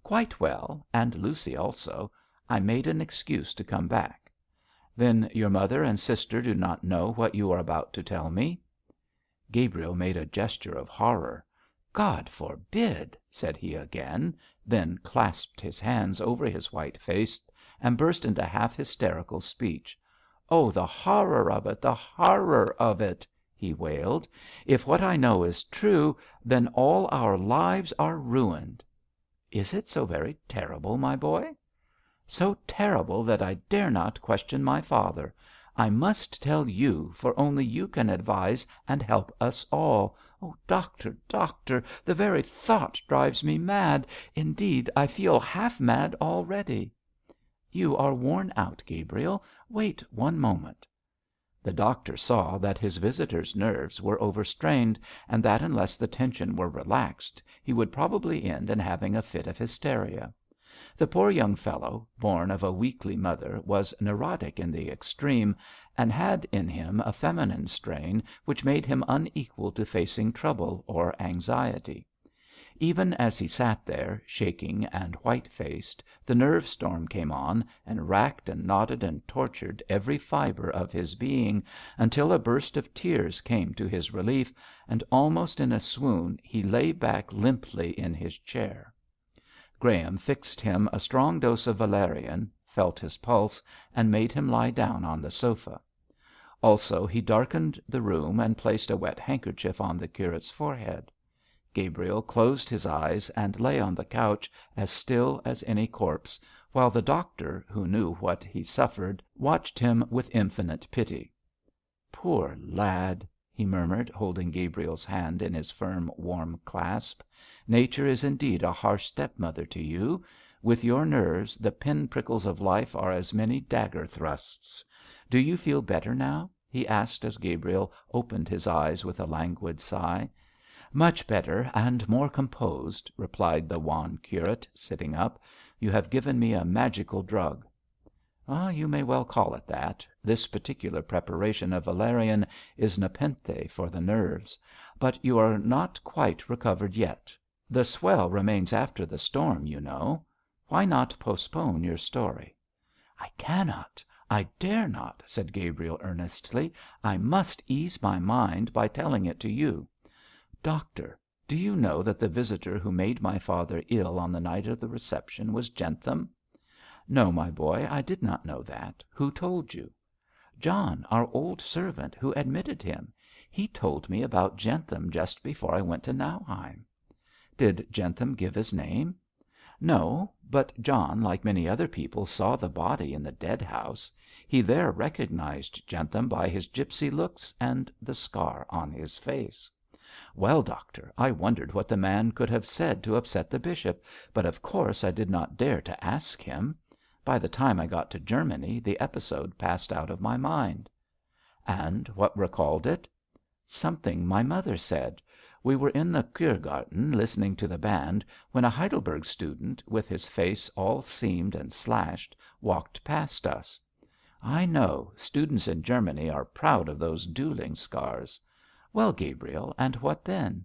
"Quite well, and Lucy also. I made an excuse to come back." "Then your mother and sister do not know what you are about to tell me?" Gabriel made a gesture of horror. "God forbid!" said he again, then clasped his hands over his white face and burst into half hysterical speech. "Oh, the horror of it, the horror of it!" he wailed. "If what I know is true, then all our lives are ruined." "Is it so very terrible, my boy?" "So terrible that I dare not question my father. I must tell you, for only you can advise and help us all. Oh, doctor, doctor, the very thought drives me mad. Indeed, I feel half mad already." "You are worn out, Gabriel. Wait one moment." The doctor saw that his visitor's nerves were overstrained, and that unless the tension were relaxed he would probably end in having a fit of hysteria. The poor young fellow, born of a weakly mother, was neurotic in the extreme, and had in him a feminine strain which made him unequal to facing trouble or anxiety. Even as he sat there, shaking and white-faced, the nerve storm came on and racked and knotted and tortured every fibre of his being, until a burst of tears came to his relief, and almost in a swoon he lay back limply in his chair. Graham fixed him a strong dose of valerian, felt his pulse, and made him lie down on the sofa. Also he darkened the room and placed a wet handkerchief on the curate's forehead. Gabriel closed his eyes and lay on the couch as still as any corpse, while the doctor, who knew what he suffered, watched him with infinite pity. "Poor lad," he murmured, holding Gabriel's hand in his firm, warm clasp. "Nature is indeed a harsh stepmother to you. With your nerves the pin prickles of life are as many dagger thrusts. Do you feel better now?" he asked as Gabriel opened his eyes with a languid sigh. "Much better and more composed," replied the wan curate, sitting up. "You have given me a magical drug." "You may well call it that. This particular preparation of valerian is nepenthe for the nerves. But you are not quite recovered yet. The swell remains after the storm, you know. Why not postpone your story?" "I cannot, I dare not," said Gabriel, earnestly. "I must ease my mind by telling it to you. Doctor, do you know that the visitor who made my father ill on the night of the reception was Jentham?" "No, my boy, I did not know that. Who told you?" "John, our old servant, who admitted him. He told me about Jentham just before I went to Nauheim." "Did Jentham give his name?" "No, but John, like many other people, saw the body in the dead house. He there recognised Jentham by his gipsy looks and the scar on his face. Well, doctor, I wondered what the man could have said to upset the bishop, but of course I did not dare to ask him. By the time I got to Germany the episode passed out of my mind." "And what recalled it?" "Something my mother said. We were in the Kurgarten listening to the band, when a Heidelberg student, with his face all seamed and slashed, walked past us. I know, students in Germany are proud of those duelling scars. Well, Gabriel, and what then?"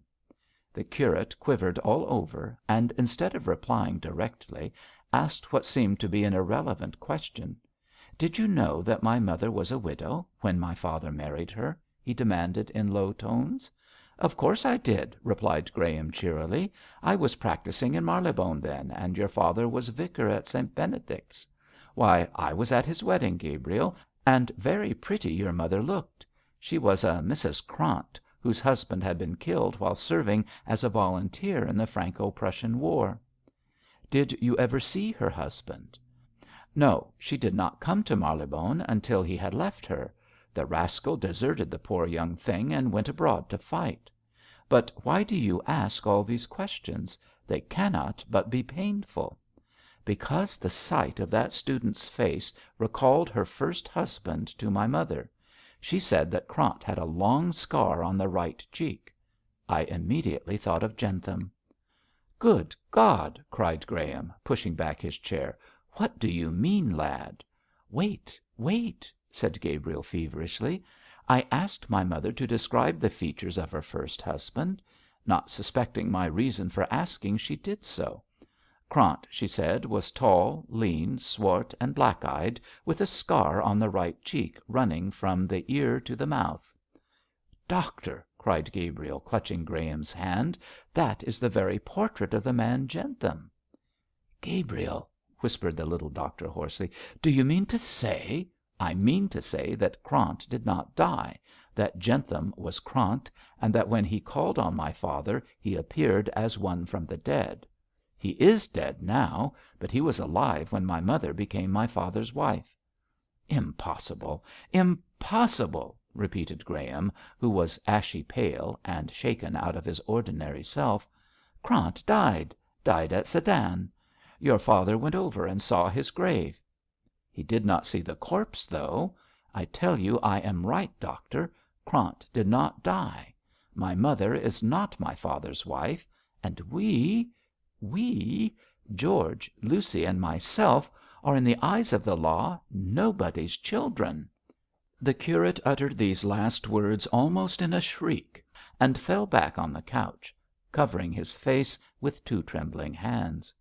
The curate quivered all over, and instead of replying directly, asked what seemed to be an irrelevant question. "Did you know that my mother was a widow when my father married her?" he demanded in low tones. "Of course I did," replied Graham, cheerily. "I was practising in Marylebone then, and your father was vicar at St. Benedict's. Why, I was at his wedding, Gabriel, and very pretty your mother looked. She was a Mrs. Krant, whose husband had been killed while serving as a volunteer in the Franco-Prussian War." "Did you ever see her husband?" "No, she did not come to Marylebone until he had left her. The rascal deserted the poor young thing and went abroad to fight. But why do you ask all these questions? They cannot but be painful." "Because the sight of that student's face recalled her first husband to my mother. She said that Krant had a long scar on the right cheek. I immediately thought of Jentham." "Good God!" cried Graham, pushing back his chair. "What do you mean, lad?" "Wait, wait," said Gabriel, feverishly. "I asked my mother to describe the features of her first husband. Not suspecting my reason for asking, she did so. Krant, she said, was tall, lean, swart, and black-eyed, with a scar on the right cheek running from the ear to the mouth." "Doctor," cried Gabriel, clutching Graham's hand, "that is the very portrait of the man Jentham." "Gabriel," whispered the little doctor, hoarsely, "do you mean to say——" "I mean to say that Krant did not die, that Jentham was Krant, and that when he called on my father he appeared as one from the dead. He is dead now, but he was alive when my mother became my father's wife." "Impossible! Impossible!" repeated Graham, who was ashy pale and shaken out of his ordinary self. "Krant died at Sedan. Your father went over and saw his grave." "He did not see the corpse, though. I tell you I am right, doctor. Krant did not die. My mother is not my father's wife, and George, Lucy, and myself, are in the eyes of the law nobody's children." The curate uttered these last words almost in a shriek, and fell back on the couch, covering his face with two trembling hands.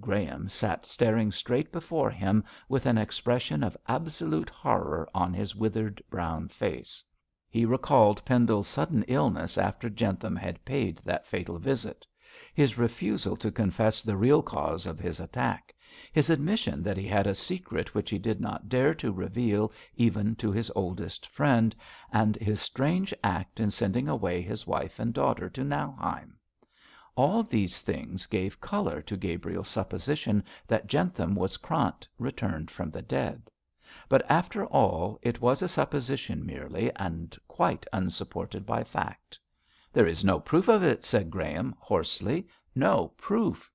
Graham sat staring straight before him with an expression of absolute horror on his withered brown face. He recalled Pendle's sudden illness after Jentham had paid that fatal visit; his refusal to confess the real cause of his attack; his admission that he had a secret which he did not dare to reveal even to his oldest friend, and his strange act in sending away his wife and daughter to Nauheim. All these things gave colour to Gabriel's supposition that Jentham was Krant returned from the dead. But after all it was a supposition merely, and quite unsupported by fact. "There is no proof of it," said Graham, hoarsely. "No proof."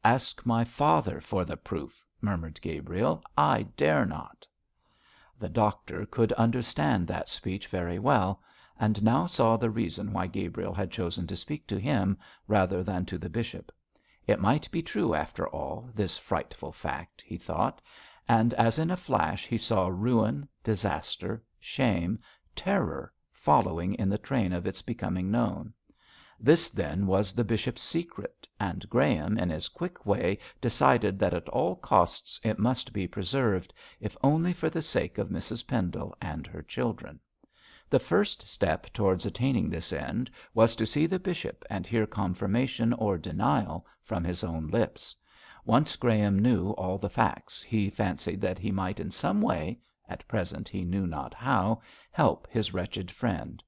"Ask my father for the proof," murmured Gabriel. "I dare not." The doctor could understand that speech very well, and now saw the reason why Gabriel had chosen to speak to him rather than to the bishop. It might be true after all, this frightful fact, he thought, and as in a flash he saw ruin, disaster, shame, terror following in the train of its becoming known. This then was the bishop's secret, and Graham in his quick way decided that at all costs it must be preserved, if only for the sake of Mrs Pendle and her children. The first step towards attaining this end was to see the bishop and hear confirmation or denial from his own lips. Once Graham knew all the facts he fancied that he might in some way, at present he knew not how, help his wretched friend.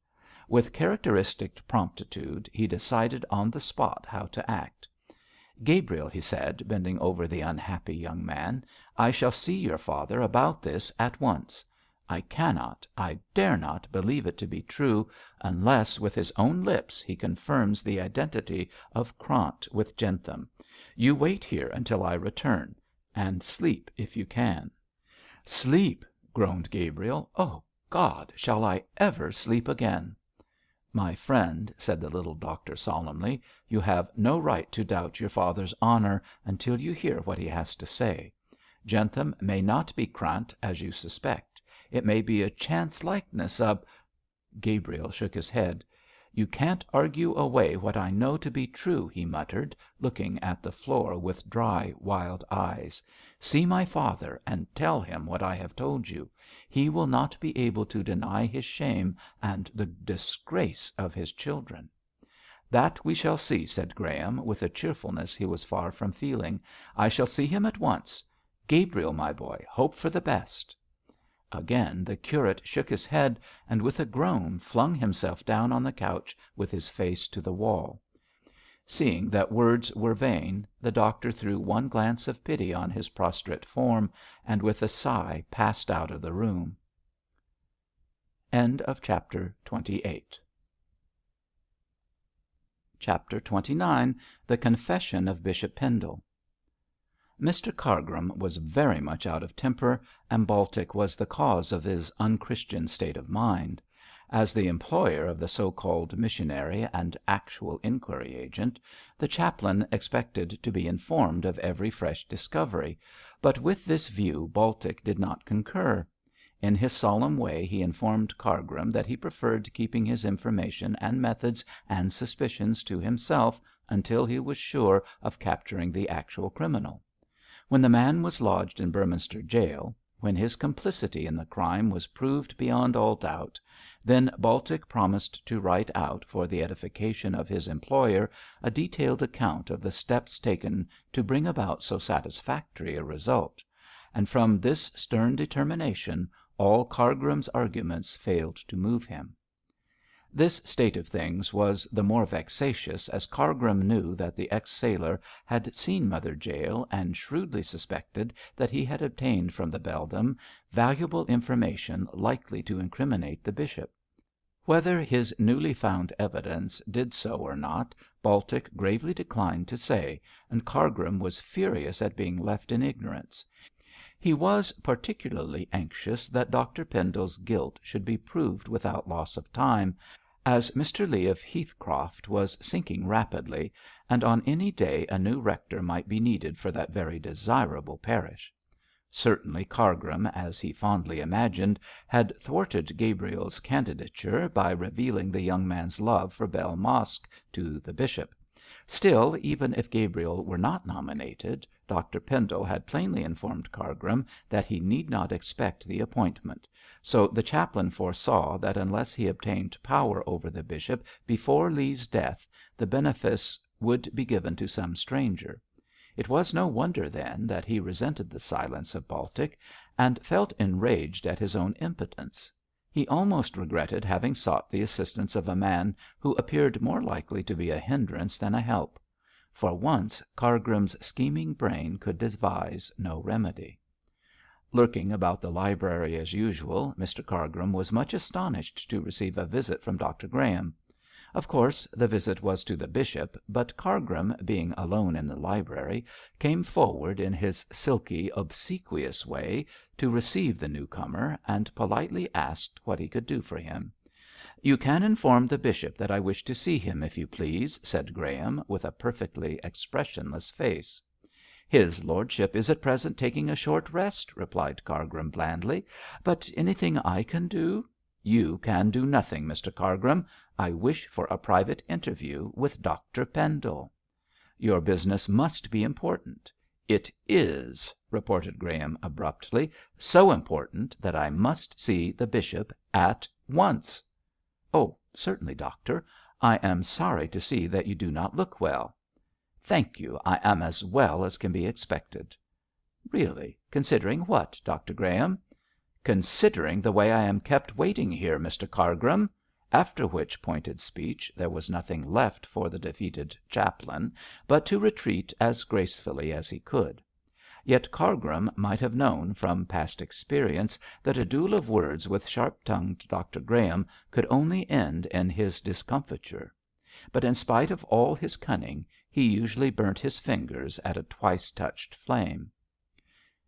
With characteristic promptitude he decided on the spot how to act. "Gabriel," he said, bending over the unhappy young man, "I shall see your father about this at once. I cannot, I dare not believe it to be true, unless with his own lips he confirms the identity of Krant with Jentham. You wait here until I return, and sleep if you can." "Sleep!" groaned Gabriel. "Oh, God, shall I ever sleep again?" "My friend," said the little doctor, solemnly, "you have no right to doubt your father's honour until you hear what he has to say. Jentham may not be Krant as you suspect. It may be a chance likeness, Gabriel shook his head. "You can't argue away what I know to be true," he muttered, looking at the floor with dry, wild eyes. "See my father and tell him what I have told you. He will not be able to deny his shame and the disgrace of his children." "That we shall see," said Graham, with a cheerfulness he was far from feeling. "I shall see him at once. Gabriel, my boy, hope for the best." Again the curate shook his head, and with a groan flung himself down on the couch with his face to the wall. Seeing that words were vain, the doctor threw one glance of pity on his prostrate form, and with a sigh passed out of the room. Chapter 29. The Confession of Bishop Pendle. Mr Cargrim was very much out of temper, and Baltic was the cause of his unchristian state of mind. As the employer of the so called missionary and actual inquiry agent, the chaplain expected to be informed of every fresh discovery, but with this view Baltic did not concur. In his solemn way he informed Cargrim that he preferred keeping his information and methods and suspicions to himself until he was sure of capturing the actual criminal. When the man was lodged in Beorminster Gaol, when his complicity in the crime was proved beyond all doubt, then Baltic promised to write out, for the edification of his employer, a detailed account of the steps taken to bring about so satisfactory a result; and from this stern determination all Cargrim's arguments failed to move him. This state of things was the more vexatious as Cargrim knew that the ex sailor had seen Mother Jael, and shrewdly suspected that he had obtained from the beldam valuable information likely to incriminate the bishop. Whether his newly found evidence did so or not, Baltic gravely declined to say, and Cargrim was furious at being left in ignorance. He was particularly anxious that Dr Pendle's guilt should be proved without loss of time, as Mr Leigh of Heathcroft was sinking rapidly, and on any day a new rector might be needed for that very desirable parish. Certainly Cargrim, as he fondly imagined, had thwarted Gabriel's candidature by revealing the young man's love for Bell Mosk to the bishop. Still, even if Gabriel were not nominated, Dr Pendle had plainly informed Cargrim that he need not expect the appointment, so the chaplain foresaw that unless he obtained power over the bishop before Leigh's death, the benefice would be given to some stranger. It was no wonder, then, that he resented the silence of Baltic, and felt enraged at his own impotence. He almost regretted having sought the assistance of a man who appeared more likely to be a hindrance than a help. For once Cargrim's scheming brain could devise no remedy. Lurking about the library as usual, Mr Cargrim was much astonished to receive a visit from Dr Graham. Of course the visit was to the bishop, but Cargrim, being alone in the library, came forward in his silky, obsequious way to receive the new comer, and politely asked what he could do for him. "You can inform the bishop that I wish to see him, if you please," said Graham, with a perfectly expressionless face. "His lordship is at present taking a short rest," replied Cargrim, blandly. "But anything I can do——" "You can do nothing, Mr Cargrim. I wish for a private interview with Dr Pendle." "Your business must be important." "It is," retorted Graham, abruptly; "so important that I must see the bishop at once." "Oh, certainly, doctor. I am sorry to see that you do not look well." "Thank you, I am as well as can be expected." "Really, considering what, Dr Graham?" "Considering the way I am kept waiting here, Mr Cargrim," after which pointed speech there was nothing left for the defeated chaplain but to retreat as gracefully as he could. Yet Cargrim might have known from past experience that a duel of words with sharp-tongued Dr Graham could only end in his discomfiture. But in spite of all his cunning, he usually burnt his fingers at a twice-touched flame.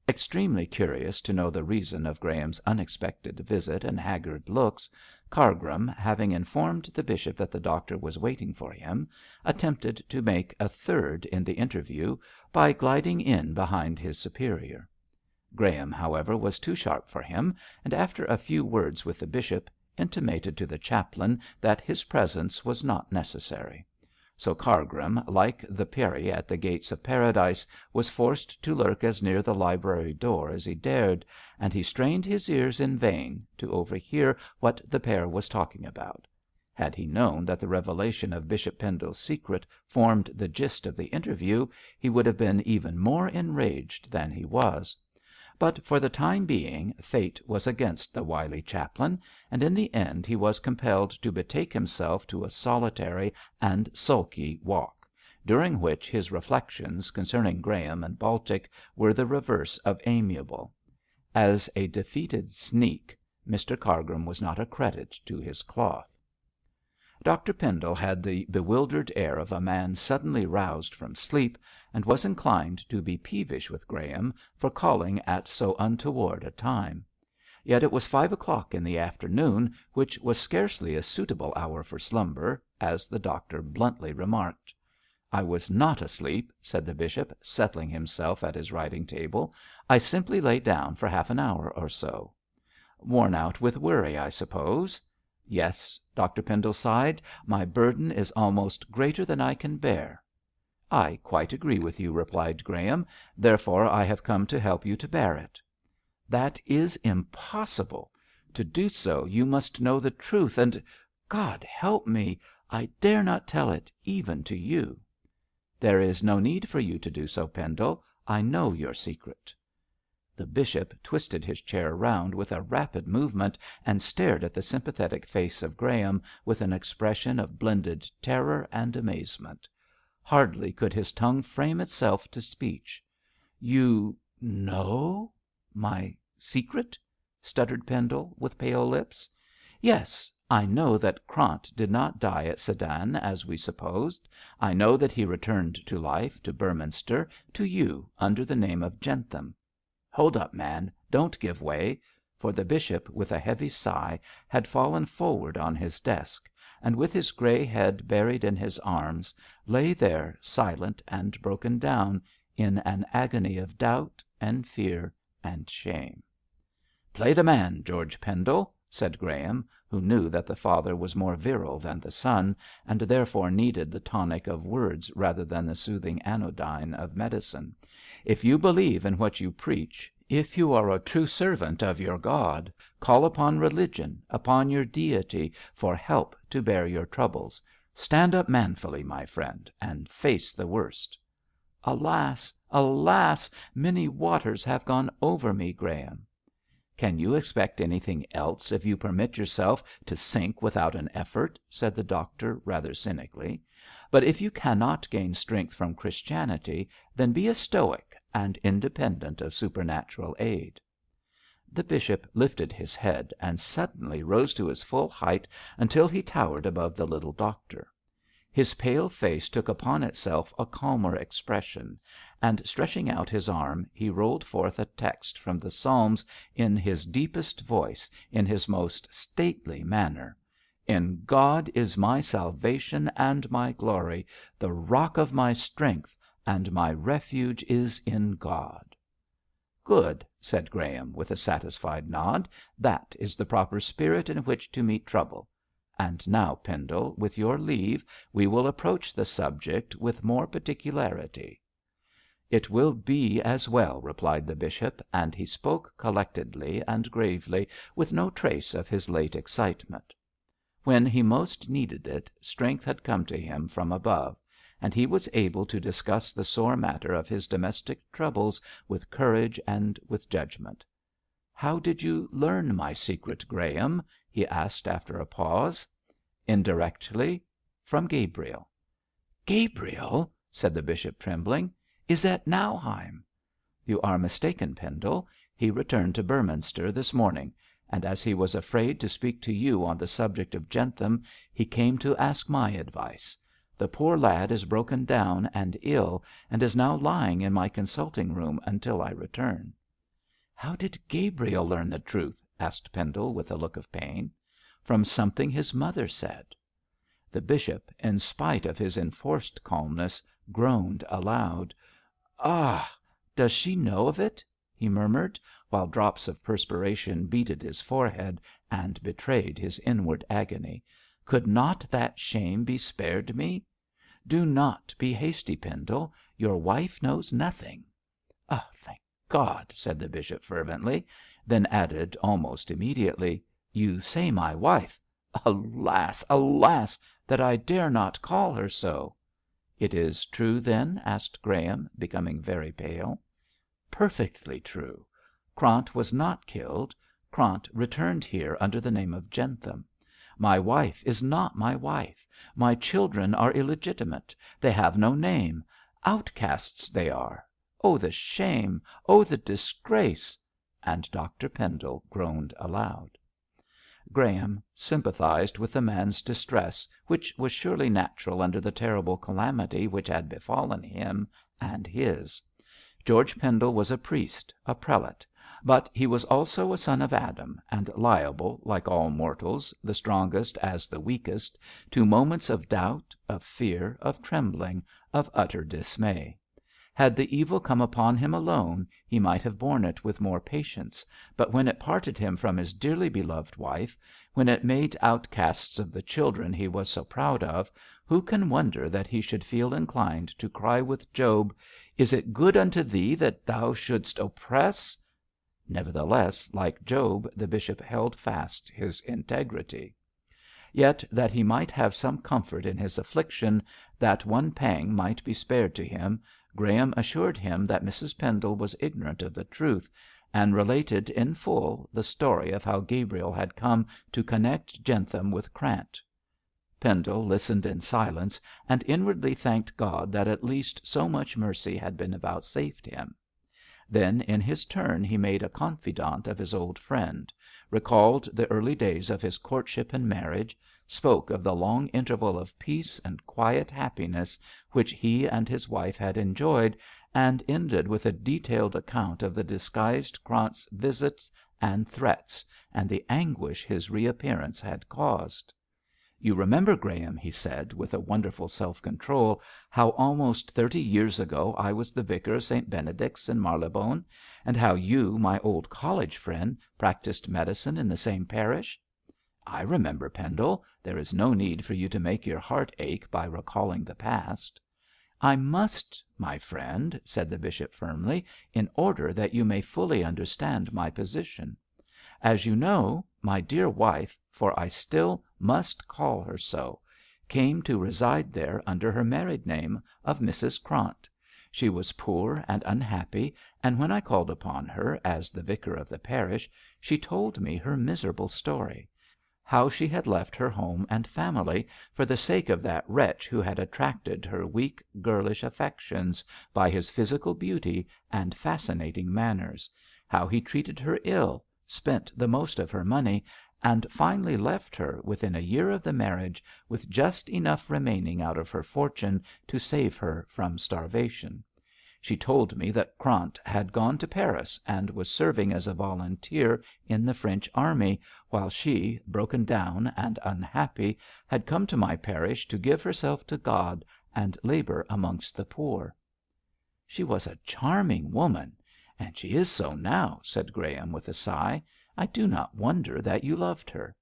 Extremely curious to know the reason of Graham's unexpected visit and haggard looks, Cargrim, having informed the bishop that the doctor was waiting for him, attempted to make a third in the interview by gliding in behind his superior. Graham, however, was too sharp for him, and after a few words with the bishop, intimated to the chaplain that his presence was not necessary. So Cargrim, like the Peri at the gates of Paradise, was forced to lurk as near the library door as he dared, and he strained his ears in vain to overhear what the pair was talking about. Had he known that the revelation of Bishop Pendle's secret formed the gist of the interview, he would have been even more enraged than he was. But for the time being fate was against the wily chaplain, and in the end he was compelled to betake himself to a solitary and sulky walk, during which his reflections concerning Graham and Baltic were the reverse of amiable. As a defeated sneak, Mr Cargrim was not a credit to his cloth. Dr Pendle had the bewildered air of a man suddenly roused from sleep, and was inclined to be peevish with Graham for calling at so untoward a time. Yet it was 5 o'clock in the afternoon, which was scarcely a suitable hour for slumber, as the doctor bluntly remarked. "I was not asleep," said the bishop, settling himself at his writing table. "I simply lay down for half an hour or so." "Worn out with worry, I suppose?" "Yes," Dr Pendle sighed. "My burden is almost greater than I can bear." "I quite agree with you," replied Graham. "Therefore I have come to help you to bear it." "That is impossible. To do so you must know the truth, and God help me, I dare not tell it even to you." "There is no need for you to do so, Pendle. I know your secret." The bishop twisted his chair round with a rapid movement, and stared at the sympathetic face of Graham with an expression of blended terror and amazement. Hardly could his tongue frame itself to speech. "You know my secret?" stuttered Pendle, with pale lips. "Yes. I know that Krant did not die at Sedan as we supposed. I know that he returned to life, to Beorminster, to you, under the name of Jentham." Hold up, man, don't give way," for the bishop, with a heavy sigh, had fallen forward on his desk, and with his grey head buried in his arms, lay there silent and broken down in an agony of doubt and fear and shame. "Play the man, George Pendle," said Graham, who knew that the father was more virile than the son, and therefore needed the tonic of words rather than the soothing anodyne of medicine. "If you believe in what you preach, if you are a true servant of your God, call upon religion, upon your deity, for help to bear your troubles. Stand up manfully, my friend, and face the worst." "Alas! Alas! Many waters have gone over me, Graham." "Can you expect anything else if you permit yourself to sink without an effort?" said the doctor, rather cynically. "But if you cannot gain strength from Christianity, then be a Stoic and independent of supernatural aid." The bishop lifted his head and suddenly rose to his full height until he towered above the little doctor. His pale face took upon itself a calmer expression, and stretching out his arm, he rolled forth a text from the Psalms in his deepest voice, in his most stately manner: "In God is my salvation and my glory, the rock of my strength, and my refuge is in God." "Good," said Graham, with a satisfied nod. "That is the proper spirit in which to meet trouble. And now, Pendle, with your leave, we will approach the subject with more particularity." "It will be as well," replied the bishop, and he spoke collectedly and gravely, with no trace of his late excitement. When he most needed it, strength had come to him from above, and he was able to discuss the sore matter of his domestic troubles with courage and with judgment. "How did you learn my secret, Graham?" he asked after a pause. "Indirectly, from Gabriel." "Gabriel!" said the bishop, trembling. "Is at Nauheim." "You are mistaken, Pendle. He returned to Beorminster this morning, and as he was afraid to speak to you on the subject of Jentham, he came to ask my advice. The poor lad is broken down and ill, and is now lying in my consulting room until I return." "How did Gabriel learn the truth?" asked Pendle, with a look of pain. "From something his mother said." The bishop, in spite of his enforced calmness, groaned aloud. "Ah! Does she know of it?" he murmured, while drops of perspiration beaded his forehead and betrayed his inward agony. "Could not that shame be spared me? Do not be hasty, Pendle. Your wife knows nothing." "Thank God!" said the bishop, fervently; then added almost immediately, "You say my wife. Alas! alas! that I dare not call her so." "It is true, then?" asked Graham, becoming very pale. "Perfectly true. Krant was not killed. Krant returned here under the name of Jentham. My wife is not my wife. My children are illegitimate. They have no name. Outcasts they are. Oh, the shame! Oh, the disgrace!" And Dr Pendle groaned aloud. Graham sympathised with the man's distress, which was surely natural under the terrible calamity which had befallen him and his. George Pendle was a priest, a prelate, but he was also a son of Adam, and liable, like all mortals, the strongest as the weakest, to moments of doubt, of fear, of trembling, of utter dismay. Had the evil come upon him alone, he might have borne it with more patience, but when it parted him from his dearly beloved wife, when it made outcasts of the children he was so proud of, who can wonder that he should feel inclined to cry with Job, "Is it good unto thee that thou shouldst oppress?" Nevertheless, like Job, the bishop held fast his integrity. Yet that he might have some comfort in his affliction, that one pang might be spared to him, Graham assured him that Mrs Pendle was ignorant of the truth, and related in full the story of how Gabriel had come to connect Jentham with Krant. Pendle listened in silence, and inwardly thanked God that at least so much mercy had been vouchsafed him. Then in his turn he made a confidant of his old friend, recalled the early days of his courtship and marriage, spoke of the long interval of peace and quiet happiness which he and his wife had enjoyed, and ended with a detailed account of the disguised Krant's visits and threats, and the anguish his reappearance had caused. "You remember, Graham," he said, with a wonderful self‐control, "how almost 30 years ago I was the vicar of St. Benedict's in Marylebone, and how you, my old college friend, practised medicine in the same parish?" "I remember, Pendle. There is no need for you to make your heart ache by recalling the past." "I must, my friend," said the bishop, firmly, "in order that you may fully understand my position. As you know, my dear wife, for I still must call her so, came to reside there under her married name of Mrs. Krant. She was poor and unhappy, and when I called upon her as the vicar of the parish, she told me her miserable story; how she had left her home and family for the sake of that wretch who had attracted her weak, girlish affections by his physical beauty and fascinating manners; how he treated her ill, spent the most of her money, and finally left her, within a year of the marriage, with just enough remaining out of her fortune to save her from starvation. She told me that Krant had gone to Paris and was serving as a volunteer in the French army, while she, broken down and unhappy, had come to my parish to give herself to God and labour amongst the poor." "She was a charming woman, and she is so now," said Graham, with a sigh. "I do not wonder that you loved her."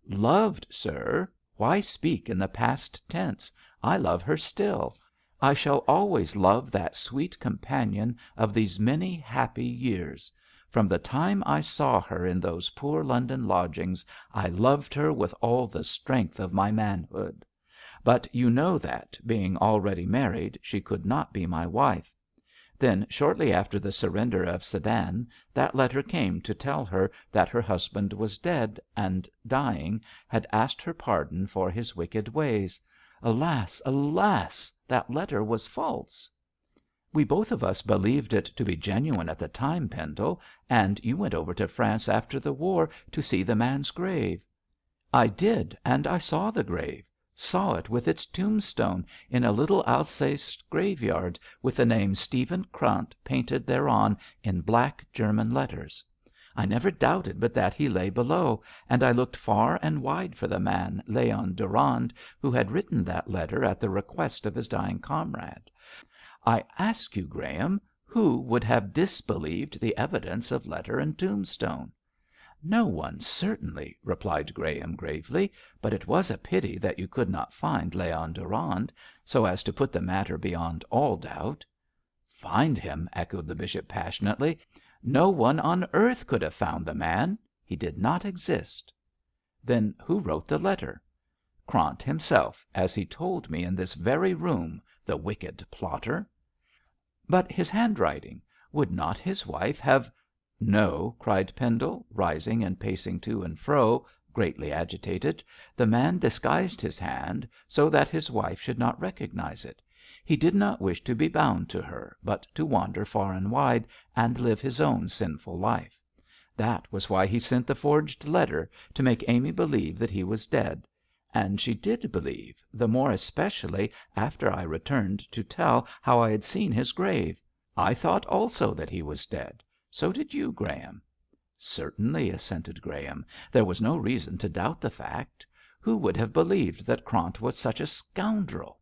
"Loved, sir! Why speak in the past tense? I love her still. I shall always love that sweet companion of these many happy years. From the time I saw her in those poor London lodgings I loved her with all the strength of my manhood. But you know that, being already married, she could not be my wife. Then, shortly after the surrender of Sedan, that letter came to tell her that her husband was dead, and, dying, had asked her pardon for his wicked ways. Alas, alas! That letter was false." "We both of us believed it to be genuine at the time, Pendle, and you went over to France after the war to see the man's grave." "I did, and I saw the grave. Saw it with its tombstone in a little Alsace graveyard, with the name Stephen Krant painted thereon in black German letters. I never doubted but that he lay below, and I looked far and wide for the man, Léon Durand, who had written that letter at the request of his dying comrade. I ask you, Graham, who would have disbelieved the evidence of letter and tombstone?" "No one, certainly," replied Graham, gravely. "But it was a pity that you could not find Léon Durand, so as to put the matter beyond all doubt." "Find him!" echoed the bishop, passionately. "No one on earth could have found the man. He did not exist." "Then who wrote the letter?" "Krant himself, as he told me in this very room, the wicked plotter." "But his handwriting. Would not his wife have——" "No," cried Pendle, rising and pacing to and fro, greatly agitated. "The man disguised his hand so that his wife should not recognise it. He did not wish to be bound to her, but to wander far and wide, and live his own sinful life. That was why he sent the forged letter, to make Amy believe that he was dead. And she did believe, the more especially after I returned to tell how I had seen his grave. I thought also that he was dead. So did you, Graham." "Certainly," assented Graham. "There was no reason to doubt the fact. Who would have believed that Krant was such a scoundrel?"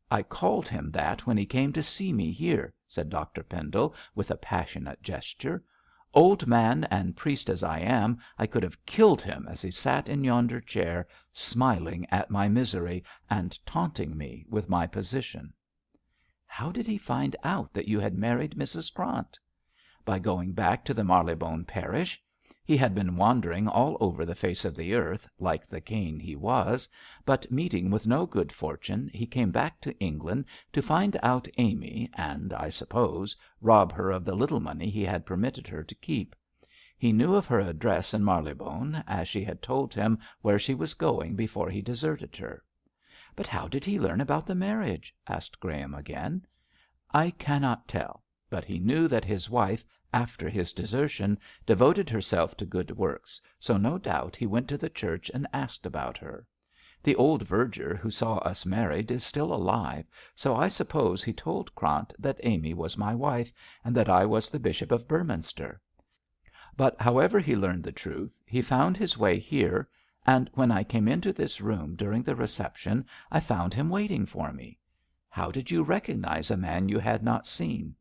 "I called him that when he came to see me here," said Dr Pendle, with a passionate gesture. "Old man and priest as I am, I could have killed him as he sat in yonder chair, smiling at my misery, and taunting me with my position." "How did he find out that you had married Mrs. Krant?" "By going back to the Marylebone parish. He had been wandering all over the face of the earth, like the Cain he was, but meeting with no good fortune, he came back to England to find out Amy, and, I suppose, rob her of the little money he had permitted her to keep. He knew of her address in Marylebone, as she had told him where she was going before he deserted her." "But how did he learn about the marriage?" asked Graham again. "I cannot tell, but he knew that his wife, after his desertion, devoted herself to good works, so no doubt he went to the church and asked about her. The old verger who saw us married is still alive, so I suppose he told Krant that Amy was my wife, and that I was the Bishop of Beorminster. But however he learned the truth, he found his way here, and when I came into this room during the reception I found him waiting for me. How did you recognise a man you had not seen?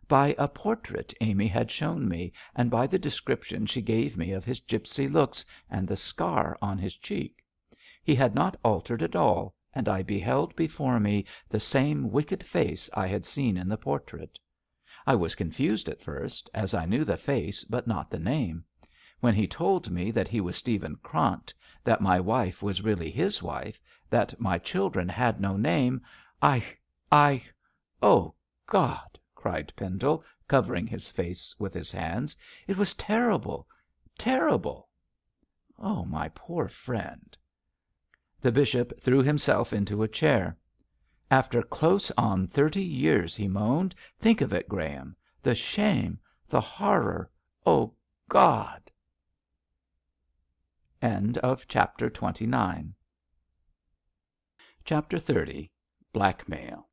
By a portrait Amy had shown me, and by the description she gave me of his gipsy looks and the scar on his cheek. He had not altered at all, and I beheld before me the same wicked face I had seen in the portrait. I was confused at first, as I knew the face but not the name. When he told me that he was Stephen Krant, that my wife was really his wife, that my children had no name, oh, God!" cried Pendle, covering his face with his hands. "It was terrible, terrible." "Oh, my poor friend!" The bishop threw himself into a chair. "After close on 30 years," he moaned. "Think of it, Graham. The shame, the horror. Oh, God!" Chapter XXX. Blackmail.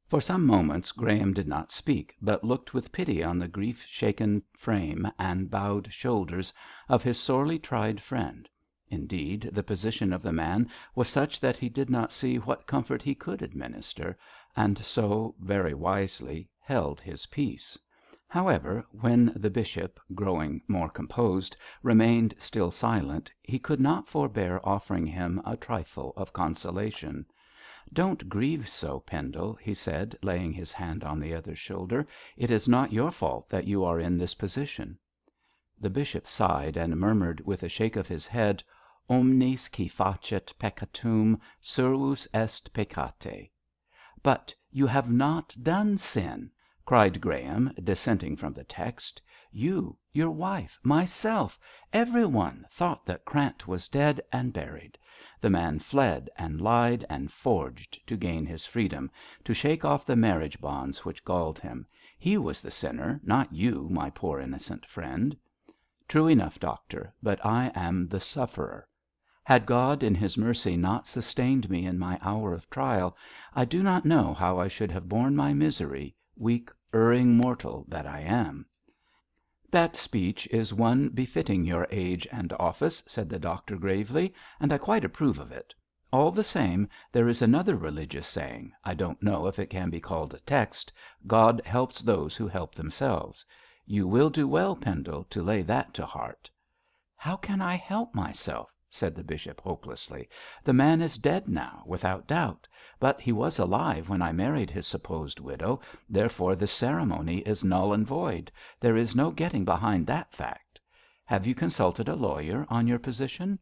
For some moments Graham did not speak, but looked with pity on the grief-shaken frame and bowed shoulders of his sorely tried friend. Indeed, the position of the man was such that he did not see what comfort he could administer, and so, very wisely, held his peace. However, when the bishop, growing more composed, remained still silent, he could not forbear offering him a trifle of consolation. "Don't grieve so, Pendle," he said, laying his hand on the other's shoulder. "It is not your fault that you are in this position." The bishop sighed and murmured with a shake of his head, "Omnis qui facet peccatum, servus est peccati." "But you have not done sin," cried Graham, dissenting from the text. "You, your wife, myself, every one thought that Krant was dead and buried. The man fled and lied and forged to gain his freedom, to shake off the marriage bonds which galled him. He was the sinner, not you, my poor innocent friend." "True enough, doctor, but I am the sufferer. Had God in his mercy not sustained me in my hour of trial, I do not know how I should have borne my misery, weak, erring mortal that I am." "That speech is one befitting your age and office," said the doctor, gravely, "and I quite approve of it. All the same, there is another religious saying, I don't know if it can be called a text, 'God helps those who help themselves.' You will do well, Pendle, to lay that to heart." "How can I help myself?" said the bishop, hopelessly. "The man is dead now, without doubt, but he was alive when I married his supposed widow, therefore the ceremony is null and void. There is no getting behind that fact. Have you consulted a lawyer on your position?"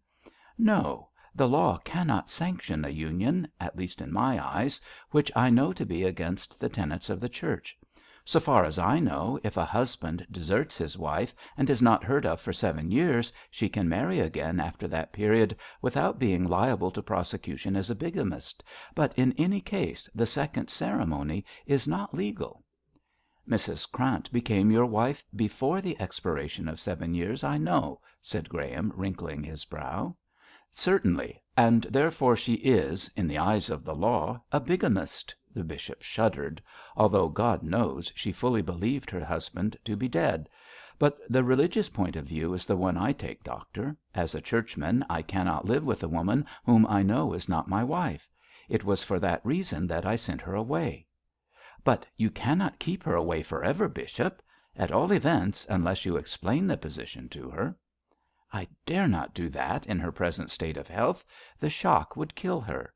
"No. The law cannot sanction a union, at least in my eyes, which I know to be against the tenets of the Church. So far as I know, if a husband deserts his wife and is not heard of for 7 years, she can marry again after that period without being liable to prosecution as a bigamist, but in any case the second ceremony is not legal." "Mrs. Krant became your wife before the expiration of 7 years, I know," said Graham, wrinkling his brow. "Certainly, and therefore she is, in the eyes of the law, a bigamist." The bishop shuddered, although God knows she fully believed her husband to be dead. "But the religious point of view is the one I take, doctor. As a churchman I cannot live with a woman whom I know is not my wife. It was for that reason that I sent her away." "But you cannot keep her away for ever, bishop; at all events, unless you explain the position to her." "I dare not do that in her present state of health. The shock would kill her.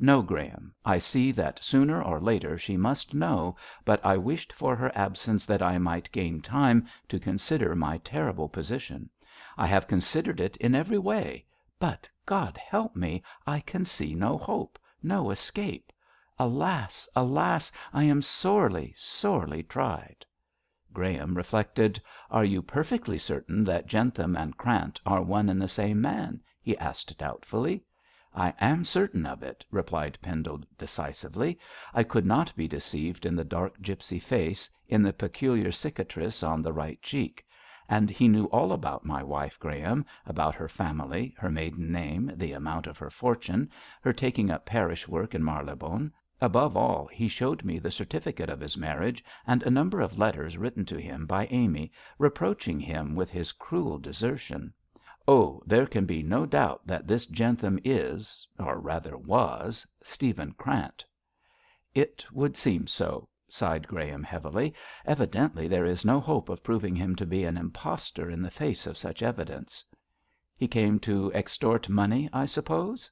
No, Graham, I see that sooner or later she must know, but I wished for her absence that I might gain time to consider my terrible position. I have considered it in every way, but, God help me, I can see no hope, no escape. Alas, alas! I am sorely, sorely tried." Graham reflected. "Are you perfectly certain that Jentham and Krant are one and the same man?" he asked doubtfully. "I am certain of it," replied Pendle decisively. "I could not be deceived in the dark gipsy face, in the peculiar cicatrice on the right cheek. and he knew all about my wife, Graham, about her family, her maiden name, the amount of her fortune, her taking up parish work in Marylebone. Above all, he showed me the certificate of his marriage and a number of letters written to him by Amy, reproaching him with his cruel desertion. Oh, there can be no doubt that this Jentham is, or rather was, Stephen Krant." "It would seem so," sighed Graham, heavily. "Evidently there is no hope of proving him to be an impostor in the face of such evidence." "He came to extort money, I suppose?"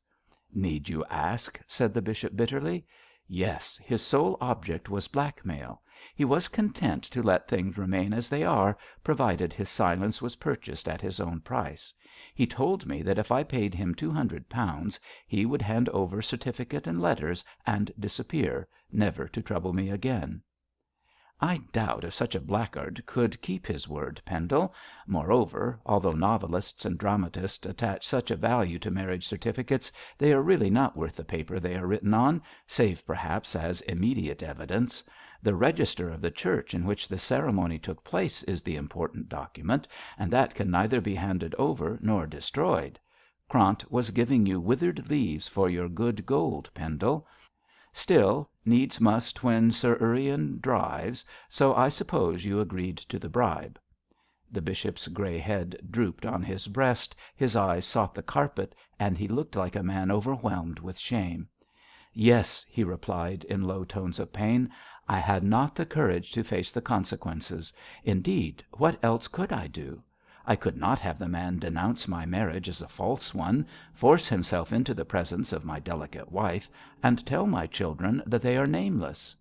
"Need you ask?" said the bishop, bitterly. "Yes, his sole object was blackmail. He was content to let things remain as they are, provided his silence was purchased at his own price. He told me that if I paid him £200 he would hand over certificate and letters and disappear, never to trouble me again." "I doubt if such a blackguard could keep his word, Pendle. Moreover, although novelists and dramatists attach such a value to marriage certificates, they are really not worth the paper they are written on, save perhaps as immediate evidence. The register of the church in which the ceremony took place is the important document, and that can neither be handed over nor destroyed. Krant was giving you withered leaves for your good gold, Pendle. Still, needs must when Sir Urian drives, so I suppose you agreed to the bribe." The bishop's grey head drooped on his breast, his eyes sought the carpet, and he looked like a man overwhelmed with shame. "Yes," he replied, in low tones of pain. "I had not the courage to face the consequences. Indeed, what else could I do? I could not have the man denounce my marriage as a false one, force himself into the presence of my delicate wife, and tell my children that they are nameless.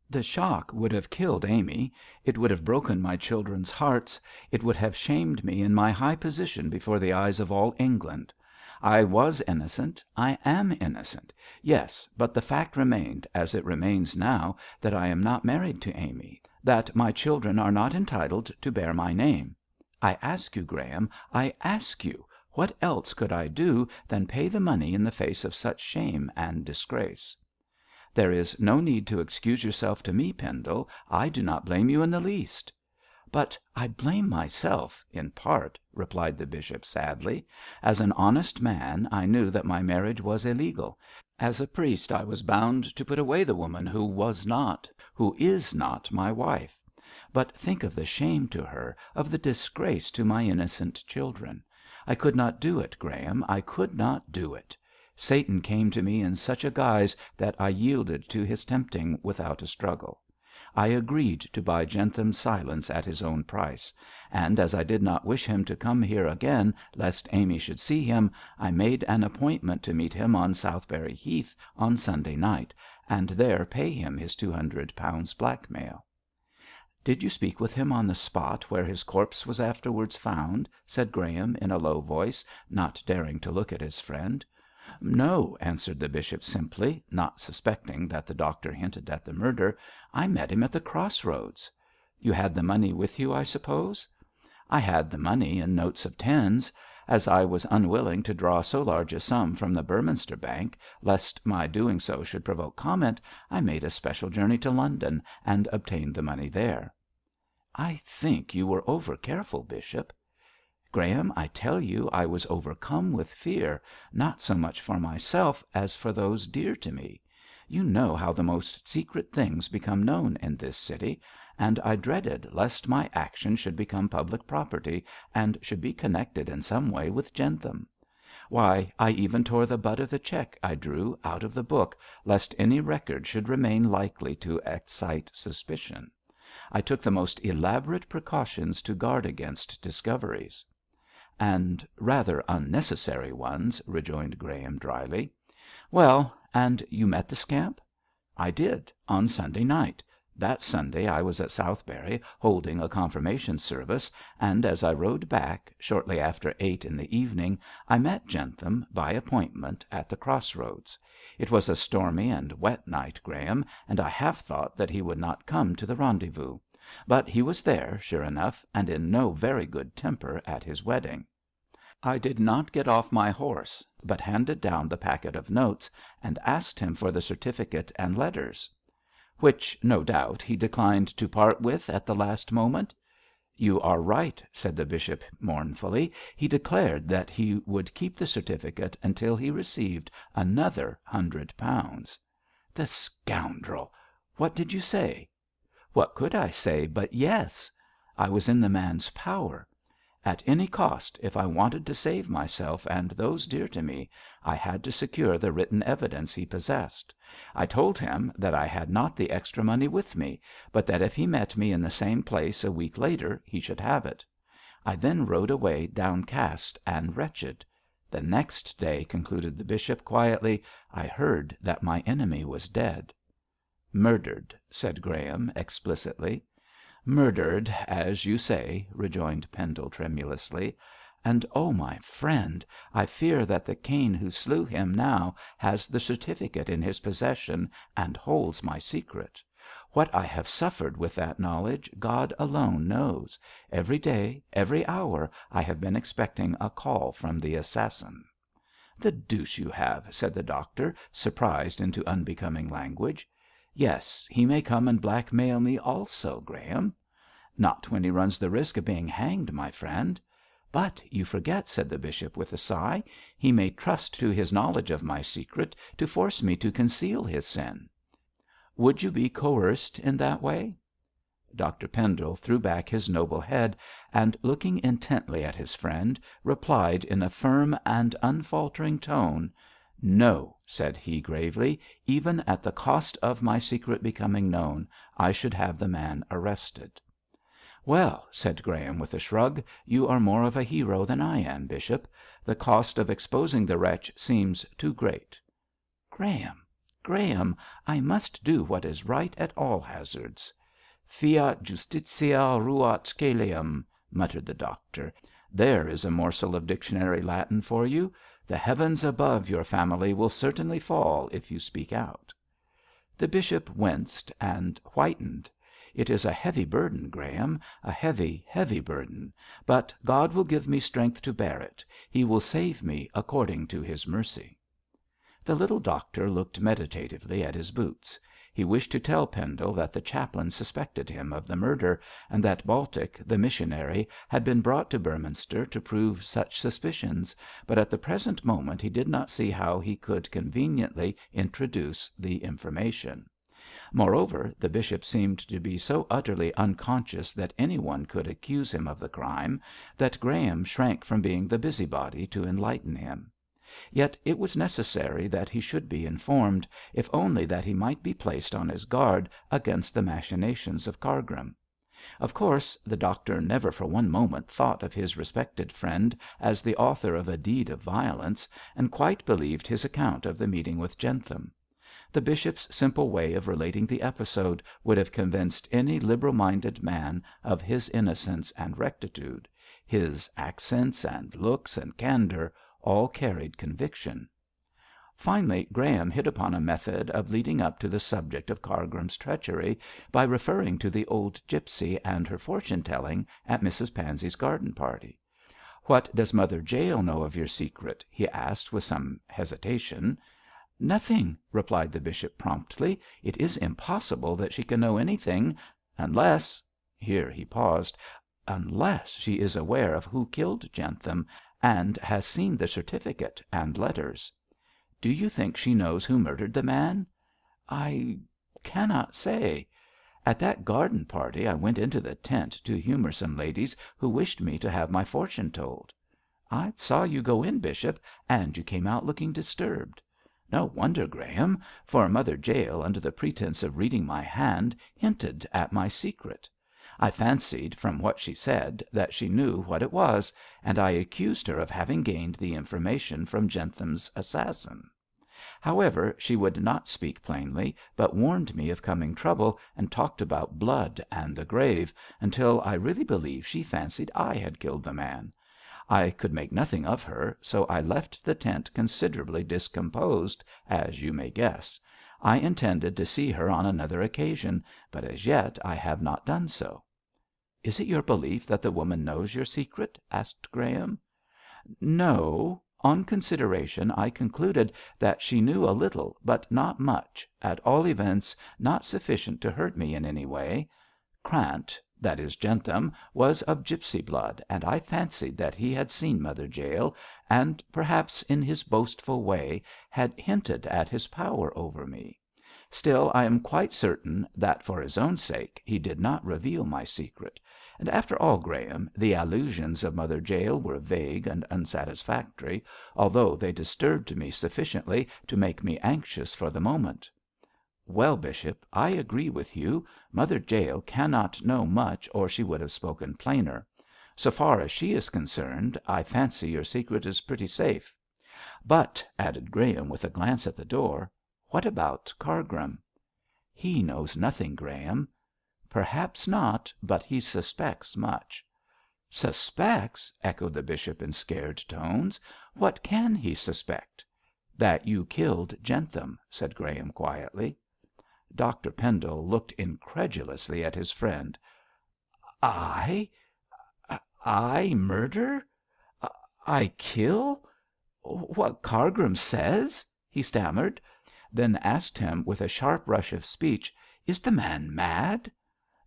The shock would have killed Amy. It would have broken my children's hearts. It would have shamed me in my high position before the eyes of all England. I was innocent. I am innocent. Yes, but the fact remained, as it remains now, that I am not married to Amy, that my children are not entitled to bear my name. I ask you, Graham, I ask you, what else could I do than pay the money in the face of such shame and disgrace?" "There is no need to excuse yourself to me, Pendle. I do not blame you in the least." "But I blame myself, in part," replied the bishop, sadly. "As an honest man I knew that my marriage was illegal. As a priest I was bound to put away the woman who is not my wife. But think of the shame to her, of the disgrace to my innocent children. I could not do it, Graham, I could not do it. Satan came to me in such a guise that I yielded to his tempting without a struggle. I agreed to buy Jentham's silence at his own price, and as I did not wish him to come here again lest Amy should see him, I made an appointment to meet him on Southberry Heath on Sunday night, and there pay him his £200 blackmail." "Did you speak with him on the spot where his corpse was afterwards found?" said Graham, in a low voice, not daring to look at his friend. "No," answered the bishop, simply, not suspecting that the doctor hinted at the murder. "I met him at the cross roads." "You had the money with you, I suppose?" "I had the money in notes of tens. As I was unwilling to draw so large a sum from the Beorminster Bank, lest my doing so should provoke comment, I made a special journey to London and obtained the money there." "I think you were over careful, bishop." "Graham, I tell you I was overcome with fear, not so much for myself as for those dear to me. You know how the most secret things become known in this city, and I dreaded lest my action should become public property and should be connected in some way with Jentham. Why, I even tore the butt of the cheque I drew out of the book, lest any record should remain likely to excite suspicion. I took the most elaborate precautions to guard against discoveries." "And rather unnecessary ones," rejoined Graham, dryly. "Well, and you met the scamp?" "I did, on Sunday night. That Sunday I was at Southberry holding a confirmation service, and as I rode back, shortly after 8 in the evening, I met Jentham, by appointment, at the cross roads. It was a stormy and wet night, Graham, and I half thought that he would not come to the rendezvous. But he was there, sure enough, and in no very good temper at his wedding. I did not get off my horse, but handed down the packet of notes, and asked him for the certificate and letters." "Which, no doubt, he declined to part with at the last moment?" "You are right," said the bishop, mournfully. "He declared that he would keep the certificate until he received another £100." "The scoundrel! What did you say?" "What could I say but yes? I was in the man's power. At any cost, if I wanted to save myself and those dear to me, I had to secure the written evidence he possessed. I told him that I had not the extra money with me, but that if he met me in the same place a week later he should have it. I then rode away downcast and wretched. The next day," concluded the bishop, quietly, "I heard that my enemy was dead." "Murdered," said Graham, explicitly. "Murdered, as you say," rejoined Pendle, tremulously. "And oh, my friend, I fear that the Cain who slew him now has the certificate in his possession and holds my secret. What I have suffered with that knowledge God alone knows. Every day, every hour, I have been expecting a call from the assassin." "The deuce you have," said the doctor, surprised into unbecoming language. "Yes, he may come and blackmail me also, Graham." "Not when he runs the risk of being hanged, my friend." "But you forget," said the bishop, with a sigh. "He may trust to his knowledge of my secret to force me to conceal his sin." "Would you be coerced in that way?" Dr Pendle threw back his noble head, and, looking intently at his friend, replied in a firm and unfaltering tone. "No," said he, gravely. "Even at the cost of my secret becoming known, I should have the man arrested." "Well," said Graham, with a shrug, "you are more of a hero than I am, bishop. The cost of exposing the wretch seems too great." "Graham, Graham, I must do what is right at all hazards." "Fiat justitia ruat caelum," muttered the doctor. "There is a morsel of dictionary Latin for you. The heavens above your family will certainly fall if you speak out." The bishop winced and whitened. "It is a heavy burden, Graham, a heavy, heavy burden. But God will give me strength to bear it. He will save me according to His mercy." The little doctor looked meditatively at his boots. He wished to tell Pendle that the chaplain suspected him of the murder, and that Baltic, the missionary, had been brought to Beorminster to prove such suspicions, but at the present moment he did not see how he could conveniently introduce the information. Moreover, the bishop seemed to be so utterly unconscious that anyone could accuse him of the crime, that Graham shrank from being the busybody to enlighten him. Yet it was necessary that he should be informed, if only that he might be placed on his guard against the machinations of Cargrim. Of course, the doctor never for one moment thought of his respected friend as the author of a deed of violence, and quite believed his account of the meeting with Jentham. The bishop's simple way of relating the episode would have convinced any liberal minded man of his innocence and rectitude. His accents and looks and candour all carried conviction. Finally, Graham hit upon a method of leading up to the subject of Cargrim's treachery by referring to the old gipsy and her fortune telling at Mrs Pansey's garden party. "What does Mother Jael know of your secret?" he asked with some hesitation. "Nothing," replied the bishop, promptly. "It is impossible that she can know anything unless" here he paused "unless she is aware of who killed Jentham, and has seen the certificate and letters." "Do you think she knows who murdered the man?" "I cannot say. At that garden party I went into the tent to humour some ladies who wished me to have my fortune told." "I saw you go in, bishop, and you came out looking disturbed." "No wonder, Graham, for Mother Jael, under the pretence of reading my hand, hinted at my secret. I fancied, from what she said, that she knew what it was, and I accused her of having gained the information from Jentham's assassin. However, she would not speak plainly, but warned me of coming trouble, and talked about blood and the grave, until I really believe she fancied I had killed the man. I could make nothing of her, so I left the tent considerably discomposed, as you may guess. I intended to see her on another occasion, but as yet I have not done so." "Is it your belief that the woman knows your secret?" asked Graham. "No. On consideration I concluded that she knew a little, but not much, at all events not sufficient to hurt me in any way. Krant that is Jentham, was of gipsy blood, and I fancied that he had seen Mother Jael, and perhaps in his boastful way had hinted at his power over me. Still, I am quite certain that for his own sake he did not reveal my secret. And after all, Graham, the allusions of Mother Jael were vague and unsatisfactory, although they disturbed me sufficiently to make me anxious for the moment.' 'Well, bishop, I agree with you. Mother Jael cannot know much or she would have spoken plainer. So far as she is concerned, I fancy your secret is pretty safe. But,' added Graham, with a glance at the door, 'what about Cargrim?' 'He knows nothing, Graham.' 'Perhaps not, but he suspects much.' 'Suspects!' echoed the bishop, in scared tones. 'What can he suspect?' 'That you killed Jentham,' said Graham, quietly. Dr Pendle looked incredulously at his friend. 'I murder? I kill? What Cargrim says?' he stammered; then asked him with a sharp rush of speech, 'Is the man mad?'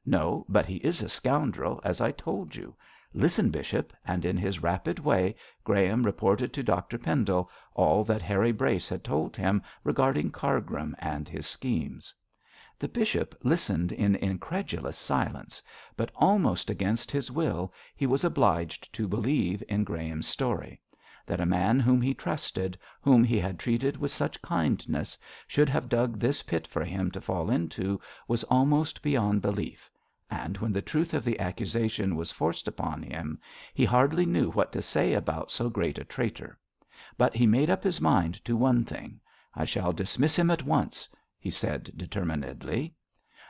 'No, but he is a scoundrel, as I told you. Listen, bishop,' and in his rapid way Graham reported to Dr Pendle all that Harry Brace had told him regarding Cargrim and his schemes. The bishop listened in incredulous silence, but almost against his will he was obliged to believe in Graham's story. That a man whom he trusted, whom he had treated with such kindness, should have dug this pit for him to fall into was almost beyond belief, and when the truth of the accusation was forced upon him, he hardly knew what to say about so great a traitor. But he made up his mind to one thing. 'I shall dismiss him at once,' he said determinedly.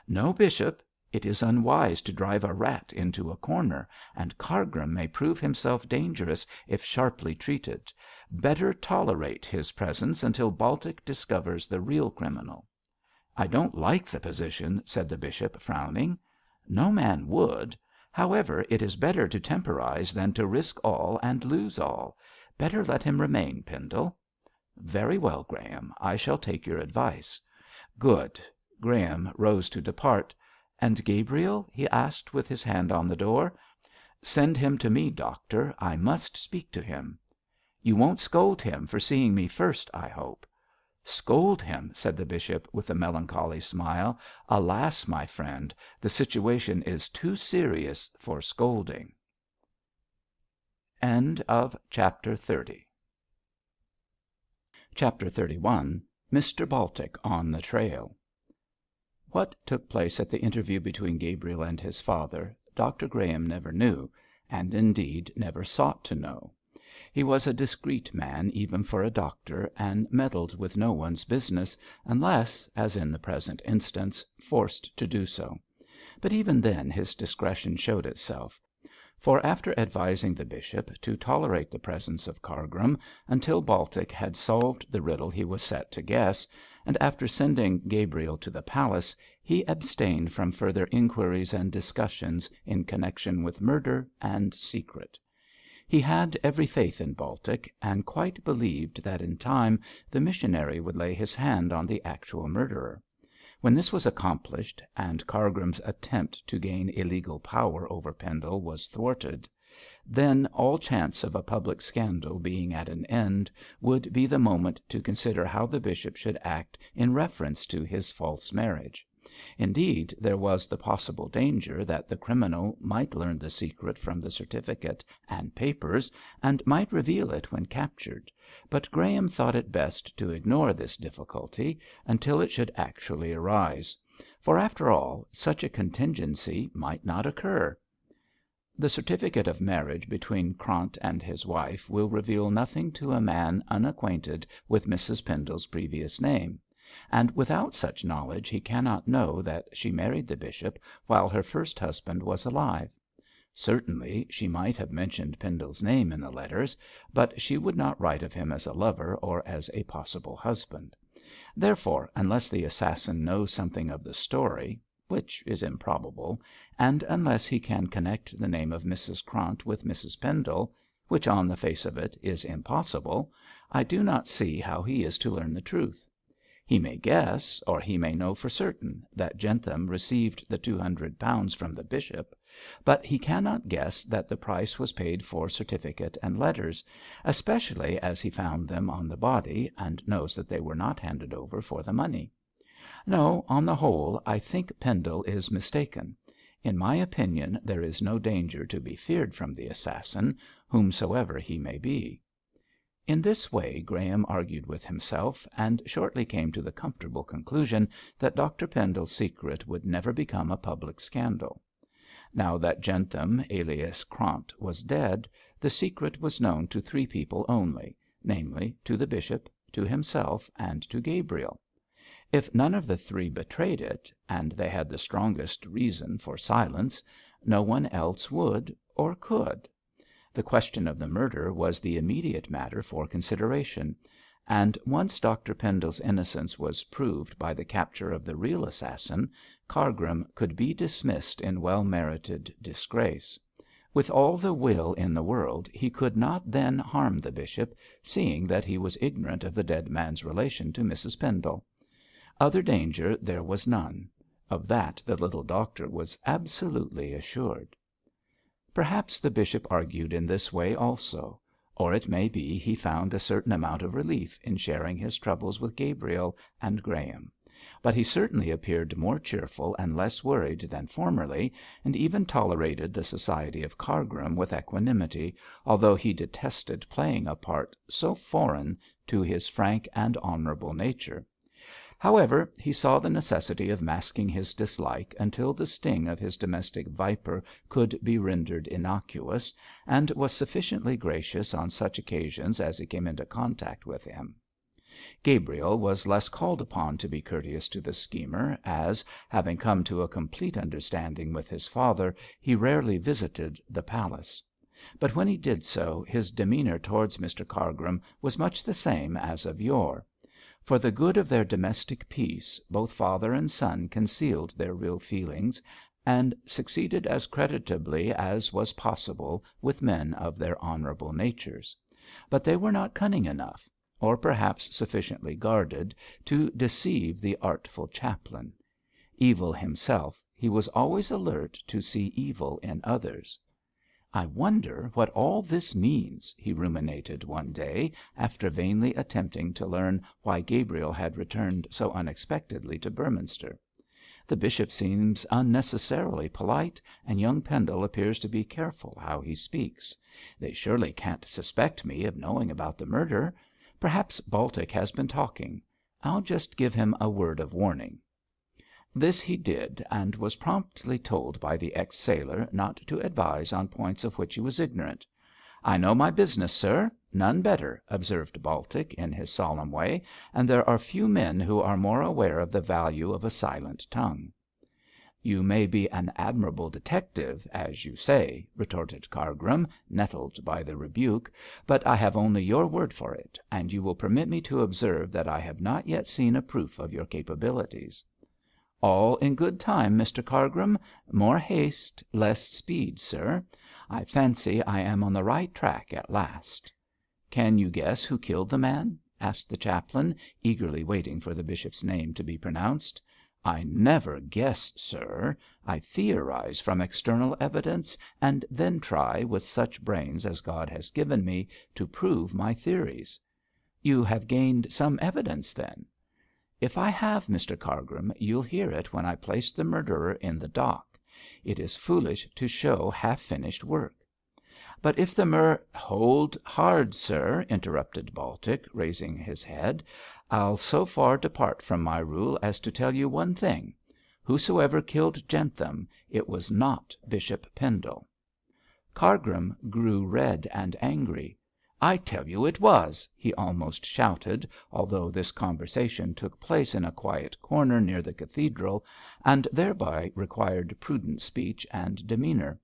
'No, bishop. It is unwise to drive a rat into a corner, and Cargrim may prove himself dangerous if sharply treated. Better tolerate his presence until Baltic discovers the real criminal.' 'I don't like the position,' said the bishop, frowning. 'No man would. However, it is better to temporise than to risk all and lose all. Better let him remain, Pendle.' 'Very well, Graham. I shall take your advice.' 'Good.' Graham rose to depart. 'And Gabriel?' he asked, with his hand on the door. 'Send him to me, doctor. I must speak to him.' 'You won't scold him for seeing me first, I hope.' 'Scold him!' said the bishop, with a melancholy smile. 'Alas, my friend, the situation is too serious for scolding.' Chapter 31. Mr Baltic on the trail. What took place at the interview between Gabriel and his father, Dr Graham never knew, and indeed never sought to know. He was a discreet man even for a doctor, and meddled with no one's business, unless, as in the present instance, forced to do so. But even then his discretion showed itself; for after advising the bishop to tolerate the presence of Cargrim until Baltic had solved the riddle he was set to guess, and after sending Gabriel to the palace, he abstained from further inquiries and discussions in connection with murder and secret. He had every faith in Baltic, and quite believed that in time the missionary would lay his hand on the actual murderer. When this was accomplished, and Cargrim's attempt to gain illegal power over Pendle was thwarted, then, all chance of a public scandal being at an end, would be the moment to consider how the bishop should act in reference to his false marriage. Indeed, there was the possible danger that the criminal might learn the secret from the certificate and papers, and might reveal it when captured, but Graham thought it best to ignore this difficulty until it should actually arise; for, after all, such a contingency might not occur. The certificate of marriage between Krant and his wife will reveal nothing to a man unacquainted with Mrs Pendle's previous name, and without such knowledge he cannot know that she married the bishop while her first husband was alive. Certainly she might have mentioned Pendle's name in the letters, but she would not write of him as a lover or as a possible husband. Therefore, unless the assassin knows something of the story, which is improbable, and unless he can connect the name of Mrs Krant with Mrs Pendle, which on the face of it is impossible, I do not see how he is to learn the truth. He may guess, or he may know for certain, that Jentham received the £200 from the bishop, but he cannot guess that the price was paid for certificate and letters, especially as he found them on the body, and knows that they were not handed over for the money. No, on the whole, I think Pendle is mistaken. In my opinion, there is no danger to be feared from the assassin, whomsoever he may be." In this way Graham argued with himself, and shortly came to the comfortable conclusion that Dr Pendle's secret would never become a public scandal. Now that Jentham, alias Krant, was dead, the secret was known to three people only, namely, to the bishop, to himself, and to Gabriel. If none of the three betrayed it, and they had the strongest reason for silence, no one else would or could. The question of the murder was the immediate matter for consideration, and once Dr Pendle's innocence was proved by the capture of the real assassin, Cargrim could be dismissed in well merited disgrace. With all the will in the world he could not then harm the bishop, seeing that he was ignorant of the dead man's relation to Mrs Pendle. Other danger there was none. Of that the little doctor was absolutely assured. Perhaps the bishop argued in this way also; or it may be he found a certain amount of relief in sharing his troubles with Gabriel and Graham; but he certainly appeared more cheerful and less worried than formerly, and even tolerated the society of Cargrim with equanimity, although he detested playing a part so foreign to his frank and honourable nature. However, he saw the necessity of masking his dislike until the sting of his domestic viper could be rendered innocuous, and was sufficiently gracious on such occasions as he came into contact with him. Gabriel was less called upon to be courteous to the schemer, as, having come to a complete understanding with his father, he rarely visited the palace. But when he did so, his demeanour towards Mr Cargrim was much the same as of yore. For the good of their domestic peace, both father and son concealed their real feelings, and succeeded as creditably as was possible with men of their honourable natures. But they were not cunning enough, or perhaps sufficiently guarded, to deceive the artful chaplain. Evil himself, he was always alert to see evil in others. "I wonder what all this means," he ruminated one day, after vainly attempting to learn why Gabriel had returned so unexpectedly to Beorminster. "The bishop seems unnecessarily polite, and young Pendle appears to be careful how he speaks. They surely can't suspect me of knowing about the murder. Perhaps Baltic has been talking. I'll just give him a word of warning." This he did, and was promptly told by the ex sailor not to advise on points of which he was ignorant. "I know my business, sir; none better," observed Baltic in his solemn way, "and there are few men who are more aware of the value of a silent tongue." "You may be an admirable detective, as you say," retorted Cargrim, nettled by the rebuke, "but I have only your word for it, and you will permit me to observe that I have not yet seen a proof of your capabilities." "All in good time, Mr Cargrim. More haste, less speed, sir. I fancy I am on the right track at last." "Can you guess who killed the man?" asked the chaplain, eagerly waiting for the bishop's name to be pronounced. "I never guess, sir. I theorise from external evidence, and then try, with such brains as God has given me, to prove my theories." "You have gained some evidence, then?" "If I have, Mr Cargrim, you'll hear it when I place the murderer in the dock. It is foolish to show half finished work." "But if the " "Hold hard, sir," interrupted Baltic, raising his head. "I'll so far depart from my rule as to tell you one thing. Whosoever killed Jentham, it was not Bishop Pendle." Cargrim grew red and angry. "I tell you it was," he almost shouted, although this conversation took place in a quiet corner near the cathedral, and thereby required prudent speech and demeanour.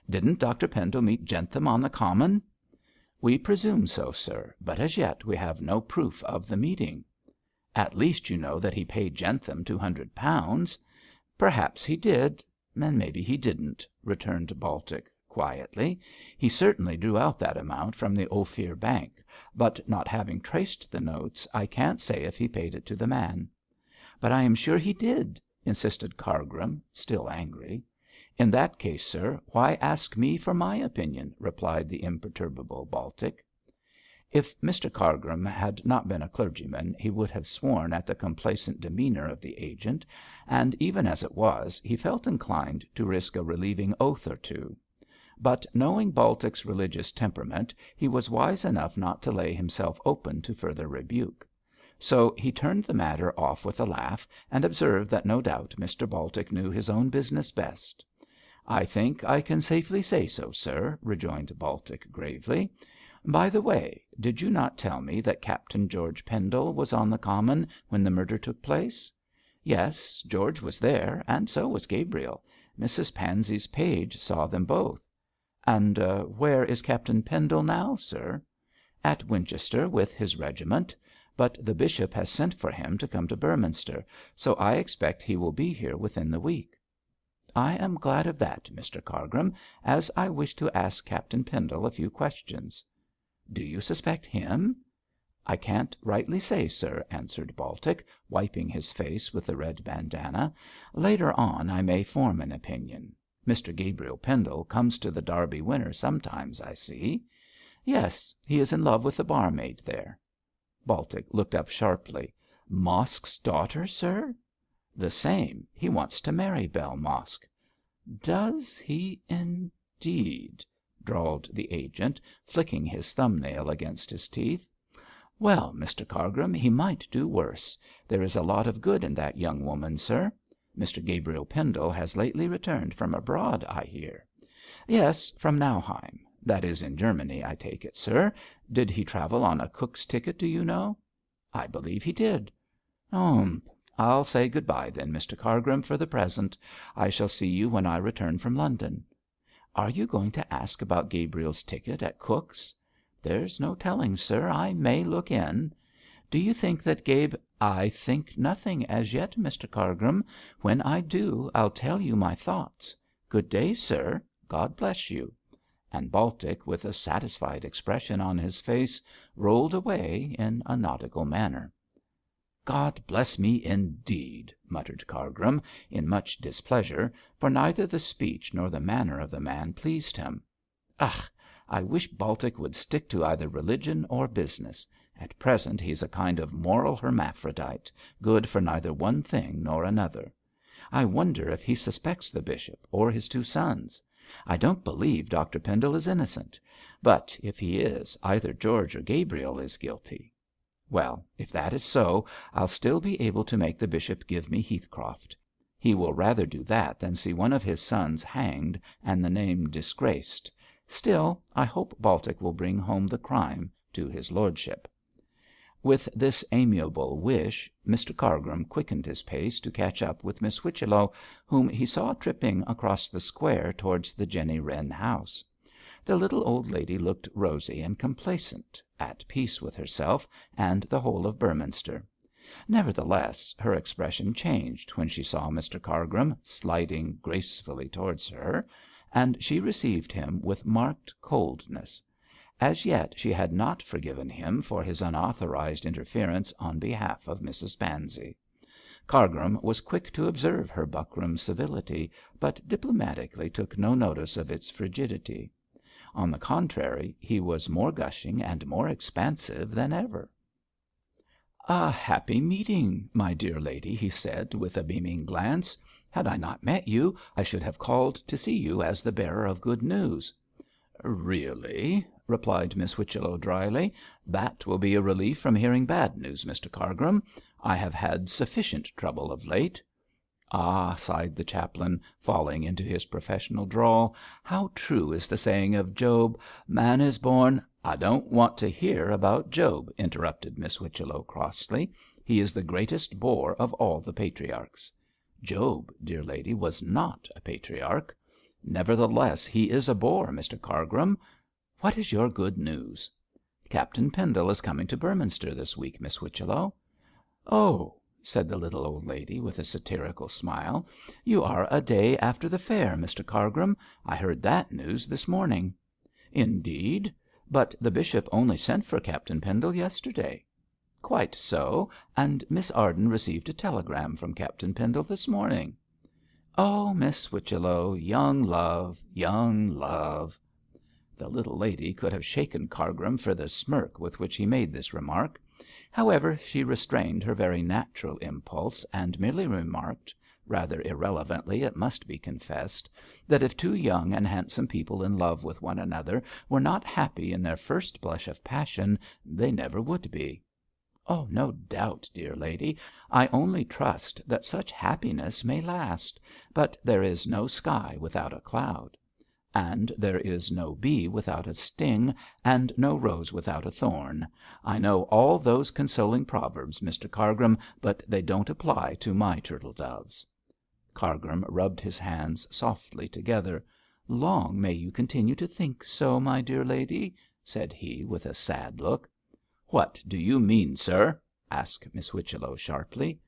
"Didn't Dr Pendle meet Jentham on the common?" "We presume so, sir, but as yet we have no proof of the meeting." "At least you know that he paid Jentham £200." "Perhaps he did, and maybe he didn't," returned Baltic, quietly. "He certainly drew out that amount from the Ophir Bank, but not having traced the notes, I can't say if he paid it to the man." "But I am sure he did," insisted Cargrim, still angry. "In that case, sir, why ask me for my opinion?" replied the imperturbable Baltic. If Mr Cargrim had not been a clergyman he would have sworn at the complacent demeanour of the agent, and even as it was, he felt inclined to risk a relieving oath or two. But knowing Baltic's religious temperament, he was wise enough not to lay himself open to further rebuke. So he turned the matter off with a laugh, and observed that no doubt Mr Baltic knew his own business best. "I think I can safely say so, sir," rejoined Baltic, gravely. "By the way, did you not tell me that Captain George Pendle was on the common when the murder took place?" "Yes, George was there, and so was Gabriel. Mrs Pansey's page saw them both." "And where is Captain Pendle now, sir?" "At Winchester with his regiment. But the bishop has sent for him to come to Beorminster, so I expect he will be here within the week." "I am glad of that, Mr Cargrim, as I wish to ask Captain Pendle a few questions." "Do you suspect him?" "I can't rightly say, sir," answered Baltic, wiping his face with the red bandana. "Later on I may form an opinion. Mr Gabriel Pendle comes to the Derby Winner sometimes, I see." "Yes, he is in love with the barmaid there." Baltic looked up sharply. "Mosk's daughter, sir?" "The same. He wants to marry Bell Mosk." "Does he indeed?" drawled the agent, flicking his thumb nail against his teeth. "Well, Mr Cargrim, he might do worse. There is a lot of good in that young woman, sir. Mr Gabriel Pendle has lately returned from abroad, I hear." "Yes, from Nauheim. That is in Germany, I take it, sir. Did he travel on a Cook's ticket, do you know?" "I believe he did." "Oh, I'll say good bye then, Mr Cargrim, for the present. I shall see you when I return from London." "Are you going to ask about Gabriel's ticket at Cook's?" "There's no telling, sir. I may look in." "Do you think that "I think nothing as yet, Mr Cargrim. When I do, I'll tell you my thoughts. Good day, sir. God bless you." And Baltic, with a satisfied expression on his face, rolled away in a nautical manner. "God bless me, indeed!" muttered Cargrim, in much displeasure, for neither the speech nor the manner of the man pleased him. "Ugh! I wish Baltic would stick to either religion or business. At present he's a kind of moral hermaphrodite, good for neither one thing nor another. I wonder if he suspects the bishop or his two sons. I don't believe Dr Pendle is innocent, but if he is, either George or Gabriel is guilty. Well, if that is so, I'll still be able to make the bishop give me Heathcroft. He will rather do that than see one of his sons hanged and the name disgraced. Still, I hope Baltic will bring home the crime to his lordship." With this amiable wish, Mr Cargrim quickened his pace to catch up with Miss Whichello, whom he saw tripping across the square towards the Jenny Wren house. The little old lady looked rosy and complacent, at peace with herself and the whole of Beorminster. Nevertheless, her expression changed when she saw Mr Cargrim sliding gracefully towards her, and she received him with marked coldness. As yet she had not forgiven him for his unauthorized interference on behalf of Mrs Pansey. Cargrim was quick to observe her buckram civility, but diplomatically took no notice of its frigidity. On the contrary, he was more gushing and more expansive than ever. "A happy meeting, my dear lady," he said, with a beaming glance. "Had I not met you, I should have called to see you as the bearer of good news." "Really," replied Miss Whichello, dryly, "that will be a relief from hearing bad news, Mr Cargrim. I have had sufficient trouble of late." "Ah!" sighed the chaplain, falling into his professional drawl, "how true is the saying of Job, 'Man is born——'" "I don't want to hear about Job," interrupted Miss Whichello, crossly. "He is the greatest bore of all the patriarchs." "Job, dear lady, was not a patriarch." "Nevertheless, he is a bore, Mr Cargrim. What is your good news?" "Captain Pendle is coming to Beorminster this week, Miss Whichello." "Oh!" said the little old lady, with a satirical smile. "You are a day after the fair, Mr Cargrim. I heard that news this morning." "Indeed! But the bishop only sent for Captain Pendle yesterday." "Quite so, and Miss Arden received a telegram from Captain Pendle this morning." Oh, Miss Whichello, young love, young love!" The little lady could have shaken Cargrim for the smirk with which he made this remark. However, she restrained her very natural impulse, and merely remarked, rather irrelevantly it must be confessed, that if two young and handsome people in love with one another were not happy in their first blush of passion, they never would be. "Oh, no doubt, dear lady. I only trust that such happiness may last. But there is no sky without a cloud." "And there is no bee without a sting, and no rose without a thorn. I know all those consoling proverbs, Mr Cargrim, but they don't apply to my turtle doves." Cargrim rubbed his hands softly together. "Long may you continue to think so, my dear lady," said he, with a sad look. "What do you mean, sir?" asked Miss Whichello, sharply.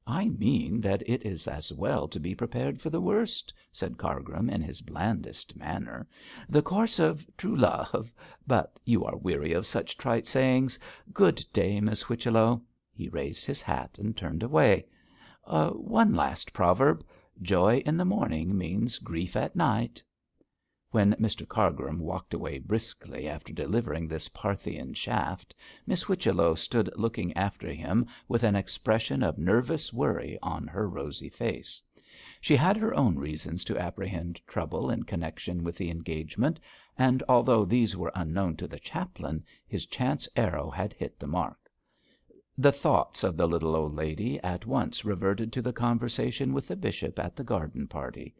"I mean that it is as well to be prepared for the worst," said Cargrim, in his blandest manner. "The course of true love but you are weary of such trite sayings. Good day, Miss Whichello." He raised his hat and turned away. "One last proverb. Joy in the morning means grief at night." When Mr Cargrim walked away briskly after delivering this Parthian shaft, Miss Whichello stood looking after him with an expression of nervous worry on her rosy face. She had her own reasons to apprehend trouble in connection with the engagement, and although these were unknown to the chaplain, his chance arrow had hit the mark. The thoughts of the little old lady at once reverted to the conversation with the bishop at the garden party.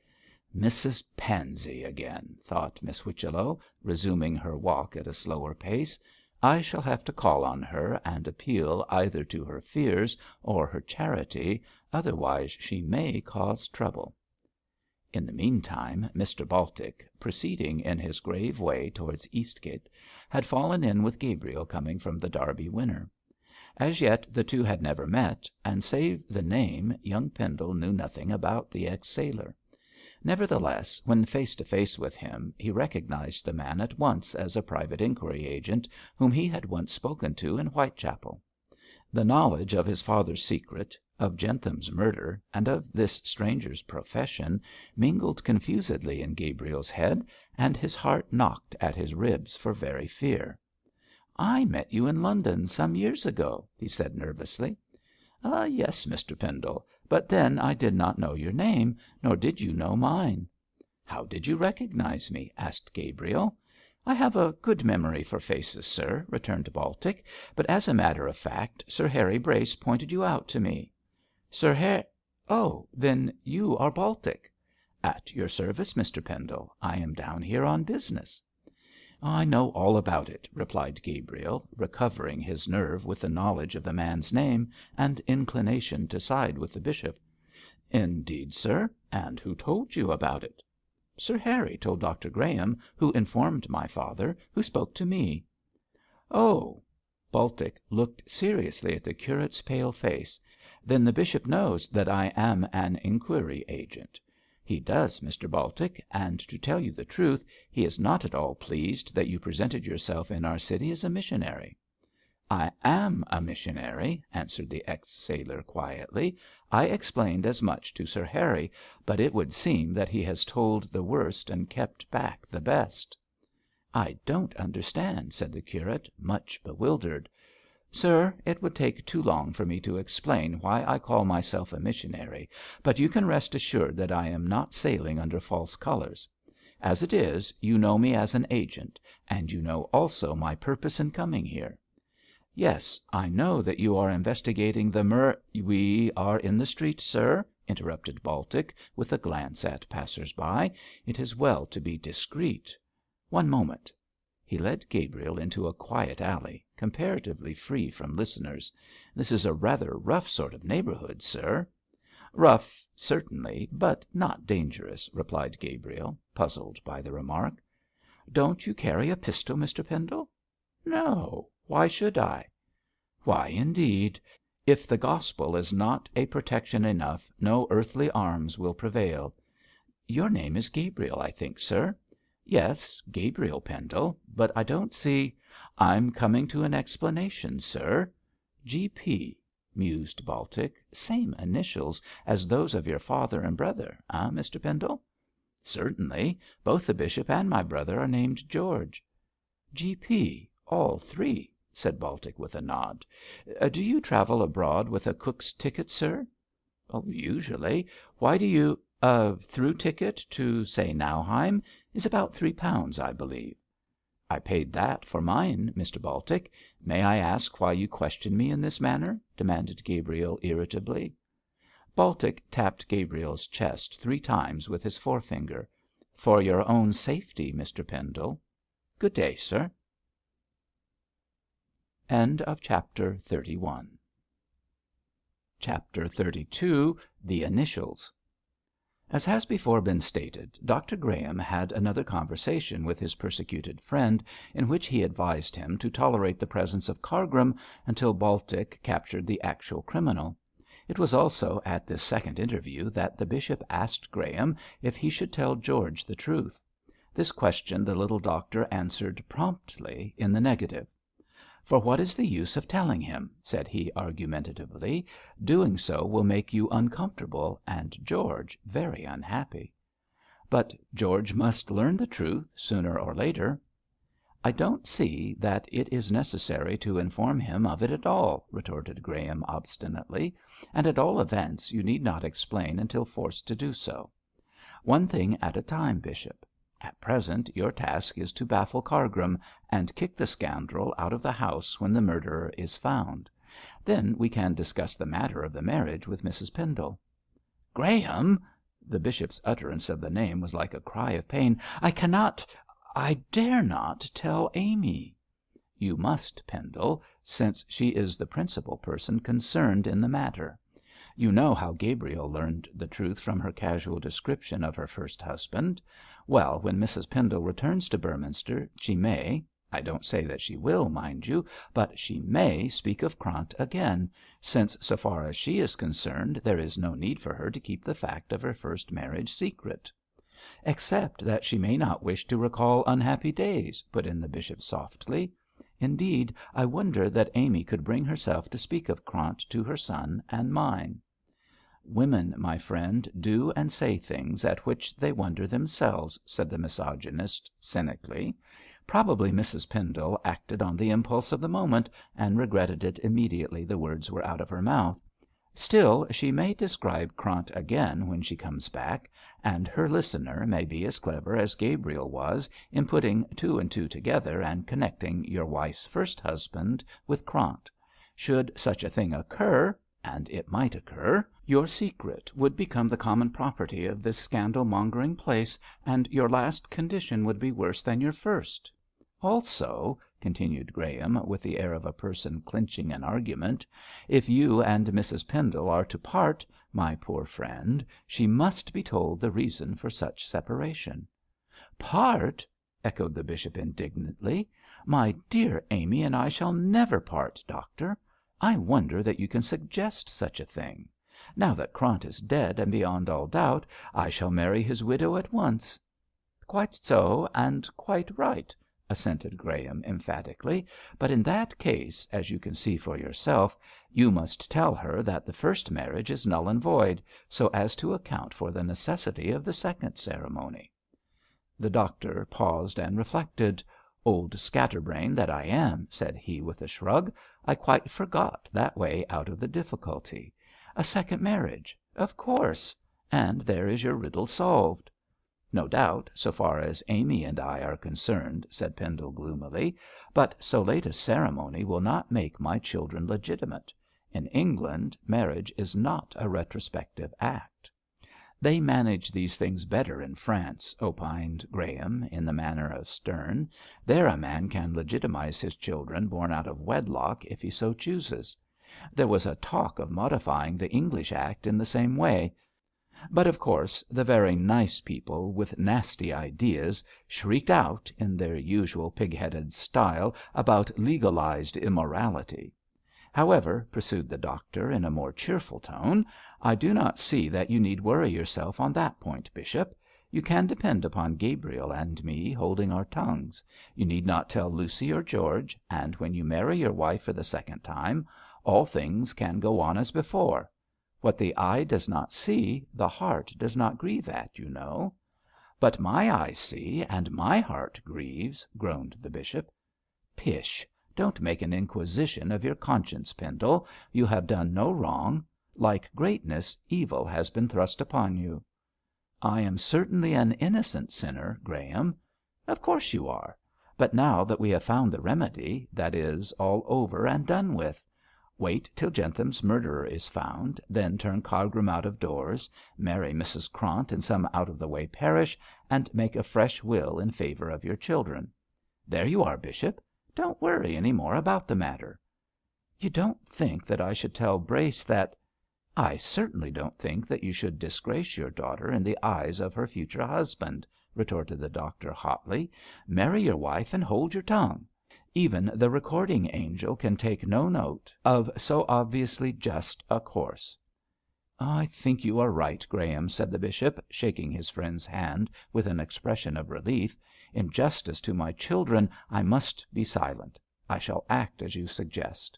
"Mrs Pansey again," thought Miss Whichello, resuming her walk at a slower pace. "I shall have to call on her and appeal either to her fears or her charity, otherwise she may cause trouble." In the meantime, Mr Baltic, proceeding in his grave way towards Eastgate, had fallen in with Gabriel coming from the Derby Winner. As yet the two had never met, and save the name, young Pendle knew nothing about the ex sailor. Nevertheless, when face to face with him, he recognised the man at once as a private inquiry agent whom he had once spoken to in Whitechapel. The knowledge of his father's secret, of Jentham's murder, and of this stranger's profession, mingled confusedly in Gabriel's head, and his heart knocked at his ribs for very fear. "I met you in London some years ago," he said nervously. "Yes, Mr Pendle, but then I did not know your name, nor did you know mine." "How did you recognise me?" asked Gabriel. "I have a good memory for faces, sir," returned Baltic, "but as a matter of fact Sir Harry Brace pointed you out to me." "Oh, then you are Baltic." "At your service, Mr Pendle. I am down here on business." "I know all about it," replied Gabriel, recovering his nerve with the knowledge of the man's name, and inclination to side with the bishop. "Indeed, sir. And who told you about it?" "Sir Harry told Dr Graham, who informed my father, who spoke to me." "Oh!" Baltic looked seriously at the curate's pale face. "Then the bishop knows that I am an inquiry agent." "He does, Mr Baltic, and to tell you the truth, he is not at all pleased that you presented yourself in our city as a missionary." "I am a missionary," answered the ex sailor quietly. "I explained as much to Sir Harry, but it would seem that he has told the worst and kept back the best." "I don't understand," said the curate, much bewildered. "Sir, it would take too long for me to explain why I call myself a missionary, but you can rest assured that I am not sailing under false colours. As it is, you know me as an agent, and you know also my purpose in coming here." "Yes, I know that you are investigating the "We are in the street, sir," interrupted Baltic, with a glance at passers by. "It is well to be discreet. One moment." He led Gabriel into a quiet alley, comparatively free from listeners. "This is a rather rough sort of neighbourhood, sir." "Rough, certainly, but not dangerous," replied Gabriel, puzzled by the remark. "Don't you carry a pistol, Mr Pendle?" "No. Why should I?" "Why, indeed? If the gospel is not a protection enough, no earthly arms will prevail. Your name is Gabriel, I think, sir?" "Yes, Gabriel Pendle, but I don't see " "I'm coming to an explanation, sir. G.P. mused Baltic. "Same initials as those of your father and brother, eh, Mr Pendle?" "Certainly. Both the bishop and my brother are named George." "G.P. all three," said Baltic, with a nod. "Do you travel abroad with a Cook's ticket, sir?" "Usually. Why do you through ticket to, say, Nauheim is about £3, I believe." "I paid that for mine, Mr Baltic. May I ask why you question me in this manner?" demanded Gabriel, irritably. Baltic tapped Gabriel's chest 3 times with his forefinger. "For your own safety, Mr Pendle. Good day, sir." Chapter 32. The Initials. As has before been stated, Dr Graham had another conversation with his persecuted friend, in which he advised him to tolerate the presence of Cargrim until Baltic captured the actual criminal. It was also at this second interview that the bishop asked Graham if he should tell George the truth. This question the little doctor answered promptly in the negative. "For what is the use of telling him?" said he argumentatively. "Doing so will make you uncomfortable and George very unhappy." "But George must learn the truth sooner or later." "I don't see that it is necessary to inform him of it at all," retorted Graham, obstinately. "And at all events you need not explain until forced to do so. One thing at a time, bishop. At present your task is to baffle Cargrim, and kick the scoundrel out of the house when the murderer is found. Then we can discuss the matter of the marriage with Mrs Pendle." "Graham!" The bishop's utterance of the name was like a cry of pain. "I cannot, I dare not tell Amy." "You must, Pendle, since she is the principal person concerned in the matter. You know how Gabriel learned the truth from her casual description of her first husband. Well, when Mrs Pendle returns to Beorminster she may I don't say that she will, mind you, but she may speak of Krant again, since so far as she is concerned there is no need for her to keep the fact of her first marriage secret." "Except that she may not wish to recall unhappy days," put in the bishop, softly. "Indeed, I wonder that Amy could bring herself to speak of Krant to her son and mine." "Women, my friend, do and say things at which they wonder themselves," said the misogynist, cynically. "Probably Mrs Pendle acted on the impulse of the moment, and regretted it immediately the words were out of her mouth. Still, she may describe Krant again when she comes back, and her listener may be as clever as Gabriel was in putting 2 and 2 together and connecting your wife's first husband with Krant. Should such a thing occur, and it might occur, your secret would become the common property of this scandal-mongering place, and your last condition would be worse than your first. Also," continued Graham, with the air of a person clinching an argument, "if you and Mrs Pendle are to part, my poor friend, she must be told the reason for such separation." "Part!" echoed the bishop, indignantly. "My dear Amy and I shall never part, doctor. I wonder that you can suggest such a thing. Now that Krant is dead and beyond all doubt, I shall marry his widow at once." "Quite so, and quite right," assented Graham, emphatically. "But in that case, as you can see for yourself, you must tell her that the first marriage is null and void, so as to account for the necessity of the second ceremony." The doctor paused and reflected. "Old scatterbrain that I am," said he, with a shrug, "I quite forgot that way out of the difficulty. A second marriage! Of course! And there is your riddle solved." "No doubt, so far as Amy and I are concerned," said Pendle, gloomily. "But so late a ceremony will not make my children legitimate. In England marriage is not a retrospective act." "They manage these things better in France," opined Graham, in the manner of Sterne. "There a man can legitimise his children born out of wedlock if he so chooses. There was a talk of modifying the English Act in the same way. But, of course, the very nice people with nasty ideas shrieked out, in their usual pig-headed style, about legalised immorality. However," pursued the doctor, in a more cheerful tone, "I do not see that you need worry yourself on that point, bishop. You can depend upon Gabriel and me holding our tongues. You need not tell Lucy or George, and when you marry your wife for the second time, All things can go on as before. What the eye does not see, the heart does not grieve at, you know." "But my eyes see, and my heart grieves," groaned the bishop. "Pish! Don't make an inquisition of your conscience, Pendle. You have done no wrong. Like greatness, evil has been thrust upon you." "I am certainly an innocent sinner, Graham." "Of course you are. But now that we have found the remedy, that is all over and done with. Wait till Jentham's murderer is found, then turn Cargrim out of doors, marry Mrs. Krant in some out of the way parish, and make a fresh will in favour of your children. There you are, bishop. Don't worry any more about the matter." "You don't think that I should tell Brace that——" "I certainly don't think that you should disgrace your daughter in the eyes of her future husband," retorted the doctor, hotly. "Marry your wife and hold your tongue. Even the recording angel can take no note of so obviously just a course." "I think you are right, Graham," said the bishop, shaking his friend's hand with an expression of relief. "In justice to my children I must be silent. I shall act as you suggest."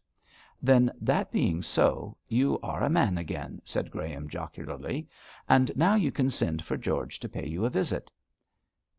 "Then, that being so, you are a man again," said Graham, jocularly. "And now you can send for George to pay you a visit."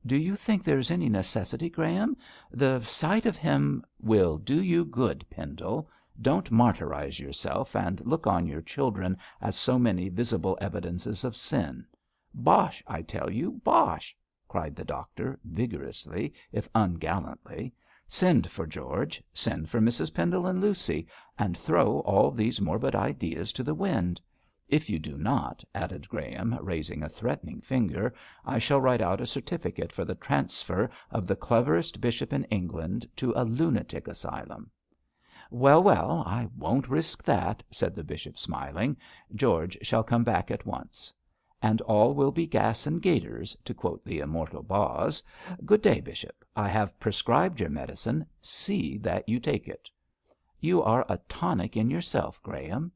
"Do you think there is any necessity, Graham? The sight of him——" "Will do you good, Pendle. Don't martyrise yourself and look on your children as so many visible evidences of sin. Bosh, I tell you, bosh!" cried the doctor, vigorously, if ungallantly. "Send for George, send for Mrs. Pendle and Lucy, and throw all these morbid ideas to the wind. If you do not," added Graham, raising a threatening finger, "I shall write out a certificate for the transfer of the cleverest bishop in England to a lunatic asylum." "Well, well, I won't risk that," said the bishop, smiling. "George shall come back at once. 'And all will be gas and gaiters,' to quote the immortal Boz. Good day, bishop. I have prescribed your medicine. See that you take it." "You are a tonic in yourself, Graham."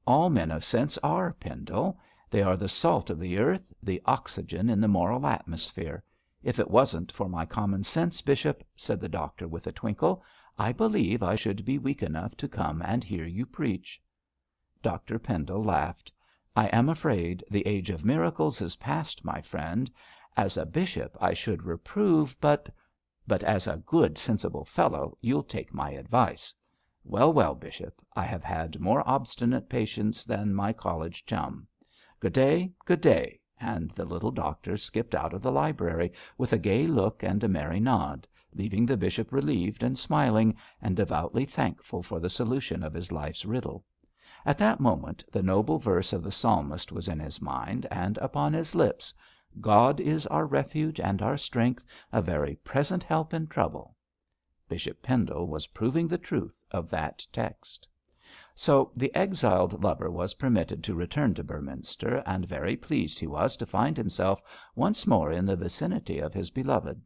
"All men of sense are, Pendle. They are the salt of the earth, the oxygen in the moral atmosphere. If it wasn't for my common sense, bishop," said the doctor, with a twinkle, "I believe I should be weak enough to come and hear you preach." Dr Pendle laughed. "I am afraid the age of miracles is past, my friend. As a bishop I should reprove, but as a good sensible fellow you'll take my advice. Well, well, bishop, I have had more obstinate patients than my college chum. Good day, good day," and the little doctor skipped out of the library with a gay look and a merry nod, leaving the bishop relieved and smiling, and devoutly thankful for the solution of his life's riddle. At that moment the noble verse of the psalmist was in his mind and upon his lips: "God is our refuge and our strength, a very present help in trouble." Bishop Pendle was proving the truth of that text. So the exiled lover was permitted to return to Beorminster, and very pleased he was to find himself once more in the vicinity of his beloved.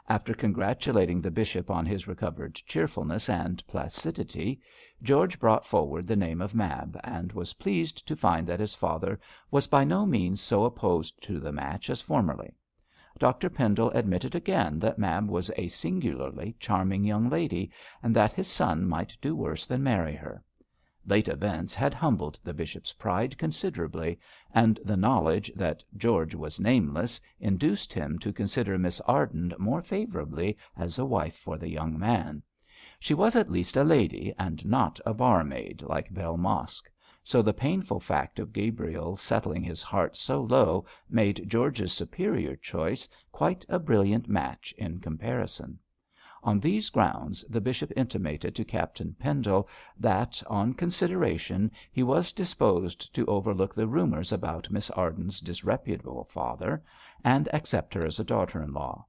After congratulating the bishop on his recovered cheerfulness and placidity, George brought forward the name of Mab, and was pleased to find that his father was by no means so opposed to the match as formerly. Dr Pendle admitted again that Mab was a singularly charming young lady, and that his son might do worse than marry her. Late events had humbled the bishop's pride considerably, and the knowledge that George was nameless induced him to consider Miss Arden more favourably as a wife for the young man. She was at least a lady, and not a barmaid like Bell Mosk, so the painful fact of Gabriel settling his heart so low made George's superior choice quite a brilliant match in comparison. On these grounds the bishop intimated to Captain Pendle that, on consideration, he was disposed to overlook the rumours about Miss Arden's disreputable father, and accept her as a daughter-in-law.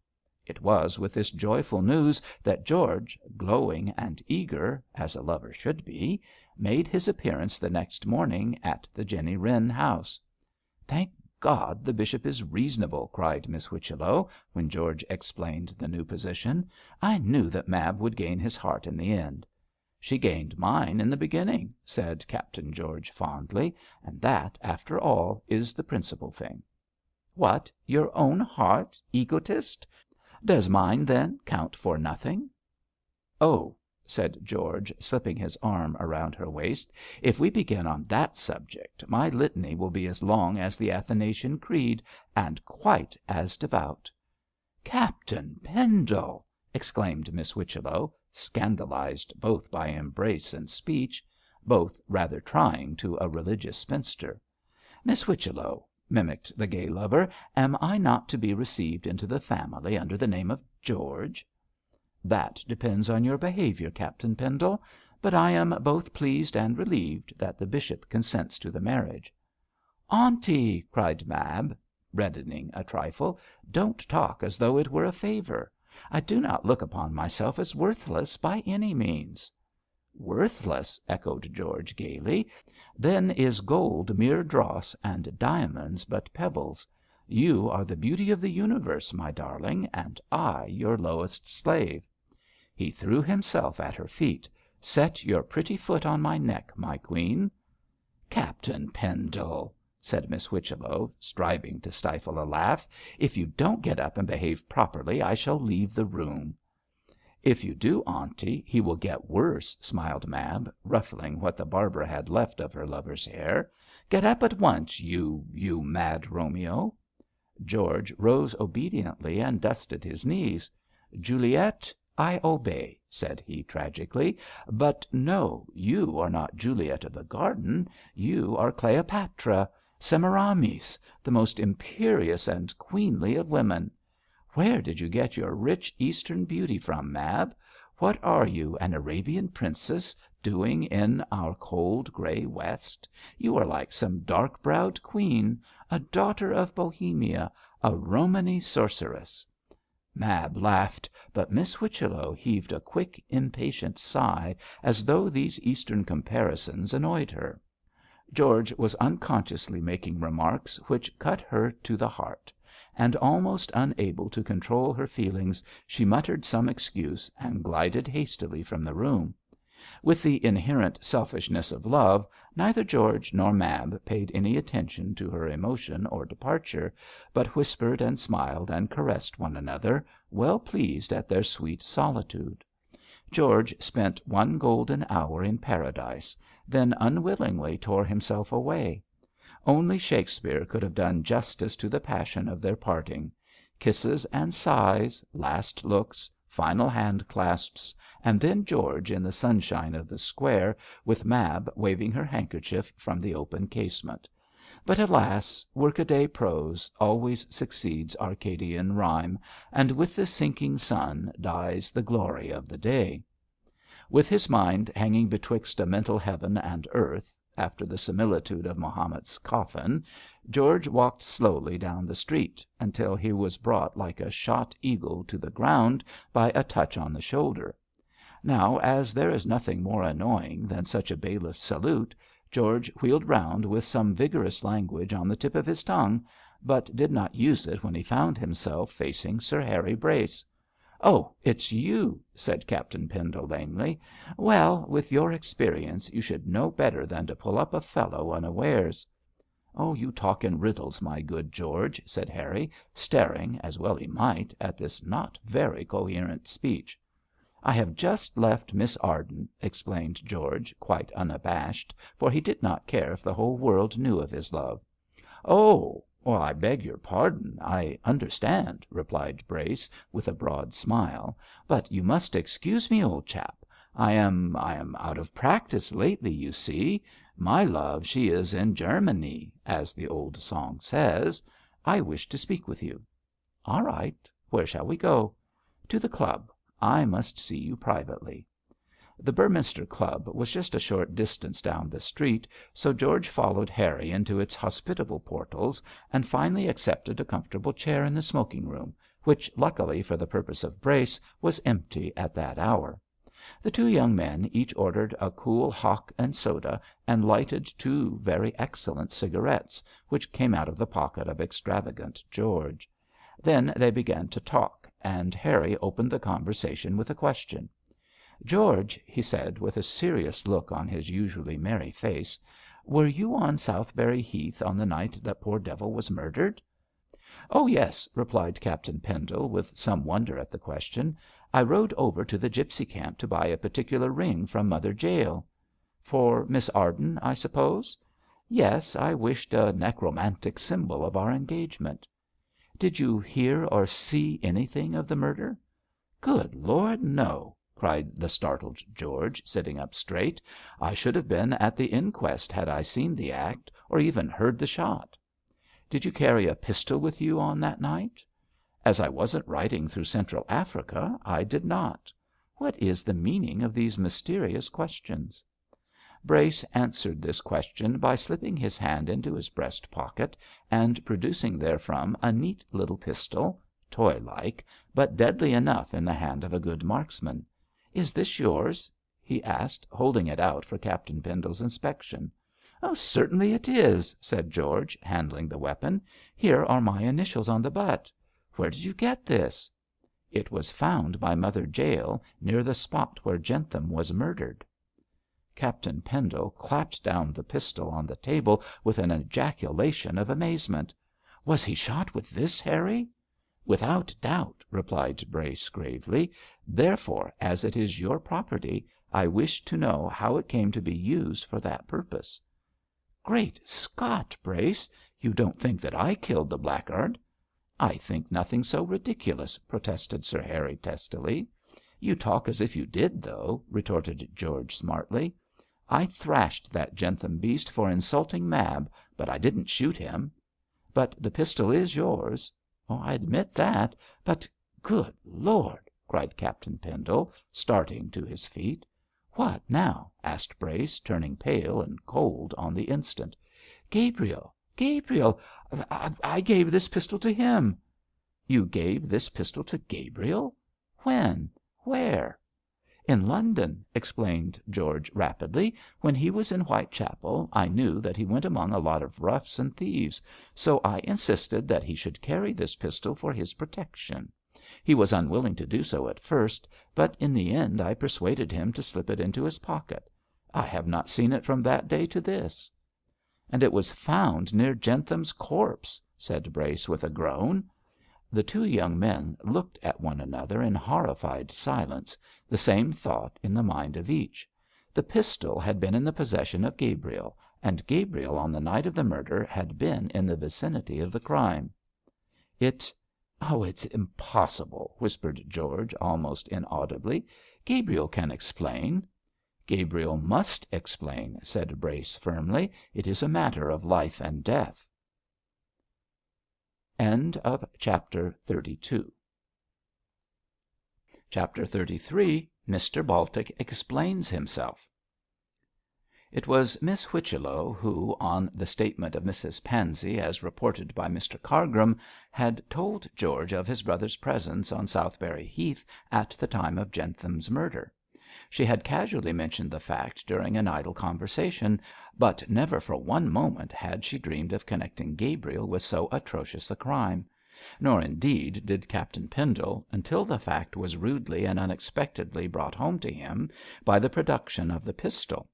It was with this joyful news that George, glowing and eager, as a lover should be, made his appearance the next morning at the Jenny Wren house. "Thank God the bishop is reasonable," cried Miss Whichello, when George explained the new position. "I knew that Mab would gain his heart in the end." "She gained mine in the beginning," said Captain George, fondly, "and that, after all, is the principal thing." "What, your own heart, egotist? Does mine, then, count for nothing?" "Oh!" said George, slipping his arm around her waist, "if we begin on that subject, my litany will be as long as the Athanasian Creed, and quite as devout." "Captain Pendle!" exclaimed Miss Whichello, scandalised both by embrace and speech, both rather trying to a religious spinster. "Miss Whichello," mimicked the gay lover, "am I not to be received into the family under the name of George?" "That depends on your behaviour, Captain Pendle. But I am both pleased and relieved that the bishop consents to the marriage." "Aunty," cried Mab, reddening a trifle, "don't talk as though it were a favour. I do not look upon myself as worthless by any means." "Worthless!" echoed George, gaily. "Then is gold mere dross and diamonds but pebbles. You are the beauty of the universe, my darling, and I your lowest slave." He threw himself at her feet. "Set your pretty foot on my neck, my queen." "Captain Pendle," said Miss Whichello, striving to stifle a laugh, "if you don't get up and behave properly I shall leave the room." "If you do, aunty, he will get worse," smiled Mab, ruffling what the barber had left of her lover's hair. "Get up at once, you mad Romeo." George rose obediently and dusted his knees. "Juliet, I obey," said he, tragically. "But no, you are not Juliet of the garden. You are Cleopatra, Semiramis, the most imperious and queenly of women. Where did you get your rich Eastern beauty from, Mab? What are you, an Arabian princess, doing in our cold grey West? You are like some dark browed queen, a daughter of Bohemia, a Romany sorceress." Mab laughed, but Miss Whichello heaved a quick, impatient sigh, as though these Eastern comparisons annoyed her. George was unconsciously making remarks which cut her to the heart, and almost unable to control her feelings she muttered some excuse and glided hastily from the room. With the inherent selfishness of love, neither George nor Mab paid any attention to her emotion or departure, but whispered and smiled and caressed one another, well pleased at their sweet solitude. George spent one golden hour in paradise, then unwillingly tore himself away. Only Shakespeare could have done justice to the passion of their parting. Kisses and sighs, last looks, final hand clasps, and then George in the sunshine of the square, with Mab waving her handkerchief from the open casement. But alas! workaday prose always succeeds Arcadian rhyme, and with the sinking sun dies the glory of the day. With his mind hanging betwixt a mental heaven and earth, after the similitude of Mahomet's coffin, George walked slowly down the street, until he was brought like a shot eagle to the ground by a touch on the shoulder. Now, as there is nothing more annoying than such a bailiff's salute, George wheeled round with some vigorous language on the tip of his tongue, but did not use it when he found himself facing Sir Harry Brace. "Oh, it's you," said Captain Pendle, lamely. "Well, with your experience you should know better than to pull up a fellow unawares." "You talk in riddles, my good George," said Harry, staring, as well he might, at this not very coherent speech. "I have just left Miss Arden," explained George, quite unabashed, for he did not care if the whole world knew of his love. "Oh! I beg your pardon, I understand," replied Brace, with a broad smile. "But you must excuse me, old chap. I am out of practice lately, you see. My love she is in Germany, as the old song says. I wish to speak with you." "All right. Where shall we go?" "To the club. I must see you privately." The Beorminster Club was just a short distance down the street, so George followed Harry into its hospitable portals, and finally accepted a comfortable chair in the smoking room, which, luckily for the purpose of Brace, was empty at that hour. The two young men each ordered a cool hock and soda, and lighted two very excellent cigarettes, which came out of the pocket of extravagant George. Then they began to talk, and Harry opened the conversation with a question. "George," he said, with a serious look on his usually merry face, "were you on Southberry Heath on the night that poor devil was murdered?" "Oh, yes," replied Captain Pendle, with some wonder at the question. I rode over to the gipsy camp to buy a particular ring from Mother Zeal.' 'For Miss Arden, I suppose?' 'Yes, I wished a necromantic symbol of our engagement.' 'Did you hear or see anything of the murder?' 'Good Lord, no!' cried the startled George, sitting up straight. 'I should have been at the inquest had I seen the act, or even heard the shot.' 'Did you carry a pistol with you on that night?' 'As I wasn't riding through Central Africa, I did not. What is the meaning of these mysterious questions?' Brace answered this question by slipping his hand into his breast pocket and producing therefrom a neat little pistol, toy like, but deadly enough in the hand of a good marksman. 'Is this yours?' he asked, holding it out for Captain Pendle's inspection. 'Certainly it is,' said George, handling the weapon. 'Here are my initials on the butt. Where did you get this?' 'It was found by Mother Zeal near the spot where Jentham was murdered.' Captain Pendle clapped down the pistol on the table with an ejaculation of amazement. 'Was he shot with this, Harry?' 'Without doubt,' replied Brace, gravely. 'Therefore, as it is your property, I wish to know how it came to be used for that purpose.' 'Great Scott, Brace! You don't think that I killed the blackguard?' 'I think nothing so ridiculous,' protested Sir Harry, testily. 'You talk as if you did, though,' retorted George, smartly. 'I thrashed that Jentham beast for insulting Mab, but I didn't shoot him.' 'But the pistol is yours.' 'I admit that. But good Lord!' cried Captain Pendle, starting to his feet. 'What now?' asked Brace, turning pale and cold on the instant. 'Gabriel! Gabriel! I gave this pistol to him.' 'You gave this pistol to Gabriel? When? Where?' 'In London,' explained George, rapidly. 'When he was in Whitechapel I knew that he went among a lot of roughs and thieves, so I insisted that he should carry this pistol for his protection. He was unwilling to do so at first, but in the end I persuaded him to slip it into his pocket. I have not seen it from that day to this.' 'And it was found near Jentham's corpse,' said Brace, with a groan. The two young men looked at one another in horrified silence, the same thought in the mind of each. The pistol had been in the possession of Gabriel, and Gabriel on the night of the murder had been in the vicinity of the crime. 'It's impossible,' whispered George, almost inaudibly. 'Gabriel can explain.' 'Gabriel must explain,' said Brace, firmly. 'It is a matter of life and death.' Chapter 33. Mr Baltic explains himself. It was Miss Whichello who, on the statement of Mrs Pansey as reported by Mr Cargrim, had told George of his brother's presence on Southberry Heath at the time of Jentham's murder. She had casually mentioned the fact during an idle conversation, but never for one moment had she dreamed of connecting Gabriel with so atrocious a crime. Nor indeed did Captain Pendle until the fact was rudely and unexpectedly brought home to him by the production of the pistol.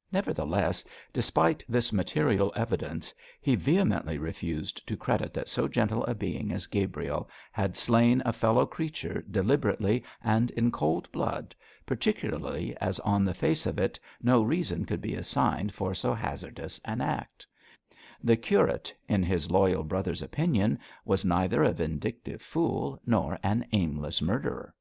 Nevertheless, despite this material evidence, he vehemently refused to credit that so gentle a being as Gabriel had slain a fellow creature deliberately and in cold blood, particularly as on the face of it no reason could be assigned for so hazardous an act. The curate, in his loyal brother's opinion, was neither a vindictive fool nor an aimless murderer.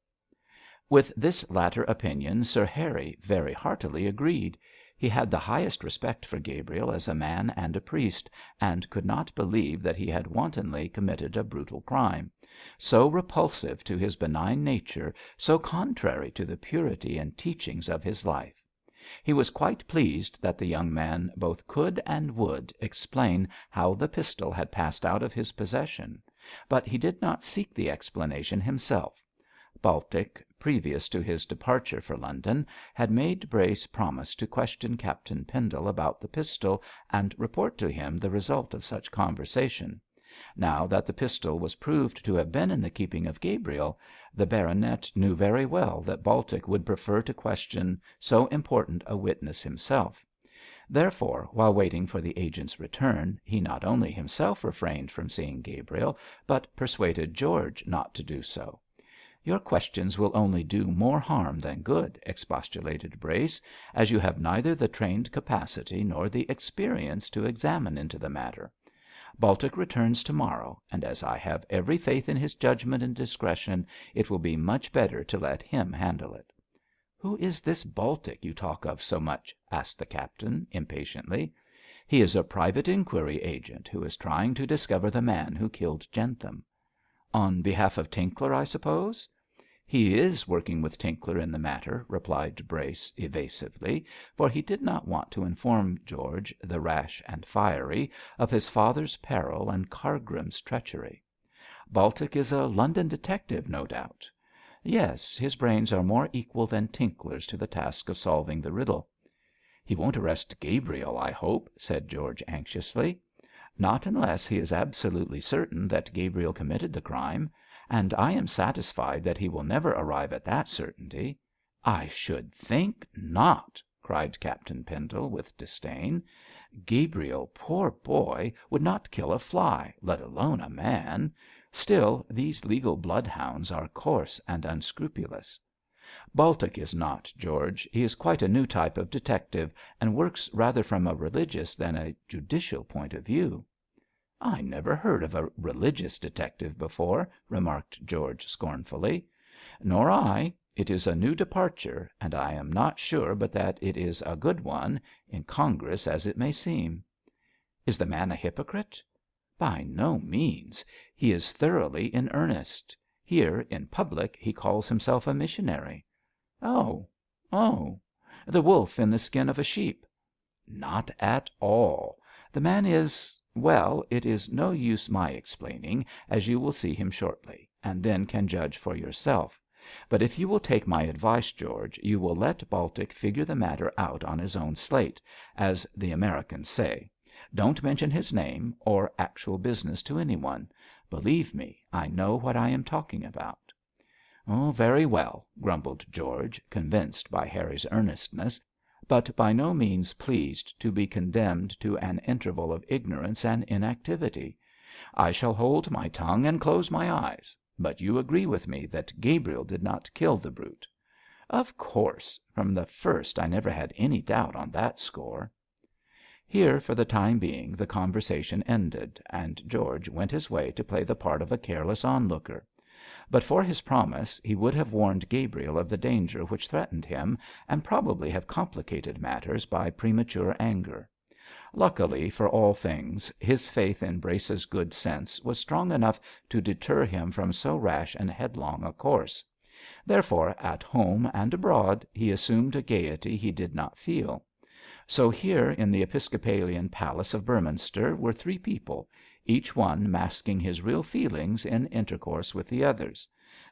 With this latter opinion Sir Harry very heartily agreed. He had the highest respect for Gabriel as a man and a priest, and could not believe that he had wantonly committed a brutal crime, so repulsive to his benign nature, so contrary to the purity and teachings of his life. He was quite pleased that the young man both could and would explain how the pistol had passed out of his possession, but he did not seek the explanation himself. Baltic, previous to his departure for London, had made Brace promise to question Captain Pendle about the pistol, and report to him the result of such conversation. Now that the pistol was proved to have been in the keeping of Gabriel, the baronet knew very well that Baltic would prefer to question so important a witness himself. Therefore, while waiting for the agent's return, he not only himself refrained from seeing Gabriel, but persuaded George not to do so. "Your questions will only do more harm than good," expostulated Brace, "as you have neither the trained capacity nor the experience to examine into the matter. Baltic returns to morrow, and as I have every faith in his judgment and discretion, it will be much better to let him handle it." "Who is this Baltic you talk of so much?" asked the captain, impatiently. "He is a private inquiry agent who is trying to discover the man who killed Jentham." "On behalf of Tinkler, I suppose?" "He is working with Tinkler in the matter," replied Brace, evasively, for he did not want to inform George, the rash and fiery, of his father's peril and Cargrim's treachery. "Baltic is a London detective, no doubt?" "Yes. His brains are more equal than Tinkler's to the task of solving the riddle." "He won't arrest Gabriel, I hope?" said George, anxiously. "Not unless he is absolutely certain that Gabriel committed the crime. And I am satisfied that he will never arrive at that certainty." "I should think not!" cried Captain Pendle, with disdain. "Gabriel, poor boy, would not kill a fly, let alone a man. Still, these legal bloodhounds are coarse and unscrupulous." "Baltic is not, George. He is quite a new type of detective, and works rather from a religious than a judicial point of view." "I never heard of a religious detective before," remarked George, scornfully. "Nor I. It is a new departure, and I am not sure but that it is a good one, incongruous as it may seem." "Is the man a hypocrite?" "By no means. He is thoroughly in earnest. Here, in public, he calls himself a missionary." "Oh! Oh! The wolf in the skin of a sheep." "Not at all. The man is well, it is no use my explaining, as you will see him shortly, and then can judge for yourself. But if you will take my advice, George, you will let Baltic figure the matter out on his own slate, as the Americans say. Don't mention his name or actual business to anyone. Believe me, I know what I am talking about." "Very well," grumbled George, convinced by Harry's earnestness, but by no means pleased to be condemned to an interval of ignorance and inactivity. "I shall hold my tongue and close my eyes. But you agree with me that Gabriel did not kill the brute?" "Of course. From the first I never had any doubt on that score." Here, for the time being, the conversation ended, and George went his way to play the part of a careless onlooker. But for his promise he would have warned Gabriel of the danger which threatened him, and probably have complicated matters by premature anger. Luckily for all things, his faith in Brace's good sense was strong enough to deter him from so rash and headlong a course. Therefore, at home and abroad, he assumed a gaiety he did not feel. So here in the Episcopalian palace of Beorminster were three people, each one masking his real feelings in intercourse with the others.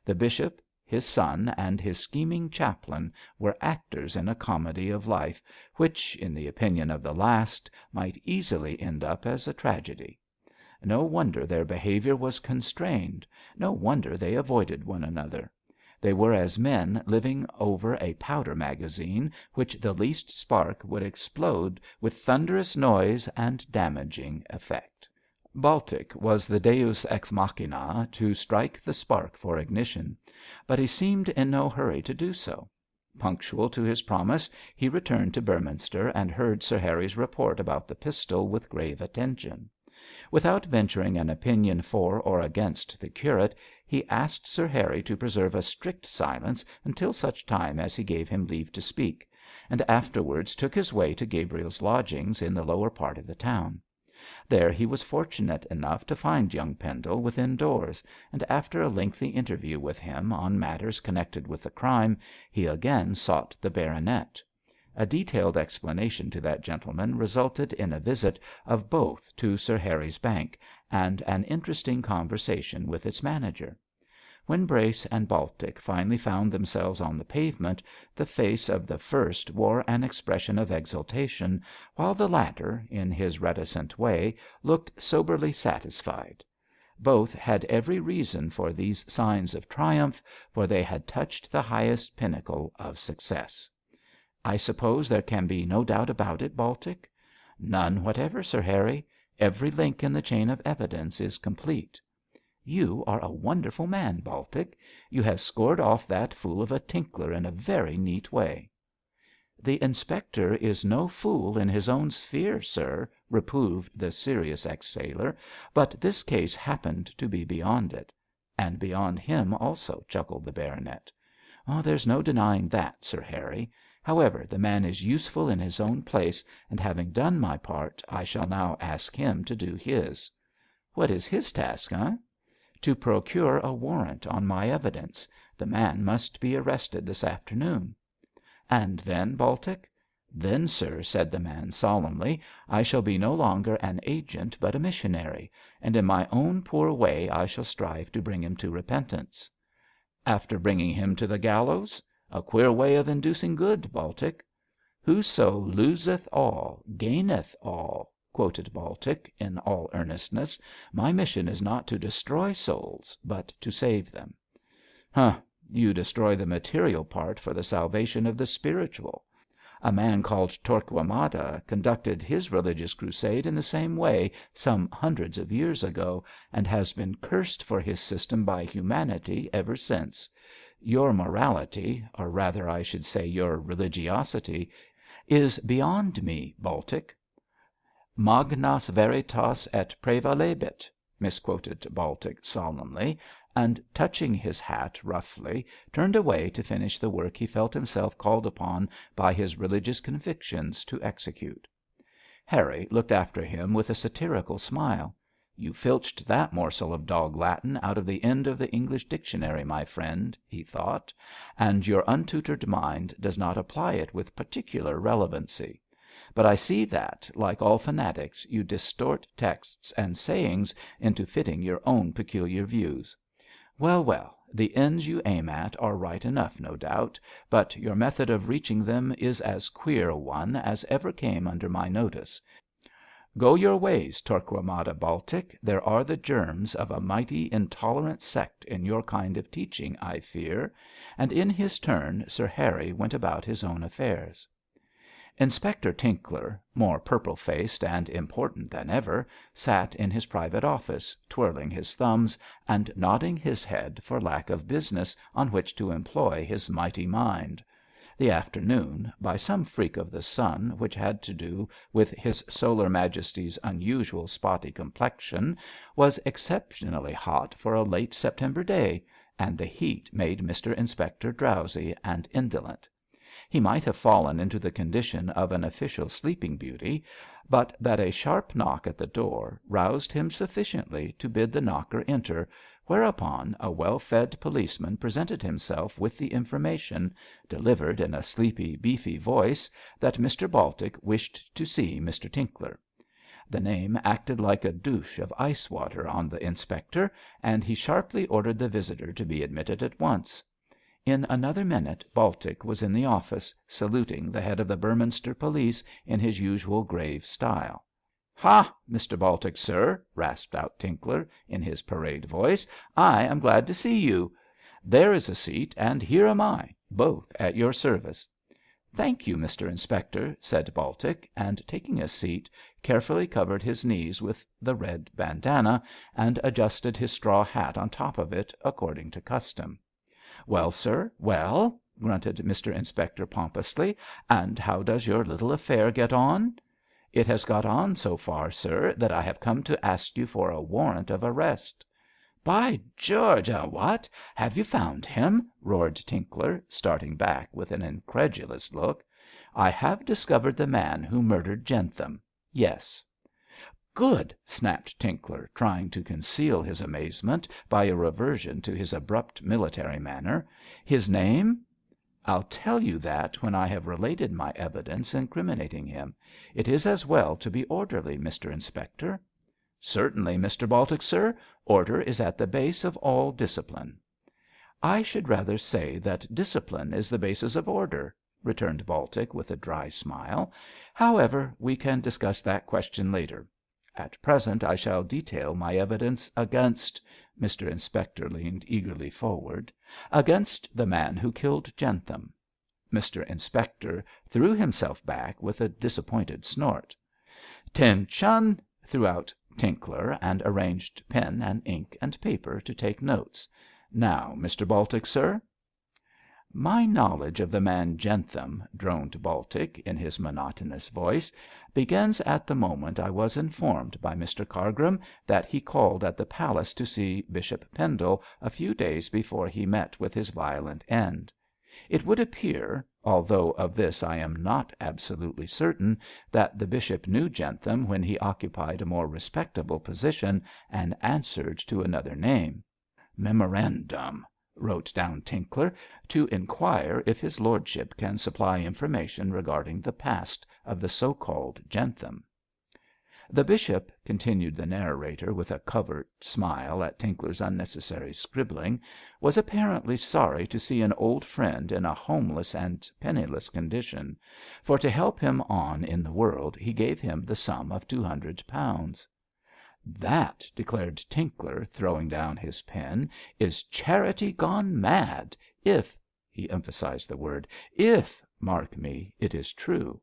The bishop, his son, and his scheming chaplain were actors in a comedy of life, which, in the opinion of the last, might easily end up as a tragedy. No wonder their behaviour was constrained; no wonder they avoided one another. They were as men living over a powder magazine which the least spark would explode with thunderous noise and damaging effect. Baltic was the deus ex machina to strike the spark for ignition, but he seemed in no hurry to do so. Punctual to his promise, he returned to Beorminster and heard Sir Harry's report about the pistol with grave attention. Without venturing an opinion for or against the curate, he asked Sir Harry to preserve a strict silence until such time as he gave him leave to speak, and afterwards took his way to Gabriel's lodgings in the lower part of the town. There he was fortunate enough to find young Pendle within doors, and after a lengthy interview with him on matters connected with the crime, he again sought the baronet. A detailed explanation to that gentleman resulted in a visit of both to Sir Harry's bank, and an interesting conversation with its manager. When Brace and Baltic finally found themselves on the pavement, the face of the first wore an expression of exultation, while the latter, in his reticent way, looked soberly satisfied. Both had every reason for these signs of triumph, for they had touched the highest pinnacle of success. "I suppose there can be no doubt about it, Baltic?" "None whatever, Sir Harry. Every link in the chain of evidence is complete." You are a wonderful man, Baltic. You have scored off that fool of a Tinkler in a very neat way." "The inspector is no fool in his own sphere, sir," reproved the serious ex sailor, "but this case happened to be beyond it." "And beyond him also," chuckled the baronet. "There's no denying that, Sir Harry. However, the man is useful in his own place, and having done my part, I shall now ask him to do his." "What is his task, eh?" "To procure a warrant on my evidence. The man must be arrested this afternoon." "And then, Baltic?" "Then, sir," said the man, solemnly, "I shall be no longer an agent but a missionary, and in my own poor way I shall strive to bring him to repentance." "After bringing him to the gallows? A queer way of inducing good, Baltic." "Whoso loseth all gaineth all," quoted Baltic, in all earnestness. "My mission is not to destroy souls, but to save them." "Humph! You destroy the material part for the salvation of the spiritual. A man called Torquemada conducted his religious crusade in the same way some hundreds of years ago, and has been cursed for his system by humanity ever since. Your morality, or rather I should say your religiosity, is beyond me, Baltic." "Magnas veritas et praevalebit," misquoted Baltic, solemnly, and, touching his hat roughly, turned away to finish the work he felt himself called upon by his religious convictions to execute. Harry looked after him with a satirical smile. "You filched that morsel of dog Latin out of the end of the English dictionary, my friend," he thought, "and your untutored mind does not apply it with particular relevancy. But I see that, like all fanatics, you distort texts and sayings into fitting your own peculiar views. Well, well, the ends you aim at are right enough, no doubt, but your method of reaching them is as queer a one as ever came under my notice. Go your ways, Torquemada Baltic. There are the germs of a mighty intolerant sect in your kind of teaching, I fear." And in his turn Sir Harry went about his own affairs. Inspector Tinkler, more purple faced and important than ever, sat in his private office, twirling his thumbs and nodding his head for lack of business on which to employ his mighty mind. The afternoon, by some freak of the sun which had to do with his solar majesty's unusual spotty complexion, was exceptionally hot for a late September day, and the heat made Mr Inspector drowsy and indolent. He might have fallen into the condition of an official sleeping beauty, but that a sharp knock at the door roused him sufficiently to bid the knocker enter, whereupon a well fed policeman presented himself with the information, delivered in a sleepy, beefy voice, that Mr Baltic wished to see Mr Tinkler. The name acted like a douche of ice water on the inspector, and he sharply ordered the visitor to be admitted at once. In another minute Baltic was in the office, saluting the head of the Beorminster police in his usual grave style. "Ha, Mr Baltic, sir," rasped out Tinkler, in his parade voice, "I am glad to see you. There is a seat, and here am I, both at your service." "Thank you, Mr Inspector," said Baltic, and taking a seat, carefully covered his knees with the red bandana, and adjusted his straw hat on top of it, according to custom. "Well, sir, well," grunted Mr Inspector, pompously, "and how does your little affair get on?" "It has got on so far, sir, that I have come to ask you for a warrant of arrest." "By George! What? Have you found him?" roared Tinkler, starting back with an incredulous look. "I have discovered the man who murdered Jentham. Yes." "Good!" snapped Tinkler, trying to conceal his amazement by a reversion to his abrupt military manner. "His name?" "I'll tell you that when I have related my evidence incriminating him. It is as well to be orderly, Mr Inspector." "Certainly, Mr Baltic, sir. Order is at the base of all discipline." "I should rather say that discipline is the basis of order," returned Baltic, with a dry smile. "However, we can discuss that question later. At present I shall detail my evidence against" Mr Inspector leaned eagerly forward "against the man who killed Jentham." Mr Inspector threw himself back with a disappointed snort. "'Tention!" threw out Tinkler, and arranged pen and ink and paper to take notes. "Now, Mr Baltic, sir." "My knowledge of the man Jentham," droned Baltic, in his monotonous voice, "begins at the moment I was informed by Mr Cargrim that he called at the palace to see Bishop Pendle a few days before he met with his violent end. It would appear although of this I am not absolutely certain that the bishop knew Jentham when he occupied a more respectable position and answered to another name. Memorandum," wrote down Tinkler, "to inquire if his lordship can supply information regarding the past of the so called Jentham." "The bishop," continued the narrator with a covert smile at Tinkler's unnecessary scribbling, "was apparently sorry to see an old friend in a homeless and penniless condition, for to help him on in the world he gave him the sum of £200. "That," declared Tinkler, throwing down his pen, "is charity gone mad, if" he emphasised the word "if, mark me, it is true."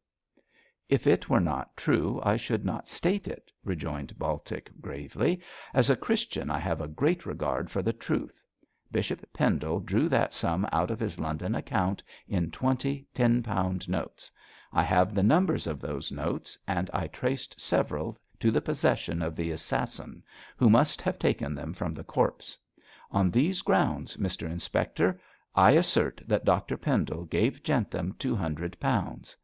"If it were not true I should not state it," rejoined Baltic, gravely. "As a Christian I have a great regard for the truth. Bishop Pendle drew that sum out of his London account in 20 £10 notes. I have the numbers of those notes, and I traced several to the possession of the assassin, who must have taken them from the corpse. On these grounds, Mr Inspector, I assert that Dr Pendle gave Jentham £200.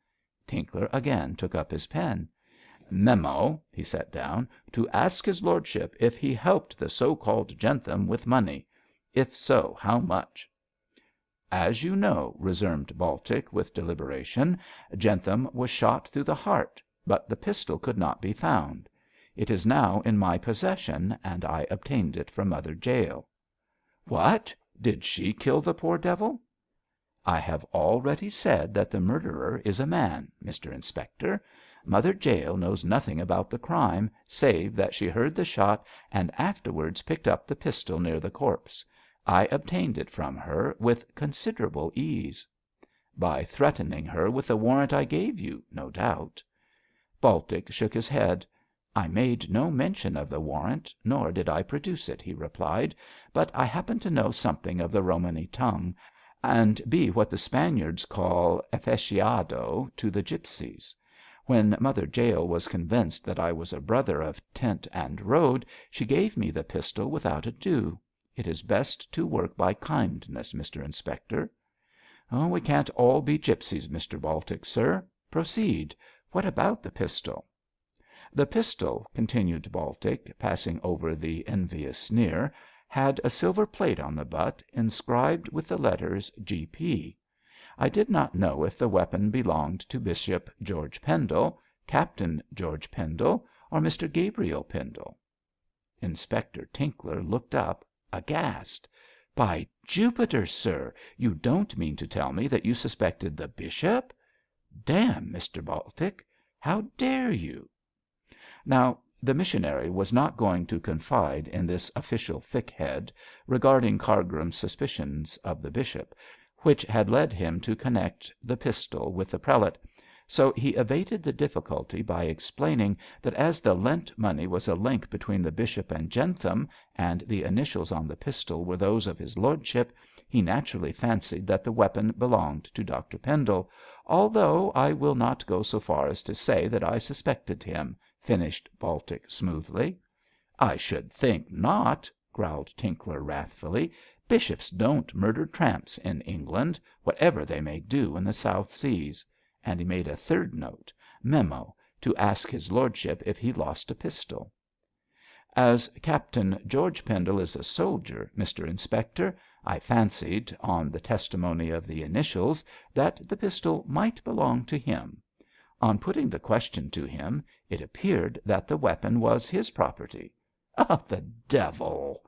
Tinkler again took up his pen. "Memo," he set down, "to ask his lordship if he helped the so called Jentham with money. If so, how much?" "As you know," resumed Baltic, with deliberation, "Jentham was shot through the heart, but the pistol could not be found. It is now in my possession, and I obtained it from Mother Jael." "What! Did she kill the poor devil?" "I have already said that the murderer is a man, Mr Inspector. Mother Jael knows nothing about the crime, save that she heard the shot and afterwards picked up the pistol near the corpse. I obtained it from her with considerable ease." "By threatening her with the warrant I gave you, no doubt." Baltic shook his head. "I made no mention of the warrant, nor did I produce it," he replied, "but I happen to know something of the Romany tongue, and be what the Spaniards call aficionado to the gipsies. When Mother Jael was convinced that I was a brother of tent and road, she gave me the pistol without ado. It is best to work by kindness, Mr Inspector." "We can't all be gipsies, Mr Baltic, sir. Proceed. What about the pistol?" "The pistol," continued Baltic, passing over the envious sneer, "had a silver plate on the butt, inscribed with the letters G.P. I did not know if the weapon belonged to Bishop George Pendle, Captain George Pendle, or Mr Gabriel Pendle." Inspector Tinkler looked up, aghast. "By Jupiter, sir, you don't mean to tell me that you suspected the bishop? Damme, Mr Baltic, how dare you?" Now, the missionary was not going to confide in this official thickhead regarding Cargrim's suspicions of the bishop, which had led him to connect the pistol with the prelate, so he evaded the difficulty by explaining that as the lent money was a link between the bishop and Jentham, and the initials on the pistol were those of his lordship, he naturally fancied that the weapon belonged to Dr Pendle, although I will not go so far as to say that I suspected him," finished Baltic, smoothly. "I should think not," growled Tinkler, wrathfully. "Bishops don't murder tramps in England, whatever they may do in the South Seas." And he made a third note, "Memo. To ask his lordship if he lost a pistol." "As Captain George Pendle is a soldier, Mr Inspector, I fancied, on the testimony of the initials, that the pistol might belong to him. On putting the question to him, it appeared that the weapon was his property." "The devil!"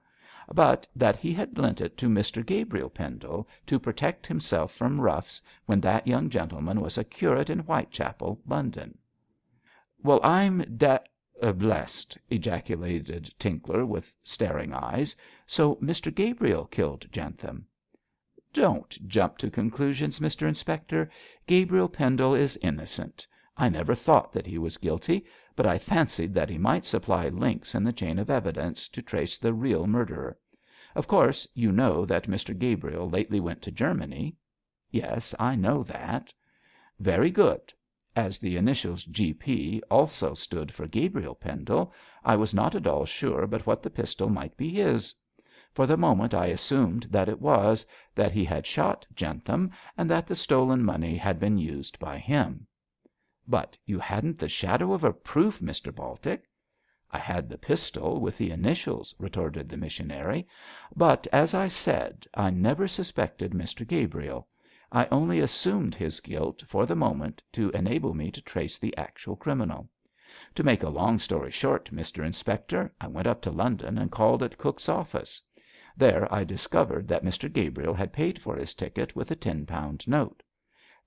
"But that he had lent it to Mr Gabriel Pendle to protect himself from roughs when that young gentleman was a curate in Whitechapel, London." "Well, I'm blessed!" ejaculated Tinkler, with staring eyes. "So Mr Gabriel killed Jentham?" "Don't jump to conclusions, Mr Inspector. Gabriel Pendle is innocent. I never thought that he was guilty, but I fancied that he might supply links in the chain of evidence to trace the real murderer. Of course, you know that Mr Gabriel lately went to Germany?' 'Yes, I know that.' 'Very good. As the initials G.P. also stood for Gabriel Pendle, I was not at all sure but what the pistol might be his. For the moment I assumed that it was, that he had shot Jentham, and that the stolen money had been used by him.' 'But you hadn't the shadow of a proof, Mr Baltic.' 'I had the pistol with the initials,' retorted the missionary. 'But, as I said, I never suspected Mr Gabriel. I only assumed his guilt for the moment to enable me to trace the actual criminal. To make a long story short, Mr Inspector, I went up to London and called at Cook's office. There I discovered that Mr Gabriel had paid for his ticket with a £10 note.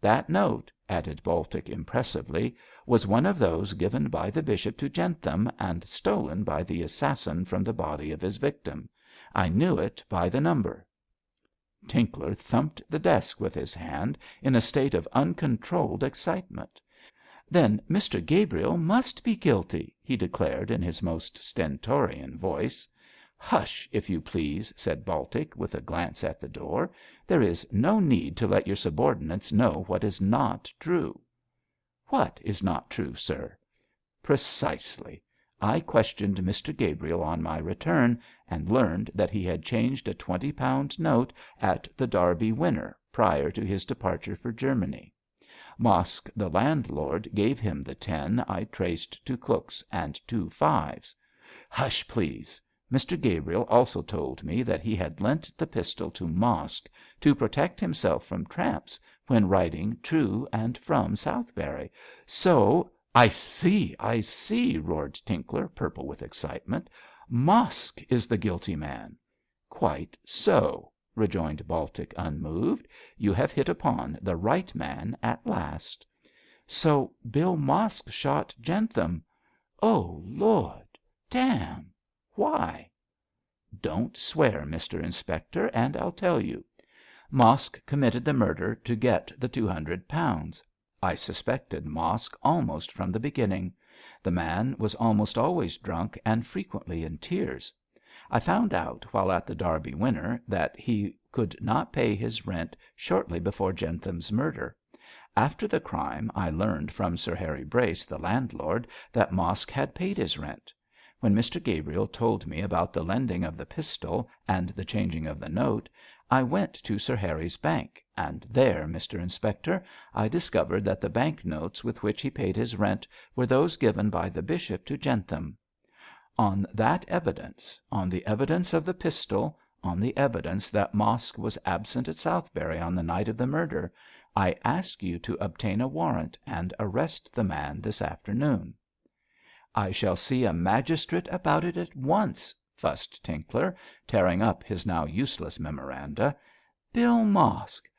That note,' added Baltic, impressively, 'was one of those given by the bishop to Jentham and stolen by the assassin from the body of his victim. I knew it by the number.' Tinkler thumped the desk with his hand in a state of uncontrolled excitement. 'Then Mr Gabriel must be guilty,' he declared in his most stentorian voice. 'Hush, if you please,' said Baltic, with a glance at the door. 'There is no need to let your subordinates know what is not true.' 'What is not true, sir?' 'Precisely. I questioned Mr Gabriel on my return, and learned that he had changed a £20 note at the Derby Winner prior to his departure for Germany. Mosk, the landlord, gave him the 10 I traced to Cook's and 2 5s. Hush, please. Mr Gabriel also told me that he had lent the pistol to Mosk to protect himself from tramps when riding to and from Southberry. So ' 'I see! I see!' roared Tinkler, purple with excitement. 'Mosk is the guilty man.' 'Quite so,' rejoined Baltic, unmoved. 'You have hit upon the right man at last.' 'So Bill Mosk shot Jentham. Oh, Lord! Damme! Why?' 'Don't swear, Mr Inspector, and I'll tell you. Mosk committed the murder to get the £200. I suspected Mosk almost from the beginning. The man was almost always drunk and frequently in tears. I found out while at the Derby Winner that he could not pay his rent shortly before Jentham's murder. After the crime I learned from Sir Harry Brace, the landlord, that Mosk had paid his rent. When Mr Gabriel told me about the lending of the pistol and the changing of the note, I went to Sir Harry's bank, and there, Mr Inspector, I discovered that the bank notes with which he paid his rent were those given by the bishop to Jentham. On that evidence, on the evidence of the pistol, on the evidence that Mosk was absent at Southberry on the night of the murder, I ask you to obtain a warrant and arrest the man this afternoon.' 'I shall see a magistrate about it at once,' fussed Tinkler, tearing up his now useless memoranda. 'Bill Mosk!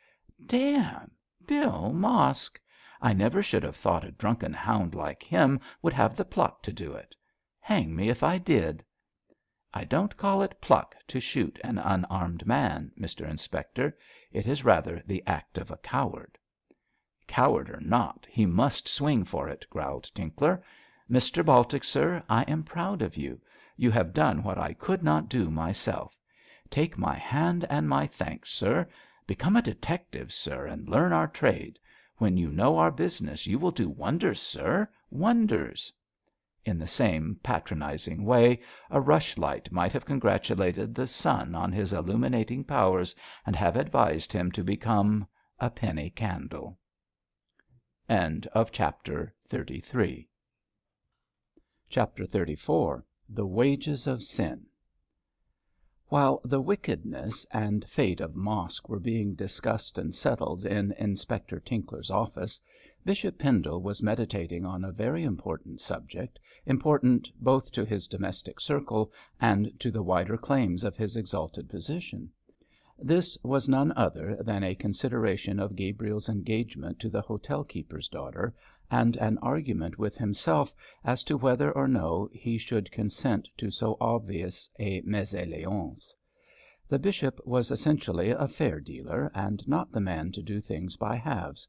Damme! Bill Mosk! I never should have thought a drunken hound like him would have the pluck to do it. Hang me if I did.' 'I don't call it pluck to shoot an unarmed man, Mr Inspector. It is rather the act of a coward.' 'Coward or not, he must swing for it,' growled Tinkler. 'Mr Baltic, sir, I am proud of you. You have done what I could not do myself. Take my hand and my thanks, sir. Become a detective, sir, and learn our trade. When you know our business you will do wonders, sir, wonders.' In the same patronising way a rushlight might have congratulated the sun on his illuminating powers and have advised him to become a penny candle. Chapter 34. The Wages of Sin. While the wickedness and fate of Mosk were being discussed and settled in Inspector Tinkler's office, Bishop Pendle was meditating on a very important subject, important both to his domestic circle and to the wider claims of his exalted position. This was none other than a consideration of Gabriel's engagement to the hotel keeper's daughter, and an argument with himself as to whether or no he should consent to so obvious a mésalliance. The bishop was essentially a fair dealer, and not the man to do things by halves,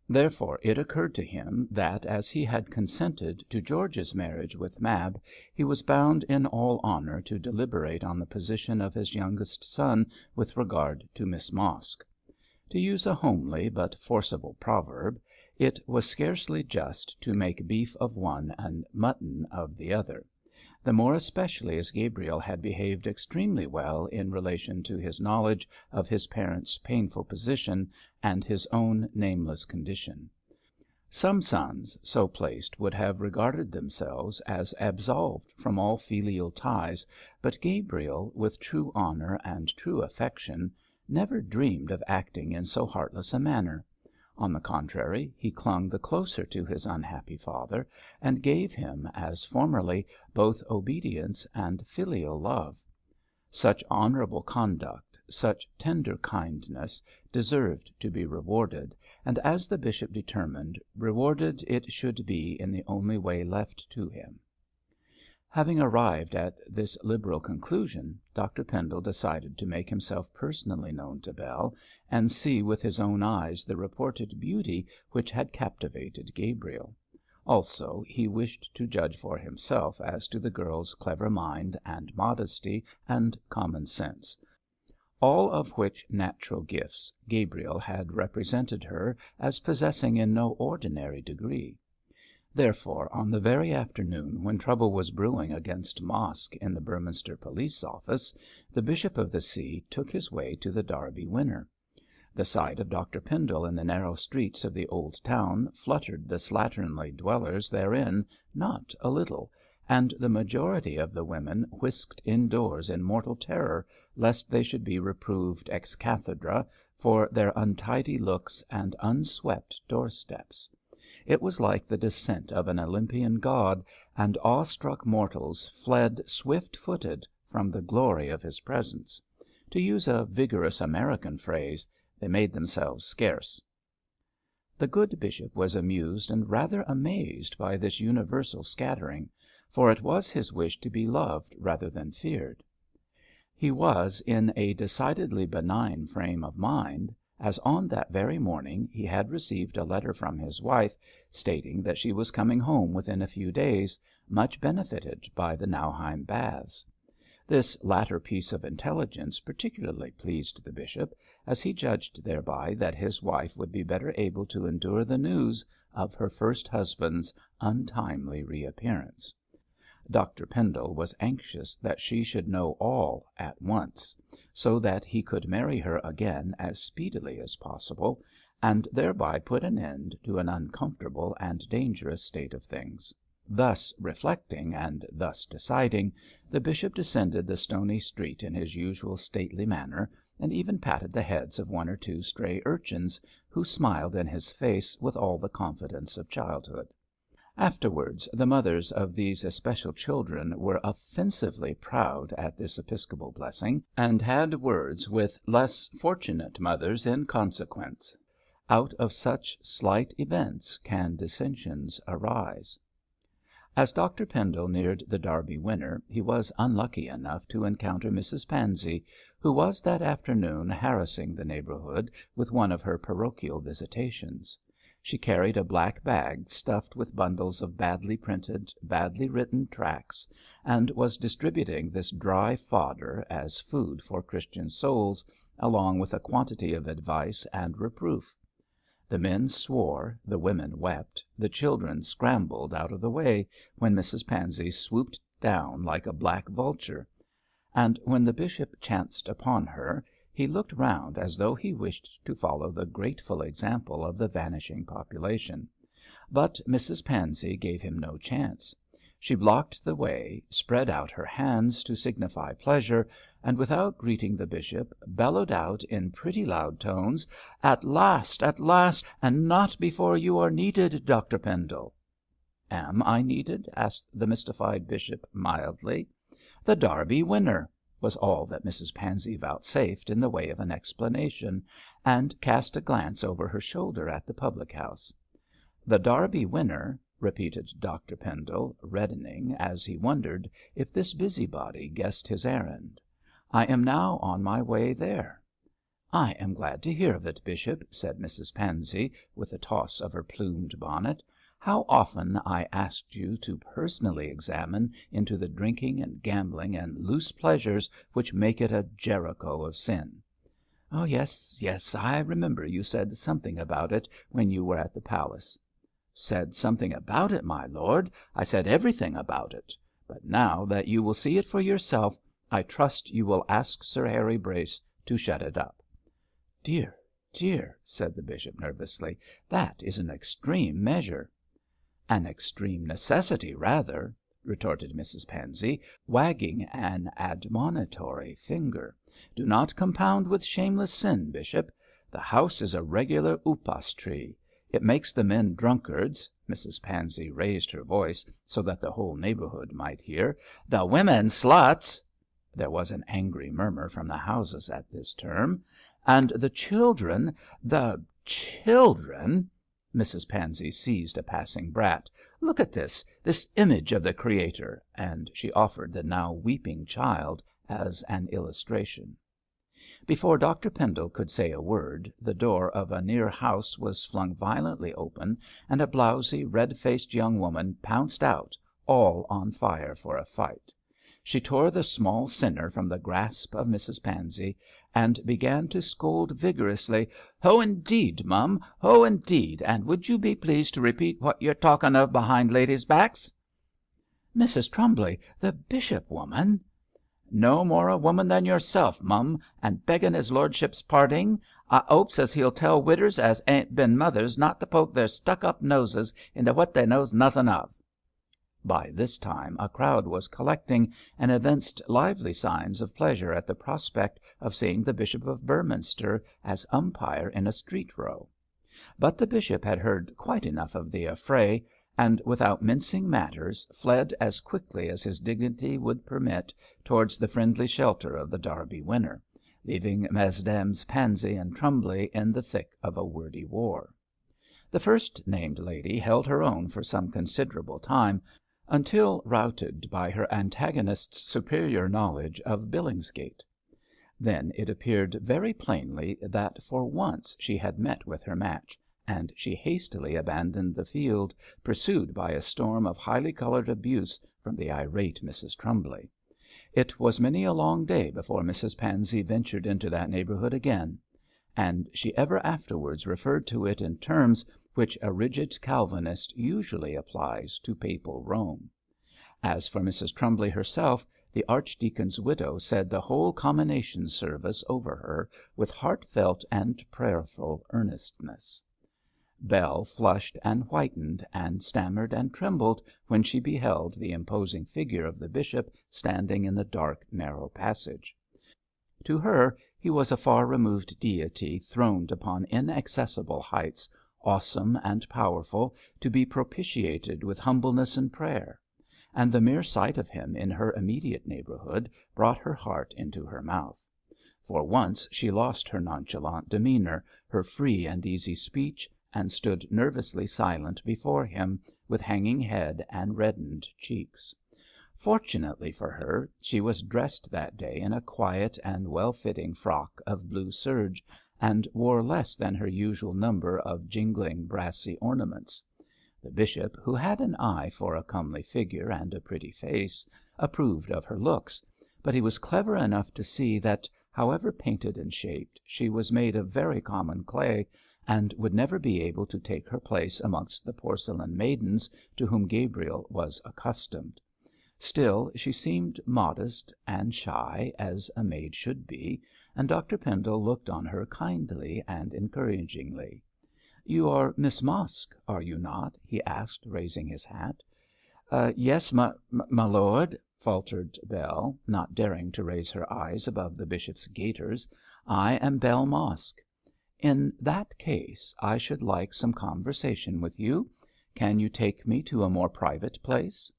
Therefore it occurred to him that, as he had consented to George's marriage with Mab, he was bound in all honour to deliberate on the position of his youngest son with regard to Miss Mosk. To use a homely but forcible proverb, it was scarcely just to make beef of one and mutton of the other, the more especially as Gabriel had behaved extremely well in relation to his knowledge of his parents' painful position and his own nameless condition. Some sons so placed would have regarded themselves as absolved from all filial ties, but Gabriel, with true honour and true affection, never dreamed of acting in so heartless a manner. On the contrary, he clung the closer to his unhappy father, and gave him, as formerly, both obedience and filial love. Such honourable conduct, such tender kindness, deserved to be rewarded, and, as the bishop determined, rewarded it should be in the only way left to him. Having arrived at this liberal conclusion, Dr Pendle decided to make himself personally known to Bell, and see with his own eyes the reported beauty which had captivated Gabriel. Also, he wished to judge for himself as to the girl's clever mind and modesty and common sense, all of which natural gifts Gabriel had represented her as possessing in no ordinary degree. Therefore, on the very afternoon when trouble was brewing against Mosk in the Beorminster police office, the Bishop of the See took his way to the Derby Winner. The sight of Dr Pendle in the narrow streets of the old town fluttered the slatternly dwellers therein not a little, and the majority of the women whisked indoors in mortal terror lest they should be reproved ex cathedra for their untidy looks and unswept doorsteps. It was like the descent of an Olympian god, and awe-struck mortals fled swift-footed from the glory of his presence. To use a vigorous American phrase, they made themselves scarce. The good bishop was amused and rather amazed by this universal scattering, for it was his wish to be loved rather than feared. He was in a decidedly benign frame of mind, as on that very morning he had received a letter from his wife stating that she was coming home within a few days, much benefited by the Nauheim baths. This latter piece of intelligence particularly pleased the bishop, as he judged thereby that his wife would be better able to endure the news of her first husband's untimely reappearance. Dr Pendle was anxious that she should know all at once, so that he could marry her again as speedily as possible, and thereby put an end to an uncomfortable and dangerous state of things. Thus reflecting and thus deciding, the bishop descended the stony street in his usual stately manner, and even patted the heads of one or two stray urchins, who smiled in his face with all the confidence of childhood. Afterwards the mothers of these especial children were offensively proud at this episcopal blessing, and had words with less fortunate mothers in consequence. Out of such slight events can dissensions arise. As Dr Pendle neared the Derby Winner he was unlucky enough to encounter Mrs Pansey, who was that afternoon harassing the neighbourhood with one of her parochial visitations. She carried a black bag stuffed with bundles of badly printed, badly written tracts, and was distributing this dry fodder as food for Christian souls, along with a quantity of advice and reproof. The men swore, the women wept, the children scrambled out of the way, when Mrs Pansey swooped down like a black vulture; and when the bishop chanced upon her, he looked round as though he wished to follow the grateful example of the vanishing population. But Mrs Pansey gave him no chance. She blocked the way, spread out her hands to signify pleasure, and without greeting the bishop, bellowed out in pretty loud tones, "At last, and not before you are needed, Dr Pendle." "Am I needed?" asked the mystified bishop mildly. "The Derby Winner," was all that Mrs Pansey vouchsafed in the way of an explanation, and cast a glance over her shoulder at the public house. "The Derby Winner," repeated Dr Pendle, reddening, as he wondered if this busybody guessed his errand. "I am now on my way there." "I am glad to hear of it, Bishop," said Mrs Pansey, with a toss of her plumed bonnet. "How often I asked you to personally examine into the drinking and gambling and loose pleasures which make it a Jericho of sin." "Yes, yes, I remember you said something about it when you were at the palace." "Said something about it, my lord! I said everything about it. But now that you will see it for yourself, I trust you will ask Sir Harry Brace to shut it up." "Dear, dear," said the bishop nervously, "that is an extreme measure." "An extreme necessity, rather," retorted Mrs Pansey, wagging an admonitory finger. "Do not compound with shameless sin, Bishop. The house is a regular upas tree. It makes the men drunkards," Mrs Pansey raised her voice so that the whole neighbourhood might hear, "the women sluts," there was an angry murmur from the houses at this term, "and the children, the children," Mrs Pansey seized a passing brat, "look at this image of the Creator," and she offered the now weeping child as an illustration. Before Dr Pendle could say a word, the door of a near house was flung violently open, and a blowsy, red-faced young woman pounced out, all on fire for a fight. She tore the small sinner from the grasp of Mrs Pansey, and began to scold vigorously. "Ho, indeed, mum, ho, indeed, and would you be pleased to repeat what you're talking of behind ladies' backs?" "Mrs Trumbly, the bishop, woman." "No more a woman than yourself, mum, and begging his lordship's parding, I 'opes as he'll tell widders as ain't been mothers not to poke their stuck up noses into what they knows nothing of." By this time a crowd was collecting, and evinced lively signs of pleasure at the prospect of seeing the Bishop of Beorminster as umpire in a street row. But the bishop had heard quite enough of the affray, and without mincing matters fled as quickly as his dignity would permit towards the friendly shelter of the Derby winner, leaving Mesdames Pansey and Trumbly in the thick of a wordy war. The first named lady held her own for some considerable time, until routed by her antagonist's superior knowledge of Billingsgate. Then it appeared very plainly that for once she had met with her match, and she hastily abandoned the field, pursued by a storm of highly coloured abuse from the irate Mrs Trumbly. It was many a long day before Mrs Pansey ventured into that neighbourhood again, and she ever afterwards referred to it in terms which a rigid Calvinist usually applies to papal Rome. As for Mrs Trumbly herself, the archdeacon's widow said the whole commination service over her with heartfelt and prayerful earnestness. Bell flushed and whitened, and stammered and trembled when she beheld the imposing figure of the bishop standing in the dark, narrow passage. To her he was a far removed deity throned upon inaccessible heights, awesome and powerful, to be propitiated with humbleness and prayer; and the mere sight of him in her immediate neighbourhood brought her heart into her mouth. For once she lost her nonchalant demeanour, her free and easy speech, and stood nervously silent before him, with hanging head and reddened cheeks. Fortunately for her, she was dressed that day in a quiet and well-fitting frock of blue serge, and wore less than her usual number of jingling brassy ornaments. The bishop, who had an eye for a comely figure and a pretty face, approved of her looks, but he was clever enough to see that, however painted and shaped, she was made of very common clay, and would never be able to take her place amongst the porcelain maidens to whom Gabriel was accustomed. Still she seemed modest and shy, as a maid should be, and Dr Pendle looked on her kindly and encouragingly. "You are Miss Mosk, are you not?" he asked, raising his hat. "Yes, my lord," faltered Bell, not daring to raise her eyes above the bishop's gaiters. "I am Bell Mosk." "In that case I should like some conversation with you. Can you take me to a more private place?"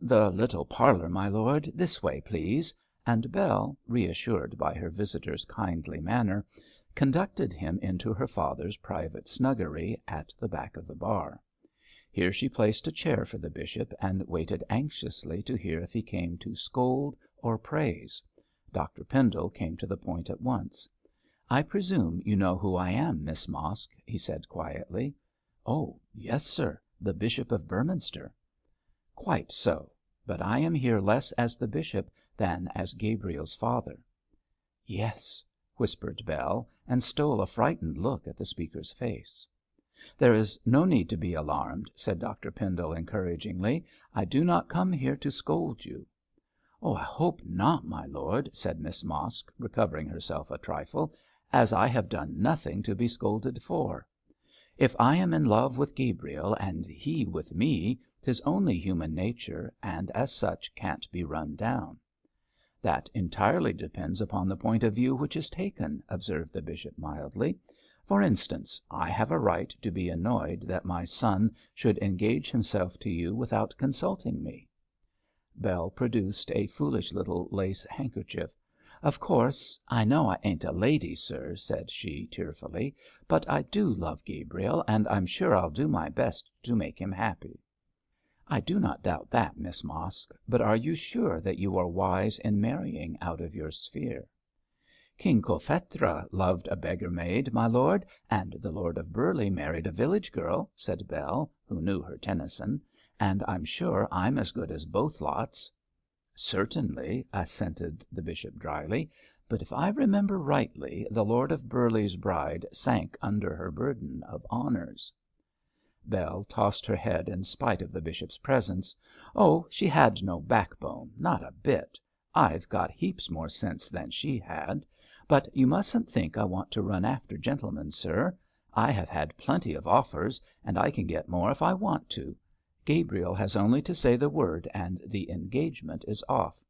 "The little parlour, my lord. This way, please," and Bell, reassured by her visitor's kindly manner, conducted him into her father's private snuggery at the back of the bar. Here she placed a chair for the bishop, and waited anxiously to hear if he came to scold or praise. Dr Pendle came to the point at once. "I presume you know who I am, Miss Mosk," he said quietly. "Oh, yes, sir. The Bishop of Beorminster." "Quite so. But I am here less as the bishop than as Gabriel's father." "Yes," whispered Bell, and stole a frightened look at the speaker's face. "There is no need to be alarmed," said Dr Pendle encouragingly. "I do not come here to scold you." "I hope not, my lord," said Miss Mosk, recovering herself a trifle, "as I have done nothing to be scolded for. If I am in love with Gabriel and he with me, 'tis only human nature, and as such can't be run down." "That entirely depends upon the point of view which is taken," observed the bishop mildly. "For instance, I have a right to be annoyed that my son should engage himself to you without consulting me." Bell produced a foolish little lace handkerchief. "Of course, I know I ain't a lady, sir," said she tearfully, "but I do love Gabriel, and I'm sure I'll do my best to make him happy." "I do not doubt that, Miss Mosk. But are you sure that you are wise in marrying out of your sphere?" "King Cophetua loved a beggar maid, my lord, and the Lord of Burleigh married a village girl," said Bell, who knew her Tennyson, "and I'm sure I'm as good as both lots." "Certainly," assented the bishop dryly. "But if I remember rightly, the Lord of Burleigh's bride sank under her burden of honours." Bell tossed her head in spite of the bishop's presence. "Oh, she had no backbone, not a bit. I've got heaps more sense than she had. But you mustn't think I want to run after gentlemen, sir. I have had plenty of offers, and I can get more if I want to. Gabriel has only to say the word and the engagement is off."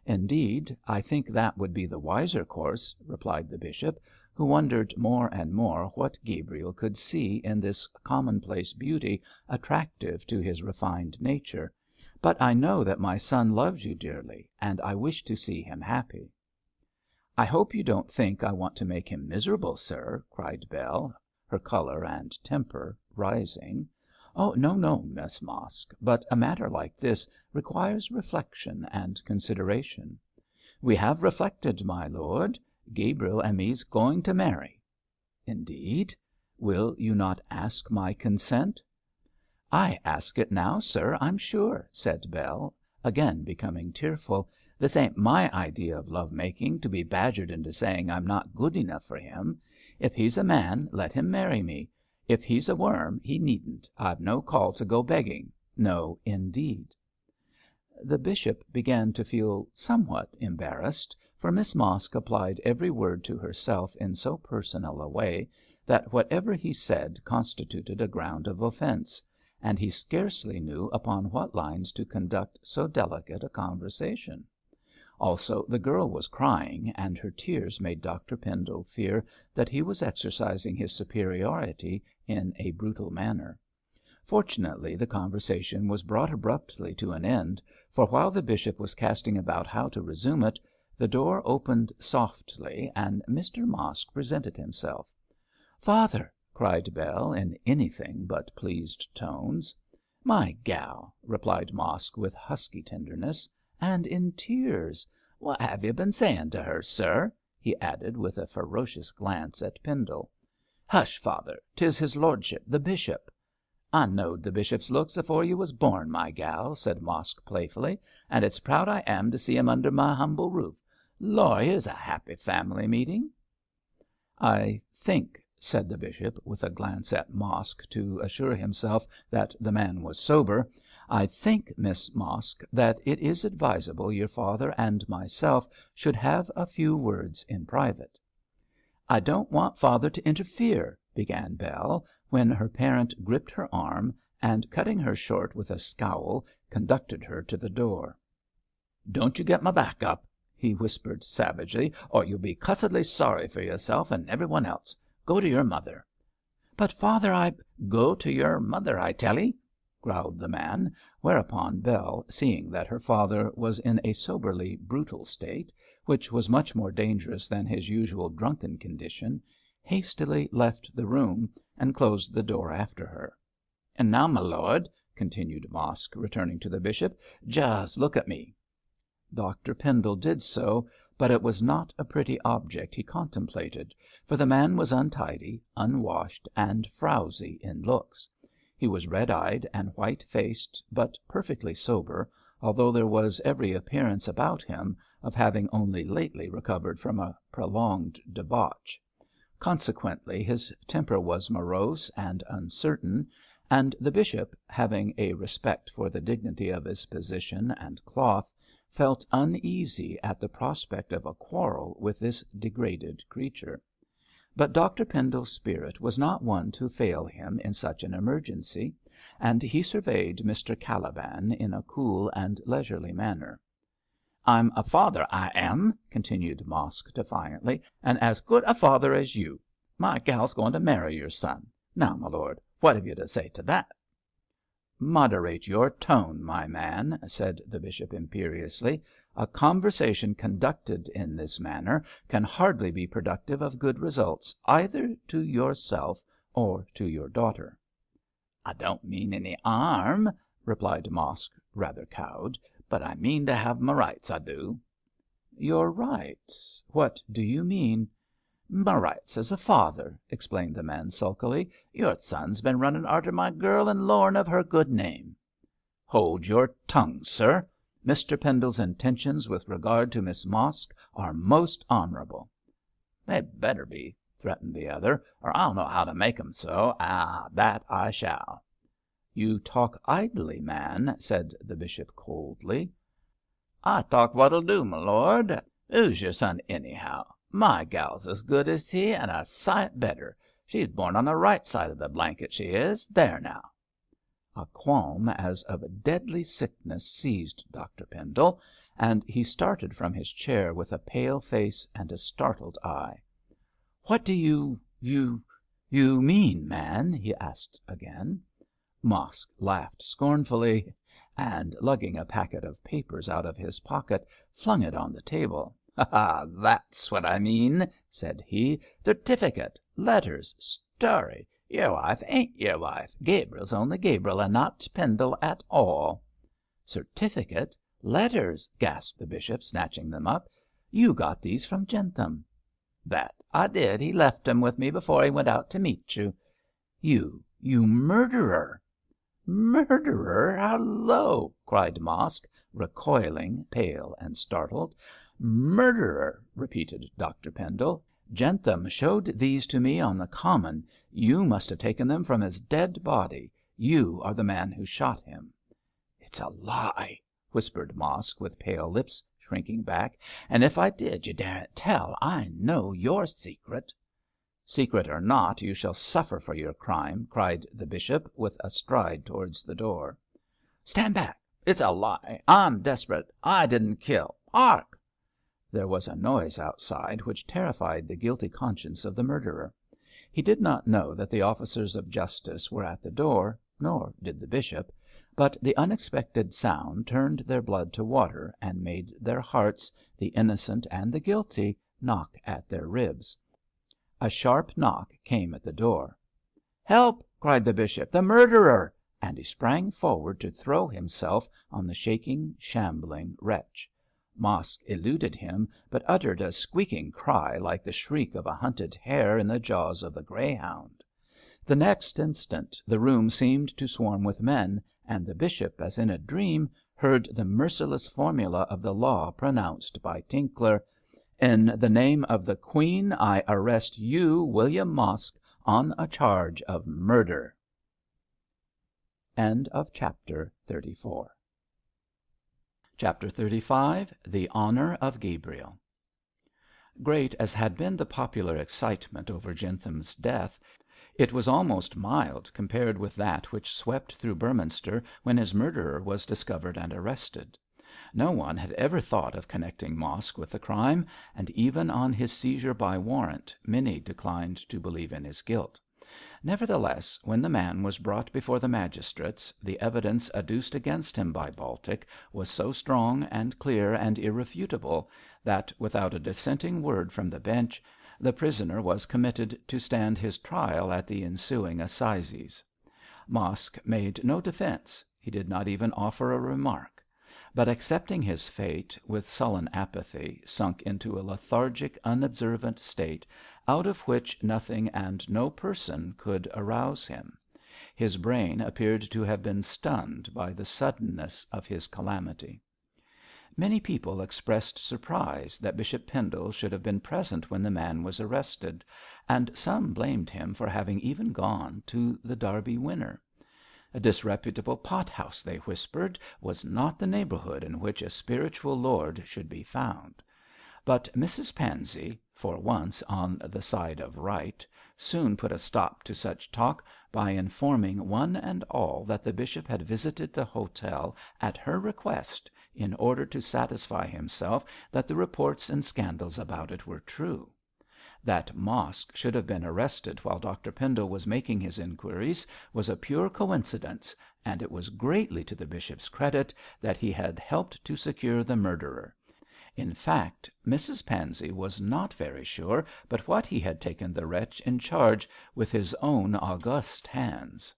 "Indeed, I think that would be the wiser course," replied the bishop, who wondered more and more what Gabriel could see in this commonplace beauty attractive to his refined nature. "But I know that my son loves you dearly, and I wish to see him happy." "I hope you don't think I want to make him miserable, sir," cried Bell, her colour and temper rising. "Oh, no, Miss Mosk. But a matter like this requires reflection and consideration." "We have reflected, my lord. Gabriel and me's going to marry." "Indeed! Will you not ask my consent?" "I ask it now, sir, I'm sure," said Bell, again becoming tearful. "This ain't my idea of love making, to be badgered into saying I'm not good enough for him. If he's a man, let him marry me. If he's a worm, he needn't. I've no call to go begging. No, indeed." The bishop began to feel somewhat embarrassed, for Miss Mosk applied every word to herself in so personal a way that whatever he said constituted a ground of offence, and he scarcely knew upon what lines to conduct so delicate a conversation. Also the girl was crying, and her tears made Dr Pendle fear that he was exercising his superiority in a brutal manner. Fortunately the conversation was brought abruptly to an end, for while the bishop was casting about how to resume it, the door opened softly and Mr Mosk presented himself. "Father!" cried Bell in anything but pleased tones. "My gal," replied Mosk with husky tenderness, and in tears. "What have you been saying to her, sir?" he added with a ferocious glance at Pendle. "Hush, father, 'tis his lordship, the bishop." "I knowed the bishop's looks afore you was born, my gal," said Mosk playfully, "and it's proud I am to see him under my humble roof. Lor', here's a happy family meeting." "I think," said the bishop, with a glance at Mosk to assure himself that the man was sober, "I think, Miss Mosk, that it is advisable your father and myself should have a few words in private." "I don't want father to interfere," began Bell, when her parent gripped her arm, and cutting her short with a scowl, conducted her to the door. "Don't you get my back up," he whispered savagely, "or you'll be cussedly sorry for yourself and every one else. Go to your mother." "But, father, Go to your mother, I tell 'ee," growled the man, whereupon Bell, seeing that her father was in a soberly brutal state, which was much more dangerous than his usual drunken condition, hastily left the room and closed the door after her. "And now, my lord," continued Mosk, returning to the bishop, "just look at me." Dr Pendle did so, But it was not a pretty object he contemplated, for the man was untidy, unwashed, and frowsy in looks. He was red-eyed and white-faced, but perfectly sober, although there was every appearance about him of having only lately recovered from a prolonged debauch. Consequently, his temper was morose and uncertain, and the bishop, having a respect for the dignity of his position and cloth, felt uneasy at the prospect of a quarrel with this degraded creature. But Dr Pendle's spirit was not one to fail him in such an emergency, and he surveyed Mr. Caliban in a cool and leisurely manner. "I'm a father, I am," continued Mosk defiantly, "and as good a father as you. My gal's going to marry your son. Now, my lord, what have you to say to that?" "Moderate your tone, my man," said the bishop imperiously. "A conversation conducted in this manner can hardly be productive of good results either to yourself or to your daughter." "I don't mean any 'arm," replied Mosk, rather cowed, "but I mean to have my rights, I do." "Your rights? What do you mean?" "My rights as a father," explained the man sulkily. "Your son's been running arter my girl and lorn of her good name." "Hold your tongue, sir. Mr. Pendle's intentions with regard to Miss Mosk are most honourable." "They'd better be," threatened the other, "or I'll know how to make 'em so. Ah, that I shall." "You talk idly, man," said the bishop coldly. "I talk what'll do, my lord. Who's your son, anyhow? My gal's as good as he, and a sight better. She's born on the right side of the blanket, she is. There now." A qualm as of a deadly sickness seized Dr Pendle, and he started from his chair with a pale face and a startled eye. "What do you mean, man?" he asked again. Mosk laughed scornfully, and lugging a packet of papers out of his pocket, flung it on the table. "Ha, that's what I mean," said he. "Certificate, letters, story. Your wife ain't your wife. Gabriel's only Gabriel, and not Pendle at all." "Certificate, letters," gasped the bishop, snatching them up. "You got these from Jentham." "That I did. He left 'em with me before he went out to meet you." "You murderer!" "Murderer! Hallo!" cried Mosk, recoiling, pale and startled. "Murderer!" repeated Dr Pendle. "Jentham showed these to me on the common. You must have taken them from his dead body. You are the man who shot him." "It's a lie," whispered Mosk, with pale lips shrinking back. "And if I did, you daren't tell. I know your secret." "Secret or not, you shall suffer for your crime," cried the bishop, with a stride towards the door. "Stand back. It's a lie. I'm desperate. I didn't kill. 'Ark!" There was a noise outside which terrified the guilty conscience of the murderer. He did not know that the officers of justice were at the door, nor did the bishop, but the unexpected sound turned their blood to water and made their hearts, the innocent and the guilty, knock at their ribs. A sharp knock came at the door. "Help!" cried the bishop. "The murderer!" and he sprang forward to throw himself on the shaking, shambling wretch. Mosk eluded him, but uttered a squeaking cry like the shriek of a hunted hare in the jaws of the greyhound. The next instant the room seemed to swarm with men, and the bishop, as in a dream, heard the merciless formula of the law pronounced by Tinkler: "In the name of the Queen, I arrest you, William Mosk, on a charge of murder." Chapter 35. The Honour of Gabriel. Great as had been the popular excitement over Jentham's death, it was almost mild compared with that which swept through Beorminster when his murderer was discovered and arrested. No one had ever thought of connecting Mosk with the crime, and even on his seizure by warrant many declined to believe in his guilt. Nevertheless, when the man was brought before the magistrates, the evidence adduced against him by Baltic was so strong and clear and irrefutable that, without a dissenting word from the bench, the prisoner was committed to stand his trial at the ensuing assizes. Mosk made no defence; he did not even offer a remark. but accepting his fate with sullen apathy, sunk into a lethargic, unobservant state, out of which nothing and no person could arouse him. His brain appeared to have been stunned by the suddenness of his calamity. Many people expressed surprise that Bishop Pendle should have been present when the man was arrested, and some blamed him for having even gone to the Derby winner. A disreputable pothouse, they whispered, was not the neighbourhood in which a spiritual lord should be found. But Mrs Pansey, for once on the side of right, soon put a stop to such talk by informing one and all that the bishop had visited the hotel at her request in order to satisfy himself that the reports and scandals about it were true. That Mosk should have been arrested while Dr Pendle was making his inquiries was a pure coincidence, and it was greatly to the bishop's credit that he had helped to secure the murderer. In fact, Mrs Pansey was not very sure but what he had taken the wretch in charge with his own august hands.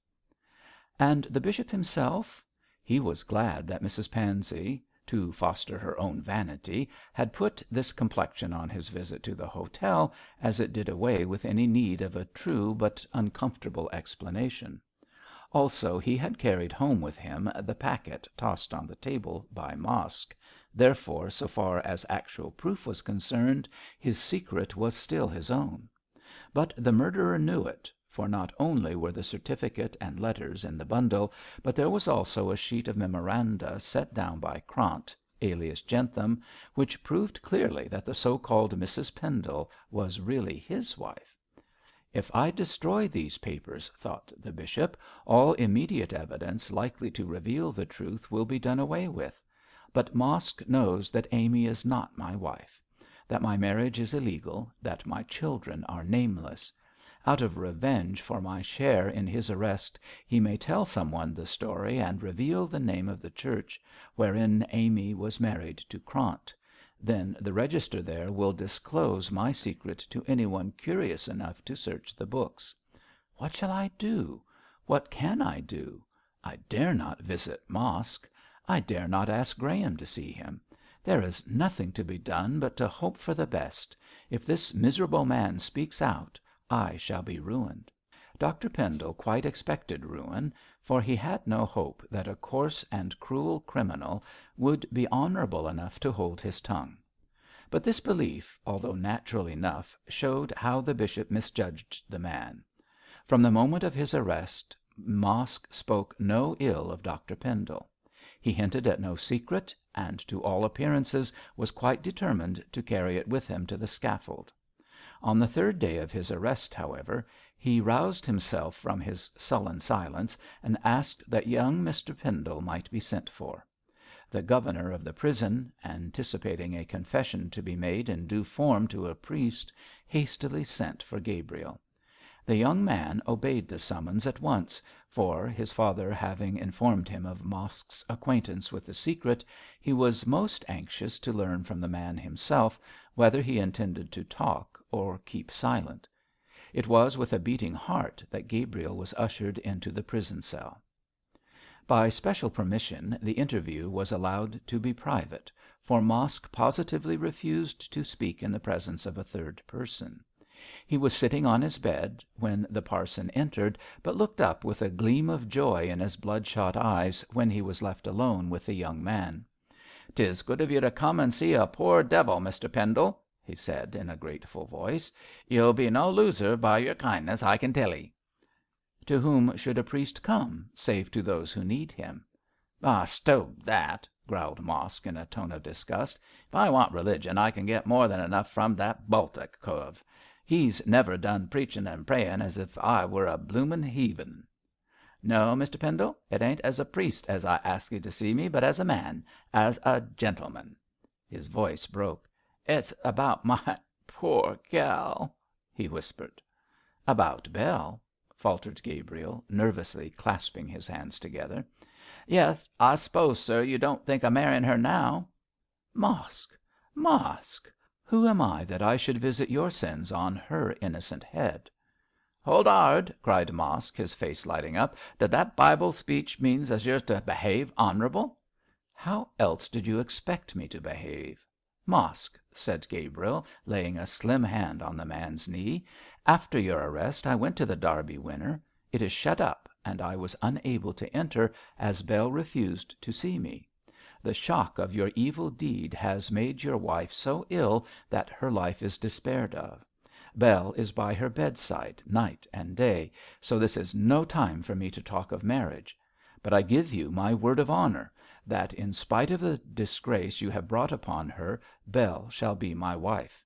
And the bishop himself? He was glad that Mrs Pansey, to foster her own vanity, had put this complexion on his visit to the hotel, as it did away with any need of a true but uncomfortable explanation. Also, he had carried home with him the packet tossed on the table by Mosk. Therefore, so far as actual proof was concerned, his secret was still his own. But the murderer knew it, for not only were the certificate and letters in the bundle, but there was also a sheet of memoranda set down by Krant, alias Jentham, which proved clearly that the so-called Mrs Pendle was really his wife. If I destroy these papers, thought the bishop, all immediate evidence likely to reveal the truth will be done away with. But Mosk knows that Amy is not my wife, that my marriage is illegal, that my children are nameless. Out of revenge for my share in his arrest he may tell some one the story and reveal the name of the church wherein Amy was married to Krant. Then the register there will disclose my secret to anyone curious enough to search the books. What shall I do? What can I do? I dare not visit Mosk. I dare not ask Graham to see him. There is nothing to be done but to hope for the best. If this miserable man speaks out, I shall be ruined. Dr Pendle quite expected ruin, for he had no hope that a coarse and cruel criminal would be honourable enough to hold his tongue. But this belief, although natural enough, showed how the bishop misjudged the man. From the moment of his arrest, Mosk spoke no ill of Dr Pendle. He hinted at no secret, and to all appearances was quite determined to carry it with him to the scaffold. On the third day of his arrest, however, he roused himself from his sullen silence and asked that young Mr Pendle might be sent for. The governor of the prison, anticipating a confession to be made in due form to a priest, hastily sent for Gabriel. The young man obeyed the summons at once, for, his father having informed him of Mosk's acquaintance with the secret, he was most anxious to learn from the man himself whether he intended to talk or keep silent. It was with a beating heart that Gabriel was ushered into the prison cell. By special permission the interview was allowed to be private, for Mosk positively refused to speak in the presence of a third person. He was sitting on his bed when the parson entered, but looked up with a gleam of joy in his bloodshot eyes when he was left alone with the young man. "'Tis good of you to come and see a poor devil, Mr Pendle," he said in a grateful voice. "You'll be no loser by your kindness, I can tell 'ee." To whom should a priest come, save to those who need him? "Stow that," growled Mosk in a tone of disgust. "If I want religion I can get more than enough from that Baltic cove. He's never done preachin' and prayin' as if I were a bloomin' heathen. No, Mr Pendle, it ain't as a priest as I ask 'ee to see me, but as a man, as a gentleman." His voice broke. "It's about my poor gal," he whispered. "About Bell?" faltered Gabriel, nervously clasping his hands together. "Yes. I s'pose, sir, you don't think of marryin' her now?" "Mosk! Mosk! Who am I that I should visit your sins on her innocent head?" "Hold 'ard!" cried Mosk, his face lighting up. "Does that Bible speech mean as you're to behave honourable?" How else did you expect me to behave? Mosk," said Gabriel, laying a slim hand on the man's knee, "after your arrest I went to The Derby Winner. It is shut up, and I was unable to enter, as Bell refused to see me. The shock of your evil deed has made your wife so ill that her life is despaired of. Bell is by her bedside night and day, so this is no time for me to talk of marriage. But I give you my word of honour that, in spite of the disgrace you have brought upon her, Bell shall be my wife."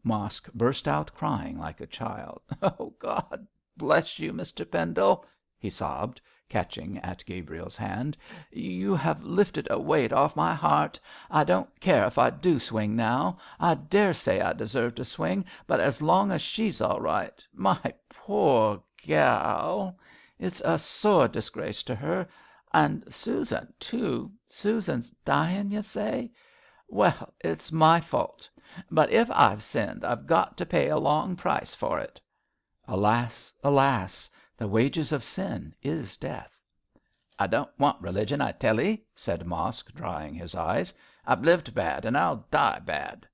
Mosk burst out crying like a child. "Oh, God bless you, Mr Pendle," he sobbed, catching at Gabriel's hand. "You have lifted a weight off my heart. I don't care if I do swing now. I daresay I deserve to swing, but as long as she's all right. My poor gal! It's a sore disgrace to her. And Susan, too. Susan's dying, you say? Well, it's my fault. But if I've sinned, I've got to pay a long price for it." "Alas, alas! The wages of sin is death." "I don't want religion, I tell 'ee," said Mosk, drying his eyes. "I've lived bad, and I'll die bad."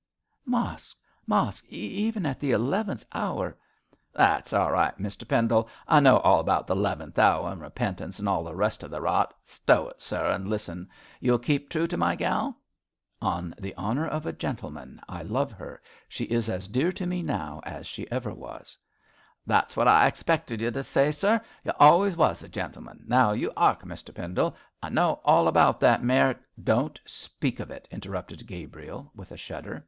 "Mosk, even at the 11th hour——" "That's all right, Mr Pendle. I know all about the 11th hour and repentance and all the rest of the rot. Stow it, sir, and listen. You'll keep true to my gal?" "On the honour of a gentleman. I love her. She is as dear to me now as she ever was." "That's what I expected you to say, sir. You always was a gentleman. Now you 'ark, Mr Pendle. I know all about that "Don't speak of it," interrupted Gabriel, with a shudder.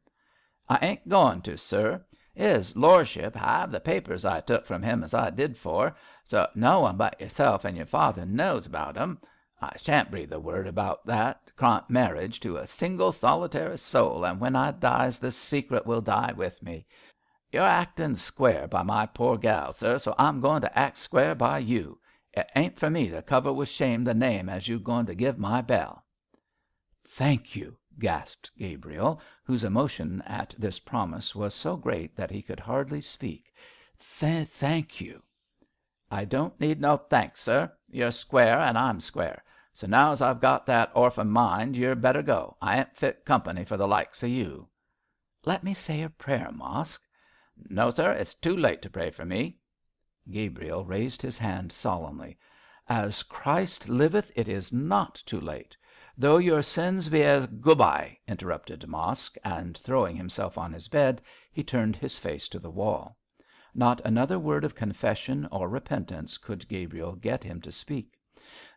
"I ain't going to, sir. His lordship have the papers I took from him as I did for, so no one but yourself and your father knows about 'em. I shan't breathe a word about that marriage to a single solitary soul, and when I dies the secret will die with me. You're acting square by my poor gal, sir, so I'm going to act square by you. It ain't for me to cover with shame the name as you going to give my Bell." "Thank you," gasped Gabriel, whose emotion at this promise was so great that he could hardly speak. "Thank you." "I don't need no thanks, sir. You're square and I'm square. So now as I've got that orphan mind you're better go. I ain't fit company for the likes of you." "Let me say a prayer, Mosk." "No, sir. It's too late to pray for me." Gabriel raised his hand solemnly. "As Christ liveth, it is not too late. Though your sins be as——" "Good bye," interrupted Mosk, and throwing himself on his bed, he turned his face to the wall. Not another word of confession or repentance could Gabriel get him to speak.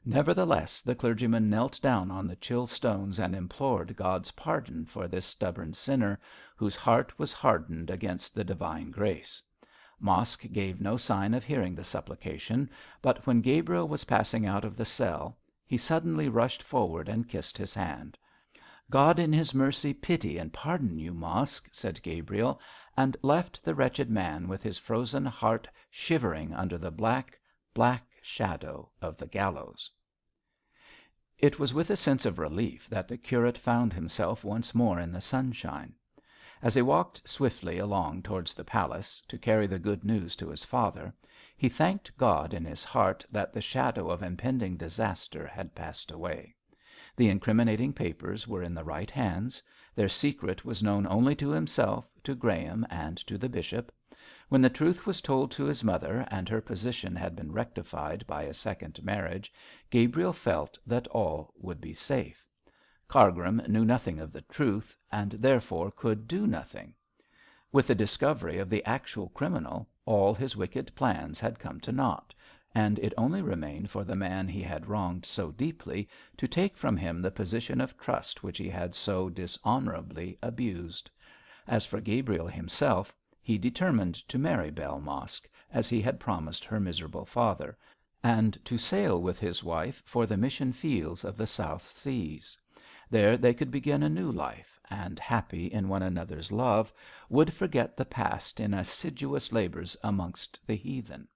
Nevertheless, the clergyman knelt down on the chill stones and implored God's pardon for this stubborn sinner, whose heart was hardened against the divine grace. Mosk gave no sign of hearing the supplication, but when Gabriel was passing out of the cell, he suddenly rushed forward and kissed his hand. "God in his mercy pity and pardon you, Mosk," said Gabriel, and left the wretched man with his frozen heart shivering under the black, black shadow of the gallows. It was with a sense of relief that the curate found himself once more in the sunshine. As he walked swiftly along towards the palace, to carry the good news to his father, he thanked God in his heart that the shadow of impending disaster had passed away. The incriminating papers were in the right hands; their secret was known only to himself, to Graham, and to the bishop. When the truth was told to his mother, and her position had been rectified by a second marriage, Gabriel felt that all would be safe. Cargrim knew nothing of the truth, and therefore could do nothing. With the discovery of the actual criminal, all his wicked plans had come to naught, and it only remained for the man he had wronged so deeply to take from him the position of trust which he had so dishonourably abused. As for Gabriel himself, he determined to marry Bell Mosk, as he had promised her miserable father, and to sail with his wife for the mission fields of the South Seas. There they could begin a new life, and, happy in one another's love, would forget the past in assiduous labours amongst the heathen.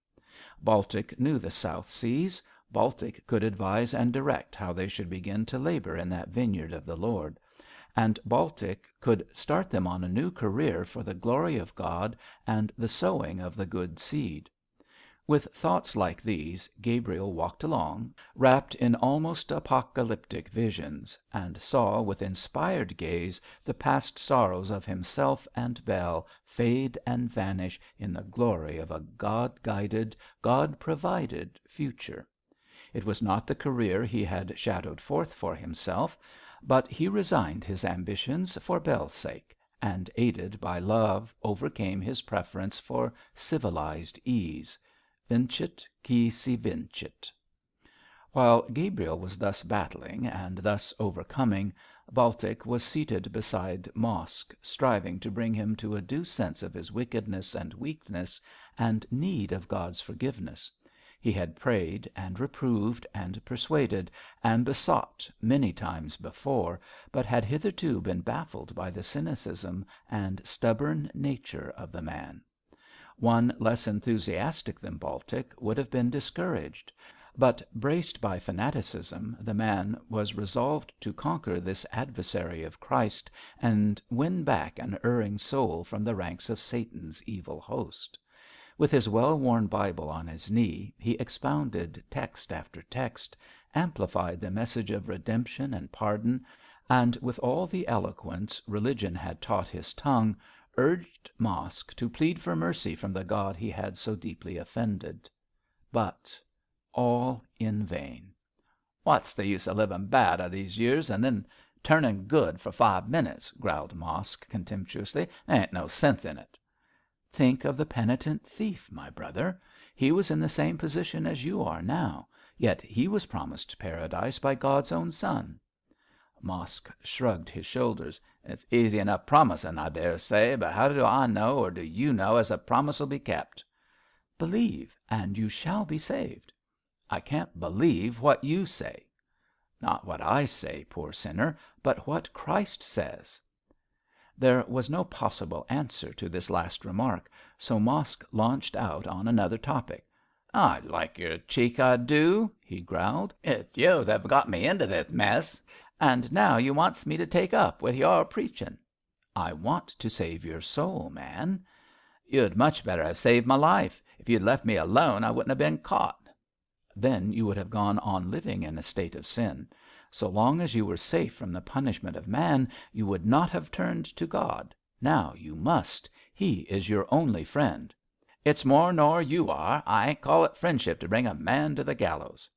Baltic knew the South Seas. Baltic could advise and direct how they should begin to labour in that vineyard of the Lord; and Baltic could start them on a new career for the glory of God and the sowing of the good seed. With thoughts like these Gabriel walked along, wrapped in almost apocalyptic visions, and saw with inspired gaze the past sorrows of himself and Bell fade and vanish in the glory of a God-guided, God-provided future. It was not the career he had shadowed forth for himself, but he resigned his ambitions for Bell's sake, and aided by love overcame his preference for civilised ease. Vincit qui si vincit. While Gabriel was thus battling and thus overcoming, Baltic was seated beside Mosk, striving to bring him to a due sense of his wickedness and weakness, and need of God's forgiveness. He had prayed and reproved and persuaded and besought many times before, but had hitherto been baffled by the cynicism and stubborn nature of the man. One less enthusiastic than Baltic would have been discouraged, but braced by fanaticism the man was resolved to conquer this adversary of Christ and win back an erring soul from the ranks of Satan's evil host. With his well-worn Bible on his knee he expounded text after text, amplified the message of redemption and pardon, and with all the eloquence religion had taught his tongue, urged Mosk to plead for mercy from the God he had so deeply offended. But all in vain. "What's the use of living bad all these years and then turning good for 5 minutes?" growled Mosk contemptuously. "There ain't no sense in it." "Think of the penitent thief, my brother. He was in the same position as you are now, yet he was promised paradise by God's own Son." Mosk shrugged his shoulders. "It's easy enough promising, I dare say, but how do I know, or do you know, as a promise'll be kept?" "Believe, and you shall be saved." "I can't believe what you say." "Not what I say, poor sinner, but what Christ says." There was no possible answer to this last remark, so Mosk launched out on another topic. "I like your cheek, I do," he growled. "It's you that have got me into this mess, and now you wants me to take up with your preaching." "I want to save your soul, man." "You'd much better have saved my life. If you'd left me alone I wouldn't have been caught." "Then you would have gone on living in a state of sin. So long as you were safe from the punishment of man, you would not have turned to God. Now you must. He is your only friend." "It's more nor you are. I ain't call it friendship to bring a man to the gallows."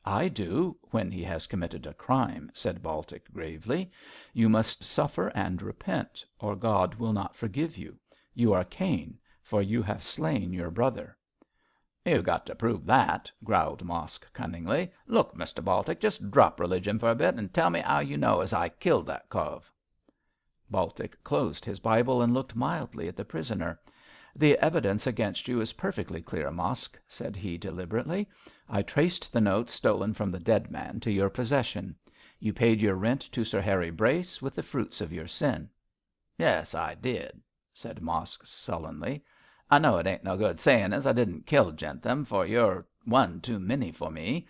"I do, when he has committed a crime," said Baltic, gravely. "You must suffer and repent, or God will not forgive you. You are Cain, for you have slain your brother." "You've got to prove that," growled Mosk, cunningly. "Look, Mr. Baltic, just drop religion for a bit and tell me how you know as I killed that cove." Baltic closed his Bible and looked mildly at the prisoner. "The evidence against you is perfectly clear, Mosk," said he, deliberately. "I traced the notes stolen from the dead man to your possession. You paid your rent to Sir Harry Brace with the fruits of your sin." "Yes, I did," said Mosk, sullenly. "I know it ain't no good saying as I didn't kill Jentham, for you're one too many for me.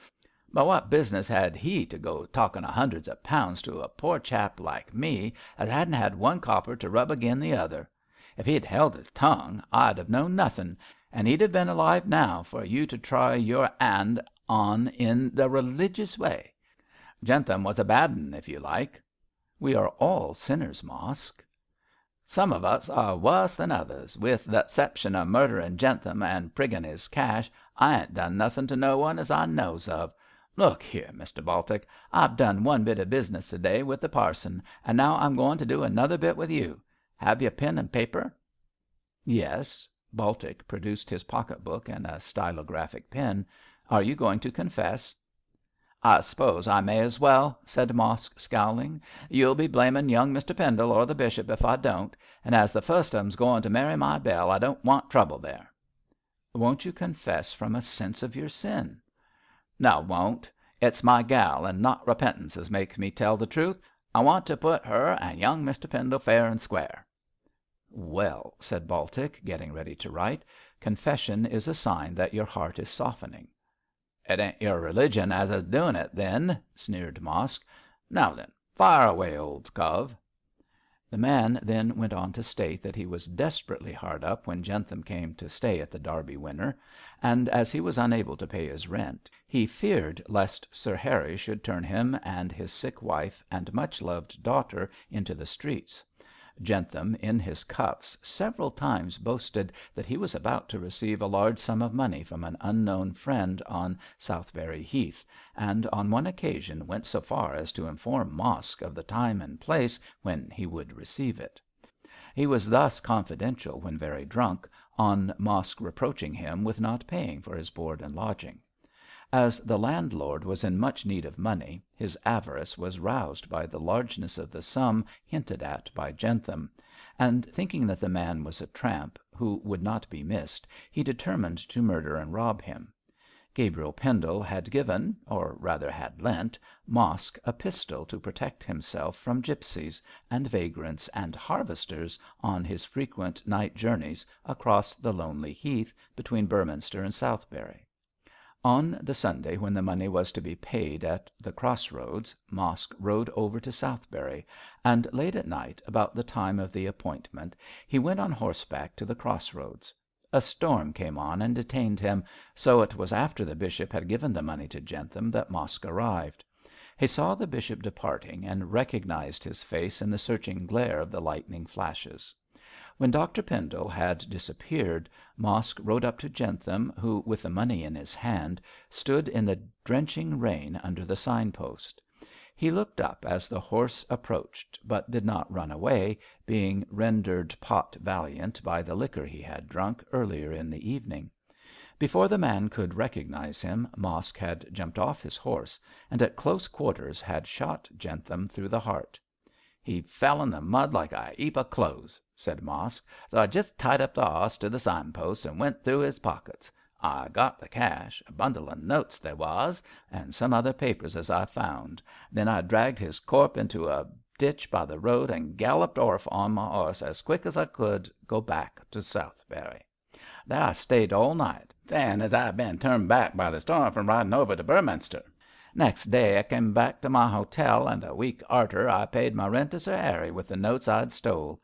But what business had he to go talking of hundreds of pounds to a poor chap like me as hadn't had one copper to rub agin the other? If he'd held his tongue I'd have known nothing, and he'd have been alive now for you to try your 'and on in the religious way. Jentham was a bad 'un, if you like." "We are all sinners, Mosk." "Some of us are wuss than others. With the 'ception of murdering Jentham and prigging his cash, I ain't done nothing to no one as I knows of. Look here, Mr. Baltic, I've done one bit of business to day with the parson, and now I'm going to do another bit with you. Have you pen and paper?" "Yes." Baltic produced his pocket book and a stylographic pen. "Are you going to confess?" "I s'pose I may as well," said Mosk, scowling. "You'll be blaming young Mr. Pendle or the bishop if I don't, and as the first of 'em's going to marry my Bell, I don't want trouble there." "Won't you confess from a sense of your sin?" "No, won't. It's my gal, and not repentance as makes me tell the truth. I want to put her and young Mr. Pendle fair and square." "Well," said Baltic, getting ready to write, "confession is a sign that your heart is softening." "It ain't your religion as is doing it, then," sneered Mosk. "Now then, fire away, old cove." The man then went on to state that he was desperately hard up when Jentham came to stay at the Derby Winner, and as he was unable to pay his rent, he feared lest Sir Harry should turn him and his sick wife and much loved daughter into the streets. Jentham, in his cups, several times boasted that he was about to receive a large sum of money from an unknown friend on Southberry Heath, and on one occasion went so far as to inform Mosk of the time and place when he would receive it. He was thus confidential when very drunk, on Mosk reproaching him with not paying for his board and lodging. As the landlord was in much need of money, his avarice was roused by the largeness of the sum hinted at by Jentham, and thinking that the man was a tramp who would not be missed, he determined to murder and rob him. Gabriel Pendle had given, or rather had lent, Mosk a pistol to protect himself from gipsies and vagrants and harvesters on his frequent night journeys across the lonely heath between Beorminster and Southberry. On the Sunday when the money was to be paid at the cross roads, Mosk rode over to Southberry, and late at night, about the time of the appointment, he went on horseback to the cross roads. A storm came on and detained him, so it was after the bishop had given the money to Jentham that Mosk arrived. He saw the bishop departing, and recognised his face in the searching glare of the lightning flashes. When Dr Pendle had disappeared, Mosk rode up to Jentham, who, with the money in his hand, stood in the drenching rain under the signpost. He looked up as the horse approached, but did not run away, being rendered pot valiant by the liquor he had drunk earlier in the evening. Before the man could recognise him, Mosk had jumped off his horse, and at close quarters had shot Jentham through the heart. "He fell in the mud like a heap of clothes," said Mosk, "so I jist tied up the hoss to the signpost and went through his pockets. I got the cash, a bundle of notes they was, and some other papers as I found. Then I dragged his corp into a ditch by the road and galloped orf on my horse as quick as I could go back to Southberry. There I stayed all night, saying as I had been turned back by the storm from riding over to Beorminster. Next day I came back to my hotel, and a week arter I paid my rent to Sir Harry with the notes I'd stole.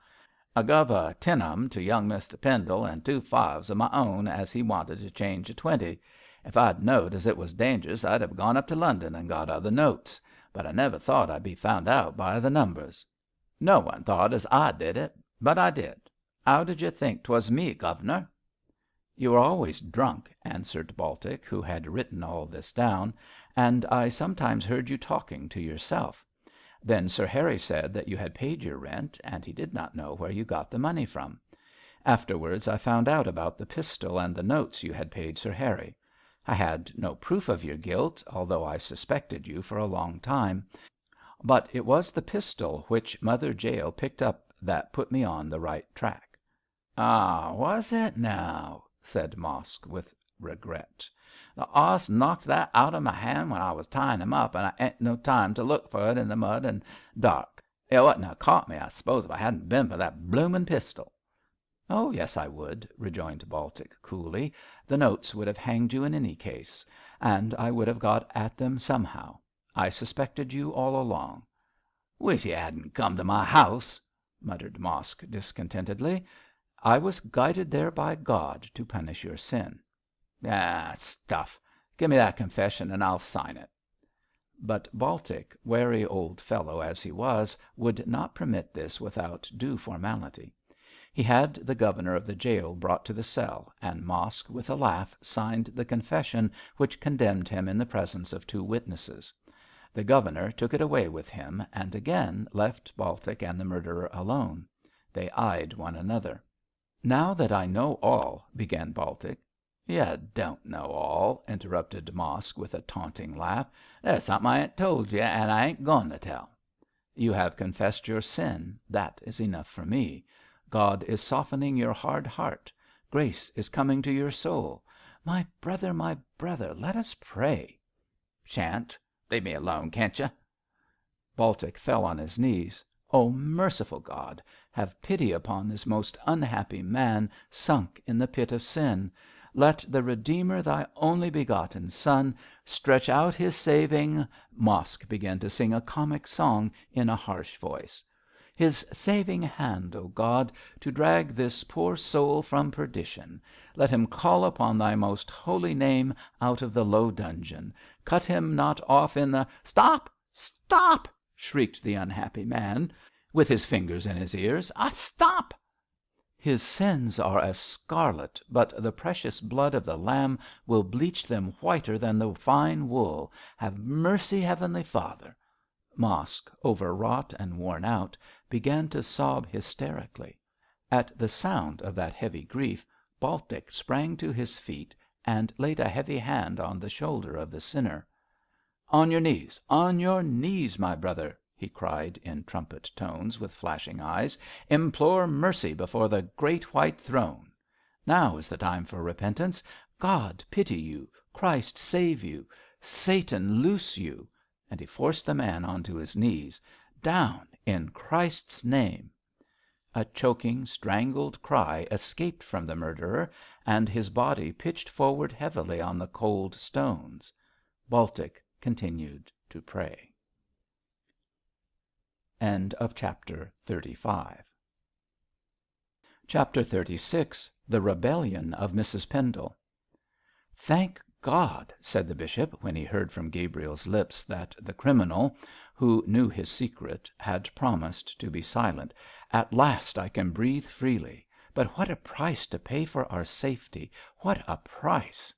I guv a 10 of 'em to young Mr Pendle, and 2 5s of my own, as he wanted to change to 20. If I'd knowed as it was dangerous I'd have gone up to London and got other notes, but I never thought I'd be found out by the numbers. No one thought as I did it, but I did. How did you think 'twas me, governor?" "You are always drunk," answered Baltic, who had written all this down, "and I sometimes heard you talking to yourself. Then Sir Harry said that you had paid your rent, and he did not know where you got the money from. Afterwards I found out about the pistol and the notes you had paid Sir Harry. I had no proof of your guilt, although I suspected you for a long time, but it was the pistol which Mother Jael picked up that put me on the right track." "Ah, was it now?" said Mosk with regret. "The 'oss knocked that out of my hand when I was tying him up, and I ain't no time to look for it in the mud and dark. It wouldn't have caught me, I suppose, if it hadn't been for that bloomin' pistol." "Oh, yes, I would," rejoined Baltic, coolly. "The notes would have hanged you in any case, and I would have got at them somehow. I suspected you all along." "Wish you 'adn't come to my house," muttered Mosk, discontentedly. "I was guided there by God to punish your sin." "Ah, stuff! Give me that confession and I'll sign it." But Baltic, wary old fellow as he was, would not permit this without due formality. He had the governor of the gaol brought to the cell, and Mosk, with a laugh, signed the confession which condemned him in the presence of 2 witnesses. The governor took it away with him, and again left Baltic and the murderer alone. They eyed one another. "Now that I know all," began Baltic. "You don't know all," interrupted Mosk, with a taunting laugh. "There's something I ain't told you, and I ain't goin' to tell." "You have confessed your sin. That is enough for me. God is softening your hard heart. Grace is coming to your soul. My brother, let us pray." "Shan't. Leave me alone, can't you?" Baltic fell on his knees. "O merciful God, have pity upon this most unhappy man sunk in the pit of sin. Let the Redeemer, thy only begotten Son, stretch out his saving—" Mosk began to sing a comic song in a harsh voice. His saving hand, O God, to drag this poor soul from perdition. Let him call upon thy most holy name out of the low dungeon. Cut him not off in the—" "Stop! Stop!" shrieked the unhappy man, with his fingers in his ears. "Stop!" "His sins are as scarlet, but the precious blood of the Lamb will bleach them whiter than the fine wool. Have mercy, Heavenly Father." Mosk, overwrought and worn out, began to sob hysterically. At the sound of that heavy grief, Baltic sprang to his feet and laid a heavy hand on the shoulder of the sinner. "On your knees, my brother," he cried in trumpet tones, with flashing eyes. "Implore mercy before the great white throne. Now is the time for repentance. God pity you, Christ save you, Satan loose you," and he forced the man on to his knees. "Down, in Christ's name." A choking, strangled cry escaped from the murderer, and his body pitched forward heavily on the cold stones. Baltic continued to pray. Chapter 36. The Rebellion of Mrs Pendle. "Thank God," said the bishop, when he heard from Gabriel's lips that the criminal, who knew his secret, had promised to be silent. "At last I can breathe freely. But what a price to pay for our safety! What a price!"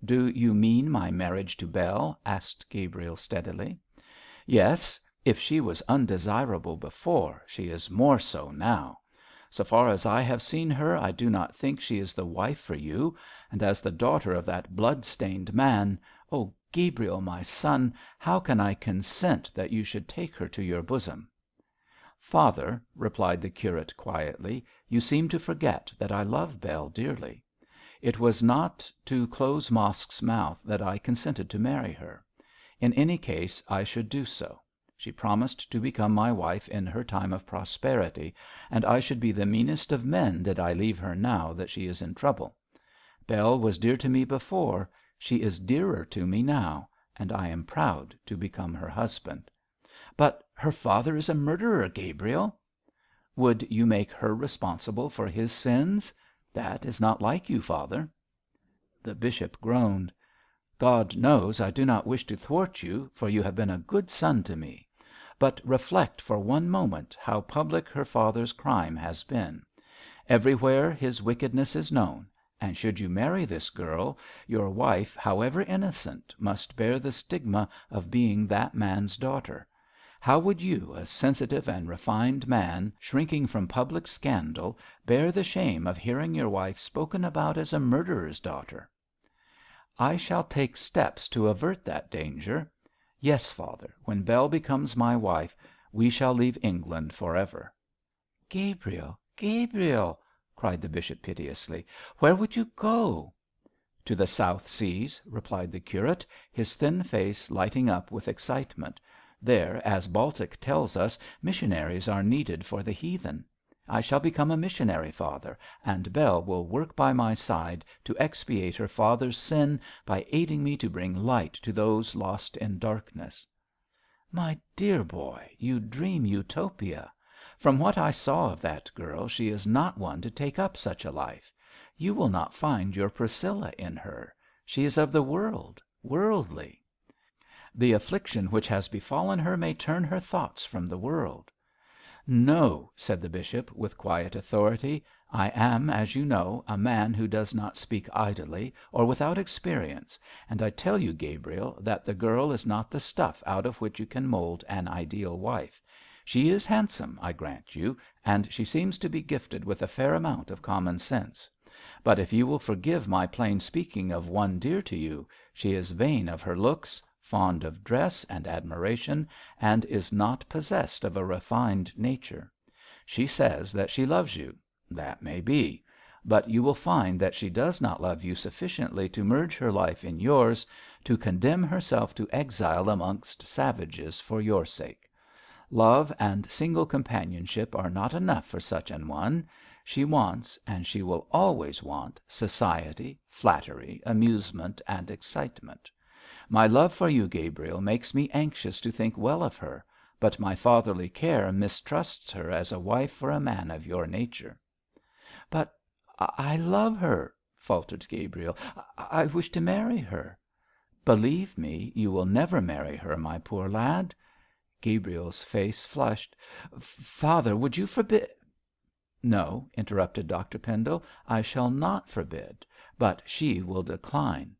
"Do you mean my marriage to Bell?" asked Gabriel, steadily. "Yes. If she was undesirable before, she is more so now. So far as I have seen her, I do not think she is the wife for you, and as the daughter of that blood stained man, oh, Gabriel, my son, how can I consent that you should take her to your bosom?" "Father," replied the curate, quietly, "you seem to forget that I love Bell dearly. It was not to close Mosk's mouth that I consented to marry her. In any case I should do so. She promised to become my wife in her time of prosperity, and I should be the meanest of men did I leave her now that she is in trouble. Bell was dear to me before; she is dearer to me now, and I am proud to become her husband." "But her father is a murderer, Gabriel." "Would you make her responsible for his sins? That is not like you, father." The bishop groaned. "God knows I do not wish to thwart you, for you have been a good son to me. But reflect for one moment how public her father's crime has been. Everywhere his wickedness is known, and should you marry this girl, your wife, however innocent, must bear the stigma of being that man's daughter. How would you, a sensitive and refined man, shrinking from public scandal, bear the shame of hearing your wife spoken about as a murderer's daughter?" "I shall take steps to avert that danger. Yes, father, when Bell becomes my wife, we shall leave England for ever." "Gabriel, Gabriel," cried the bishop, piteously, "where would you go?" "To the South Seas," replied the curate, his thin face lighting up with excitement. "There, as Baltic tells us, missionaries are needed for the heathen. I shall become a missionary, father, and Bell will work by my side to expiate her father's sin by aiding me to bring light to those lost in darkness." "My dear boy, you dream Utopia. From what I saw of that girl, she is not one to take up such a life. You will not find your Priscilla in her. She is of the world, worldly." "The affliction which has befallen her may turn her thoughts from the world." "No," said the bishop, with quiet authority. "I am, as you know, a man who does not speak idly or without experience, and I tell you, Gabriel, that the girl is not the stuff out of which you can mould an ideal wife. She is handsome, I grant you, and she seems to be gifted with a fair amount of common sense. But if you will forgive my plain speaking of one dear to you, she is vain of her looks, fond of dress and admiration, and is not possessed of a refined nature. She says that she loves you. That may be. But you will find that she does not love you sufficiently to merge her life in yours, to condemn herself to exile amongst savages for your sake. Love and single companionship are not enough for such an one. She wants, and she will always want, society, flattery, amusement, and excitement. My love for you, Gabriel, makes me anxious to think well of her, but my fatherly care mistrusts her as a wife for a man of your nature." "But I love her," faltered Gabriel. "I wish to marry her." "Believe me, you will never marry her, my poor lad." Gabriel's face flushed. "Father, would you forbid——" "No," interrupted Dr Pendle, "I shall not forbid, but she will decline.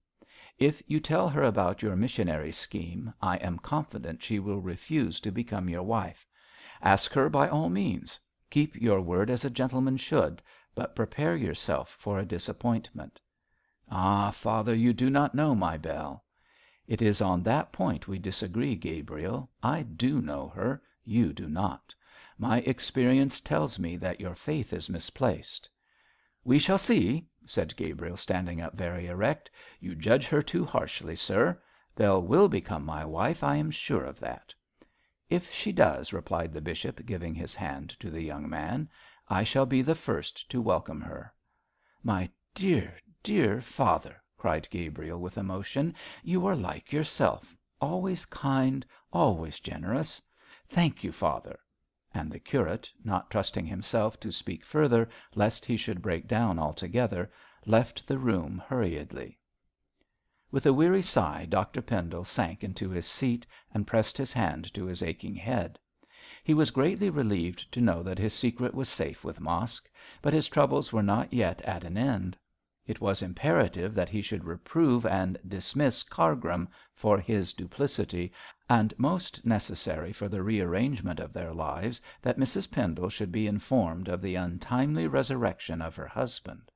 If you tell her about your missionary scheme, I am confident she will refuse to become your wife. Ask her by all means. Keep your word as a gentleman should, but prepare yourself for a disappointment." "Ah, father, you do not know my Bell." "It is on that point we disagree, Gabriel. I do know her; you do not. My experience tells me that your faith is misplaced." "We shall see," said Gabriel, standing up very erect. "You judge her too harshly, sir. Bell will become my wife. I am sure of that." "If she does," replied the bishop, giving his hand to the young man, "I shall be the first to welcome her." "My dear, dear father," cried Gabriel, with emotion, "you are like yourself, always kind, always generous. Thank you, father." And the curate, not trusting himself to speak further lest he should break down altogether, left the room hurriedly. With a weary sigh Dr Pendle sank into his seat and pressed his hand to his aching head. He was greatly relieved to know that his secret was safe with Mosk, but his troubles were not yet at an end. It was imperative that he should reprove and dismiss Cargrim for his duplicity, and most necessary for the rearrangement of their lives that Mrs Pendle should be informed of the untimely resurrection of her husband.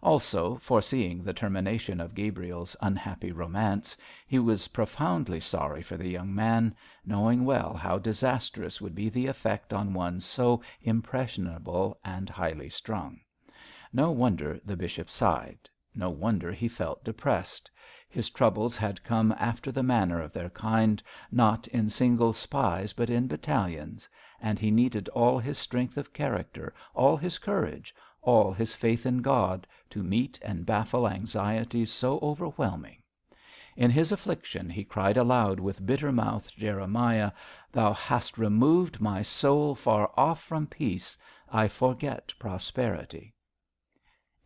Also, foreseeing the termination of Gabriel's unhappy romance, he was profoundly sorry for the young man, knowing well how disastrous would be the effect on one so impressionable and highly strung. No wonder the bishop sighed; no wonder he felt depressed. His troubles had come after the manner of their kind, not in single spies but in battalions, and he needed all his strength of character, all his courage, all his faith in God, to meet and baffle anxieties so overwhelming. In his affliction he cried aloud with bitter mouthed Jeremiah, "Thou hast removed my soul far off from peace. I forget prosperity."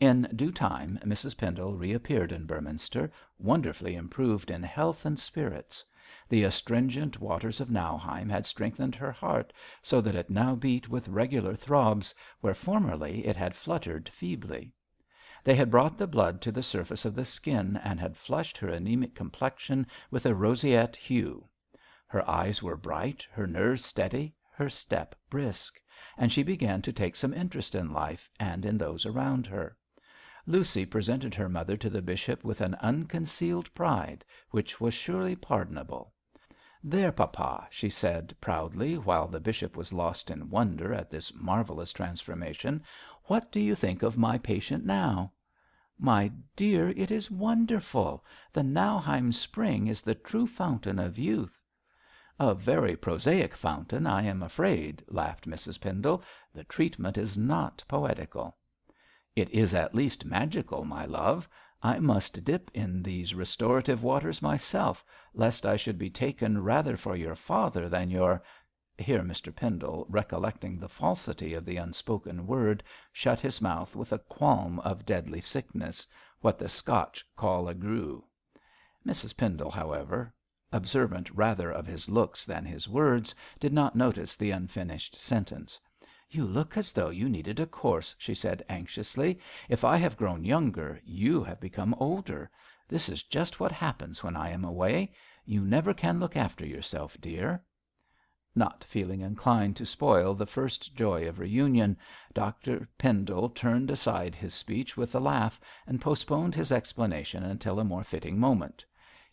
In due time Mrs Pendle reappeared in Beorminster, wonderfully improved in health and spirits. The astringent waters of Nauheim had strengthened her heart so that it now beat with regular throbs, where formerly it had fluttered feebly. They had brought the blood to the surface of the skin, and had flushed her anæmic complexion with a roseate hue. Her eyes were bright, her nerves steady, her step brisk, and she began to take some interest in life and in those around her. Lucy presented her mother to the bishop with an unconcealed pride, which was surely pardonable. "There, papa," she said proudly, while the bishop was lost in wonder at this marvellous transformation, "what do you think of my patient now?" "My dear, it is wonderful. The Nauheim spring is the true fountain of youth." "A very prosaic fountain, I am afraid," laughed Mrs Pendle. "The treatment is not poetical." "It is at least magical, my love. I must dip in these restorative waters myself, lest I should be taken rather for your father than your——" Here Mr Pendle, recollecting the falsity of the unspoken word, shut his mouth with a qualm of deadly sickness, what the Scotch call a grue. Mrs Pendle, however, observant rather of his looks than his words, did not notice the unfinished sentence. "You look as though you needed a course," she said anxiously. "If I have grown younger, you have become older. This is just what happens when I am away. You never can look after yourself, dear." Not feeling inclined to spoil the first joy of reunion, Dr Pendle turned aside his speech with a laugh, and postponed his explanation until a more fitting moment.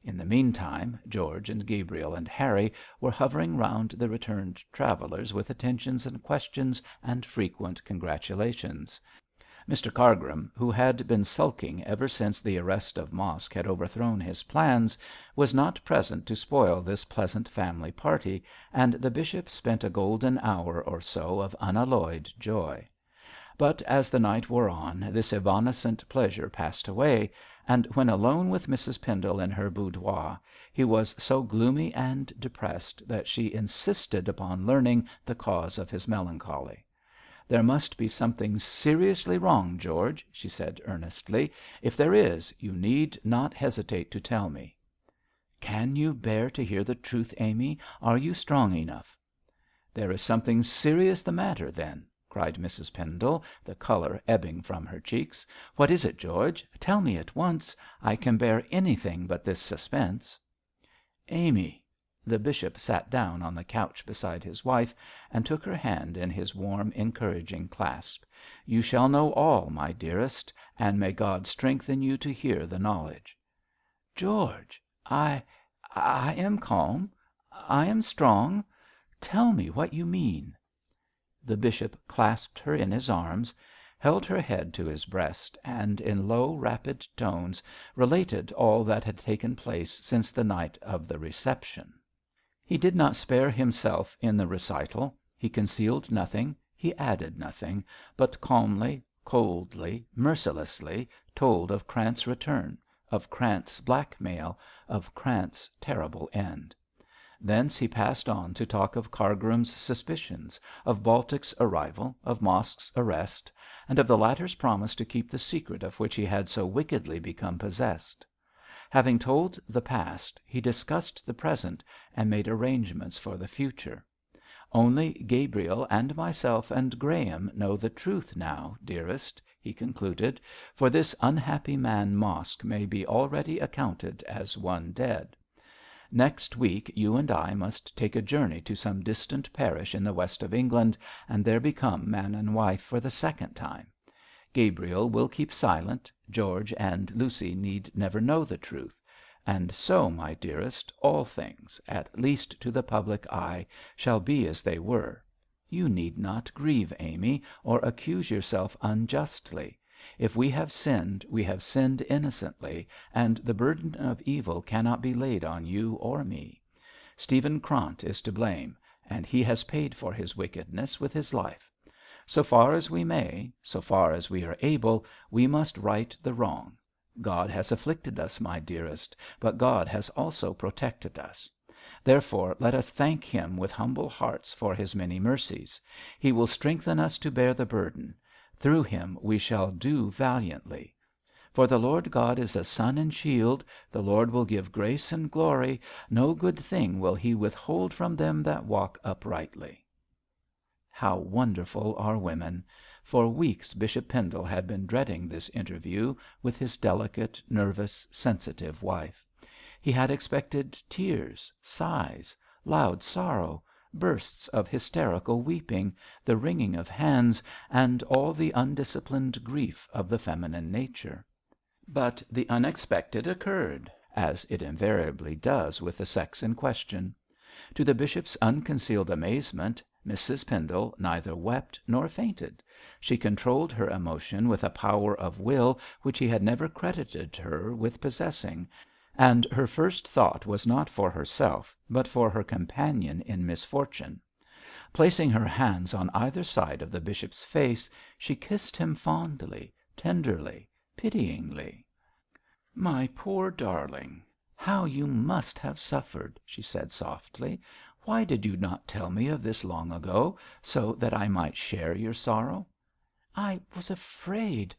In the meantime, George and Gabriel and Harry were hovering round the returned travellers with attentions and questions and frequent congratulations. Mr Cargrim, who had been sulking ever since the arrest of Mosk had overthrown his plans, was not present to spoil this pleasant family party, and the bishop spent a golden hour or so of unalloyed joy. But as the night wore on, this evanescent pleasure passed away, and when alone with Mrs Pendle in her boudoir he was so gloomy and depressed that she insisted upon learning the cause of his melancholy. "There must be something seriously wrong, George," she said earnestly. "If there is, you need not hesitate to tell me." "Can you bear to hear the truth, Amy? Are you strong enough?" "There is something serious the matter, then," cried Mrs Pendle, the colour ebbing from her cheeks. "What is it, George? Tell me at once. I can bear anything but this suspense." "Amy," the bishop sat down on the couch beside his wife and took her hand in his warm, encouraging clasp, "you shall know all, my dearest, and may God strengthen you to hear the knowledge." "George, I am calm. I am strong. Tell me what you mean." The bishop clasped her in his arms, held her head to his breast, and in low, rapid tones related all that had taken place since the night of the reception. He did not spare himself in the recital; he concealed nothing, he added nothing, but calmly, coldly, mercilessly told of Krant's return, of Krant's blackmail, of Krant's terrible end. Thence he passed on to talk of Cargrim's suspicions, of Baltic's arrival, of Mosk's arrest, and of the latter's promise to keep the secret of which he had so wickedly become possessed. Having told the past, he discussed the present and made arrangements for the future. "Only Gabriel and myself and Graham know the truth now, dearest," he concluded, "for this unhappy man Mosk may be already accounted as one dead. Next week you and I must take a journey to some distant parish in the west of England, and there become man and wife for the second time. Gabriel will keep silent, George and Lucy need never know the truth; and so, my dearest, all things, at least to the public eye, shall be as they were. You need not grieve, Amy, or accuse yourself unjustly. If we have sinned, we have sinned innocently, and the burden of evil cannot be laid on you or me. Stephen Krant is to blame, and he has paid for his wickedness with his life. So far as we may, so far as we are able, we must right the wrong. God has afflicted us, my dearest, but God has also protected us. Therefore let us thank him with humble hearts for his many mercies. He will strengthen us to bear the burden. Through him we shall do valiantly. For the Lord God is a sun and shield, the Lord will give grace and glory, no good thing will he withhold from them that walk uprightly." How wonderful are women! For weeks Bishop Pendle had been dreading this interview with his delicate, nervous, sensitive wife. He had expected tears, sighs, loud sorrow, bursts of hysterical weeping, the wringing of hands, and all the undisciplined grief of the feminine nature. But the unexpected occurred, as it invariably does with the sex in question. To the bishop's unconcealed amazement, Mrs Pendle neither wept nor fainted. She controlled her emotion with a power of will which he had never credited her with possessing, and her first thought was not for herself, but for her companion in misfortune. Placing her hands on either side of the bishop's face, she kissed him fondly, tenderly, pityingly. "My poor darling, how you must have suffered," she said softly. "Why did you not tell me of this long ago, so that I might share your sorrow?" "I was afraid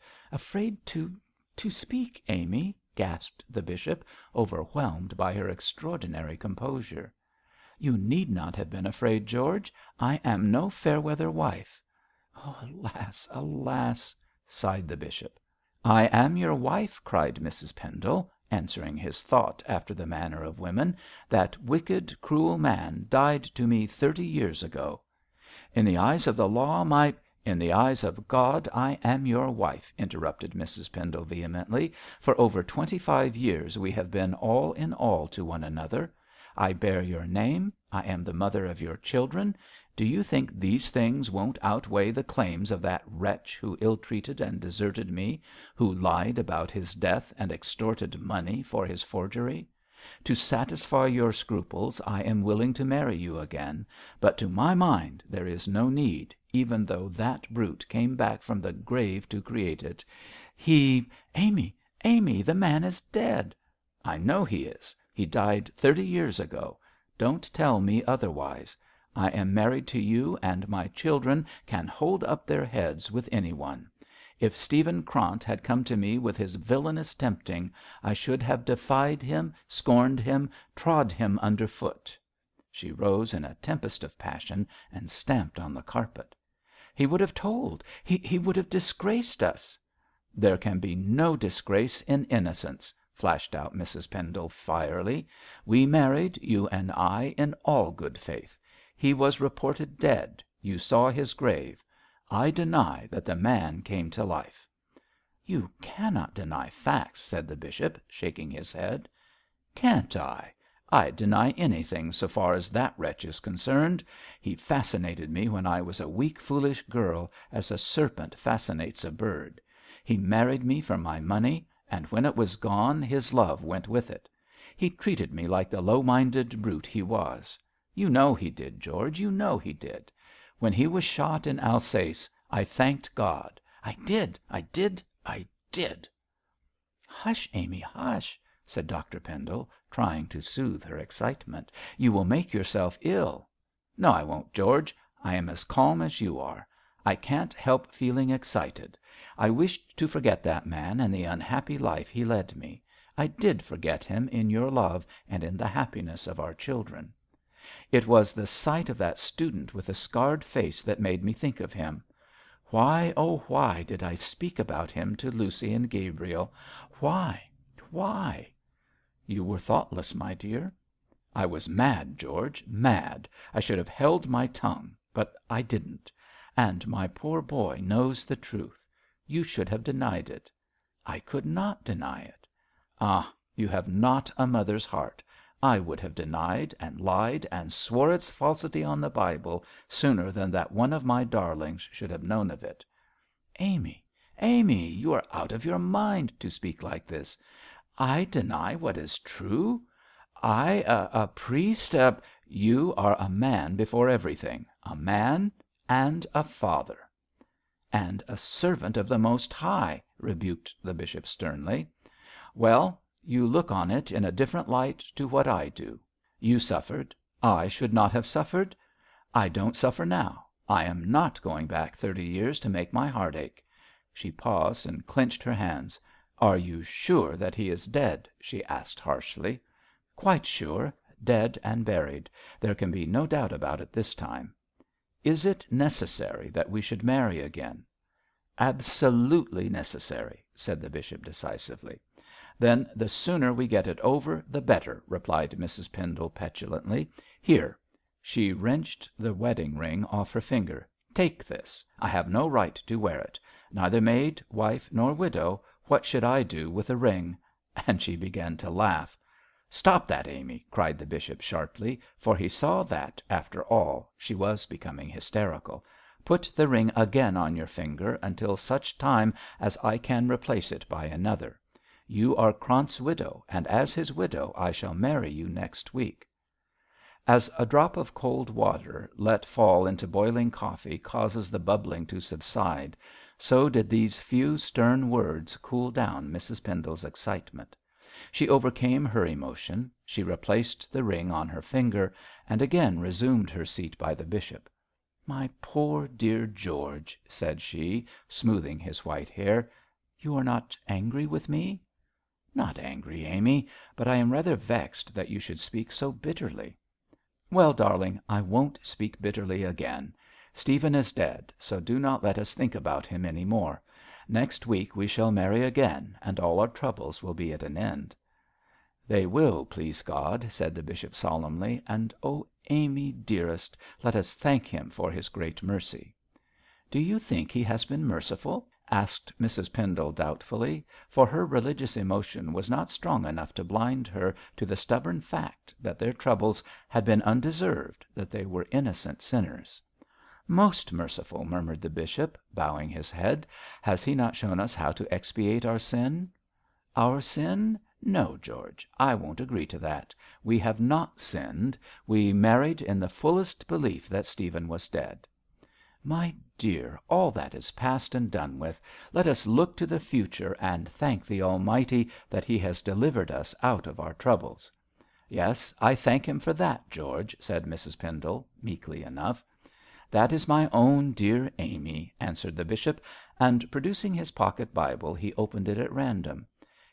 to speak, Amy," gasped the bishop, overwhelmed by her extraordinary composure. "You need not have been afraid, George. I am no fair weather wife." "Alas, alas!" sighed the bishop. "I am your wife," cried Mrs Pendle, answering his thought after the manner of women. "That wicked, cruel man died to me 30 years ago." "In the eyes of the law, my " "In the eyes of God I am your wife," interrupted Mrs Pendle vehemently. "For over 25 years we have been all in all to one another. I bear your name. I am the mother of your children. Do you think these things won't outweigh the claims of that wretch who ill-treated and deserted me, who lied about his death and extorted money for his forgery? To satisfy your scruples I am willing to marry you again, but to my mind there is no need, even though that brute came back from the grave to create it. Amy, Amy, the man is dead." "I know he is. He died 30 years ago. Don't tell me otherwise. I am married to you, and my children can hold up their heads with any one. If Stephen Krant had come to me with his villainous tempting, I should have defied him, scorned him, trod him under foot." She rose in a tempest of passion and stamped on the carpet. "He would have told. He would have disgraced us." "There can be no disgrace in innocence," flashed out Mrs Pendle, fierily. "We married, you and I, in all good faith. He was reported dead. You saw his grave. I deny that the man came to life." "You cannot deny facts," said the bishop, shaking his head. "Can't I? I'd deny anything so far as that wretch is concerned. He fascinated me when I was a weak, foolish girl, as a serpent fascinates a bird. He married me for my money, and when it was gone his love went with it. He treated me like the low minded brute he was. You know he did, George, you know he did. When he was shot in Alsace I thanked God. I did, I did, I did." "Hush, Amy, hush," said Dr Pendle, trying to soothe her excitement. "You will make yourself ill." "No, I won't, George. I am as calm as you are. I can't help feeling excited. I wished to forget that man and the unhappy life he led me. I did forget him in your love and in the happiness of our children. It was the sight of that student with the scarred face that made me think of him. Why, oh, why did I speak about him to Lucy and Gabriel? Why? Why?" "You were thoughtless, my dear." "I was mad, George, mad. I should have held my tongue, but I didn't. And my poor boy knows the truth. You should have denied it." "I could not deny it." "Ah, you have not a mother's heart. I would have denied and lied and swore its falsity on the Bible sooner than that one of my darlings should have known of it." "Amy, Amy, you are out of your mind to speak like this. I deny what is true? I, a priest, You are a man before everything, a man and a father." "And a servant of the Most High," rebuked the bishop, sternly. "Well, you look on it in a different light to what I do. You suffered. I should not have suffered. I don't suffer now. I am not going back 30 years to make my heart ache." She paused and clenched her hands. "Are you sure that he is dead?" she asked harshly. "Quite sure. Dead and buried. There can be no doubt about it this time." "Is it necessary that we should marry again?" "Absolutely necessary," said the bishop, decisively. "Then the sooner we get it over the better," replied Mrs Pendle, petulantly. "Here," she wrenched the wedding ring off her finger. "Take this. I have no right to wear it. Neither maid, wife, nor widow. What should I do with a ring?" And she began to laugh. "Stop that, Amy," cried the bishop, sharply, for he saw that, after all, she was becoming hysterical. "Put the ring again on your finger until such time as I can replace it by another. You are Krant's widow, and as his widow I shall marry you next week." As a drop of cold water let fall into boiling coffee causes the bubbling to subside, so did these few stern words cool down Mrs Pendle's excitement. She overcame her emotion; she replaced the ring on her finger, and again resumed her seat by the bishop. "My poor dear George," said she, smoothing his white hair, "you are not angry with me?" "Not angry, Amy, but I am rather vexed that you should speak so bitterly." "Well, darling, I won't speak bitterly again. Stephen is dead, so do not let us think about him any more. Next week we shall marry again, and all our troubles will be at an end." "They will, please God," said the bishop, solemnly. "And oh, Amy, dearest, let us thank him for his great mercy." "Do you think he has been merciful?" asked Mrs Pendle, doubtfully, for her religious emotion was not strong enough to blind her to the stubborn fact that their troubles had been undeserved, that they were innocent sinners. "Most merciful," murmured the bishop, bowing his head. "Has he not shown us how to expiate our sin?" "Our sin? No, George, I won't agree to that. We have not sinned. We married in the fullest belief that Stephen was dead." My dear, all that is past and done with. Let us look to the future and thank the Almighty that He has delivered us out of our troubles." "Yes, I thank Him for that, George," said Mrs Pendle, meekly enough. "That is my own dear Amy," answered the bishop, and producing his pocket Bible he opened it at random.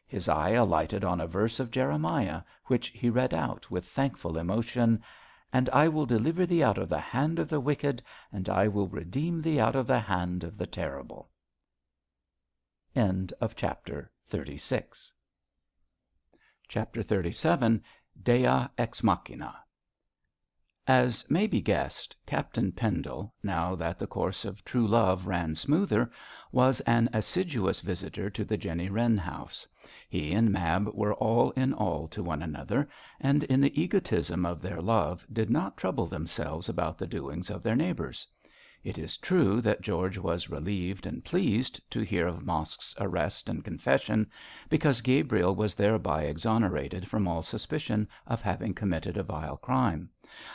His eye alighted on a verse of Jeremiah, which he read out with thankful emotion: "And I will deliver thee out of the hand of the wicked, and I will redeem thee out of the hand of the terrible." Chapter 37. Dea ex machina. As may be guessed, Captain Pendle, now that the course of true love ran smoother, was an assiduous visitor to the Jenny Wren house. He and Mab were all in all to one another, and in the egotism of their love did not trouble themselves about the doings of their neighbours. It is true that George was relieved and pleased to hear of Mosk's arrest and confession, because Gabriel was thereby exonerated from all suspicion of having committed a vile crime;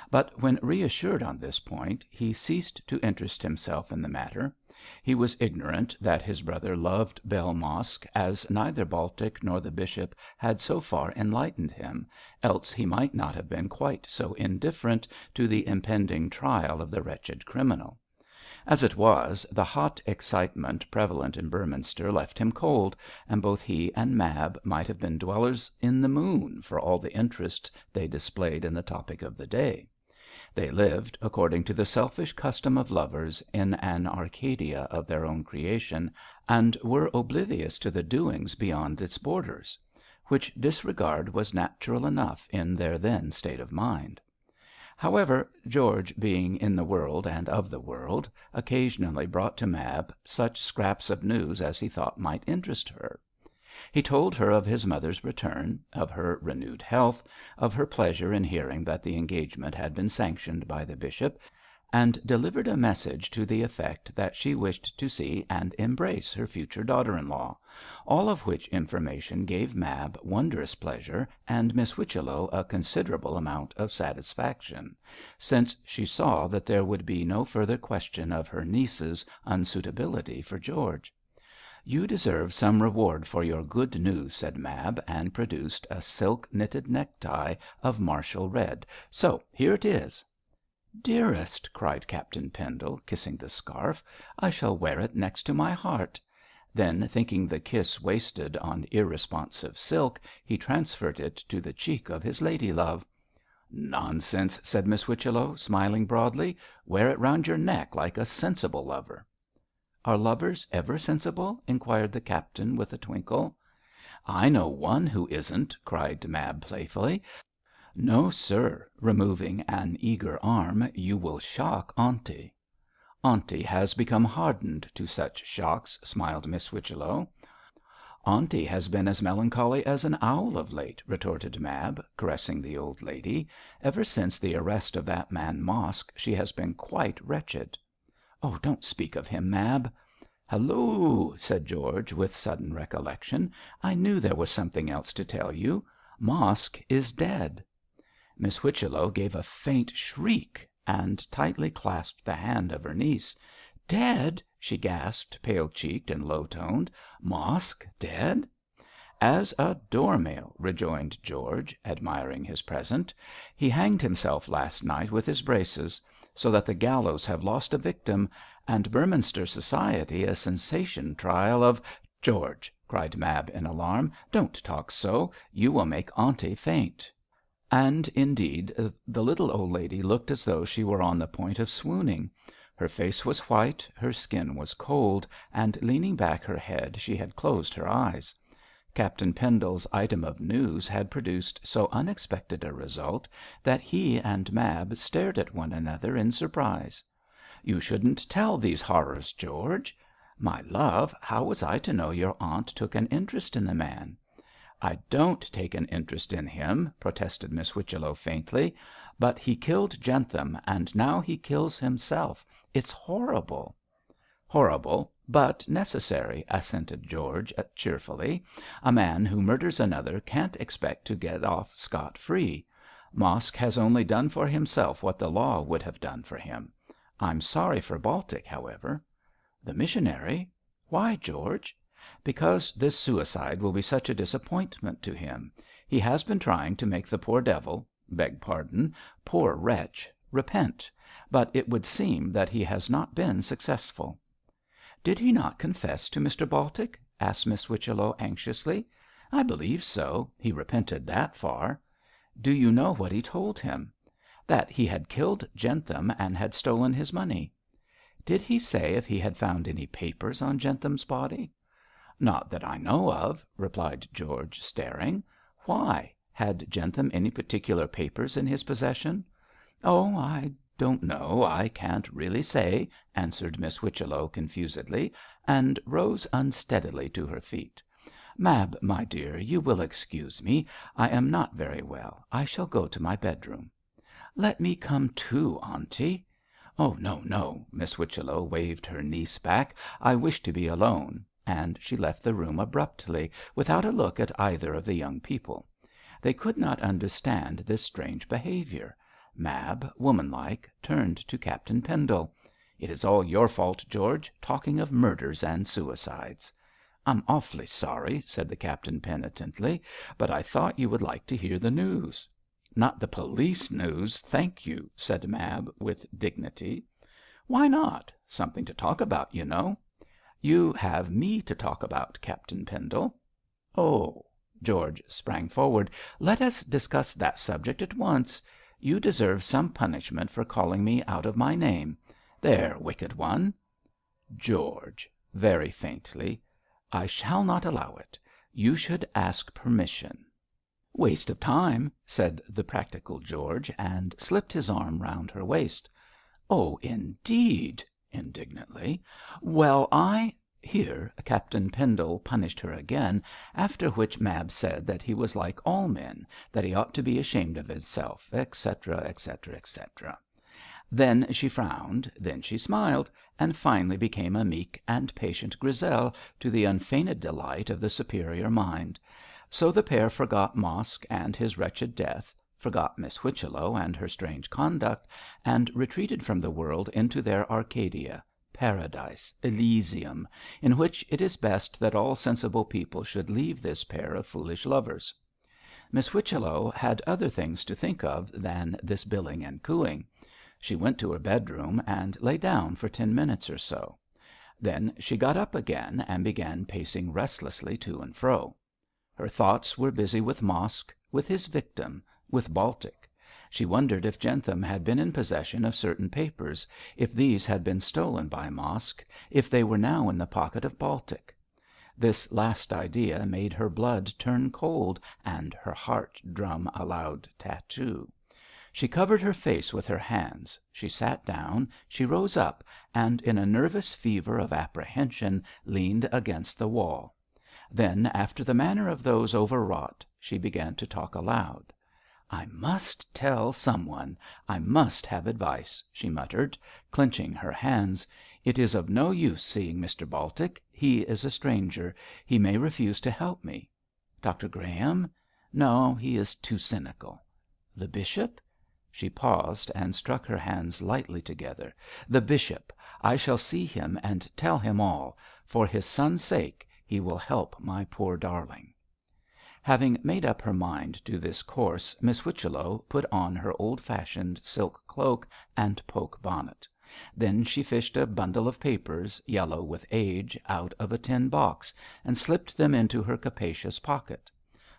but when reassured on this point, he ceased to interest himself in the matter. He was ignorant that his brother loved Bell Mosk, as neither Baltic nor the bishop had so far enlightened him, else he might not have been quite so indifferent to the impending trial of the wretched criminal. As it was, the hot excitement prevalent in Beorminster left him cold, and both he and Mab might have been dwellers in the moon for all the interest they displayed in the topic of the day. They lived, according to the selfish custom of lovers, in an Arcadia of their own creation, and were oblivious to the doings beyond its borders; which disregard was natural enough in their then state of mind. However, George, being in the world and of the world, occasionally brought to Mab such scraps of news as he thought might interest her. He told her of his mother's return, of her renewed health, of her pleasure in hearing that the engagement had been sanctioned by the bishop, and delivered a message to the effect that she wished to see and embrace her future daughter-in-law, all of which information gave Mab wondrous pleasure and Miss Whichello a considerable amount of satisfaction, since she saw that there would be no further question of her niece's unsuitability for George. "You deserve some reward for your good news," said Mab, and produced a silk knitted necktie of martial red. "So here it is." "Dearest," cried Captain Pendle, kissing the scarf, "I shall wear it next to my heart." Then, thinking the kiss wasted on irresponsive silk, he transferred it to the cheek of his lady love. "Nonsense," said Miss Whichello, smiling broadly. "Wear it round your neck like a sensible lover." "Are lovers ever sensible?" inquired the captain, with a twinkle. "I know one who isn't," cried Mab, playfully. "No, sir," removing an eager arm, "you will shock aunty." "Aunty has become hardened to such shocks," smiled Miss Whichello. "Aunty has been as melancholy as an owl of late," retorted Mab, caressing the old lady. "Ever since the arrest of that man Mosk she has been quite wretched." "Oh, don't speak of him, Mab." "Halloo!" said George, with sudden recollection. "I knew there was something else to tell you. Mosk is dead." Miss Whichello gave a faint shriek, and tightly clasped the hand of her niece. "Dead!" she gasped, pale cheeked and low toned. "Mosk dead?" "As a dormouse," rejoined George, admiring his present. "He hanged himself last night with his braces; so that the gallows have lost a victim, and Beorminster society a sensation trial of " "George," cried Mab, in alarm, "don't talk so. You will make aunty faint." And, indeed, the little old lady looked as though she were on the point of swooning. Her face was white, her skin was cold, and leaning back her head she had closed her eyes. Captain Pendle's item of news had produced so unexpected a result that he and Mab stared at one another in surprise. "You shouldn't tell these horrors, George." "My love, how was I to know your aunt took an interest in the man?" "I don't take an interest in him," protested Miss Whichello, faintly. "But he killed Jentham, and now he kills himself. It's horrible." "Horrible, but necessary," assented George, cheerfully. "A man who murders another can't expect to get off scot free. Mosk has only done for himself what the law would have done for him. I'm sorry for Baltic, however." "The missionary? Why, George?" "Because this suicide will be such a disappointment to him. He has been trying to make the poor devil beg pardon poor wretch repent, but it would seem that he has not been successful." "Did he not confess to Mr Baltic?" asked Miss Whichello, anxiously. "I believe so. He repented that far." "Do you know what he told him?" "That he had killed Jentham and had stolen his money." "Did he say if he had found any papers on Jentham's body?" "Not that I know of," replied George, staring. "Why? Had Jentham any particular papers in his possession?" "Oh, I don't know. I can't really say," answered Miss Whichello, confusedly, and rose unsteadily to her feet. "Mab, my dear, you will excuse me. I am not very well. I shall go to my bedroom." "Let me come too, aunty." "Oh, no, no!" Miss Whichello waved her niece back. "I wish to be alone," and she left the room abruptly, without a look at either of the young people. They could not understand this strange behaviour. Mab, womanlike, turned to Captain Pendle. "It is all your fault, George, talking of murders and suicides." "I'm awfully sorry," said the captain, penitently, "but I thought you would like to hear the news." "Not the police news, thank you," said Mab, with dignity. "Why not? Something to talk about, you know." "You have me to talk about, Captain Pendle." "Oh!" George sprang forward. "Let us discuss that subject at once. You deserve some punishment for calling me out of my name. There, wicked one." "George," very faintly, "I shall not allow it. You should ask permission." "Waste of time," said the practical George, and slipped his arm round her waist. "Oh, indeed!" indignantly. "Well, Here Captain Pendle punished her again, after which Mab said that he was like all men, that he ought to be ashamed of himself, etc., etc., etc. Then she frowned, then she smiled, and finally became a meek and patient Grisel, to the unfeigned delight of the superior mind. So the pair forgot Mosk and his wretched death, forgot Miss Whichello and her strange conduct, and retreated from the world into their Arcadia, Paradise, Elysium, in which it is best that all sensible people should leave this pair of foolish lovers. Miss Whichello had other things to think of than this billing and cooing. She went to her bedroom and lay down for 10 minutes or so. Then she got up again and began pacing restlessly to and fro. Her thoughts were busy with Mosk, with his victim, with Baltic. She wondered if Jentham had been in possession of certain papers, if these had been stolen by Mosk, if they were now in the pocket of Baltic. This last idea made her blood turn cold and her heart drum a loud tattoo. She covered her face with her hands, she sat down, she rose up, and in a nervous fever of apprehension leaned against the wall. Then, after the manner of those overwrought, she began to talk aloud. "I must tell some one. I must have advice," she muttered, clenching her hands. "It is of no use seeing Mr Baltic. He is a stranger. He may refuse to help me. Dr Graham? No, he is too cynical. The bishop?" She paused and struck her hands lightly together. "The bishop. I shall see him and tell him all. For his son's sake he will help my poor darling." Having made up her mind to this course, Miss Whichello put on her old fashioned silk cloak and poke bonnet. Then she fished a bundle of papers, yellow with age, out of a tin box, and slipped them into her capacious pocket.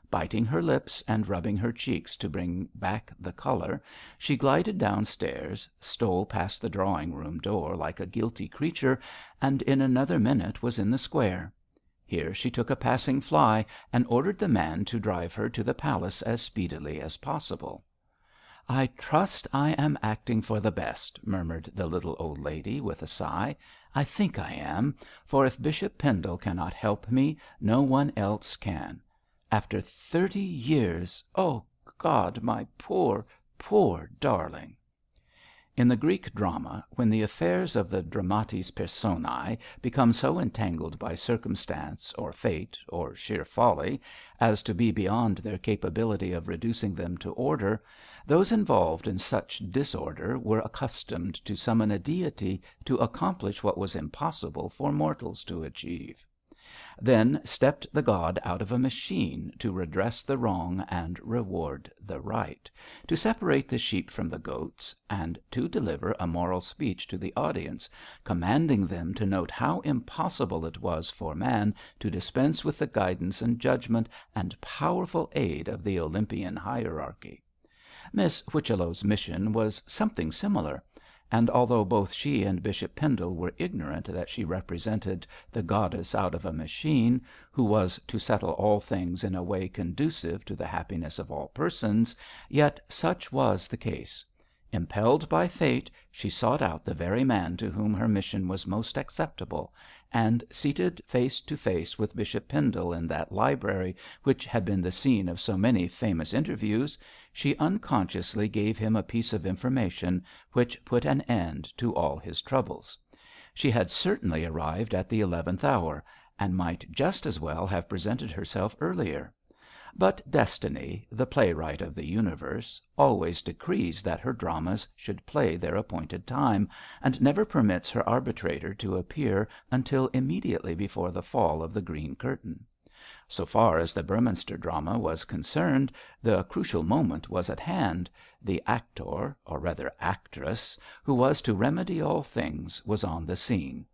Biting her lips and rubbing her cheeks to bring back the colour, she glided downstairs, stole past the drawing room door like a guilty creature, and in another minute was in the square. Here she took a passing fly, and ordered the man to drive her to the palace as speedily as possible. "I trust I am acting for the best," murmured the little old lady, with a sigh. "I think I am, for if Bishop Pendle cannot help me, no one else can. After 30 years! Oh, God, my poor, poor darling!" In the Greek drama, when the affairs of the dramatis personae become so entangled by circumstance, or fate, or sheer folly, as to be beyond their capability of reducing them to order, Those involved in such disorder were accustomed to summon a deity to accomplish what was impossible for mortals to achieve. Then stepped the god out of a machine to redress the wrong and reward the right, to separate the sheep from the goats, and to deliver a moral speech to the audience, commanding them to note how impossible it was for man to dispense with the guidance and judgment and powerful aid of the Olympian hierarchy. Miss Whichello's mission was something similar, and although both she and Bishop Pendle were ignorant that she represented the goddess out of a machine, who was to settle all things in a way conducive to the happiness of all persons, yet such was the case. Impelled by fate, she sought out the very man to whom her mission was most acceptable, and, seated face to face with Bishop Pendle in that library which had been the scene of so many famous interviews, she unconsciously gave him a piece of information which put an end to all his troubles. She had certainly arrived at the 11th hour, and might just as well have presented herself earlier. But Destiny, the playwright of the universe, always decrees that her dramas should play their appointed time, and never permits her arbitrator to appear until immediately before the fall of the green curtain. So far as the Beorminster drama was concerned, the crucial moment was at hand. The actor, or rather actress, who was to remedy all things, was on the scene,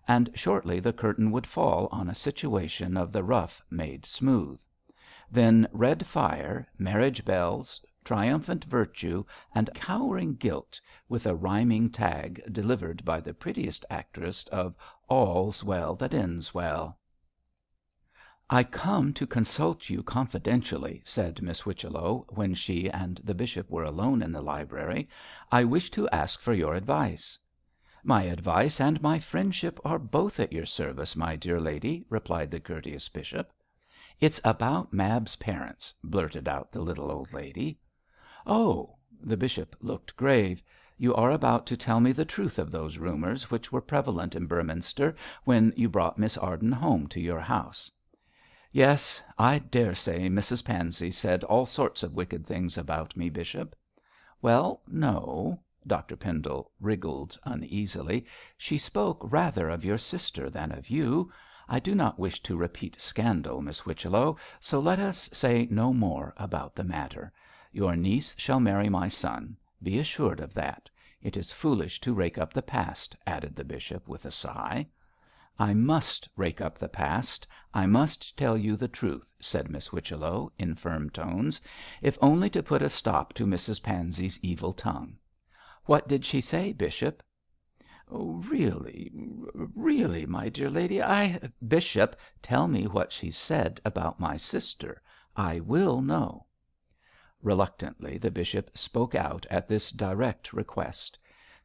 and shortly the curtain would fall on a situation of the rough made smooth. Then red fire, marriage bells, triumphant virtue, and cowering guilt, with a rhyming tag delivered by the prettiest actress of All's Well that Ends Well. "I come to consult you confidentially," said Miss Whichello, when she and the bishop were alone in the library. "I wish to ask for your advice." "My advice and my friendship are both at your service, my dear lady," replied the courteous bishop. "It's about Mab's parents," blurted out the little old lady. "Oh!" The bishop looked grave. "You are about to tell me the truth of those rumours which were prevalent in Beorminster when you brought Miss Arden home to your house." "Yes, I daresay Mrs Pansey said all sorts of wicked things about me, bishop." "Well, no." Dr Pendle wriggled uneasily. "She spoke rather of your sister than of you. I do not wish to repeat scandal, Miss Whichello, so let us say no more about the matter. Your niece shall marry my son. Be assured of that. It is foolish to rake up the past," added the bishop, with a sigh. "I must rake up the past. I must tell you the truth," said Miss Whichello, in firm tones, "if only to put a stop to Mrs Pansey's evil tongue." "What did she say, bishop?" "Really, my dear lady, Bishop, tell me what she said about my sister. I will know." Reluctantly the bishop spoke out at this direct request.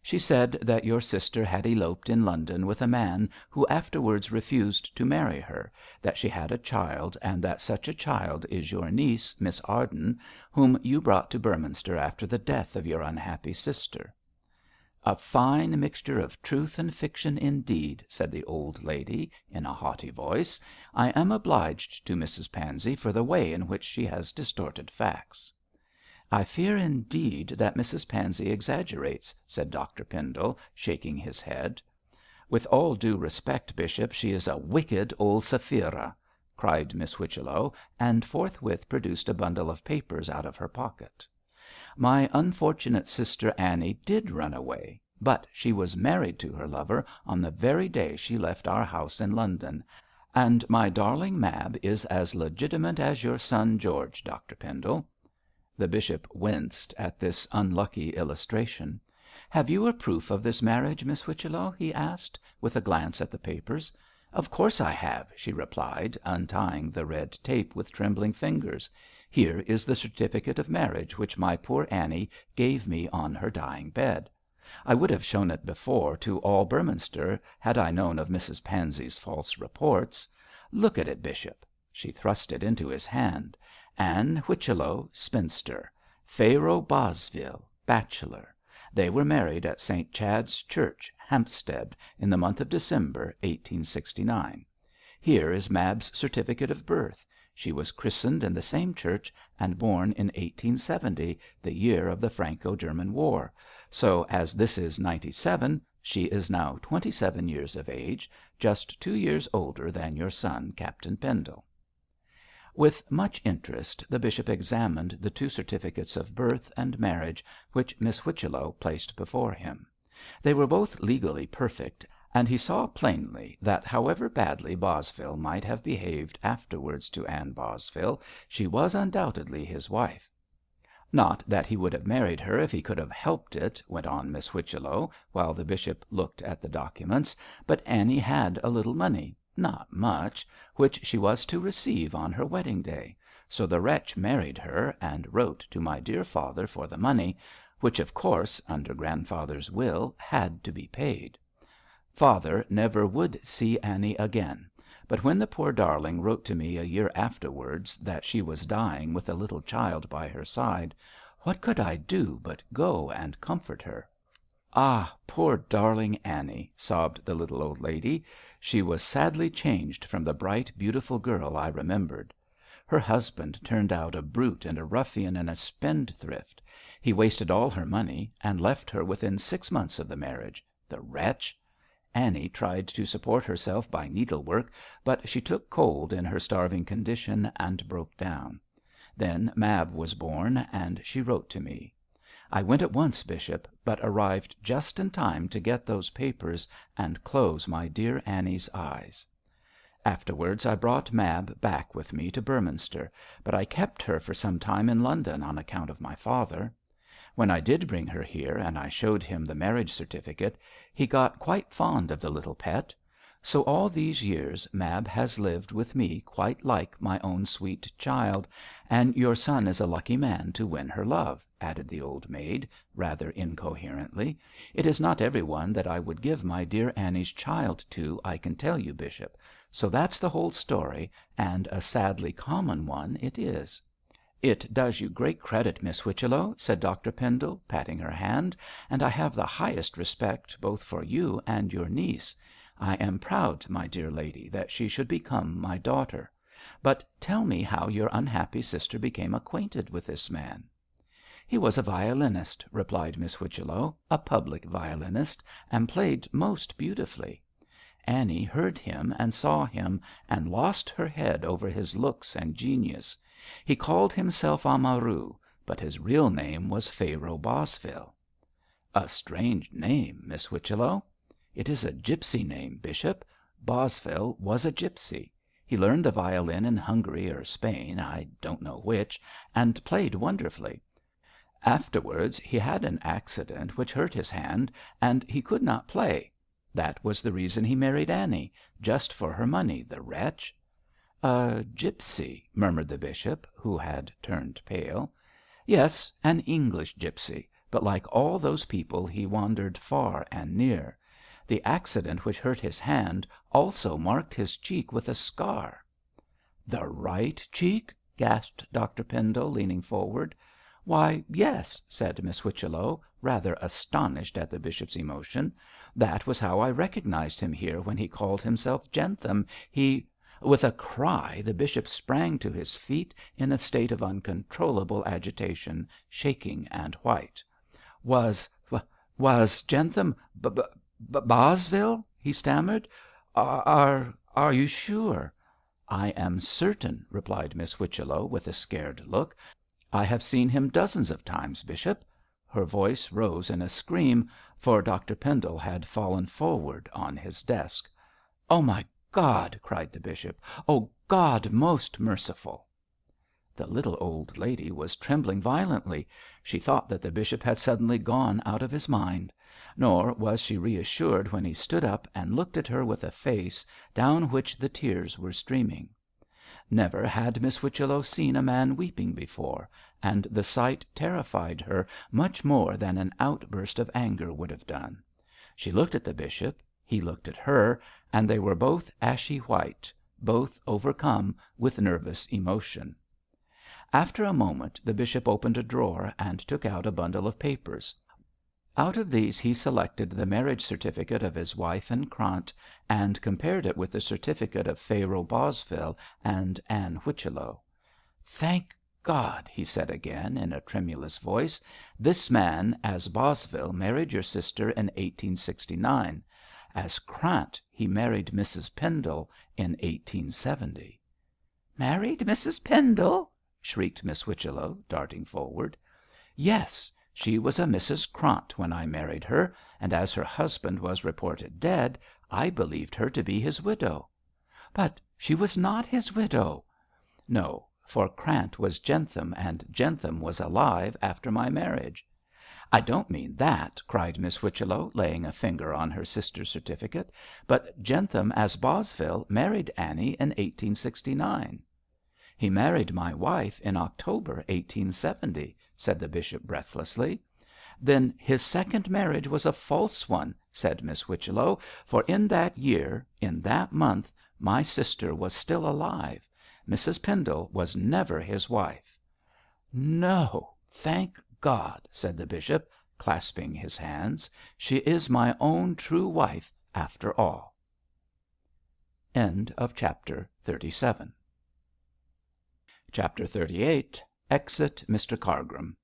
"She said that your sister had eloped in London with a man who afterwards refused to marry her, that she had a child, and that such a child is your niece, Miss Arden, whom you brought to Beorminster after the death of your unhappy sister." "A fine mixture of truth and fiction indeed," said the old lady, in a haughty voice. "I am obliged to Mrs Pansey for the way in which she has distorted facts." "I fear indeed that Mrs Pansey exaggerates," said Dr Pendle, shaking his head. "With all due respect, bishop, she is a wicked old Sapphira," cried Miss Whichello, and forthwith produced a bundle of papers out of her pocket. "My unfortunate sister Annie did run away, but she was married to her lover on the very day she left our house in London, and my darling Mab is as legitimate as your son George, Dr Pendle." The bishop winced at this unlucky illustration. "Have you a proof of this marriage, Miss Whichello?" he asked, with a glance at the papers. "Of course I have," she replied, untying the red tape with trembling fingers. "Here is the certificate of marriage which my poor Annie gave me on her dying bed. I would have shown it before to all Beorminster had I known of Mrs Pansey's false reports. Look at it, bishop." She thrust it into his hand. "Anne Whichello, spinster. Pharaoh Bosvile, bachelor. They were married at St Chad's Church, Hampstead, in the month of December, 1869. Here is Mab's certificate of birth. She was christened in the same church and born in 1870, the year of the Franco-German War, so as this is '97, she is now 27 years of age, just 2 years older than your son, Captain Pendle." With much interest the bishop examined the 2 certificates of birth and marriage which Miss Whichello placed before him. They were both legally perfect, and he saw plainly that however badly Bosvile might have behaved afterwards to Ann Bosvile, she was undoubtedly his wife. "Not that he would have married her if he could have helped it," went on Miss Whichello, while the bishop looked at the documents, "but Annie had a little money not much which she was to receive on her wedding day, so the wretch married her and wrote to my dear father for the money, which of course, under grandfather's will, had to be paid. Father never would see Annie again, but when the poor darling wrote to me a year afterwards that she was dying with a little child by her side, what could I do but go and comfort her?" "Ah, poor darling Annie," sobbed the little old lady. "She was sadly changed from the bright, beautiful girl I remembered. Her husband turned out a brute and a ruffian and a spendthrift. He wasted all her money, and left her within 6 months of the marriage. The wretch! Annie tried to support herself by needlework, but she took cold in her starving condition and broke down. Then Mab was born, and she wrote to me. I went at once, bishop, but arrived just in time to get those papers and close my dear Annie's eyes. Afterwards I brought Mab back with me to Beorminster, but I kept her for some time in London on account of my father. When I did bring her here and I showed him the marriage certificate, he got quite fond of the little pet. So all these years Mab has lived with me quite like my own sweet child, and your son is a lucky man to win her love," added the old maid, rather incoherently. "It is not every one that I would give my dear Annie's child to, I can tell you, bishop. So that's the whole story, and a sadly common one it is." "It does you great credit, Miss Whichello," said Dr Pendle, patting her hand, "and I have the highest respect both for you and your niece. I am proud, my dear lady, that she should become my daughter. But tell me how your unhappy sister became acquainted with this man." "He was a violinist," replied Miss Whichello, "a public violinist, and played most beautifully. Annie heard him and saw him, and lost her head over his looks and genius. He called himself Amaru, but his real name was Pharaoh Bosvile." "A strange name, Miss Whichello." "It is a gipsy name, bishop. Bosvile was a gipsy. He learned the violin in Hungary or Spain, I don't know which, and played wonderfully. Afterwards he had an accident which hurt his hand, and he could not play. That was the reason he married Annie, just for her money, the wretch." "A gipsy," murmured the bishop, who had turned pale. "Yes, an English gipsy, but like all those people he wandered far and near. The accident which hurt his hand also marked his cheek with a scar." "The right cheek?" gasped Dr Pendle, leaning forward. "Why, yes," said Miss Whichello, rather astonished at the bishop's emotion. "That was how I recognised him here when he called himself Jentham. He—" With a cry the bishop sprang to his feet in a state of uncontrollable agitation, shaking and white. "Was Jentham Bosvile?" he stammered. "Are you sure?" "I am certain," replied Miss Whichello, with a scared look. "I have seen him dozens of times, bishop." Her voice rose in a scream, for Dr Pendle had fallen forward on his desk. "Oh, my God!" cried the bishop. "Oh, God most merciful!" The little old lady was trembling violently. She thought that the bishop had suddenly gone out of his mind. Nor was she reassured when he stood up and looked at her with a face down which the tears were streaming. Never had Miss Whichello seen a man weeping before, and the sight terrified her much more than an outburst of anger would have done. She looked at the bishop, he looked at her, and they were both ashy white, both overcome with nervous emotion. After a moment the bishop opened a drawer and took out a bundle of papers. Out of these he selected the marriage certificate of his wife and Krant, and compared it with the certificate of Pharaoh Bosvile and Anne Whichello. "Thank God," he said again, in a tremulous voice, "this man as Bosvile married your sister in 1869. As Krant he married Mrs Pendle in 1870." "Married Mrs Pendle!" shrieked Miss Whichello, darting forward. "Yes. She was a Mrs Krant when I married her, and as her husband was reported dead, I believed her to be his widow." "But she was not his widow." "No, for Krant was Jentham, and Jentham was alive after my marriage." "I don't mean that," cried Miss Whichello, laying a finger on her sister's certificate, "but Jentham as Bosvile married Annie in 1869." "He married my wife in October 1870," said the bishop, breathlessly. "Then his second marriage was a false one," said Miss Whichello, "for in that year, in that month, my sister was still alive. Mrs Pendle was never his wife." "No, thank God," said the bishop, clasping his hands. "She is my own true wife after all." Chapter 38. Exit Mr Cargrim.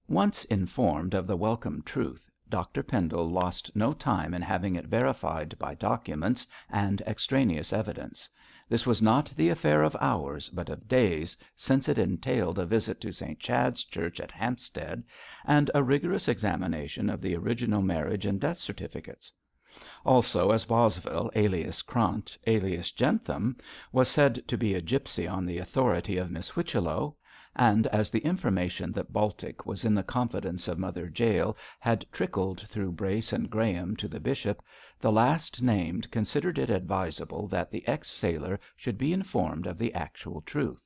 Once informed of the welcome truth, Dr Pendle lost no time in having it verified by documents and extraneous evidence. This was not the affair of hours, but of days, since it entailed a visit to St Chad's Church at Hampstead, and a rigorous examination of the original marriage and death certificates. Also, as Bosvile, alias Krant, alias Jentham, was said to be a gipsy on the authority of Miss Whichello, and as the information that Baltic was in the confidence of Mother Jael had trickled through Brace and Graham to the bishop, the last named considered it advisable that the ex sailor should be informed of the actual truth.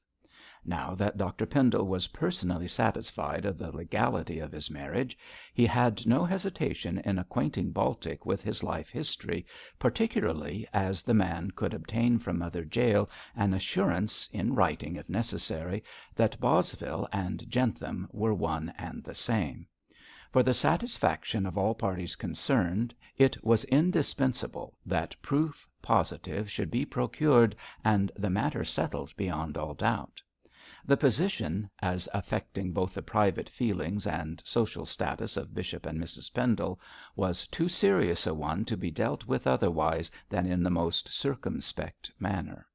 Now that Dr Pendle was personally satisfied of the legality of his marriage, he had no hesitation in acquainting Baltic with his life history, particularly as the man could obtain from Mother Jael an assurance, in writing if necessary, that Bosvile and Jentham were one and the same. For the satisfaction of all parties concerned, it was indispensable that proof positive should be procured and the matter settled beyond all doubt. The position, as affecting both the private feelings and social status of Bishop and Mrs Pendle, was too serious a one to be dealt with otherwise than in the most circumspect manner.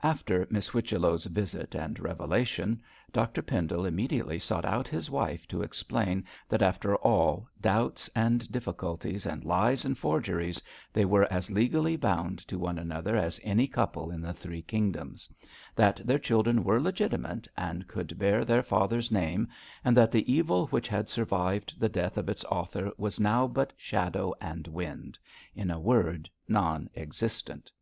After Miss Whichello's visit and revelation, Dr Pendle immediately sought out his wife to explain that after all doubts and difficulties and lies and forgeries, they were as legally bound to one another as any couple in the three kingdoms; that their children were legitimate and could bear their father's name, and that the evil which had survived the death of its author was now but shadow and wind; in a word, non-existent.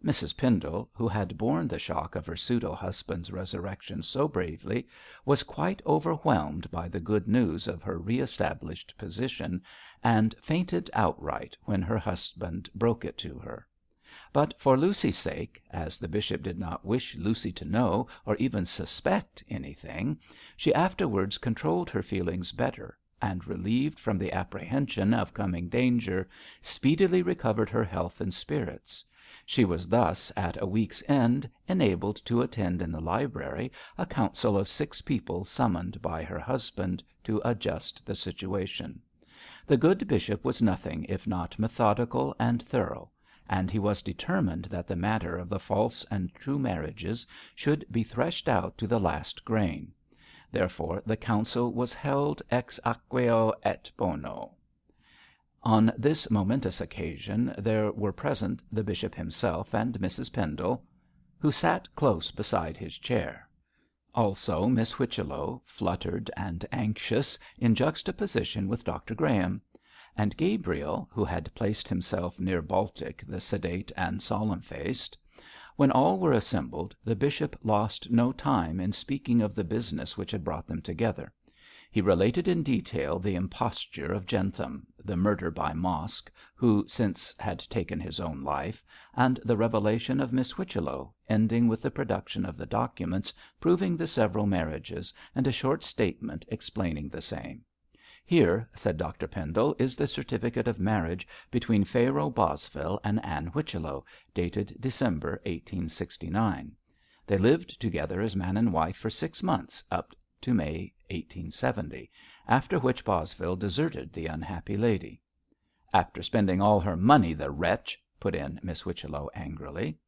Mrs Pendle, who had borne the shock of her pseudo husband's resurrection so bravely, was quite overwhelmed by the good news of her re established position, and fainted outright when her husband broke it to her. But for Lucy's sake, as the bishop did not wish Lucy to know or even suspect anything, she afterwards controlled her feelings better, and, relieved from the apprehension of coming danger, speedily recovered her health and spirits. She was thus, at a week's end, enabled to attend in the library a council of 6 people summoned by her husband to adjust the situation. The good bishop was nothing if not methodical and thorough, and he was determined that the matter of the false and true marriages should be threshed out to the last grain. Therefore the council was held ex aequo et bono. On this momentous occasion there were present the bishop himself and Mrs Pendle, who sat close beside his chair; also Miss Whichello, fluttered and anxious, in juxtaposition with Dr Graham; and Gabriel, who had placed himself near Baltic, the sedate and solemn faced. When all were assembled, the bishop lost no time in speaking of the business which had brought them together. He related in detail the imposture of Jentham, the murder by Mosk, who since had taken his own life, and the revelation of Miss Whichello, ending with the production of the documents proving the several marriages, and a short statement explaining the same. Here," said Dr Pendle, "is the certificate of marriage between Pharaoh Bosvile and Anne Whichello, dated December 1869. They lived together as man and wife for 6 months, up to May 1870, after which Bosvile deserted the unhappy lady." "After spending all her money, the wretch!" put in Miss Whichello, angrily.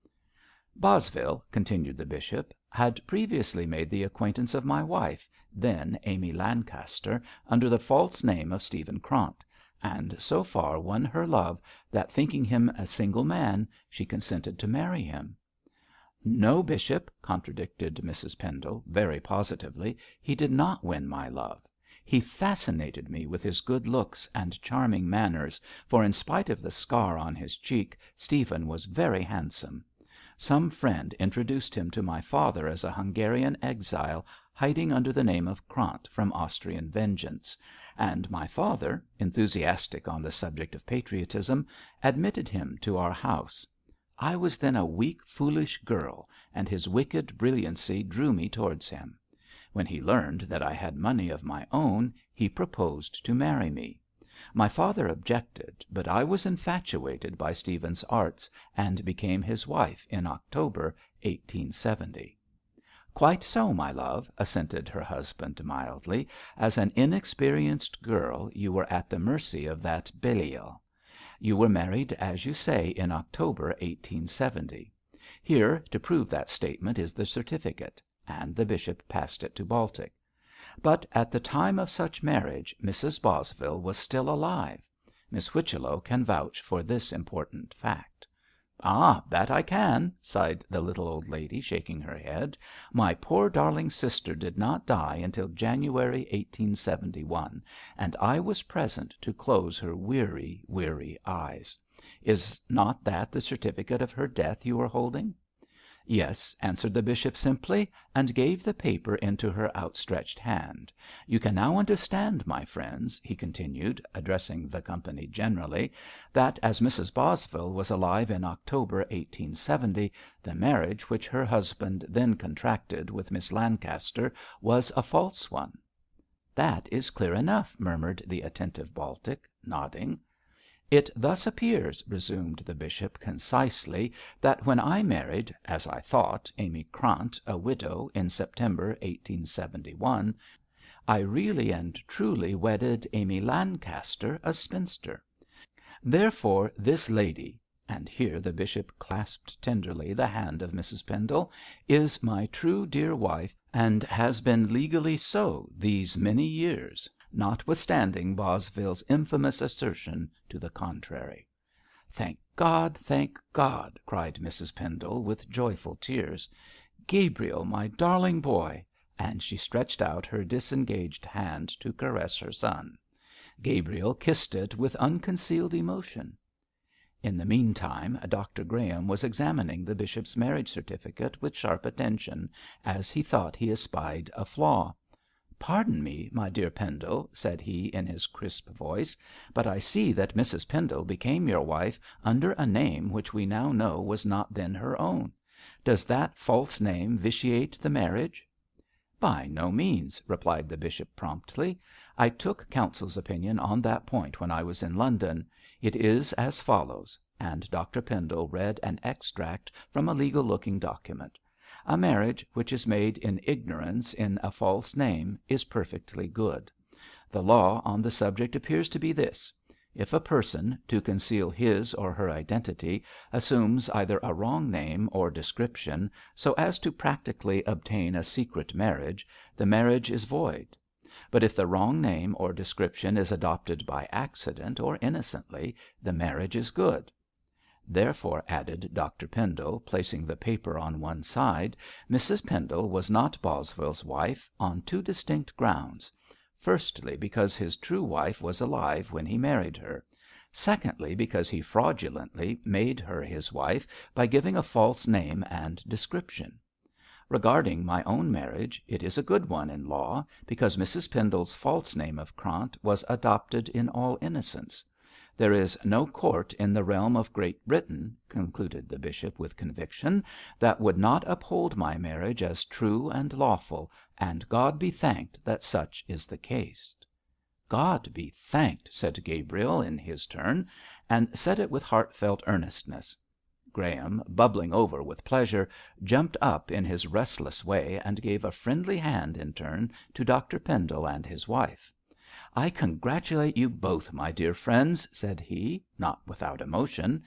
"Bosvile," continued the bishop, "had previously made the acquaintance of my wife, then Amy Lancaster, under the false name of Stephen Krant, and so far won her love that, thinking him a single man, she consented to marry him." "No, bishop," contradicted Mrs Pendle, very positively, "he did not win my love. He fascinated me with his good looks and charming manners, for in spite of the scar on his cheek, Stephen was very handsome. Some friend introduced him to my father as a Hungarian exile hiding under the name of Krant from Austrian vengeance, and my father, enthusiastic on the subject of patriotism, admitted him to our house. I was then a weak, foolish girl, and his wicked brilliancy drew me towards him. When he learned that I had money of my own, he proposed to marry me. My father objected, but I was infatuated by Stephen's arts, and became his wife in October 1870. "Quite so, my love," assented her husband, mildly. "As an inexperienced girl you were at the mercy of that Belial. You were married, as you say, in October 1870. Here, to prove that statement, is the certificate," and the bishop passed it to Baltic. "But at the time of such marriage Mrs Bosvile was still alive. Miss Whichello can vouch for this important fact." "Ah, that I can," sighed the little old lady, shaking her head. "My poor darling sister did not die until January 1871, and I was present to close her weary, weary eyes. Is not that the certificate of her death you are holding?" "Yes," answered the bishop, simply, and gave the paper into her outstretched hand. "You can now understand, my friends," he continued, addressing the company generally, "that as Mrs Bosvile was alive in October 1870, the marriage which her husband then contracted with Miss Lancaster was a false one." "That is clear enough," murmured the attentive Baltic, nodding. "It thus appears," resumed the bishop, concisely, "that when I married, as I thought, Amy Krant, a widow, in September 1871, I really and truly wedded Amy Lancaster, a spinster. Therefore this lady," and here the bishop clasped tenderly the hand of Mrs Pendle, "is my true dear wife, and has been legally so these many years, notwithstanding Bosvile's infamous assertion to the contrary." "Thank God, thank God!" cried Mrs Pendle, with joyful tears. "Gabriel, my darling boy," and she stretched out her disengaged hand to caress her son. Gabriel kissed it with unconcealed emotion. In the meantime Dr Graham was examining the bishop's marriage certificate with sharp attention, as he thought he espied a flaw. "Pardon me, my dear Pendle," said he in his crisp voice, "but I see that Mrs Pendle became your wife under a name which we now know was not then her own. Does that false name vitiate the marriage?" "By no means," replied the bishop, promptly. "I took counsel's opinion on that point when I was in London. It is as follows," and Dr Pendle read an extract from a legal looking document. "A marriage which is made in ignorance in a false name is perfectly good. The law on the subject appears to be this: if a person, to conceal his or her identity, assumes either a wrong name or description, so as to practically obtain a secret marriage, the marriage is void. But if the wrong name or description is adopted by accident or innocently, the marriage is good. Therefore," added Dr Pendle, placing the paper on one side, "Mrs Pendle was not Bosvile's wife on two distinct grounds. Firstly, because his true wife was alive when he married her. Secondly, because he fraudulently made her his wife by giving a false name and description. Regarding my own marriage, it is a good one in law, because Mrs Pendle's false name of Krant was adopted in all innocence. There is no court in the realm of Great Britain," concluded the bishop with conviction, "that would not uphold my marriage as true and lawful, and God be thanked that such is the case." God be thanked," said Gabriel in his turn, and said it with heartfelt earnestness. Graham, bubbling over with pleasure, jumped up in his restless way and gave a friendly hand in turn to Dr Pendle and his wife. "I congratulate you both, my dear friends," said he, not without emotion.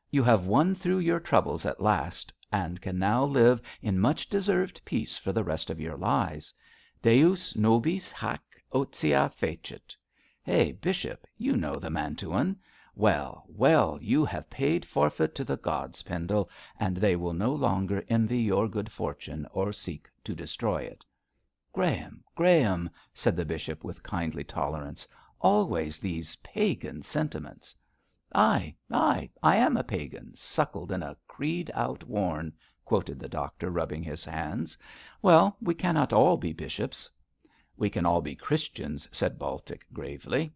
"You have won through your troubles at last, and can now live in much deserved peace for the rest of your lives. Deus nobis hac otia fecit. Hey, bishop, you know the Mantuan. Well, well, you have paid forfeit to the gods, Pendle, and they will no longer envy your good fortune or seek to destroy it." "Graham, Graham," said the bishop, with kindly tolerance, "always these pagan sentiments." "Ay, ay, I am a pagan, suckled in a creed outworn," quoted the doctor, rubbing his hands. "Well, we cannot all be bishops." "We can all be Christians," said Baltic, gravely.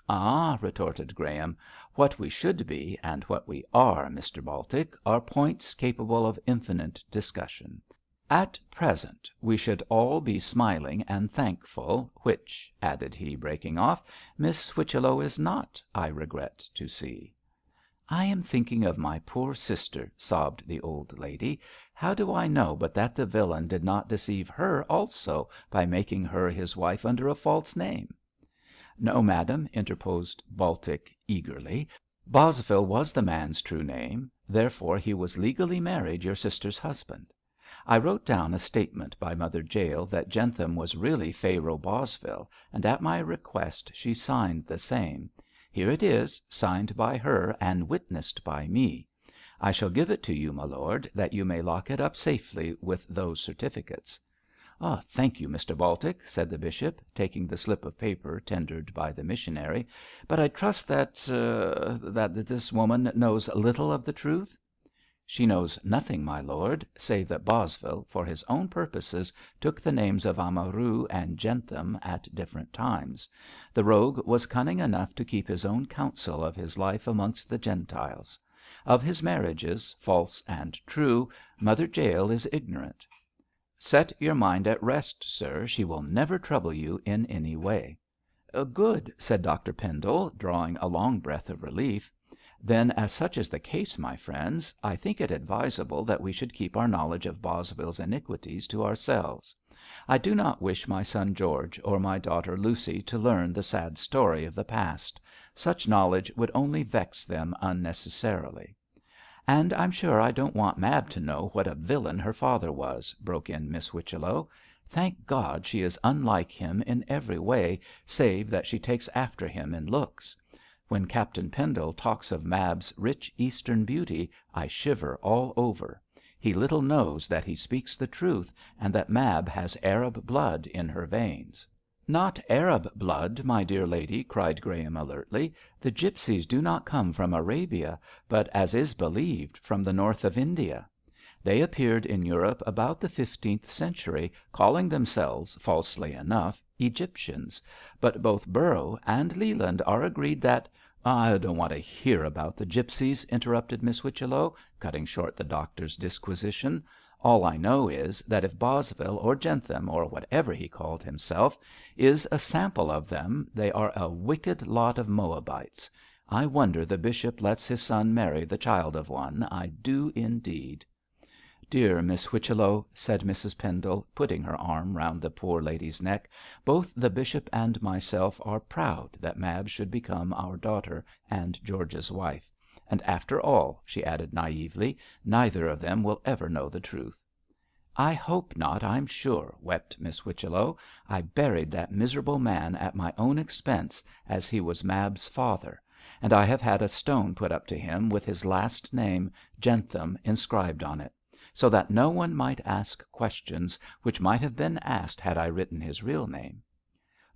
"Ah," retorted Graham, "what we should be and what we are, Mr Baltic, are points capable of infinite discussion. At present we should all be smiling and thankful, which," added he, breaking off, "Miss Whichello is not, I regret to see." "I am thinking of my poor sister," sobbed the old lady. "How do I know but that the villain did not deceive her also by making her his wife under a false name?" "No, madam," interposed Baltic, eagerly. "Bosvile was the man's true name, therefore he was legally married your sister's husband. I wrote down a statement by Mother Jael that Jentham was really Pharaoh Bosvile, and at my request she signed the same. Here it is, signed by her and witnessed by me. I shall give it to you, my lord, that you may lock it up safely with those certificates." "Thank you, Mr Baltic," said the bishop, taking the slip of paper tendered by the missionary. "But I trust that this woman knows little of the truth?" "She knows nothing, my lord, save that Bosvile, for his own purposes, took the names of Amaru and Jentham at different times. The rogue was cunning enough to keep his own counsel of his life amongst the Gentiles. Of his marriages, false and true, Mother Jael is ignorant. Set your mind at rest, sir, she will never trouble you in any way." "Good," said Dr Pendle, drawing a long breath of relief. "Then, as such is the case, my friends, I think it advisable that we should keep our knowledge of Bosvile's iniquities to ourselves. I do not wish my son George or my daughter Lucy to learn the sad story of the past. Such knowledge would only vex them unnecessarily." "And I'm sure I don't want Mab to know what a villain her father was," broke in Miss Whichello. "Thank God she is unlike him in every way, save that she takes after him in looks. When Captain Pendle talks of Mab's rich Eastern beauty, I shiver all over. He little knows that he speaks the truth, and that Mab has Arab blood in her veins." "Not Arab blood, my dear lady," cried Graham, alertly. "The gipsies do not come from Arabia, but, as is believed, from the north of India. They appeared in Europe about the 15th century, calling themselves, falsely enough, Egyptians; but both Burrough and Leland are agreed that——" "I don't want to hear about the gipsies," interrupted Miss Whichello, cutting short the doctor's disquisition. "All I know is, that if Bosvile, or Jentham, or whatever he called himself, is a sample of them, they are a wicked lot of Moabites. I wonder the bishop lets his son marry the child of one, I do indeed." "Dear Miss Whichello," said Mrs Pendle, putting her arm round the poor lady's neck, "both the bishop and myself are proud that Mab should become our daughter and George's wife. And after all," she added naively, "neither of them will ever know the truth." "I hope not, I'm sure," wept Miss Whichello. "I buried that miserable man at my own expense, as he was Mab's father; and I have had a stone put up to him with his last name, Jentham, inscribed on it, so that no one might ask questions which might have been asked had I written his real name."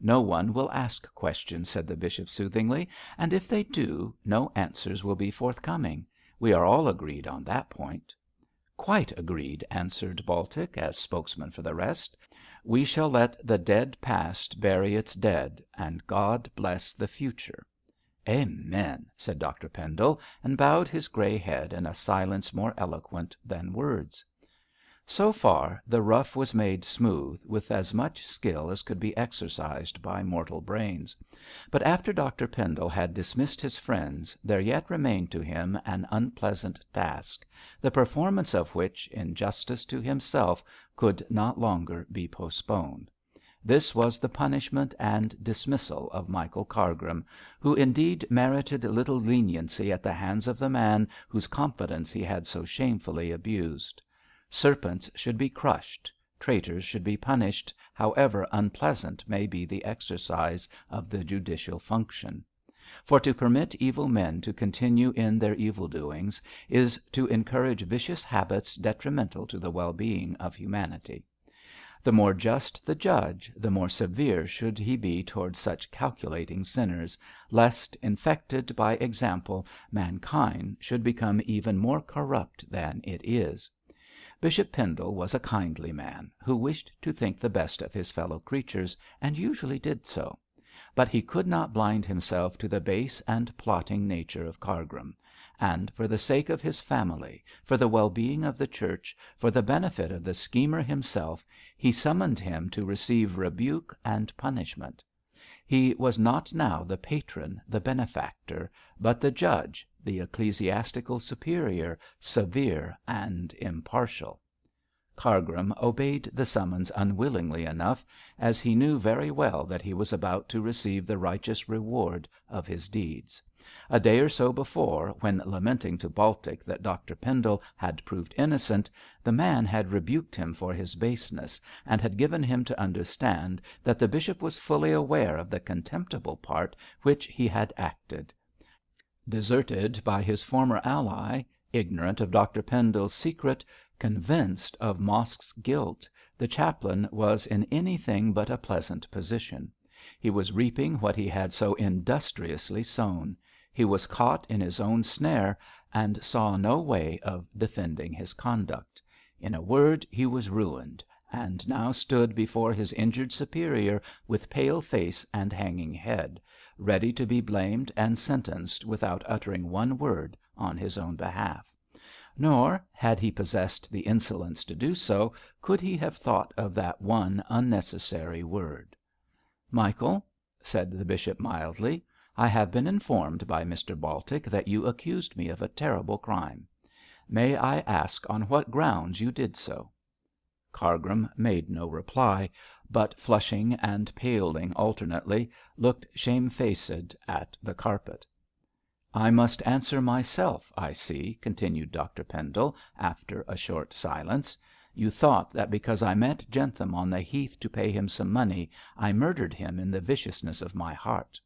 "No one will ask questions," said the bishop, soothingly, "and if they do, no answers will be forthcoming. We are all agreed on that point." "Quite agreed," answered Baltic, as spokesman for the rest. "We shall let the dead past bury its dead, and God bless the future." "Amen," said Dr Pendle, and bowed his grey head in a silence more eloquent than words. So far the rough was made smooth with as much skill as could be exercised by mortal brains. But after Dr Pendle had dismissed his friends there yet remained to him an unpleasant task, the performance of which, in justice to himself, could not longer be postponed. This was the punishment and dismissal of Michael Cargrim, who indeed merited little leniency at the hands of the man whose confidence he had so shamefully abused. Serpents should be crushed, traitors should be punished, however unpleasant may be the exercise of the judicial function. For to permit evil men to continue in their evil doings is to encourage vicious habits detrimental to the well being of humanity. The more just the judge, the more severe should he be towards such calculating sinners, lest, infected by example, mankind should become even more corrupt than it is. Bishop Pendle was a kindly man, who wished to think the best of his fellow creatures, and usually did so. But he could not blind himself to the base and plotting nature of Cargrim, and for the sake of his family, for the well being of the Church, for the benefit of the schemer himself, he summoned him to receive rebuke and punishment. He was not now the patron, the benefactor, but the judge, the ecclesiastical superior, severe and impartial. Cargrim obeyed the summons unwillingly enough, as he knew very well that he was about to receive the righteous reward of his deeds. A day or so before, when lamenting to Baltic that Dr Pendle had proved innocent, the man had rebuked him for his baseness, and had given him to understand that the bishop was fully aware of the contemptible part which he had acted. Deserted by his former ally, ignorant of Dr Pendle's secret, convinced of Mosk's guilt, the chaplain was in anything but a pleasant position. He was reaping what he had so industriously sown. He was caught in his own snare, and saw no way of defending his conduct. In a word, he was ruined, and now stood before his injured superior with pale face and hanging head, ready to be blamed and sentenced without uttering one word on his own behalf. Nor, had he possessed the insolence to do so, could he have thought of that one unnecessary word. "Michael," said the bishop mildly, "I have been informed by Mr Baltic that you accused me of a terrible crime. May I ask on what grounds you did so?" Cargrim made no reply, but flushing and paling alternately, looked shamefaced at the carpet. "I must answer myself, I see," continued Dr Pendle, after a short silence. "You thought that because I met Jentham on the heath to pay him some money, I murdered him in the viciousness of my heart.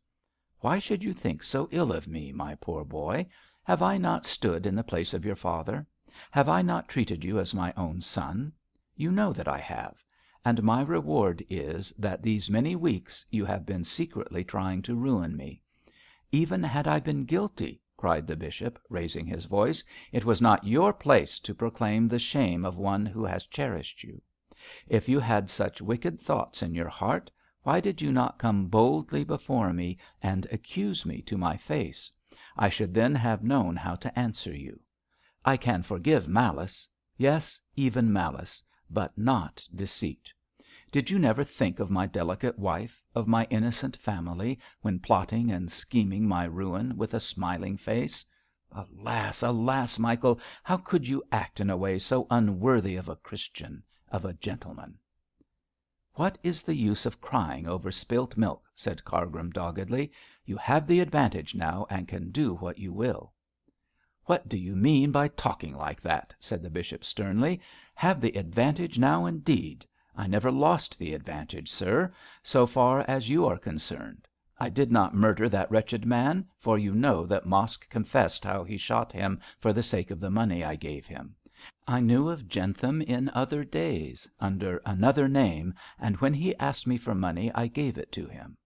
Why should you think so ill of me, my poor boy? Have I not stood in the place of your father? Have I not treated you as my own son? You know that I have. And my reward is, that these many weeks you have been secretly trying to ruin me. Even had I been guilty," cried the bishop, raising his voice, "it was not your place to proclaim the shame of one who has cherished you. If you had such wicked thoughts in your heart, why did you not come boldly before me and accuse me to my face? I should then have known how to answer you. I can forgive malice, yes, even malice, but not deceit. Did you never think of my delicate wife, of my innocent family, when plotting and scheming my ruin with a smiling face? Alas, alas, Michael, how could you act in a way so unworthy of a Christian, of a gentleman?" "What is the use of crying over spilt milk?" said Cargrim doggedly. "You have the advantage now, and can do what you will." "What do you mean by talking like that?" said the bishop sternly. "Have the advantage now, indeed! I never lost the advantage, sir, so far as you are concerned. I did not murder that wretched man, for you know that Mosk confessed how he shot him for the sake of the money I gave him. I knew of Jentham in other days, under another name, and when he asked me for money I gave it to him.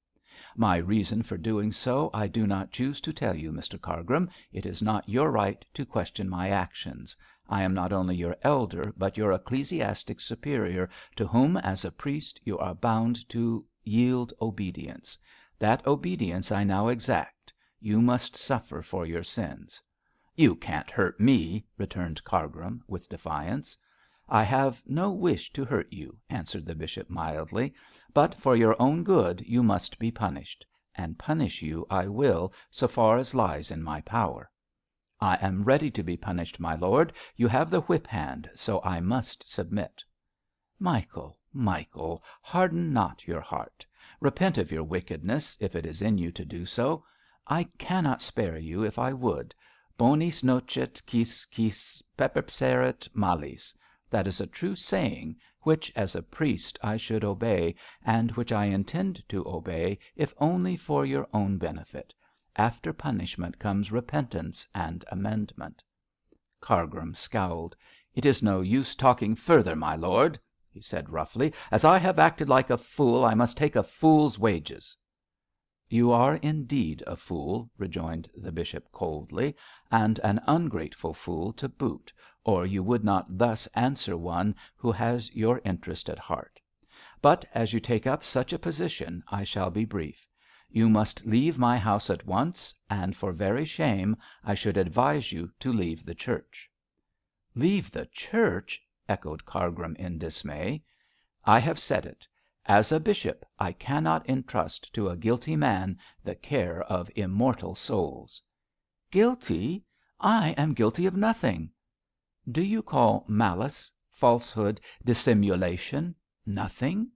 My reason for doing so I do not choose to tell you, Mr Cargrim. It is not your right to question my actions. I am not only your elder, but your ecclesiastic superior, to whom as a priest you are bound to yield obedience. That obedience I now exact. You must suffer for your sins." "You can't hurt me," returned Cargrim, with defiance. "I have no wish to hurt you," answered the bishop, mildly. "But for your own good you must be punished. And punish you I will, so far as lies in my power." "I am ready to be punished, my lord. You have the whip hand, so I must submit." "Michael, Michael, harden not your heart. Repent of your wickedness, if it is in you to do so. I cannot spare you if I would. Bonis nocet quis perceperet malis. That is a true saying, which as a priest I should obey, and which I intend to obey, if only for your own benefit. After punishment comes repentance and amendment." Cargrim scowled. "It is no use talking further, my lord," he said roughly. "As I have acted like a fool, I must take a fool's wages." "You are indeed a fool," rejoined the bishop coldly, "and an ungrateful fool to boot, or you would not thus answer one who has your interest at heart. But as you take up such a position, I shall be brief. You must leave my house at once, and for very shame I should advise you to leave the church." "Leave the church!" echoed Cargrim in dismay. "I have said it. As a bishop I cannot entrust to a guilty man the care of immortal souls." "Guilty? I am guilty of nothing." "Do you call malice, falsehood, dissimulation nothing?"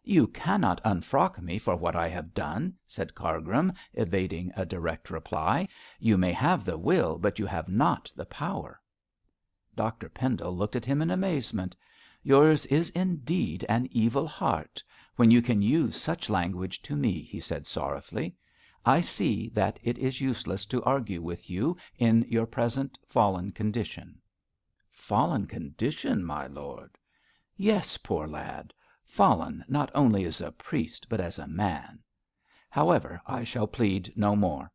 "You cannot unfrock me for what I have done," said Cargrim, evading a direct reply. "You may have the will, but you have not the power." Dr Pendle looked at him in amazement. "Yours is indeed an evil heart, when you can use such language to me," he said sorrowfully. "I see that it is useless to argue with you in your present fallen condition." "Fallen condition, my lord?" "Yes, poor lad. Fallen not only as a priest, but as a man. However, I shall plead no more.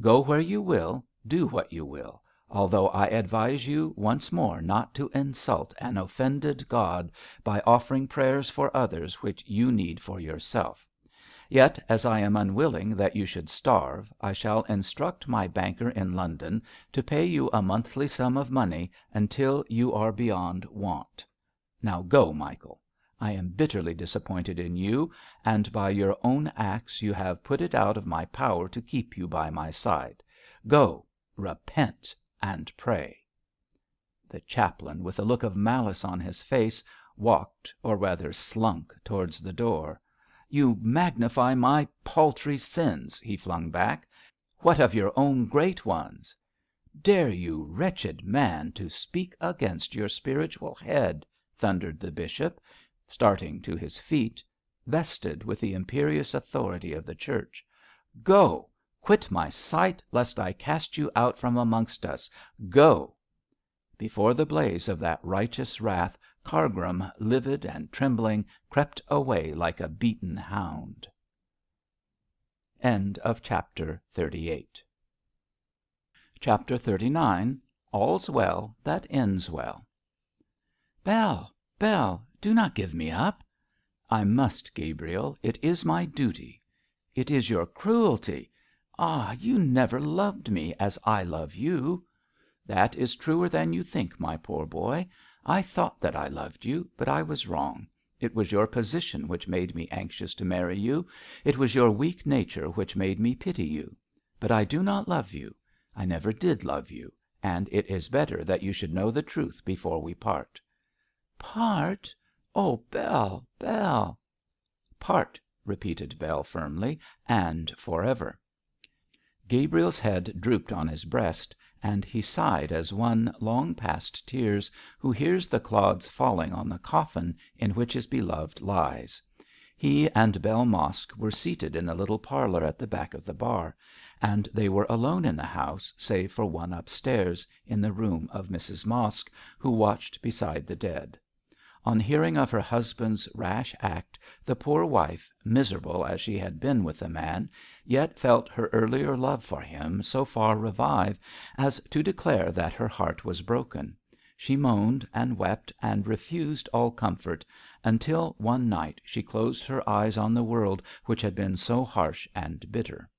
Go where you will, do what you will, although I advise you once more not to insult an offended God by offering prayers for others which you need for yourself. Yet, as I am unwilling that you should starve, I shall instruct my banker in London to pay you a monthly sum of money until you are beyond want. Now go, Michael. I am bitterly disappointed in you, and by your own acts you have put it out of my power to keep you by my side. Go, repent, and pray." The chaplain, with a look of malice on his face, walked, or rather slunk, towards the door. "You magnify my paltry sins," he flung back. "What of your own great ones?" "Dare you, wretched man, to speak against your spiritual head?" thundered the bishop, starting to his feet, vested with the imperious authority of the Church. "Go! Quit my sight, lest I cast you out from amongst us. Go!" Before the blaze of that righteous wrath, Cargrim, livid and trembling, crept away like a beaten hound. Chapter 39. All's well that ends well. "Bell, Bell, do not give me up." "I must, Gabriel. It is my duty." "It is your cruelty. Ah, you never loved me as I love you." "That is truer than you think, my poor boy. I thought that I loved you, but I was wrong. It was your position which made me anxious to marry you. It was your weak nature which made me pity you. But I do not love you. I never did love you, and it is better that you should know the truth before we part." "Part? Oh, Bell, Bell!" "Part," repeated Bell firmly, "and for ever." Gabriel's head drooped on his breast, and he sighed as one, long past tears, who hears the clods falling on the coffin in which his beloved lies. He and Bell Mosk were seated in the little parlour at the back of the bar, and they were alone in the house, save for one upstairs, in the room of Mrs Mosk, who watched beside the dead. On hearing of her husband's rash act, the poor wife, miserable as she had been with the man, yet felt her earlier love for him so far revive as to declare that her heart was broken. She moaned and wept and refused all comfort, until one night she closed her eyes on the world which had been so harsh and bitter.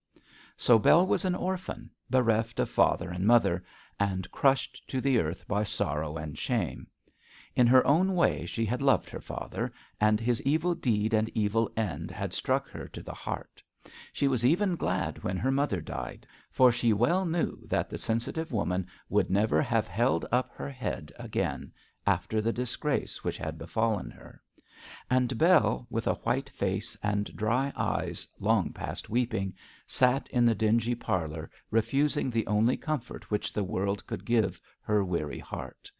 So Bell was an orphan, bereft of father and mother, and crushed to the earth by sorrow and shame. In her own way she had loved her father, and his evil deed and evil end had struck her to the heart. She was even glad when her mother died, for she well knew that the sensitive woman would never have held up her head again, after the disgrace which had befallen her. And Bell, with a white face and dry eyes long past weeping, sat in the dingy parlour, refusing the only comfort which the world could give her weary heart.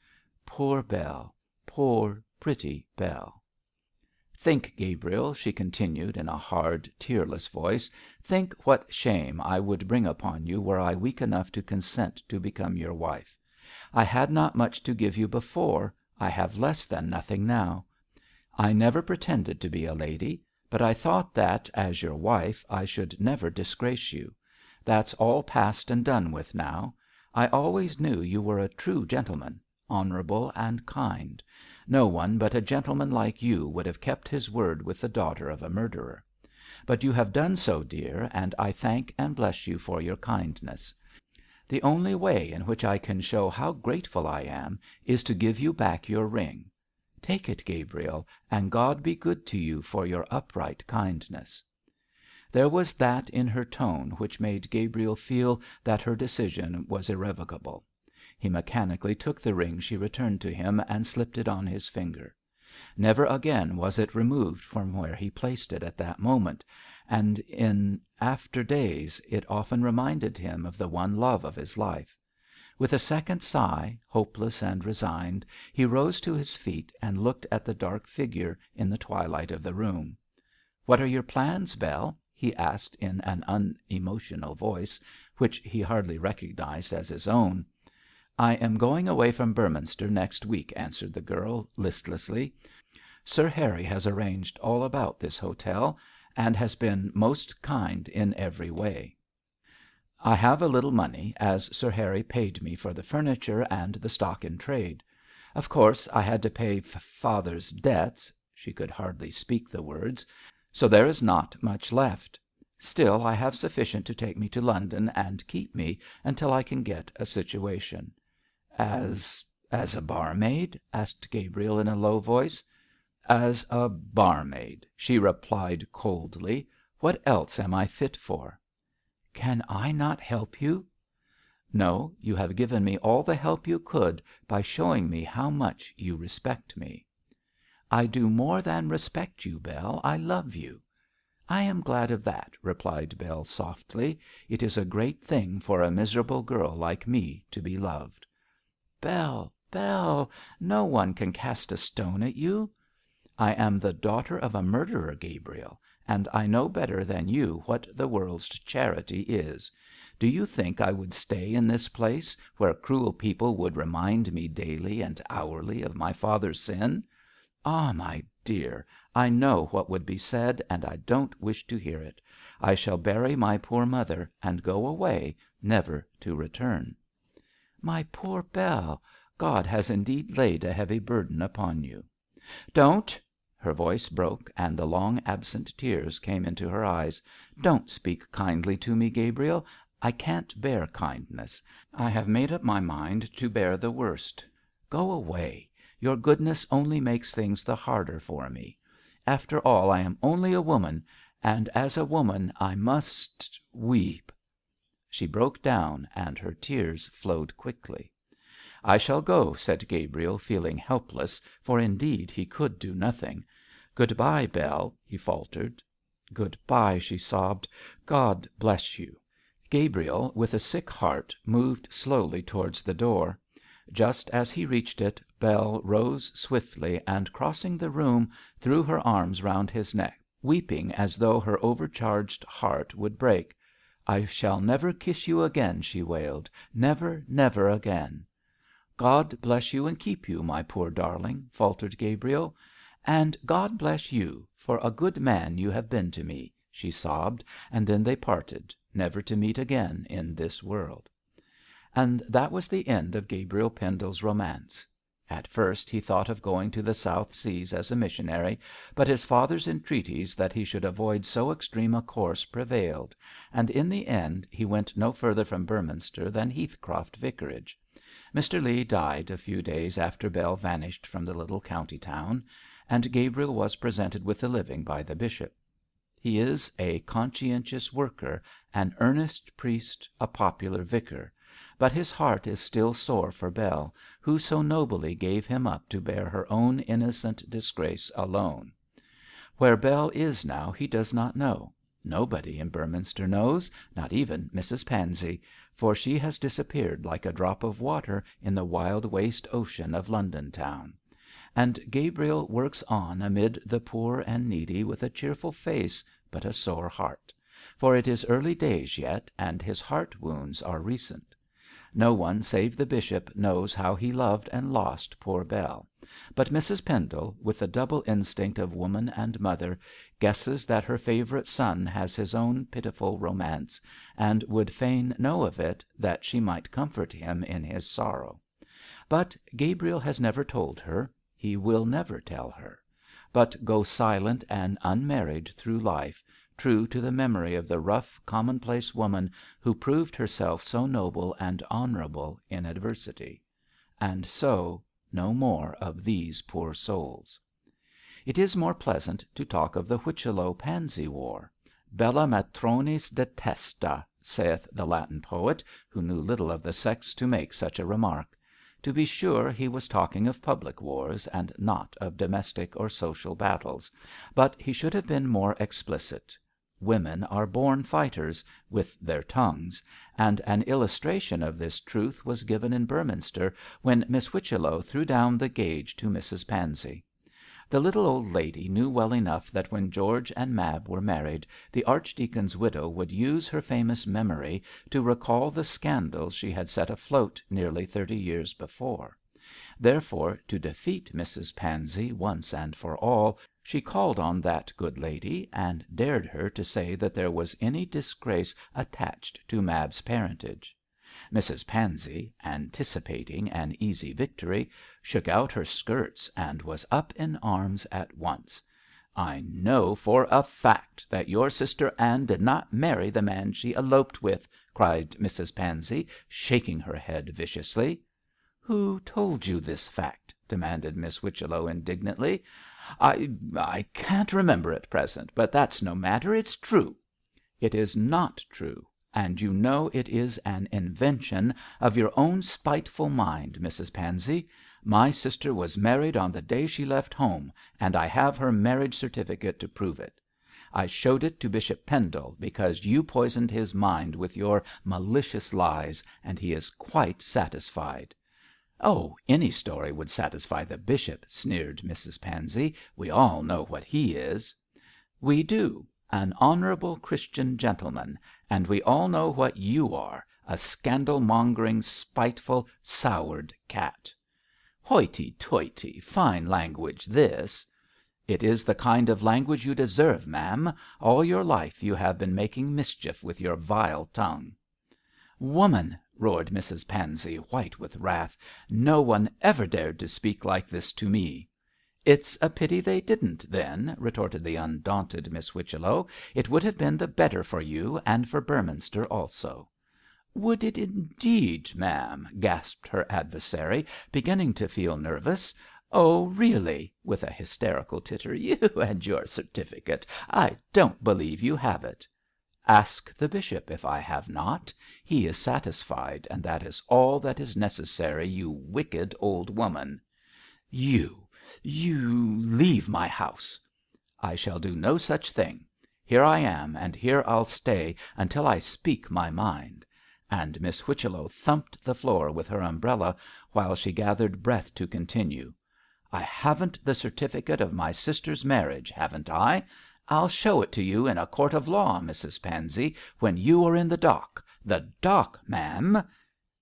Poor Bell! Poor, pretty Bell! "Think, Gabriel," she continued, in a hard, tearless voice, "think what shame I would bring upon you were I weak enough to consent to become your wife. I had not much to give you before, I have less than nothing now. I never pretended to be a lady, but I thought that, as your wife, I should never disgrace you. That's all past and done with now. I always knew you were a true gentleman, honourable and kind. No one but a gentleman like you would have kept his word with the daughter of a murderer. But you have done so, dear, and I thank and bless you for your kindness. The only way in which I can show how grateful I am is to give you back your ring. Take it, Gabriel, and God be good to you for your upright kindness." There was that in her tone which made Gabriel feel that her decision was irrevocable. He mechanically took the ring she returned to him and slipped it on his finger. Never again was it removed from where he placed it at that moment, and in after days it often reminded him of the one love of his life. With a second sigh, hopeless and resigned, he rose to his feet and looked at the dark figure in the twilight of the room. "What are your plans, Bell?" he asked in an unemotional voice, which he hardly recognised as his own. "I am going away from Beorminster next week," answered the girl, listlessly. "Sir Harry has arranged all about this hotel, and has been most kind in every way. I have a little money, as Sir Harry paid me for the furniture and the stock in trade. Of course I had to pay father's debts," she could hardly speak the words, "so there is not much left. Still I have sufficient to take me to London and keep me until I can get a situation." "As a barmaid?" asked Gabriel in a low voice. "As a barmaid," she replied coldly. "What else am I fit for?" "Can I not help you?" "No, you have given me all the help you could by showing me how much you respect me." "I do more than respect you, Bell. I love you." "I am glad of that," replied Bell, softly. "It is a great thing for a miserable girl like me to be loved." "Bell, Bell, no one can cast a stone at you." "I am the daughter of a murderer, Gabriel, and I know better than you what the world's charity is. Do you think I would stay in this place, where cruel people would remind me daily and hourly of my father's sin? Ah, my dear, I know what would be said, and I don't wish to hear it. I shall bury my poor mother and go away, never to return." "My poor Bell, God has indeed laid a heavy burden upon you." "Don't!" Her voice broke, and the long absent tears came into her eyes. "Don't speak kindly to me, Gabriel. I can't bear kindness. I have made up my mind to bear the worst. Go away. Your goodness only makes things the harder for me. After all, I am only a woman, and as a woman I must weep." She broke down, and her tears flowed quickly. "I shall go," said Gabriel, feeling helpless, for indeed he could do nothing. "Good bye, Bell," he faltered. "Good bye," she sobbed. "God bless you." Gabriel, with a sick heart, moved slowly towards the door. Just as he reached it, Bell rose swiftly, and crossing the room, threw her arms round his neck, weeping as though her overcharged heart would break. "I shall never kiss you again," she wailed. "Never, never again." "God bless you and keep you, my poor darling," faltered Gabriel. "And God bless you, for a good man you have been to me," she sobbed, and then they parted, never to meet again in this world. And that was the end of Gabriel Pendle's romance. At first he thought of going to the South Seas as a missionary, but his father's entreaties that he should avoid so extreme a course prevailed, and in the end he went no further from Beorminster than Heathcroft Vicarage. Mr. Lee died a few days after Bell vanished from the little county town, and Gabriel was presented with the living by the bishop. He is a conscientious worker, an earnest priest, a popular vicar, but his heart is still sore for Bell, who so nobly gave him up to bear her own innocent disgrace alone. Where Bell is now he does not know. Nobody in Beorminster knows, not even Mrs Pansey, for she has disappeared like a drop of water in the wild waste ocean of London town. And Gabriel works on amid the poor and needy with a cheerful face but a sore heart, for it is early days yet, and his heart wounds are recent. No one save the bishop knows how he loved and lost poor Bell, but Mrs Pendle, with the double instinct of woman and mother, guesses that her favourite son has his own pitiful romance, and would fain know of it that she might comfort him in his sorrow. But Gabriel has never told her. He will never tell her, but go silent and unmarried through life, true to the memory of the rough, commonplace woman who proved herself so noble and honourable in adversity. And so no more of these poor souls. It is more pleasant to talk of the Whichello Pansey War. Bella matronis detesta, saith the Latin poet, who knew little of the sex to make such a remark. To be sure, he was talking of public wars, and not of domestic or social battles, but he should have been more explicit. Women are born fighters, with their tongues, and an illustration of this truth was given in Beorminster when Miss Whichello threw down the gage to Mrs Pansey. The little old lady knew well enough that when George and Mab were married the archdeacon's widow would use her famous memory to recall the scandals she had set afloat nearly 30 years before. Therefore, to defeat Mrs Pansey once and for all, she called on that good lady, and dared her to say that there was any disgrace attached to Mab's parentage. Mrs Pansey, anticipating an easy victory, shook out her skirts and was up in arms at once. "I know for a fact that your sister Anne did not marry the man she eloped with," cried Mrs Pansey, shaking her head viciously. "Who told you this fact?" demanded Miss Whichello, indignantly. I can't remember at present, but that's no matter. It's true." "It is not true, and you know it is an invention of your own spiteful mind, Mrs Pansey. My sister was married on the day she left home, and I have her marriage certificate to prove it. I showed it to Bishop Pendle because you poisoned his mind with your malicious lies, and he is quite satisfied." "Oh, any story would satisfy the bishop," sneered Mrs Pansey. "We all know what he is." "We do. An honourable Christian gentleman, and we all know what you are, a scandal mongering, spiteful, soured cat." "Hoity toity, fine language this." "It is the kind of language you deserve, ma'am. All your life you have been making mischief with your vile tongue." "Woman," roared Mrs Pansey, white with wrath, "no one ever dared to speak like this to me." "It's a pity they didn't, then," retorted the undaunted Miss Whichello. "It would have been the better for you, and for Beorminster also." "Would it indeed, ma'am?" gasped her adversary, beginning to feel nervous. "Oh, really," with a hysterical titter, "you and your certificate. I don't believe you have it." "Ask the bishop if I have not. He is satisfied, and that is all that is necessary, you wicked old woman." You leave my house." "I shall do no such thing. Here I am, and here I'll stay until I speak my mind." And Miss Whichello thumped the floor with her umbrella while she gathered breath to continue. "I haven't the certificate of my sister's marriage, haven't I? I'll show it to you in a court of law, Mrs Pansey, when you are in the dock. The dock, ma'am."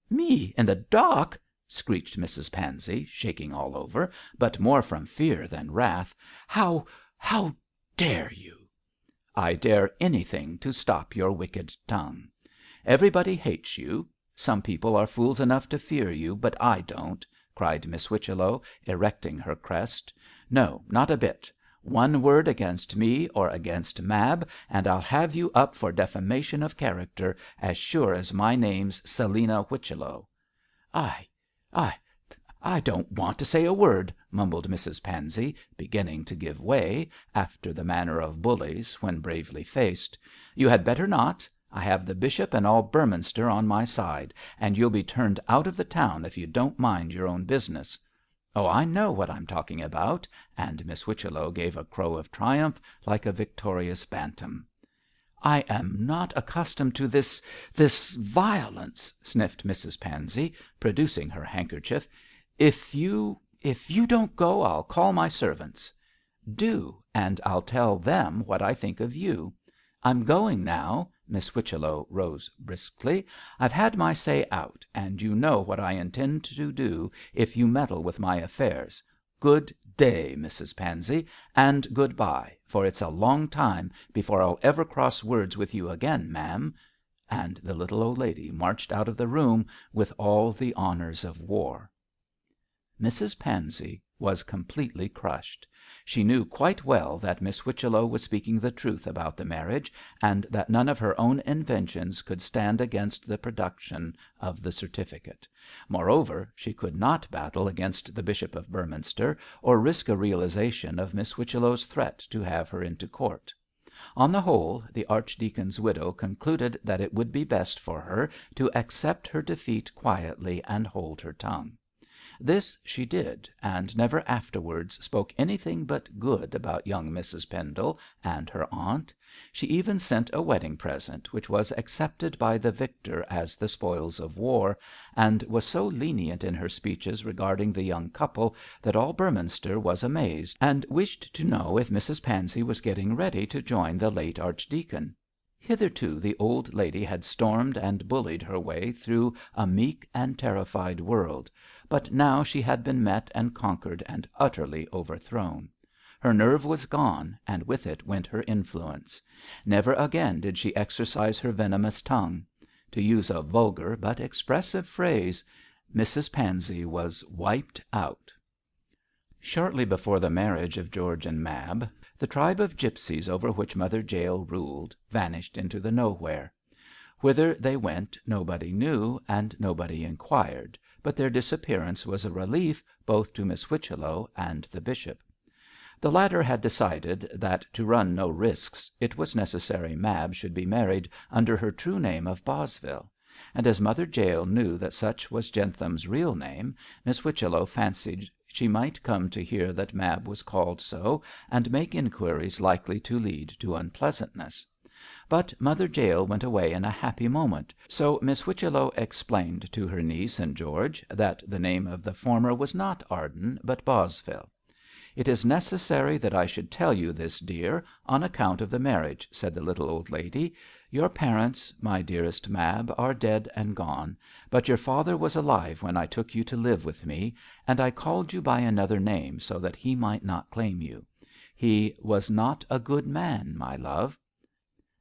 "Me in the dock!" screeched Mrs Pansey, shaking all over, but more from fear than wrath. "How dare you?" "I dare anything to stop your wicked tongue. Everybody hates you. Some people are fools enough to fear you, but I don't," cried Miss Whichello, erecting her crest. "No, not a bit. One word against me or against Mab, and I'll have you up for defamation of character, as sure as my name's Selina Whichello." "I don't want to say a word," mumbled Mrs Pansey, beginning to give way, after the manner of bullies when bravely faced. "You had better not. I have the bishop and all Beorminster on my side, and you'll be turned out of the town if you don't mind your own business. Oh, I know what I'm talking about," and Miss Whichello gave a crow of triumph like a victorious bantam. "I am not accustomed to this violence," sniffed Mrs Pansey, producing her handkerchief. "If you don't go, I'll call my servants." "Do, and I'll tell them what I think of you. I'm going now." Miss Whichello rose briskly. "I've had my say out, and you know what I intend to do if you meddle with my affairs. Good day, Mrs Pansey, and good bye, for it's a long time before I'll ever cross words with you again, ma'am." And the little old lady marched out of the room with all the honours of war. Mrs Pansey was completely crushed. She knew quite well that Miss Whichello was speaking the truth about the marriage, and that none of her own inventions could stand against the production of the certificate. Moreover, she could not battle against the Bishop of Beorminster, or risk a realisation of Miss Whichello's threat to have her into court. On the whole, the archdeacon's widow concluded that it would be best for her to accept her defeat quietly and hold her tongue. This she did, and never afterwards spoke anything but good about young Mrs Pendle and her aunt. She even sent a wedding present, which was accepted by the victor as the spoils of war, and was so lenient in her speeches regarding the young couple that all Beorminster was amazed, and wished to know if Mrs Pansey was getting ready to join the late archdeacon. Hitherto the old lady had stormed and bullied her way through a meek and terrified world, but now she had been met and conquered and utterly overthrown. Her nerve was gone, and with it went her influence. Never again did she exercise her venomous tongue. To use a vulgar but expressive phrase, Mrs Pansey was wiped out. Shortly before the marriage of George and Mab, the tribe of gipsies over which Mother Jael ruled vanished into the nowhere. Whither they went nobody knew, and nobody inquired, but their disappearance was a relief both to Miss Whichello and the bishop. The latter had decided that to run no risks it was necessary Mab should be married under her true name of Bosvile; and as Mother Jael knew that such was Jentham's real name, Miss Whichello fancied she might come to hear that Mab was called so, and make inquiries likely to lead to unpleasantness. But Mother Jael went away in a happy moment, so Miss Whichello explained to her niece and George that the name of the former was not Arden, but Bosvile. "It is necessary that I should tell you this, dear, on account of the marriage," said the little old lady. "Your parents, my dearest Mab, are dead and gone, but your father was alive when I took you to live with me, and I called you by another name so that he might not claim you. He was not a good man, my love."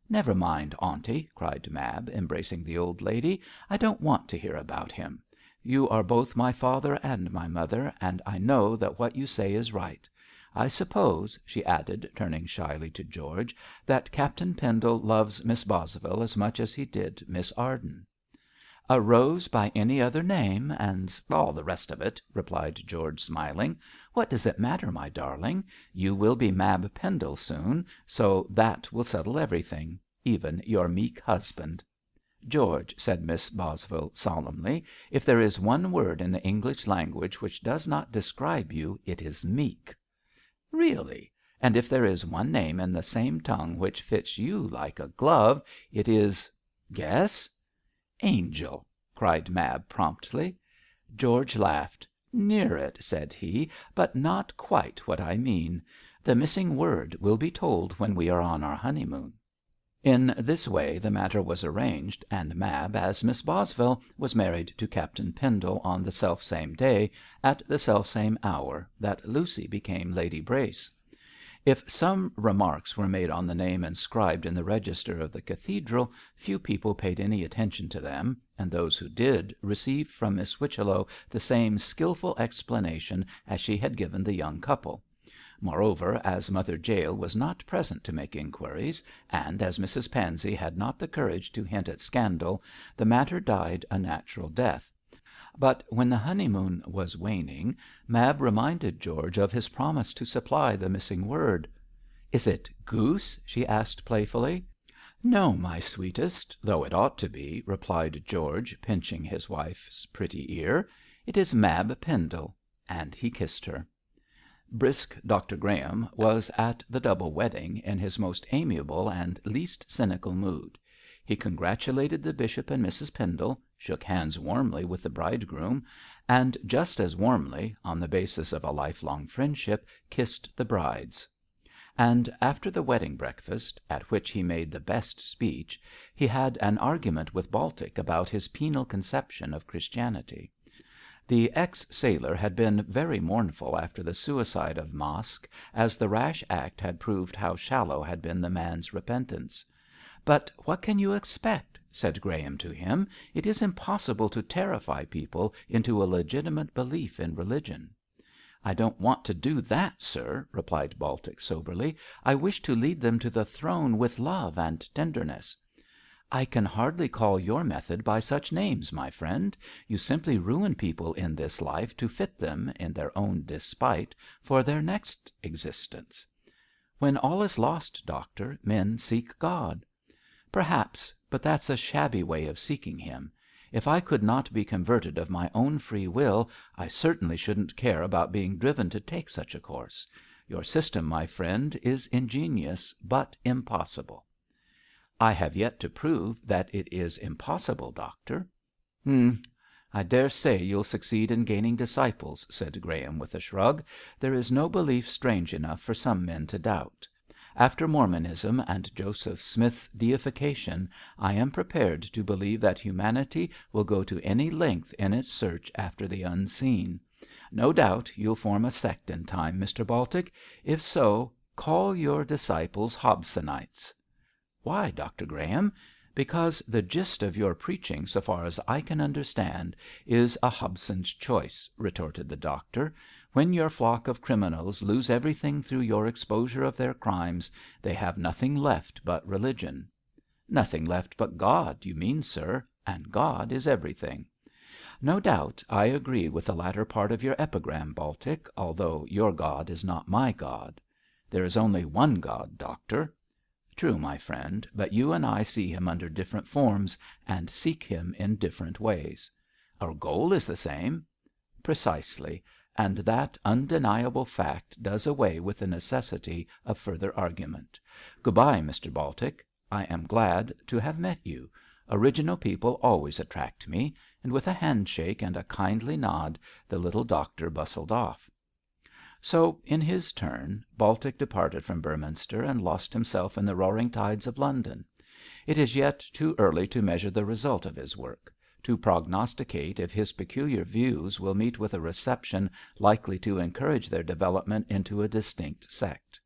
"Never mind, aunty," cried Mab, embracing the old lady. "I don't want to hear about him. You are both my father and my mother, and I know that what you say is right. I suppose," she added, turning shyly to George, "that Captain Pendle loves Miss Bosvile as much as he did Miss Arden." "A rose by any other name, and all the rest of it," replied George, smiling. "What does it matter, my darling? You will be Mab Pendle soon, so that will settle everything, even your meek husband." "George," said Miss Bosvile solemnly, "if there is one word in the English language which does not describe you, it is meek." "Really! And if there is one name in the same tongue which fits you like a glove, it is guess." "Angel," cried Mab, promptly. George laughed. "Near it," said he, "but not quite what I mean. The missing word will be told when we are on our honeymoon." In this way the matter was arranged, and Mab, as Miss Bosvile, was married to Captain Pendle on the selfsame day, at the selfsame hour, that Lucy became Lady Brace. If some remarks were made on the name inscribed in the register of the cathedral, few people paid any attention to them, and those who did received from Miss Whichello the same skilful explanation as she had given the young couple. Moreover, as Mother Jael was not present to make inquiries, and as Mrs Pansey had not the courage to hint at scandal, the matter died a natural death. But when the honeymoon was waning, Mab reminded George of his promise to supply the missing word. "Is it goose?" she asked playfully. "No, my sweetest, though it ought to be," replied George, pinching his wife's pretty ear. "It is Mab Pendle," and he kissed her. Brisk Dr Graham was at the double wedding in his most amiable and least cynical mood. He congratulated the bishop and Mrs Pendle, shook hands warmly with the bridegroom, and just as warmly, on the basis of a lifelong friendship, kissed the brides. And after the wedding breakfast, at which he made the best speech, he had an argument with Baltic about his penal conception of Christianity. The ex-sailor had been very mournful after the suicide of Mosk, as the rash act had proved how shallow had been the man's repentance. "But what can you expect?" said Graham to him. "It is impossible to terrify people into a legitimate belief in religion." "I don't want to do that, sir," replied Baltic, soberly. "I wish to lead them to the throne with love and tenderness." "I can hardly call your method by such names, my friend. You simply ruin people in this life to fit them, in their own despite, for their next existence." "When all is lost, doctor, men seek God." "Perhaps, but that's a shabby way of seeking Him. If I could not be converted of my own free will, I certainly shouldn't care about being driven to take such a course. Your system, my friend, is ingenious, but impossible." "I have yet to prove that it is impossible, doctor." "I dare say you'll succeed in gaining disciples," said Graham, with a shrug. "There is no belief strange enough for some men to doubt. After Mormonism and Joseph Smith's deification, I am prepared to believe that humanity will go to any length in its search after the unseen. No doubt you'll form a sect in time, Mr Baltic. If so, call your disciples Hobsonites." "Why, Dr Graham?" "Because the gist of your preaching, so far as I can understand, is a Hobson's choice," retorted the doctor. "When your flock of criminals lose everything through your exposure of their crimes, they have nothing left but religion." "Nothing left but God, you mean, sir, and God is everything." "No doubt I agree with the latter part of your epigram, Baltic, although your God is not my God." "There is only one God, doctor." "True, my friend, but you and I see Him under different forms, and seek Him in different ways." "Our goal is the same." "Precisely, and that undeniable fact does away with the necessity of further argument. Good bye, Mr Baltic. I am glad to have met you. Original people always attract me," and with a handshake and a kindly nod the little doctor bustled off. So, in his turn, Baltic departed from Beorminster and lost himself in the roaring tides of London. It is yet too early to measure the result of his work, to prognosticate if his peculiar views will meet with a reception likely to encourage their development into a distinct sect.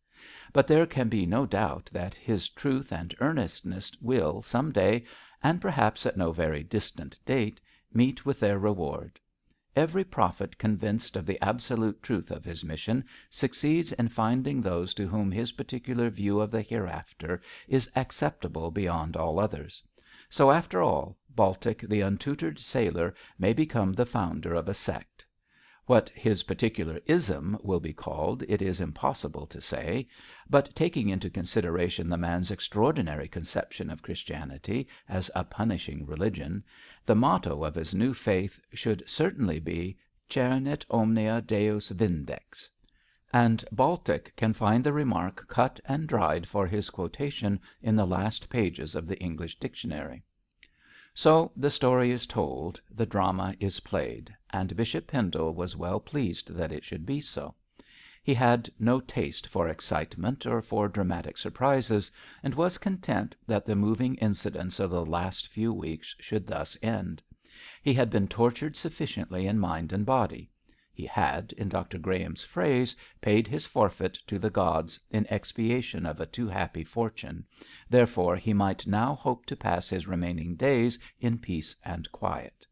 But there can be no doubt that his truth and earnestness will some day, and perhaps at no very distant date, meet with their reward. Every prophet convinced of the absolute truth of his mission succeeds in finding those to whom his particular view of the hereafter is acceptable beyond all others. So, after all, Baltic the untutored sailor may become the founder of a sect. What his particular ism will be called it is impossible to say, but taking into consideration the man's extraordinary conception of Christianity as a punishing religion, the motto of his new faith should certainly be Cernit omnia Deus vindex, and Baltic can find the remark cut and dried for his quotation in the last pages of the English dictionary. So the story is told, the drama is played, and Bishop Pendle was well pleased that it should be so. He had no taste for excitement or for dramatic surprises, and was content that the moving incidents of the last few weeks should thus end. He had been tortured sufficiently in mind and body. He had, in Dr Graham's phrase, paid his forfeit to the gods in expiation of a too happy fortune, therefore he might now hope to pass his remaining days in peace and quiet.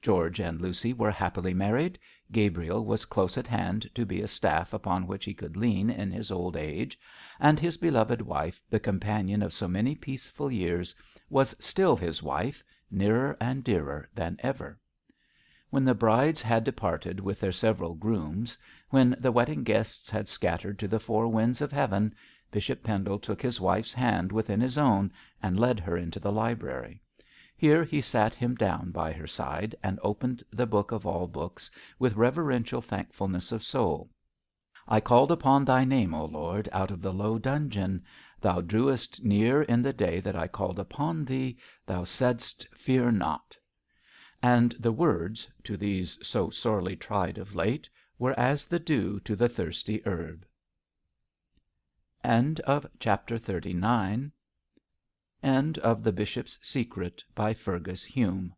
George and Lucy were happily married. Gabriel was close at hand to be a staff upon which he could lean in his old age, and his beloved wife, the companion of so many peaceful years, was still his wife, nearer and dearer than ever. When the brides had departed with their several grooms, when the wedding guests had scattered to the four winds of heaven, Bishop Pendle took his wife's hand within his own and led her into the library. Here he sat him down by her side and opened the book of all books with reverential thankfulness of soul. "I called upon Thy name, O Lord, out of the low dungeon. Thou drewest near in the day that I called upon Thee. Thou saidst, Fear not." And the words, to these so sorely tried of late, were as the dew to the thirsty herb. Chapter 39. End of The Bishop's Secret, by Fergus Hume.